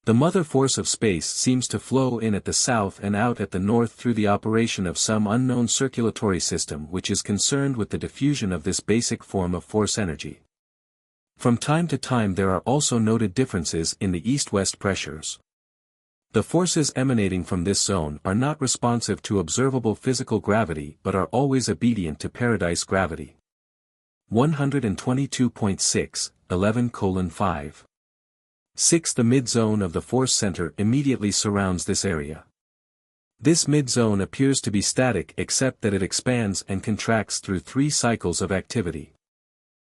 The mother force of space seems to flow in at the south and out at the north through the operation of some unknown circulatory system which is concerned with the diffusion of this basic form of force energy. From time to time there are also noted differences in the east-west pressures. The forces emanating from this zone are not responsive to observable physical gravity but are always obedient to paradise gravity. 122.6, 11:5. 6. The mid-zone of the force center immediately surrounds this area. This mid-zone appears to be static except that it expands and contracts through 3 cycles of activity.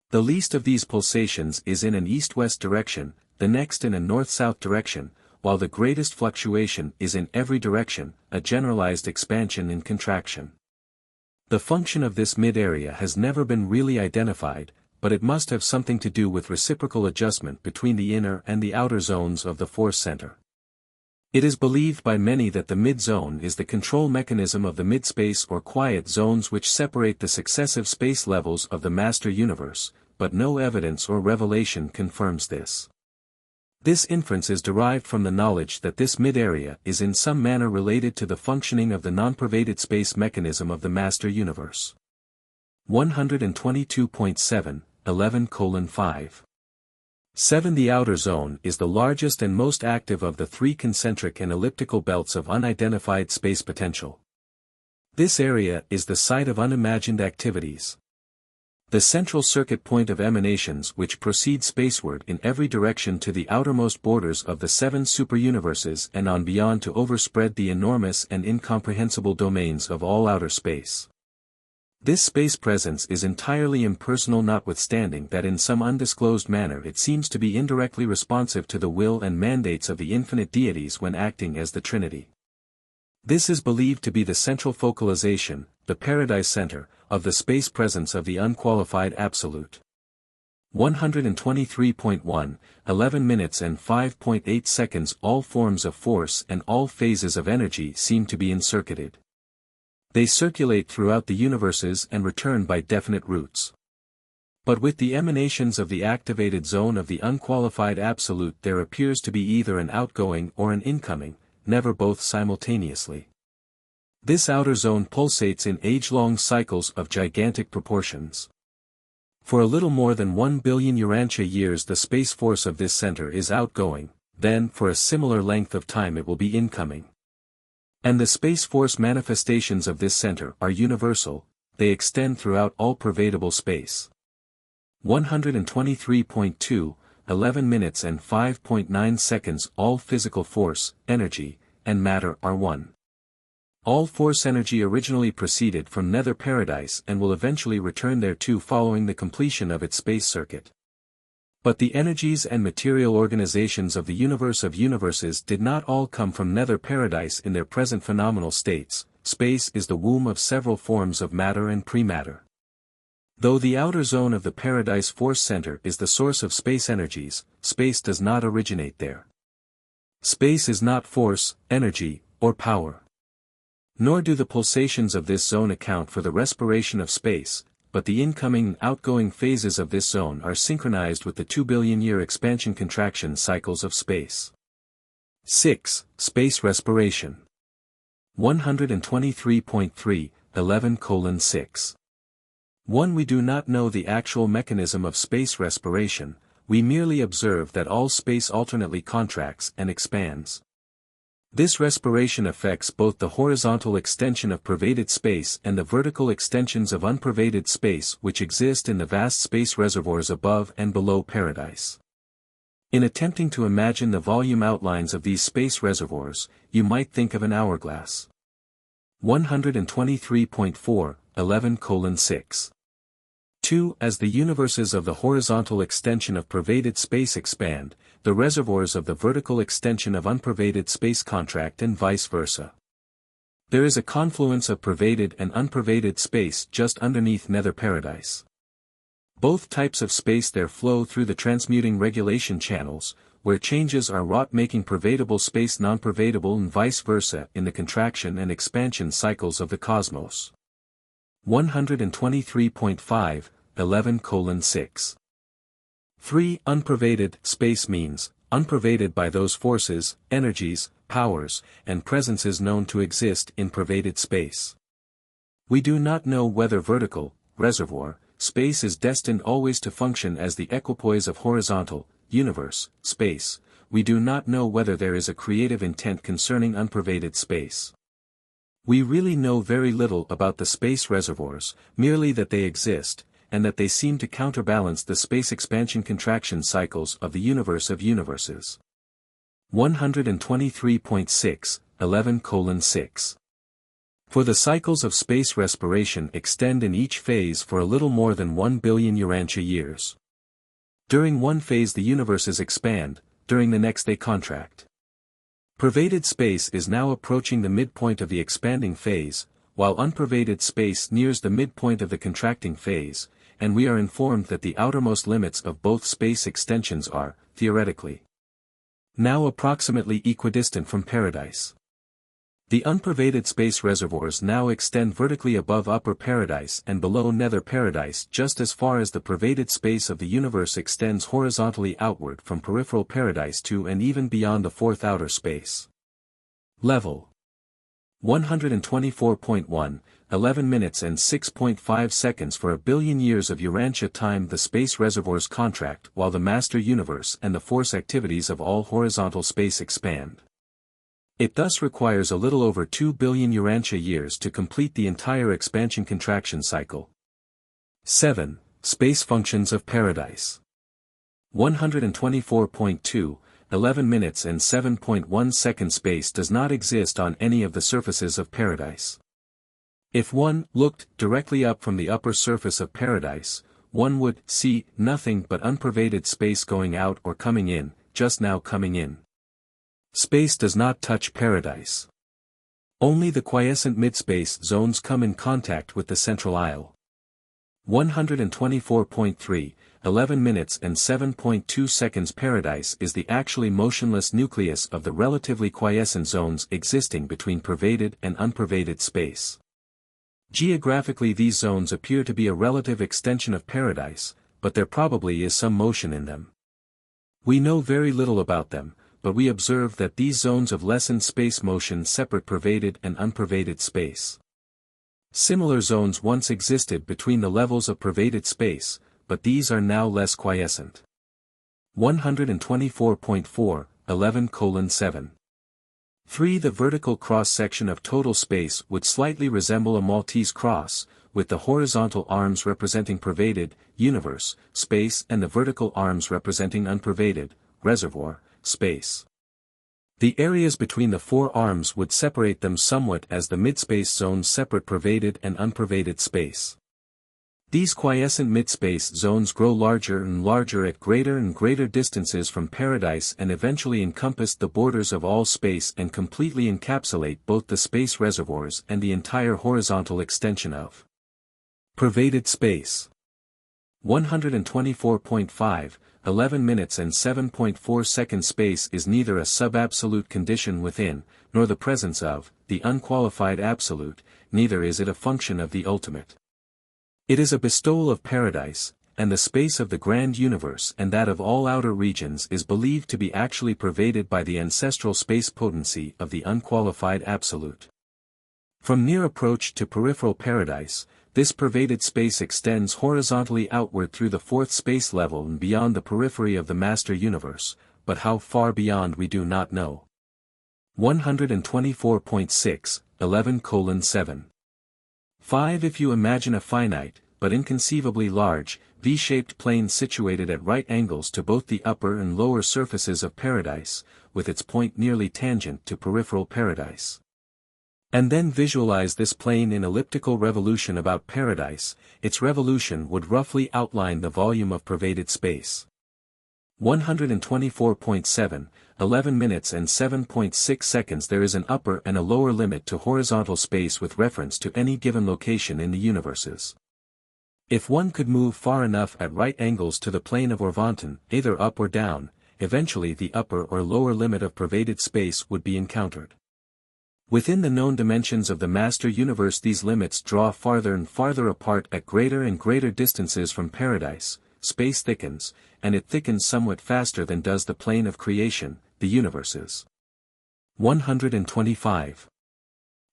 The least of these pulsations is in an east-west direction, the next in a north-south direction, while the greatest fluctuation is in every direction, a generalized expansion and contraction. The function of this mid-area has never been really identified, but it must have something to do with reciprocal adjustment between the inner and the outer zones of the force center. It is believed by many that the mid-zone is the control mechanism of the mid-space or quiet zones which separate the successive space levels of the master universe, but no evidence or revelation confirms this. This inference is derived from the knowledge that this mid-area is in some manner related to the functioning of the non-pervaded space mechanism of the master universe. 122.7, 11:5. 7. The outer zone is the largest and most active of the three concentric and elliptical belts of unidentified space potential. This area is the site of unimagined activities. The central circuit point of emanations which proceed spaceward in every direction to the outermost borders of the 7 superuniverses and on beyond to overspread the enormous and incomprehensible domains of all outer space. This space presence is entirely impersonal, notwithstanding that in some undisclosed manner it seems to be indirectly responsive to the will and mandates of the infinite deities when acting as the Trinity. This is believed to be the central focalization, the paradise center, of the space presence of the unqualified absolute. 123.1, 11 minutes and 5.8 seconds. All forms of force and all phases of energy seem to be encircuited. They circulate throughout the universes and return by definite routes. But with the emanations of the activated zone of the unqualified absolute there appears to be either an outgoing or an incoming, never both simultaneously. This outer zone pulsates in age-long cycles of gigantic proportions. For a little more than 1 billion Urantia years the space force of this center is outgoing, then for a similar length of time it will be incoming. And the space force manifestations of this center are universal, they extend throughout all pervadable space. 123.2, 11 minutes and 5.9 seconds. All physical force, energy, and matter are one. All force energy originally proceeded from nether paradise and will eventually return thereto following the completion of its space circuit. But the energies and material organizations of the universe of universes did not all come from nether paradise in their present phenomenal states. Space is the womb of several forms of matter and prematter. Though the outer zone of the paradise force center is the source of space energies, space does not originate there. Space is not force, energy, or power. Nor do the pulsations of this zone account for the respiration of space, but the incoming and outgoing phases of this zone are synchronized with the 2 billion-year expansion-contraction cycles of space. 6. Space respiration. 123.3, 11:6. 1. We do not know the actual mechanism of space respiration, we merely observe that all space alternately contracts and expands. This respiration affects both the horizontal extension of pervaded space and the vertical extensions of unpervaded space which exist in the vast space reservoirs above and below paradise. In attempting to imagine the volume outlines of these space reservoirs, you might think of an hourglass. 123.4, 11:6. 2. As the universes of the horizontal extension of pervaded space expand, the reservoirs of the vertical extension of unpervaded space contract and vice versa. There is a confluence of pervaded and unpervaded space just underneath nether paradise. Both types of space there flow through the transmuting regulation channels, where changes are wrought making pervadable space non-pervadable and vice versa in the contraction and expansion cycles of the cosmos. 123.5, 11:6. 3. Unpervaded space means, unpervaded by those forces, energies, powers, and presences known to exist in pervaded space. We do not know whether vertical, reservoir, space is destined always to function as the equipoise of horizontal, universe, space. We do not know whether there is a creative intent concerning unpervaded space. We really know very little about the space reservoirs, merely that they exist, and that they seem to counterbalance the space expansion-contraction cycles of the universe of universes. 123.6, 11:6. For the cycles of space respiration extend in each phase for a little more than 1 billion Urantia years. During one phase the universes expand, during the next they contract. Pervaded space is now approaching the midpoint of the expanding phase, while unpervaded space nears the midpoint of the contracting phase, and we are informed that the outermost limits of both space extensions are, theoretically, now approximately equidistant from paradise. The unpervaded space reservoirs now extend vertically above upper paradise and below nether paradise just as far as the pervaded space of the universe extends horizontally outward from peripheral paradise to and even beyond the fourth outer space. Level 124.1, 11 minutes and 6.5 seconds for a billion years of Urantia time. The space reservoirs contract while the master universe and the force activities of all horizontal space expand. It thus requires a little over 2 billion Urantia years to complete the entire expansion-contraction cycle. 7. Space functions of paradise. 124.2, 11 minutes and 7.1 seconds. Space does not exist on any of the surfaces of paradise. If one looked directly up from the upper surface of paradise, one would see nothing but unpervaded space going out or coming in, just now coming in. Space does not touch paradise. Only the quiescent midspace zones come in contact with the central aisle. 124.3, 11 minutes and 7.2 seconds. Paradise is the actually motionless nucleus of the relatively quiescent zones existing between pervaded and unpervaded space. Geographically, these zones appear to be a relative extension of paradise, but there probably is some motion in them. We know very little about them, but we observe that these zones of lessened space motion separate pervaded and unpervaded space. Similar zones once existed between the levels of pervaded space, but these are now less quiescent. 124.4, 11:7. 3. The vertical cross-section of total space would slightly resemble a Maltese cross, with the horizontal arms representing pervaded, universe, space and the vertical arms representing unpervaded, reservoir, space. The areas between the four arms would separate them somewhat as the midspace zones separate pervaded and unpervaded space. These quiescent midspace zones grow larger and larger at greater and greater distances from paradise and eventually encompass the borders of all space and completely encapsulate both the space reservoirs and the entire horizontal extension of pervaded space. 124.5, 11 minutes and 7.4 seconds. Space is neither a sub-absolute condition within, nor the presence of, the unqualified absolute, neither is it a function of the ultimate. It is a bestowal of paradise, and the space of the grand universe and that of all outer regions is believed to be actually pervaded by the ancestral space potency of the unqualified absolute. From near approach to peripheral paradise, this pervaded space extends horizontally outward through the fourth space level and beyond the periphery of the master universe, but how far beyond we do not know. 124.6, 11:7. 5. If you imagine a finite, but inconceivably large, V-shaped plane situated at right angles to both the upper and lower surfaces of paradise, with its point nearly tangent to peripheral paradise. And then visualize this plane in elliptical revolution about paradise, its revolution would roughly outline the volume of pervaded space. 124.7, 11 minutes and 7.6 seconds. There is an upper and a lower limit to horizontal space with reference to any given location in the universes. If one could move far enough at right angles to the plane of Urantia, either up or down, eventually the upper or lower limit of pervaded space would be encountered. Within the known dimensions of the master universe, these limits draw farther and farther apart at greater and greater distances from paradise. Space thickens, and it thickens somewhat faster than does the plane of creation, the universes. 125.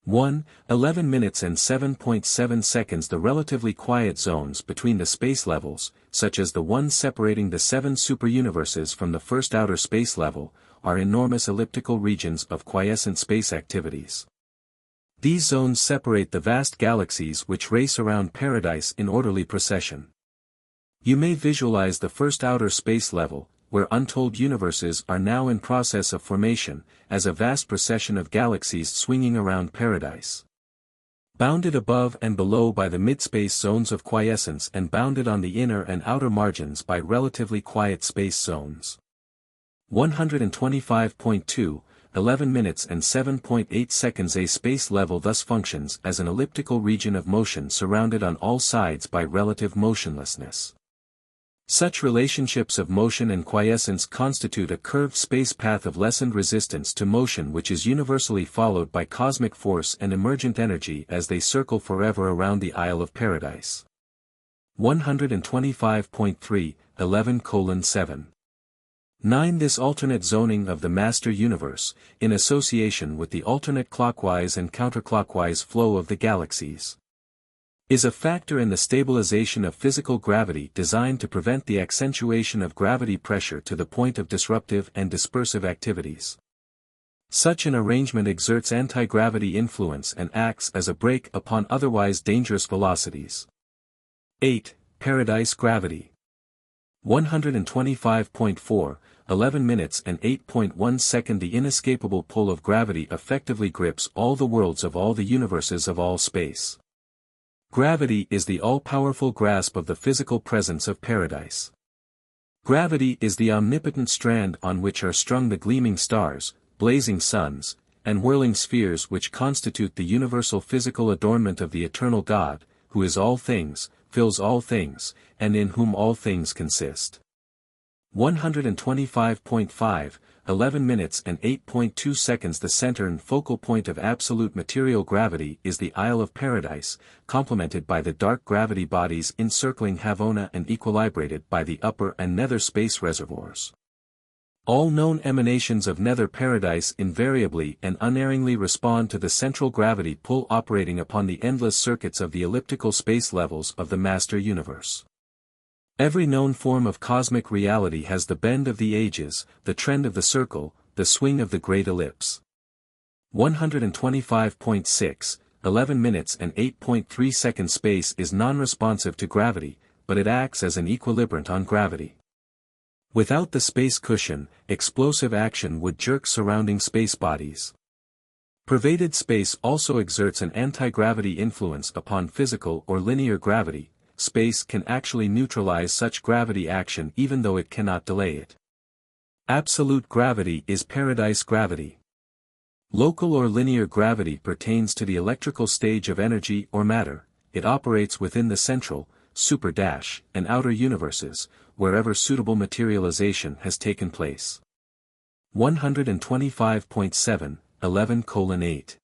1, 11 minutes and 7.7 seconds. The relatively quiet zones between the space levels, such as the one separating the 7 superuniverses from the first outer space level, are enormous elliptical regions of quiescent space activities. These zones separate the vast galaxies which race around paradise in orderly procession. You may visualize the first outer space level, where untold universes are now in process of formation, as a vast procession of galaxies swinging around paradise. Bounded above and below by the midspace zones of quiescence and bounded on the inner and outer margins by relatively quiet space zones. 125.2, 11 minutes and 7.8 seconds. A space level thus functions as an elliptical region of motion surrounded on all sides by relative motionlessness. Such relationships of motion and quiescence constitute a curved space path of lessened resistance to motion which is universally followed by cosmic force and emergent energy as they circle forever around the Isle of Paradise. 125.3, 11:7. 9. This alternate zoning of the master universe, in association with the alternate clockwise and counterclockwise flow of the galaxies, is a factor in the stabilization of physical gravity designed to prevent the accentuation of gravity pressure to the point of disruptive and dispersive activities. Such an arrangement exerts anti-gravity influence and acts as a brake upon otherwise dangerous velocities. 8. Paradise gravity. 125.4, 11 minutes and 8.1 seconds. The inescapable pull of gravity effectively grips all the worlds of all the universes of all space. Gravity is the all-powerful grasp of the physical presence of paradise. Gravity is the omnipotent strand on which are strung the gleaming stars, blazing suns, and whirling spheres which constitute the universal physical adornment of the eternal God, who is all things, fills all things, and in whom all things consist. 125.5, 11 minutes and 8.2 seconds. The center and focal point of absolute material gravity is the Isle of Paradise, complemented by the dark gravity bodies encircling Havona and equilibrated by the upper and nether space reservoirs. All known emanations of nether paradise invariably and unerringly respond to the central gravity pull operating upon the endless circuits of the elliptical space levels of the master universe. Every known form of cosmic reality has the bend of the ages, the trend of the circle, the swing of the great ellipse. 125.6, 11 minutes and 8.3 seconds. Space is non-responsive to gravity, but it acts as an equilibrant on gravity. Without the space cushion, explosive action would jerk surrounding space bodies. Pervaded space also exerts an anti-gravity influence upon physical or linear gravity. Space can actually neutralize such gravity action even though it cannot delay it. Absolute gravity is paradise gravity. Local or linear gravity pertains to the electrical stage of energy or matter. It operates within the central, super- and outer universes, wherever suitable materialization has taken place. 125.7, 11:8.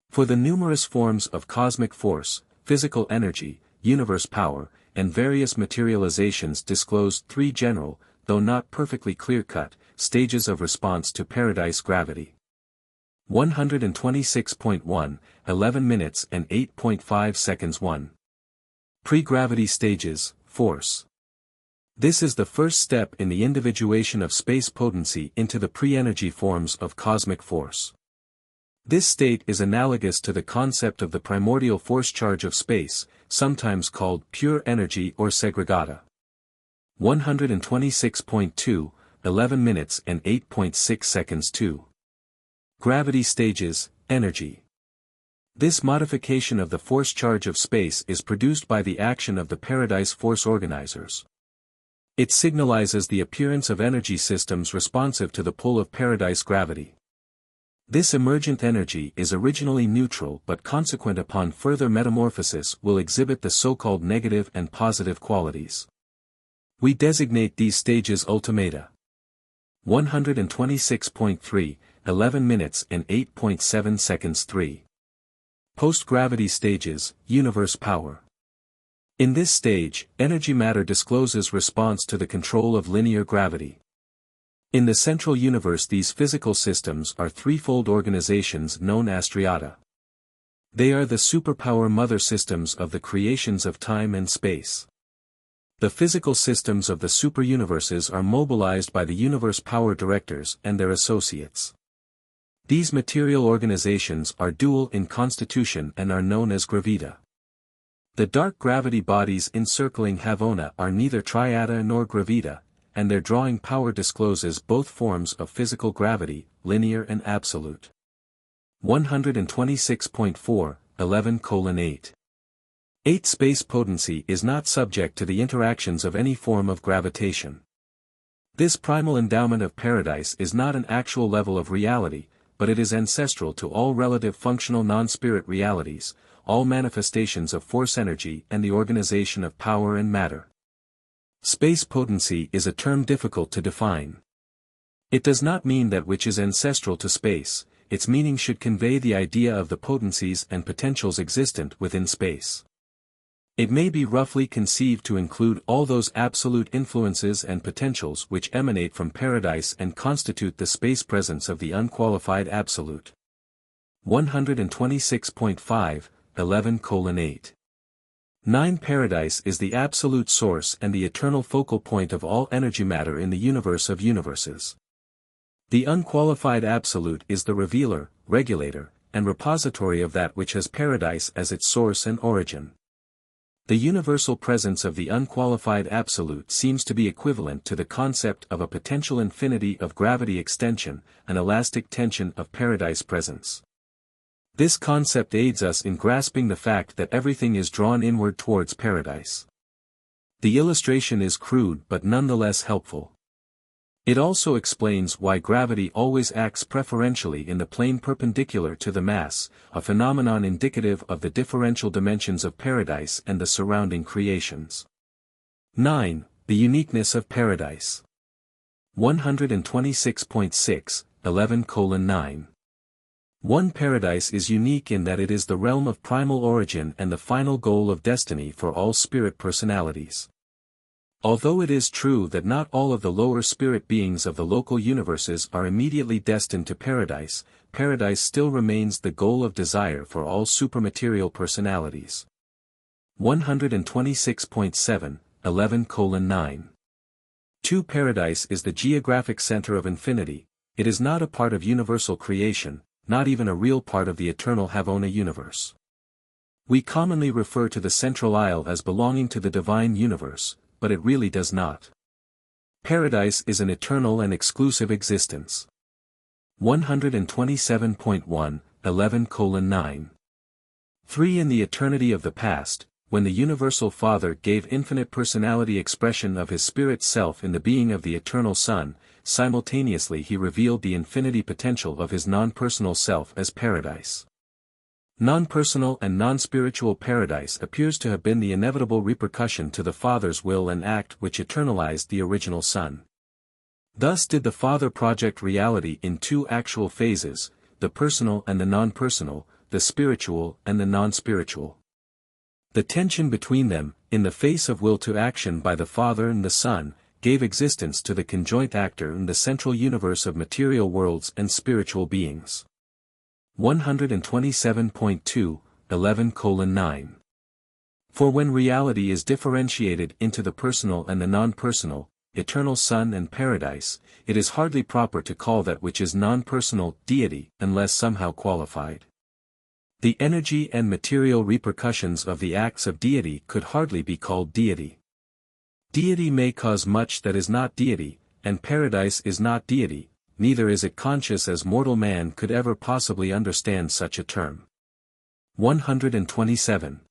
For the numerous forms of cosmic force, physical energy, universe power, and various materializations disclose three general, though not perfectly clear-cut, stages of response to paradise gravity. 126.1, 11 minutes and 8.5 seconds. 1. Pre-gravity stages, force. This is the first step in the individuation of space potency into the pre-energy forms of cosmic force. This state is analogous to the concept of the primordial force charge of space, sometimes called pure energy or segregata. 126.2, 11 minutes and 8.6 seconds. 2. Gravity stages, energy. This modification of the force charge of space is produced by the action of the paradise force organizers. It signalizes the appearance of energy systems responsive to the pull of paradise gravity. This emergent energy is originally neutral but consequent upon further metamorphosis will exhibit the so-called negative and positive qualities. We designate these stages ultimata. 126.3, 11 minutes and 8.7 seconds. 3. Post-gravity stages, universe power. In this stage, energy matter discloses response to the control of linear gravity. In the central universe these physical systems are threefold organizations known as striata. They are the superpower mother systems of the creations of time and space. The physical systems of the superuniverses are mobilized by the universe power directors and their associates. These material organizations are dual in constitution and are known as gravita. The dark gravity bodies encircling Havona are neither triada nor gravita, and their drawing power discloses both forms of physical gravity, linear and absolute. 126.4, 11:8. 8. Space potency is not subject to the interactions of any form of gravitation. This primal endowment of paradise is not an actual level of reality, but it is ancestral to all relative functional non-spirit realities, all manifestations of force energy and the organization of power and matter. Space potency is a term difficult to define. It does not mean that which is ancestral to space, its meaning should convey the idea of the potencies and potentials existent within space. It may be roughly conceived to include all those absolute influences and potentials which emanate from paradise and constitute the space presence of the unqualified absolute. 126.5, 11:8. 9. Paradise is the absolute source and the eternal focal point of all energy matter in the universe of universes. The unqualified absolute is the revealer, regulator, and repository of that which has paradise as its source and origin. The universal presence of the unqualified absolute seems to be equivalent to the concept of a potential infinity of gravity extension, an elastic tension of paradise presence. This concept aids us in grasping the fact that everything is drawn inward towards paradise. The illustration is crude but nonetheless helpful. It also explains why gravity always acts preferentially in the plane perpendicular to the mass, a phenomenon indicative of the differential dimensions of paradise and the surrounding creations. 9. The uniqueness of paradise. 126.6, 11:9. 1. Paradise is unique in that it is the realm of primal origin and the final goal of destiny for all spirit personalities. Although it is true that not all of the lower spirit beings of the local universes are immediately destined to paradise, paradise still remains the goal of desire for all supermaterial personalities. 126.7, 11:9. 2. Paradise is the geographic center of infinity. It is not a part of universal creation, not even a real part of the eternal Havona universe. We commonly refer to the central isle as belonging to the divine universe, but it really does not. Paradise is an eternal and exclusive existence. 127.1, 11:9. 3. In the eternity of the past, when the Universal Father gave infinite personality expression of his spirit self in the being of the Eternal Son, simultaneously he revealed the infinity potential of his non-personal self as paradise. Non-personal and non-spiritual paradise appears to have been the inevitable repercussion to the Father's will and act which eternalized the original Son. Thus did the Father project reality in two actual phases, the personal and the non-personal, the spiritual and the non-spiritual. The tension between them, in the face of will to action by the Father and the Son, gave existence to the conjoint actor in the central universe of material worlds and spiritual beings. 127.2, 11:9. For when reality is differentiated into the personal and the non-personal, eternal Son and paradise, it is hardly proper to call that which is non-personal deity unless somehow qualified. The energy and material repercussions of the acts of deity could hardly be called deity. Deity may cause much that is not deity, and paradise is not deity. Neither is it conscious as mortal man could ever possibly understand such a term. 127.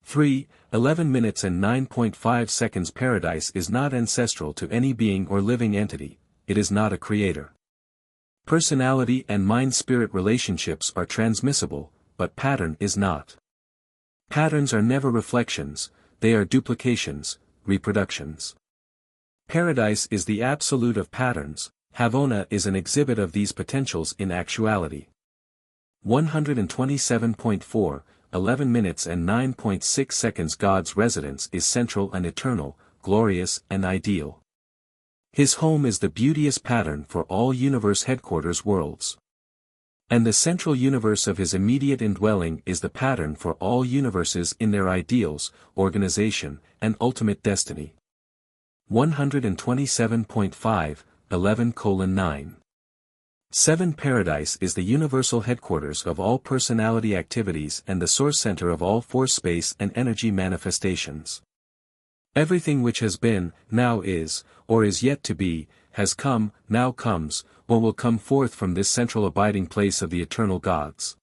3, 11 minutes and 9.5 seconds. Paradise is not ancestral to any being or living entity, it is not a creator. Personality and mind-spirit relationships are transmissible, but pattern is not. Patterns are never reflections, they are duplications, reproductions. Paradise is the absolute of patterns. Havona is an exhibit of these potentials in actuality. 127.4, 11 minutes and 9.6 seconds. God's residence is central and eternal, glorious and ideal. His home is the beauteous pattern for all universe headquarters worlds. And the central universe of his immediate indwelling is the pattern for all universes in their ideals, organization, and ultimate destiny. 127.5, 11:9. 7. Paradise is the universal headquarters of all personality activities and the source center of all force space and energy manifestations. Everything which has been, now is, or is yet to be, has come, now comes, or will come forth from this central abiding place of the eternal gods.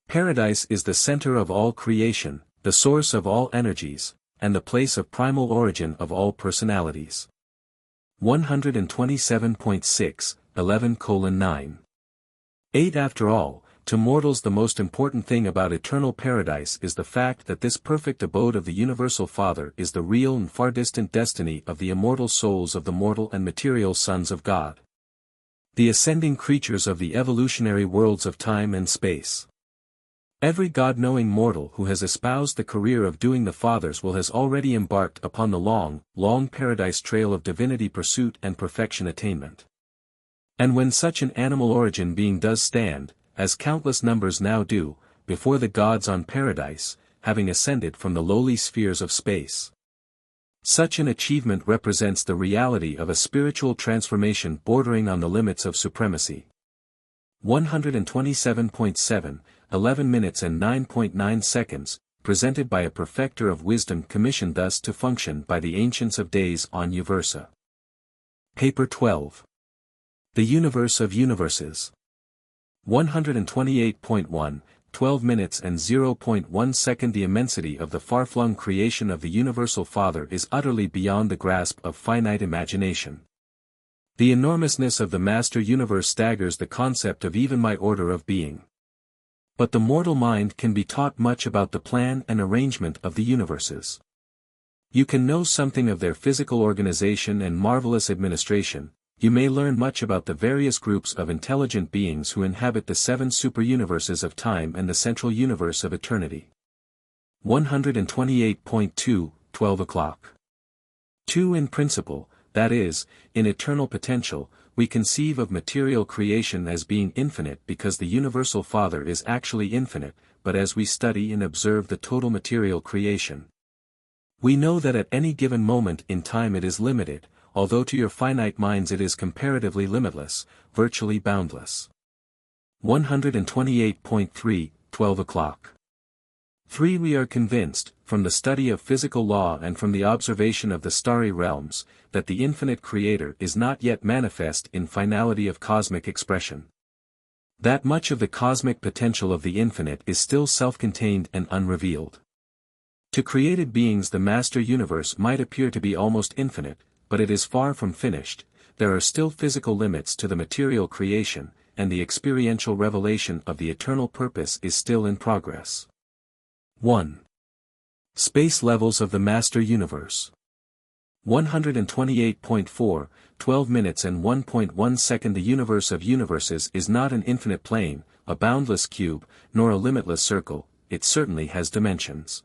Paradise is the center of all creation, the source of all energies, and the place of primal origin of all personalities. 127.6, 11:9. 8. After all, to mortals the most important thing about eternal paradise is the fact that this perfect abode of the Universal Father is the real and far distant destiny of the immortal souls of the mortal and material sons of God. The ascending creatures of the evolutionary worlds of time and space. Every God-knowing mortal who has espoused the career of doing the Father's will has already embarked upon the long, long paradise trail of divinity pursuit and perfection attainment. And when such an animal origin being does stand, as countless numbers now do, before the gods on paradise, having ascended from the lowly spheres of space. Such an achievement represents the reality of a spiritual transformation bordering on the limits of supremacy. 127.7, 11 minutes and 9.9 seconds, presented by a perfecter of wisdom commissioned thus to function by the Ancients of Days on Uversa. Paper 12. The Universe of Universes. 128.1, 12 minutes and 0.1 second. The immensity of the far-flung creation of the Universal Father is utterly beyond the grasp of finite imagination. The enormousness of the Master Universe staggers the concept of even my order of being. But the mortal mind can be taught much about the plan and arrangement of the universes. You can know something of their physical organization and marvelous administration. You may learn much about the various groups of intelligent beings who inhabit the 7 superuniverses of time and the central universe of eternity. 128.2, 12 o'clock. 2. In principle, that is, in eternal potential, we conceive of material creation as being infinite because the Universal Father is actually infinite, but as we study and observe the total material creation, we know that at any given moment in time it is limited, although to your finite minds it is comparatively limitless, virtually boundless. 128.3, 12 o'clock. 3. We are convinced, from the study of physical law and from the observation of the starry realms, that the infinite Creator is not yet manifest in finality of cosmic expression. That much of the cosmic potential of the infinite is still self-contained and unrevealed. To created beings the master universe might appear to be almost infinite, but it is far from finished. There are still physical limits to the material creation, and the experiential revelation of the eternal purpose is still in progress. 1. Space levels of the master universe. 128.4, 12 minutes and 1.1 second. The universe of universes is not an infinite plane, a boundless cube, nor a limitless circle. It certainly has dimensions.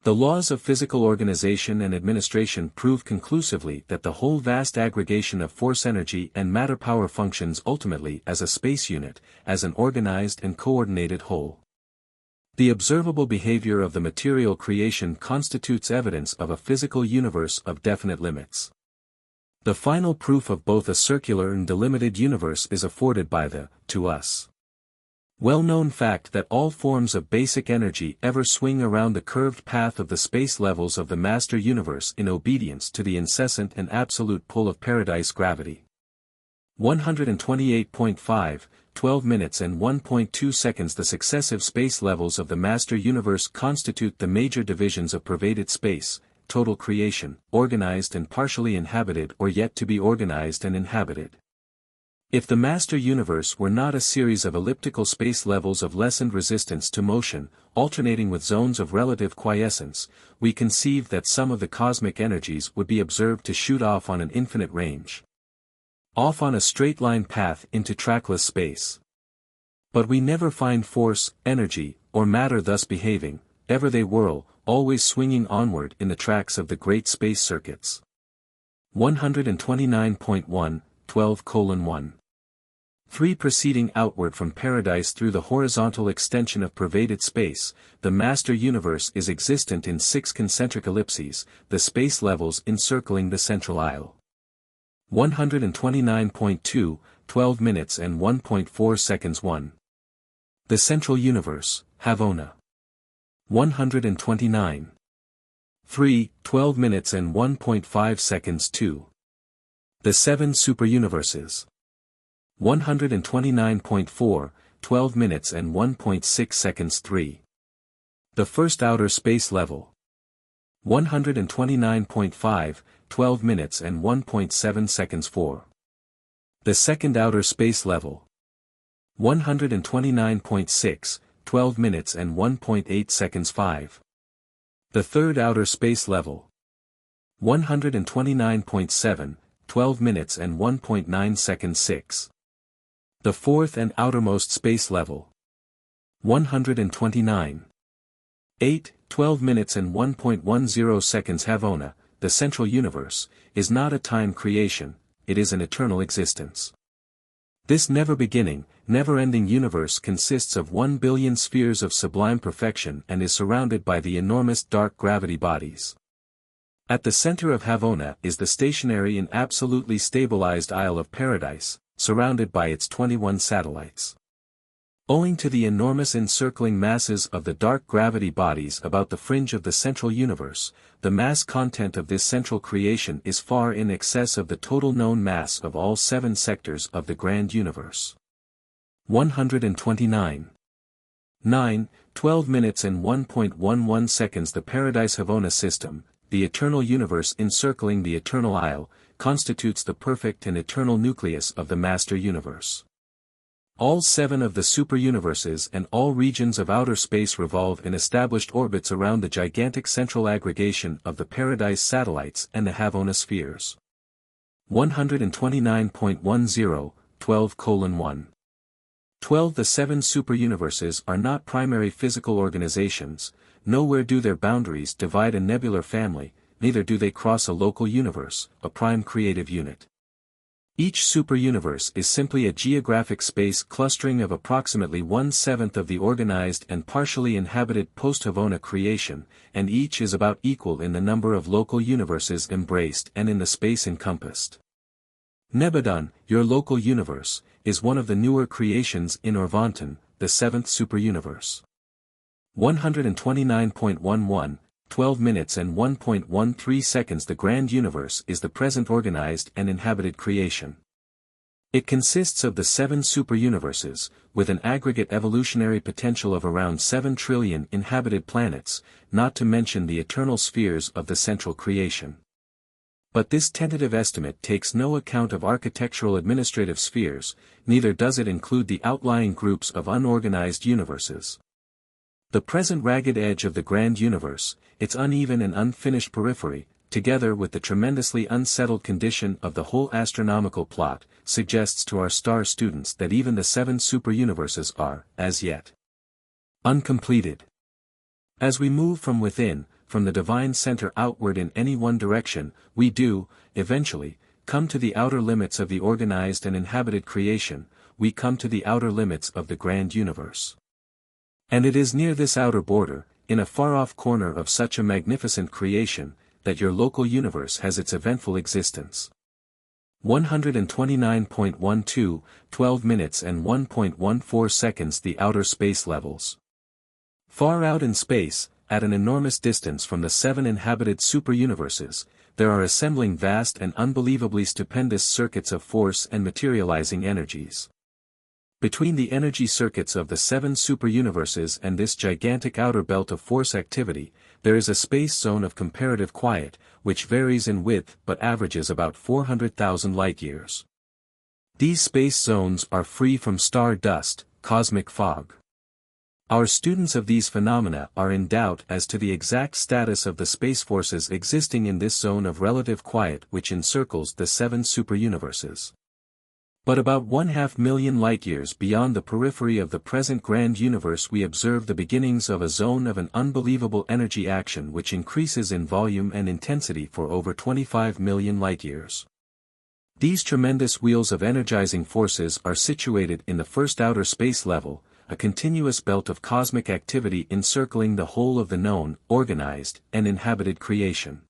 The laws of physical organization and administration prove conclusively that the whole vast aggregation of force energy and matter power functions ultimately as a space unit, as an organized and coordinated whole. The observable behavior of the material creation constitutes evidence of a physical universe of definite limits. The final proof of both a circular and delimited universe is afforded by the, to us, well-known fact that all forms of basic energy ever swing around the curved path of the space levels of the master universe in obedience to the incessant and absolute pull of paradise gravity. 128.5, 12 minutes and 1.2 seconds. The successive space levels of the master universe constitute the major divisions of pervaded space, total creation, organized and partially inhabited or yet to be organized and inhabited. If the master universe were not a series of elliptical space levels of lessened resistance to motion, alternating with zones of relative quiescence, we conceive that some of the cosmic energies would be observed to shoot off on an infinite range, off on a straight-line path into trackless space. But we never find force, energy, or matter thus behaving. Ever they whirl, always swinging onward in the tracks of the great space circuits. 129.1, 12:1. 3. Proceeding outward from paradise through the horizontal extension of pervaded space, the master universe is existent in 6 concentric ellipses, the space levels encircling the central aisle. 129.2, 12 minutes and 1.4 seconds. 1. The central universe, Havona. 129. 3, 12 minutes and 1.5 seconds. 2. The 7 superuniverses. 129.4, 12 minutes and 1.6 seconds. 3. The first outer space level. 129.5, 12 minutes and 1.7 seconds. 4. The second outer space level. 129.6, 12 minutes and 1.8 seconds 5. The third outer space level. 129.7, 12 minutes and 1.9 seconds 6. The fourth and outermost space level. 129. 8, 12 minutes and 1.10 seconds Havona, the central universe, is not a time creation, it is an eternal existence. This never-beginning, never-ending universe consists of 1 billion spheres of sublime perfection and is surrounded by the enormous dark gravity bodies. At the center of Havona is the stationary and absolutely stabilized Isle of Paradise, surrounded by its 21 satellites. Owing to the enormous encircling masses of the dark gravity bodies about the fringe of the central universe, the mass content of this central creation is far in excess of the total known mass of all 7 sectors of the grand universe. 129. 9, 12 minutes and 1.11 seconds The Paradise Havona system, the eternal universe encircling the eternal isle, constitutes the perfect and eternal nucleus of the master universe. All 7 of the superuniverses and all regions of outer space revolve in established orbits around the gigantic central aggregation of the Paradise satellites and the Havona spheres. 129.10, 12:1. 12 The 7 superuniverses are not primary physical organizations, nowhere do their boundaries divide a nebular family, neither do they cross a local universe, a prime creative unit. Each superuniverse is simply a geographic space clustering of approximately 1/7 of the organized and partially inhabited post-Havona creation, and each is about equal in the number of local universes embraced and in the space encompassed. Nebadon, your local universe, is one of the newer creations in Orvanton, the 7th superuniverse. 129.11, 12 minutes and 1.13 seconds The grand universe is the present organized and inhabited creation. It consists of the 7 superuniverses, with an aggregate evolutionary potential of around 7 trillion inhabited planets, not to mention the eternal spheres of the central creation. But this tentative estimate takes no account of architectural administrative spheres, neither does it include the outlying groups of unorganized universes. The present ragged edge of the grand universe, its uneven and unfinished periphery, together with the tremendously unsettled condition of the whole astronomical plot, suggests to our star students that even the 7 superuniverses are, as yet, uncompleted. As we move from within, from the divine center outward in any one direction, we do, eventually, come to the outer limits of the organized and inhabited creation, we come to the outer limits of the grand universe. And it is near this outer border, in a far-off corner of such a magnificent creation, that your local universe has its eventful existence. 129.12, 12 minutes and 1.14 seconds The outer space levels. Far out in space, at an enormous distance from the 7 inhabited superuniverses, there are assembling vast and unbelievably stupendous circuits of force and materializing energies. Between the energy circuits of the 7 superuniverses and this gigantic outer belt of force activity, there is a space zone of comparative quiet, which varies in width but averages about 400,000 light-years. These space zones are free from star dust, cosmic fog. Our students of these phenomena are in doubt as to the exact status of the space forces existing in this zone of relative quiet which encircles the 7 superuniverses. But about 1/2 million light-years beyond the periphery of the present grand universe we observe the beginnings of a zone of an unbelievable energy action which increases in volume and intensity for over 25 million light-years. These tremendous wheels of energizing forces are situated in the first outer space level, a continuous belt of cosmic activity encircling the whole of the known, organized, and inhabited creation.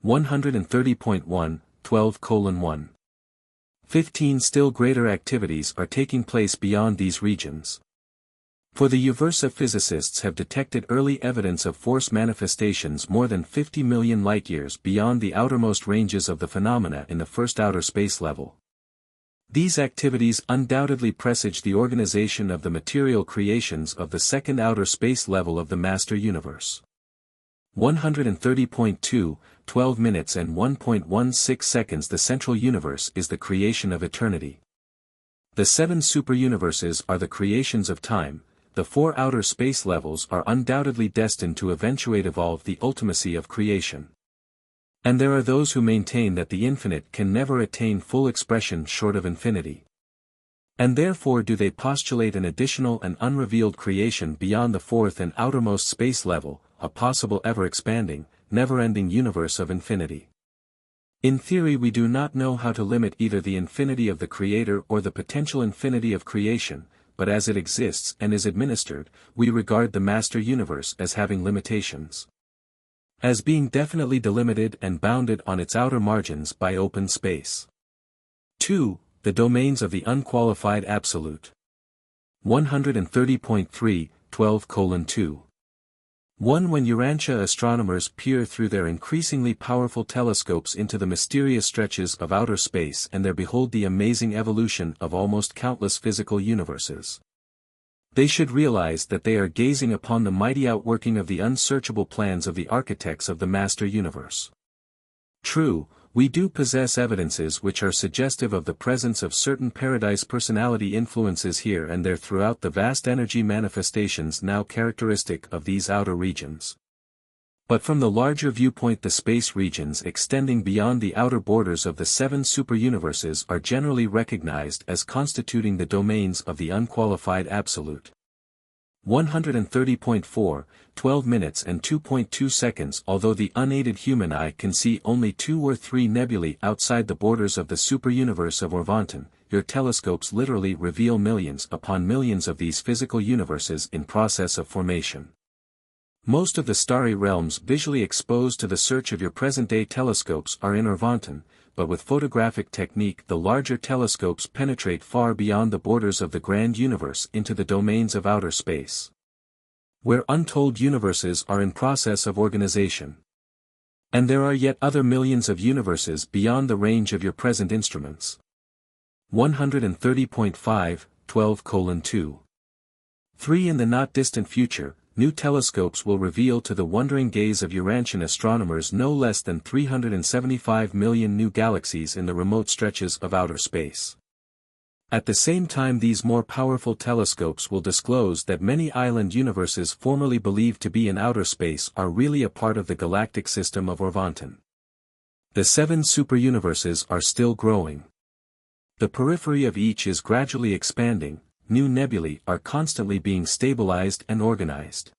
130.1, 12:1. 15 still greater activities are taking place beyond these regions. For the Uversa physicists have detected early evidence of force manifestations more than 50 million light-years beyond the outermost ranges of the phenomena in the first outer space level. These activities undoubtedly presage the organization of the material creations of the second outer space level of the master universe. 130.2, 12 minutes and 1.16 seconds The central universe is the creation of eternity. The 7 superuniverses are the creations of time. The 4 outer space levels are undoubtedly destined to eventuate evolve the ultimacy of creation. And there are those who maintain that the infinite can never attain full expression short of infinity. And therefore do they postulate an additional and unrevealed creation beyond the 4th and outermost space level, a possible ever-expanding, never-ending universe of infinity. In theory we do not know how to limit either the infinity of the Creator or the potential infinity of creation, but as it exists and is administered, we regard the master universe as having limitations. As being definitely delimited and bounded on its outer margins by open space. 2. The domains of the unqualified absolute. 130.3, 12:2. 1. When Urantia astronomers peer through their increasingly powerful telescopes into the mysterious stretches of outer space and there behold the amazing evolution of almost countless physical universes. They should realize that they are gazing upon the mighty outworking of the unsearchable plans of the architects of the master universe. True, we do possess evidences which are suggestive of the presence of certain paradise personality influences here and there throughout the vast energy manifestations now characteristic of these outer regions. But from the larger viewpoint the space regions extending beyond the outer borders of the 7 superuniverses are generally recognized as constituting the domains of the unqualified absolute. 130.4, 12 minutes and 2.2 seconds. Although the unaided human eye can see only 2 or 3 nebulae outside the borders of the superuniverse of Urantia, your telescopes literally reveal millions upon millions of these physical universes in process of formation. Most of the starry realms visually exposed to the search of your present-day telescopes are in Urantia, but with photographic technique the larger telescopes penetrate far beyond the borders of the grand universe into the domains of outer space, where untold universes are in process of organization. And there are yet other millions of universes beyond the range of your present instruments. 130.5, 12:2. 3. In the not distant future, new telescopes will reveal to the wondering gaze of Urantian astronomers no less than 375 million new galaxies in the remote stretches of outer space. At the same time these more powerful telescopes will disclose that many island universes formerly believed to be in outer space are really a part of the galactic system of Urantia. The 7 superuniverses are still growing. The periphery of each is gradually expanding. New nebulae are constantly being stabilized and organized.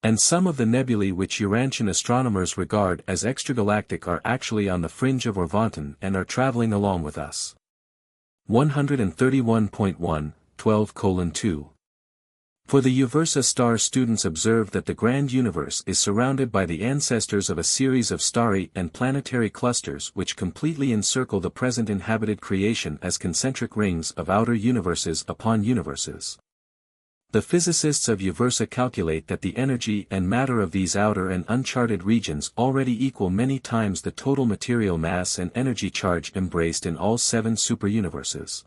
And some of the nebulae which Urantian astronomers regard as extragalactic are actually on the fringe of Urantia and are traveling along with us. 131.1, 12:2. For the Uversa star students observe that the grand universe is surrounded by the ancestors of a series of starry and planetary clusters which completely encircle the present inhabited creation as concentric rings of outer universes upon universes. The physicists of Uversa calculate that the energy and matter of these outer and uncharted regions already equal many times the total material mass and energy charge embraced in all 7 superuniverses.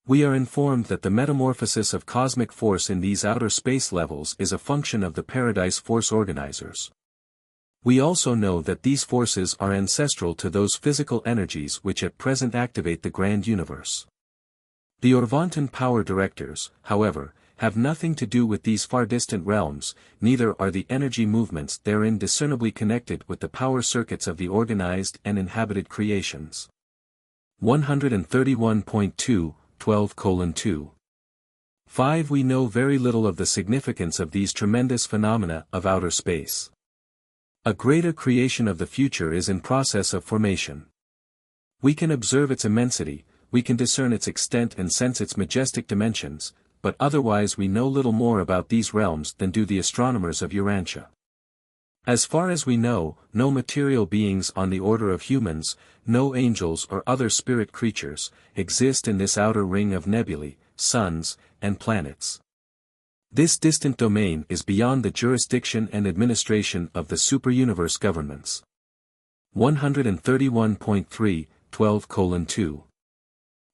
We are informed that the metamorphosis of cosmic force in these outer space levels is a function of the paradise force organizers. We also know that these forces are ancestral to those physical energies which at present activate the grand universe. The Urantian power directors, however, have nothing to do with these far distant realms, neither are the energy movements therein discernibly connected with the power circuits of the organized and inhabited creations. 131.2, 12:2. 5. We know very little of the significance of these tremendous phenomena of outer space. A greater creation of the future is in process of formation. We can observe its immensity, we can discern its extent and sense its majestic dimensions, but otherwise we know little more about these realms than do the astronomers of Urantia. As far as we know, no material beings on the order of humans, no angels or other spirit creatures, exist in this outer ring of nebulae, suns, and planets. This distant domain is beyond the jurisdiction and administration of the superuniverse governments. 131.3, 12:2.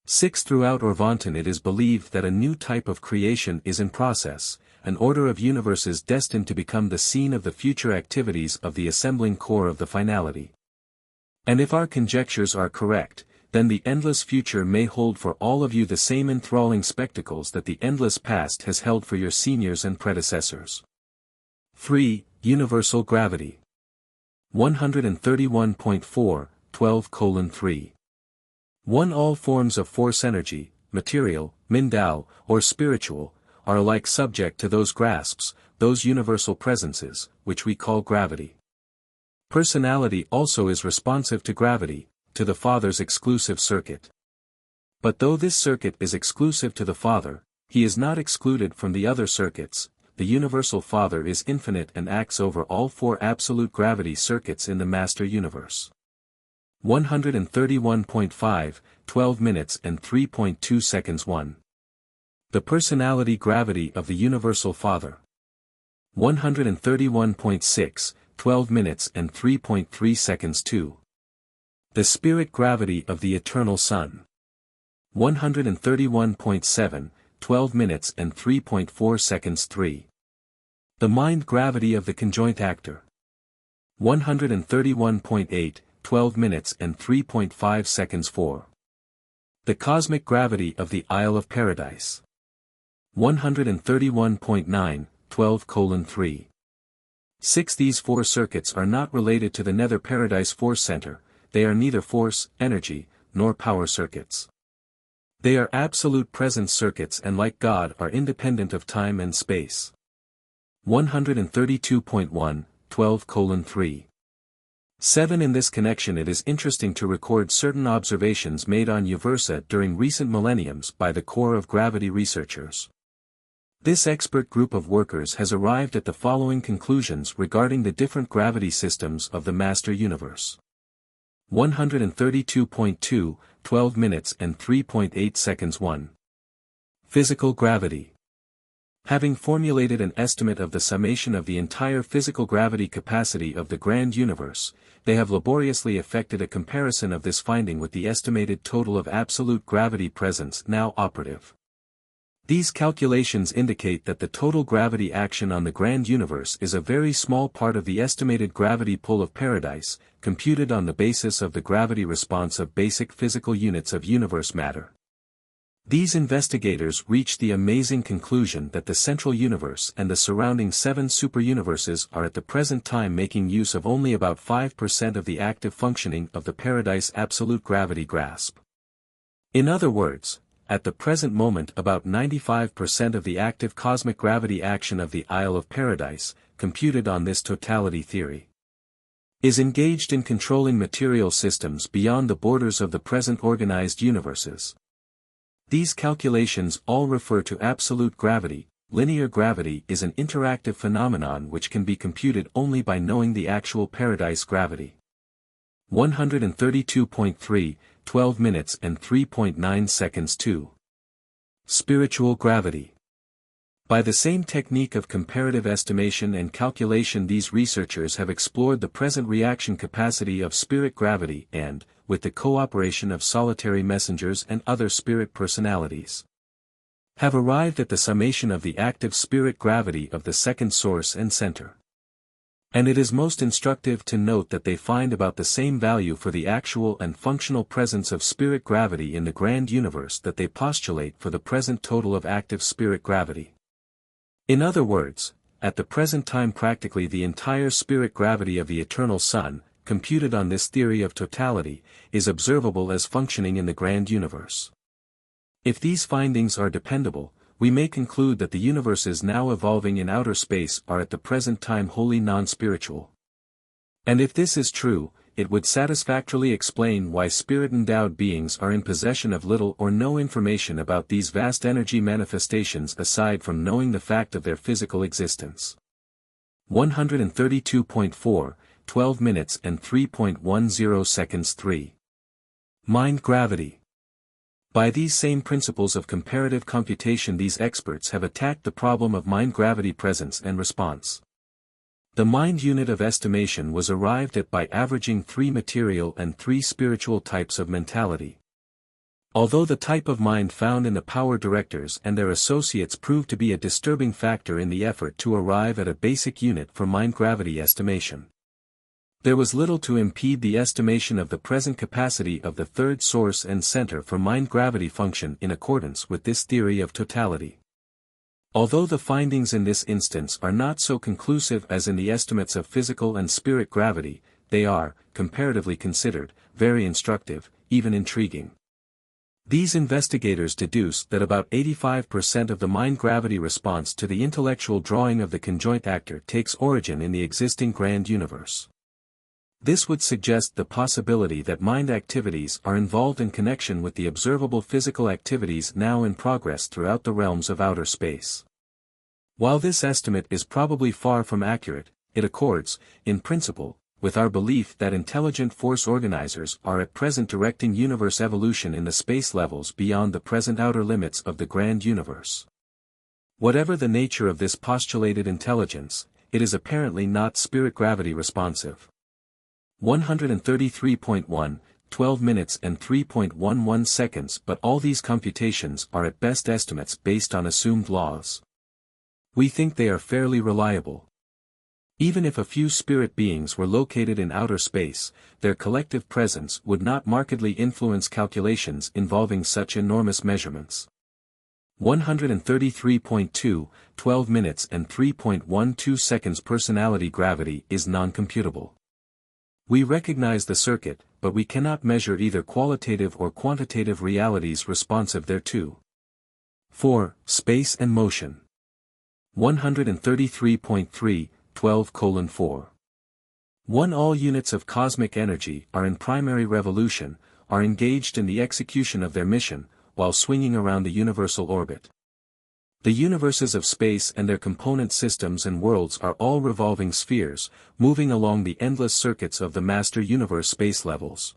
6. Throughout Urantia it is believed that a new type of creation is in process, an order of universes destined to become the scene of the future activities of the assembling core of the finality. And if our conjectures are correct, then the endless future may hold for all of you the same enthralling spectacles that the endless past has held for your seniors and predecessors. 3. Universal Gravity. 131.4, 12:3. 1. All forms of force energy, material, mindao, or spiritual, are alike subject to those grasps, those universal presences, which we call gravity. Personality also is responsive to gravity, to the Father's exclusive circuit. But though this circuit is exclusive to the Father, he is not excluded from the other circuits. The universal Father is infinite and acts over all 4 absolute gravity circuits in the Master Universe. 131.5, 12 minutes and 3.2 seconds 1. The personality gravity of the universal Father. 131.6, 12 minutes and 3.3 seconds 2. The spirit gravity of the eternal Son. 131.7, 12 minutes and 3.4 seconds 3. The mind gravity of the conjoint actor. 131.8, 12 minutes and 3.5 seconds 4. The cosmic gravity of the Isle of Paradise. 131.9, 12:3. 6. These 4 circuits are not related to the Nether Paradise Force Center, they are neither force, energy, nor power circuits. They are absolute presence circuits and like God are independent of time and space. 132.1, 12:3. 7. In this connection it is interesting to record certain observations made on Uversa during recent millenniums by the Core of Gravity researchers. This expert group of workers has arrived at the following conclusions regarding the different gravity systems of the Master Universe. 132.2, 12 minutes and 3.8 seconds 1. Physical gravity. Having formulated an estimate of the summation of the entire physical gravity capacity of the grand universe, they have laboriously effected a comparison of this finding with the estimated total of absolute gravity presence now operative. These calculations indicate that the total gravity action on the grand universe is a very small part of the estimated gravity pull of paradise, computed on the basis of the gravity response of basic physical units of universe matter. These investigators reached the amazing conclusion that the central universe and the surrounding 7 superuniverses are at the present time making use of only about 5% of the active functioning of the paradise absolute gravity grasp. In other words, at the present moment about 95% of the active cosmic gravity action of the Isle of Paradise, computed on this totality theory, is engaged in controlling material systems beyond the borders of the present organized universes. These calculations all refer to absolute gravity. Linear gravity is an interactive phenomenon which can be computed only by knowing the actual paradise gravity. 132.3, 12 minutes and 3.9 seconds 2. Spiritual gravity. By the same technique of comparative estimation and calculation, these researchers have explored the present reaction capacity of spirit gravity and, with the cooperation of solitary messengers and other spirit personalities, have arrived at the summation of the active spirit gravity of the second source and center. And it is most instructive to note that they find about the same value for the actual and functional presence of spirit gravity in the grand universe that they postulate for the present total of active spirit gravity. In other words, at the present time practically the entire spirit gravity of the eternal Son, computed on this theory of totality, is observable as functioning in the grand universe. If these findings are dependable, we may conclude that the universes now evolving in outer space are at the present time wholly non-spiritual. And if this is true, it would satisfactorily explain why spirit-endowed beings are in possession of little or no information about these vast energy manifestations aside from knowing the fact of their physical existence. 132.4, 12 minutes and 3.10 seconds 3. Mind gravity. By these same principles of comparative computation these experts have attacked the problem of mind gravity presence and response. The mind unit of estimation was arrived at by averaging 3 material and 3 spiritual types of mentality. Although the type of mind found in the power directors and their associates proved to be a disturbing factor in the effort to arrive at a basic unit for mind gravity estimation, There was little to impede the estimation of the present capacity of the third source and center for mind-gravity function in accordance with this theory of totality. Although the findings in this instance are not so conclusive as in the estimates of physical and spirit gravity, they are, comparatively considered, very instructive, even intriguing. These investigators deduce that about 85% of the mind-gravity response to the intellectual drawing of the conjoint actor takes origin in the existing grand universe. This would suggest the possibility that mind activities are involved in connection with the observable physical activities now in progress throughout the realms of outer space. While this estimate is probably far from accurate, it accords, in principle, with our belief that intelligent force organizers are at present directing universe evolution in the space levels beyond the present outer limits of the grand universe. Whatever the nature of this postulated intelligence, it is apparently not spirit gravity responsive. 133.1, 12 minutes and 3.11 seconds. But all these computations are at best estimates based on assumed laws. We think they are fairly reliable. Even if a few spirit beings were located in outer space, their collective presence would not markedly influence calculations involving such enormous measurements. 133.2, 12 minutes and 3.12 seconds. Personality gravity is non-computable. We recognize the circuit, but we cannot measure either qualitative or quantitative realities responsive thereto. 4. Space and motion. 133.3, 12:4. 1. All units of cosmic energy are in primary revolution, are engaged in the execution of their mission, while swinging around the universal orbit. The universes of space and their component systems and worlds are all revolving spheres, moving along the endless circuits of the master universe space levels.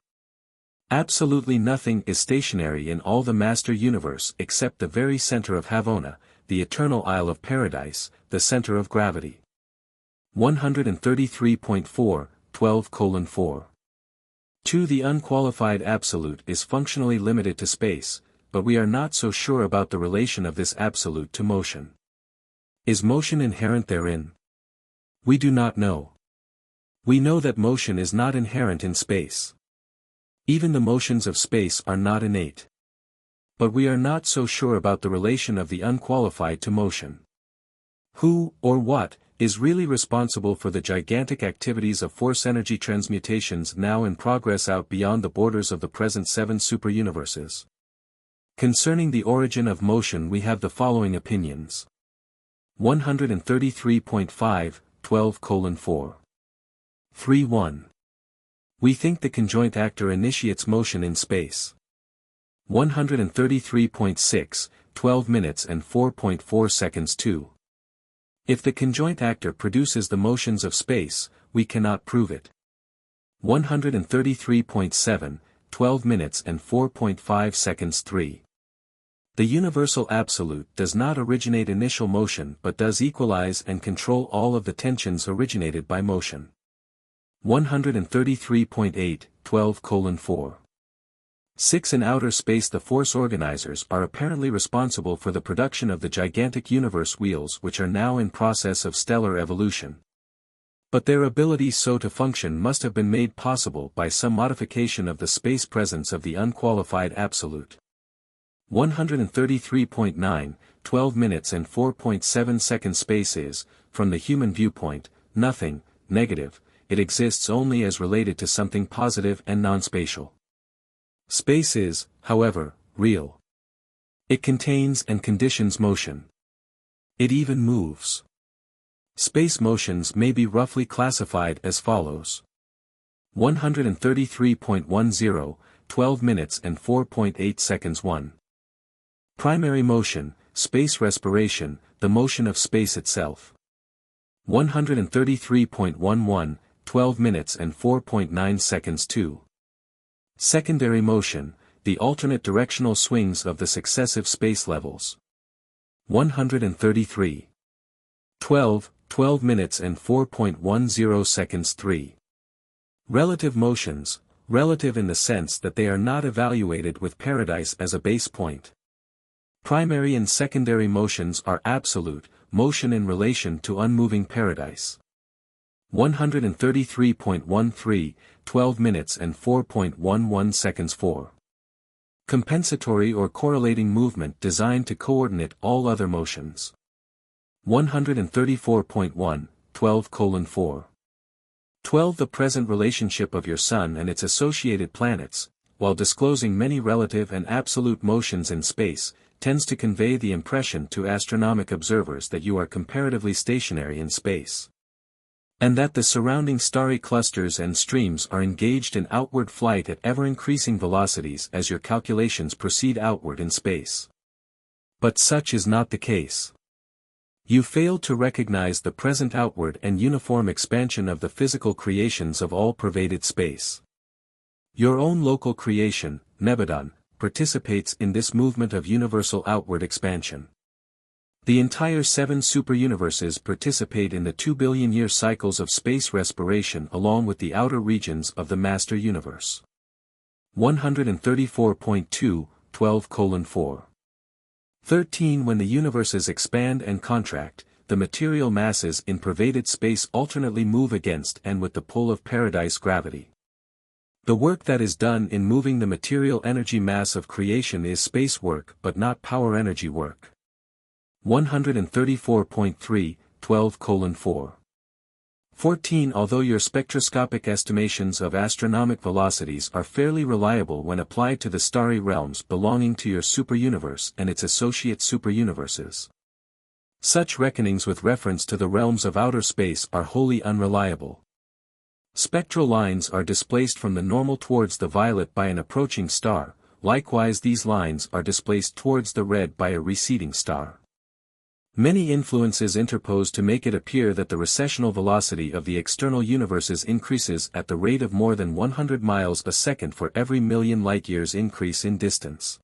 Absolutely nothing is stationary in all the master universe except the very center of Havona, the eternal Isle of Paradise, the center of gravity. 133.4, 12:4. 2. The unqualified absolute is functionally limited to space, but we are not so sure about the relation of this absolute to motion. Is motion inherent therein? We do not know. We know that motion is not inherent in space. Even the motions of space are not innate. But we are not so sure about the relation of the unqualified to motion. Who, or what, is really responsible for the gigantic activities of force-energy transmutations now in progress out beyond the borders of the present 7 superuniverses? Concerning the origin of motion we have the following opinions. 133.5, 12:4. 3.1. We think the conjoint actor initiates motion in space. 133.6, 12 minutes and 4.4 seconds. 2. If the conjoint actor produces the motions of space, we cannot prove it. 133.7, 12 minutes and 4.5 seconds. 3. The universal absolute does not originate initial motion but does equalize and control all of the tensions originated by motion. 133.8, 12:4. 6. In outer space the force organizers are apparently responsible for the production of the gigantic universe wheels which are now in process of stellar evolution. But their ability so to function must have been made possible by some modification of the space presence of the unqualified absolute. 133.9, 12 minutes and 4.7 seconds. Space is, from the human viewpoint, nothing, negative, it exists only as related to something positive and non-spatial. Space is, however, real. It contains and conditions motion. It even moves. Space motions may be roughly classified as follows. 133.10, 12 minutes and 4.8 seconds. 1. Primary motion, space respiration, the motion of space itself. 133.11, 12 minutes and 4.9 seconds. 2. Secondary motion, the alternate directional swings of the successive space levels. 133. 12 minutes and 4.10 seconds. 3. Relative motions, relative in the sense that they are not evaluated with paradise as a base point. Primary and secondary motions are absolute, motion in relation to unmoving paradise. 133.13, 12 minutes and 4.11 seconds. 4. Compensatory or correlating movement designed to coordinate all other motions. 134.1, 12:4. 12. The present relationship of your Sun and its associated planets, while disclosing many relative and absolute motions in space, tends to convey the impression to astronomic observers that you are comparatively stationary in space, and that the surrounding starry clusters and streams are engaged in outward flight at ever-increasing velocities as your calculations proceed outward in space. But such is not the case. You fail to recognize the present outward and uniform expansion of the physical creations of all pervaded space. Your own local creation, Nebadon, participates in this movement of universal outward expansion. The entire 7 superuniverses participate in the 2 billion-year cycles of space respiration along with the outer regions of the master universe. 134.2, 12:4. 13. When the universes expand and contract, the material masses in pervaded space alternately move against and with the pull of paradise gravity. The work that is done in moving the material energy mass of creation is space work but not power energy work. 134.3, 12:4. 14. Although your spectroscopic estimations of astronomic velocities are fairly reliable when applied to the starry realms belonging to your superuniverse and its associate superuniverses, such reckonings with reference to the realms of outer space are wholly unreliable. Spectral lines are displaced from the normal towards the violet by an approaching star, likewise these lines are displaced towards the red by a receding star. Many influences interpose to make it appear that the recessional velocity of the external universes increases at the rate of more than 100 miles a second for every million light-years increase in distance.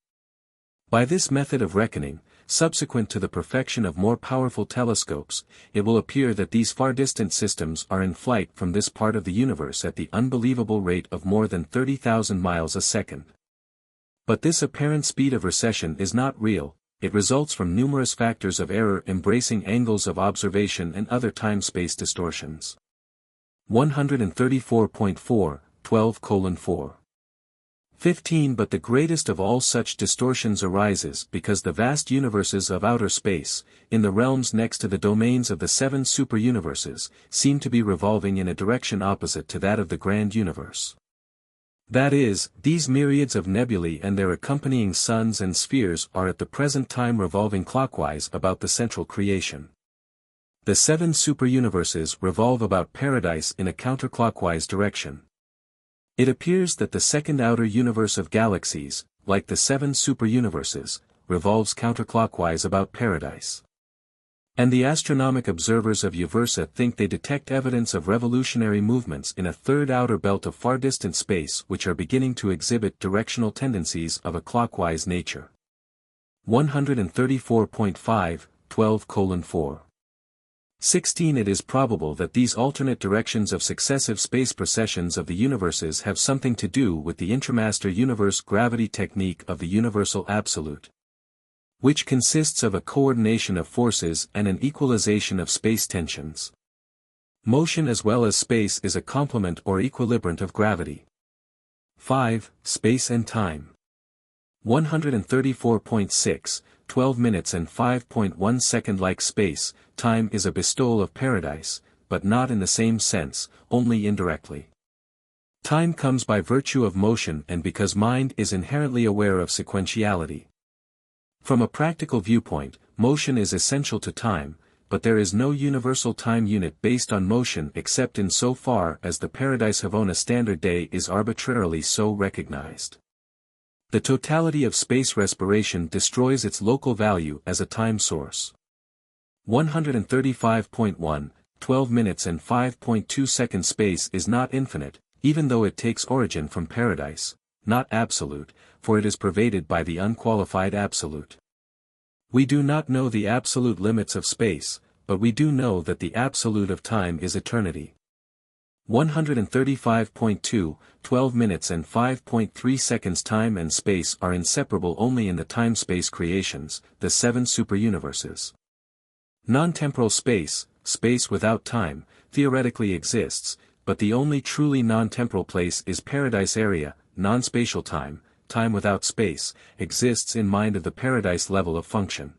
By this method of reckoning, subsequent to the perfection of more powerful telescopes, it will appear that these far-distant systems are in flight from this part of the universe at the unbelievable rate of more than 30,000 miles a second. But this apparent speed of recession is not real. It results from numerous factors of error embracing angles of observation and other time-space distortions. 134.4, 12:4. 15. But the greatest of all such distortions arises because the vast universes of outer space, in the realms next to the domains of the 7 superuniverses, seem to be revolving in a direction opposite to that of the grand universe. That is, these myriads of nebulae and their accompanying suns and spheres are at the present time revolving clockwise about the central creation. The 7 superuniverses revolve about paradise in a counterclockwise direction. It appears that the second outer universe of galaxies, like the 7 superuniverses, revolves counterclockwise about paradise. And the astronomic observers of Urantia think they detect evidence of revolutionary movements in a third outer belt of far-distant space which are beginning to exhibit directional tendencies of a clockwise nature. 134.5, 12:4. 16. It is probable that these alternate directions of successive space precessions of the universes have something to do with the intramaster universe gravity technique of the universal absolute, which consists of a coordination of forces and an equalization of space tensions. Motion as well as space is a complement or equilibrant of gravity. 5. Space and time. 134.6, 12 minutes and 5.1 second. Like space, time is a bestowal of paradise, but not in the same sense, only indirectly. Time comes by virtue of motion and because mind is inherently aware of sequentiality. From a practical viewpoint, motion is essential to time, but there is no universal time unit based on motion except in so far as the Paradise Havona standard day is arbitrarily so recognized. The totality of space respiration destroys its local value as a time source. 135.1, 12 minutes and 5.2 seconds. Space is not infinite, even though it takes origin from paradise, not absolute, for it is pervaded by the unqualified absolute. We do not know the absolute limits of space, but we do know that the absolute of time is eternity. 135.2, 12 minutes and 5.3 seconds. Time and space are inseparable only in the time-space creations, the 7 superuniverses. Non-temporal space, space without time, theoretically exists, but the only truly non-temporal place is paradise area, non-spatial time, time without space, exists in mind of the paradise level of function.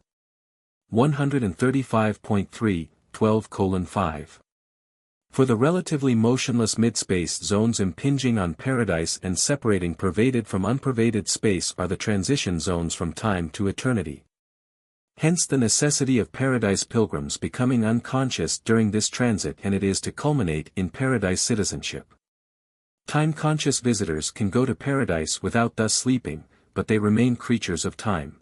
135.3, 12:5. For the relatively motionless mid-space zones impinging on paradise and separating pervaded from unpervaded space are the transition zones from time to eternity. Hence the necessity of paradise pilgrims becoming unconscious during this transit, and it is to culminate in paradise citizenship. Time-conscious visitors can go to paradise without thus sleeping, but they remain creatures of time.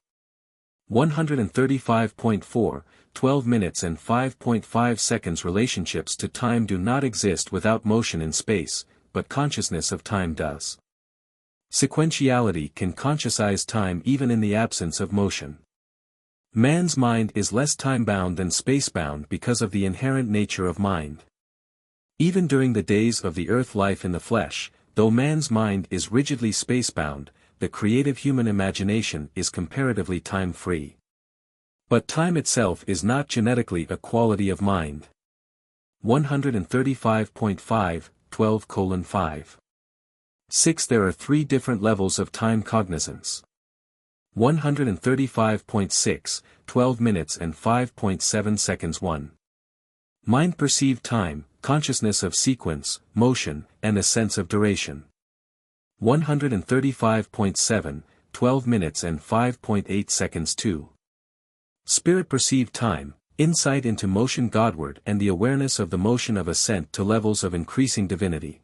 135.4, 12 minutes and 5.5 seconds. Relationships to time do not exist without motion in space, but consciousness of time does. Sequentiality can consciousize time even in the absence of motion. Man's mind is less time-bound than space-bound because of the inherent nature of mind. Even during the days of the earth life in the flesh, though man's mind is rigidly space-bound, the creative human imagination is comparatively time-free. But time itself is not genetically a quality of mind. 135.5, 12:5. 6. There are three different levels of time cognizance. 135.6, 12 minutes and 5.7 seconds. 1. Mind perceived time, consciousness of sequence, motion, and a sense of duration. 135.7, 12 minutes and 5.8 seconds. 2. Spirit perceived time, insight into motion Godward and the awareness of the motion of ascent to levels of increasing divinity.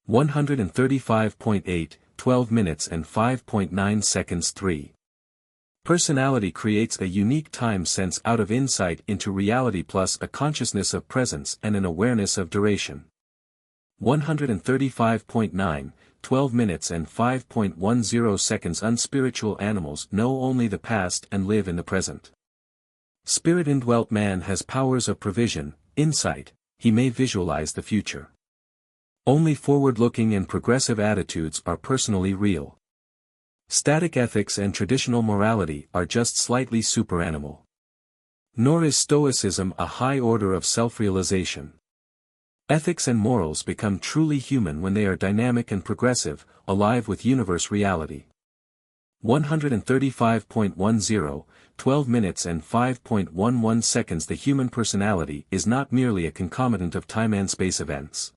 135.8, 12 minutes and 5.9 seconds. 3. Personality creates a unique time sense out of insight into reality plus a consciousness of presence and an awareness of duration. 135.9, 12 minutes and 5.10 seconds. Unspiritual animals know only the past and live in the present. Spirit-indwelt man has powers of provision, insight, he may visualize the future. Only forward-looking and progressive attitudes are personally real. Static ethics and traditional morality are just slightly superanimal. Nor is Stoicism a high order of self-realization. Ethics and morals become truly human when they are dynamic and progressive, alive with universe reality. 135.10, 12 minutes and 5.11 seconds. The human personality is not merely a concomitant of time and space events.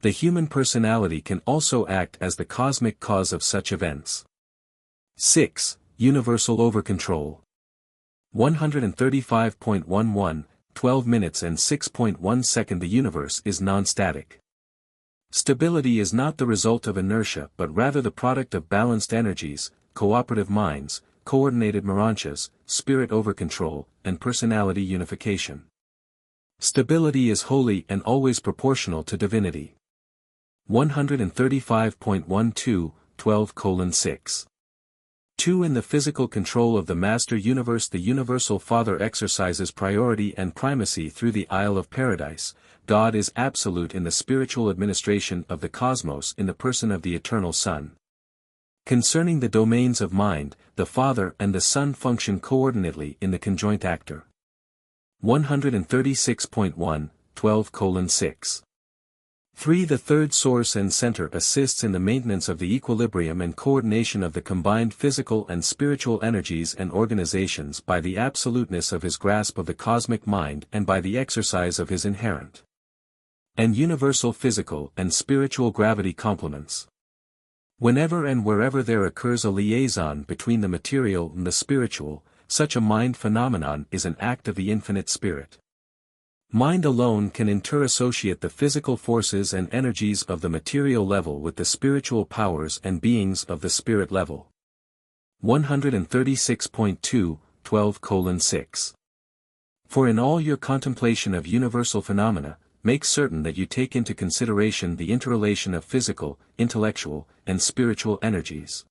The human personality can also act as the cosmic cause of such events. 6. Universal overcontrol. 135.11, 12 minutes and 6.1 seconds. The universe is non-static. Stability is not the result of inertia but rather the product of balanced energies, cooperative minds, coordinated Urantias, spirit overcontrol, and personality unification. Stability is wholly and always proportional to divinity. 135.12, 12:6. 2. In the physical control of the Master Universe, the Universal Father exercises priority and primacy through the Isle of Paradise. God is absolute in the spiritual administration of the cosmos in the person of the Eternal Son. Concerning the domains of mind, the Father and the Son function coordinately in the conjoint actor. 136.1, 12:6. 3. The third source and center assists in the maintenance of the equilibrium and coordination of the combined physical and spiritual energies and organizations by the absoluteness of his grasp of the cosmic mind and by the exercise of his inherent and universal physical and spiritual gravity complements. Whenever and wherever there occurs a liaison between the material and the spiritual, such a mind phenomenon is an act of the infinite spirit. Mind alone can interassociate the physical forces and energies of the material level with the spiritual powers and beings of the spirit level. 136.2, 12:6. For in all your contemplation of universal phenomena, make certain that you take into consideration the interrelation of physical, intellectual, and spiritual energies.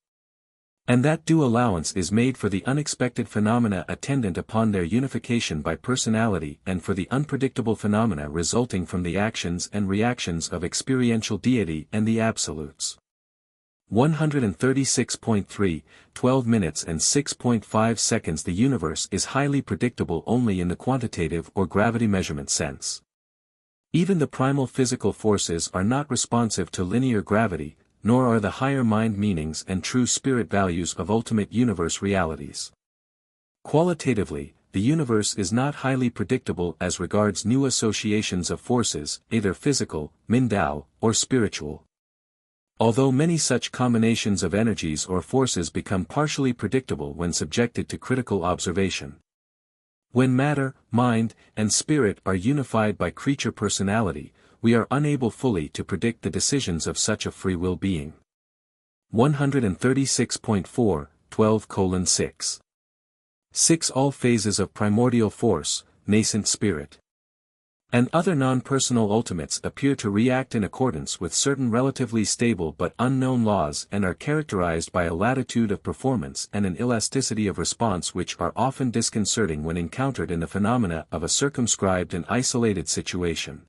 And that due allowance is made for the unexpected phenomena attendant upon their unification by personality and for the unpredictable phenomena resulting from the actions and reactions of experiential deity and the absolutes. 136.3, 12 minutes and 6.5 seconds. The universe is highly predictable only in the quantitative or gravity measurement sense. Even the primal physical forces are not responsive to linear gravity, nor are the higher mind meanings and true spirit values of ultimate universe realities. Qualitatively, the universe is not highly predictable as regards new associations of forces, either physical, Mindao, or spiritual. Although many such combinations of energies or forces become partially predictable when subjected to critical observation. When matter, mind, and spirit are unified by creature personality, we are unable fully to predict the decisions of such a free will being. 136.4, 12:6. 6. All phases of primordial force, nascent spirit, and other non-personal ultimates appear to react in accordance with certain relatively stable but unknown laws and are characterized by a latitude of performance and an elasticity of response which are often disconcerting when encountered in the phenomena of a circumscribed and isolated situation.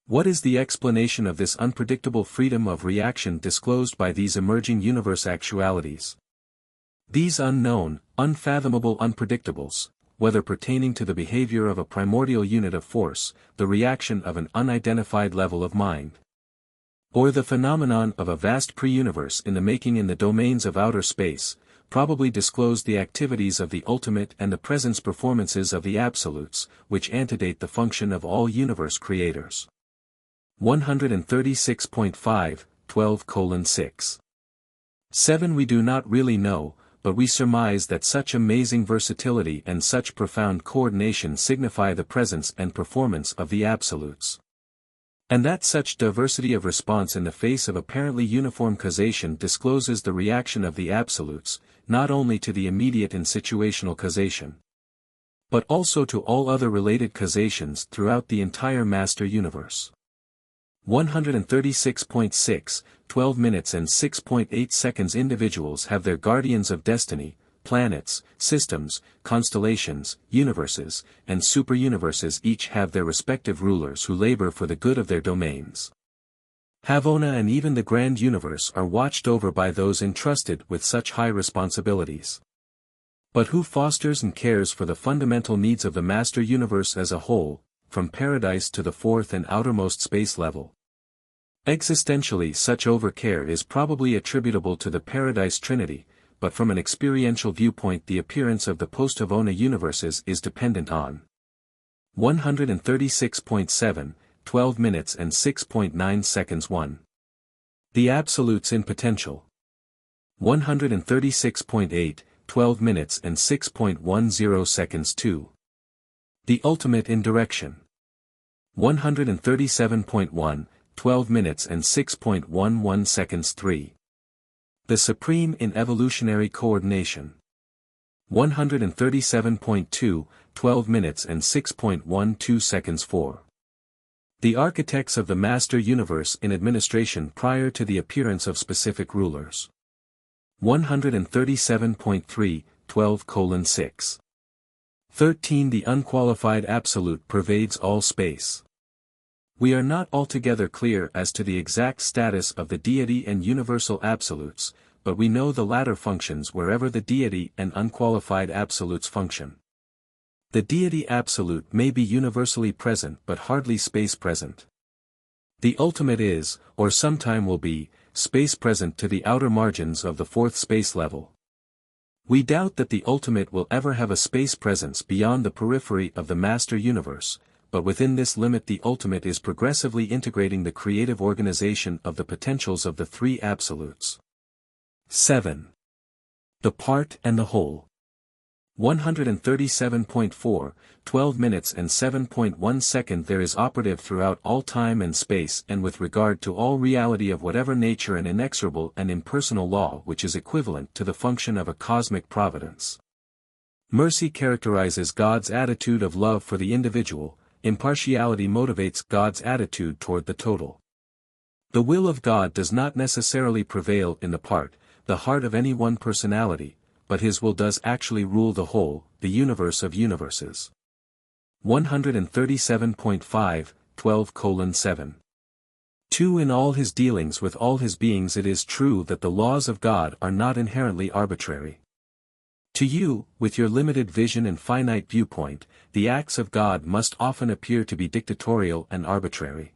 What is the explanation of this unpredictable freedom of reaction disclosed by these emerging universe actualities? These unknown, unfathomable unpredictables, whether pertaining to the behavior of a primordial unit of force, the reaction of an unidentified level of mind, or the phenomenon of a vast pre-universe in the making in the domains of outer space, probably disclose the activities of the ultimate and the presence performances of the absolutes, which antedate the function of all universe creators. 136.5, 12:6. 7. We do not really know, but we surmise that such amazing versatility and such profound coordination signify the presence and performance of the absolutes. And that such diversity of response in the face of apparently uniform causation discloses the reaction of the absolutes, not only to the immediate and situational causation, but also to all other related causations throughout the entire master universe. 136.6, 12 minutes and 6.8 seconds. Individuals have their guardians of destiny, planets, systems, constellations, universes, and superuniverses. Each have their respective rulers who labor for the good of their domains. Havona and even the grand universe are watched over by those entrusted with such high responsibilities. But who fosters and cares for the fundamental needs of the master universe as a whole, from paradise to the fourth and outermost space level? Existentially, such overcare is probably attributable to the paradise Trinity, but from an experiential viewpoint the appearance of the post-Havona universes is dependent on 136.7, 12 minutes and 6.9 seconds. 1. The absolutes in potential. 136.8, 12 minutes and 6.10 seconds. 2. The ultimate in direction. 137.1, 12 minutes and 6.11 seconds. 3. The supreme in evolutionary coordination. 137.2, 12 minutes and 6.12 seconds. 4. The architects of the master universe in administration prior to the appearance of specific rulers. 137.3, 12:6. 13. The unqualified absolute pervades all space. We are not altogether clear as to the exact status of the deity and universal absolutes, but we know the latter functions wherever the deity and unqualified absolutes function. The deity absolute may be universally present but hardly space present. The ultimate is, or sometime will be, space present to the outer margins of the fourth space level. We doubt that the ultimate will ever have a space presence beyond the periphery of the master universe, but within this limit the ultimate is progressively integrating the creative organization of the potentials of the three absolutes. 7. The part and the whole. 137.4, 12 minutes and 7.1 seconds. There is operative throughout all time and space and with regard to all reality of whatever nature an inexorable and impersonal law which is equivalent to the function of a cosmic providence. Mercy characterizes God's attitude of love for the individual, impartiality motivates God's attitude toward the total. The will of God does not necessarily prevail in the part, the heart of any one personality, but his will does actually rule the whole, the universe of universes. 137.5, 12:7. 2. In all his dealings with all his beings it is true that the laws of God are not inherently arbitrary. To you, with your limited vision and finite viewpoint, the acts of God must often appear to be dictatorial and arbitrary.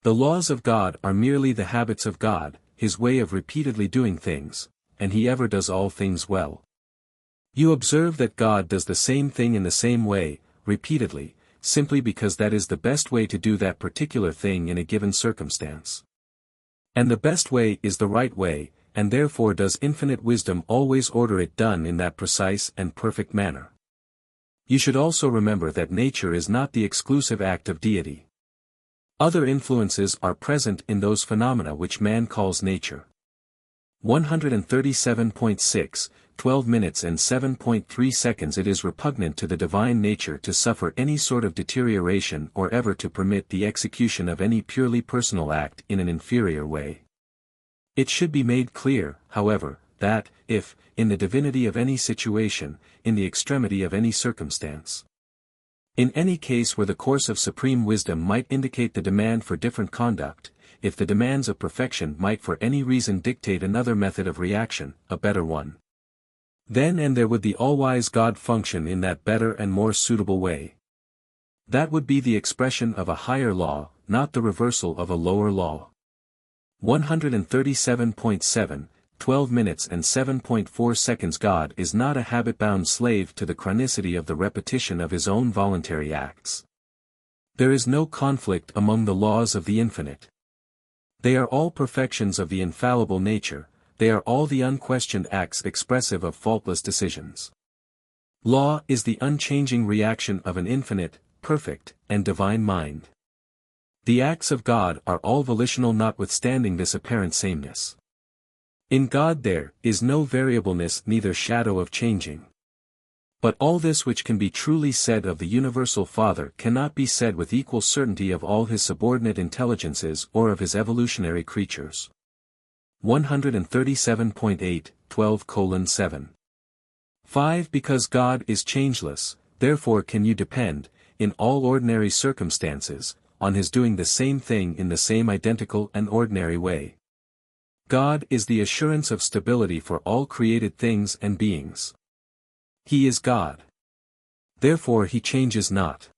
The laws of God are merely the habits of God, his way of repeatedly doing things, and he ever does all things well. You observe that God does the same thing in the same way, repeatedly, simply because that is the best way to do that particular thing in a given circumstance. And the best way is the right way, and therefore does infinite wisdom always order it done in that precise and perfect manner. You should also remember that nature is not the exclusive act of deity. Other influences are present in those phenomena which man calls nature. 137.6, 12 minutes and 7.3 seconds. It is repugnant to the divine nature to suffer any sort of deterioration or ever to permit the execution of any purely personal act in an inferior way. It should be made clear, however, that, if, in the divinity of any situation, in the extremity of any circumstance, in any case where the course of supreme wisdom might indicate the demand for different conduct, if the demands of perfection might for any reason dictate another method of reaction, a better one, then and there would the all-wise God function in that better and more suitable way. That would be the expression of a higher law, not the reversal of a lower law. 137.7, 12 minutes and 7.4 seconds. God is not a habit-bound slave to the chronicity of the repetition of his own voluntary acts. There is no conflict among the laws of the infinite. They are all perfections of the infallible nature, they are all the unquestioned acts expressive of faultless decisions. Law is the unchanging reaction of an infinite, perfect, and divine mind. The acts of God are all volitional notwithstanding this apparent sameness. In God there is no variableness, neither shadow of changing. But all this which can be truly said of the Universal Father cannot be said with equal certainty of all his subordinate intelligences or of his evolutionary creatures. 137.8, 12:7. 5. Because God is changeless, therefore can you depend, in all ordinary circumstances, on his doing the same thing in the same identical and ordinary way. God is the assurance of stability for all created things and beings. He is God. Therefore he changes not.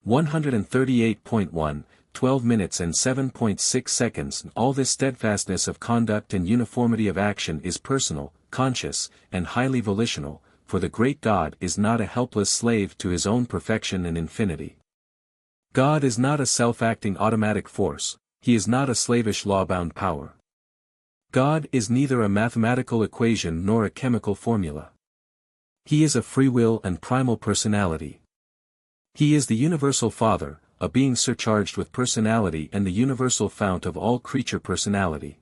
138.1, 12 minutes and 7.6 seconds. All this steadfastness of conduct and uniformity of action is personal, conscious, and highly volitional, for the great God is not a helpless slave to his own perfection and infinity. God is not a self-acting automatic force, he is not a slavish law-bound power. God is neither a mathematical equation nor a chemical formula. He is a free will and primal personality. He is the Universal Father, a being surcharged with personality and the universal fount of all creature personality.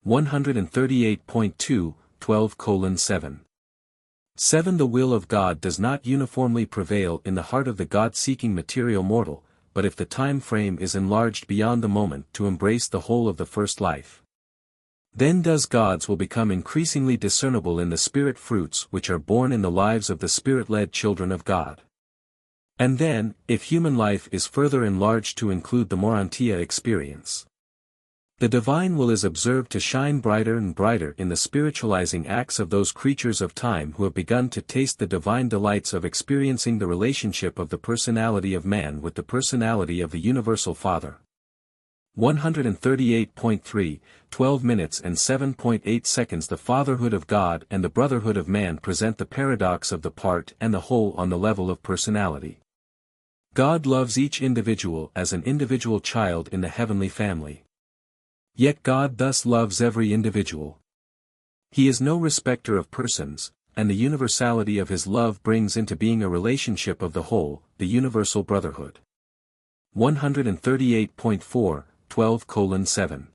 138.2, 12:7. 7. The will of God does not uniformly prevail in the heart of the God-seeking material mortal, but if the time frame is enlarged beyond the moment to embrace the whole of the first life, then does God's will become increasingly discernible in the spirit fruits which are born in the lives of the spirit-led children of God. And then, if human life is further enlarged to include the Urantia experience, the divine will is observed to shine brighter and brighter in the spiritualizing acts of those creatures of time who have begun to taste the divine delights of experiencing the relationship of the personality of man with the personality of the Universal Father. 138.3, 12 minutes and 7.8 seconds. The fatherhood of God and the brotherhood of man present the paradox of the part and the whole on the level of personality. God loves each individual as an individual child in the heavenly family. Yet God thus loves every individual. He is no respecter of persons, and the universality of his love brings into being a relationship of the whole, the universal brotherhood. 138.4, 12:7.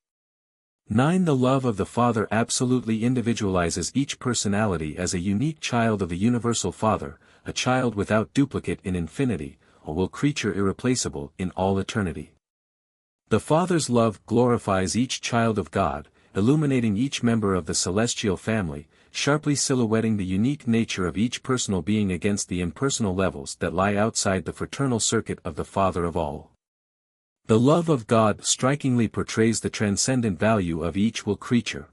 9. The love of the Father absolutely individualizes each personality as a unique child of the Universal Father, a child without duplicate in infinity, a will creature irreplaceable in all eternity. The Father's love glorifies each child of God, illuminating each member of the celestial family, sharply silhouetting the unique nature of each personal being against the impersonal levels that lie outside the fraternal circuit of the Father of all. The love of God strikingly portrays the transcendent value of each will creature.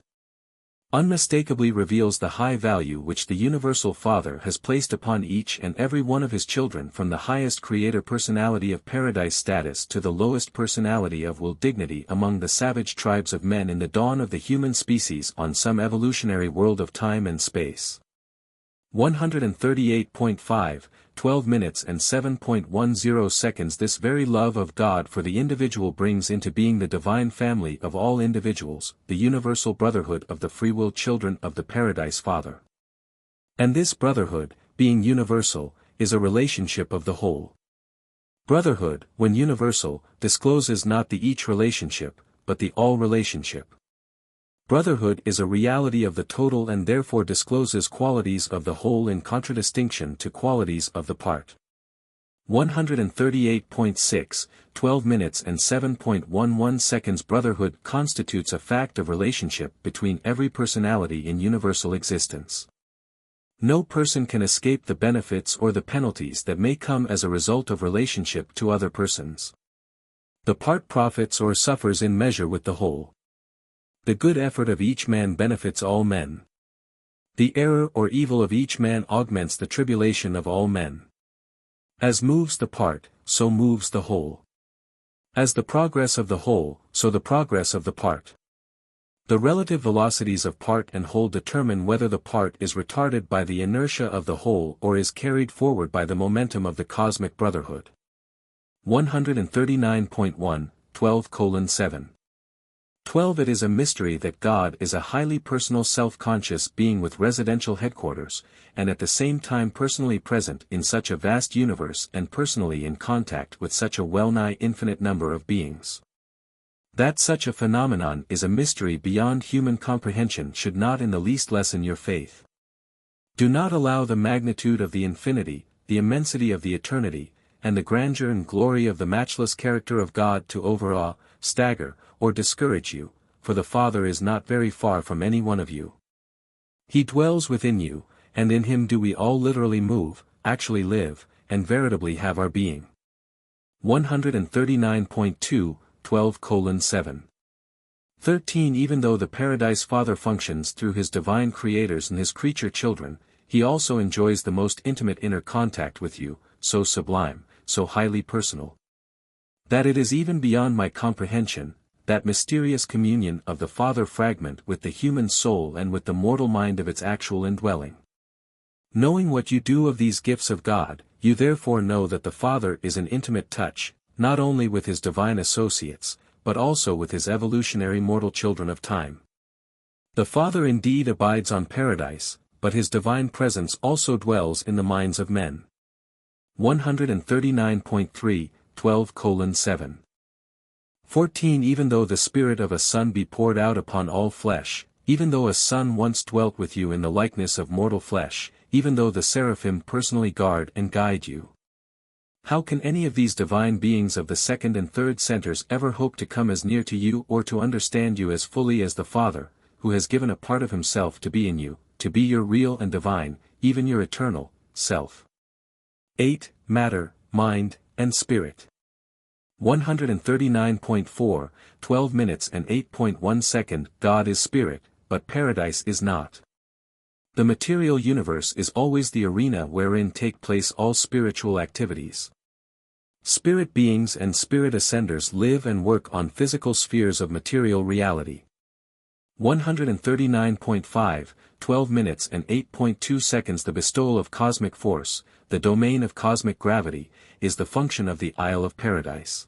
Unmistakably reveals the high value which the Universal Father has placed upon each and every one of his children, from the highest creator personality of paradise status to the lowest personality of will dignity among the savage tribes of men in the dawn of the human species on some evolutionary world of time and space. 138.5, 12 minutes and 7.10 seconds. This very love of God for the individual brings into being the divine family of all individuals, the universal brotherhood of the free will children of the Paradise Father. And this brotherhood, being universal, is a relationship of the whole. Brotherhood, when universal, discloses not the each relationship, but the all relationship. Brotherhood is a reality of the total and therefore discloses qualities of the whole in contradistinction to qualities of the part. 138.6, 12 minutes and 7.11 seconds. Brotherhood constitutes a fact of relationship between every personality in universal existence. No person can escape the benefits or the penalties that may come as a result of relationship to other persons. The part profits or suffers in measure with the whole. The good effort of each man benefits all men. The error or evil of each man augments the tribulation of all men. As moves the part, so moves the whole. As the progress of the whole, so the progress of the part. The relative velocities of part and whole determine whether the part is retarded by the inertia of the whole or is carried forward by the momentum of the cosmic brotherhood. 139.1, 12:7. 12. It is a mystery that God is a highly personal self-conscious being with residential headquarters, and at the same time personally present in such a vast universe and personally in contact with such a well-nigh infinite number of beings. That such a phenomenon is a mystery beyond human comprehension should not in the least lessen your faith. Do not allow the magnitude of the infinity, the immensity of the eternity, and the grandeur and glory of the matchless character of God to overawe, stagger, or discourage you, for the Father is not very far from any one of you. He dwells within you, and in him do we all literally move, actually live, and veritably have our being. 139.2, 12:7. 13. Even though the Paradise Father functions through his divine creators and his creature children, he also enjoys the most intimate inner contact with you, so sublime, so highly personal, that it is even beyond my comprehension, that mysterious communion of the Father fragment with the human soul and with the mortal mind of its actual indwelling. Knowing what you do of these gifts of God, you therefore know that the Father is in intimate touch, not only with his divine associates, but also with his evolutionary mortal children of time. The Father indeed abides on paradise, but his divine presence also dwells in the minds of men. 139.3, 12:7. 14. Even though the Spirit of a Son be poured out upon all flesh, even though a Son once dwelt with you in the likeness of mortal flesh, even though the seraphim personally guard and guide you. How can any of these divine beings of the second and third centers ever hope to come as near to you or to understand you as fully as the Father, who has given a part of himself to be in you, to be your real and divine, even your eternal, self? 8. Matter, mind, and spirit. 139.4, 12 minutes and 8.1 second. God is spirit, but paradise is not. The material universe is always the arena wherein take place all spiritual activities. Spirit beings and spirit ascenders live and work on physical spheres of material reality. 139.5, 12 minutes and 8.2 seconds. The bestowal of cosmic force, the domain of cosmic gravity, is the function of the Isle of Paradise.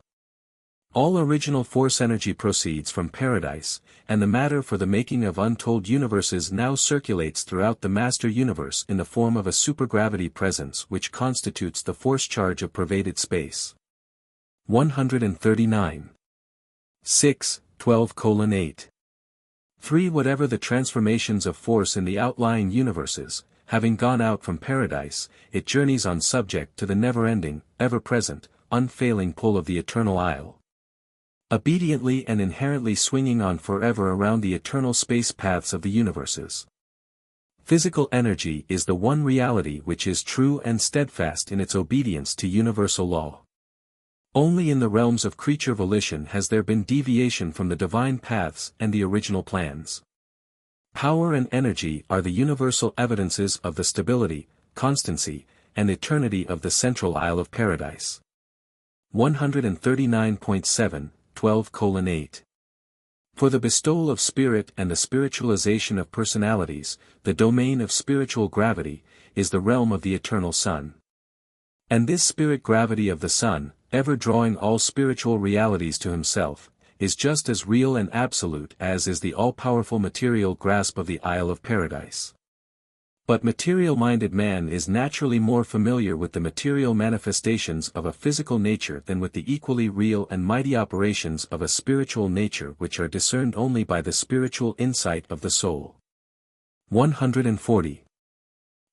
All original force energy proceeds from paradise, and the matter for the making of untold universes now circulates throughout the master universe in the form of a supergravity presence which constitutes the force charge of pervaded space. 139. 6, 12:8. 3. Whatever the transformations of force in the outlying universes, having gone out from paradise, it journeys on subject to the never-ending, ever-present, unfailing pull of the eternal isle. Obediently and inherently swinging on forever around the eternal space paths of the universes. Physical energy is the one reality which is true and steadfast in its obedience to universal law. Only in the realms of creature volition has there been deviation from the divine paths and the original plans. Power and energy are the universal evidences of the stability, constancy, and eternity of the central Isle of Paradise. 139.7, 12:8. For the bestowal of spirit and the spiritualization of personalities, the domain of spiritual gravity, is the realm of the eternal Sun. And this spirit gravity of the Sun, ever drawing all spiritual realities to himself, is just as real and absolute as is the all-powerful material grasp of the Isle of Paradise. But material-minded man is naturally more familiar with the material manifestations of a physical nature than with the equally real and mighty operations of a spiritual nature which are discerned only by the spiritual insight of the soul. 140.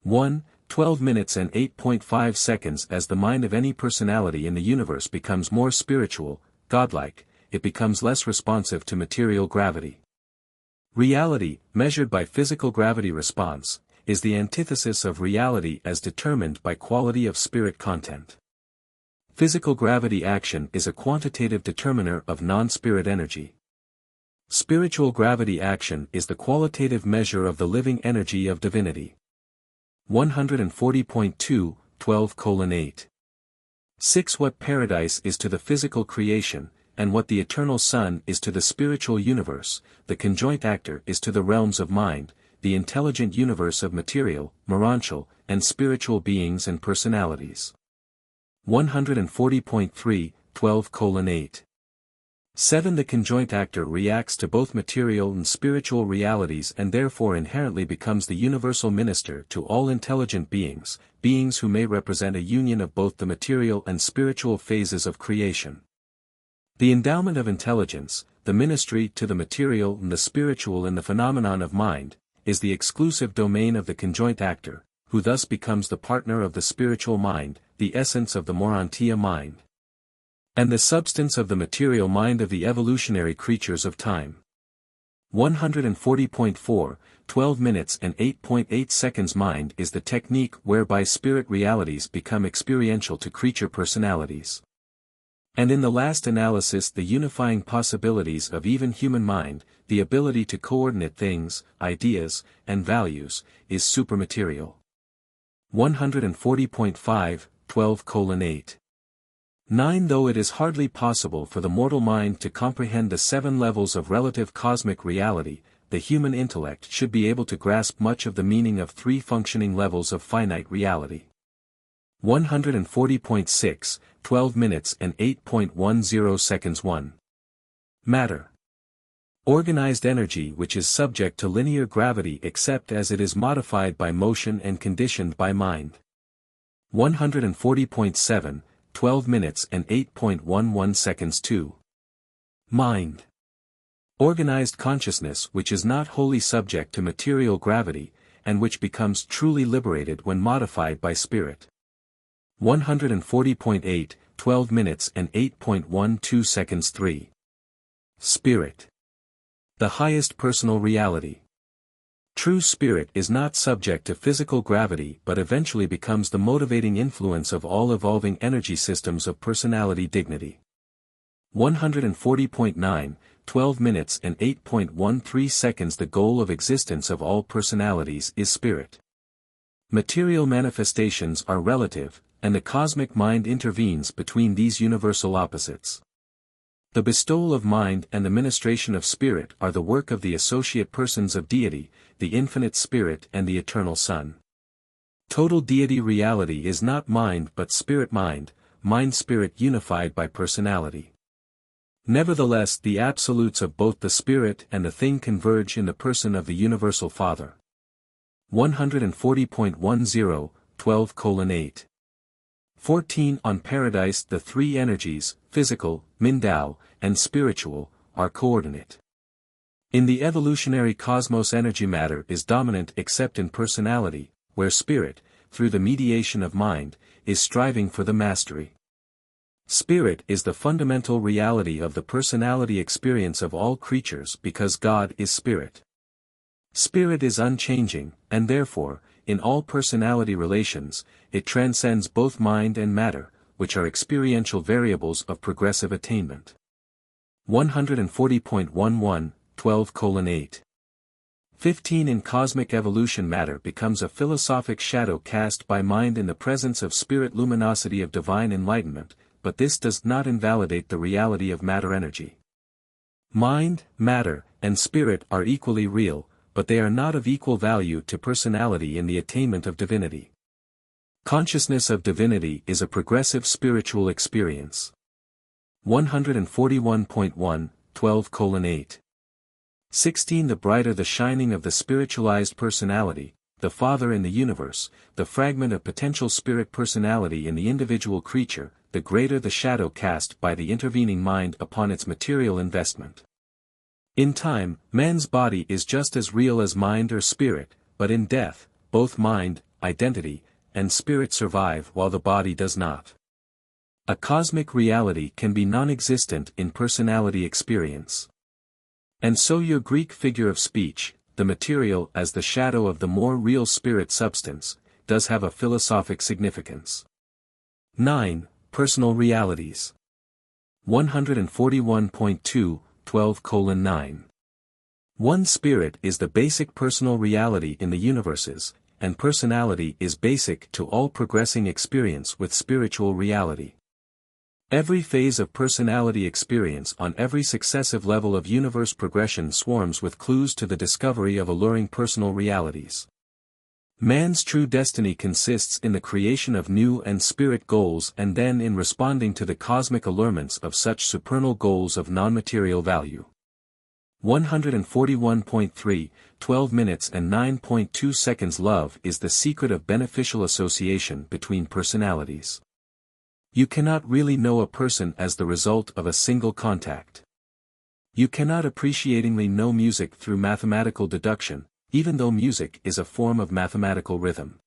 1. 12 minutes and 8.5 seconds. As the mind of any personality in the universe becomes more spiritual, godlike, it becomes less responsive to material gravity. Reality, measured by physical gravity response, is the antithesis of reality as determined by quality of spirit content. Physical gravity action is a quantitative determiner of non-spirit energy. Spiritual gravity action is the qualitative measure of the living energy of divinity. 140.2, 12:8. 6. What paradise is to the physical creation, and what the eternal Sun is to the spiritual universe, the conjoint actor is to the realms of mind, the intelligent universe of material, morontial, and spiritual beings and personalities. 140.3, 12:8. 7. The conjoint actor reacts to both material and spiritual realities and therefore inherently becomes the universal minister to all intelligent beings, beings who may represent a union of both the material and spiritual phases of creation. The endowment of intelligence, the ministry to the material and the spiritual in the phenomenon of mind, is the exclusive domain of the conjoint actor, who thus becomes the partner of the spiritual mind, the essence of the Urantia mind, and the substance of the material mind of the evolutionary creatures of time. 140.4, 12 minutes and 8.8 seconds. Mind is the technique whereby spirit realities become experiential to creature personalities. And in the last analysis the unifying possibilities of even human mind, the ability to coordinate things, ideas, and values, is supermaterial. 140.5, 12:8. 9. Though it is hardly possible for the mortal mind to comprehend the 7 levels of relative cosmic reality, the human intellect should be able to grasp much of the meaning of 3 functioning levels of finite reality. 140.6, 12 minutes and 8.10 seconds. 1. Matter. Organized energy which is subject to linear gravity except as it is modified by motion and conditioned by mind. 140.7, 12 minutes and 8.11 seconds. 2. Mind. Organized consciousness which is not wholly subject to material gravity, and which becomes truly liberated when modified by spirit. 140.8, 12 minutes and 8.12 seconds. 3. Spirit. The highest personal reality. True spirit is not subject to physical gravity but eventually becomes the motivating influence of all evolving energy systems of personality dignity. 140.9, 12 minutes and 8.13 seconds. The goal of existence of all personalities is spirit. Material manifestations are relative, and the cosmic mind intervenes between these universal opposites. The bestowal of mind and the ministration of spirit are the work of the associate persons of deity, the infinite spirit and the eternal Sun. Total deity reality is not mind but spirit-mind, mind-spirit unified by personality. Nevertheless the absolutes of both the spirit and the thing converge in the person of the Universal Father. 140.10, 12:8. 14. On Paradise the 3 energies, physical, mindao, and spiritual, are coordinate. In the evolutionary cosmos energy matter is dominant except in personality, where spirit, through the mediation of mind, is striving for the mastery. Spirit is the fundamental reality of the personality experience of all creatures because God is spirit. Spirit is unchanging, and therefore, in all personality relations, it transcends both mind and matter, which are experiential variables of progressive attainment. 140.11, 12:8. 15. In cosmic evolution, matter becomes a philosophic shadow cast by mind in the presence of spirit luminosity of divine enlightenment, but this does not invalidate the reality of matter energy. Mind, matter, and spirit are equally real, but they are not of equal value to personality in the attainment of divinity. Consciousness of divinity is a progressive spiritual experience. 141.1, 12:8. 16. The brighter the shining of the spiritualized personality, the Father in the universe, the fragment of potential spirit personality in the individual creature, the greater the shadow cast by the intervening mind upon its material investment. In time, man's body is just as real as mind or spirit, but in death, both mind, identity, and spirit survive while the body does not. A cosmic reality can be non-existent in personality experience. And so your Greek figure of speech, the material as the shadow of the more real spirit substance, does have a philosophic significance. 9. Personal realities. 141.2, 12:9. One spirit is the basic personal reality in the universes, and personality is basic to all progressing experience with spiritual reality. Every phase of personality experience on every successive level of universe progression swarms with clues to the discovery of alluring personal realities. Man's true destiny consists in the creation of new and spirit goals and then in responding to the cosmic allurements of such supernal goals of non-material value. 141.3, 12 minutes and 9.2 seconds. Love is the secret of beneficial association between personalities. You cannot really know a person as the result of a single contact. You cannot appreciatingly know music through mathematical deduction, even though music is a form of mathematical rhythm.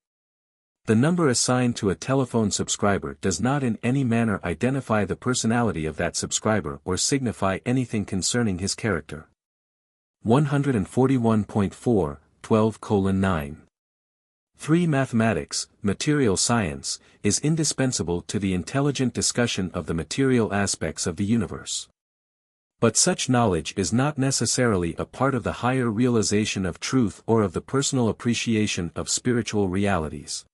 The number assigned to a telephone subscriber does not in any manner identify the personality of that subscriber or signify anything concerning his character. 141.4, 12:9. 3. Mathematics, material science, is indispensable to the intelligent discussion of the material aspects of the universe. But such knowledge is not necessarily a part of the higher realization of truth or of the personal appreciation of spiritual realities.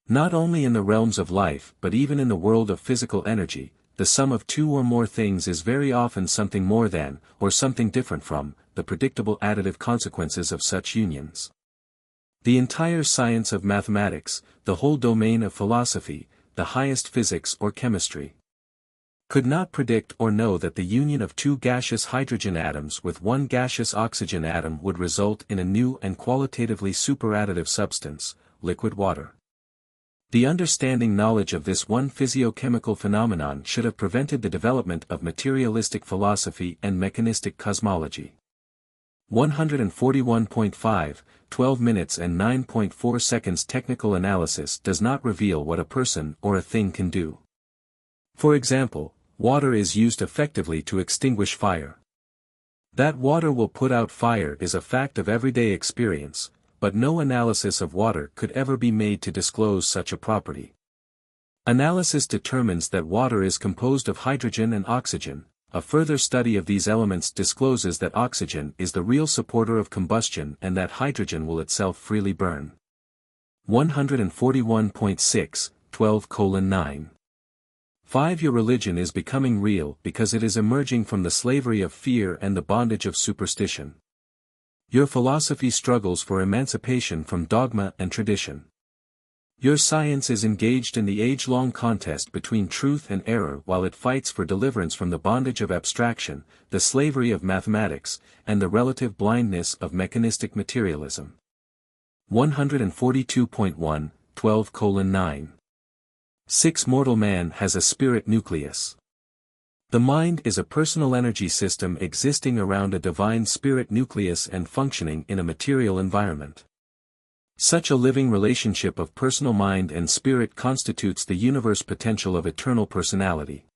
Not only in the realms of life but even in the world of physical energy, the sum of two or more things is very often something more than, or something different from, the predictable additive consequences of such unions. The entire science of mathematics, the whole domain of philosophy, the highest physics or chemistry, could not predict or know that the union of two gaseous hydrogen atoms with one gaseous oxygen atom would result in a new and qualitatively superadditive substance, liquid water. The understanding knowledge of this one physiochemical phenomenon should have prevented the development of materialistic philosophy and mechanistic cosmology. 141.5, 12 minutes and 9.4 seconds. Technical analysis does not reveal what a person or a thing can do. For example, water is used effectively to extinguish fire. That water will put out fire is a fact of everyday experience, but no analysis of water could ever be made to disclose such a property. Analysis determines that water is composed of hydrogen and oxygen. A further study of these elements discloses that oxygen is the real supporter of combustion and that hydrogen will itself freely burn. 141.6, 12:9. 5. Your religion is becoming real because it is emerging from the slavery of fear and the bondage of superstition. Your philosophy struggles for emancipation from dogma and tradition. Your science is engaged in the age-long contest between truth and error while it fights for deliverance from the bondage of abstraction, the slavery of mathematics, and the relative blindness of mechanistic materialism. 142.1, 12:9. 6. Mortal man has a spirit nucleus. The mind is a personal energy system existing around a divine spirit nucleus and functioning in a material environment. Such a living relationship of personal mind and spirit constitutes the universe potential of eternal personality.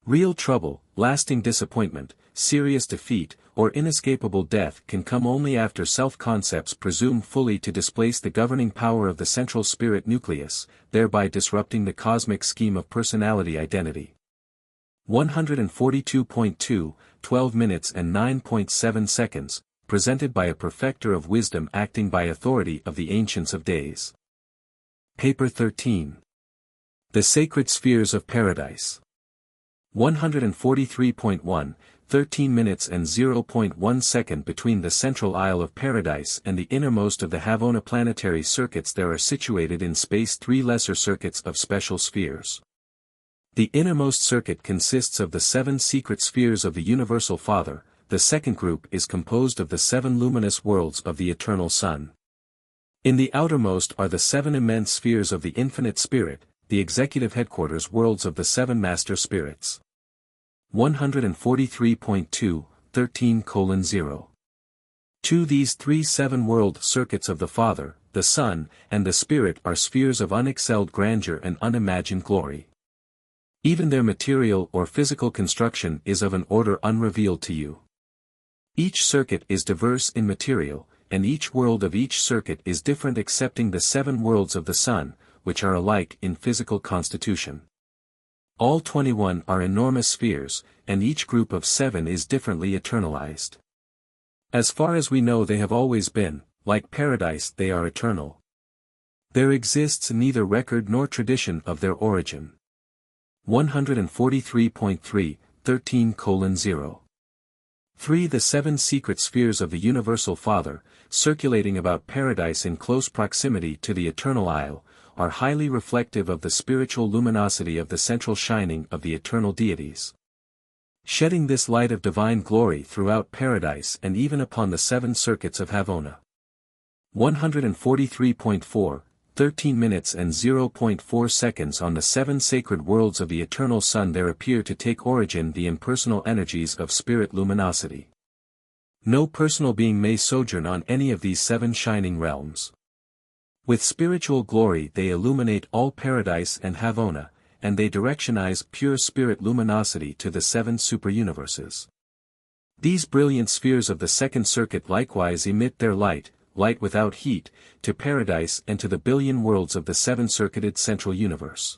Real trouble, lasting disappointment, serious defeat, or inescapable death can come only after self-concepts presume fully to displace the governing power of the central spirit nucleus, thereby disrupting the cosmic scheme of personality identity. 142.2, 12 minutes and 9.7 seconds, presented by a perfecter of wisdom acting by authority of the Ancients of Days. Paper 13. The Sacred Spheres of Paradise. 143.1, 13 minutes and 0.1 second between the central Isle of Paradise and the innermost of the Havona planetary circuits there are situated in space 3 lesser circuits of special spheres. The innermost circuit consists of the 7 secret spheres of the Universal Father, the second group is composed of the 7 luminous worlds of the Eternal Sun. In the outermost are the 7 immense spheres of the Infinite Spirit, the executive headquarters worlds of the 7 Master Spirits. 143.2, 13:0. To these 3 7-world circuits of the Father, the Son, and the Spirit are spheres of unexcelled grandeur and unimagined glory. Even their material or physical construction is of an order unrevealed to you. Each circuit is diverse in material, and each world of each circuit is different excepting the 7 worlds of the Sun, which are alike in physical constitution. All 21 are enormous spheres, and each group of 7 is differently eternalized. As far as we know they have always been, like Paradise they are eternal. There exists neither record nor tradition of their origin. 143.3, 13:0. 3. The 7 secret spheres of the Universal Father, circulating about Paradise in close proximity to the Eternal Isle, are highly reflective of the spiritual luminosity of the central shining of the eternal deities. Shedding this light of divine glory throughout Paradise and even upon the 7 circuits of Havona. 143.4, 13 minutes and 0.4 seconds on the 7 sacred worlds of the Eternal Sun there appear to take origin the impersonal energies of spirit luminosity. No personal being may sojourn on any of these 7 shining realms. With spiritual glory they illuminate all Paradise and Havona, and they directionize pure spirit luminosity to the 7 superuniverses. These brilliant spheres of the second circuit likewise emit their light without heat, to Paradise and to the billion worlds of the 7-circuited central universe.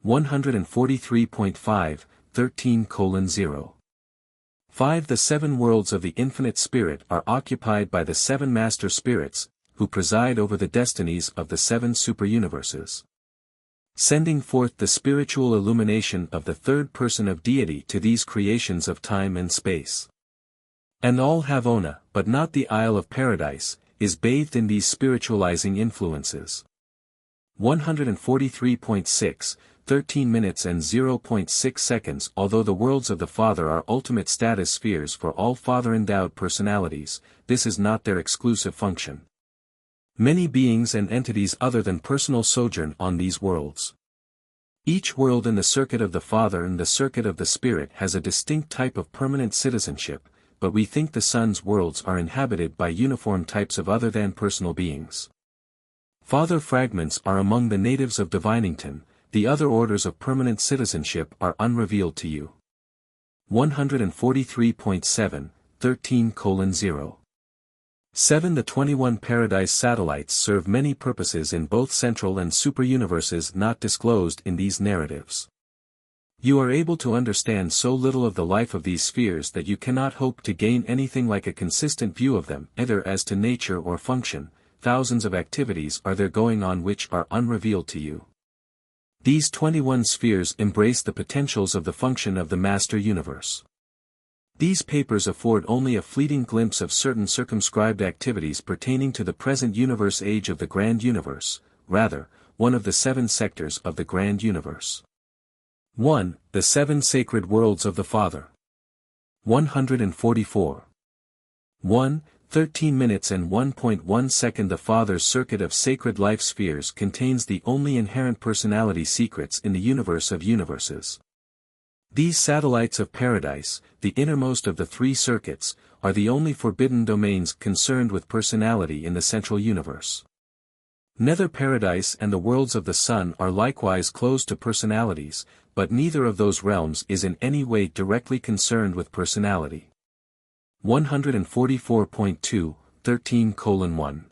143.5, 13:0. 5. The 7 worlds of the Infinite Spirit are occupied by the 7 Master Spirits, who preside over the destinies of the 7 superuniverses. Sending forth the spiritual illumination of the third person of deity to these creations of time and space. And all Havona, but not the Isle of Paradise, is bathed in these spiritualizing influences. 143.6, 13 minutes and 0.6 seconds. Although the worlds of the Father are ultimate status spheres for all Father-endowed personalities, this is not their exclusive function. Many beings and entities other than personal sojourn on these worlds. Each world in the circuit of the Father and the circuit of the Spirit has a distinct type of permanent citizenship, but we think the Son's worlds are inhabited by uniform types of other than personal beings. Father fragments are among the natives of Divinington, the other orders of permanent citizenship are unrevealed to you. 143.7, 13:0. 7. The 21 Paradise satellites serve many purposes in both central and superuniverses not disclosed in these narratives. You are able to understand so little of the life of these spheres that you cannot hope to gain anything like a consistent view of them, either as to nature or function. Thousands of activities are there going on which are unrevealed to you. These 21 spheres embrace the potentials of the function of the Master Universe. These papers afford only a fleeting glimpse of certain circumscribed activities pertaining to the present universe age of the Grand Universe, rather, one of the 7 sectors of the Grand Universe. 1. The 7 sacred worlds of the Father. 144. 1. 13 minutes and 1.1 second. The Father's circuit of sacred life spheres contains the only inherent personality secrets in the universe of universes. These satellites of Paradise, the innermost of the 3 circuits, are the only forbidden domains concerned with personality in the central universe. Nether Paradise and the worlds of the sun are likewise closed to personalities, but neither of those realms is in any way directly concerned with personality. 144.2, 13:1.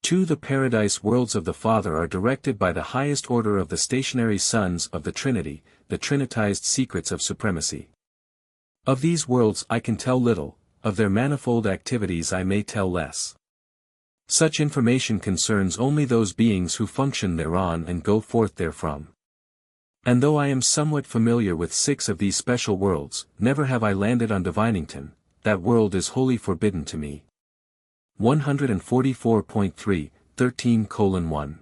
2. The paradise worlds of the Father are directed by the highest order of the stationary sons of the Trinity, the trinitized secrets of supremacy. Of these worlds I can tell little, of their manifold activities I may tell less. Such information concerns only those beings who function thereon and go forth therefrom. And though I am somewhat familiar with 6 of these special worlds, never have I landed on Divinington. That world is wholly forbidden to me. 144.3, 13:1.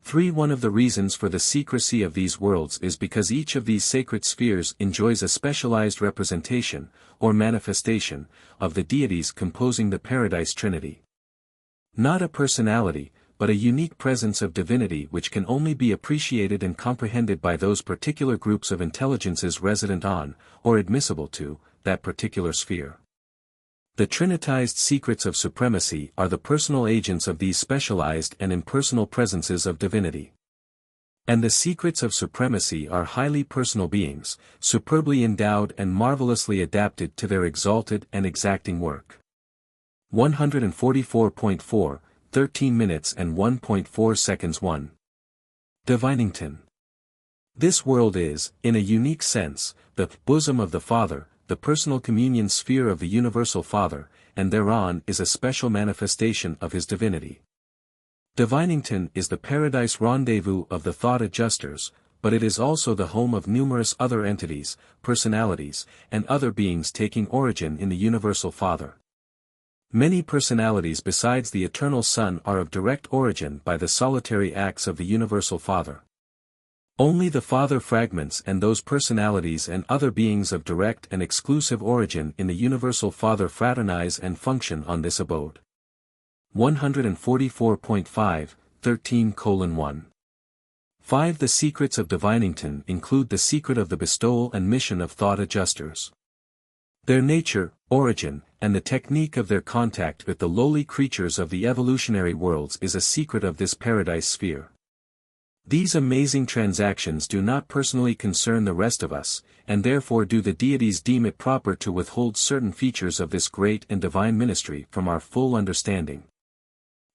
3. One of the reasons for the secrecy of these worlds is because each of these sacred spheres enjoys a specialized representation, or manifestation, of the deities composing the Paradise Trinity. Not a personality, but a unique presence of divinity which can only be appreciated and comprehended by those particular groups of intelligences resident on, or admissible to, that particular sphere. The trinitized secrets of supremacy are the personal agents of these specialized and impersonal presences of divinity. And the secrets of supremacy are highly personal beings, superbly endowed and marvelously adapted to their exalted and exacting work. 144.4, 13 minutes and 1.4 seconds. 1. Divinington. This world is, in a unique sense, the bosom of the Father, the personal communion sphere of the Universal Father, and thereon is a special manifestation of his divinity. Divinington is the paradise rendezvous of the thought adjusters, but it is also the home of numerous other entities, personalities, and other beings taking origin in the Universal Father. Many personalities besides the Eternal Son are of direct origin by the solitary acts of the Universal Father. Only the Father fragments and those personalities and other beings of direct and exclusive origin in the Universal Father fraternize and function on this abode. 144.5, 13:1. 5. The secrets of Divinington include the secret of the bestowal and mission of thought adjusters. Their nature, origin, and the technique of their contact with the lowly creatures of the evolutionary worlds is a secret of this paradise sphere. These amazing transactions do not personally concern the rest of us, and therefore do the deities deem it proper to withhold certain features of this great and divine ministry from our full understanding.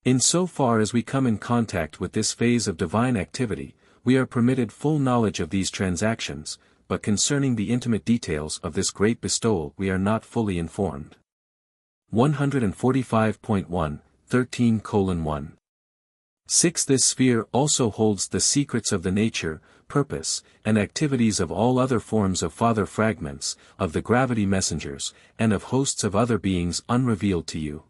In so far as we come in contact with this phase of divine activity, we are permitted full knowledge of these transactions, but concerning the intimate details of this great bestowal we are not fully informed. 145.1, 13:1. 6. This sphere also holds the secrets of the nature, purpose, and activities of all other forms of Father fragments, of the gravity messengers, and of hosts of other beings unrevealed to you.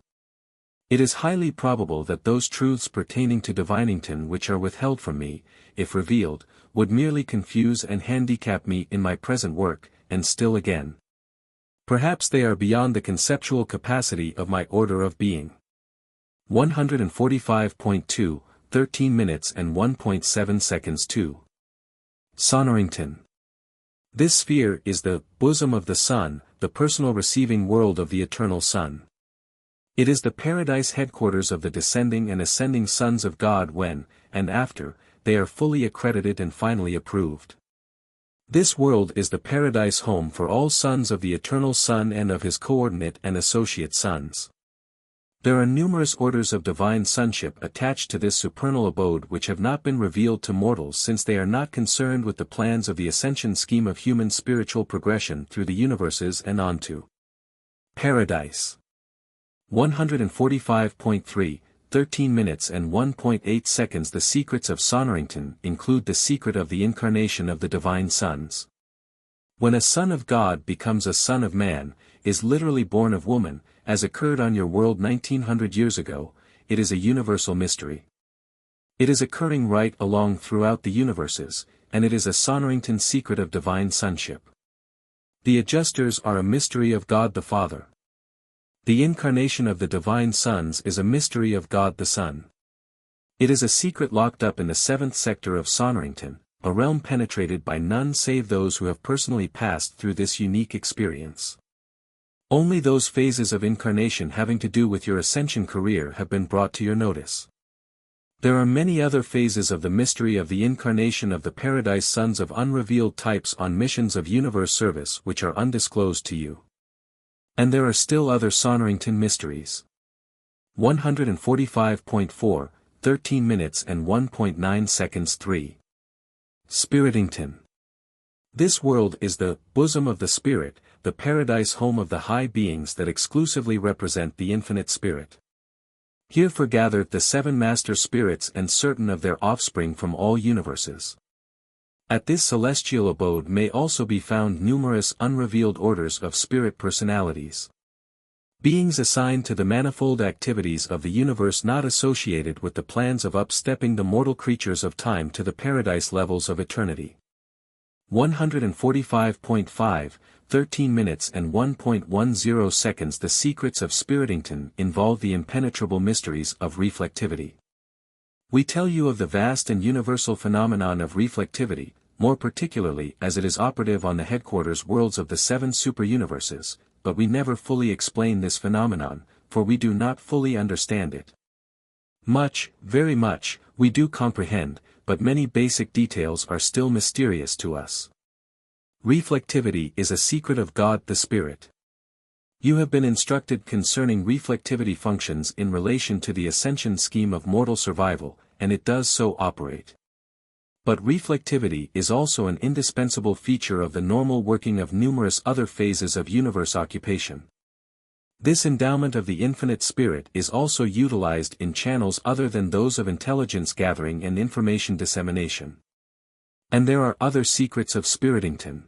It is highly probable that those truths pertaining to Divinington which are withheld from me, if revealed, would merely confuse and handicap me in my present work, and still again. Perhaps they are beyond the conceptual capacity of my order of being. 145.2, 13 minutes and 1.7 seconds. 2. Sonorington. This sphere is the bosom of the Son, the personal receiving world of the Eternal Son. It is the paradise headquarters of the descending and ascending sons of God when, and after, they are fully accredited and finally approved. This world is the paradise home for all sons of the Eternal Son and of his coordinate and associate sons. There are numerous orders of divine sonship attached to this supernal abode which have not been revealed to mortals since they are not concerned with the plans of the ascension scheme of human spiritual progression through the universes and on to paradise. 145.3, 13 minutes and 1.8 seconds. The secrets of Sonorington include the secret of the incarnation of the divine sons. When a son of God becomes a son of man, is literally born of woman, as occurred on your world 1900 years ago, it is a universal mystery. It is occurring right along throughout the universes, and it is a Sonorington secret of divine sonship. The adjusters are a mystery of God the Father. The incarnation of the divine sons is a mystery of God the Son. It is a secret locked up in the 7th sector of Sonorington, a realm penetrated by none save those who have personally passed through this unique experience. Only those phases of incarnation having to do with your ascension career have been brought to your notice. There are many other phases of the mystery of the incarnation of the Paradise Sons of unrevealed types on missions of universe service which are undisclosed to you. And there are still other Sonorington mysteries. 145.4, 13 minutes and 1.9 seconds 3. Spiritington. This world is the bosom of the Spirit, the paradise home of the high beings that exclusively represent the infinite Spirit. Here foregathered the seven master spirits and certain of their offspring from all universes. At this celestial abode may also be found numerous unrevealed orders of spirit personalities. Beings assigned to the manifold activities of the universe not associated with the plans of upstepping the mortal creatures of time to the paradise levels of eternity. 145.5, 13 minutes and 1.10 seconds. The secrets of Spiritington involve the impenetrable mysteries of reflectivity. We tell you of the vast and universal phenomenon of reflectivity, more particularly as it is operative on the headquarters worlds of the seven superuniverses, but we never fully explain this phenomenon, for we do not fully understand it. Much, very much, we do comprehend, but many basic details are still mysterious to us. Reflectivity is a secret of God the Spirit. You have been instructed concerning reflectivity functions in relation to the ascension scheme of mortal survival, and it does so operate. But reflectivity is also an indispensable feature of the normal working of numerous other phases of universe occupation. This endowment of the infinite Spirit is also utilized in channels other than those of intelligence gathering and information dissemination. And there are other secrets of Spiritington.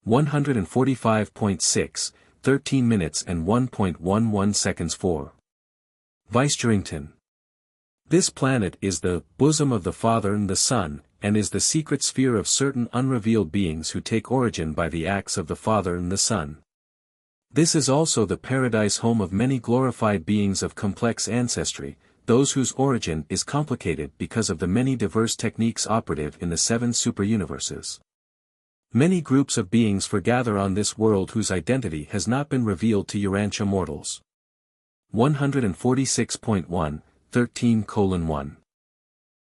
145.6, 13 minutes and 1.11 seconds 4. Vicegerington. This planet is the bosom of the Father and the Son, and is the secret sphere of certain unrevealed beings who take origin by the acts of the Father and the Son. This is also the paradise home of many glorified beings of complex ancestry, those whose origin is complicated because of the many diverse techniques operative in the seven superuniverses. Many groups of beings foregather on this world whose identity has not been revealed to Urantia mortals. 146.1, 13:1.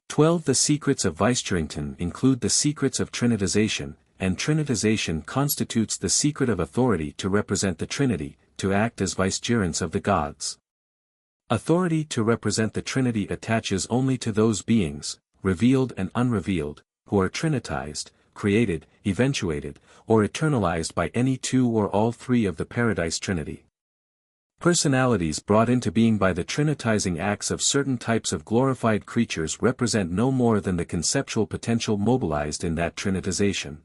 12. The secrets of Vicegerington include the secrets of Trinitization, and Trinitization constitutes the secret of authority to represent the Trinity, to act as vicegerents of the gods. Authority to represent the Trinity attaches only to those beings, revealed and unrevealed, who are trinitized, created, eventuated, or eternalized by any two or all three of the Paradise Trinity. Personalities brought into being by the trinitizing acts of certain types of glorified creatures represent no more than the conceptual potential mobilized in that trinitization.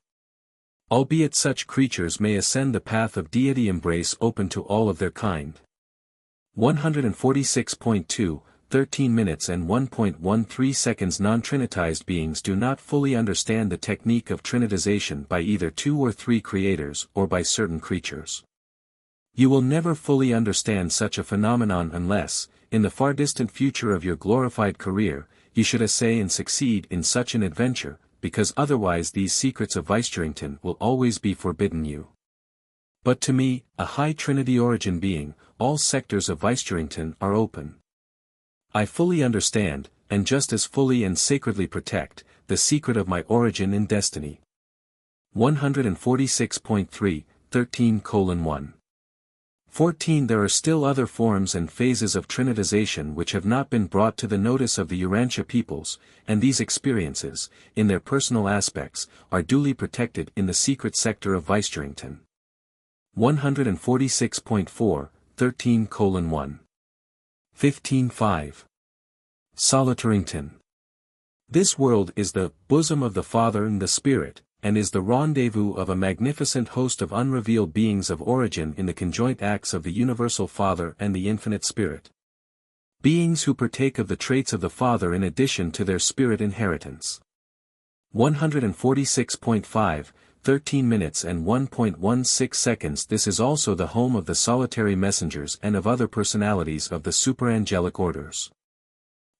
Albeit such creatures may ascend the path of deity embrace open to all of their kind. 146.2, 13 minutes and 1.13 seconds. Non-trinitized beings do not fully understand the technique of trinitization by either two or three creators or by certain creatures. You will never fully understand such a phenomenon unless, in the far distant future of your glorified career, you should essay and succeed in such an adventure, because otherwise these secrets of Vicegerington will always be forbidden you. But to me, a high Trinity origin being, all sectors of Vicegerington are open. I fully understand, and just as fully and sacredly protect, the secret of my origin in destiny. 146.3, 13:1. 14. There are still other forms and phases of trinitization which have not been brought to the notice of the Urantia peoples, and these experiences, in their personal aspects, are duly protected in the secret sector of Vicegerington. 146.4, 13:1. 15.5. Solitarington. This world is the bosom of the Father and the Spirit, and is the rendezvous of a magnificent host of unrevealed beings of origin in the conjoint acts of the Universal Father and the Infinite Spirit. Beings who partake of the traits of the Father in addition to their spirit inheritance. 146.5, 13 minutes and 1.16 seconds. This is also the home of the solitary messengers and of other personalities of the superangelic orders.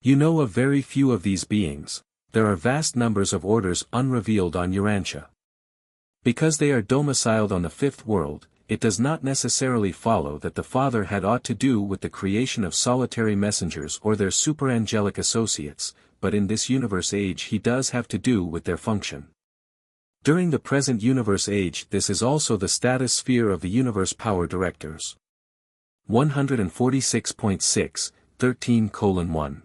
You know of very few of these beings. There are vast numbers of orders unrevealed on Urantia. Because they are domiciled on the fifth world, it does not necessarily follow that the Father had aught to do with the creation of solitary messengers or their superangelic associates, but in this universe age he does have to do with their function. During the present universe age this is also the status sphere of the universe power directors. 146.6, 13:1.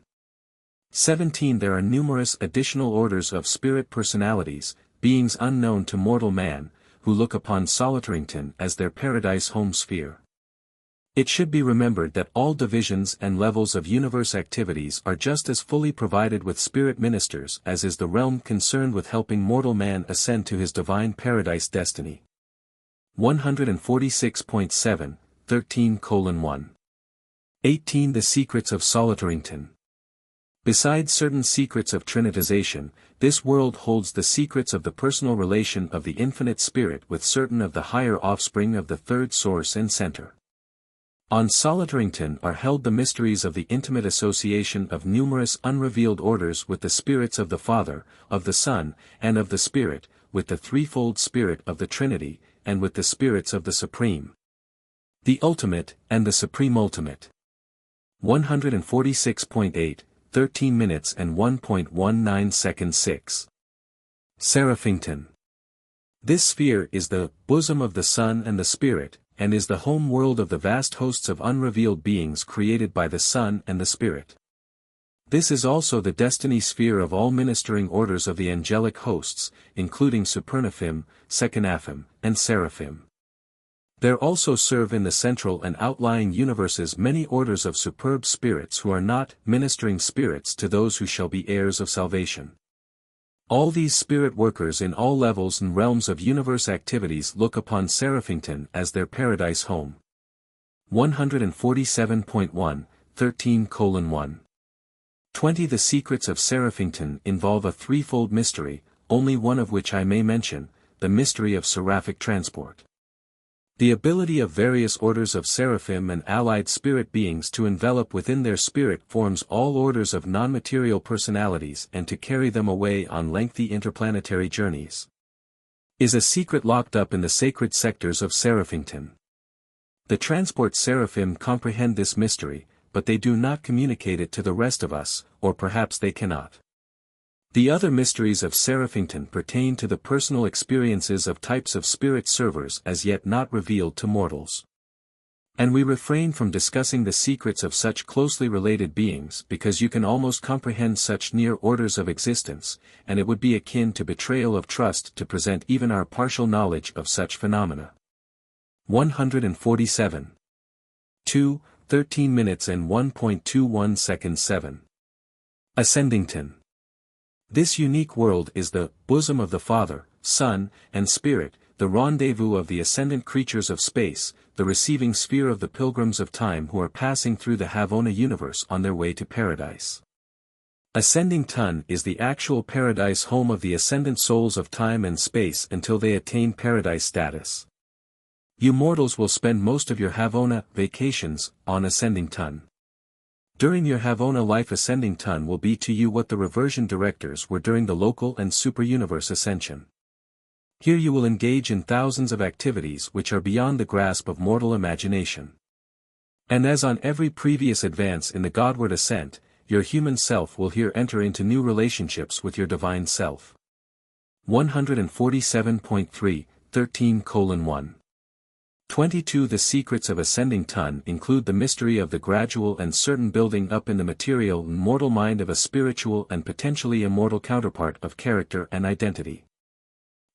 17 There are numerous additional orders of spirit personalities, beings unknown to mortal man, who look upon Solitarington as their paradise home sphere. It should be remembered that all divisions and levels of universe activities are just as fully provided with spirit ministers as is the realm concerned with helping mortal man ascend to his divine paradise destiny. 146.7, 13:1. 18 The secrets of Solitarington. Besides certain secrets of trinitization, this world holds the secrets of the personal relation of the infinite spirit with certain of the higher offspring of the third source and center. On Solitarington are held the mysteries of the intimate association of numerous unrevealed orders with the spirits of the Father, of the Son, and of the Spirit, with the threefold Spirit of the Trinity, and with the spirits of the Supreme. The Ultimate, and the Supreme Ultimate. 146.8, 13 minutes and 1.19 seconds 6. Seraphington. This sphere is the bosom of the Son and the Spirit, and is the home world of the vast hosts of unrevealed beings created by the Son and the Spirit. This is also the destiny sphere of all ministering orders of the angelic hosts, including Supernaphim, Sekanaphim, and Seraphim. There also serve in the central and outlying universes many orders of superb spirits who are not ministering spirits to those who shall be heirs of salvation. All these spirit workers in all levels and realms of universe activities look upon Seraphington as their paradise home. 147.1, 13:1. 20 The secrets of Seraphington involve a threefold mystery, only one of which I may mention, the mystery of seraphic transport. The ability of various orders of seraphim and allied spirit beings to envelop within their spirit forms all orders of non-material personalities and to carry them away on lengthy interplanetary journeys, is a secret locked up in the sacred sectors of Seraphington. The transport seraphim comprehend this mystery, but they do not communicate it to the rest of us, or perhaps they cannot. The other mysteries of Seraphington pertain to the personal experiences of types of spirit servers as yet not revealed to mortals. And we refrain from discussing the secrets of such closely related beings because you can almost comprehend such near orders of existence, and it would be akin to betrayal of trust to present even our partial knowledge of such phenomena. 147. 2, 13 minutes and 1.21 seconds 7. Ascendington. This unique world is the bosom of the Father, Son, and Spirit, the rendezvous of the ascendant creatures of space, the receiving sphere of the pilgrims of time who are passing through the Havona universe on their way to paradise. Ascendington is the actual paradise home of the ascendant souls of time and space until they attain paradise status. You mortals will spend most of your Havona vacations on Ascendington. During your Havona life Ascendington will be to you what the reversion directors were during the local and superuniverse ascension. Here you will engage in thousands of activities which are beyond the grasp of mortal imagination. And as on every previous advance in the Godward ascent, your human self will here enter into new relationships with your divine self. 147.3, 13:1. 22 The secrets of Ascendington include the mystery of the gradual and certain building up in the material and mortal mind of a spiritual and potentially immortal counterpart of character and identity.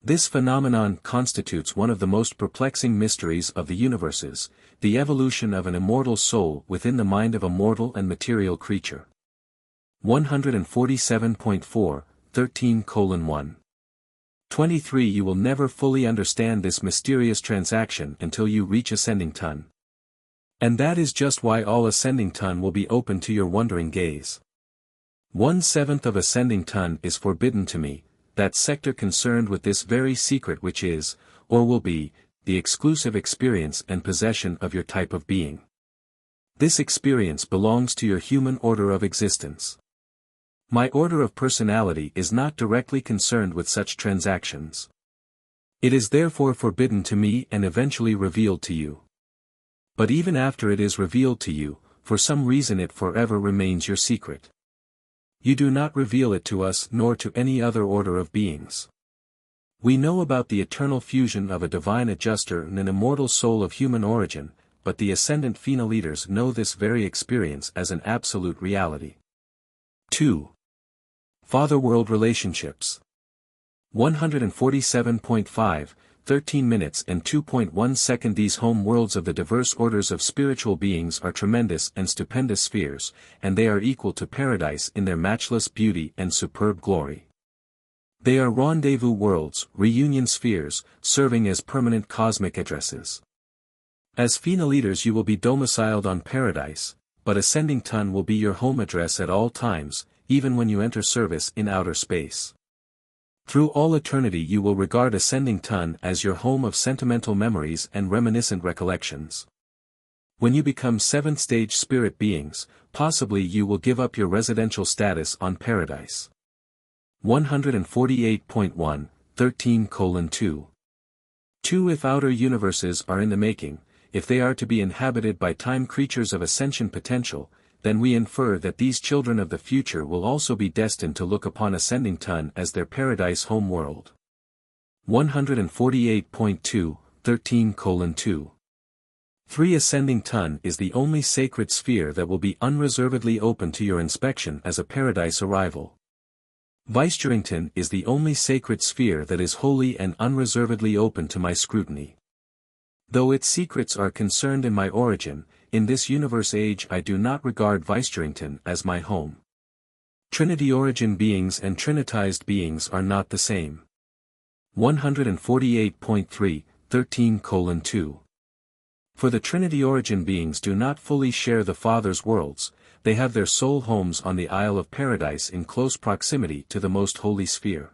This phenomenon constitutes one of the most perplexing mysteries of the universes, the evolution of an immortal soul within the mind of a mortal and material creature. 147.4, 13:1. 23 You will never fully understand this mysterious transaction until you reach Ascendington. And that is just why all Ascendington will be open to your wondering gaze. 1/7 of Ascendington is forbidden to me, that sector concerned with this very secret which is, or will be, the exclusive experience and possession of your type of being. This experience belongs to your human order of existence. My order of personality is not directly concerned with such transactions. It is therefore forbidden to me and eventually revealed to you. But even after it is revealed to you, for some reason it forever remains your secret. You do not reveal it to us nor to any other order of beings. We know about the eternal fusion of a divine adjuster and an immortal soul of human origin, but the ascendant Fina leaders know this very experience as an absolute reality. 2. Father-world relationships. 147.5, 13 minutes and 2.1 seconds. These home worlds of the diverse orders of spiritual beings are tremendous and stupendous spheres, and they are equal to paradise in their matchless beauty and superb glory. They are rendezvous worlds, reunion spheres, serving as permanent cosmic addresses. As Fina leaders you will be domiciled on paradise, but Ascending Ton will be your home address at all times, even when you enter service in outer space. Through all eternity you will regard Ascending Ton as your home of sentimental memories and reminiscent recollections. When you become 7th stage spirit beings, possibly you will give up your residential status on paradise. 148.1, 13:2. 2. If outer universes are in the making, if they are to be inhabited by time creatures of ascension potential, then we infer that these children of the future will also be destined to look upon Ascending Ton as their paradise home world. 148.2, 13:2. 3. Ascending Ton is the only sacred sphere that will be unreservedly open to your inspection as a paradise arrival. Vicegerington is the only sacred sphere that is wholly and unreservedly open to my scrutiny. Though its secrets are concerned in my origin, in this universe age I do not regard Vicegerington as my home. Trinity origin beings and trinitized beings are not the same. 148.3, 13:2. For the Trinity origin beings do not fully share the Father's worlds, they have their sole homes on the Isle of Paradise in close proximity to the most holy sphere.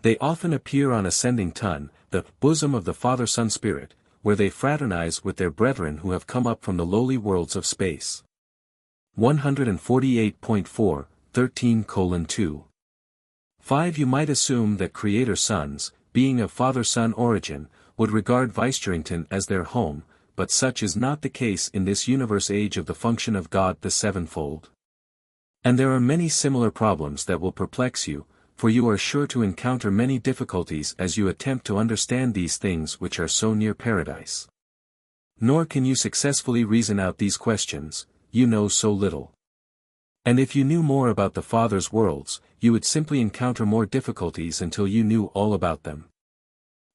They often appear on Ascending Ton, the bosom of the Father-Son Spirit, where they fraternize with their brethren who have come up from the lowly worlds of space. 148.4, 13:2. 5. You might assume that Creator sons, being of Father-Son origin, would regard Vicegerington as their home, but such is not the case in this universe age of the function of God the Sevenfold. And there are many similar problems that will perplex you, for you are sure to encounter many difficulties as you attempt to understand these things which are so near paradise. Nor can you successfully reason out these questions, you know so little. And if you knew more about the Father's worlds, you would simply encounter more difficulties until you knew all about them.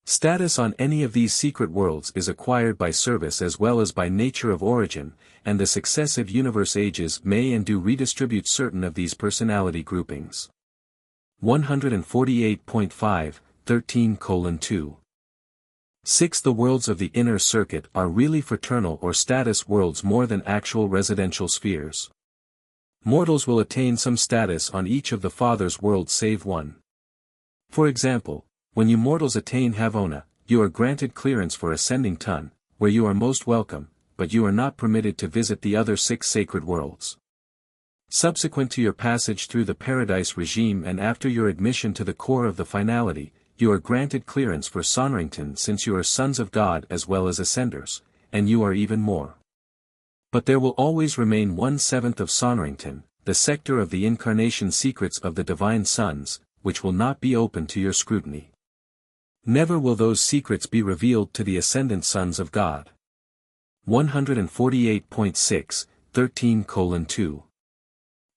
Status on any of these secret worlds is acquired by service as well as by nature of origin, and the successive universe ages may and do redistribute certain of these personality groupings. 148.5, 13:2. 6. The worlds of the inner circuit are really fraternal or status worlds more than actual residential spheres. Mortals will attain some status on each of the Father's worlds save one. For example, when you mortals attain Havona, you are granted clearance for Ascending Ton, where you are most welcome, but you are not permitted to visit the other 6 sacred worlds. Subsequent to your passage through the Paradise regime and after your admission to the core of the finality, you are granted clearance for Sonnerington since you are sons of God as well as Ascenders, and you are even more. But there will always remain 1/7 of Sonnerington, the sector of the incarnation secrets of the Divine Sons, which will not be open to your scrutiny. Never will those secrets be revealed to the Ascendant Sons of God. 148.6, 13:2.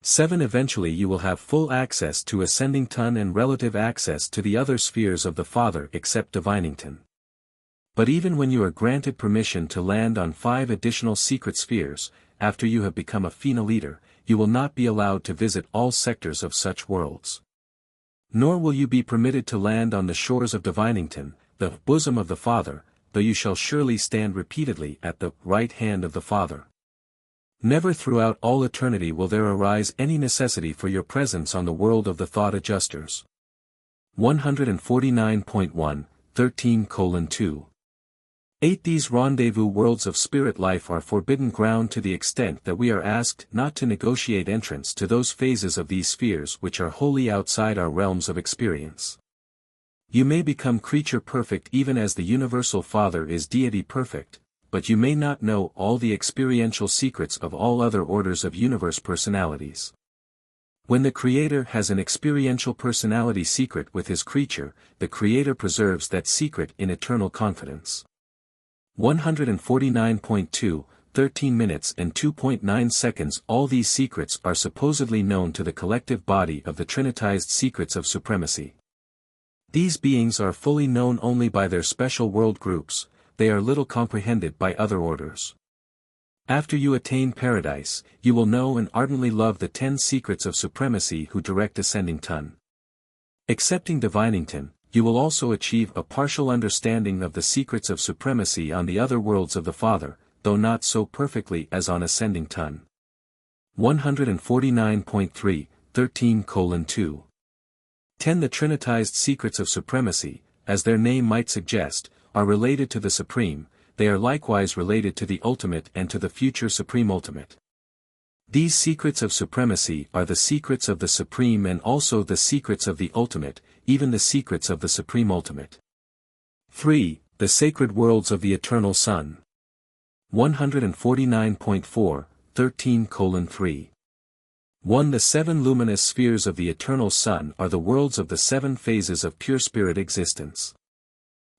7. Eventually you will have full access to Ascending Ton and relative access to the other spheres of the Father except Divinington. But even when you are granted permission to land on 5 additional secret spheres, after you have become a Fina leader, you will not be allowed to visit all sectors of such worlds. Nor will you be permitted to land on the shores of Divinington, the bosom of the Father, though you shall surely stand repeatedly at the right hand of the Father. Never throughout all eternity will there arise any necessity for your presence on the world of the thought adjusters. 149.1, 13:2. 8. These rendezvous worlds of spirit life are forbidden ground to the extent that we are asked not to negotiate entrance to those phases of these spheres which are wholly outside our realms of experience. You may become creature perfect even as the Universal Father is deity perfect, but you may not know all the experiential secrets of all other orders of universe personalities. When the Creator has an experiential personality secret with his creature, the Creator preserves that secret in eternal confidence. 149.2, 13 minutes and 2.9 seconds. All these secrets are supposedly known to the collective body of the Trinitized secrets of supremacy. These beings are fully known only by their special world groups, they are little comprehended by other orders. After you attain paradise, you will know and ardently love the 10 secrets of supremacy who direct ascending ton. Accepting divinington, you will also achieve a partial understanding of the secrets of supremacy on the other worlds of the Father, though not so perfectly as on ascending ton. 149.3, 13:2. 10. The Trinitized secrets of supremacy, as their name might suggest, are related to the Supreme. They are likewise related to the ultimate and to the future supreme ultimate. These secrets of supremacy are the secrets of the Supreme and also the secrets of the ultimate, even the secrets of the supreme ultimate. 3. The sacred worlds of the Eternal Son. 149.4, 13:3. 1. The 7 luminous spheres of the Eternal Sun are the worlds of the 7 phases of pure spirit existence.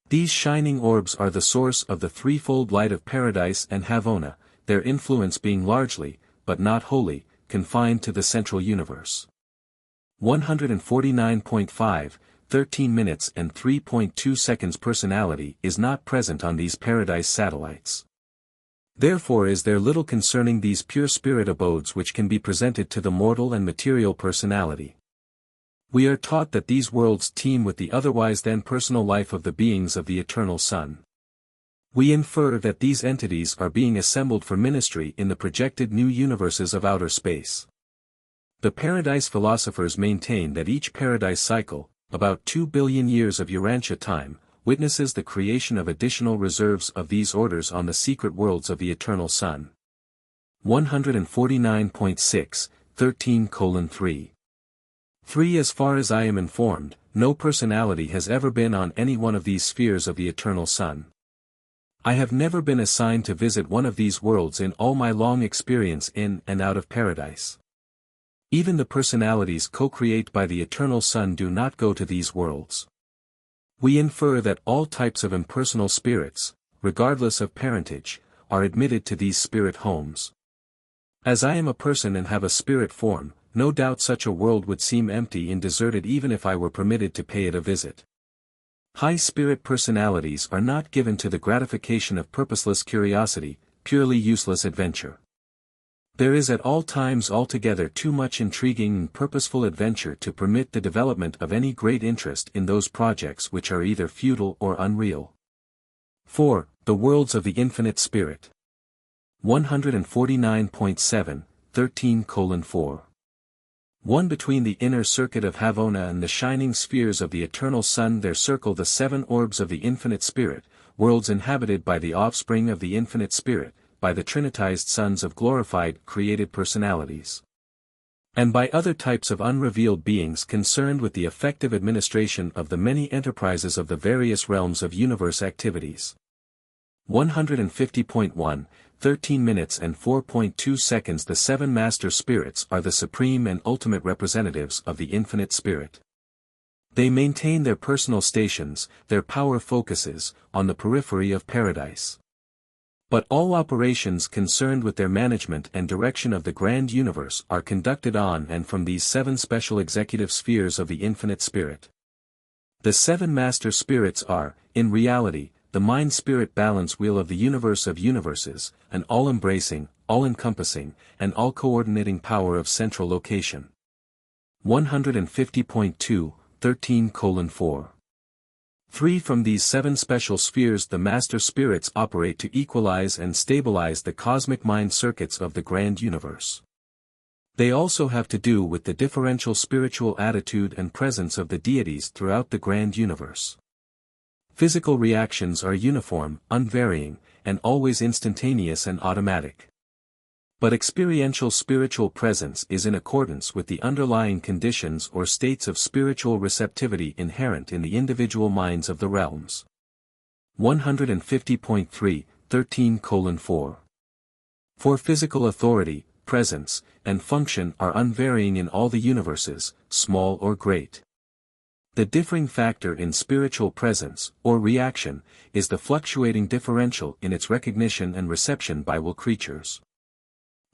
These shining orbs are the source of the threefold light of paradise and Havona, their influence being largely, but not wholly, confined to the central universe. 149.5, 13 minutes and 3.2 seconds. Personality is not present on these paradise satellites. Therefore is there little concerning these pure spirit abodes which can be presented to the mortal and material personality. We are taught that these worlds teem with the otherwise then personal life of the beings of the Eternal Son. We infer that these entities are being assembled for ministry in the projected new universes of outer space. The paradise philosophers maintain that each paradise cycle, about 2 billion years of Urantia time, witnesses the creation of additional reserves of these orders on the secret worlds of the Eternal Son. 149.6, 13:3. 3. As far as I am informed, no personality has ever been on any one of these spheres of the Eternal Sun. I have never been assigned to visit one of these worlds in all my long experience in and out of paradise. Even the personalities co-create by the Eternal Sun do not go to these worlds. We infer that all types of impersonal spirits, regardless of parentage, are admitted to these spirit homes. As I am a person and have a spirit form, no doubt such a world would seem empty and deserted even if I were permitted to pay it a visit. High spirit personalities are not given to the gratification of purposeless curiosity, purely useless adventure. There is at all times altogether too much intriguing and purposeful adventure to permit the development of any great interest in those projects which are either futile or unreal. 4. The worlds of the infinite spirit. 149.7, 13:4. 1. Between the inner circuit of Havona and the shining spheres of the Eternal Sun there circle the 7 orbs of the infinite spirit, worlds inhabited by the offspring of the infinite spirit, by the trinitized sons of glorified, created personalities, and by other types of unrevealed beings concerned with the effective administration of the many enterprises of the various realms of universe activities. 150.1, 13 minutes and 4.2 seconds. The 7 master spirits are the supreme and ultimate representatives of the infinite spirit. They maintain their personal stations, their power focuses, on the periphery of paradise. But all operations concerned with their management and direction of the grand universe are conducted on and from these 7 special executive spheres of the infinite spirit. The 7 master spirits are, in reality, the mind-spirit balance wheel of the universe of universes, an all-embracing, all-encompassing, and all-coordinating power of central location. 150.2, 13:4. 3. From these 7 special spheres the master spirits operate to equalize and stabilize the cosmic mind circuits of the grand universe. They also have to do with the differential spiritual attitude and presence of the deities throughout the grand universe. Physical reactions are uniform, unvarying, and always instantaneous and automatic. But experiential spiritual presence is in accordance with the underlying conditions or states of spiritual receptivity inherent in the individual minds of the realms. 150.3, 13:4. For physical authority, presence, and function are unvarying in all the universes, small or great. The differing factor in spiritual presence, or reaction, is the fluctuating differential in its recognition and reception by will creatures.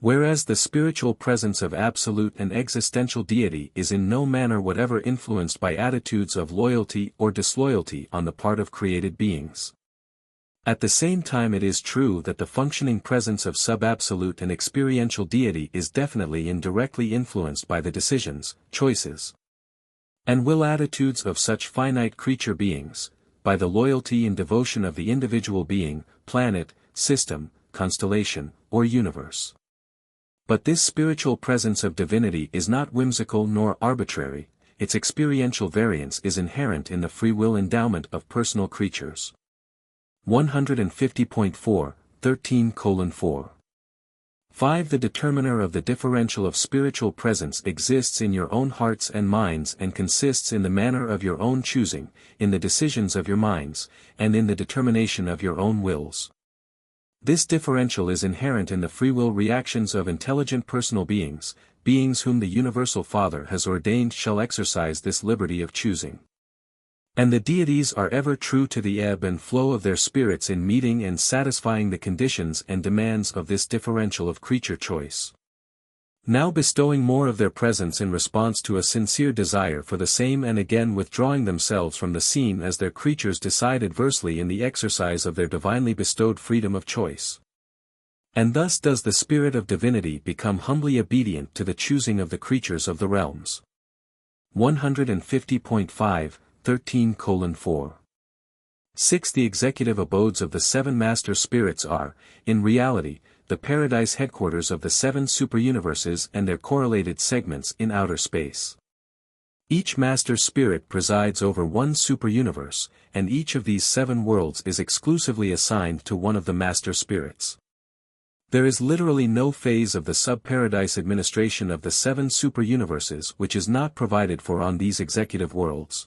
Whereas the spiritual presence of absolute and existential deity is in no manner whatever influenced by attitudes of loyalty or disloyalty on the part of created beings. At the same time, it is true that the functioning presence of sub-absolute and experiential deity is definitely indirectly influenced by the decisions, choices, and will attitudes of such finite creature beings, by the loyalty and devotion of the individual being, planet, system, constellation, or universe. But this spiritual presence of divinity is not whimsical nor arbitrary, its experiential variance is inherent in the free will endowment of personal creatures. 150.4, 13:4. 5. The determiner of the differential of spiritual presence exists in your own hearts and minds and consists in the manner of your own choosing, in the decisions of your minds, and in the determination of your own wills. This differential is inherent in the free will reactions of intelligent personal beings, beings whom the Universal Father has ordained shall exercise this liberty of choosing. And the deities are ever true to the ebb and flow of their spirits in meeting and satisfying the conditions and demands of this differential of creature choice. Now bestowing more of their presence in response to a sincere desire for the same and again withdrawing themselves from the scene as their creatures decide adversely in the exercise of their divinely bestowed freedom of choice. And thus does the spirit of divinity become humbly obedient to the choosing of the creatures of the realms. 150.5, 13:4. 6. The executive abodes of the seven master spirits are, in reality, the paradise headquarters of the seven superuniverses and their correlated segments in outer space. Each master spirit presides over one superuniverse, and each of these seven worlds is exclusively assigned to one of the master spirits. There is literally no phase of the sub-paradise administration of the seven superuniverses which is not provided for on these executive worlds.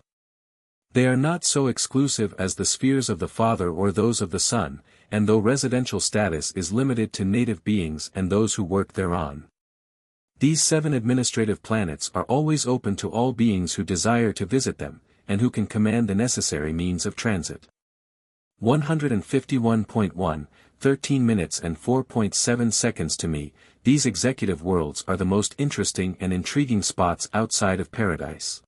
They are not so exclusive as the spheres of the Father or those of the Son, and though residential status is limited to native beings and those who work thereon. These seven administrative planets are always open to all beings who desire to visit them, and who can command the necessary means of transit. 151.1, 13 minutes and 4.7 seconds. To me, these executive worlds are the most interesting and intriguing spots outside of paradise.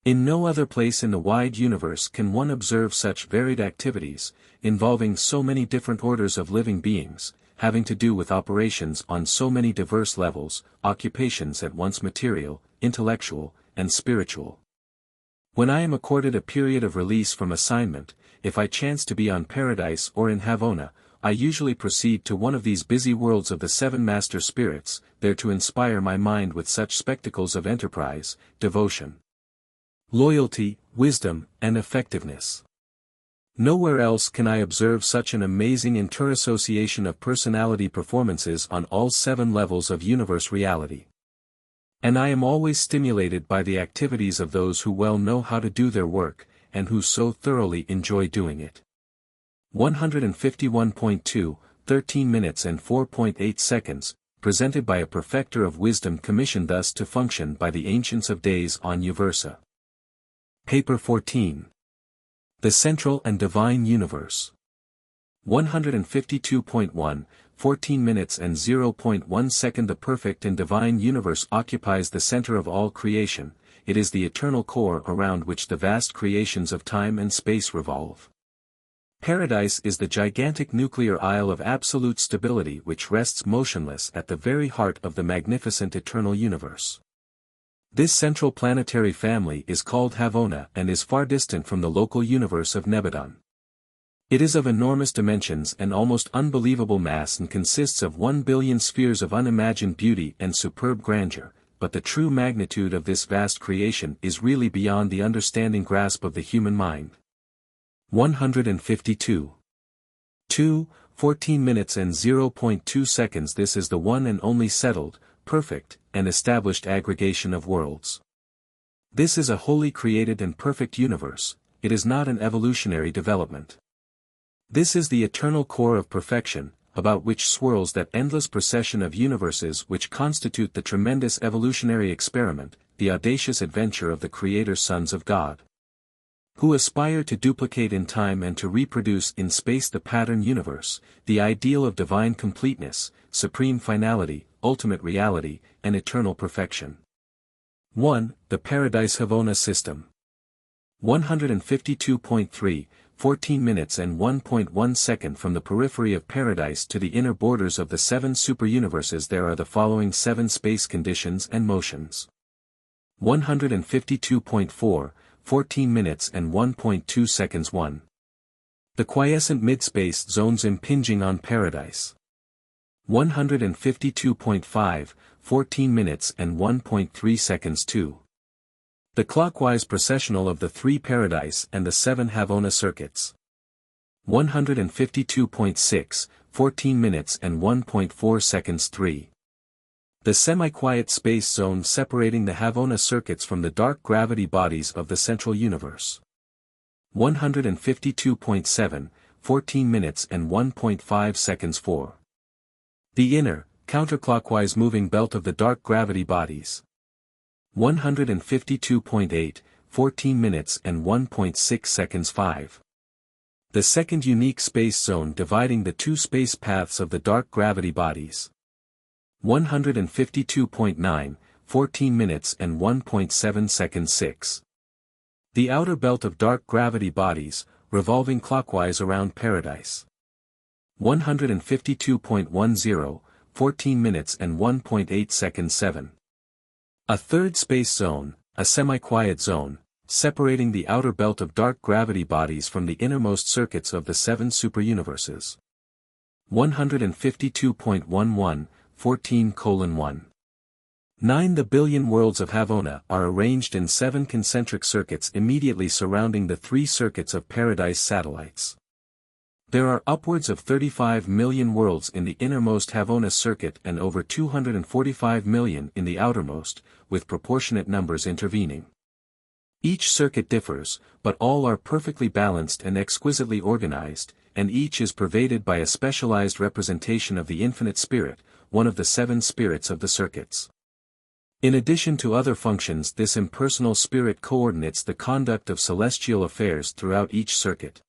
In no other place in the wide universe can one observe such varied activities, involving so many different orders of living beings, having to do with operations on so many diverse levels, occupations at once material, intellectual, and spiritual. When I am accorded a period of release from assignment, if I chance to be on Paradise or in Havona, I usually proceed to one of these busy worlds of the seven master spirits, there to inspire my mind with such spectacles of enterprise, devotion, loyalty, wisdom, and effectiveness. Nowhere else can I observe such an amazing interassociation of personality performances on all seven levels of universe reality. And I am always stimulated by the activities of those who well know how to do their work, and who so thoroughly enjoy doing it. 151.2, 13 minutes and 4.8 seconds, presented by a perfecter of wisdom commissioned thus to function by the Ancients of Days on Uversa. Paper 14. The Central and Divine Universe. 152.1, 14 minutes and 0.1 second. The perfect and divine universe occupies the center of all creation, it is the eternal core around which the vast creations of time and space revolve. Paradise is the gigantic nuclear isle of absolute stability which rests motionless at the very heart of the magnificent eternal universe. This central planetary family is called Havona and is far distant from the local universe of Nebadon. It is of enormous dimensions and almost unbelievable mass and consists of 1 billion spheres of unimagined beauty and superb grandeur, but the true magnitude of this vast creation is really beyond the understanding grasp of the human mind. 152. 2, 14 minutes and 0.2 seconds. This is the one and only settled, perfect, and established aggregation of worlds. This is a wholly created and perfect universe, it is not an evolutionary development. This is the eternal core of perfection, about which swirls that endless procession of universes which constitute the tremendous evolutionary experiment, the audacious adventure of the Creator sons of God, who aspire to duplicate in time and to reproduce in space the pattern universe, the ideal of divine completeness, supreme finality, ultimate reality, and eternal perfection. 1. The Paradise Havona System. 152.3, 14 minutes and 1.1 second. From the periphery of paradise to the inner borders of the 7 superuniverses there are the following 7 space conditions and motions. 152.4, 14 minutes and 1.2 seconds. 1. The quiescent mid-space zones impinging on paradise. 152.5, 14 minutes and 1.3 seconds. 2. The clockwise processional of the 3 paradise and the 7 Havona circuits. 152.6, 14 minutes and 1.4 seconds. 3. The semi-quiet space zone separating the Havona circuits from the dark gravity bodies of the central universe. 152.7, 14 minutes and 1.5 seconds. 4. The inner, counterclockwise moving belt of the dark gravity bodies. 152.8, 14 minutes and 1.6 seconds. 5. The second unique space zone dividing the 2 space paths of the dark gravity bodies. 152.9, 14 minutes and 1.7 seconds. 6. The outer belt of dark gravity bodies, revolving clockwise around paradise. 152.10, 14 minutes and 1.8 seconds. 7. A third space zone, a semi-quiet zone, separating the outer belt of dark gravity bodies from the innermost circuits of the 7 superuniverses. 152.11, 14:1. 9. The billion worlds of Havona are arranged in 7 concentric circuits immediately surrounding the 3 circuits of paradise satellites. There are upwards of 35 million worlds in the innermost Havona circuit and over 245 million in the outermost, with proportionate numbers intervening. Each circuit differs, but all are perfectly balanced and exquisitely organized, and each is pervaded by a specialized representation of the infinite spirit, one of the 7 spirits of the circuits. In addition to other functions, this impersonal spirit coordinates the conduct of celestial affairs throughout each circuit.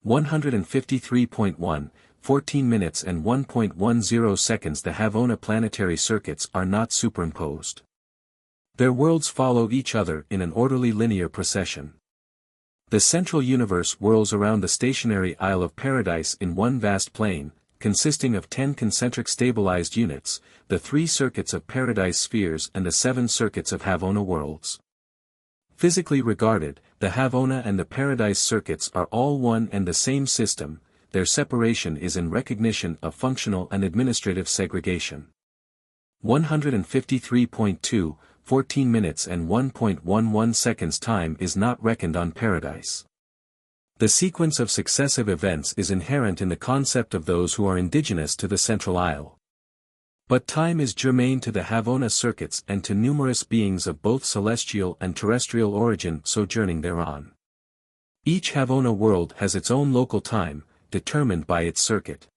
153.1, 14 minutes and 1.10 seconds. The Havona planetary circuits are not superimposed. Their worlds follow each other in an orderly linear procession. The central universe whirls around the stationary Isle of Paradise in one vast plane, consisting of 10 concentric stabilized units, the 3 circuits of paradise spheres and the 7 circuits of Havona worlds. Physically regarded, the Havona and the paradise circuits are all one and the same system, their separation is in recognition of functional and administrative segregation. 153.2, 14 minutes and 1.11 seconds. Time is not reckoned on paradise. The sequence of successive events is inherent in the concept of those who are indigenous to the central isle. But time is germane to the Havona circuits and to numerous beings of both celestial and terrestrial origin sojourning thereon. Each Havona world has its own local time, determined by its circuit.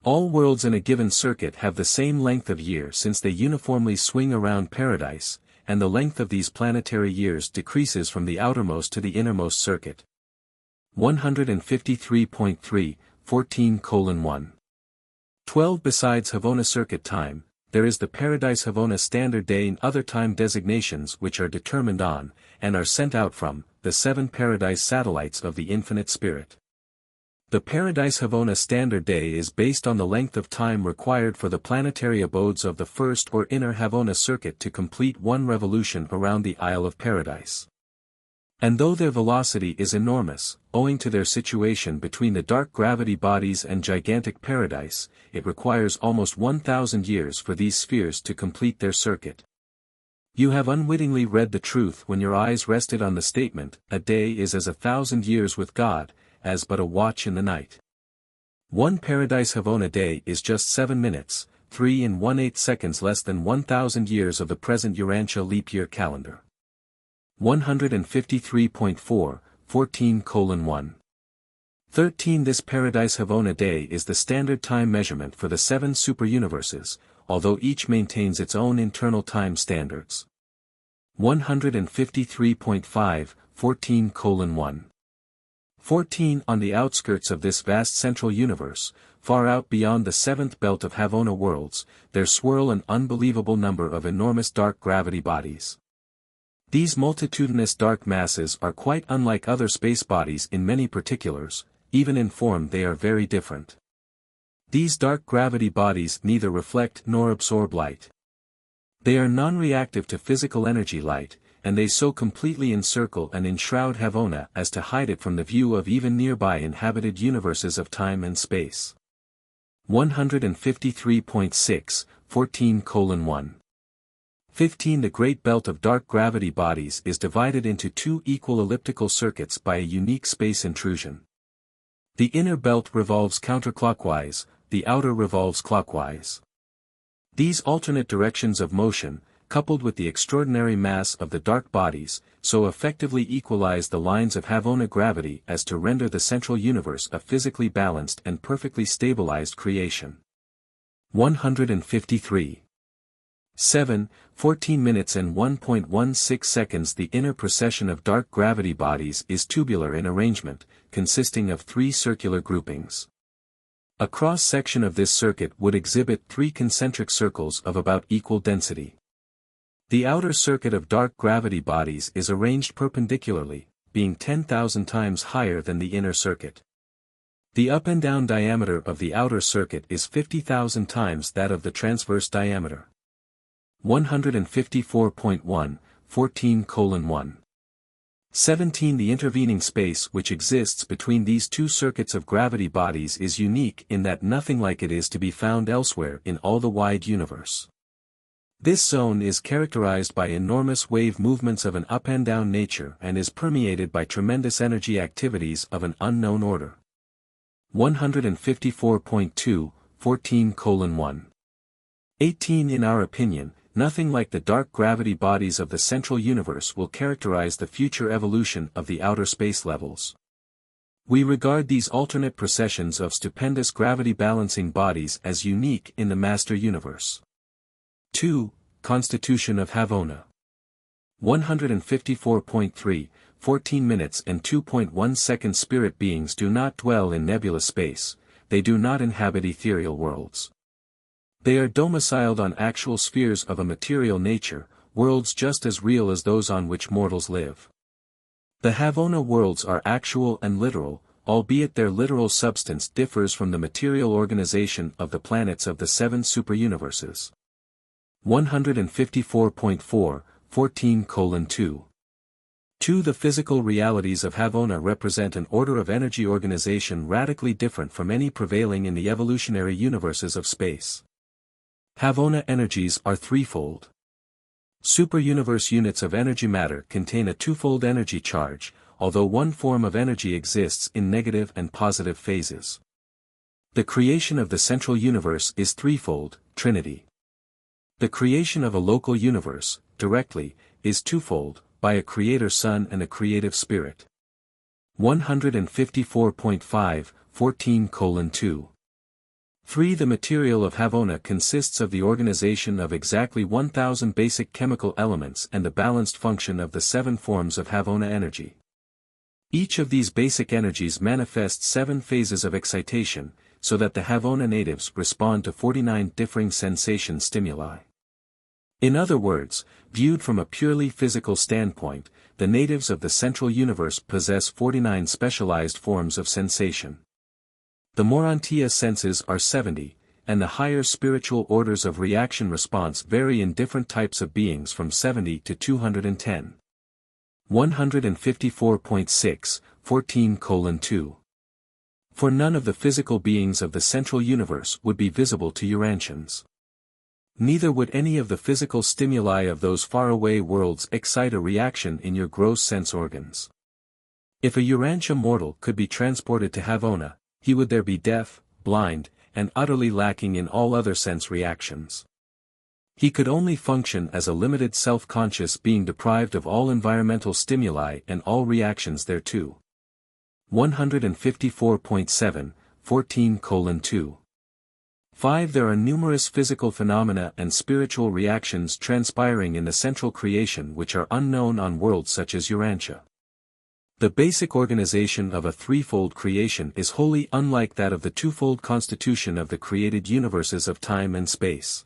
All worlds in a given circuit have the same length of year since they uniformly swing around paradise, and the length of these planetary years decreases from the outermost to the innermost circuit. 153.3, 14:1. 12. Besides Havona circuit time, there is the Paradise Havona Standard Day and other time designations which are determined on, and are sent out from, the 7 paradise satellites of the Infinite Spirit. The Paradise Havona Standard Day is based on the length of time required for the planetary abodes of the first or inner Havona circuit to complete one revolution around the Isle of Paradise. And though their velocity is enormous, owing to their situation between the dark gravity bodies and gigantic paradise, it requires almost 1,000 years for these spheres to complete their circuit. You have unwittingly read the truth when your eyes rested on the statement, "A day is as 1,000 years with God, as but a watch in the night." One Paradise Havona day is just 7 minutes, 3 and 1/8 seconds less than 1,000 years of the present Urantia leap year calendar. 153.4, 14:1. 13 This Paradise Havona day is the standard time measurement for the 7 superuniverses, although each maintains its own internal time standards. 153.5, 14:1. 14 On the outskirts of this vast central universe, far out beyond the seventh belt of Havona worlds, there swirl an unbelievable number of enormous dark gravity bodies. These multitudinous dark masses are quite unlike other space bodies in many particulars, even in form they are very different. These dark gravity bodies neither reflect nor absorb light. They are non-reactive to physical energy light, and they so completely encircle and enshroud Havona as to hide it from the view of even nearby inhabited universes of time and space. 153.6, 14:1. 15 The great belt of dark gravity bodies is divided into 2 equal elliptical circuits by a unique space intrusion. The inner belt revolves counterclockwise, the outer revolves clockwise. These alternate directions of motion, coupled with the extraordinary mass of the dark bodies, so effectively equalize the lines of Havona gravity as to render the central universe a physically balanced and perfectly stabilized creation. 153. 7, 14 minutes and 1.16 seconds The inner procession of dark gravity bodies is tubular in arrangement, consisting of 3 circular groupings. A cross-section of this circuit would exhibit 3 concentric circles of about equal density. The outer circuit of dark gravity bodies is arranged perpendicularly, being 10,000 times higher than the inner circuit. The up and down diameter of the outer circuit is 50,000 times that of the transverse diameter. 154.1, 14:1. 17 The intervening space which exists between these 2 circuits of gravity bodies is unique in that nothing like it is to be found elsewhere in all the wide universe. This zone is characterized by enormous wave movements of an up and down nature and is permeated by tremendous energy activities of an unknown order. 154.2, 14:1. 18 In our opinion, nothing like the dark gravity bodies of the central universe will characterize the future evolution of the outer space levels. We regard these alternate processions of stupendous gravity-balancing bodies as unique in the master universe. 2. Constitution of Havona. 154.3, 14 minutes and 2.1 seconds Spirit beings do not dwell in nebulous space, they do not inhabit ethereal worlds. They are domiciled on actual spheres of a material nature, worlds just as real as those on which mortals live. The Havona worlds are actual and literal, albeit their literal substance differs from the material organization of the planets of the 7 superuniverses. 154.4, 14:2. 2 The physical realities of Havona represent an order of energy organization radically different from any prevailing in the evolutionary universes of space. Havona energies are threefold. Superuniverse units of energy matter contain a twofold energy charge, although one form of energy exists in negative and positive phases. The creation of the central universe is threefold, Trinity. The creation of a local universe, directly, is twofold, by a creator sun and a creative spirit. 154.5, 14:2. 3 The material of Havona consists of the organization of exactly 1,000 basic chemical elements and the balanced function of the 7 forms of Havona energy. Each of these basic energies manifests 7 phases of excitation, so that the Havona natives respond to 49 differing sensation stimuli. In other words, viewed from a purely physical standpoint, the natives of the central universe possess 49 specialized forms of sensation. The Urantia senses are 70, and the higher spiritual orders of reaction response vary in different types of beings from 70 to 210. 154.6, 14:2. For none of the physical beings of the central universe would be visible to Urantians. Neither would any of the physical stimuli of those faraway worlds excite a reaction in your gross sense organs. If a Urantia mortal could be transported to Havona, he would there be deaf, blind, and utterly lacking in all other sense reactions. He could only function as a limited self-conscious being deprived of all environmental stimuli and all reactions thereto. 154.7, 14:2. 5. There are numerous physical phenomena and spiritual reactions transpiring in the central creation which are unknown on worlds such as Urantia. The basic organization of a threefold creation is wholly unlike that of the twofold constitution of the created universes of time and space.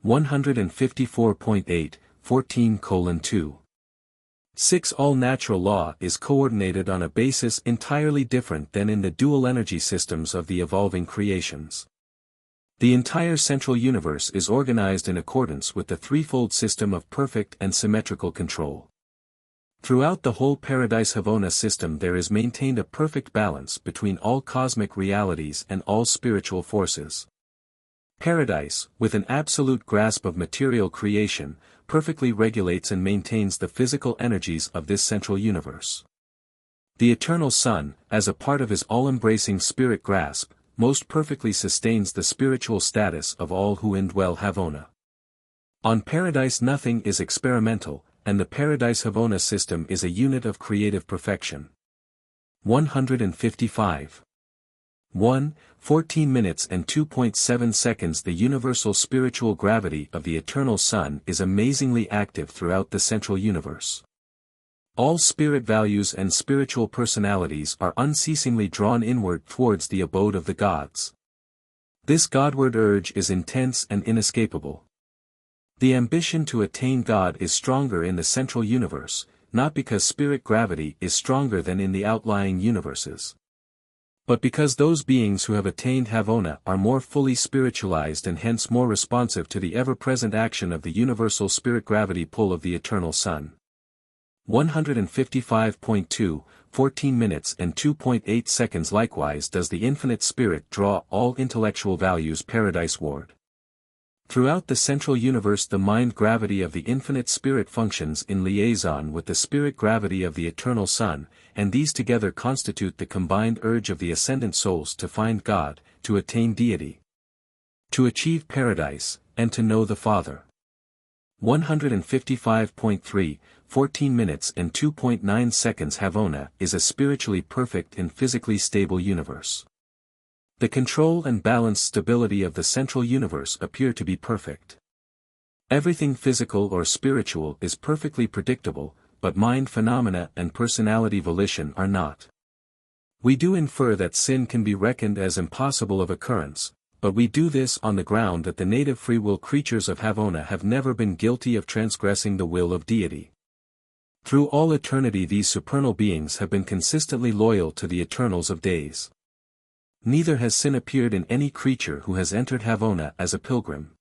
154.8, 14:2. 6. All natural law is coordinated on a basis entirely different than in the dual energy systems of the evolving creations. The entire central universe is organized in accordance with the threefold system of perfect and symmetrical control. Throughout the whole Paradise Havona system there is maintained a perfect balance between all cosmic realities and all spiritual forces. Paradise, with an absolute grasp of material creation, perfectly regulates and maintains the physical energies of this central universe. The Eternal Sun, as a part of his all-embracing spirit grasp, most perfectly sustains the spiritual status of all who indwell Havona. On Paradise nothing is experimental, and the Paradise Havona system is a unit of creative perfection. 155. 1, 14 minutes and 2.7 seconds. The universal spiritual gravity of the Eternal Sun is amazingly active throughout the central universe. All spirit values and spiritual personalities are unceasingly drawn inward towards the abode of the gods. This Godward urge is intense and inescapable. The ambition to attain God is stronger in the central universe, not because spirit gravity is stronger than in the outlying universes, but because those beings who have attained Havona are more fully spiritualized and hence more responsive to the ever-present action of the universal spirit gravity pull of the Eternal Sun. 155.2, 14 minutes and 2.8 seconds. Likewise does the infinite spirit draw all intellectual values paradise-ward. Throughout the central universe the mind gravity of the infinite spirit functions in liaison with the spirit gravity of the Eternal Sun, and these together constitute the combined urge of the ascendant souls to find God, to attain deity, to achieve paradise, and to know the Father. 155.3, 14 minutes and 2.9 seconds. Havona is a spiritually perfect and physically stable universe. The control and balance stability of the central universe appear to be perfect. Everything physical or spiritual is perfectly predictable, but mind phenomena and personality volition are not. We do infer that sin can be reckoned as impossible of occurrence, but we do this on the ground that the native free will creatures of Havona have never been guilty of transgressing the will of deity. Through all eternity these supernal beings have been consistently loyal to the eternals of days. Neither has sin appeared in any creature who has entered Havona as a pilgrim.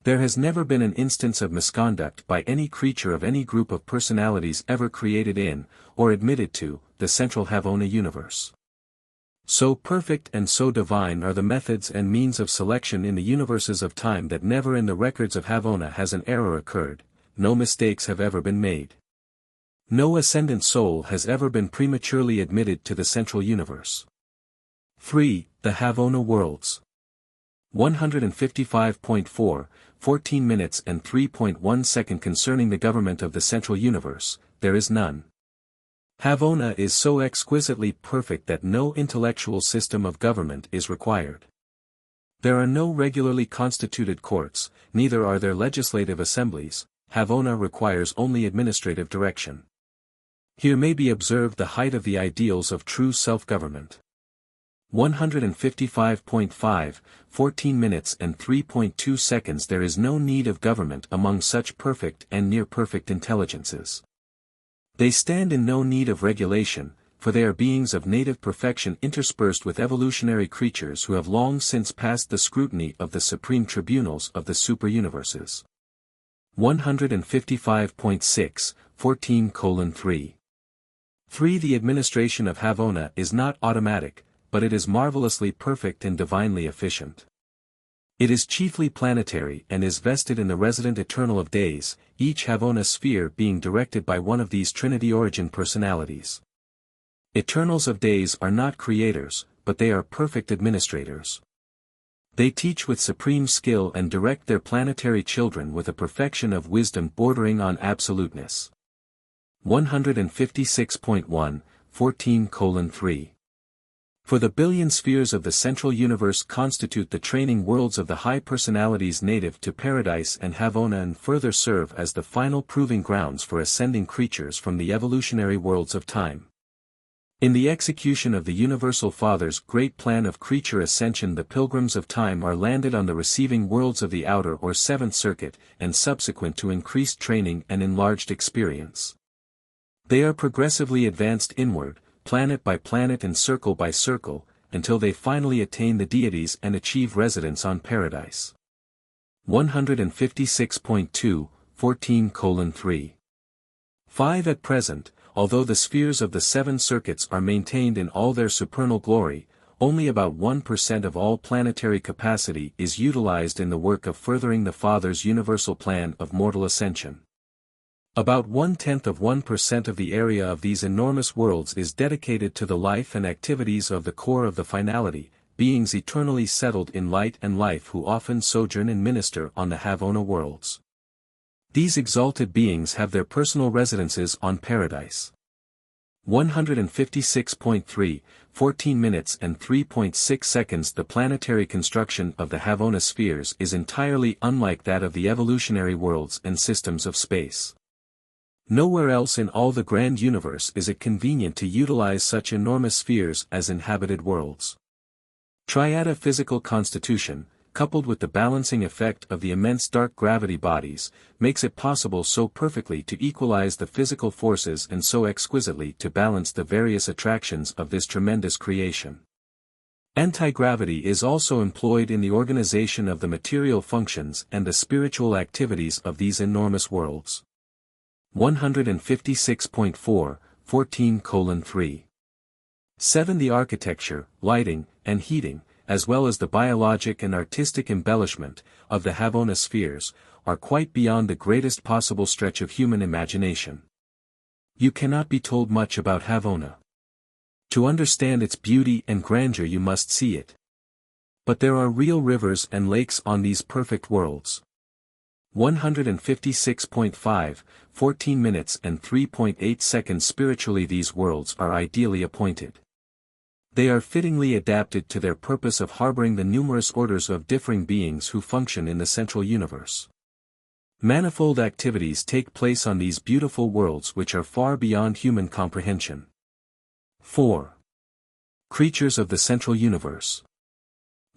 There has never been an instance of misconduct by any creature of any group of personalities ever created in, or admitted to, the central Havona universe. So perfect and so divine are the methods and means of selection in the universes of time that never in the records of Havona has an error occurred, no mistakes have ever been made. No ascendant soul has ever been prematurely admitted to the central universe. 3. The Havona Worlds. 155.4, 14 minutes and 3.1 seconds. Concerning the government of the central universe, there is none. Havona is so exquisitely perfect that no intellectual system of government is required. There are no regularly constituted courts, neither are there legislative assemblies. Havona requires only administrative direction. Here may be observed the height of the ideals of true self-government. 155.5, 14 minutes and 3.2 seconds. There is no need of government among such perfect and near-perfect intelligences. They stand in no need of regulation, for they are beings of native perfection interspersed with evolutionary creatures who have long since passed the scrutiny of the supreme tribunals of the superuniverses. 155.6, 14:3. 3. The administration of Havona is not automatic, but it is marvelously perfect and divinely efficient. It is chiefly planetary and is vested in the resident Eternal of Days, each Havona sphere being directed by one of these Trinity origin personalities. Eternals of Days are not creators, but they are perfect administrators. They teach with supreme skill and direct their planetary children with a perfection of wisdom bordering on absoluteness. 156.1, 14:3. For the billion spheres of the central universe constitute the training worlds of the high personalities native to Paradise and Havona and further serve as the final proving grounds for ascending creatures from the evolutionary worlds of time. In the execution of the Universal Father's great plan of creature ascension, the pilgrims of time are landed on the receiving worlds of the outer or seventh circuit, and subsequent to increased training and enlarged experience, they are progressively advanced inward, planet by planet and circle by circle, until they finally attain the deities and achieve residence on Paradise. 156.2, 14:3. 5. At present, although the spheres of the seven circuits are maintained in all their supernal glory, only about 1% of all planetary capacity is utilized in the work of furthering the Father's universal plan of mortal ascension. About 1/10% of the area of these enormous worlds is dedicated to the life and activities of the core of the finality, beings eternally settled in light and life who often sojourn and minister on the Havona worlds. These exalted beings have their personal residences on Paradise. 156.3, 14 minutes and 3.6 seconds. The planetary construction of the Havona spheres is entirely unlike that of the evolutionary worlds and systems of space. Nowhere else in all the grand universe is it convenient to utilize such enormous spheres as inhabited worlds. Triada physical constitution, coupled with the balancing effect of the immense dark gravity bodies, makes it possible so perfectly to equalize the physical forces and so exquisitely to balance the various attractions of this tremendous creation. Anti-gravity is also employed in the organization of the material functions and the spiritual activities of these enormous worlds. 156.4, 14:3. 7. The architecture, lighting, and heating, as well as the biologic and artistic embellishment, of the Havona spheres, are quite beyond the greatest possible stretch of human imagination. You cannot be told much about Havona. To understand its beauty and grandeur you must see it. But there are real rivers and lakes on these perfect worlds. 156.5, 14 minutes and 3.8 seconds. Spiritually, these worlds are ideally appointed. They are fittingly adapted to their purpose of harboring the numerous orders of differing beings who function in the central universe. Manifold activities take place on these beautiful worlds which are far beyond human comprehension. 4. Creatures of the central universe.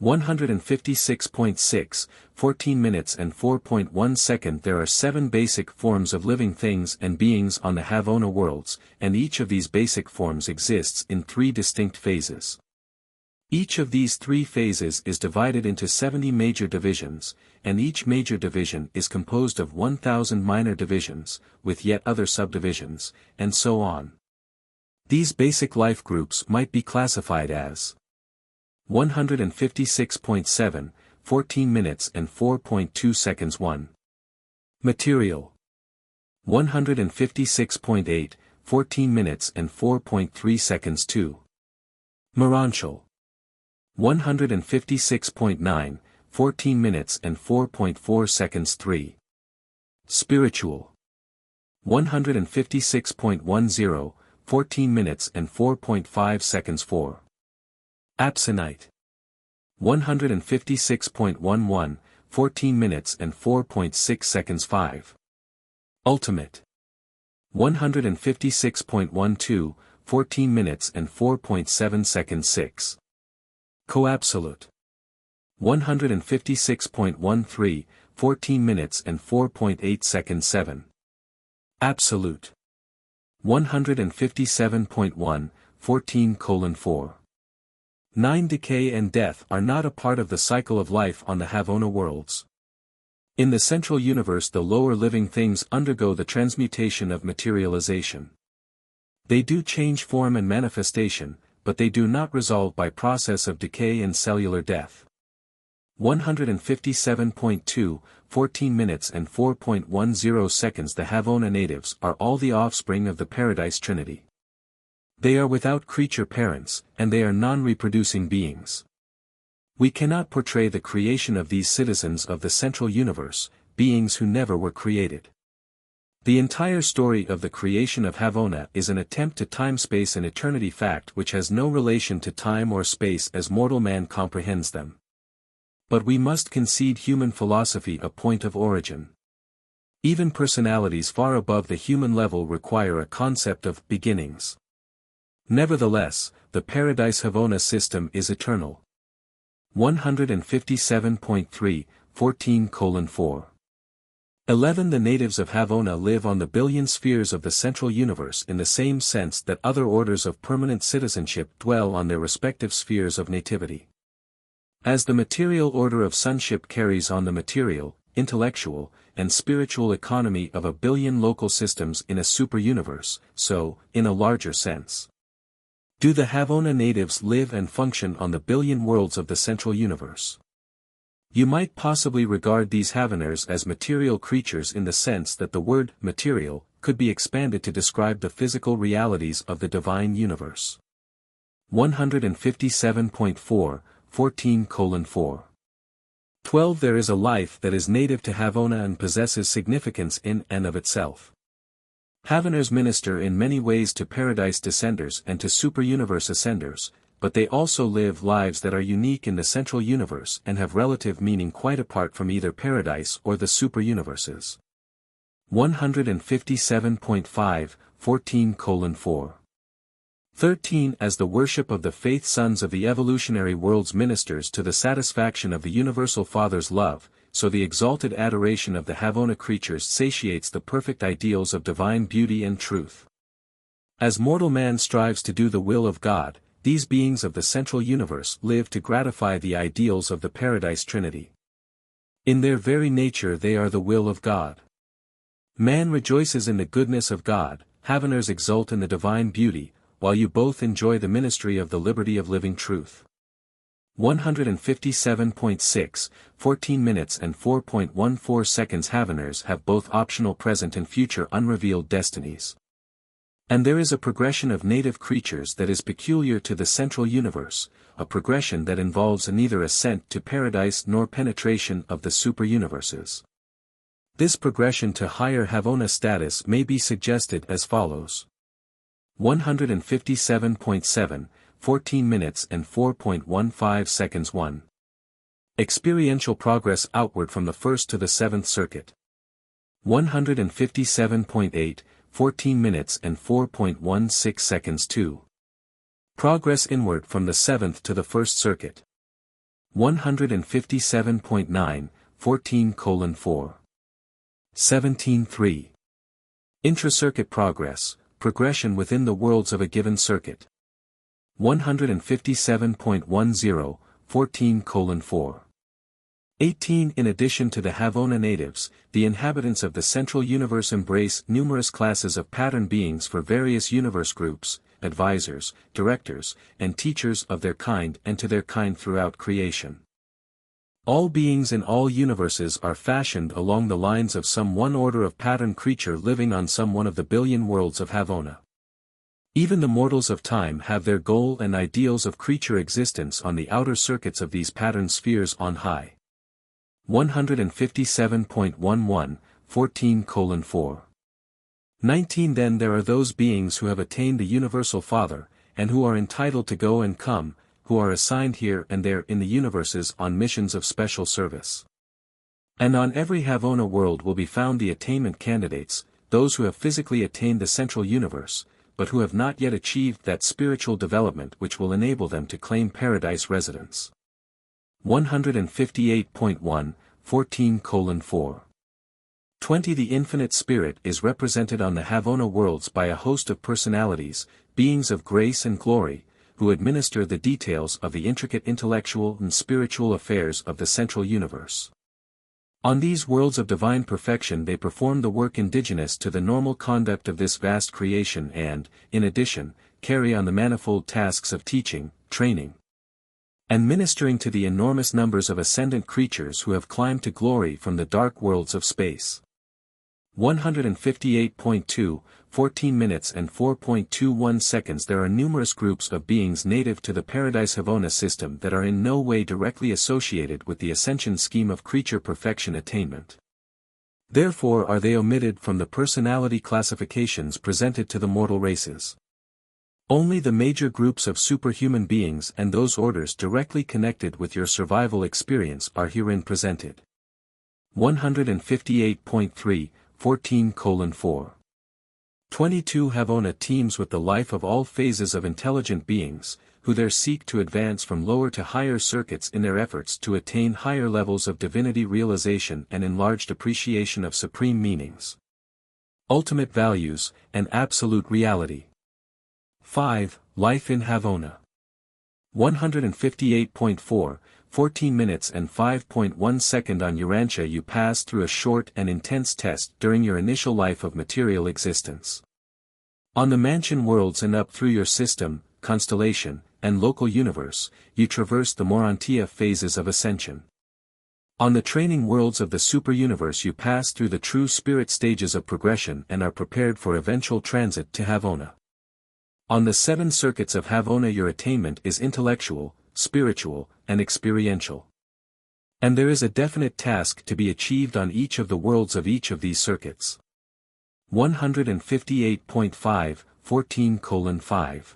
156.6, 14 minutes and 4.1 seconds. There are 7 basic forms of living things and beings on the Havona worlds, and each of these basic forms exists in 3 distinct phases. Each of these 3 phases is divided into 70 major divisions, and each major division is composed of 1,000 minor divisions, with yet other subdivisions, and so on. These basic life groups might be classified as 156.7, 14 minutes and 4.2 seconds. 1. Material. 156.8, 14 minutes and 4.3 seconds. 2. Merantial. 156.9, 14 minutes and 4.4 seconds. 3. Spiritual. 156.10, 14 minutes and 4.5 seconds. 4. Absonite. 156.11, 14 minutes and 4.6 seconds. 5. Ultimate. 156.12, 14 minutes and 4.7 seconds. 6. Coabsolute. 156.13, 14 minutes and 4.8 seconds. 7. Absolute. 157.1, 14:4. 9. Decay and death are not a part of the cycle of life on the Havona worlds. In the central universe the lower living things undergo the transmutation of materialization. They do change form and manifestation, but they do not resolve by process of decay and cellular death. 157.2, 14 minutes and 4.10 seconds. The Havona natives are all the offspring of the Paradise Trinity. They are without creature parents, and they are non-reproducing beings. We cannot portray the creation of these citizens of the central universe, beings who never were created. The entire story of the creation of Havona is an attempt to time-space an eternity fact which has no relation to time or space as mortal man comprehends them. But we must concede human philosophy a point of origin. Even personalities far above the human level require a concept of beginnings. Nevertheless, the Paradise Havona system is eternal. 157.3, 14:4. 11. The natives of Havona live on the billion spheres of the central universe in the same sense that other orders of permanent citizenship dwell on their respective spheres of nativity. As the material order of sonship carries on the material, intellectual, and spiritual economy of a billion local systems in a super-universe, so, in a larger sense, do the Havona natives live and function on the billion worlds of the central universe. You might possibly regard these Havoners as material creatures in the sense that the word material could be expanded to describe the physical realities of the divine universe. 157.4, 14:4. 12. There is a life that is native to Havona and possesses significance in and of itself. Havoners minister in many ways to paradise descenders and to super-universe ascenders, but they also live lives that are unique in the central universe and have relative meaning quite apart from either paradise or the super-universes. 157.5, 14:4. 13. As the worship of the faith sons of the evolutionary worlds ministers to the satisfaction of the universal Father's love, so the exalted adoration of the Havona creatures satiates the perfect ideals of divine beauty and truth. As mortal man strives to do the will of God, these beings of the central universe live to gratify the ideals of the Paradise Trinity. In their very nature they are the will of God. Man rejoices in the goodness of God, Havoners exult in the divine beauty, while you both enjoy the ministry of the liberty of living truth. 157.6, 14 minutes and 4.14 seconds. Havoners have both optional present and future unrevealed destinies. And there is a progression of native creatures that is peculiar to the central universe, a progression that involves neither ascent to paradise nor penetration of the super-universes. This progression to higher Havona status may be suggested as follows. 157.7, 14 minutes and 4.15 seconds. 1. Experiential progress outward from the first to the seventh circuit. 157.8, 14 minutes and 4.16 seconds. 2. Progress inward from the seventh to the first circuit. 157.9, 14:4. 17.3. Intra-circuit progress, progression within the worlds of a given circuit. 157.10, 14:4. 18. In addition to the Havona natives, the inhabitants of the central universe embrace numerous classes of pattern beings for various universe groups, advisors, directors, and teachers of their kind and to their kind throughout creation. All beings in all universes are fashioned along the lines of some one order of pattern creature living on some one of the billion worlds of Havona. Even the mortals of time have their goal and ideals of creature existence on the outer circuits of these pattern spheres on high. 157.11, 14:4. 19. Then there are those beings who have attained the universal Father, and who are entitled to go and come, who are assigned here and there in the universes on missions of special service. And on every Havona world will be found the attainment candidates, those who have physically attained the central universe, but who have not yet achieved that spiritual development which will enable them to claim paradise residence. 158.1, 14:4. 20. The Infinite Spirit is represented on the Havona worlds by a host of personalities, beings of grace and glory, who administer the details of the intricate intellectual and spiritual affairs of the central universe. On these worlds of divine perfection they perform the work indigenous to the normal conduct of this vast creation and, in addition, carry on the manifold tasks of teaching, training, and ministering to the enormous numbers of ascendant creatures who have climbed to glory from the dark worlds of space. 158.2, 14 minutes and 4.21 seconds. There are numerous groups of beings native to the Paradise Havona system that are in no way directly associated with the ascension scheme of creature perfection attainment. Therefore are they omitted from the personality classifications presented to the mortal races. Only the major groups of superhuman beings and those orders directly connected with your survival experience are herein presented. 158.3, 14:4. 22 Havona teams with the life of all phases of intelligent beings, who there seek to advance from lower to higher circuits in their efforts to attain higher levels of divinity realization and enlarged appreciation of supreme meanings, ultimate values, and absolute reality. 5. Life in Havona. 158.4, 14 minutes and 5.1 second. On Urantia you pass through a short and intense test during your initial life of material existence. On the mansion worlds and up through your system, constellation, and local universe, you traverse the Urantia phases of ascension. On the training worlds of the superuniverse you pass through the true spirit stages of progression and are prepared for eventual transit to Havona. On the 7 circuits of Havona your attainment is intellectual, spiritual, and experiential. And there is a definite task to be achieved on each of the worlds of each of these circuits. 158.5, 14:5.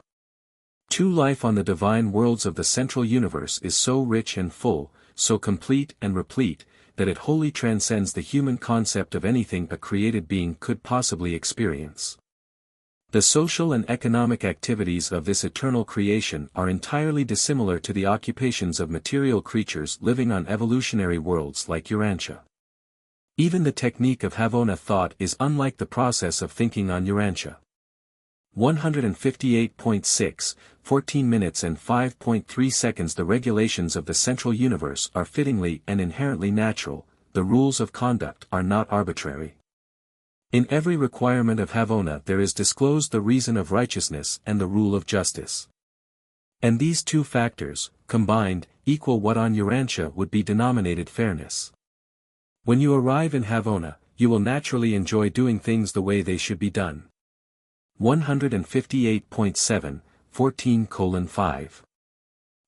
2 Life on the divine worlds of the central universe is so rich and full, so complete and replete, that it wholly transcends the human concept of anything a created being could possibly experience. The social and economic activities of this eternal creation are entirely dissimilar to the occupations of material creatures living on evolutionary worlds like Urantia. Even the technique of Havona thought is unlike the process of thinking on Urantia. 158.6, 14 minutes and 5.3 seconds. The regulations of the central universe are fittingly and inherently natural, the rules of conduct are not arbitrary. In every requirement of Havona there is disclosed the reason of righteousness and the rule of justice. And these 2 factors, combined, equal what on Urantia would be denominated fairness. When you arrive in Havona, you will naturally enjoy doing things the way they should be done. 158.7, 14:5.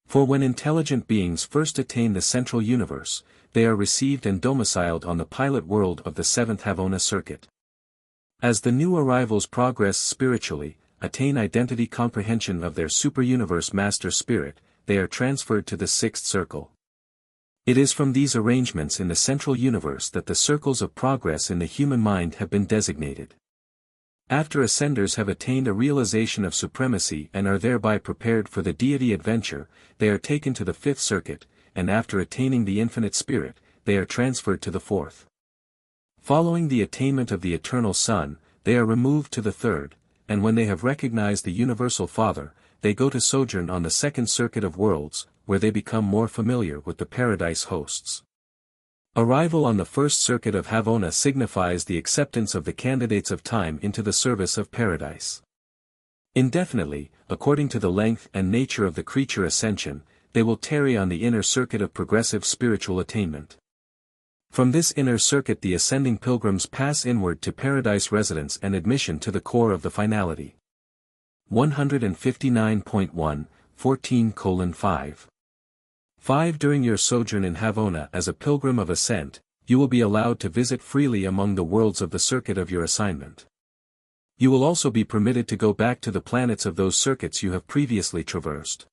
For when intelligent beings first attain the central universe, they are received and domiciled on the pilot world of the 7th Havona circuit. As the new arrivals progress spiritually, attain identity comprehension of their superuniverse master spirit, they are transferred to the 6th circle. It is from these arrangements in the central universe that the circles of progress in the human mind have been designated. After ascenders have attained a realization of supremacy and are thereby prepared for the deity adventure, they are taken to the 5th circuit, and after attaining the infinite spirit, they are transferred to the 4th. Following the attainment of the Eternal Son, they are removed to the 3rd, and when they have recognized the Universal Father, they go to sojourn on the 2nd circuit of worlds, where they become more familiar with the paradise hosts. Arrival on the 1st circuit of Havona signifies the acceptance of the candidates of time into the service of paradise. Indefinitely, according to the length and nature of the creature ascension, they will tarry on the inner circuit of progressive spiritual attainment. From this inner circuit the ascending pilgrims pass inward to paradise residence and admission to the core of the finality. 159.1, 14:5. 5 During your sojourn in Havona as a pilgrim of ascent, you will be allowed to visit freely among the worlds of the circuit of your assignment. You will also be permitted to go back to the planets of those circuits you have previously traversed.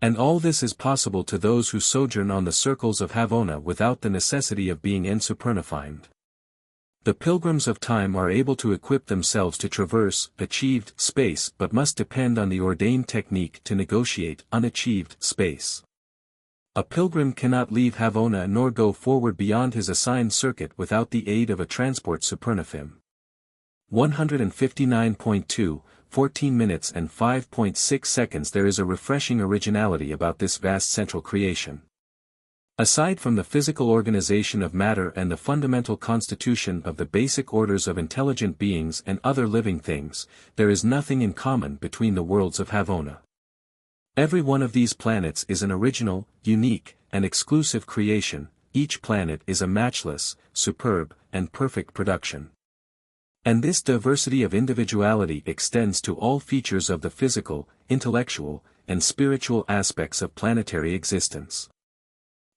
And all this is possible to those who sojourn on the circles of Havona without the necessity of being ensupernified. The pilgrims of time are able to equip themselves to traverse achieved space but must depend on the ordained technique to negotiate unachieved space. A pilgrim cannot leave Havona nor go forward beyond his assigned circuit without the aid of a transport supernifim. 159.2, 14 minutes and 5.6 seconds. There is a refreshing originality about this vast central creation. Aside from the physical organization of matter and the fundamental constitution of the basic orders of intelligent beings and other living things, there is nothing in common between the worlds of Havona. Every one of these planets is an original, unique, and exclusive creation. Each planet is a matchless, superb, and perfect production. And this diversity of individuality extends to all features of the physical, intellectual, and spiritual aspects of planetary existence.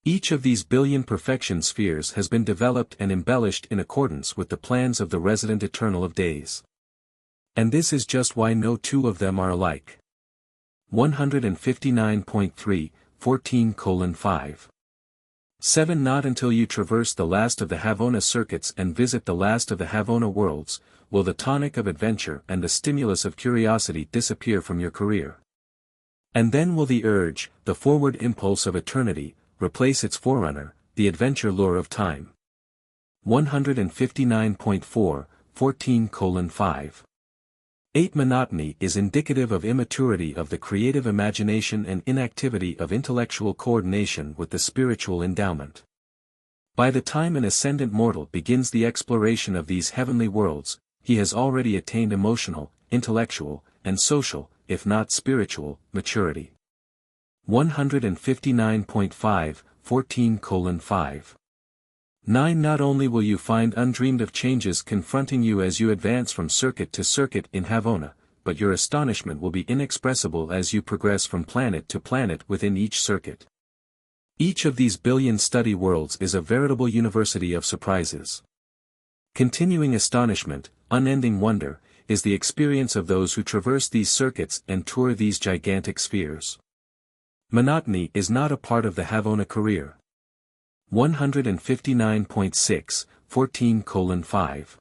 Each of these billion perfection spheres has been developed and embellished in accordance with the plans of the Resident Eternal of Days. And this is just why no two of them are alike. 159.3, 14:5. 7. Not until you traverse the last of the Havona circuits and visit the last of the Havona worlds, will the tonic of adventure and the stimulus of curiosity disappear from your career. And then will the urge, the forward impulse of eternity, replace its forerunner, the adventure lure of time. 159.4, 14:5. 8. Monotony is indicative of immaturity of the creative imagination and inactivity of intellectual coordination with the spiritual endowment. By the time an ascendant mortal begins the exploration of these heavenly worlds, he has already attained emotional, intellectual, and social, if not spiritual, maturity. 159.5, 14:5. 9. Not only will you find undreamed of changes confronting you as you advance from circuit to circuit in Havona, but your astonishment will be inexpressible as you progress from planet to planet within each circuit. Each of these billion study worlds is a veritable university of surprises. Continuing astonishment, unending wonder, is the experience of those who traverse these circuits and tour these gigantic spheres. Monotony is not a part of the Havona career. 159.6, 14:5.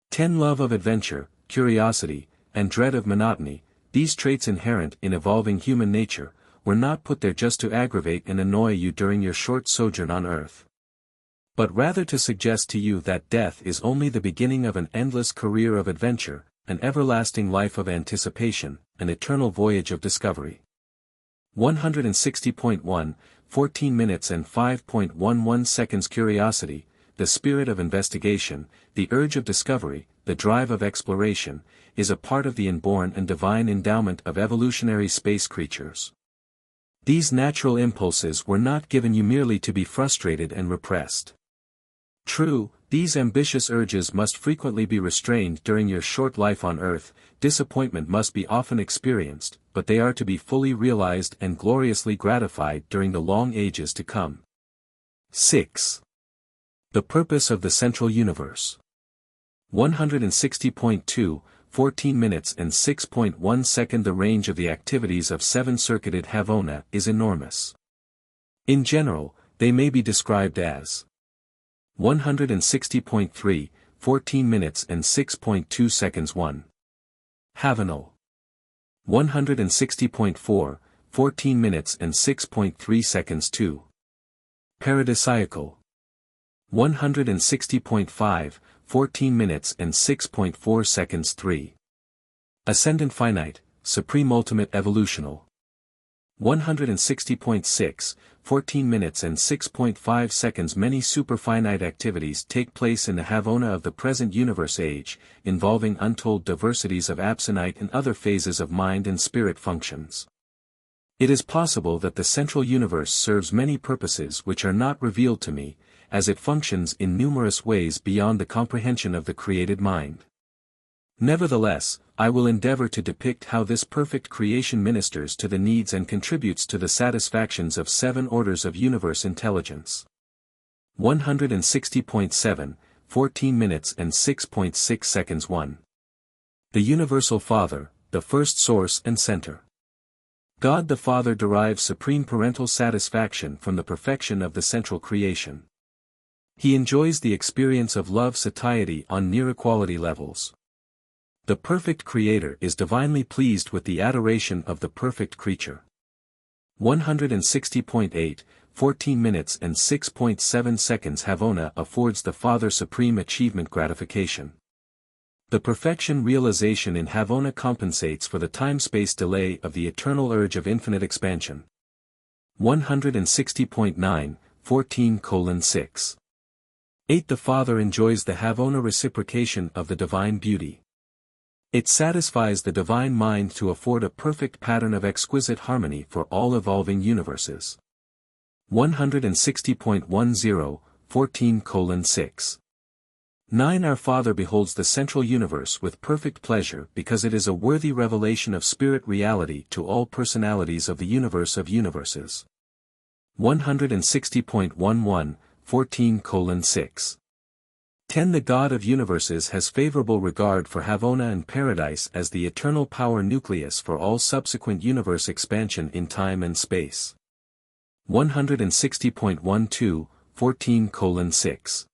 10. Love of adventure, curiosity, and dread of monotony, these traits inherent in evolving human nature, were not put there just to aggravate and annoy you during your short sojourn on earth, but rather to suggest to you that death is only the beginning of an endless career of adventure, an everlasting life of anticipation, an eternal voyage of discovery. 160.1, 14 minutes and 5.11 seconds. Curiosity, the spirit of investigation, the urge of discovery, the drive of exploration, is a part of the inborn and divine endowment of evolutionary space creatures. These natural impulses were not given you merely to be frustrated and repressed. True, these ambitious urges must frequently be restrained during your short life on Earth, disappointment must be often experienced, but they are to be fully realized and gloriously gratified during the long ages to come. 6. The purpose of the Central Universe. 160.2, 14 minutes and 6.1 seconds. The range of the activities of seven-circuited Havona is enormous. In general, they may be described as 160.3, 14 minutes and 6.2 seconds. 1. Havonal. 160.4, 14 minutes and 6.3 seconds. 2. Paradisiacal. 160.5, 14 minutes and 6.4 seconds. 3. Ascendant finite, supreme ultimate evolutional. 160.6, 14 minutes and 6.5 seconds. Many superfinite activities take place in the Havona of the present universe age, involving untold diversities of absonite and other phases of mind and spirit functions. It is possible that the Central Universe serves many purposes which are not revealed to me, as it functions in numerous ways beyond the comprehension of the created mind. Nevertheless, I will endeavor to depict how this perfect creation ministers to the needs and contributes to the satisfactions of seven orders of universe intelligence. 160.7, 14 minutes and 6.6 seconds. 1. The Universal Father, the first source and center. God the Father derives supreme parental satisfaction from the perfection of the central creation. He enjoys the experience of love satiety on near-equality levels. The perfect Creator is divinely pleased with the adoration of the perfect creature. 160.8, 14 minutes and 6.7 seconds. Havona affords the Father supreme achievement gratification. The perfection realization in Havona compensates for the time-space delay of the eternal urge of infinite expansion. 160.9, 14:6. 8. The Father enjoys the Havona reciprocation of the divine beauty. It satisfies the divine mind to afford a perfect pattern of exquisite harmony for all evolving universes. 160.10, 14:6. 9. Our Father beholds the central universe with perfect pleasure because it is a worthy revelation of spirit reality to all personalities of the universe of universes. 160.11, 14:6. 10. The God of universes has favorable regard for Havona and Paradise as the eternal power nucleus for all subsequent universe expansion in time and space. 160.12, 14:6.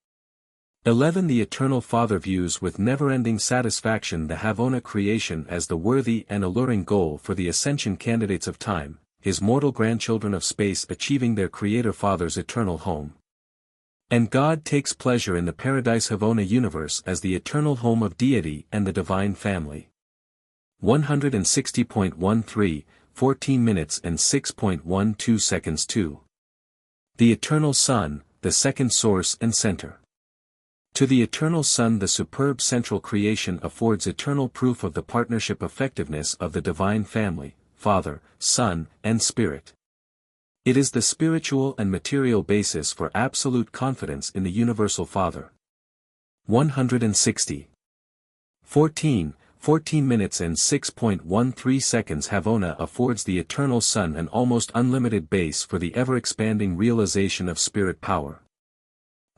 11. The Eternal Father views with never-ending satisfaction the Havona creation as the worthy and alluring goal for the ascension candidates of time, his mortal grandchildren of space achieving their Creator Father's eternal home. And God takes pleasure in the Paradise Havona universe as the eternal home of deity and the divine family. 160.13, 14 minutes and 6.12 seconds 2. The Eternal Son, the second source and center. To the Eternal Son the superb central creation affords eternal proof of the partnership effectiveness of the divine family, Father, Son, and Spirit. It is the spiritual and material basis for absolute confidence in the Universal Father. 160. 14 minutes and 6.13 seconds Havona affords the Eternal Son an almost unlimited base for the ever-expanding realization of spirit power.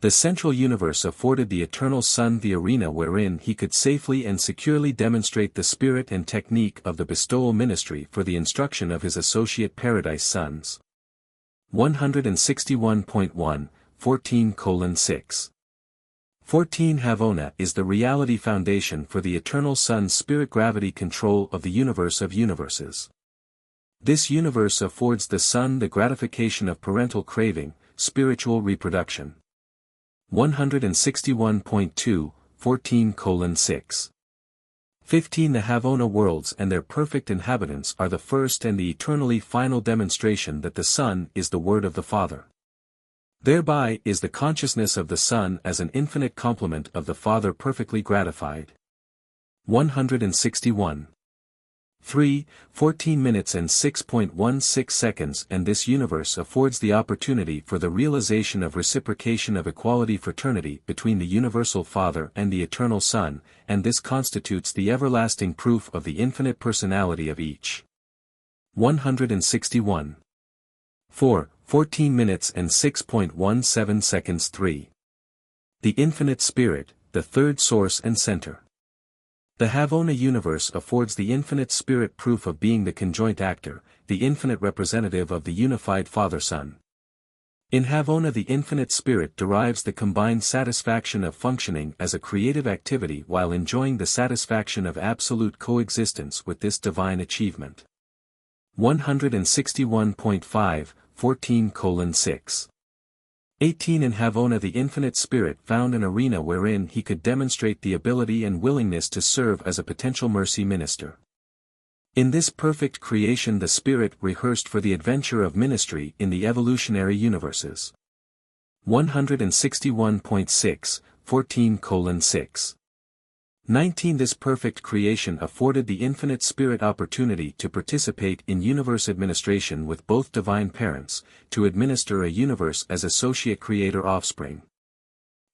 The central universe afforded the Eternal Son the arena wherein he could safely and securely demonstrate the spirit and technique of the bestowal ministry for the instruction of his associate Paradise sons. 161.1, 14:6. 14. Havona is the reality foundation for the Eternal Son's spirit gravity control of the universe of universes. This universe affords the Son the gratification of parental craving, spiritual reproduction. 161.2, 14:6. 15. The Havona worlds and their perfect inhabitants are the first and the eternally final demonstration that the Son is the Word of the Father. Thereby is the consciousness of the Son as an infinite complement of the Father perfectly gratified. 161. 3, 14 minutes and 6.16 seconds and this universe affords the opportunity for the realization of reciprocation of equality fraternity between the Universal Father and the Eternal Son, and this constitutes the everlasting proof of the infinite personality of each. 161. 4, 14 minutes and 6.17 seconds 3. The Infinite Spirit, the third source and center. The Havona universe affords the infinite spirit proof of being the conjoint actor, the infinite representative of the unified Father-Son. In Havona the infinite spirit derives the combined satisfaction of functioning as a creative activity while enjoying the satisfaction of absolute coexistence with this divine achievement. 161.5, 14:6. 18. In Havona the infinite spirit found an arena wherein he could demonstrate the ability and willingness to serve as a potential mercy minister. In this perfect creation the spirit rehearsed for the adventure of ministry in the evolutionary universes. 161.6, 14:6. 19. This perfect creation afforded the infinite spirit opportunity to participate in universe administration with both divine parents, to administer a universe as associate creator offspring,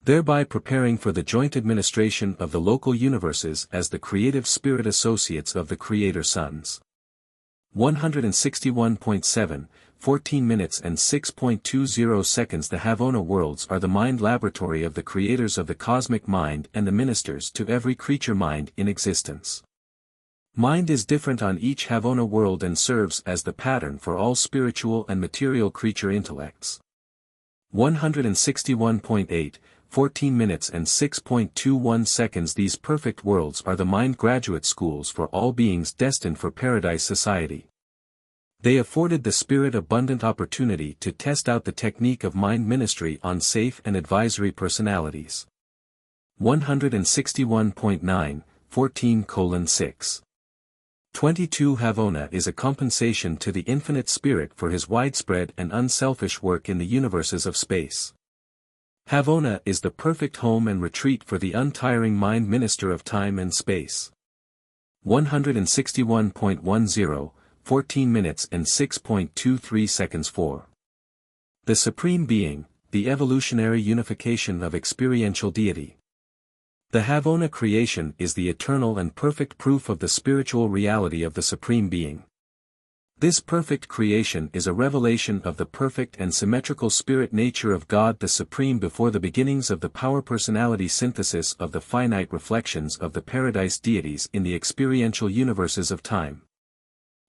thereby preparing for the joint administration of the local universes as the creative spirit associates of the Creator sons. 161.7, 14 minutes and 6.20 seconds. The Havona worlds are the mind laboratory of the creators of the cosmic mind and the ministers to every creature mind in existence. Mind is different on each Havona world and serves as the pattern for all spiritual and material creature intellects. 161.8, 14 minutes and 6.21 seconds. These perfect worlds are the mind graduate schools for all beings destined for Paradise Society. They afforded the spirit abundant opportunity to test out the technique of mind ministry on safe and advisory personalities. 161.9, 14:6. 22. Havona is a compensation to the infinite spirit for his widespread and unselfish work in the universes of space. Havona is the perfect home and retreat for the untiring mind minister of time and space. 161.10, 14 minutes and 6.23 seconds 4. The Supreme Being, the evolutionary unification of experiential deity. The Havona creation is the eternal and perfect proof of the spiritual reality of the Supreme Being. This perfect creation is a revelation of the perfect and symmetrical spirit nature of God the Supreme before the beginnings of the power-personality synthesis of the finite reflections of the paradise deities in the experiential universes of time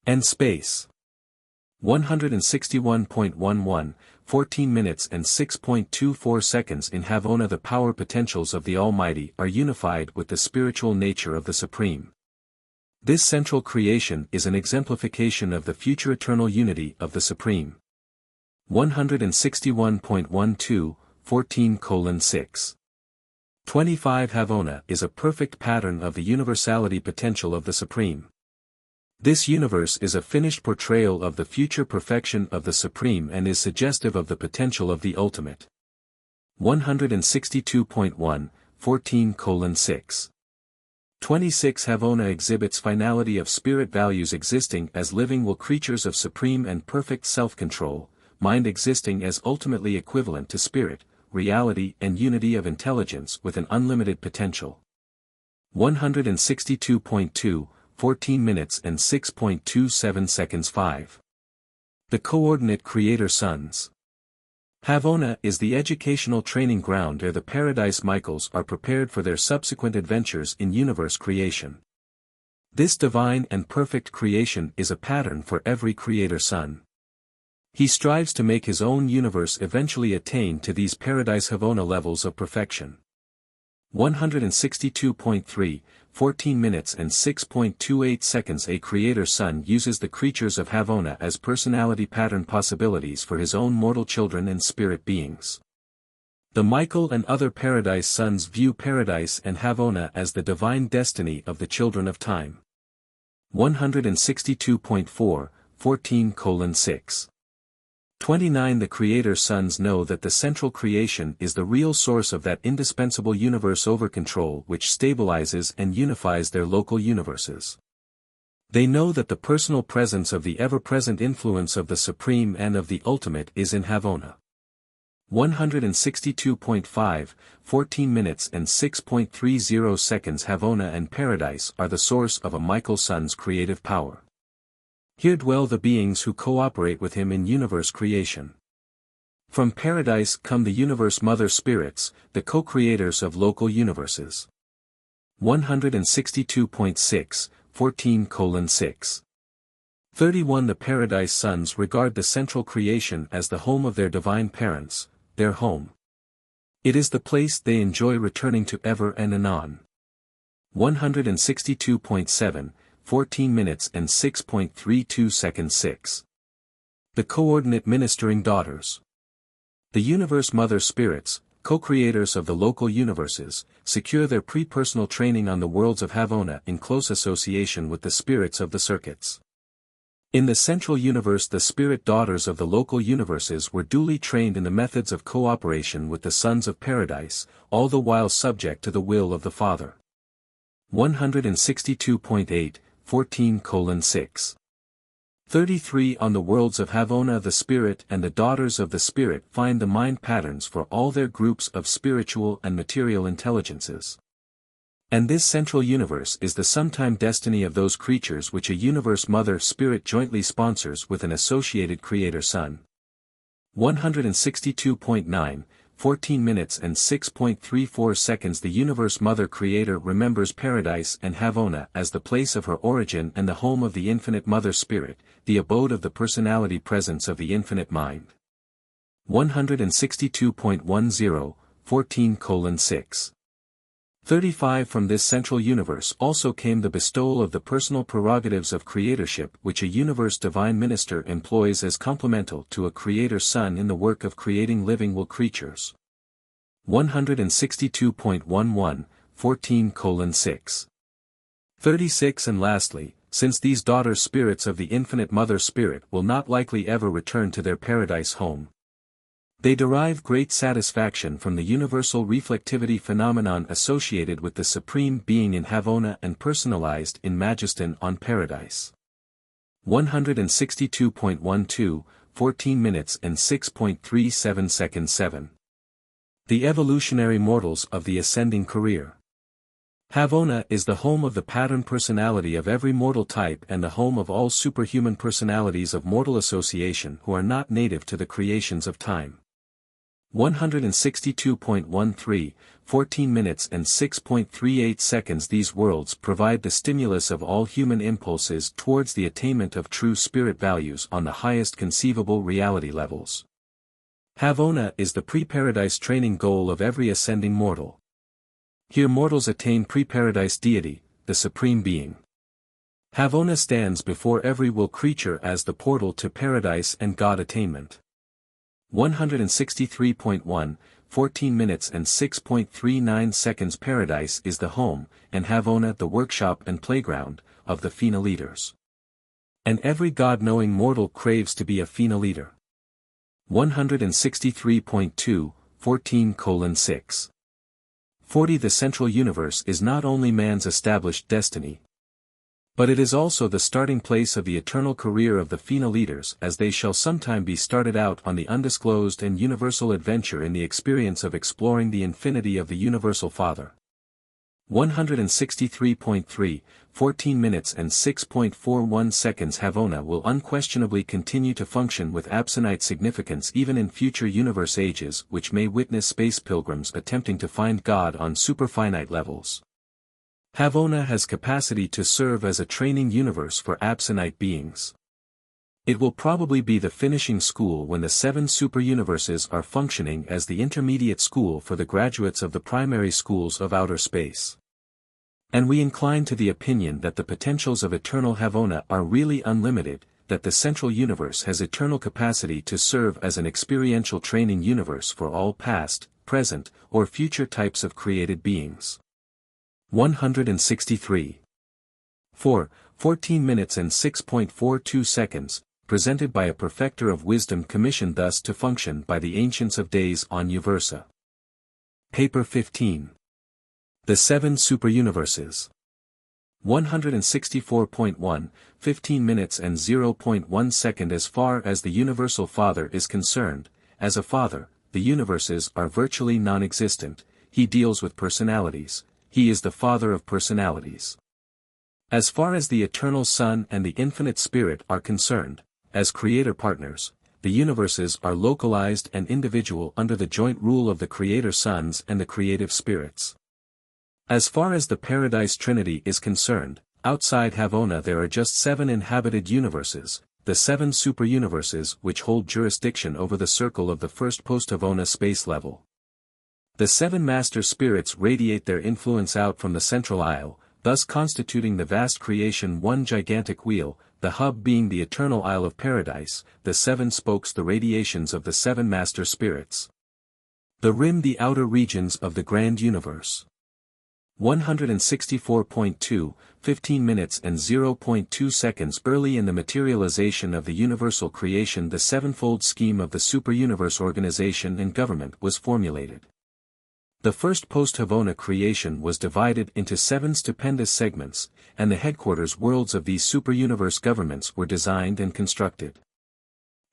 and space. 161.11, 14 minutes and 6.24 seconds. In Havona the power potentials of the Almighty are unified with the spiritual nature of the Supreme. This central creation is an exemplification of the future eternal unity of the Supreme. 161.12, 14:6. 25 Havona is a perfect pattern of the universality potential of the Supreme. This universe is a finished portrayal of the future perfection of the Supreme and is suggestive of the potential of the ultimate. 162.1, 14:6. 26 Havona exhibits finality of spirit values existing as living will creatures of supreme and perfect self-control, mind existing as ultimately equivalent to spirit, reality and unity of intelligence with an unlimited potential. 162.2, 14 minutes and 6.27 seconds. 5. The coordinate creator sons. Havona is the educational training ground where the Paradise Michaels are prepared for their subsequent adventures in universe creation. This divine and perfect creation is a pattern for every creator son. He strives to make his own universe eventually attain to these Paradise Havona levels of perfection. 162.3, 14 minutes and 6.28 seconds. A creator son uses the creatures of Havona as personality pattern possibilities for his own mortal children and spirit beings. The Michael and other Paradise sons view Paradise and Havona as the divine destiny of the children of time. 162.4, 14:6. 29 The creator sons know that the central creation is the real source of that indispensable universe over control which stabilizes and unifies their local universes. They know that the personal presence of the ever-present influence of the Supreme and of the Ultimate is in Havona. 162.5, 14 minutes and 6.30 seconds. Havona and Paradise are the source of a Michael son's creative power. Here dwell the beings who cooperate with him in universe creation. From Paradise come the universe mother spirits, the co-creators of local universes. 162.6, 14:6. 31 The Paradise sons regard the central creation as the home of their divine parents, their home. It is the place they enjoy returning to ever and anon. 162.7, 14 minutes and 6.32 seconds. 6. The coordinate ministering daughters. The universe mother spirits, co-creators of the local universes, secure their pre-personal training on the worlds of Havona in close association with the spirits of the circuits. In the central universe the spirit daughters of the local universes were duly trained in the methods of cooperation with the sons of Paradise, all the while subject to the will of the Father. 162.8, 14:6. 33 On the worlds of Havona the Spirit and the daughters of the Spirit find the mind patterns for all their groups of spiritual and material intelligences. And this central universe is the sometime destiny of those creatures which a universe mother spirit jointly sponsors with an associated creator son. 162.9, 14 minutes and 6.34 seconds. The universe mother creator remembers Paradise and Havona as the place of her origin and the home of the infinite mother spirit, the abode of the personality presence of the infinite mind. 162.10, 14:6. 35 From this central universe also came the bestowal of the personal prerogatives of creatorship which a universe divine minister employs as complemental to a creator son in the work of creating living will creatures. 162.11, 14:6. 36 And lastly, since these daughter spirits of the infinite mother spirit will not likely ever return to their paradise home, they derive great satisfaction from the universal reflectivity phenomenon associated with the Supreme Being in Havona and personalized in Majestan on Paradise. 162.12, 14 minutes and 6.37 seconds. 7. The evolutionary mortals of the ascending career. Havona is the home of the pattern personality of every mortal type and the home of all superhuman personalities of mortal association who are not native to the creations of time. 162.13, 14 minutes and 6.38 seconds. These worlds provide the stimulus of all human impulses towards the attainment of true spirit values on the highest conceivable reality levels. Havona is the pre-paradise training goal of every ascending mortal. Here mortals attain pre-paradise deity, the Supreme Being. Havona stands before every will creature as the portal to paradise and God attainment. 163.1, 14 minutes and 6.39 seconds. Paradise is the home, and Havona the workshop and playground, of the Fina leaders. And every God-knowing mortal craves to be a Fina leader. 163.2, 14:6. 40. The central universe is not only man's established destiny, but it is also the starting place of the eternal career of the Fina leaders, as they shall sometime be started out on the undisclosed and universal adventure in the experience of exploring the infinity of the Universal Father. 163.3, 14 minutes and 6.41 seconds. Havona will unquestionably continue to function with absolute significance even in future universe ages, which may witness space pilgrims attempting to find God on superfinite levels. Havona has capacity to serve as a training universe for absolute beings. It will probably be the finishing school when the 7 superuniverses are functioning as the intermediate school for the graduates of the primary schools of outer space. And we incline to the opinion that the potentials of eternal Havona are really unlimited, that the central universe has eternal capacity to serve as an experiential training universe for all past, present, or future types of created beings. 163. 4, 14 minutes and 6.42 seconds, presented by a perfecter of wisdom commissioned thus to function by the Ancients of Days on Uversa. Paper 15. The 7 Superuniverses. 164.1, 15 minutes and 0.1 second. As far as the Universal Father is concerned, as a father, the universes are virtually non-existent. He deals with personalities. He is the Father of personalities. As far as the Eternal Son and the Infinite Spirit are concerned, as creator partners, the universes are localized and individual under the joint rule of the Creator Sons and the creative spirits. As far as the Paradise Trinity is concerned, outside Havona there are just 7 inhabited universes, the 7 superuniverses which hold jurisdiction over the circle of the first post-Havona space level. The 7 master spirits radiate their influence out from the central isle, thus constituting the vast creation one gigantic wheel, the hub being the eternal Isle of Paradise, the 7 spokes the radiations of the 7 master spirits. The rim the outer regions of the grand universe. 164.2, 15 minutes and 0.2 seconds. Early in the materialization of the universal creation, the sevenfold scheme of the superuniverse organization and government was formulated. The first post-Havona creation was divided into 7 stupendous segments, and the headquarters worlds of these superuniverse governments were designed and constructed.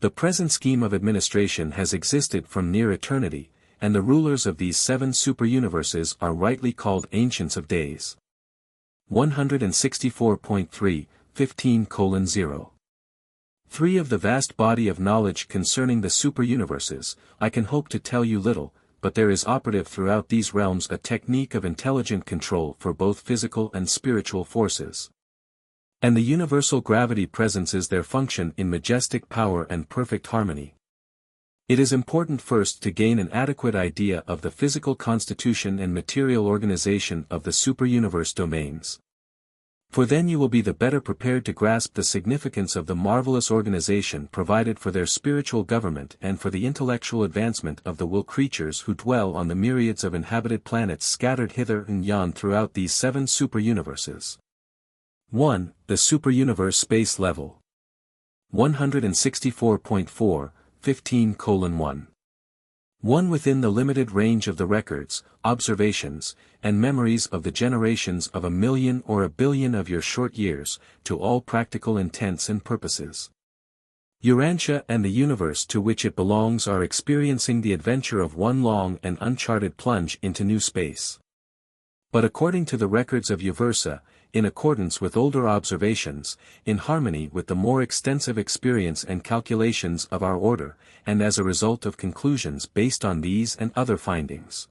The present scheme of administration has existed from near eternity, and the rulers of these 7 superuniverses are rightly called Ancients of Days. 164.3, 15:0. 3 of the vast body of knowledge concerning the superuniverses, I can hope to tell you little, but there is operative throughout these realms a technique of intelligent control for both physical and spiritual forces. And the universal gravity presences their function in majestic power and perfect harmony. It is important first to gain an adequate idea of the physical constitution and material organization of the superuniverse domains. For then you will be the better prepared to grasp the significance of the marvelous organization provided for their spiritual government and for the intellectual advancement of the will creatures who dwell on the myriads of inhabited planets scattered hither and yon throughout these 7 superuniverses. 1. The superuniverse space level. 164.4, 15:1. 1. Within the limited range of the records, observations, and memories of the generations of 1,000,000 or 1,000,000,000 of your short years, to all practical intents and purposes. Urantia and the universe to which it belongs are experiencing the adventure of one long and uncharted plunge into new space. But according to the records of Uversa, in accordance with older observations, in harmony with the more extensive experience and calculations of our order, and as a result of conclusions based on these and other findings,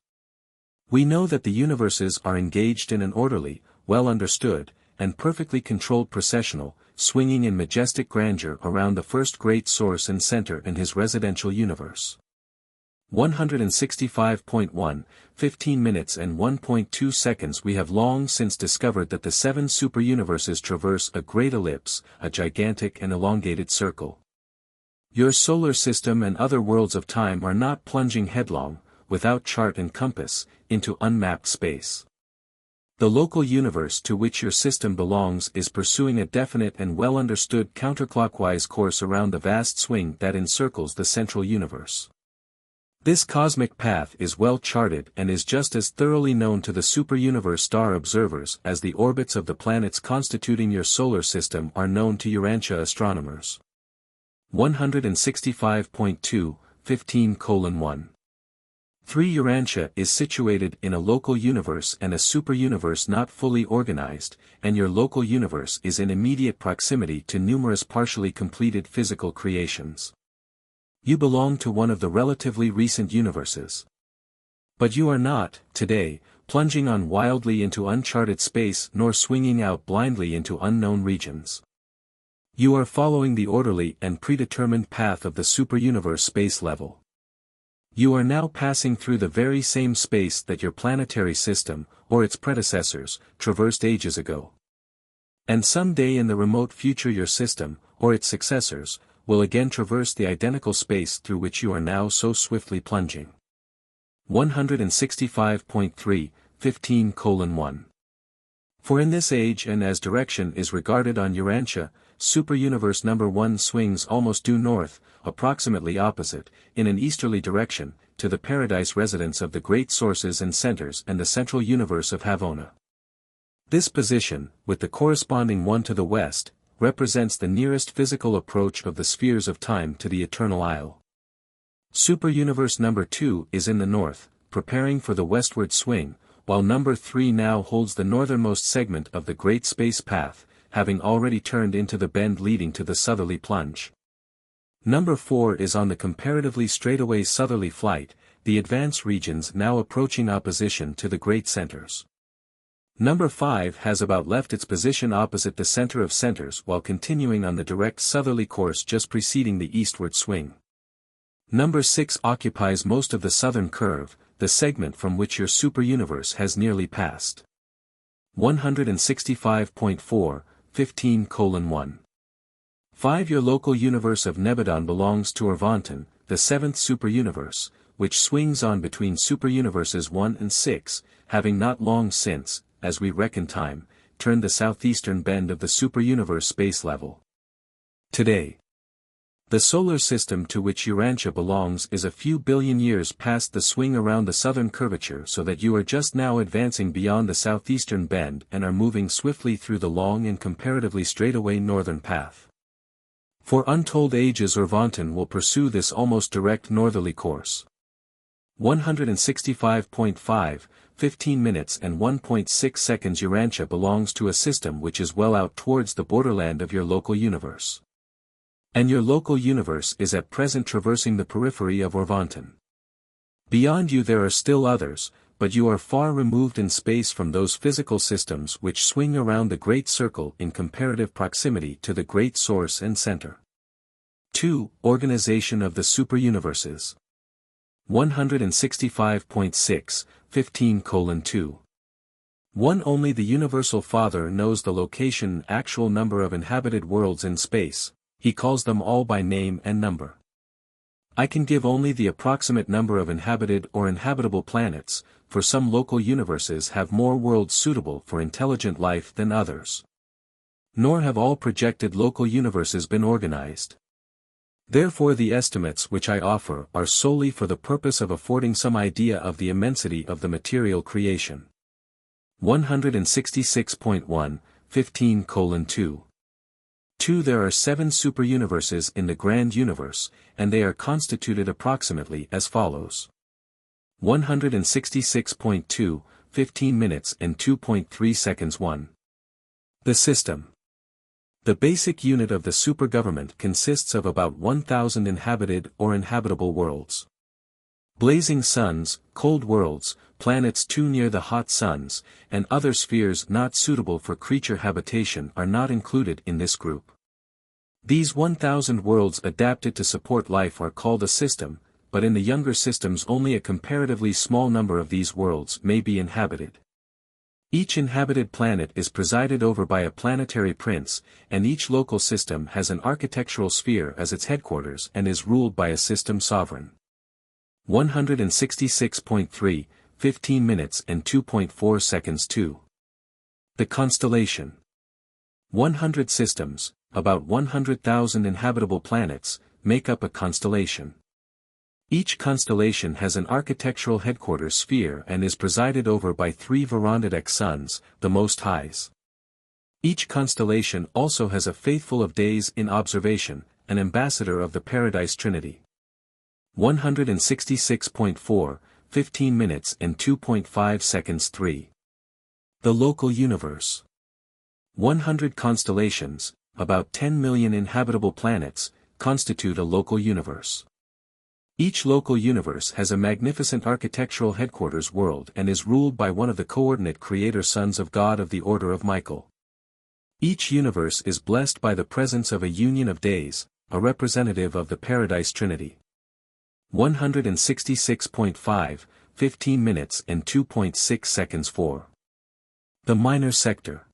we know that the universes are engaged in an orderly, well understood, and perfectly controlled processional, swinging in majestic grandeur around the first great source and center in his residential universe. 165.1, 15 minutes and 1.2 seconds. We have long since discovered that the 7 superuniverses traverse a great ellipse, a gigantic and elongated circle. Your solar system and other worlds of time are not plunging headlong, without chart and compass, into unmapped space. The local universe to which your system belongs is pursuing a definite and well-understood counterclockwise course around the vast swing that encircles the central universe. This cosmic path is well charted and is just as thoroughly known to the superuniverse star observers as the orbits of the planets constituting your solar system are known to Urantia astronomers. 165.2, 15:1. 3. Urantia is situated in a local universe and a superuniverse not fully organized, and your local universe is in immediate proximity to numerous partially completed physical creations. You belong to one of the relatively recent universes. But you are not, today, plunging on wildly into uncharted space nor swinging out blindly into unknown regions. You are following the orderly and predetermined path of the superuniverse space level. You are now passing through the very same space that your planetary system, or its predecessors, traversed ages ago. And someday in the remote future your system, or its successors, will again traverse the identical space through which you are now so swiftly plunging. 165.3, 15:1. For in this age and as direction is regarded on Urantia, superuniverse number 1 swings almost due north, approximately opposite, in an easterly direction, to the paradise residence of the great sources and centers and the central universe of Havona. This position, with the corresponding one to the west, represents the nearest physical approach of the spheres of time to the eternal isle. Superuniverse number 2 is in the north, preparing for the westward swing, while number 3 now holds the northernmost segment of the great space path, having already turned into the bend leading to the southerly plunge. Number 4 is on the comparatively straightaway southerly flight, the advance regions now approaching opposition to the great centers. Number 5 has about left its position opposite the center of centers while continuing on the direct southerly course just preceding the eastward swing. Number 6 occupies most of the southern curve, the segment from which your superuniverse has nearly passed. 165.4, 15:1. 5. Your local universe of Nebadon belongs to Orvanton, the 7th superuniverse, which swings on between superuniverses 1 and 6, having not long since, as we reckon time, turned the southeastern bend of the superuniverse space level. Today, the solar system to which Urantia belongs is a few billion years past the swing around the southern curvature, so that you are just now advancing beyond the southeastern bend and are moving swiftly through the long and comparatively straightaway northern path. For untold ages Orvanton will pursue this almost direct northerly course. 165.5, 15 minutes and 1.6 seconds. Urantia belongs to a system which is well out towards the borderland of your local universe. And your local universe is at present traversing the periphery of Orvanton. Beyond you there are still others, but you are far removed in space from those physical systems which swing around the great circle in comparative proximity to the great source and center. 2. Organization of the superuniverses. 165.6, 15:2. 1. Only the Universal Father knows the location and actual number of inhabited worlds in space. He calls them all by name and number. I can give only the approximate number of inhabited or inhabitable planets, for some local universes have more worlds suitable for intelligent life than others. Nor have all projected local universes been organized. Therefore the estimates which I offer are solely for the purpose of affording some idea of the immensity of the material creation. 166.1, 15:2. 2. There are 7 superuniverses in the grand universe, and they are constituted approximately as follows. 166.2, 15 minutes and 2.3 seconds. 1. The system. The basic unit of the supergovernment consists of about 1,000 inhabited or inhabitable worlds. Blazing suns, cold worlds, planets too near the hot suns, and other spheres not suitable for creature habitation are not included in this group. These 1,000 worlds adapted to support life are called a system, but in the younger systems only a comparatively small number of these worlds may be inhabited. Each inhabited planet is presided over by a planetary prince, and each local system has an architectural sphere as its headquarters and is ruled by a system sovereign. 166.3, 15 minutes and 2.4 seconds. 2. The constellation. 100 systems, about 100,000 inhabitable planets, make up a constellation. Each constellation has an architectural headquarters sphere and is presided over by 3 Verandadic suns, the Most Highs. Each constellation also has a faithful of days in observation, an ambassador of the Paradise Trinity. 166.4, 15 minutes and 2.5 seconds. 3. The local universe. 100 constellations, about 10 million inhabitable planets, constitute a local universe. Each local universe has a magnificent architectural headquarters world and is ruled by one of the coordinate creator sons of God of the Order of Michael. Each universe is blessed by the presence of a union of days, a representative of the Paradise Trinity. 166.5, 15 minutes and 2.6 seconds. 4. The minor sector.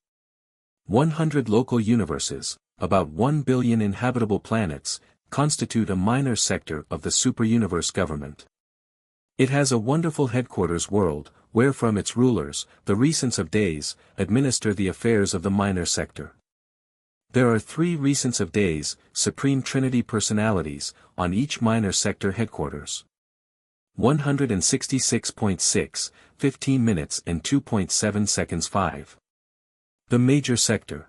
100 local universes, about 1 billion inhabitable planets, constitute a minor sector of the superuniverse government. It has a wonderful headquarters world, where from its rulers, the regents of days, administer the affairs of the minor sector. There are 3 regents of days, Supreme Trinity personalities, on each minor sector headquarters. 166.6, 15 minutes and 2.7 seconds. 5. The major sector.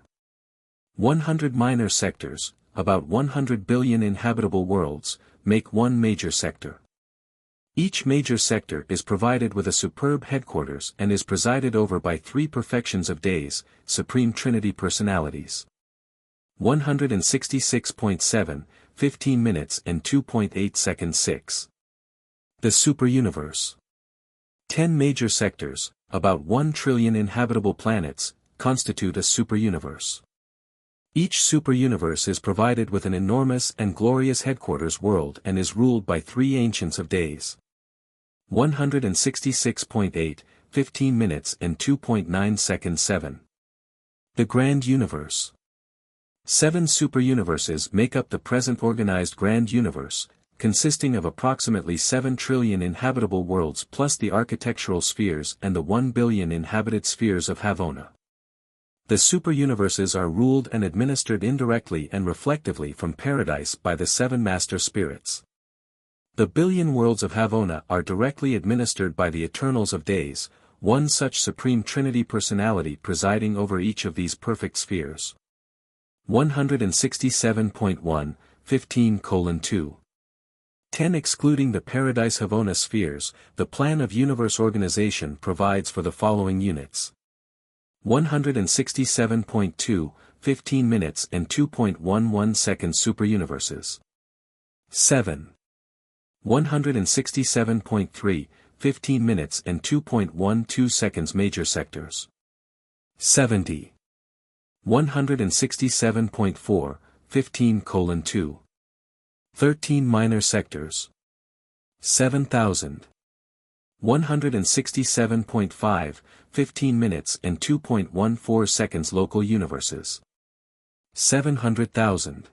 100 minor sectors, about 100 billion inhabitable worlds, make one major sector. Each major sector is provided with a superb headquarters and is presided over by 3 perfections of days, Supreme Trinity personalities. 166.7, 15 minutes and 2.8 seconds. 6. The superuniverse. 10 major sectors, about 1 trillion inhabitable planets, constitute a superuniverse. Each superuniverse is provided with an enormous and glorious headquarters world and is ruled by 3 ancients of days. 166.8, 15 minutes and 2.9 seconds. 7. The Grand Universe. 7 superuniverses make up the present organized Grand Universe, consisting of approximately 7 trillion inhabitable worlds plus the architectural spheres and the 1 billion inhabited spheres of Havona. The superuniverses are ruled and administered indirectly and reflectively from paradise by the 7 master spirits. The billion worlds of Havona are directly administered by the Eternals of Days, one such Supreme Trinity personality presiding over each of these perfect spheres. 167.1, 15:2. 10 excluding the Paradise Havona spheres, the plan of universe organization provides for the following units. 167.2, 15 minutes and 2.11 seconds superuniverses. 7. 167.3, 15 minutes and 2.12 seconds major sectors. 70. 167.4, 15:2. 13 minor sectors. 7,000. 167.5, 15 minutes and 2.14 seconds local universes. 700,000.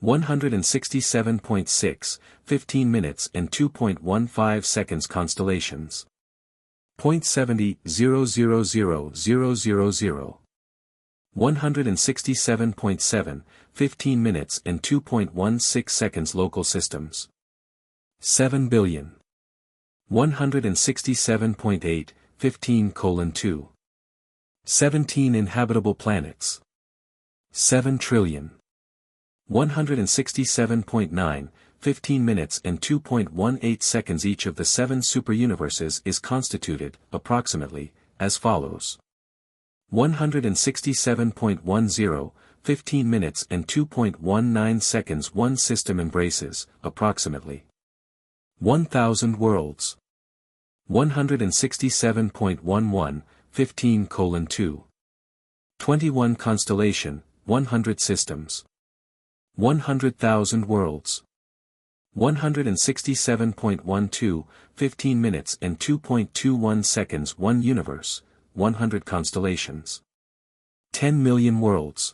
167.6, 15 minutes and 2.15 seconds constellations. 0.70,000,000. 167.7, 15 minutes and 2.16 seconds local systems. 7 billion. 167.8, 15:2. 17 inhabitable planets. 7 trillion. 167.9, 15 minutes and 2.18 seconds each of the 7 superuniverses is constituted, approximately, as follows. 167.10, 15 minutes and 2.19 seconds one system embraces, approximately. 1000 worlds. 167.11, 15:2. 21 constellation, 100 systems. 100,000 worlds. 167.12, 15 minutes and 2.21 seconds one universe, 100 constellations. 10 million worlds.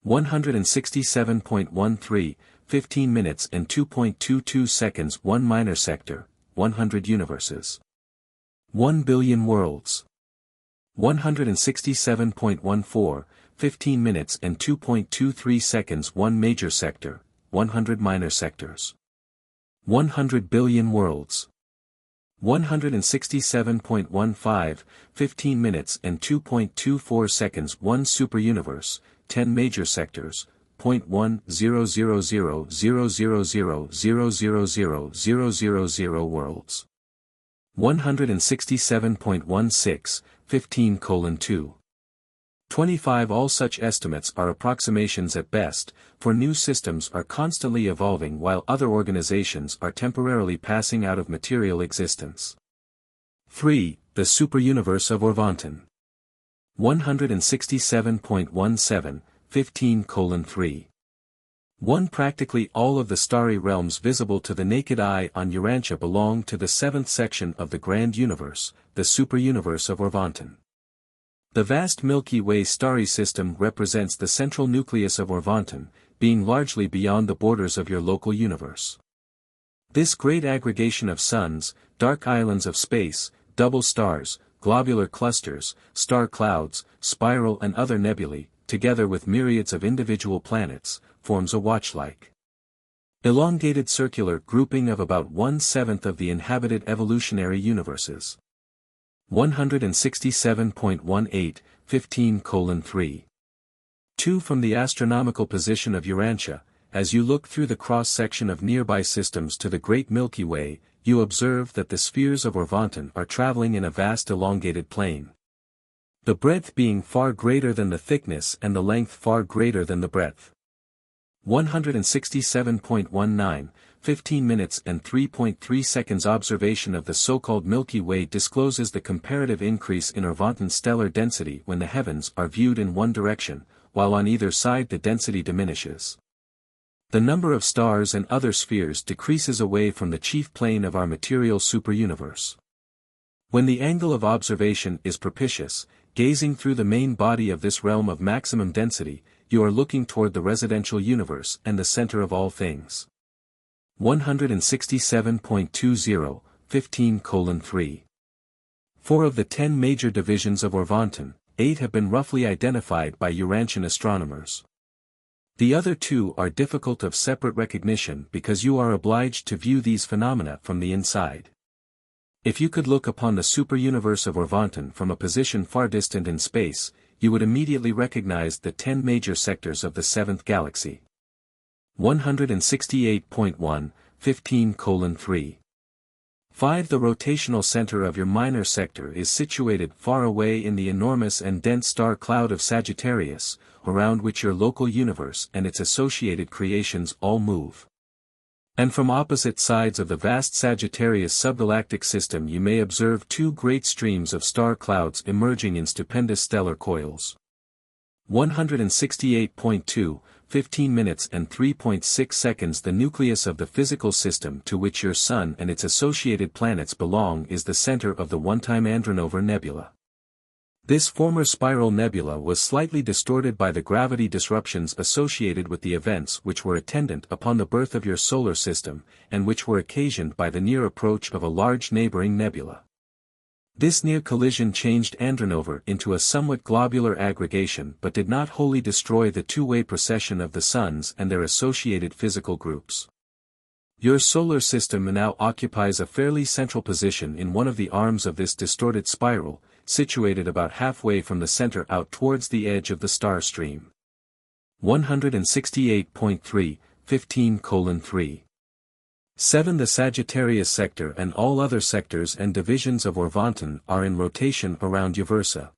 167.13, 15 minutes and 2.22 seconds one minor sector, 100 universes. 1 billion worlds. 167.14, 15 minutes and 2.23 seconds one major sector, 100 minor sectors. 100 billion worlds. 167.15, 15 minutes and 2.24 seconds one superuniverse, 10 major sectors, 0.1000000000000 worlds. 167.16, 15:2. 25 All such estimates are approximations at best, for new systems are constantly evolving while other organizations are temporarily passing out of material existence. 3. The superuniverse of Urantia. 167.17, 15:3. 1. Practically all of the starry realms visible to the naked eye on Urantia belong to the 7th section of the grand universe, the superuniverse of Urantia. The vast Milky Way starry system represents the central nucleus of Urantia, being largely beyond the borders of your local universe. This great aggregation of suns, dark islands of space, double stars, globular clusters, star clouds, spiral and other nebulae, together with myriads of individual planets, forms a watch-like elongated circular grouping of about 1/7 of the inhabited evolutionary universes. 167.18, 15:3. 2. From the astronomical position of Urantia, as you look through the cross-section of nearby systems to the great Milky Way, you observe that the spheres of Urantia are traveling in a vast elongated plane. The breadth being far greater than the thickness and the length far greater than the breadth. 167.19, 15 minutes and 3.3 seconds observation of the so-called Milky Way discloses the comparative increase in Urantia's stellar density when the heavens are viewed in one direction, while on either side the density diminishes. The number of stars and other spheres decreases away from the chief plane of our material superuniverse. When the angle of observation is propitious, gazing through the main body of this realm of maximum density, you are looking toward the residential universe and the center of all things. 167.20, 15:3. 4 of the 10 major divisions of Urantia, 8 have been roughly identified by Urantian astronomers. The other 2 are difficult of separate recognition because you are obliged to view these phenomena from the inside. If you could look upon the superuniverse of Urantia from a position far distant in space, you would immediately recognize the 10 major sectors of the 7th galaxy. 168.1, 15:3. 5. The rotational center of your minor sector is situated far away in the enormous and dense star cloud of Sagittarius, around which your local universe and its associated creations all move. And from opposite sides of the vast Sagittarius subgalactic system you may observe 2 great streams of star clouds emerging in stupendous stellar coils. 168.2, 15 minutes and 3.6 seconds. The nucleus of the physical system to which your Sun and its associated planets belong is the center of the one-time Andronover Nebula. This former spiral nebula was slightly distorted by the gravity disruptions associated with the events which were attendant upon the birth of your solar system, and which were occasioned by the near approach of a large neighboring nebula. This near collision changed Andronover into a somewhat globular aggregation but did not wholly destroy the two-way procession of the suns and their associated physical groups. Your solar system now occupies a fairly central position in one of the arms of this distorted spiral, situated about halfway from the center out towards the edge of the star stream. 168.3, 15:3. 7. The Sagittarius sector and all other sectors and divisions of Orvanton are in rotation around Uversa.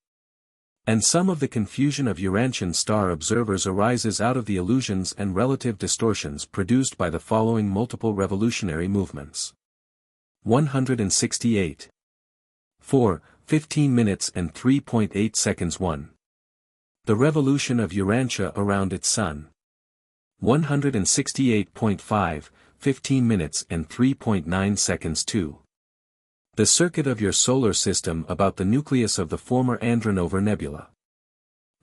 And some of the confusion of Urantian star observers arises out of the illusions and relative distortions produced by the following multiple revolutionary movements. 168. 4, 15 minutes and 3.8 seconds 1. The revolution of Urantia around its sun. 168.5, 15 minutes and 3.9 seconds 2. The circuit of your solar system about the nucleus of the former Andronover Nebula.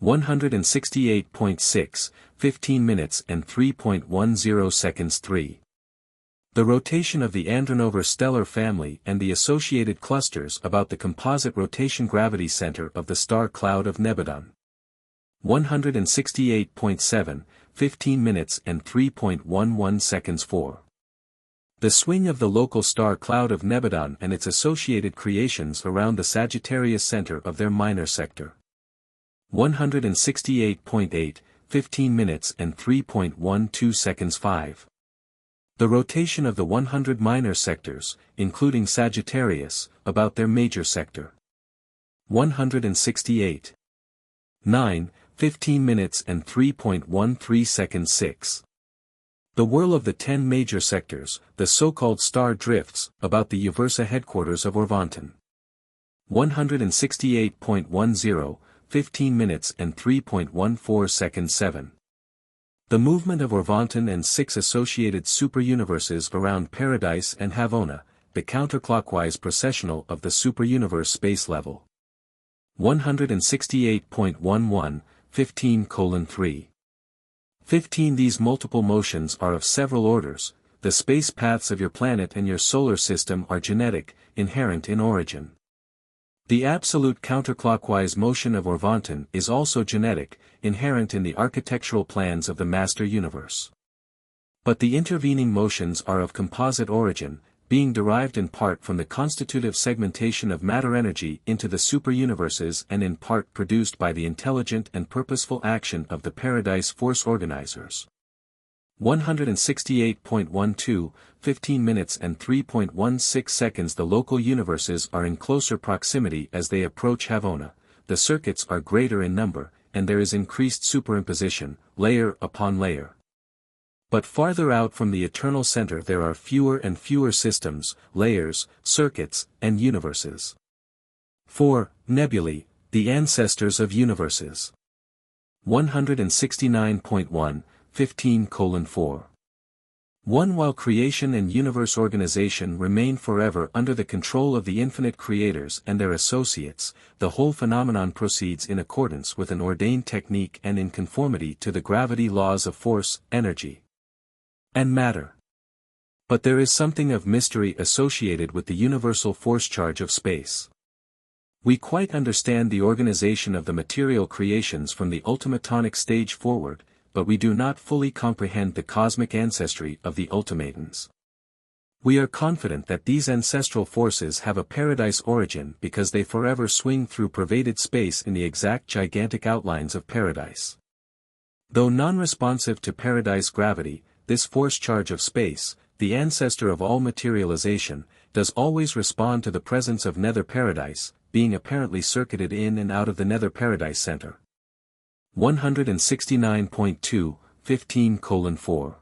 168.6, 15 minutes and 3.10 seconds 3. The rotation of the Andronover stellar family and the associated clusters about the composite rotation gravity center of the star cloud of Nebadon. 168.7, 15 minutes and 3.11 seconds 4. The swing of the local star cloud of Nebadon and its associated creations around the Sagittarius center of their minor sector. 168.8, 15 minutes and 3.12 seconds 5. The rotation of the 100 minor sectors, including Sagittarius, about their major sector. 168. 9, 15 minutes and 3.13 seconds 6. The whirl of the 10 major sectors, the so-called star drifts, about the Uversa headquarters of Orvanton. 168.10, 15 minutes and 3.14 seconds 7. The movement of Orvanton and 6 associated superuniverses around Paradise and Havona, the counterclockwise processional of the superuniverse space level. 168.11, 15:3. 15. These multiple motions are of several orders. The space paths of your planet and your solar system are genetic, inherent in origin. The absolute counterclockwise motion of Orvanton is also genetic, inherent in the architectural plans of the master universe. But the intervening motions are of composite origin, being derived in part from the constitutive segmentation of matter energy into the superuniverses and in part produced by the intelligent and purposeful action of the Paradise Force organizers. 168.12, 15 minutes and 3.16 seconds. The local universes are in closer proximity as they approach Havona, the circuits are greater in number, and there is increased superimposition, layer upon layer. But farther out from the eternal center there are fewer and fewer systems, layers, circuits, and universes. 4. Nebulae, the ancestors of universes. 169.1, 15:4. 1. While creation and universe organization remain forever under the control of the infinite creators and their associates, the whole phenomenon proceeds in accordance with an ordained technique and in conformity to the gravity laws of force, energy, and matter. But there is something of mystery associated with the universal force charge of space. We quite understand the organization of the material creations from the ultimatonic stage forward, but we do not fully comprehend the cosmic ancestry of the ultimatons. We are confident that these ancestral forces have a paradise origin because they forever swing through pervaded space in the exact gigantic outlines of paradise. Though non-responsive to paradise gravity, this force charge of space, the ancestor of all materialization, does always respond to the presence of nether paradise, being apparently circuited in and out of the nether paradise center. 169.2, 15:4.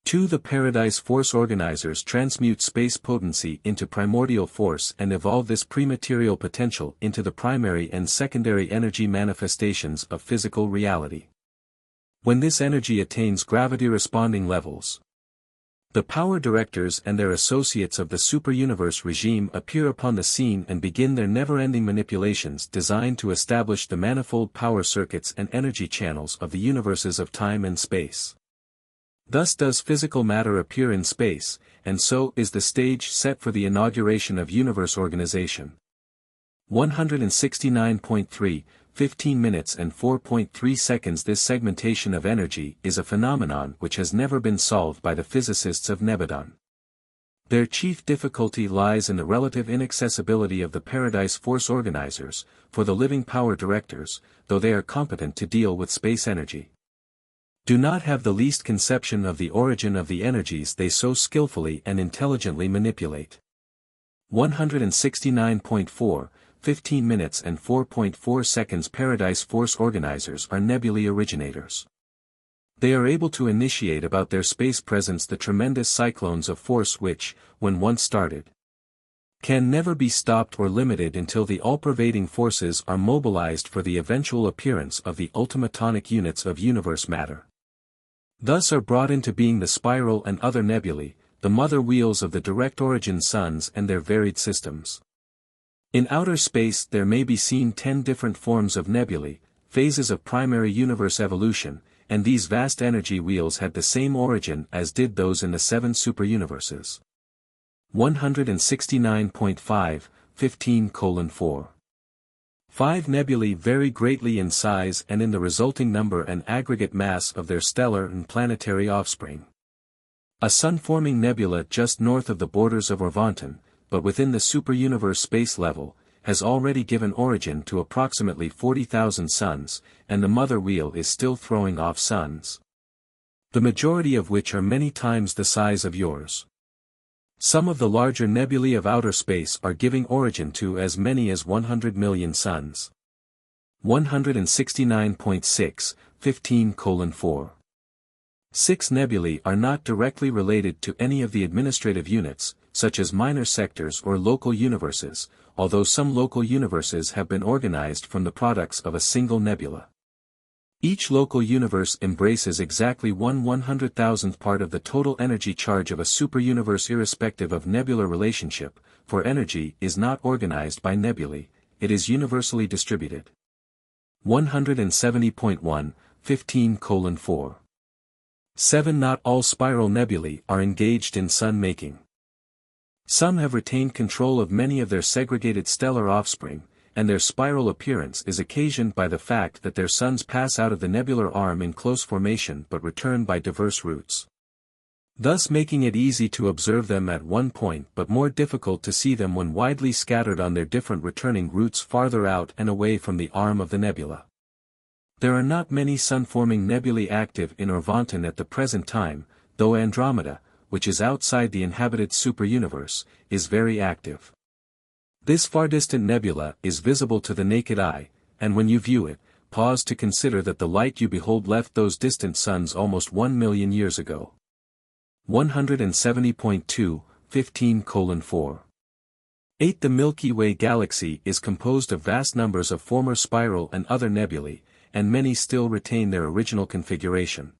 2. The Paradise Force organizers transmute space potency into primordial force and evolve this prematerial potential into the primary and secondary energy manifestations of physical reality. When this energy attains gravity-responding levels, the power directors and their associates of the superuniverse regime appear upon the scene and begin their never-ending manipulations designed to establish the manifold power circuits and energy channels of the universes of time and space. Thus does physical matter appear in space, and so is the stage set for the inauguration of universe organization. 169.3, 15 minutes and 4.3 seconds. This segmentation of energy is a phenomenon which has never been solved by the physicists of Nebadon. Their chief difficulty lies in the relative inaccessibility of the Paradise Force organizers, for the living power directors, though they are competent to deal with space energy. do not have the least conception of the origin of the energies they so skillfully and intelligently manipulate. 169.4, 15 minutes and 4.4 seconds. Paradise Force organizers are nebulae originators. They are able to initiate about their space presence the tremendous cyclones of force which, when once started, can never be stopped or limited until the all-pervading forces are mobilized for the eventual appearance of the ultimate tonic units of universe matter. Thus are brought into being the spiral and other nebulae, the mother wheels of the direct origin suns and their varied systems. In outer space there may be seen 10 different forms of nebulae, phases of primary universe evolution, and these vast energy wheels had the same origin as did those in the 7 superuniverses. 169.5, 15:4. 5 nebulae vary greatly in size and in the resulting number and aggregate mass of their stellar and planetary offspring. A sun-forming nebula just north of the borders of Urantia, but within the superuniverse space level, has already given origin to approximately 40,000 suns, and the mother wheel is still throwing off suns, the majority of which are many times the size of yours. Some of the larger nebulae of outer space are giving origin to as many as 100 million suns. 169.6, 15:4. 6 nebulae are not directly related to any of the administrative units, such as minor sectors or local universes, although some local universes have been organized from the products of a single nebula. Each local universe embraces exactly 1/100,000th part of the total energy charge of a superuniverse irrespective of nebular relationship, for energy is not organized by nebulae, it is universally distributed. 170.1, 15:4. 7 Not all spiral nebulae are engaged in sun-making. Some have retained control of many of their segregated stellar offspring, and their spiral appearance is occasioned by the fact that their suns pass out of the nebular arm in close formation but return by diverse routes, thus making it easy to observe them at one point but more difficult to see them when widely scattered on their different returning routes farther out and away from the arm of the nebula. There are not many sun-forming nebulae active in Urantia at the present time, though Andromeda, which is outside the inhabited superuniverse, is very active. This far-distant nebula is visible to the naked eye, and when you view it, pause to consider that the light you behold left those distant suns almost 1 million years ago. 170.2, 15:4. 8 The Milky Way galaxy is composed of vast numbers of former spiral and other nebulae, and many still retain their original configuration.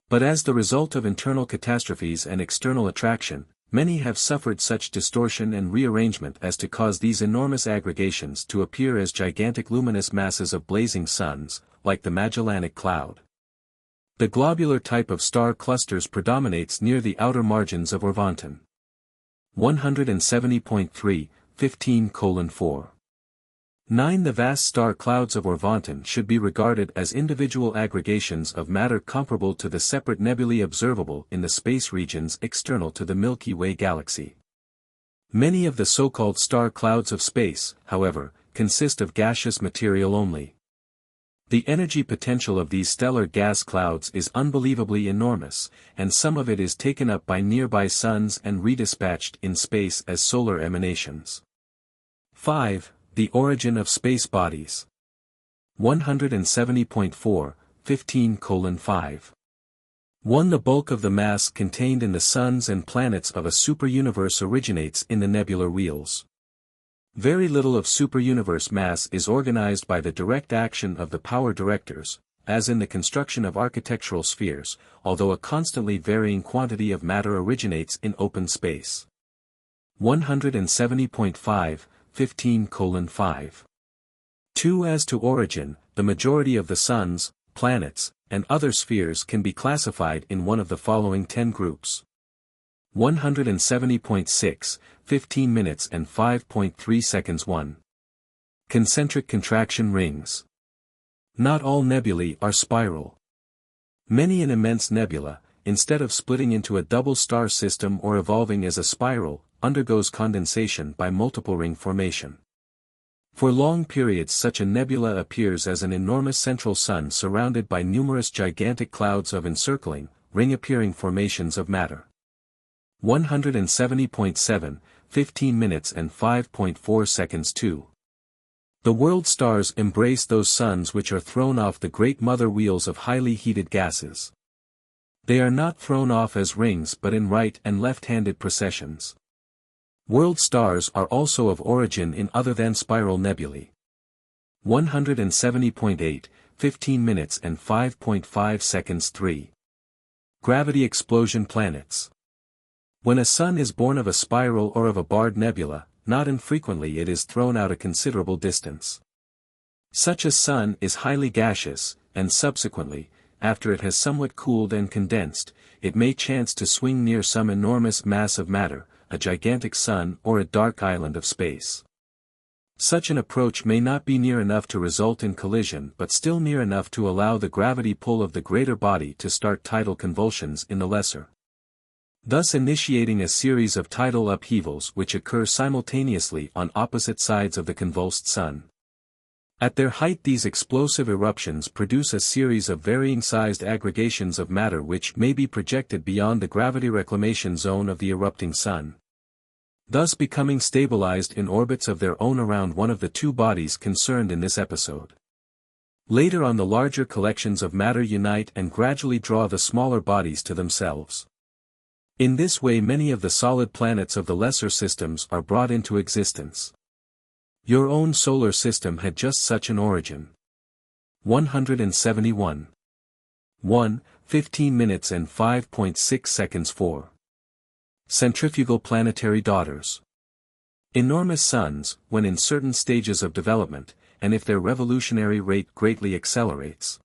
But as the result of internal catastrophes and external attraction, many have suffered such distortion and rearrangement as to cause these enormous aggregations to appear as gigantic luminous masses of blazing suns, like the Magellanic Cloud. The globular type of star clusters predominates near the outer margins of Urantia. 170.3, 15:4. 9 The vast star clouds of Urantia should be regarded as individual aggregations of matter comparable to the separate nebulae observable in the space regions external to the Milky Way galaxy. Many of the so-called star clouds of space, however, consist of gaseous material only. The energy potential of these stellar gas clouds is unbelievably enormous, and some of it is taken up by nearby suns and redispatched in space as solar emanations. 5. The origin of space bodies. 170.4, 15:5. 1 The bulk of the mass contained in the suns and planets of a superuniverse originates in the nebular wheels. Very little of superuniverse mass is organized by the direct action of the power directors, as in the construction of architectural spheres, although a constantly varying quantity of matter originates in open space. 170.5, 15:5. 2 As to origin, the majority of the suns, planets, and other spheres can be classified in one of the following 10 groups. 170.6, 15 minutes and 5.3 seconds. 1. Concentric contraction rings. Not all nebulae are spiral. Many an immense nebula, instead of splitting into a double star system or evolving as a spiral, undergoes condensation by multiple ring formation. For long periods such a nebula appears as an enormous central sun surrounded by numerous gigantic clouds of encircling, ring-appearing formations of matter. 170.7, 15 minutes and 5.4 seconds 2. The world stars embrace those suns which are thrown off the great mother wheels of highly heated gases. They are not thrown off as rings but in right and left-handed processions. World stars are also of origin in other than spiral nebulae. 170.8, 15 minutes and 5.5 seconds 3. Gravity explosion planets. When a sun is born of a spiral or of a barred nebula, not infrequently it is thrown out a considerable distance. Such a sun is highly gaseous, and subsequently, after it has somewhat cooled and condensed, it may chance to swing near some enormous mass of matter, a gigantic sun or a dark island of space. Such an approach may not be near enough to result in collision but still near enough to allow the gravity pull of the greater body to start tidal convulsions in the lesser, thus initiating a series of tidal upheavals which occur simultaneously on opposite sides of the convulsed sun. At their height these explosive eruptions produce a series of varying-sized aggregations of matter which may be projected beyond the gravity reclamation zone of the erupting sun, thus becoming stabilized in orbits of their own around one of the two bodies concerned in this episode. Later on the larger collections of matter unite and gradually draw the smaller bodies to themselves. In this way many of the solid planets of the lesser systems are brought into existence. Your own solar system had just such an origin. 171. 1, 15 minutes and 5.6 seconds 4. Centrifugal planetary daughters. Enormous suns, when in certain stages of development, and if their revolutionary rate greatly accelerates,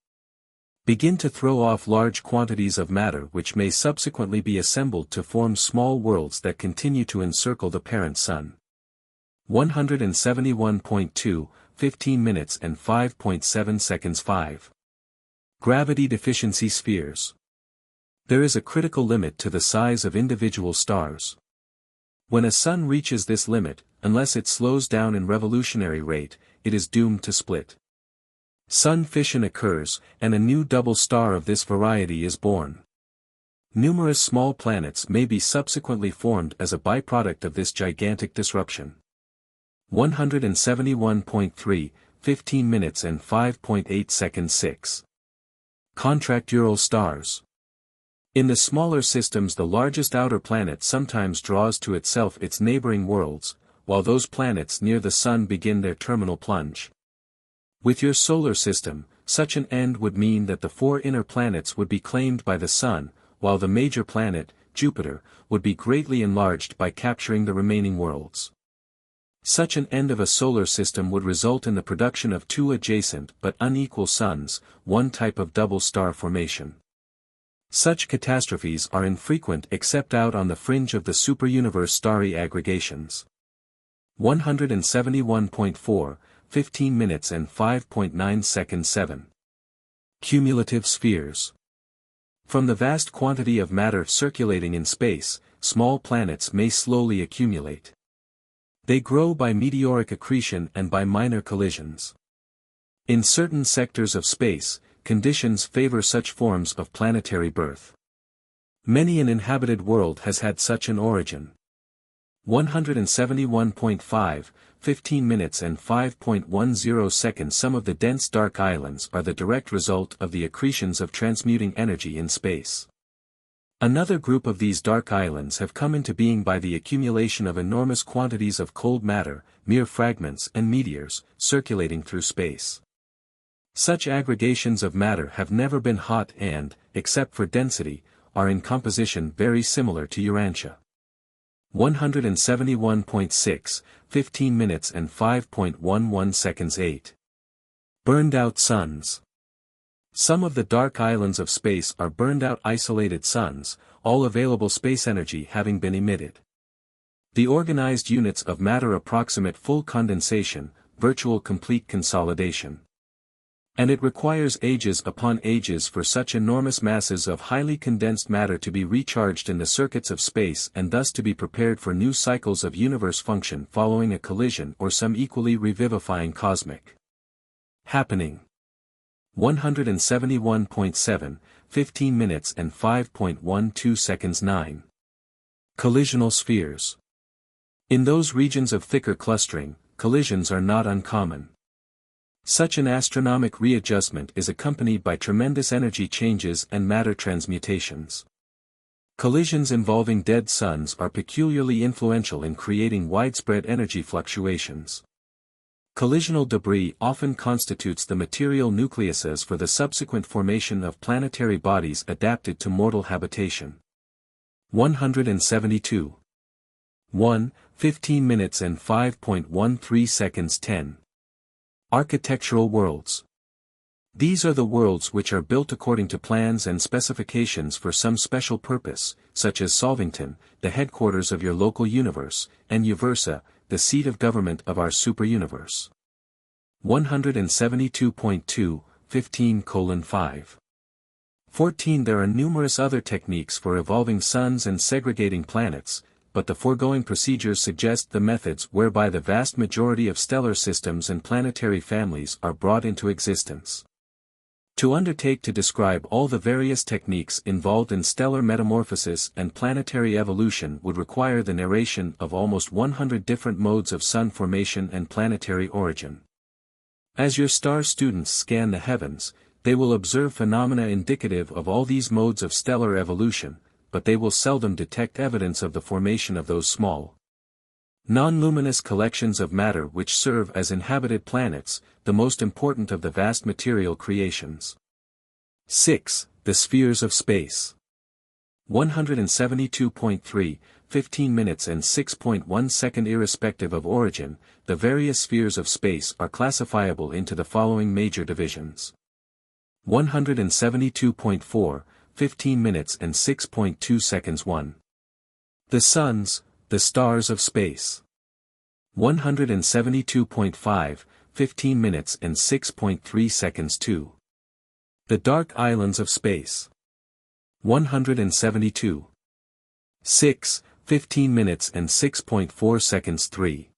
begin to throw off large quantities of matter which may subsequently be assembled to form small worlds that continue to encircle the parent sun. 171.2, 15 minutes and 5.7 seconds 5. Gravity deficiency spheres. There is a critical limit to the size of individual stars. When a sun reaches this limit, unless it slows down in revolutionary rate, it is doomed to split. Sun fission occurs, and a new double star of this variety is born. Numerous small planets may be subsequently formed as a byproduct of this gigantic disruption. 171.3, 15 minutes and 5.8 seconds 6. Contractural stars. In the smaller systems the largest outer planet sometimes draws to itself its neighboring worlds, while those planets near the sun begin their terminal plunge. With your solar system, such an end would mean that the four inner planets would be claimed by the sun, while the major planet, Jupiter, would be greatly enlarged by capturing the remaining worlds. Such an end of a solar system would result in the production of two adjacent but unequal suns, one type of double star formation. Such catastrophes are infrequent except out on the fringe of the superuniverse starry aggregations. 171.4, 15 minutes and 5.9 seconds 7. Cumulative spheres. From the vast quantity of matter circulating in space, small planets may slowly accumulate. They grow by meteoric accretion and by minor collisions. In certain sectors of space, conditions favor such forms of planetary birth. Many an inhabited world has had such an origin. 171.5, 15 minutes and 5.10 seconds. Some of the dense dark islands are the direct result of the accretions of transmuting energy in space. Another group of these dark islands have come into being by the accumulation of enormous quantities of cold matter, mere fragments and meteors, circulating through space. Such aggregations of matter have never been hot and, except for density, are in composition very similar to Urantia. 171.6, 15 minutes and 5.11 seconds 8. Burned out suns. Some of the dark islands of space are burned out isolated suns, all available space energy having been emitted. The organized units of matter approximate full condensation, virtual complete consolidation. And it requires ages upon ages for such enormous masses of highly condensed matter to be recharged in the circuits of space and thus to be prepared for new cycles of universe function following a collision or some equally revivifying cosmic happening. 171.7, 15 minutes and 5.12 seconds 9. Collisional spheres. In those regions of thicker clustering, collisions are not uncommon. Such an astronomic readjustment is accompanied by tremendous energy changes and matter transmutations. Collisions involving dead suns are peculiarly influential in creating widespread energy fluctuations. Collisional debris often constitutes the material nucleuses for the subsequent formation of planetary bodies adapted to mortal habitation. 172. 1, 15 minutes and 5.13 seconds 10. Architectural worlds. These are the worlds which are built according to plans and specifications for some special purpose, such as Solvington, the headquarters of your local universe, and Uversa, the seat of government of our superuniverse. 172.2, 15:5. 14. There are numerous other techniques for evolving suns and segregating planets, but the foregoing procedures suggest the methods whereby the vast majority of stellar systems and planetary families are brought into existence. To undertake to describe all the various techniques involved in stellar metamorphosis and planetary evolution would require the narration of almost 100 different modes of sun formation and planetary origin. As your star students scan the heavens, they will observe phenomena indicative of all these modes of stellar evolution, but they will seldom detect evidence of the formation of those small, non-luminous collections of matter which serve as inhabited planets, the most important of the vast material creations. 6. The spheres of space. 172.3, 15 minutes and 6.1 seconds. Irrespective of origin, the various spheres of space are classifiable into the following major divisions. 172.4, 15 minutes and 6.2 seconds 1. The suns, the stars of space. 172.5, 15 minutes and 6.3 seconds 2. The dark islands of space. 172. 6, 15 minutes and 6.4 seconds 3.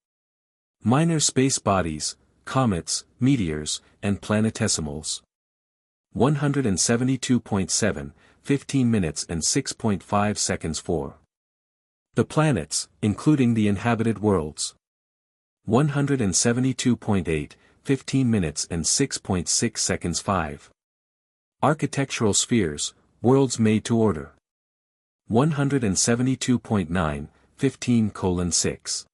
Minor space bodies, comets, meteors, and planetesimals. 172.7, 15 minutes and 6.5 seconds 4. The planets, including the inhabited worlds. 172.8, 15 minutes and 6.6 seconds 5. Architectural spheres, worlds made to order. 172.9, 15:6.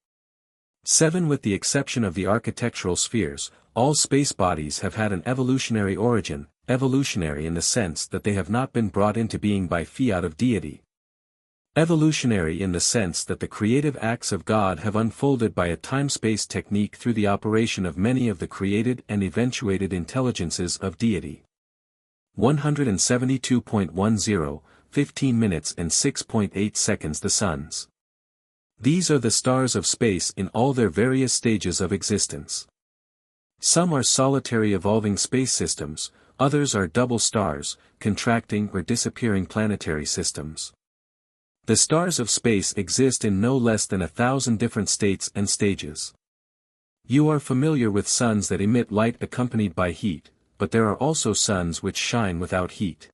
7. With the exception of the architectural spheres, all space bodies have had an evolutionary origin, evolutionary in the sense that they have not been brought into being by fiat of deity. Evolutionary in the sense that the creative acts of God have unfolded by a time-space technique through the operation of many of the created and eventuated intelligences of deity. 172.10, 15 minutes and 6.8 seconds. The suns. These are the stars of space in all their various stages of existence. Some are solitary evolving space systems, others are double stars, contracting or disappearing planetary systems. The stars of space exist in no less than 1,000 different states and stages. You are familiar with suns that emit light accompanied by heat, but there are also suns which shine without heat.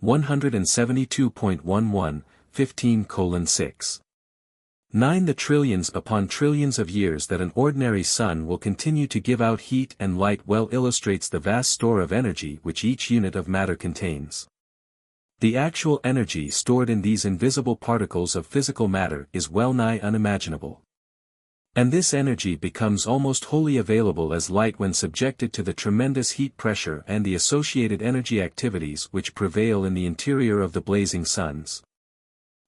172.11, 15:6. 9. The trillions upon trillions of years that an ordinary sun will continue to give out heat and light well illustrates the vast store of energy which each unit of matter contains. The actual energy stored in these invisible particles of physical matter is well nigh unimaginable. And this energy becomes almost wholly available as light when subjected to the tremendous heat pressure and the associated energy activities which prevail in the interior of the blazing suns.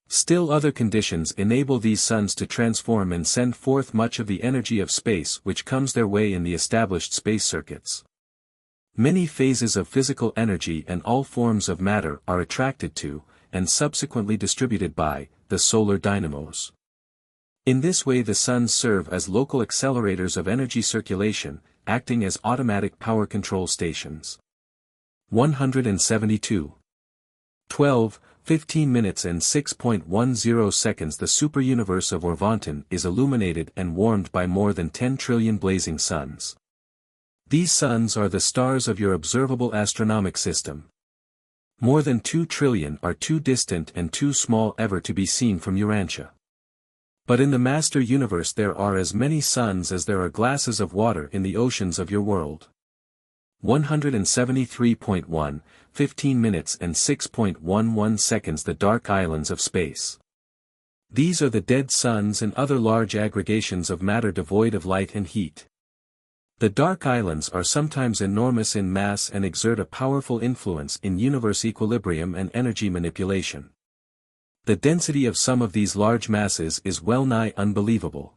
Still other conditions enable these suns to transform and send forth much of the energy of space which comes their way in the established space circuits. Many phases of physical energy and all forms of matter are attracted to, and subsequently distributed by, the solar dynamos. In this way the suns serve as local accelerators of energy circulation, acting as automatic power control stations. 172. 12, 15 minutes and 6.10 seconds. The superuniverse of Urantia is illuminated and warmed by more than 10 trillion blazing suns. These suns are the stars of your observable astronomic system. More than 2 trillion are too distant and too small ever to be seen from Urantia. But in the master universe there are as many suns as there are glasses of water in the oceans of your world. 173.1, 15 minutes and 6.11 seconds. The dark islands of space. These are the dead suns and other large aggregations of matter devoid of light and heat. The dark islands are sometimes enormous in mass and exert a powerful influence in universe equilibrium and energy manipulation. The density of some of these large masses is well-nigh unbelievable.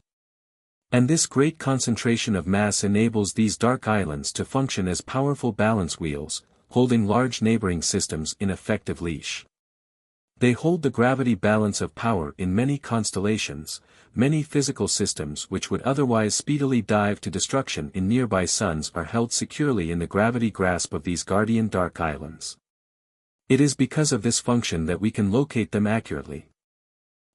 And this great concentration of mass enables these dark islands to function as powerful balance wheels, holding large neighboring systems in effective leash. They hold the gravity balance of power in many constellations. Many physical systems which would otherwise speedily dive to destruction in nearby suns are held securely in the gravity grasp of these guardian dark islands. It is because of this function that we can locate them accurately.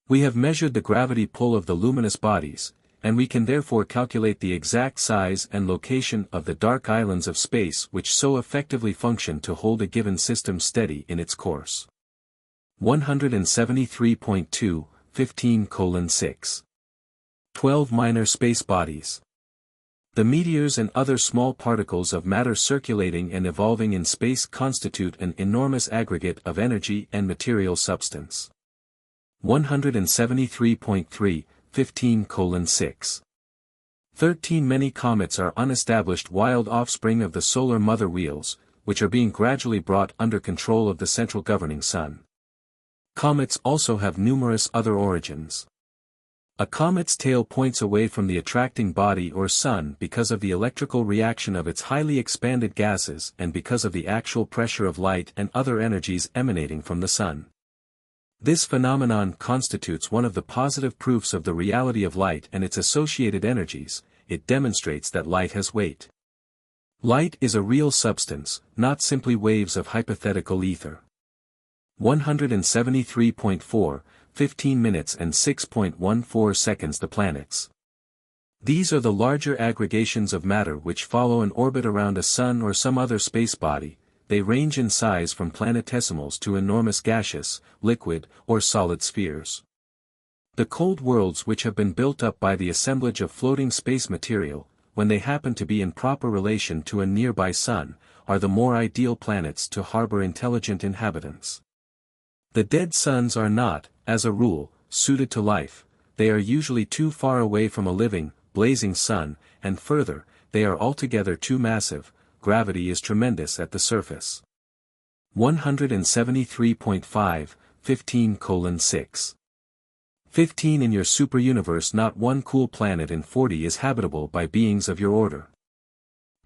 We have measured the gravity pull of the luminous bodies, and we can therefore calculate the exact size and location of the dark islands of space which so effectively function to hold a given system steady in its course. 173.2, 15:6. 12 minor space bodies. The meteors and other small particles of matter circulating and evolving in space constitute an enormous aggregate of energy and material substance. 173.3, 15:6. 13 Many comets are unestablished wild offspring of the solar mother wheels, which are being gradually brought under control of the central governing sun. Comets also have numerous other origins. A comet's tail points away from the attracting body or sun because of the electrical reaction of its highly expanded gases and because of the actual pressure of light and other energies emanating from the sun. This phenomenon constitutes one of the positive proofs of the reality of light and its associated energies. It demonstrates that light has weight. Light is a real substance, not simply waves of hypothetical ether. 173.4, 15 minutes and 6.14 seconds. The planets. These are the larger aggregations of matter which follow an orbit around a sun or some other space body. They range in size from planetesimals to enormous gaseous, liquid, or solid spheres. The cold worlds which have been built up by the assemblage of floating space material, when they happen to be in proper relation to a nearby sun, are the more ideal planets to harbor intelligent inhabitants. The dead suns are not, as a rule, suited to life. They are usually too far away from a living, blazing sun, and further, they are altogether too massive. Gravity is tremendous at the surface. 173.5, 15:6. 15 In your superuniverse not one cool planet in 40 is habitable by beings of your order.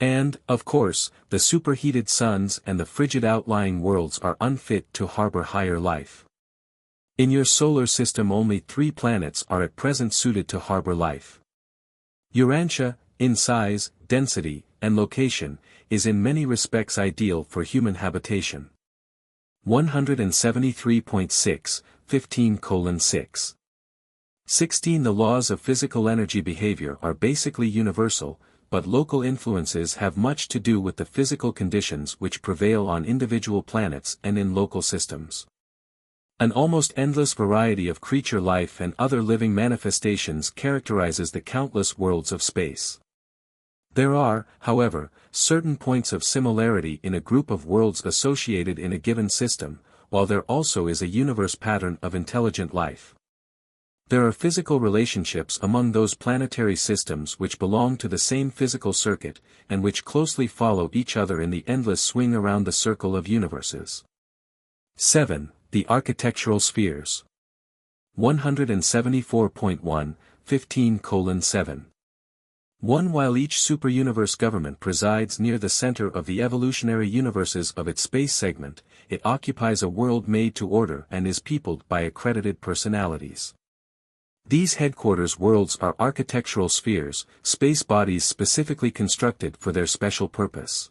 And, of course, the superheated suns and the frigid outlying worlds are unfit to harbor higher life. In your solar system only 3 planets are at present suited to harbor life. Urantia, in size, density, and location, is in many respects ideal for human habitation. 173.6, 15:6. 16 The laws of physical energy behavior are basically universal, but local influences have much to do with the physical conditions which prevail on individual planets and in local systems. An almost endless variety of creature life and other living manifestations characterizes the countless worlds of space. There are, however, certain points of similarity in a group of worlds associated in a given system, while there also is a universe pattern of intelligent life. There are physical relationships among those planetary systems which belong to the same physical circuit, and which closely follow each other in the endless swing around the circle of universes. 7. The architectural spheres. 174.1, 15:7. 1 While each superuniverse government presides near the center of the evolutionary universes of its space segment, it occupies a world made to order and is peopled by accredited personalities. These headquarters worlds are architectural spheres, space bodies specifically constructed for their special purpose.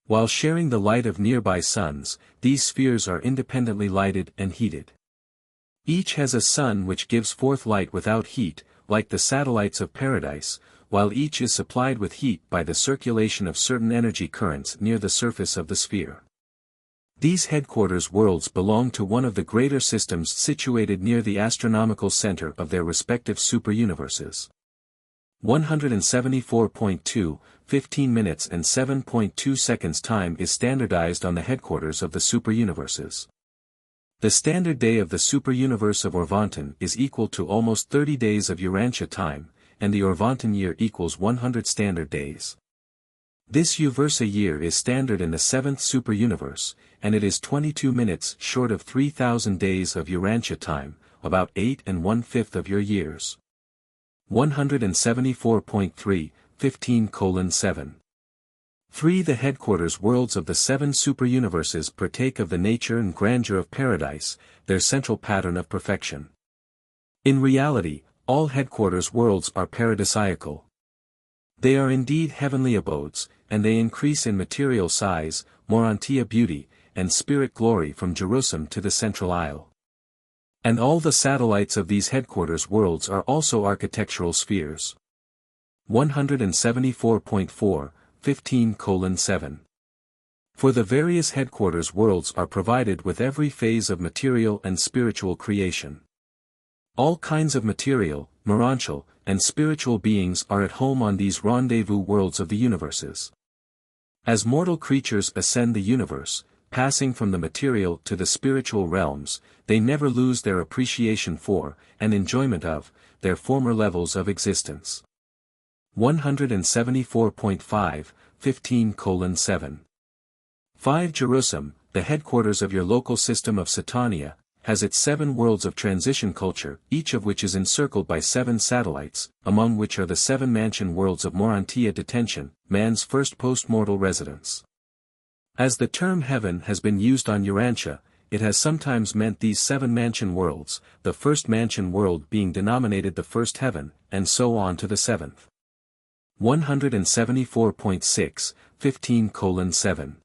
While sharing the light of nearby suns, these spheres are independently lighted and heated. Each has a sun which gives forth light without heat, like the satellites of paradise, while each is supplied with heat by the circulation of certain energy currents near the surface of the sphere. These headquarters worlds belong to one of the greater systems situated near the astronomical center of their respective superuniverses. 174.2, 15 minutes and 7.2 seconds time is standardized on the headquarters of the superuniverses. The standard day of the superuniverse of Urantia is equal to almost 30 days of Urantia time, and the Urantia year equals 100 standard days. This Uversa year is standard in the 7th superuniverse, and it is 22 minutes short of 3,000 days of Urantia time, about 8 1/5 of your years. 174.3, 15:7. 3. The headquarters worlds of the 7 superuniverses partake of the nature and grandeur of paradise, their central pattern of perfection. In reality, all headquarters worlds are paradisiacal. They are indeed heavenly abodes, and they increase in material size, Urantia beauty, and spirit glory from Jerusalem to the Central Isle. And all the satellites of these headquarters worlds are also architectural spheres. 174.4, 15:7. For the various headquarters worlds are provided with every phase of material and spiritual creation. All kinds of material, morontial, and spiritual beings are at home on these rendezvous worlds of the universes. As mortal creatures ascend the universe, passing from the material to the spiritual realms, they never lose their appreciation for, and enjoyment of, their former levels of existence. 174.5, 15:7. 5. Jerusalem, the headquarters of your local system of Satania, has its 7 worlds of transition culture, each of which is encircled by 7 satellites, among which are the 7 mansion worlds of Urantia detention, man's first post-mortal residence. As the term heaven has been used on Urantia, it has sometimes meant these 7 mansion worlds, the first mansion world being denominated the first heaven, and so on to the 7th. 174.6, 15:7.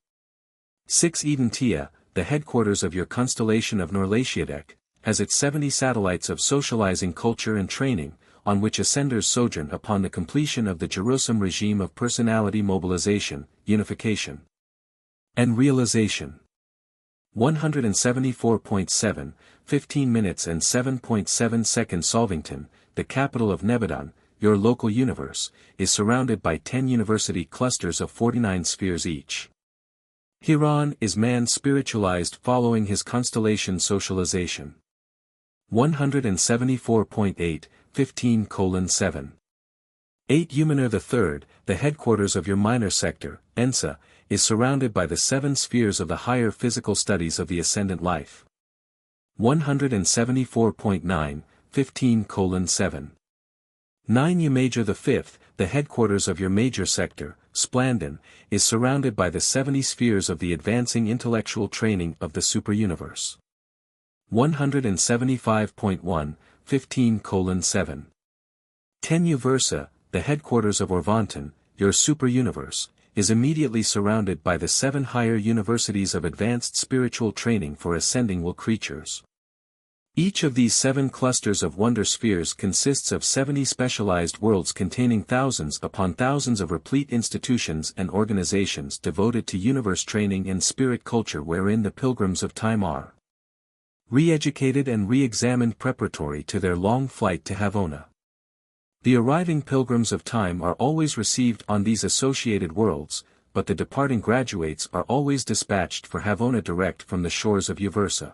6. Urantia, the headquarters of your constellation of Norlatiadec, has its 70 satellites of socializing culture and training, on which ascenders sojourn upon the completion of the Jerusalem regime of personality mobilization, unification, and realization. 174.7, 15 minutes and 7.7 seconds. Solvington, the capital of Nebadon, your local universe, is surrounded by 10 university clusters of 49 spheres each. Hiran is man spiritualized following his constellation socialization. 174.8, 15:7. 8. Umanur III, the headquarters of your minor sector, Ensa, is surrounded by the 7 spheres of the higher physical studies of the ascendant life. 174.9, 15:7. 9. Umajor V, the headquarters of your major sector, Splandon, is surrounded by the 70 spheres of the advancing intellectual training of the superuniverse. 175.1, 15:7. 10. Uversa, the headquarters of Urantia, your superuniverse, is immediately surrounded by the 7 higher universities of advanced spiritual training for ascending will creatures. Each of these 7 clusters of wonder spheres consists of 70 specialized worlds containing thousands upon thousands of replete institutions and organizations devoted to universe training and spirit culture, wherein the pilgrims of time are re-educated and re-examined preparatory to their long flight to Havona. The arriving pilgrims of time are always received on these associated worlds, but the departing graduates are always dispatched for Havona direct from the shores of Uversa.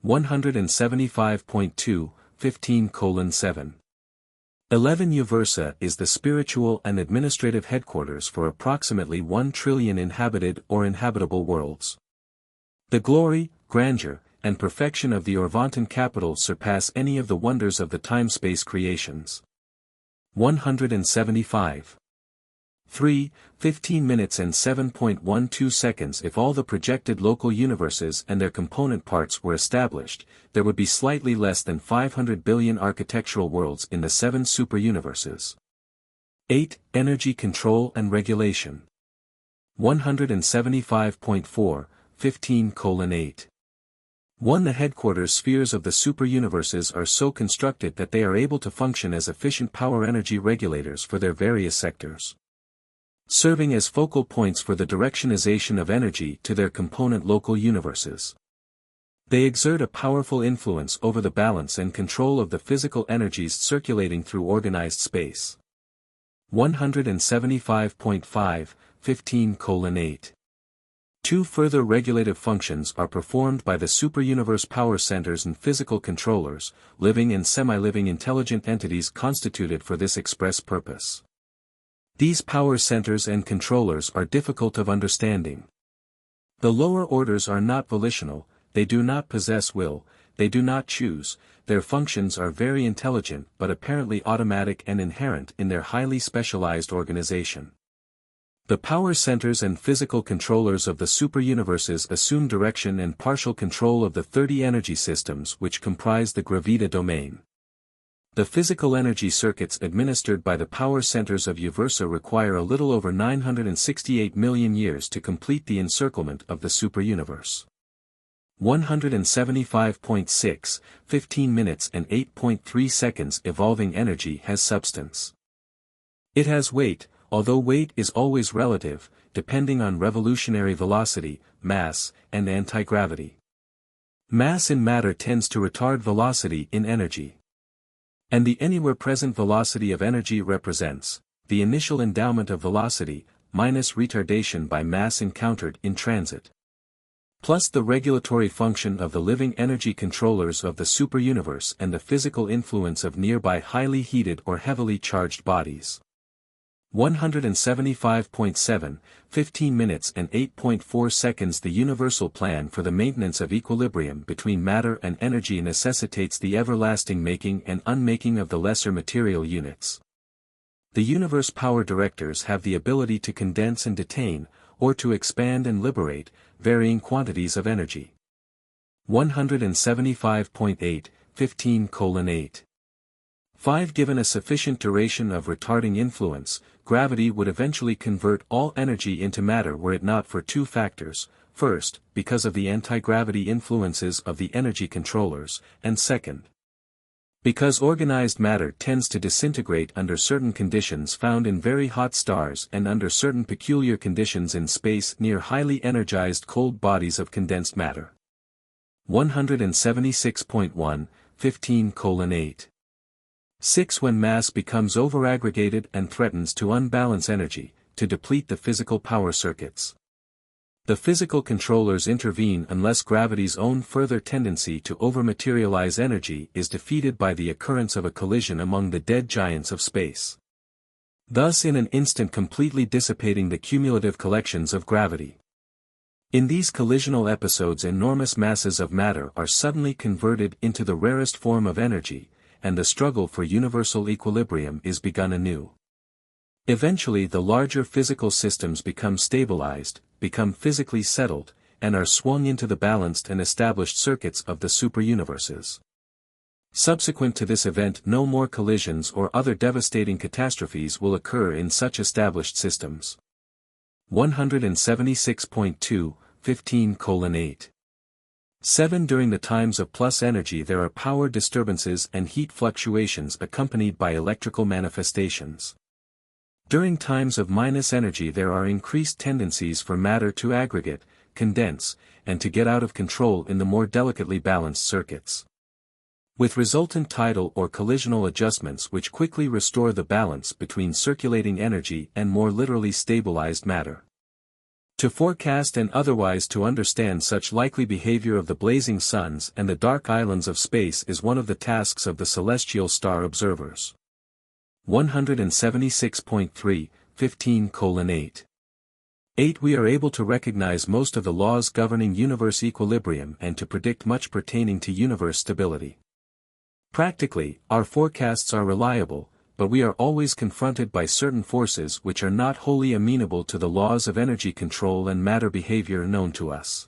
175.2, 15:7. 11. Uversa is the spiritual and administrative headquarters for approximately 1 trillion inhabited or inhabitable worlds. The glory, grandeur, and perfection of the Urantian capital surpass any of the wonders of the time-space creations. 175. 3, 15 minutes and 7.12 seconds. If all the projected local universes and their component parts were established, there would be slightly less than 500 billion architectural worlds in the 7 superuniverses. 8. Energy control and regulation. 175.4, 15:8. 1. The headquarters spheres of the superuniverses are so constructed that they are able to function as efficient power energy regulators for their various sectors, serving as focal points for the directionization of energy to their component local universes. They exert a powerful influence over the balance and control of the physical energies circulating through organized space. 175.5, 15:8. 2. Further regulative functions are performed by the superuniverse power centers and physical controllers, living and semi-living intelligent entities constituted for this express purpose. These power centers and controllers are difficult of understanding. The lower orders are not volitional, they do not possess will, they do not choose, their functions are very intelligent but apparently automatic and inherent in their highly specialized organization. The power centers and physical controllers of the superuniverses assume direction and partial control of the 30 energy systems which comprise the gravita domain. The physical energy circuits administered by the power centers of Uversa require a little over 968 million years to complete the encirclement of the superuniverse. 175.6, 15 minutes and 8.3 seconds. Evolving energy has substance. It has weight, although weight is always relative, depending on revolutionary velocity, mass, and anti-gravity. Mass in matter tends to retard velocity in energy. And the anywhere present velocity of energy represents the initial endowment of velocity, minus retardation by mass encountered in transit, plus the regulatory function of the living energy controllers of the superuniverse and the physical influence of nearby highly heated or heavily charged bodies. 175.7, 15 minutes and 8.4 seconds. The universal plan for the maintenance of equilibrium between matter and energy necessitates the everlasting making and unmaking of the lesser material units. The universe power directors have the ability to condense and detain, or to expand and liberate, varying quantities of energy. 175.8, 15:8. 5. Given a sufficient duration of retarding influence, gravity would eventually convert all energy into matter were it not for 2 factors, first, because of the anti-gravity influences of the energy controllers, and second, because organized matter tends to disintegrate under certain conditions found in very hot stars and under certain peculiar conditions in space near highly energized cold bodies of condensed matter. 176.1, 15:8. 6. When mass becomes overaggregated and threatens to unbalance energy, to deplete the physical power circuits, the physical controllers intervene unless gravity's own further tendency to overmaterialize energy is defeated by the occurrence of a collision among the dead giants of space, thus in an instant completely dissipating the cumulative collections of gravity. In these collisional episodes enormous masses of matter are suddenly converted into the rarest form of energy, and the struggle for universal equilibrium is begun anew. Eventually the larger physical systems become stabilized, become physically settled, and are swung into the balanced and established circuits of the superuniverses. Subsequent to this event no more collisions or other devastating catastrophes will occur in such established systems. 176.2, 15:8. 7. During the times of plus energy there are power disturbances and heat fluctuations accompanied by electrical manifestations. During times of minus energy there are increased tendencies for matter to aggregate, condense, and to get out of control in the more delicately balanced circuits, with resultant tidal or collisional adjustments which quickly restore the balance between circulating energy and more literally stabilized matter. To forecast and otherwise to understand such likely behavior of the blazing suns and the dark islands of space is one of the tasks of the celestial star observers. 176.3, 15:8. 8. We are able to recognize most of the laws governing universe equilibrium and to predict much pertaining to universe stability. Practically, our forecasts are reliable, but we are always confronted by certain forces which are not wholly amenable to the laws of energy control and matter behavior known to us.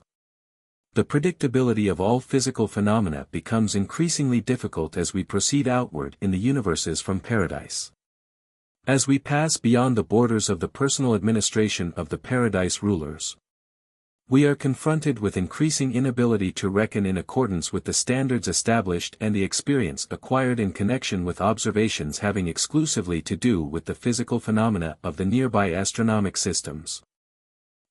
The predictability of all physical phenomena becomes increasingly difficult as we proceed outward in the universes from paradise. As we pass beyond the borders of the personal administration of the paradise rulers, we are confronted with increasing inability to reckon in accordance with the standards established and the experience acquired in connection with observations having exclusively to do with the physical phenomena of the nearby astronomic systems.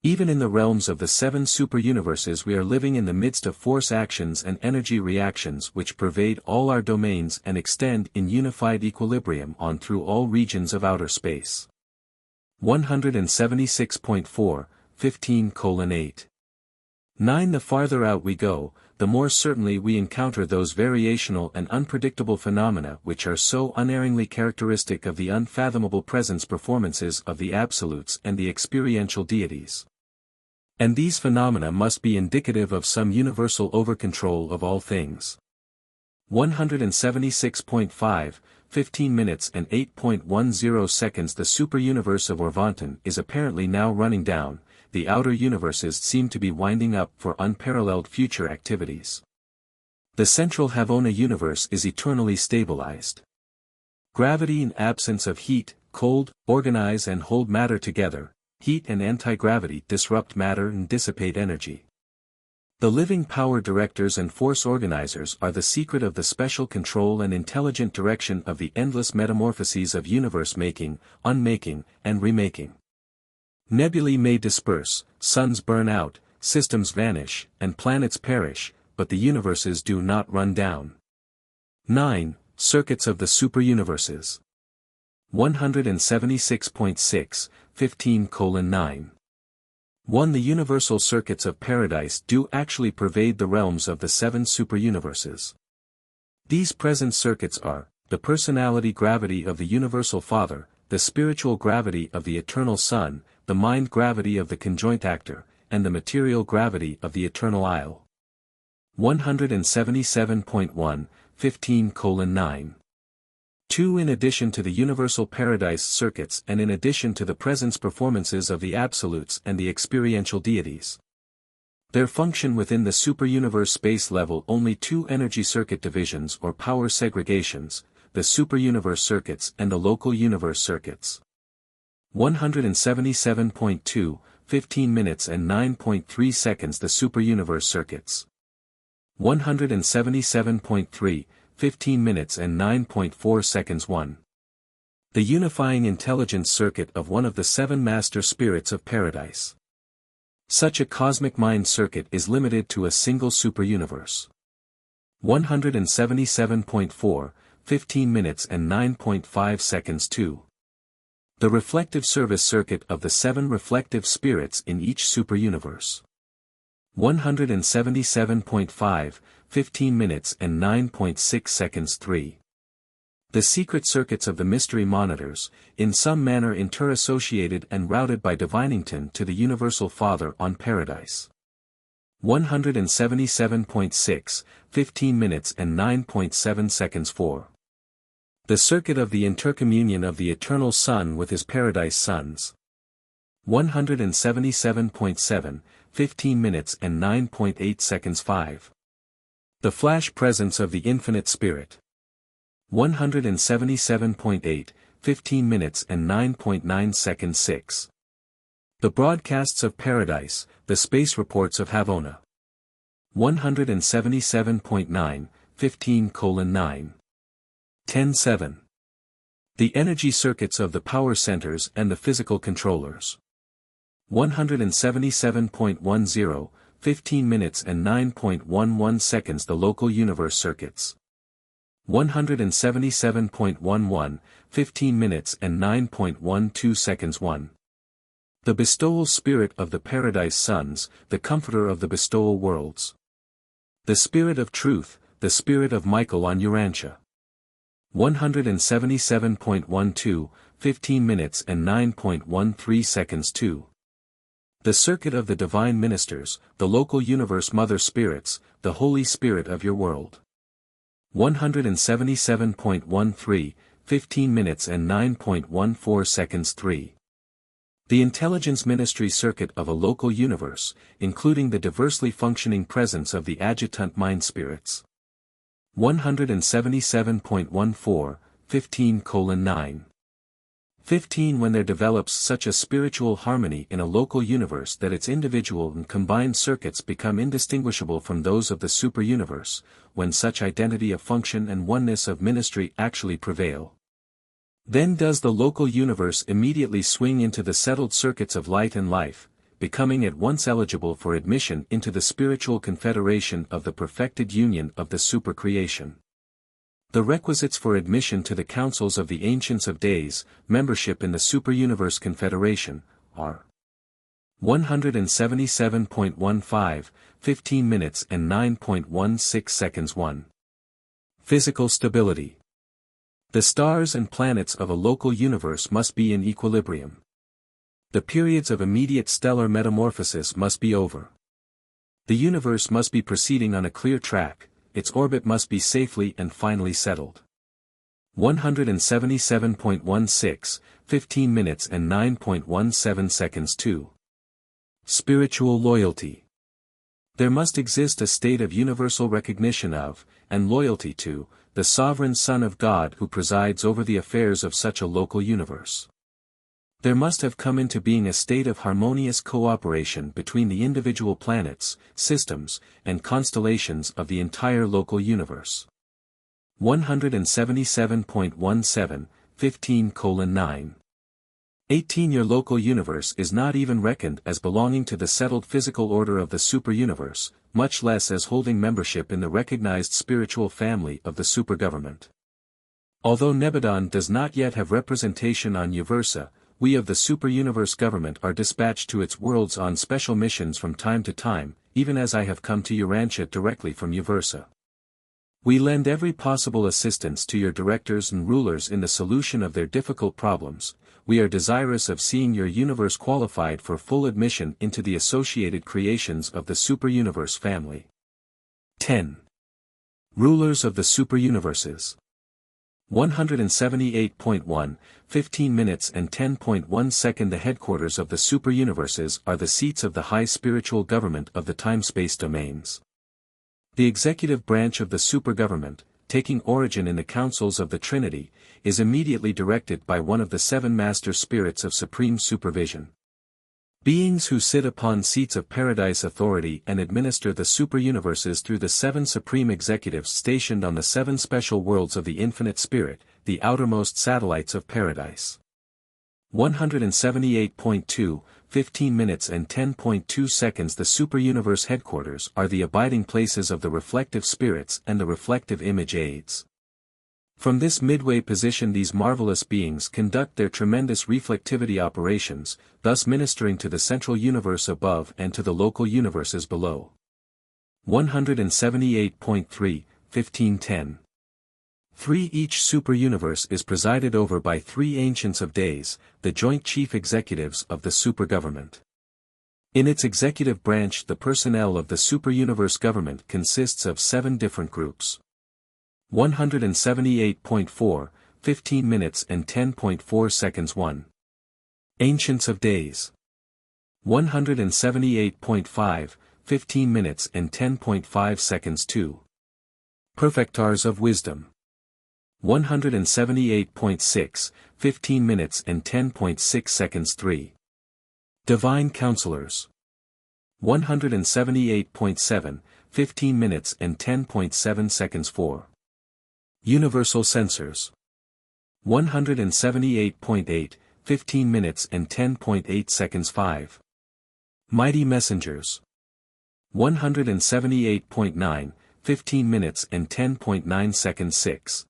Even in the realms of the seven superuniverses we are living in the midst of force actions and energy reactions which pervade all our domains and extend in unified equilibrium on through all regions of outer space. 176.4, 15:8. 9. The farther out we go, the more certainly we encounter those variational and unpredictable phenomena which are so unerringly characteristic of the unfathomable presence performances of the absolutes and the experiential deities. And these phenomena must be indicative of some universal overcontrol of all things. 176.5, 15 minutes and 8.10 seconds. The superuniverse of Urantia is apparently now running down, the outer universes seem to be winding up for unparalleled future activities. The central Havona universe is eternally stabilized. Gravity in absence of heat, cold, organize and hold matter together. Heat and anti-gravity disrupt matter and dissipate energy. The living power directors and force organizers are the secret of the special control and intelligent direction of the endless metamorphoses of universe making, unmaking, and remaking. Nebulae may disperse, suns burn out, systems vanish, and planets perish, but the universes do not run down. 9. Circuits of the superuniverses. 176.6, 15:9. 1. The universal circuits of paradise do actually pervade the realms of the seven superuniverses. These present circuits are, the personality gravity of the universal Father, the spiritual gravity of the eternal Son, the mind gravity of the conjoint actor, and the material gravity of the eternal Isle. 177.1, 15:9. 2. In addition to the universal paradise circuits and in addition to the presence performances of the absolutes and the experiential deities, there function within the superuniverse space level only two energy circuit divisions or power segregations, the superuniverse circuits and the local universe circuits. 177.2, 15 minutes and 9.3 seconds. The superuniverse circuits. 177.3, 15 minutes and 9.4 seconds. 1. The unifying intelligence circuit of one of the seven master spirits of paradise. Such a cosmic mind circuit is limited to a single superuniverse. 177.4, 15 minutes and 9.5 seconds. 2. The reflective service circuit of the seven reflective spirits in each superuniverse. 177.5, 15 minutes and 9.6 seconds. 3. The secret circuits of the mystery monitors, in some manner interassociated and routed by Divinington to the Universal Father on Paradise. 177.6, 15 minutes and 9.7 seconds. 4. The circuit of the intercommunion of the Eternal Son with his Paradise Sons. 177.7, 15 minutes and 9.8 seconds. 5. The flash presence of the Infinite Spirit. 177.8, 15 minutes and 9.9 seconds. 6. The broadcasts of Paradise, the space reports of Havona. 177.9, 15:9. 10.7. The energy circuits of the power centers and the physical controllers. 177.10, 15 minutes and 9.11 seconds. The local universe circuits. 177.11, 15 minutes and 9.12 seconds. 1. The bestowal spirit of the Paradise Sons, the comforter of the bestowal worlds. The spirit of truth, the spirit of Michael on Urantia. 177.12, 15 minutes and 9.13 seconds. 2. The circuit of the divine ministers, the local universe mother spirits, the Holy Spirit of your world. 177.13, 15 minutes and 9.14 seconds. 3. The intelligence ministry circuit of a local universe, including the diversely functioning presence of the adjutant mind spirits. 177.14, 15:9. 15 When there develops such a spiritual harmony in a local universe that its individual and combined circuits become indistinguishable from those of the superuniverse, when such identity of function and oneness of ministry actually prevail. Then does the local universe immediately swing into the settled circuits of light and life, becoming at once eligible for admission into the spiritual confederation of the perfected union of the supercreation. The requisites for admission to the councils of the Ancients of Days, membership in the Superuniverse Confederation, are 177.15, 15 minutes and 9.16 seconds. 1. Physical stability. The stars and planets of a local universe must be in equilibrium. The periods of immediate stellar metamorphosis must be over. The universe must be proceeding on a clear track, its orbit must be safely and finally settled. 177.16, 15 minutes and 9.17 seconds. 2. Spiritual loyalty. There must exist a state of universal recognition of, and loyalty to, the sovereign Son of God who presides over the affairs of such a local universe. There must have come into being a state of harmonious cooperation between the individual planets, systems, and constellations of the entire local universe. 177.17, 15:9. 18 Your local universe is not even reckoned as belonging to the settled physical order of the superuniverse, much less as holding membership in the recognized spiritual family of the supergovernment. Although Nebadon does not yet have representation on Uversa, we of the superuniverse government are dispatched to its worlds on special missions from time to time, even as I have come to Urantia directly from Uversa. We lend every possible assistance to your directors and rulers in the solution of their difficult problems. We are desirous of seeing your universe qualified for full admission into the associated creations of the superuniverse family. 10. Rulers of the superuniverses. 178.1, 15 minutes and 10.1 seconds. The headquarters of the superuniverses are the seats of the high spiritual government of the time-space domains. The executive branch of the supergovernment, taking origin in the councils of the Trinity, is immediately directed by one of the 7 master spirits of supreme supervision. Beings who sit upon seats of paradise authority and administer the superuniverses through the 7 supreme executives stationed on the 7 special worlds of the infinite spirit, the outermost satellites of paradise. 178.2, 15 minutes and 10.2 seconds. The superuniverse headquarters are the abiding places of the reflective spirits and the reflective image aids. From this midway position these marvelous beings conduct their tremendous reflectivity operations, thus ministering to the central universe above and to the local universes below. 178.3, 1510. 3. Each superuniverse is presided over by 3 Ancients of Days, the joint chief executives of the supergovernment. In its executive branch the personnel of the superuniverse government consists of 7 different groups. 178.4, 15 minutes and 10.4 seconds. 1. Ancients of Days. 178.5, 15 minutes and 10.5 seconds. 2. Perfectars of Wisdom. 178.6, 15 minutes and 10.6 seconds. 3. Divine Counselors. 178.7, 15 minutes and 10.7 seconds. 4. Universal Censors. 178.8, 15 minutes and 10.8 seconds. 5. Mighty Messengers. 178.9, 15 minutes and 10.9 seconds. 6.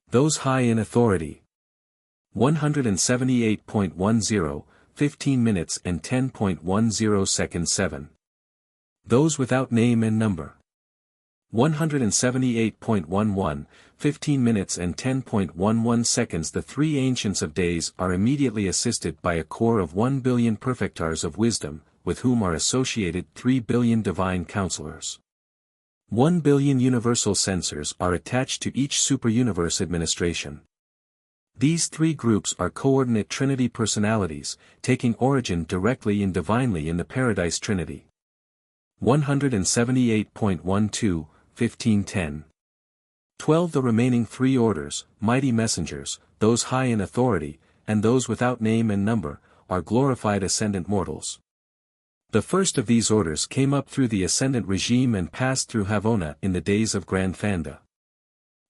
Those High in Authority. 178.10, 15 minutes and 10.10 seconds. 7. Those Without Name and Number. 178.11, 15 minutes and 10.11 seconds. The 3 Ancients of Days are immediately assisted by a corps of 1 billion Perfectars of Wisdom, with whom are associated 3 billion Divine Counselors. 1 billion Universal Censors are attached to each superuniverse administration. These three groups are coordinate Trinity personalities, taking origin directly and divinely in the Paradise Trinity. 178.12, 1510. 12 The remaining three orders, mighty messengers, those high in authority, and those without name and number, are glorified ascendant mortals. The first of these orders came up through the ascendant regime and passed through Havona in the days of Grand Fanda.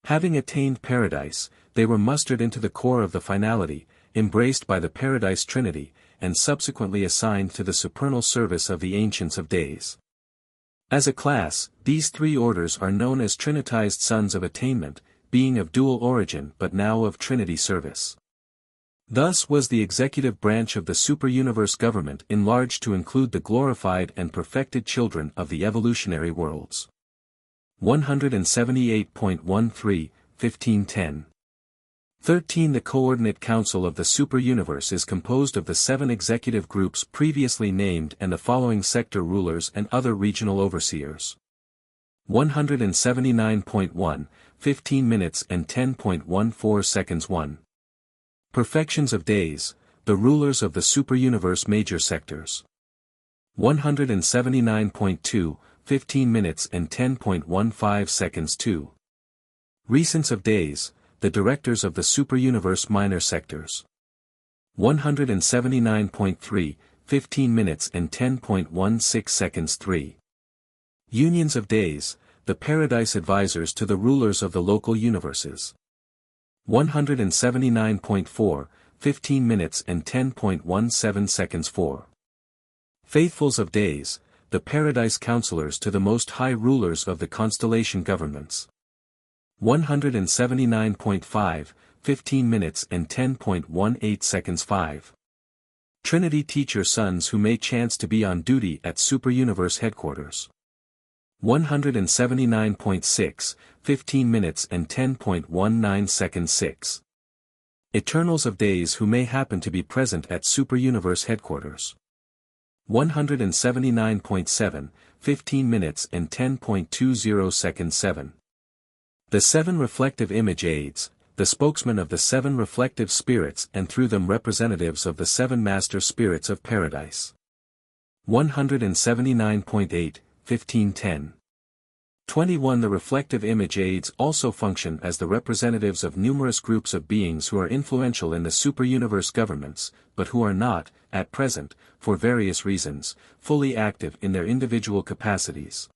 Having attained paradise, they were mustered into the core of the finality, embraced by the Paradise Trinity, and subsequently assigned to the supernal service of the Ancients of Days. As a class, these three orders are known as Trinitized Sons of Attainment, being of dual origin but now of Trinity service. Thus was the executive branch of the superuniverse government enlarged to include the glorified and perfected children of the evolutionary worlds. 178.13, 1510. 13 The coordinate council of the superuniverse is composed of the 7 executive groups previously named and the following sector rulers and other regional overseers. 179.1, 15 minutes and 10.14 seconds 1. Perfections of days, the rulers of the superuniverse major sectors. 179.2, 15 minutes and 10.15 seconds 2. Recents of days, the directors of the superuniverse minor sectors. 179.3, 15 minutes and 10.16 seconds 3. Unions of days, the paradise advisors to the rulers of the local universes. 179.4, 15 minutes and 10.17 seconds 4. Faithfuls of days, the paradise counselors to the most high rulers of the constellation governments. 179.5, 15 minutes and 10.18 seconds 5. Trinity teacher sons who may chance to be on duty at superuniverse headquarters. 179.6, 15 minutes and 10.19 seconds 6. Eternals of days who may happen to be present at superuniverse headquarters. 179.7, 15 minutes and 10.20 seconds 7. The 7 reflective image aids, the spokesman of the 7 reflective spirits and through them representatives of the 7 master spirits of paradise. 179.8, 1510. 21 The reflective image aids also function as the representatives of numerous groups of beings who are influential in the superuniverse governments, but who are not, at present, for various reasons, fully active in their individual capacities.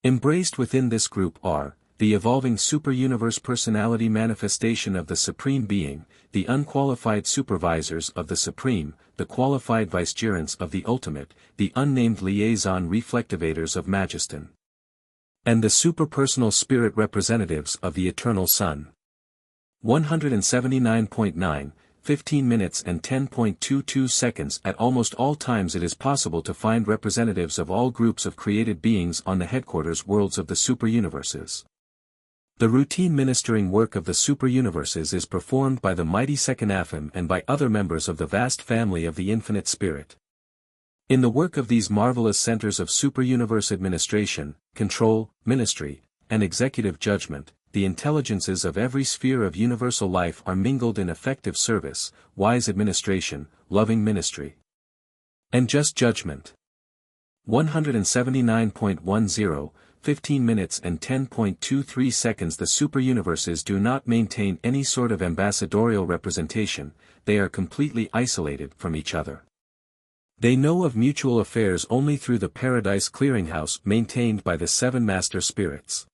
Embraced within this group are, the evolving superuniverse personality manifestation of the Supreme Being, the unqualified supervisors of the Supreme, the qualified vicegerents of the Ultimate, the unnamed liaison reflectivators of Majestan, and the superpersonal spirit representatives of the Eternal Sun. 179.9, 15 minutes and 10.22 seconds At almost all times it is possible to find representatives of all groups of created beings on the headquarters worlds of the superuniverses. The routine ministering work of the superuniverses is performed by the mighty Sekanaphim and by other members of the vast family of the Infinite Spirit. In the work of these marvelous centers of superuniverse administration, control, ministry, and executive judgment, the intelligences of every sphere of universal life are mingled in effective service, wise administration, loving ministry, and just judgment. 179.10, 15 minutes and 10.23 seconds The superuniverses do not maintain any sort of ambassadorial representation, they are completely isolated from each other. They know of mutual affairs only through the Paradise Clearinghouse maintained by the 7 Master Spirits.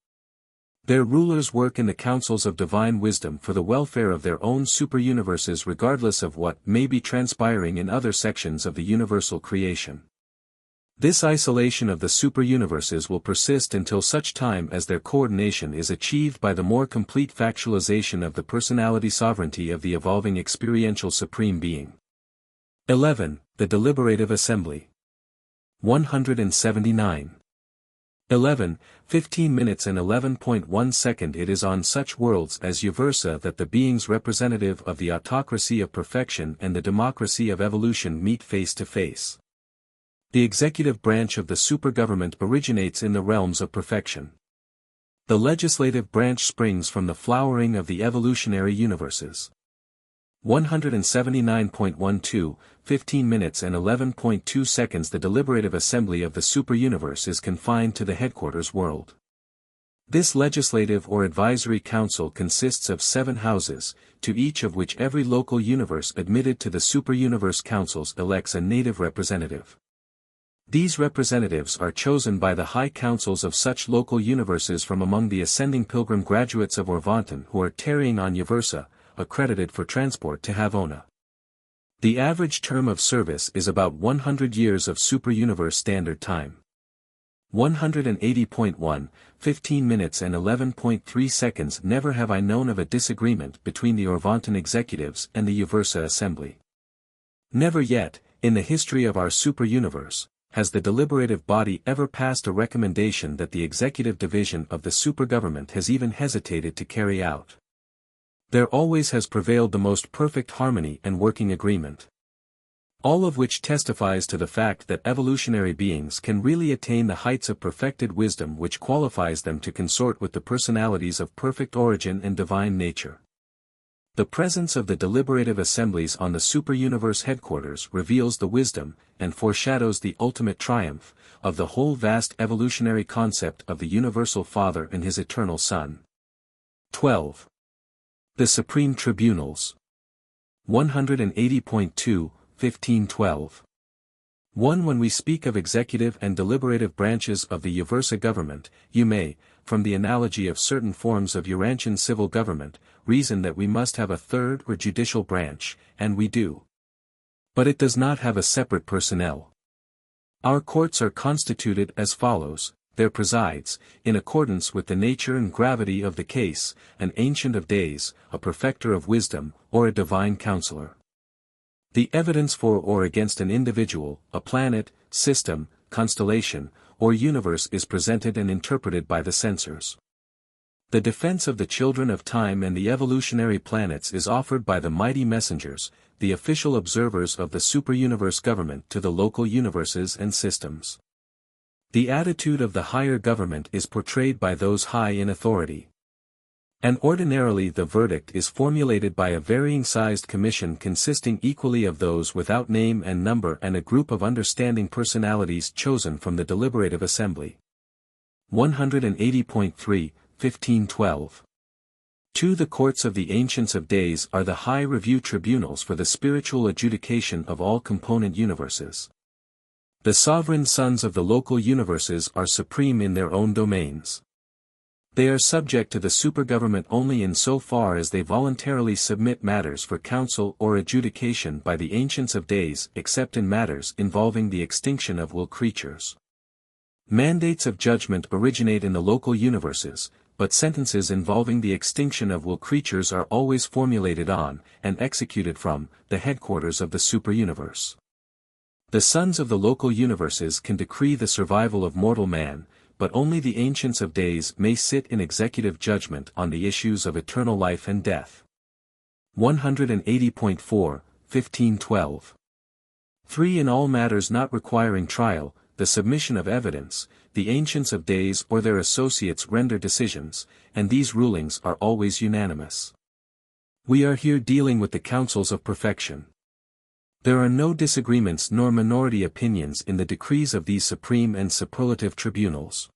Their rulers work in the councils of divine wisdom for the welfare of their own superuniverses regardless of what may be transpiring in other sections of the universal creation. This isolation of the superuniverses will persist until such time as their coordination is achieved by the more complete factualization of the personality sovereignty of the evolving experiential Supreme Being. 11. The Deliberative Assembly. 179. 11, 15 minutes and 11.1 second It is on such worlds as Uversa that the beings representative of the autocracy of perfection and the democracy of evolution meet face to face. The executive branch of the supergovernment originates in the realms of perfection. The legislative branch springs from the flowering of the evolutionary universes. 179.12, 15 minutes and 11.2 seconds. The deliberative assembly of the superuniverse is confined to the headquarters world. This legislative or advisory council consists of 7 houses, to each of which every local universe admitted to the superuniverse councils elects a native representative. These representatives are chosen by the high councils of such local universes from among the ascending pilgrim graduates of Orvanton who are tarrying on Uversa, accredited for transport to Havona. The average term of service is about 100 years of superuniverse standard time. 180.1, 15 minutes and 11.3 seconds. Never have I known of a disagreement between the Orvanton executives and the Uversa assembly. Never yet, in the history of our superuniverse, has the deliberative body ever passed a recommendation that the executive division of the supergovernment has even hesitated to carry out. There always has prevailed the most perfect harmony and working agreement. All of which testifies to the fact that evolutionary beings can really attain the heights of perfected wisdom which qualifies them to consort with the personalities of perfect origin and divine nature. The presence of the deliberative assemblies on the superuniverse headquarters reveals the wisdom, and foreshadows the ultimate triumph, of the whole vast evolutionary concept of the Universal Father and His Eternal Son. 12. The Supreme Tribunals. 180.2, 1512. 1. When we speak of executive and deliberative branches of the Uversa government, you may, from the analogy of certain forms of Urantian civil government, reason that we must have a third or judicial branch, and we do. But it does not have a separate personnel. Our courts are constituted as follows. There presides, in accordance with the nature and gravity of the case, an Ancient of Days, a Perfecter of Wisdom, or a Divine Counselor. The evidence for or against an individual, a planet, system, constellation, or universe is presented and interpreted by the censors. The defense of the children of time and the evolutionary planets is offered by the mighty messengers, the official observers of the superuniverse government to the local universes and systems. The attitude of the higher government is portrayed by those high in authority. And ordinarily the verdict is formulated by a varying-sized commission consisting equally of those without name and number and a group of understanding personalities chosen from the deliberative assembly. 180.3, 1512. 2. The courts of the Ancients of Days are the high review tribunals for the spiritual adjudication of all component universes. The sovereign sons of the local universes are supreme in their own domains. They are subject to the supergovernment only in so far as they voluntarily submit matters for counsel or adjudication by the Ancients of Days except in matters involving the extinction of will creatures. Mandates of judgment originate in the local universes, but sentences involving the extinction of will creatures are always formulated on, and executed from, the headquarters of the superuniverse. The sons of the local universes can decree the survival of mortal man, but only the Ancients of Days may sit in executive judgment on the issues of eternal life and death. 180.4, 1512. 3. In all matters not requiring trial, the submission of evidence, the Ancients of Days or their associates render decisions, and these rulings are always unanimous. We are here dealing with the councils of perfection. There are no disagreements nor minority opinions in the decrees of these supreme and superlative tribunals.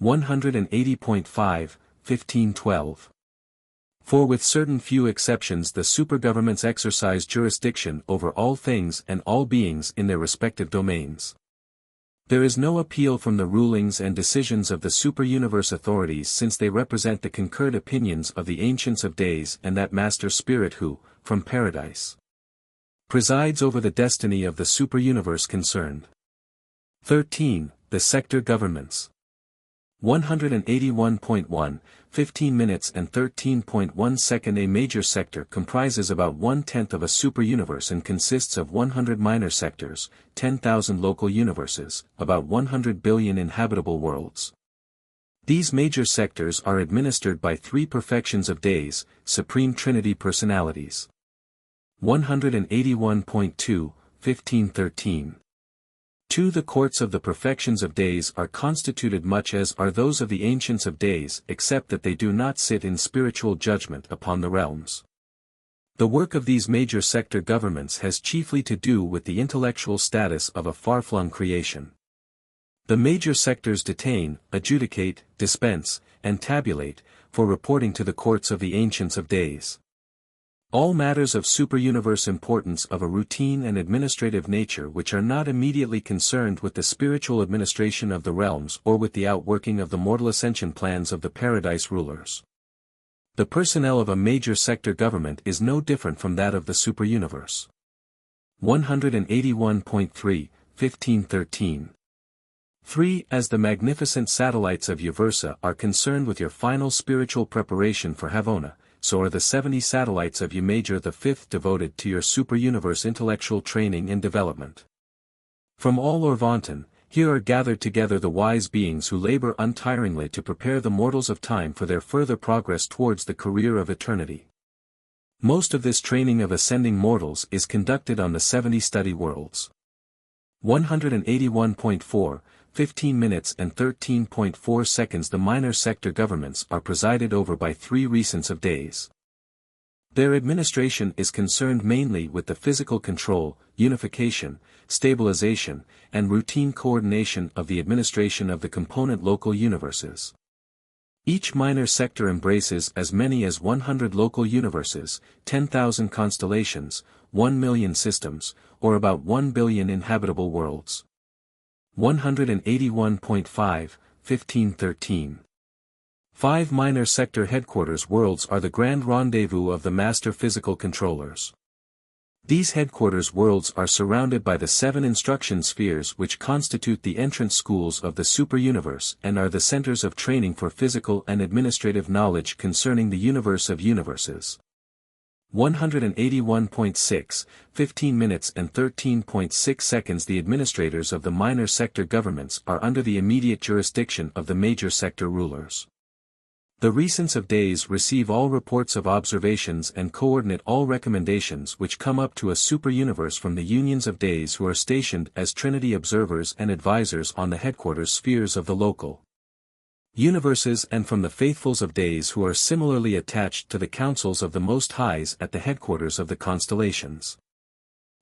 180.5, 1512. For with certain few exceptions the supergovernments exercise jurisdiction over all things and all beings in their respective domains. There is no appeal from the rulings and decisions of the superuniverse authorities since they represent the concurred opinions of the Ancients of Days and that Master Spirit who, from Paradise, presides over the destiny of the superuniverse concerned. 13. The sector governments. 181.1, 15 minutes and 13.1 seconds. A major sector comprises about 1/10 of a superuniverse and consists of 100 minor sectors, 10,000 local universes, about 100 billion inhabitable worlds. These major sectors are administered by 3 perfections of days, supreme Trinity personalities. 181.2, 1513. 2. The courts of the perfections of days are constituted much as are those of the Ancients of Days except that they do not sit in spiritual judgment upon the realms. The work of these major sector governments has chiefly to do with the intellectual status of a far-flung creation. The major sectors detain, adjudicate, dispense, and tabulate, for reporting to the courts of the Ancients of Days. All matters of superuniverse importance of a routine and administrative nature which are not immediately concerned with the spiritual administration of the realms or with the outworking of the mortal ascension plans of the paradise rulers. The personnel of a major sector government is no different from that of the superuniverse. 181.3, 1513. 3. As the magnificent satellites of Uversa are concerned with your final spiritual preparation for Havona, so are the 70 satellites of Umajor the Fifth devoted to your superuniverse intellectual training and development. From all Orvanton, here are gathered together the wise beings who labor untiringly to prepare the mortals of time for their further progress towards the career of eternity. Most of this training of ascending mortals is conducted on the 70 study worlds. 181.4, 15 minutes and 13.4 seconds. The minor sector governments are presided over by 3 recents of days. Their administration is concerned mainly with the physical control, unification, stabilization, and routine coordination of the administration of the component local universes. Each minor sector embraces as many as 100 local universes, 10,000 constellations, 1 million systems, or about 1 billion inhabitable worlds. 181.5, 1513. 5 minor sector headquarters worlds are the grand rendezvous of the master physical controllers. These headquarters worlds are surrounded by the 7 instruction spheres which constitute the entrance schools of the superuniverse and are the centers of training for physical and administrative knowledge concerning the universe of universes. 181.6, 15 minutes and 13.6 seconds. The administrators of the minor sector governments are under the immediate jurisdiction of the major sector rulers. The recents of days receive all reports of observations and coordinate all recommendations which come up to a superuniverse from the unions of days who are stationed as Trinity observers and advisors on the headquarters spheres of the local universes and from the faithfuls of days who are similarly attached to the councils of the Most Highs at the headquarters of the constellations.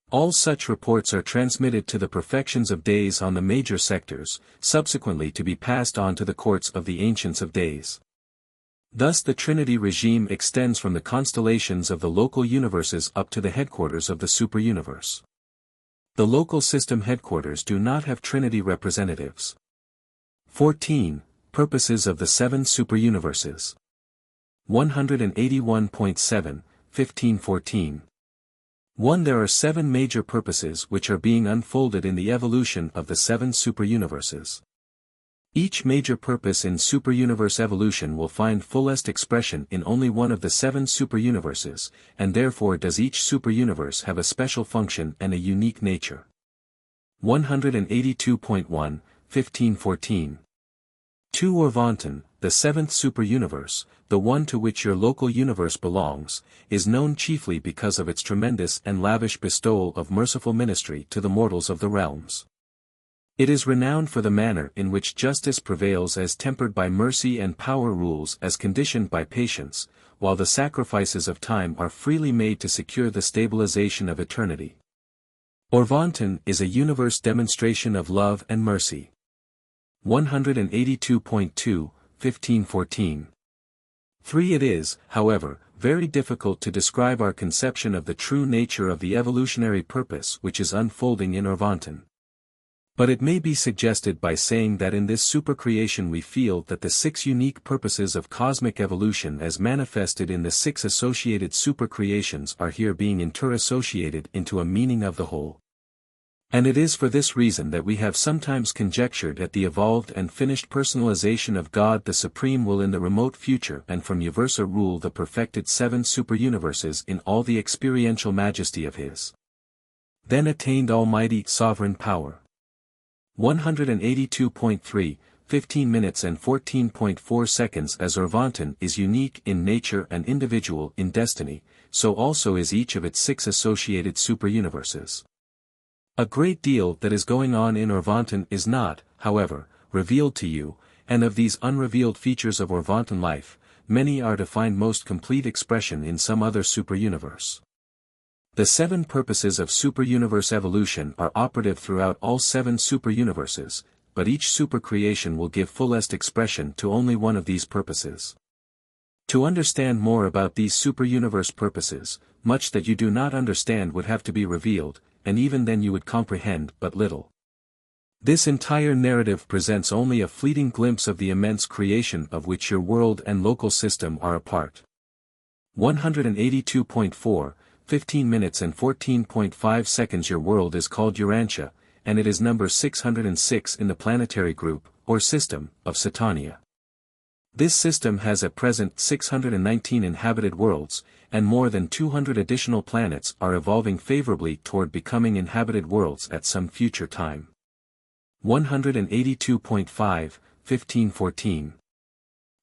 All such reports are transmitted to the perfections of days on the major sectors, subsequently to be passed on to the courts of the Ancients of Days. Thus the Trinity regime extends from the constellations of the local universes up to the headquarters of the superuniverse. The local system headquarters do not have Trinity representatives. 14. Purposes of the 7 superuniverses. 181.7, 1514. 1. There are 7 major purposes which are being unfolded in the evolution of the 7 superuniverses. Each major purpose in superuniverse evolution will find fullest expression in only one of the 7 superuniverses, and therefore does each superuniverse have a special function and a unique nature. 182.1, 1514. 2. Orvanton, the 7th superuniverse, the one to which your local universe belongs, is known chiefly because of its tremendous and lavish bestowal of merciful ministry to the mortals of the realms. It is renowned for the manner in which justice prevails as tempered by mercy and power rules as conditioned by patience, while the sacrifices of time are freely made to secure the stabilization of eternity. Orvanton is a universe demonstration of love and mercy. 182.2, 1514. 3. It is, however, very difficult to describe our conception of the true nature of the evolutionary purpose which is unfolding in Orvanton. But it may be suggested by saying that in this supercreation we feel that the 6 unique purposes of cosmic evolution as manifested in the 6 associated supercreations are here being interassociated into a meaning of the whole. And it is for this reason that we have sometimes conjectured at the evolved and finished personalization of God the Supreme will in the remote future and from Uversa rule the perfected 7 superuniverses in all the experiential majesty of His then attained almighty sovereign power. 182.3, 15 minutes and 14.4 seconds. As Orvanton is unique in nature and individual in destiny, so also is each of its 6 associated superuniverses. A great deal that is going on in Orvanton is not, however, revealed to you, and of these unrevealed features of Orvanton life, many are to find most complete expression in some other superuniverse. The 7 purposes of superuniverse evolution are operative throughout all 7 superuniverses, but each supercreation will give fullest expression to only one of these purposes. To understand more about these superuniverse purposes, much that you do not understand would have to be revealed, and even then you would comprehend but little. This entire narrative presents only a fleeting glimpse of the immense creation of which your world and local system are a part. 182.4, 15 minutes and 14.5 seconds. Your world is called Urantia, and it is number 606 in the planetary group, or system, of Satania. This system has at present 619 inhabited worlds, and more than 200 additional planets are evolving favorably toward becoming inhabited worlds at some future time. 182.5, 1514.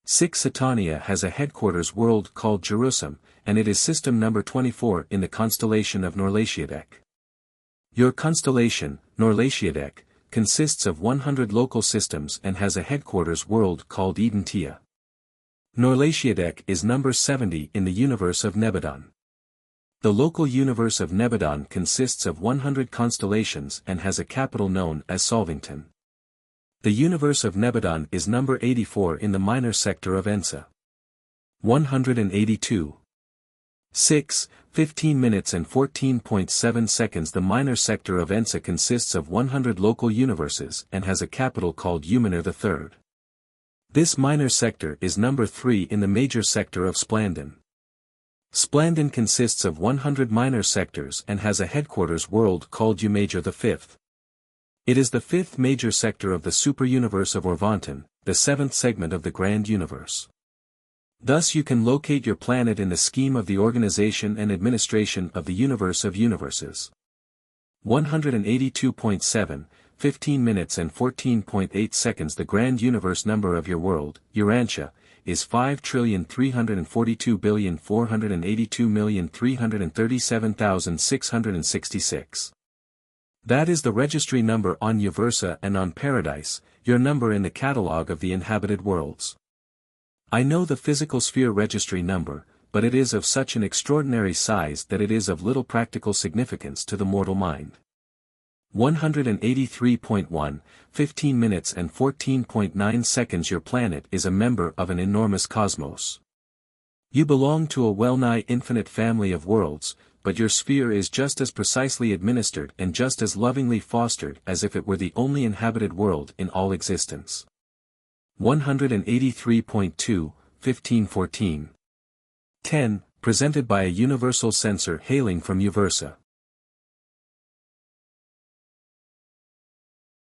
6. Satania has a headquarters world called Jerusalem, and it is system number 24 in the constellation of Norlatiadec. Your constellation, Norlatiadec, consists of 100 local systems and has a headquarters world called Urantia. Norlatiadec is number 70 in the universe of Nebadon. The local universe of Nebadon consists of 100 constellations and has a capital known as Solvington. The universe of Nebadon is number 84 in the minor sector of Ensa. 182. 6, 15 minutes and 14.7 seconds. The minor sector of Ensa consists of 100 local universes and has a capital called Eumenor III. This minor sector is number 3 in the major sector of Splandon. Splandon consists of 100 minor sectors and has a headquarters world called Umajor V. It is the 5th major sector of the superuniverse of Orvanton, the 7th segment of the grand universe. Thus you can locate your planet in the scheme of the organization and administration of the universe of universes. 182.7, 15 minutes and 14.8 seconds. The grand universe number of your world, Urantia, is 5,342,482,337,666. That is the registry number on Uversa and on Paradise, your number in the catalogue of the inhabited worlds. I know the physical sphere registry number, but it is of such an extraordinary size that it is of little practical significance to the mortal mind. 183.1, 15 minutes and 14.9 seconds. Your planet is a member of an enormous cosmos. You belong to a well-nigh infinite family of worlds, but your sphere is just as precisely administered and just as lovingly fostered as if it were the only inhabited world in all existence. 183.2, 1514. 10, presented by a universal censor hailing from Uversa.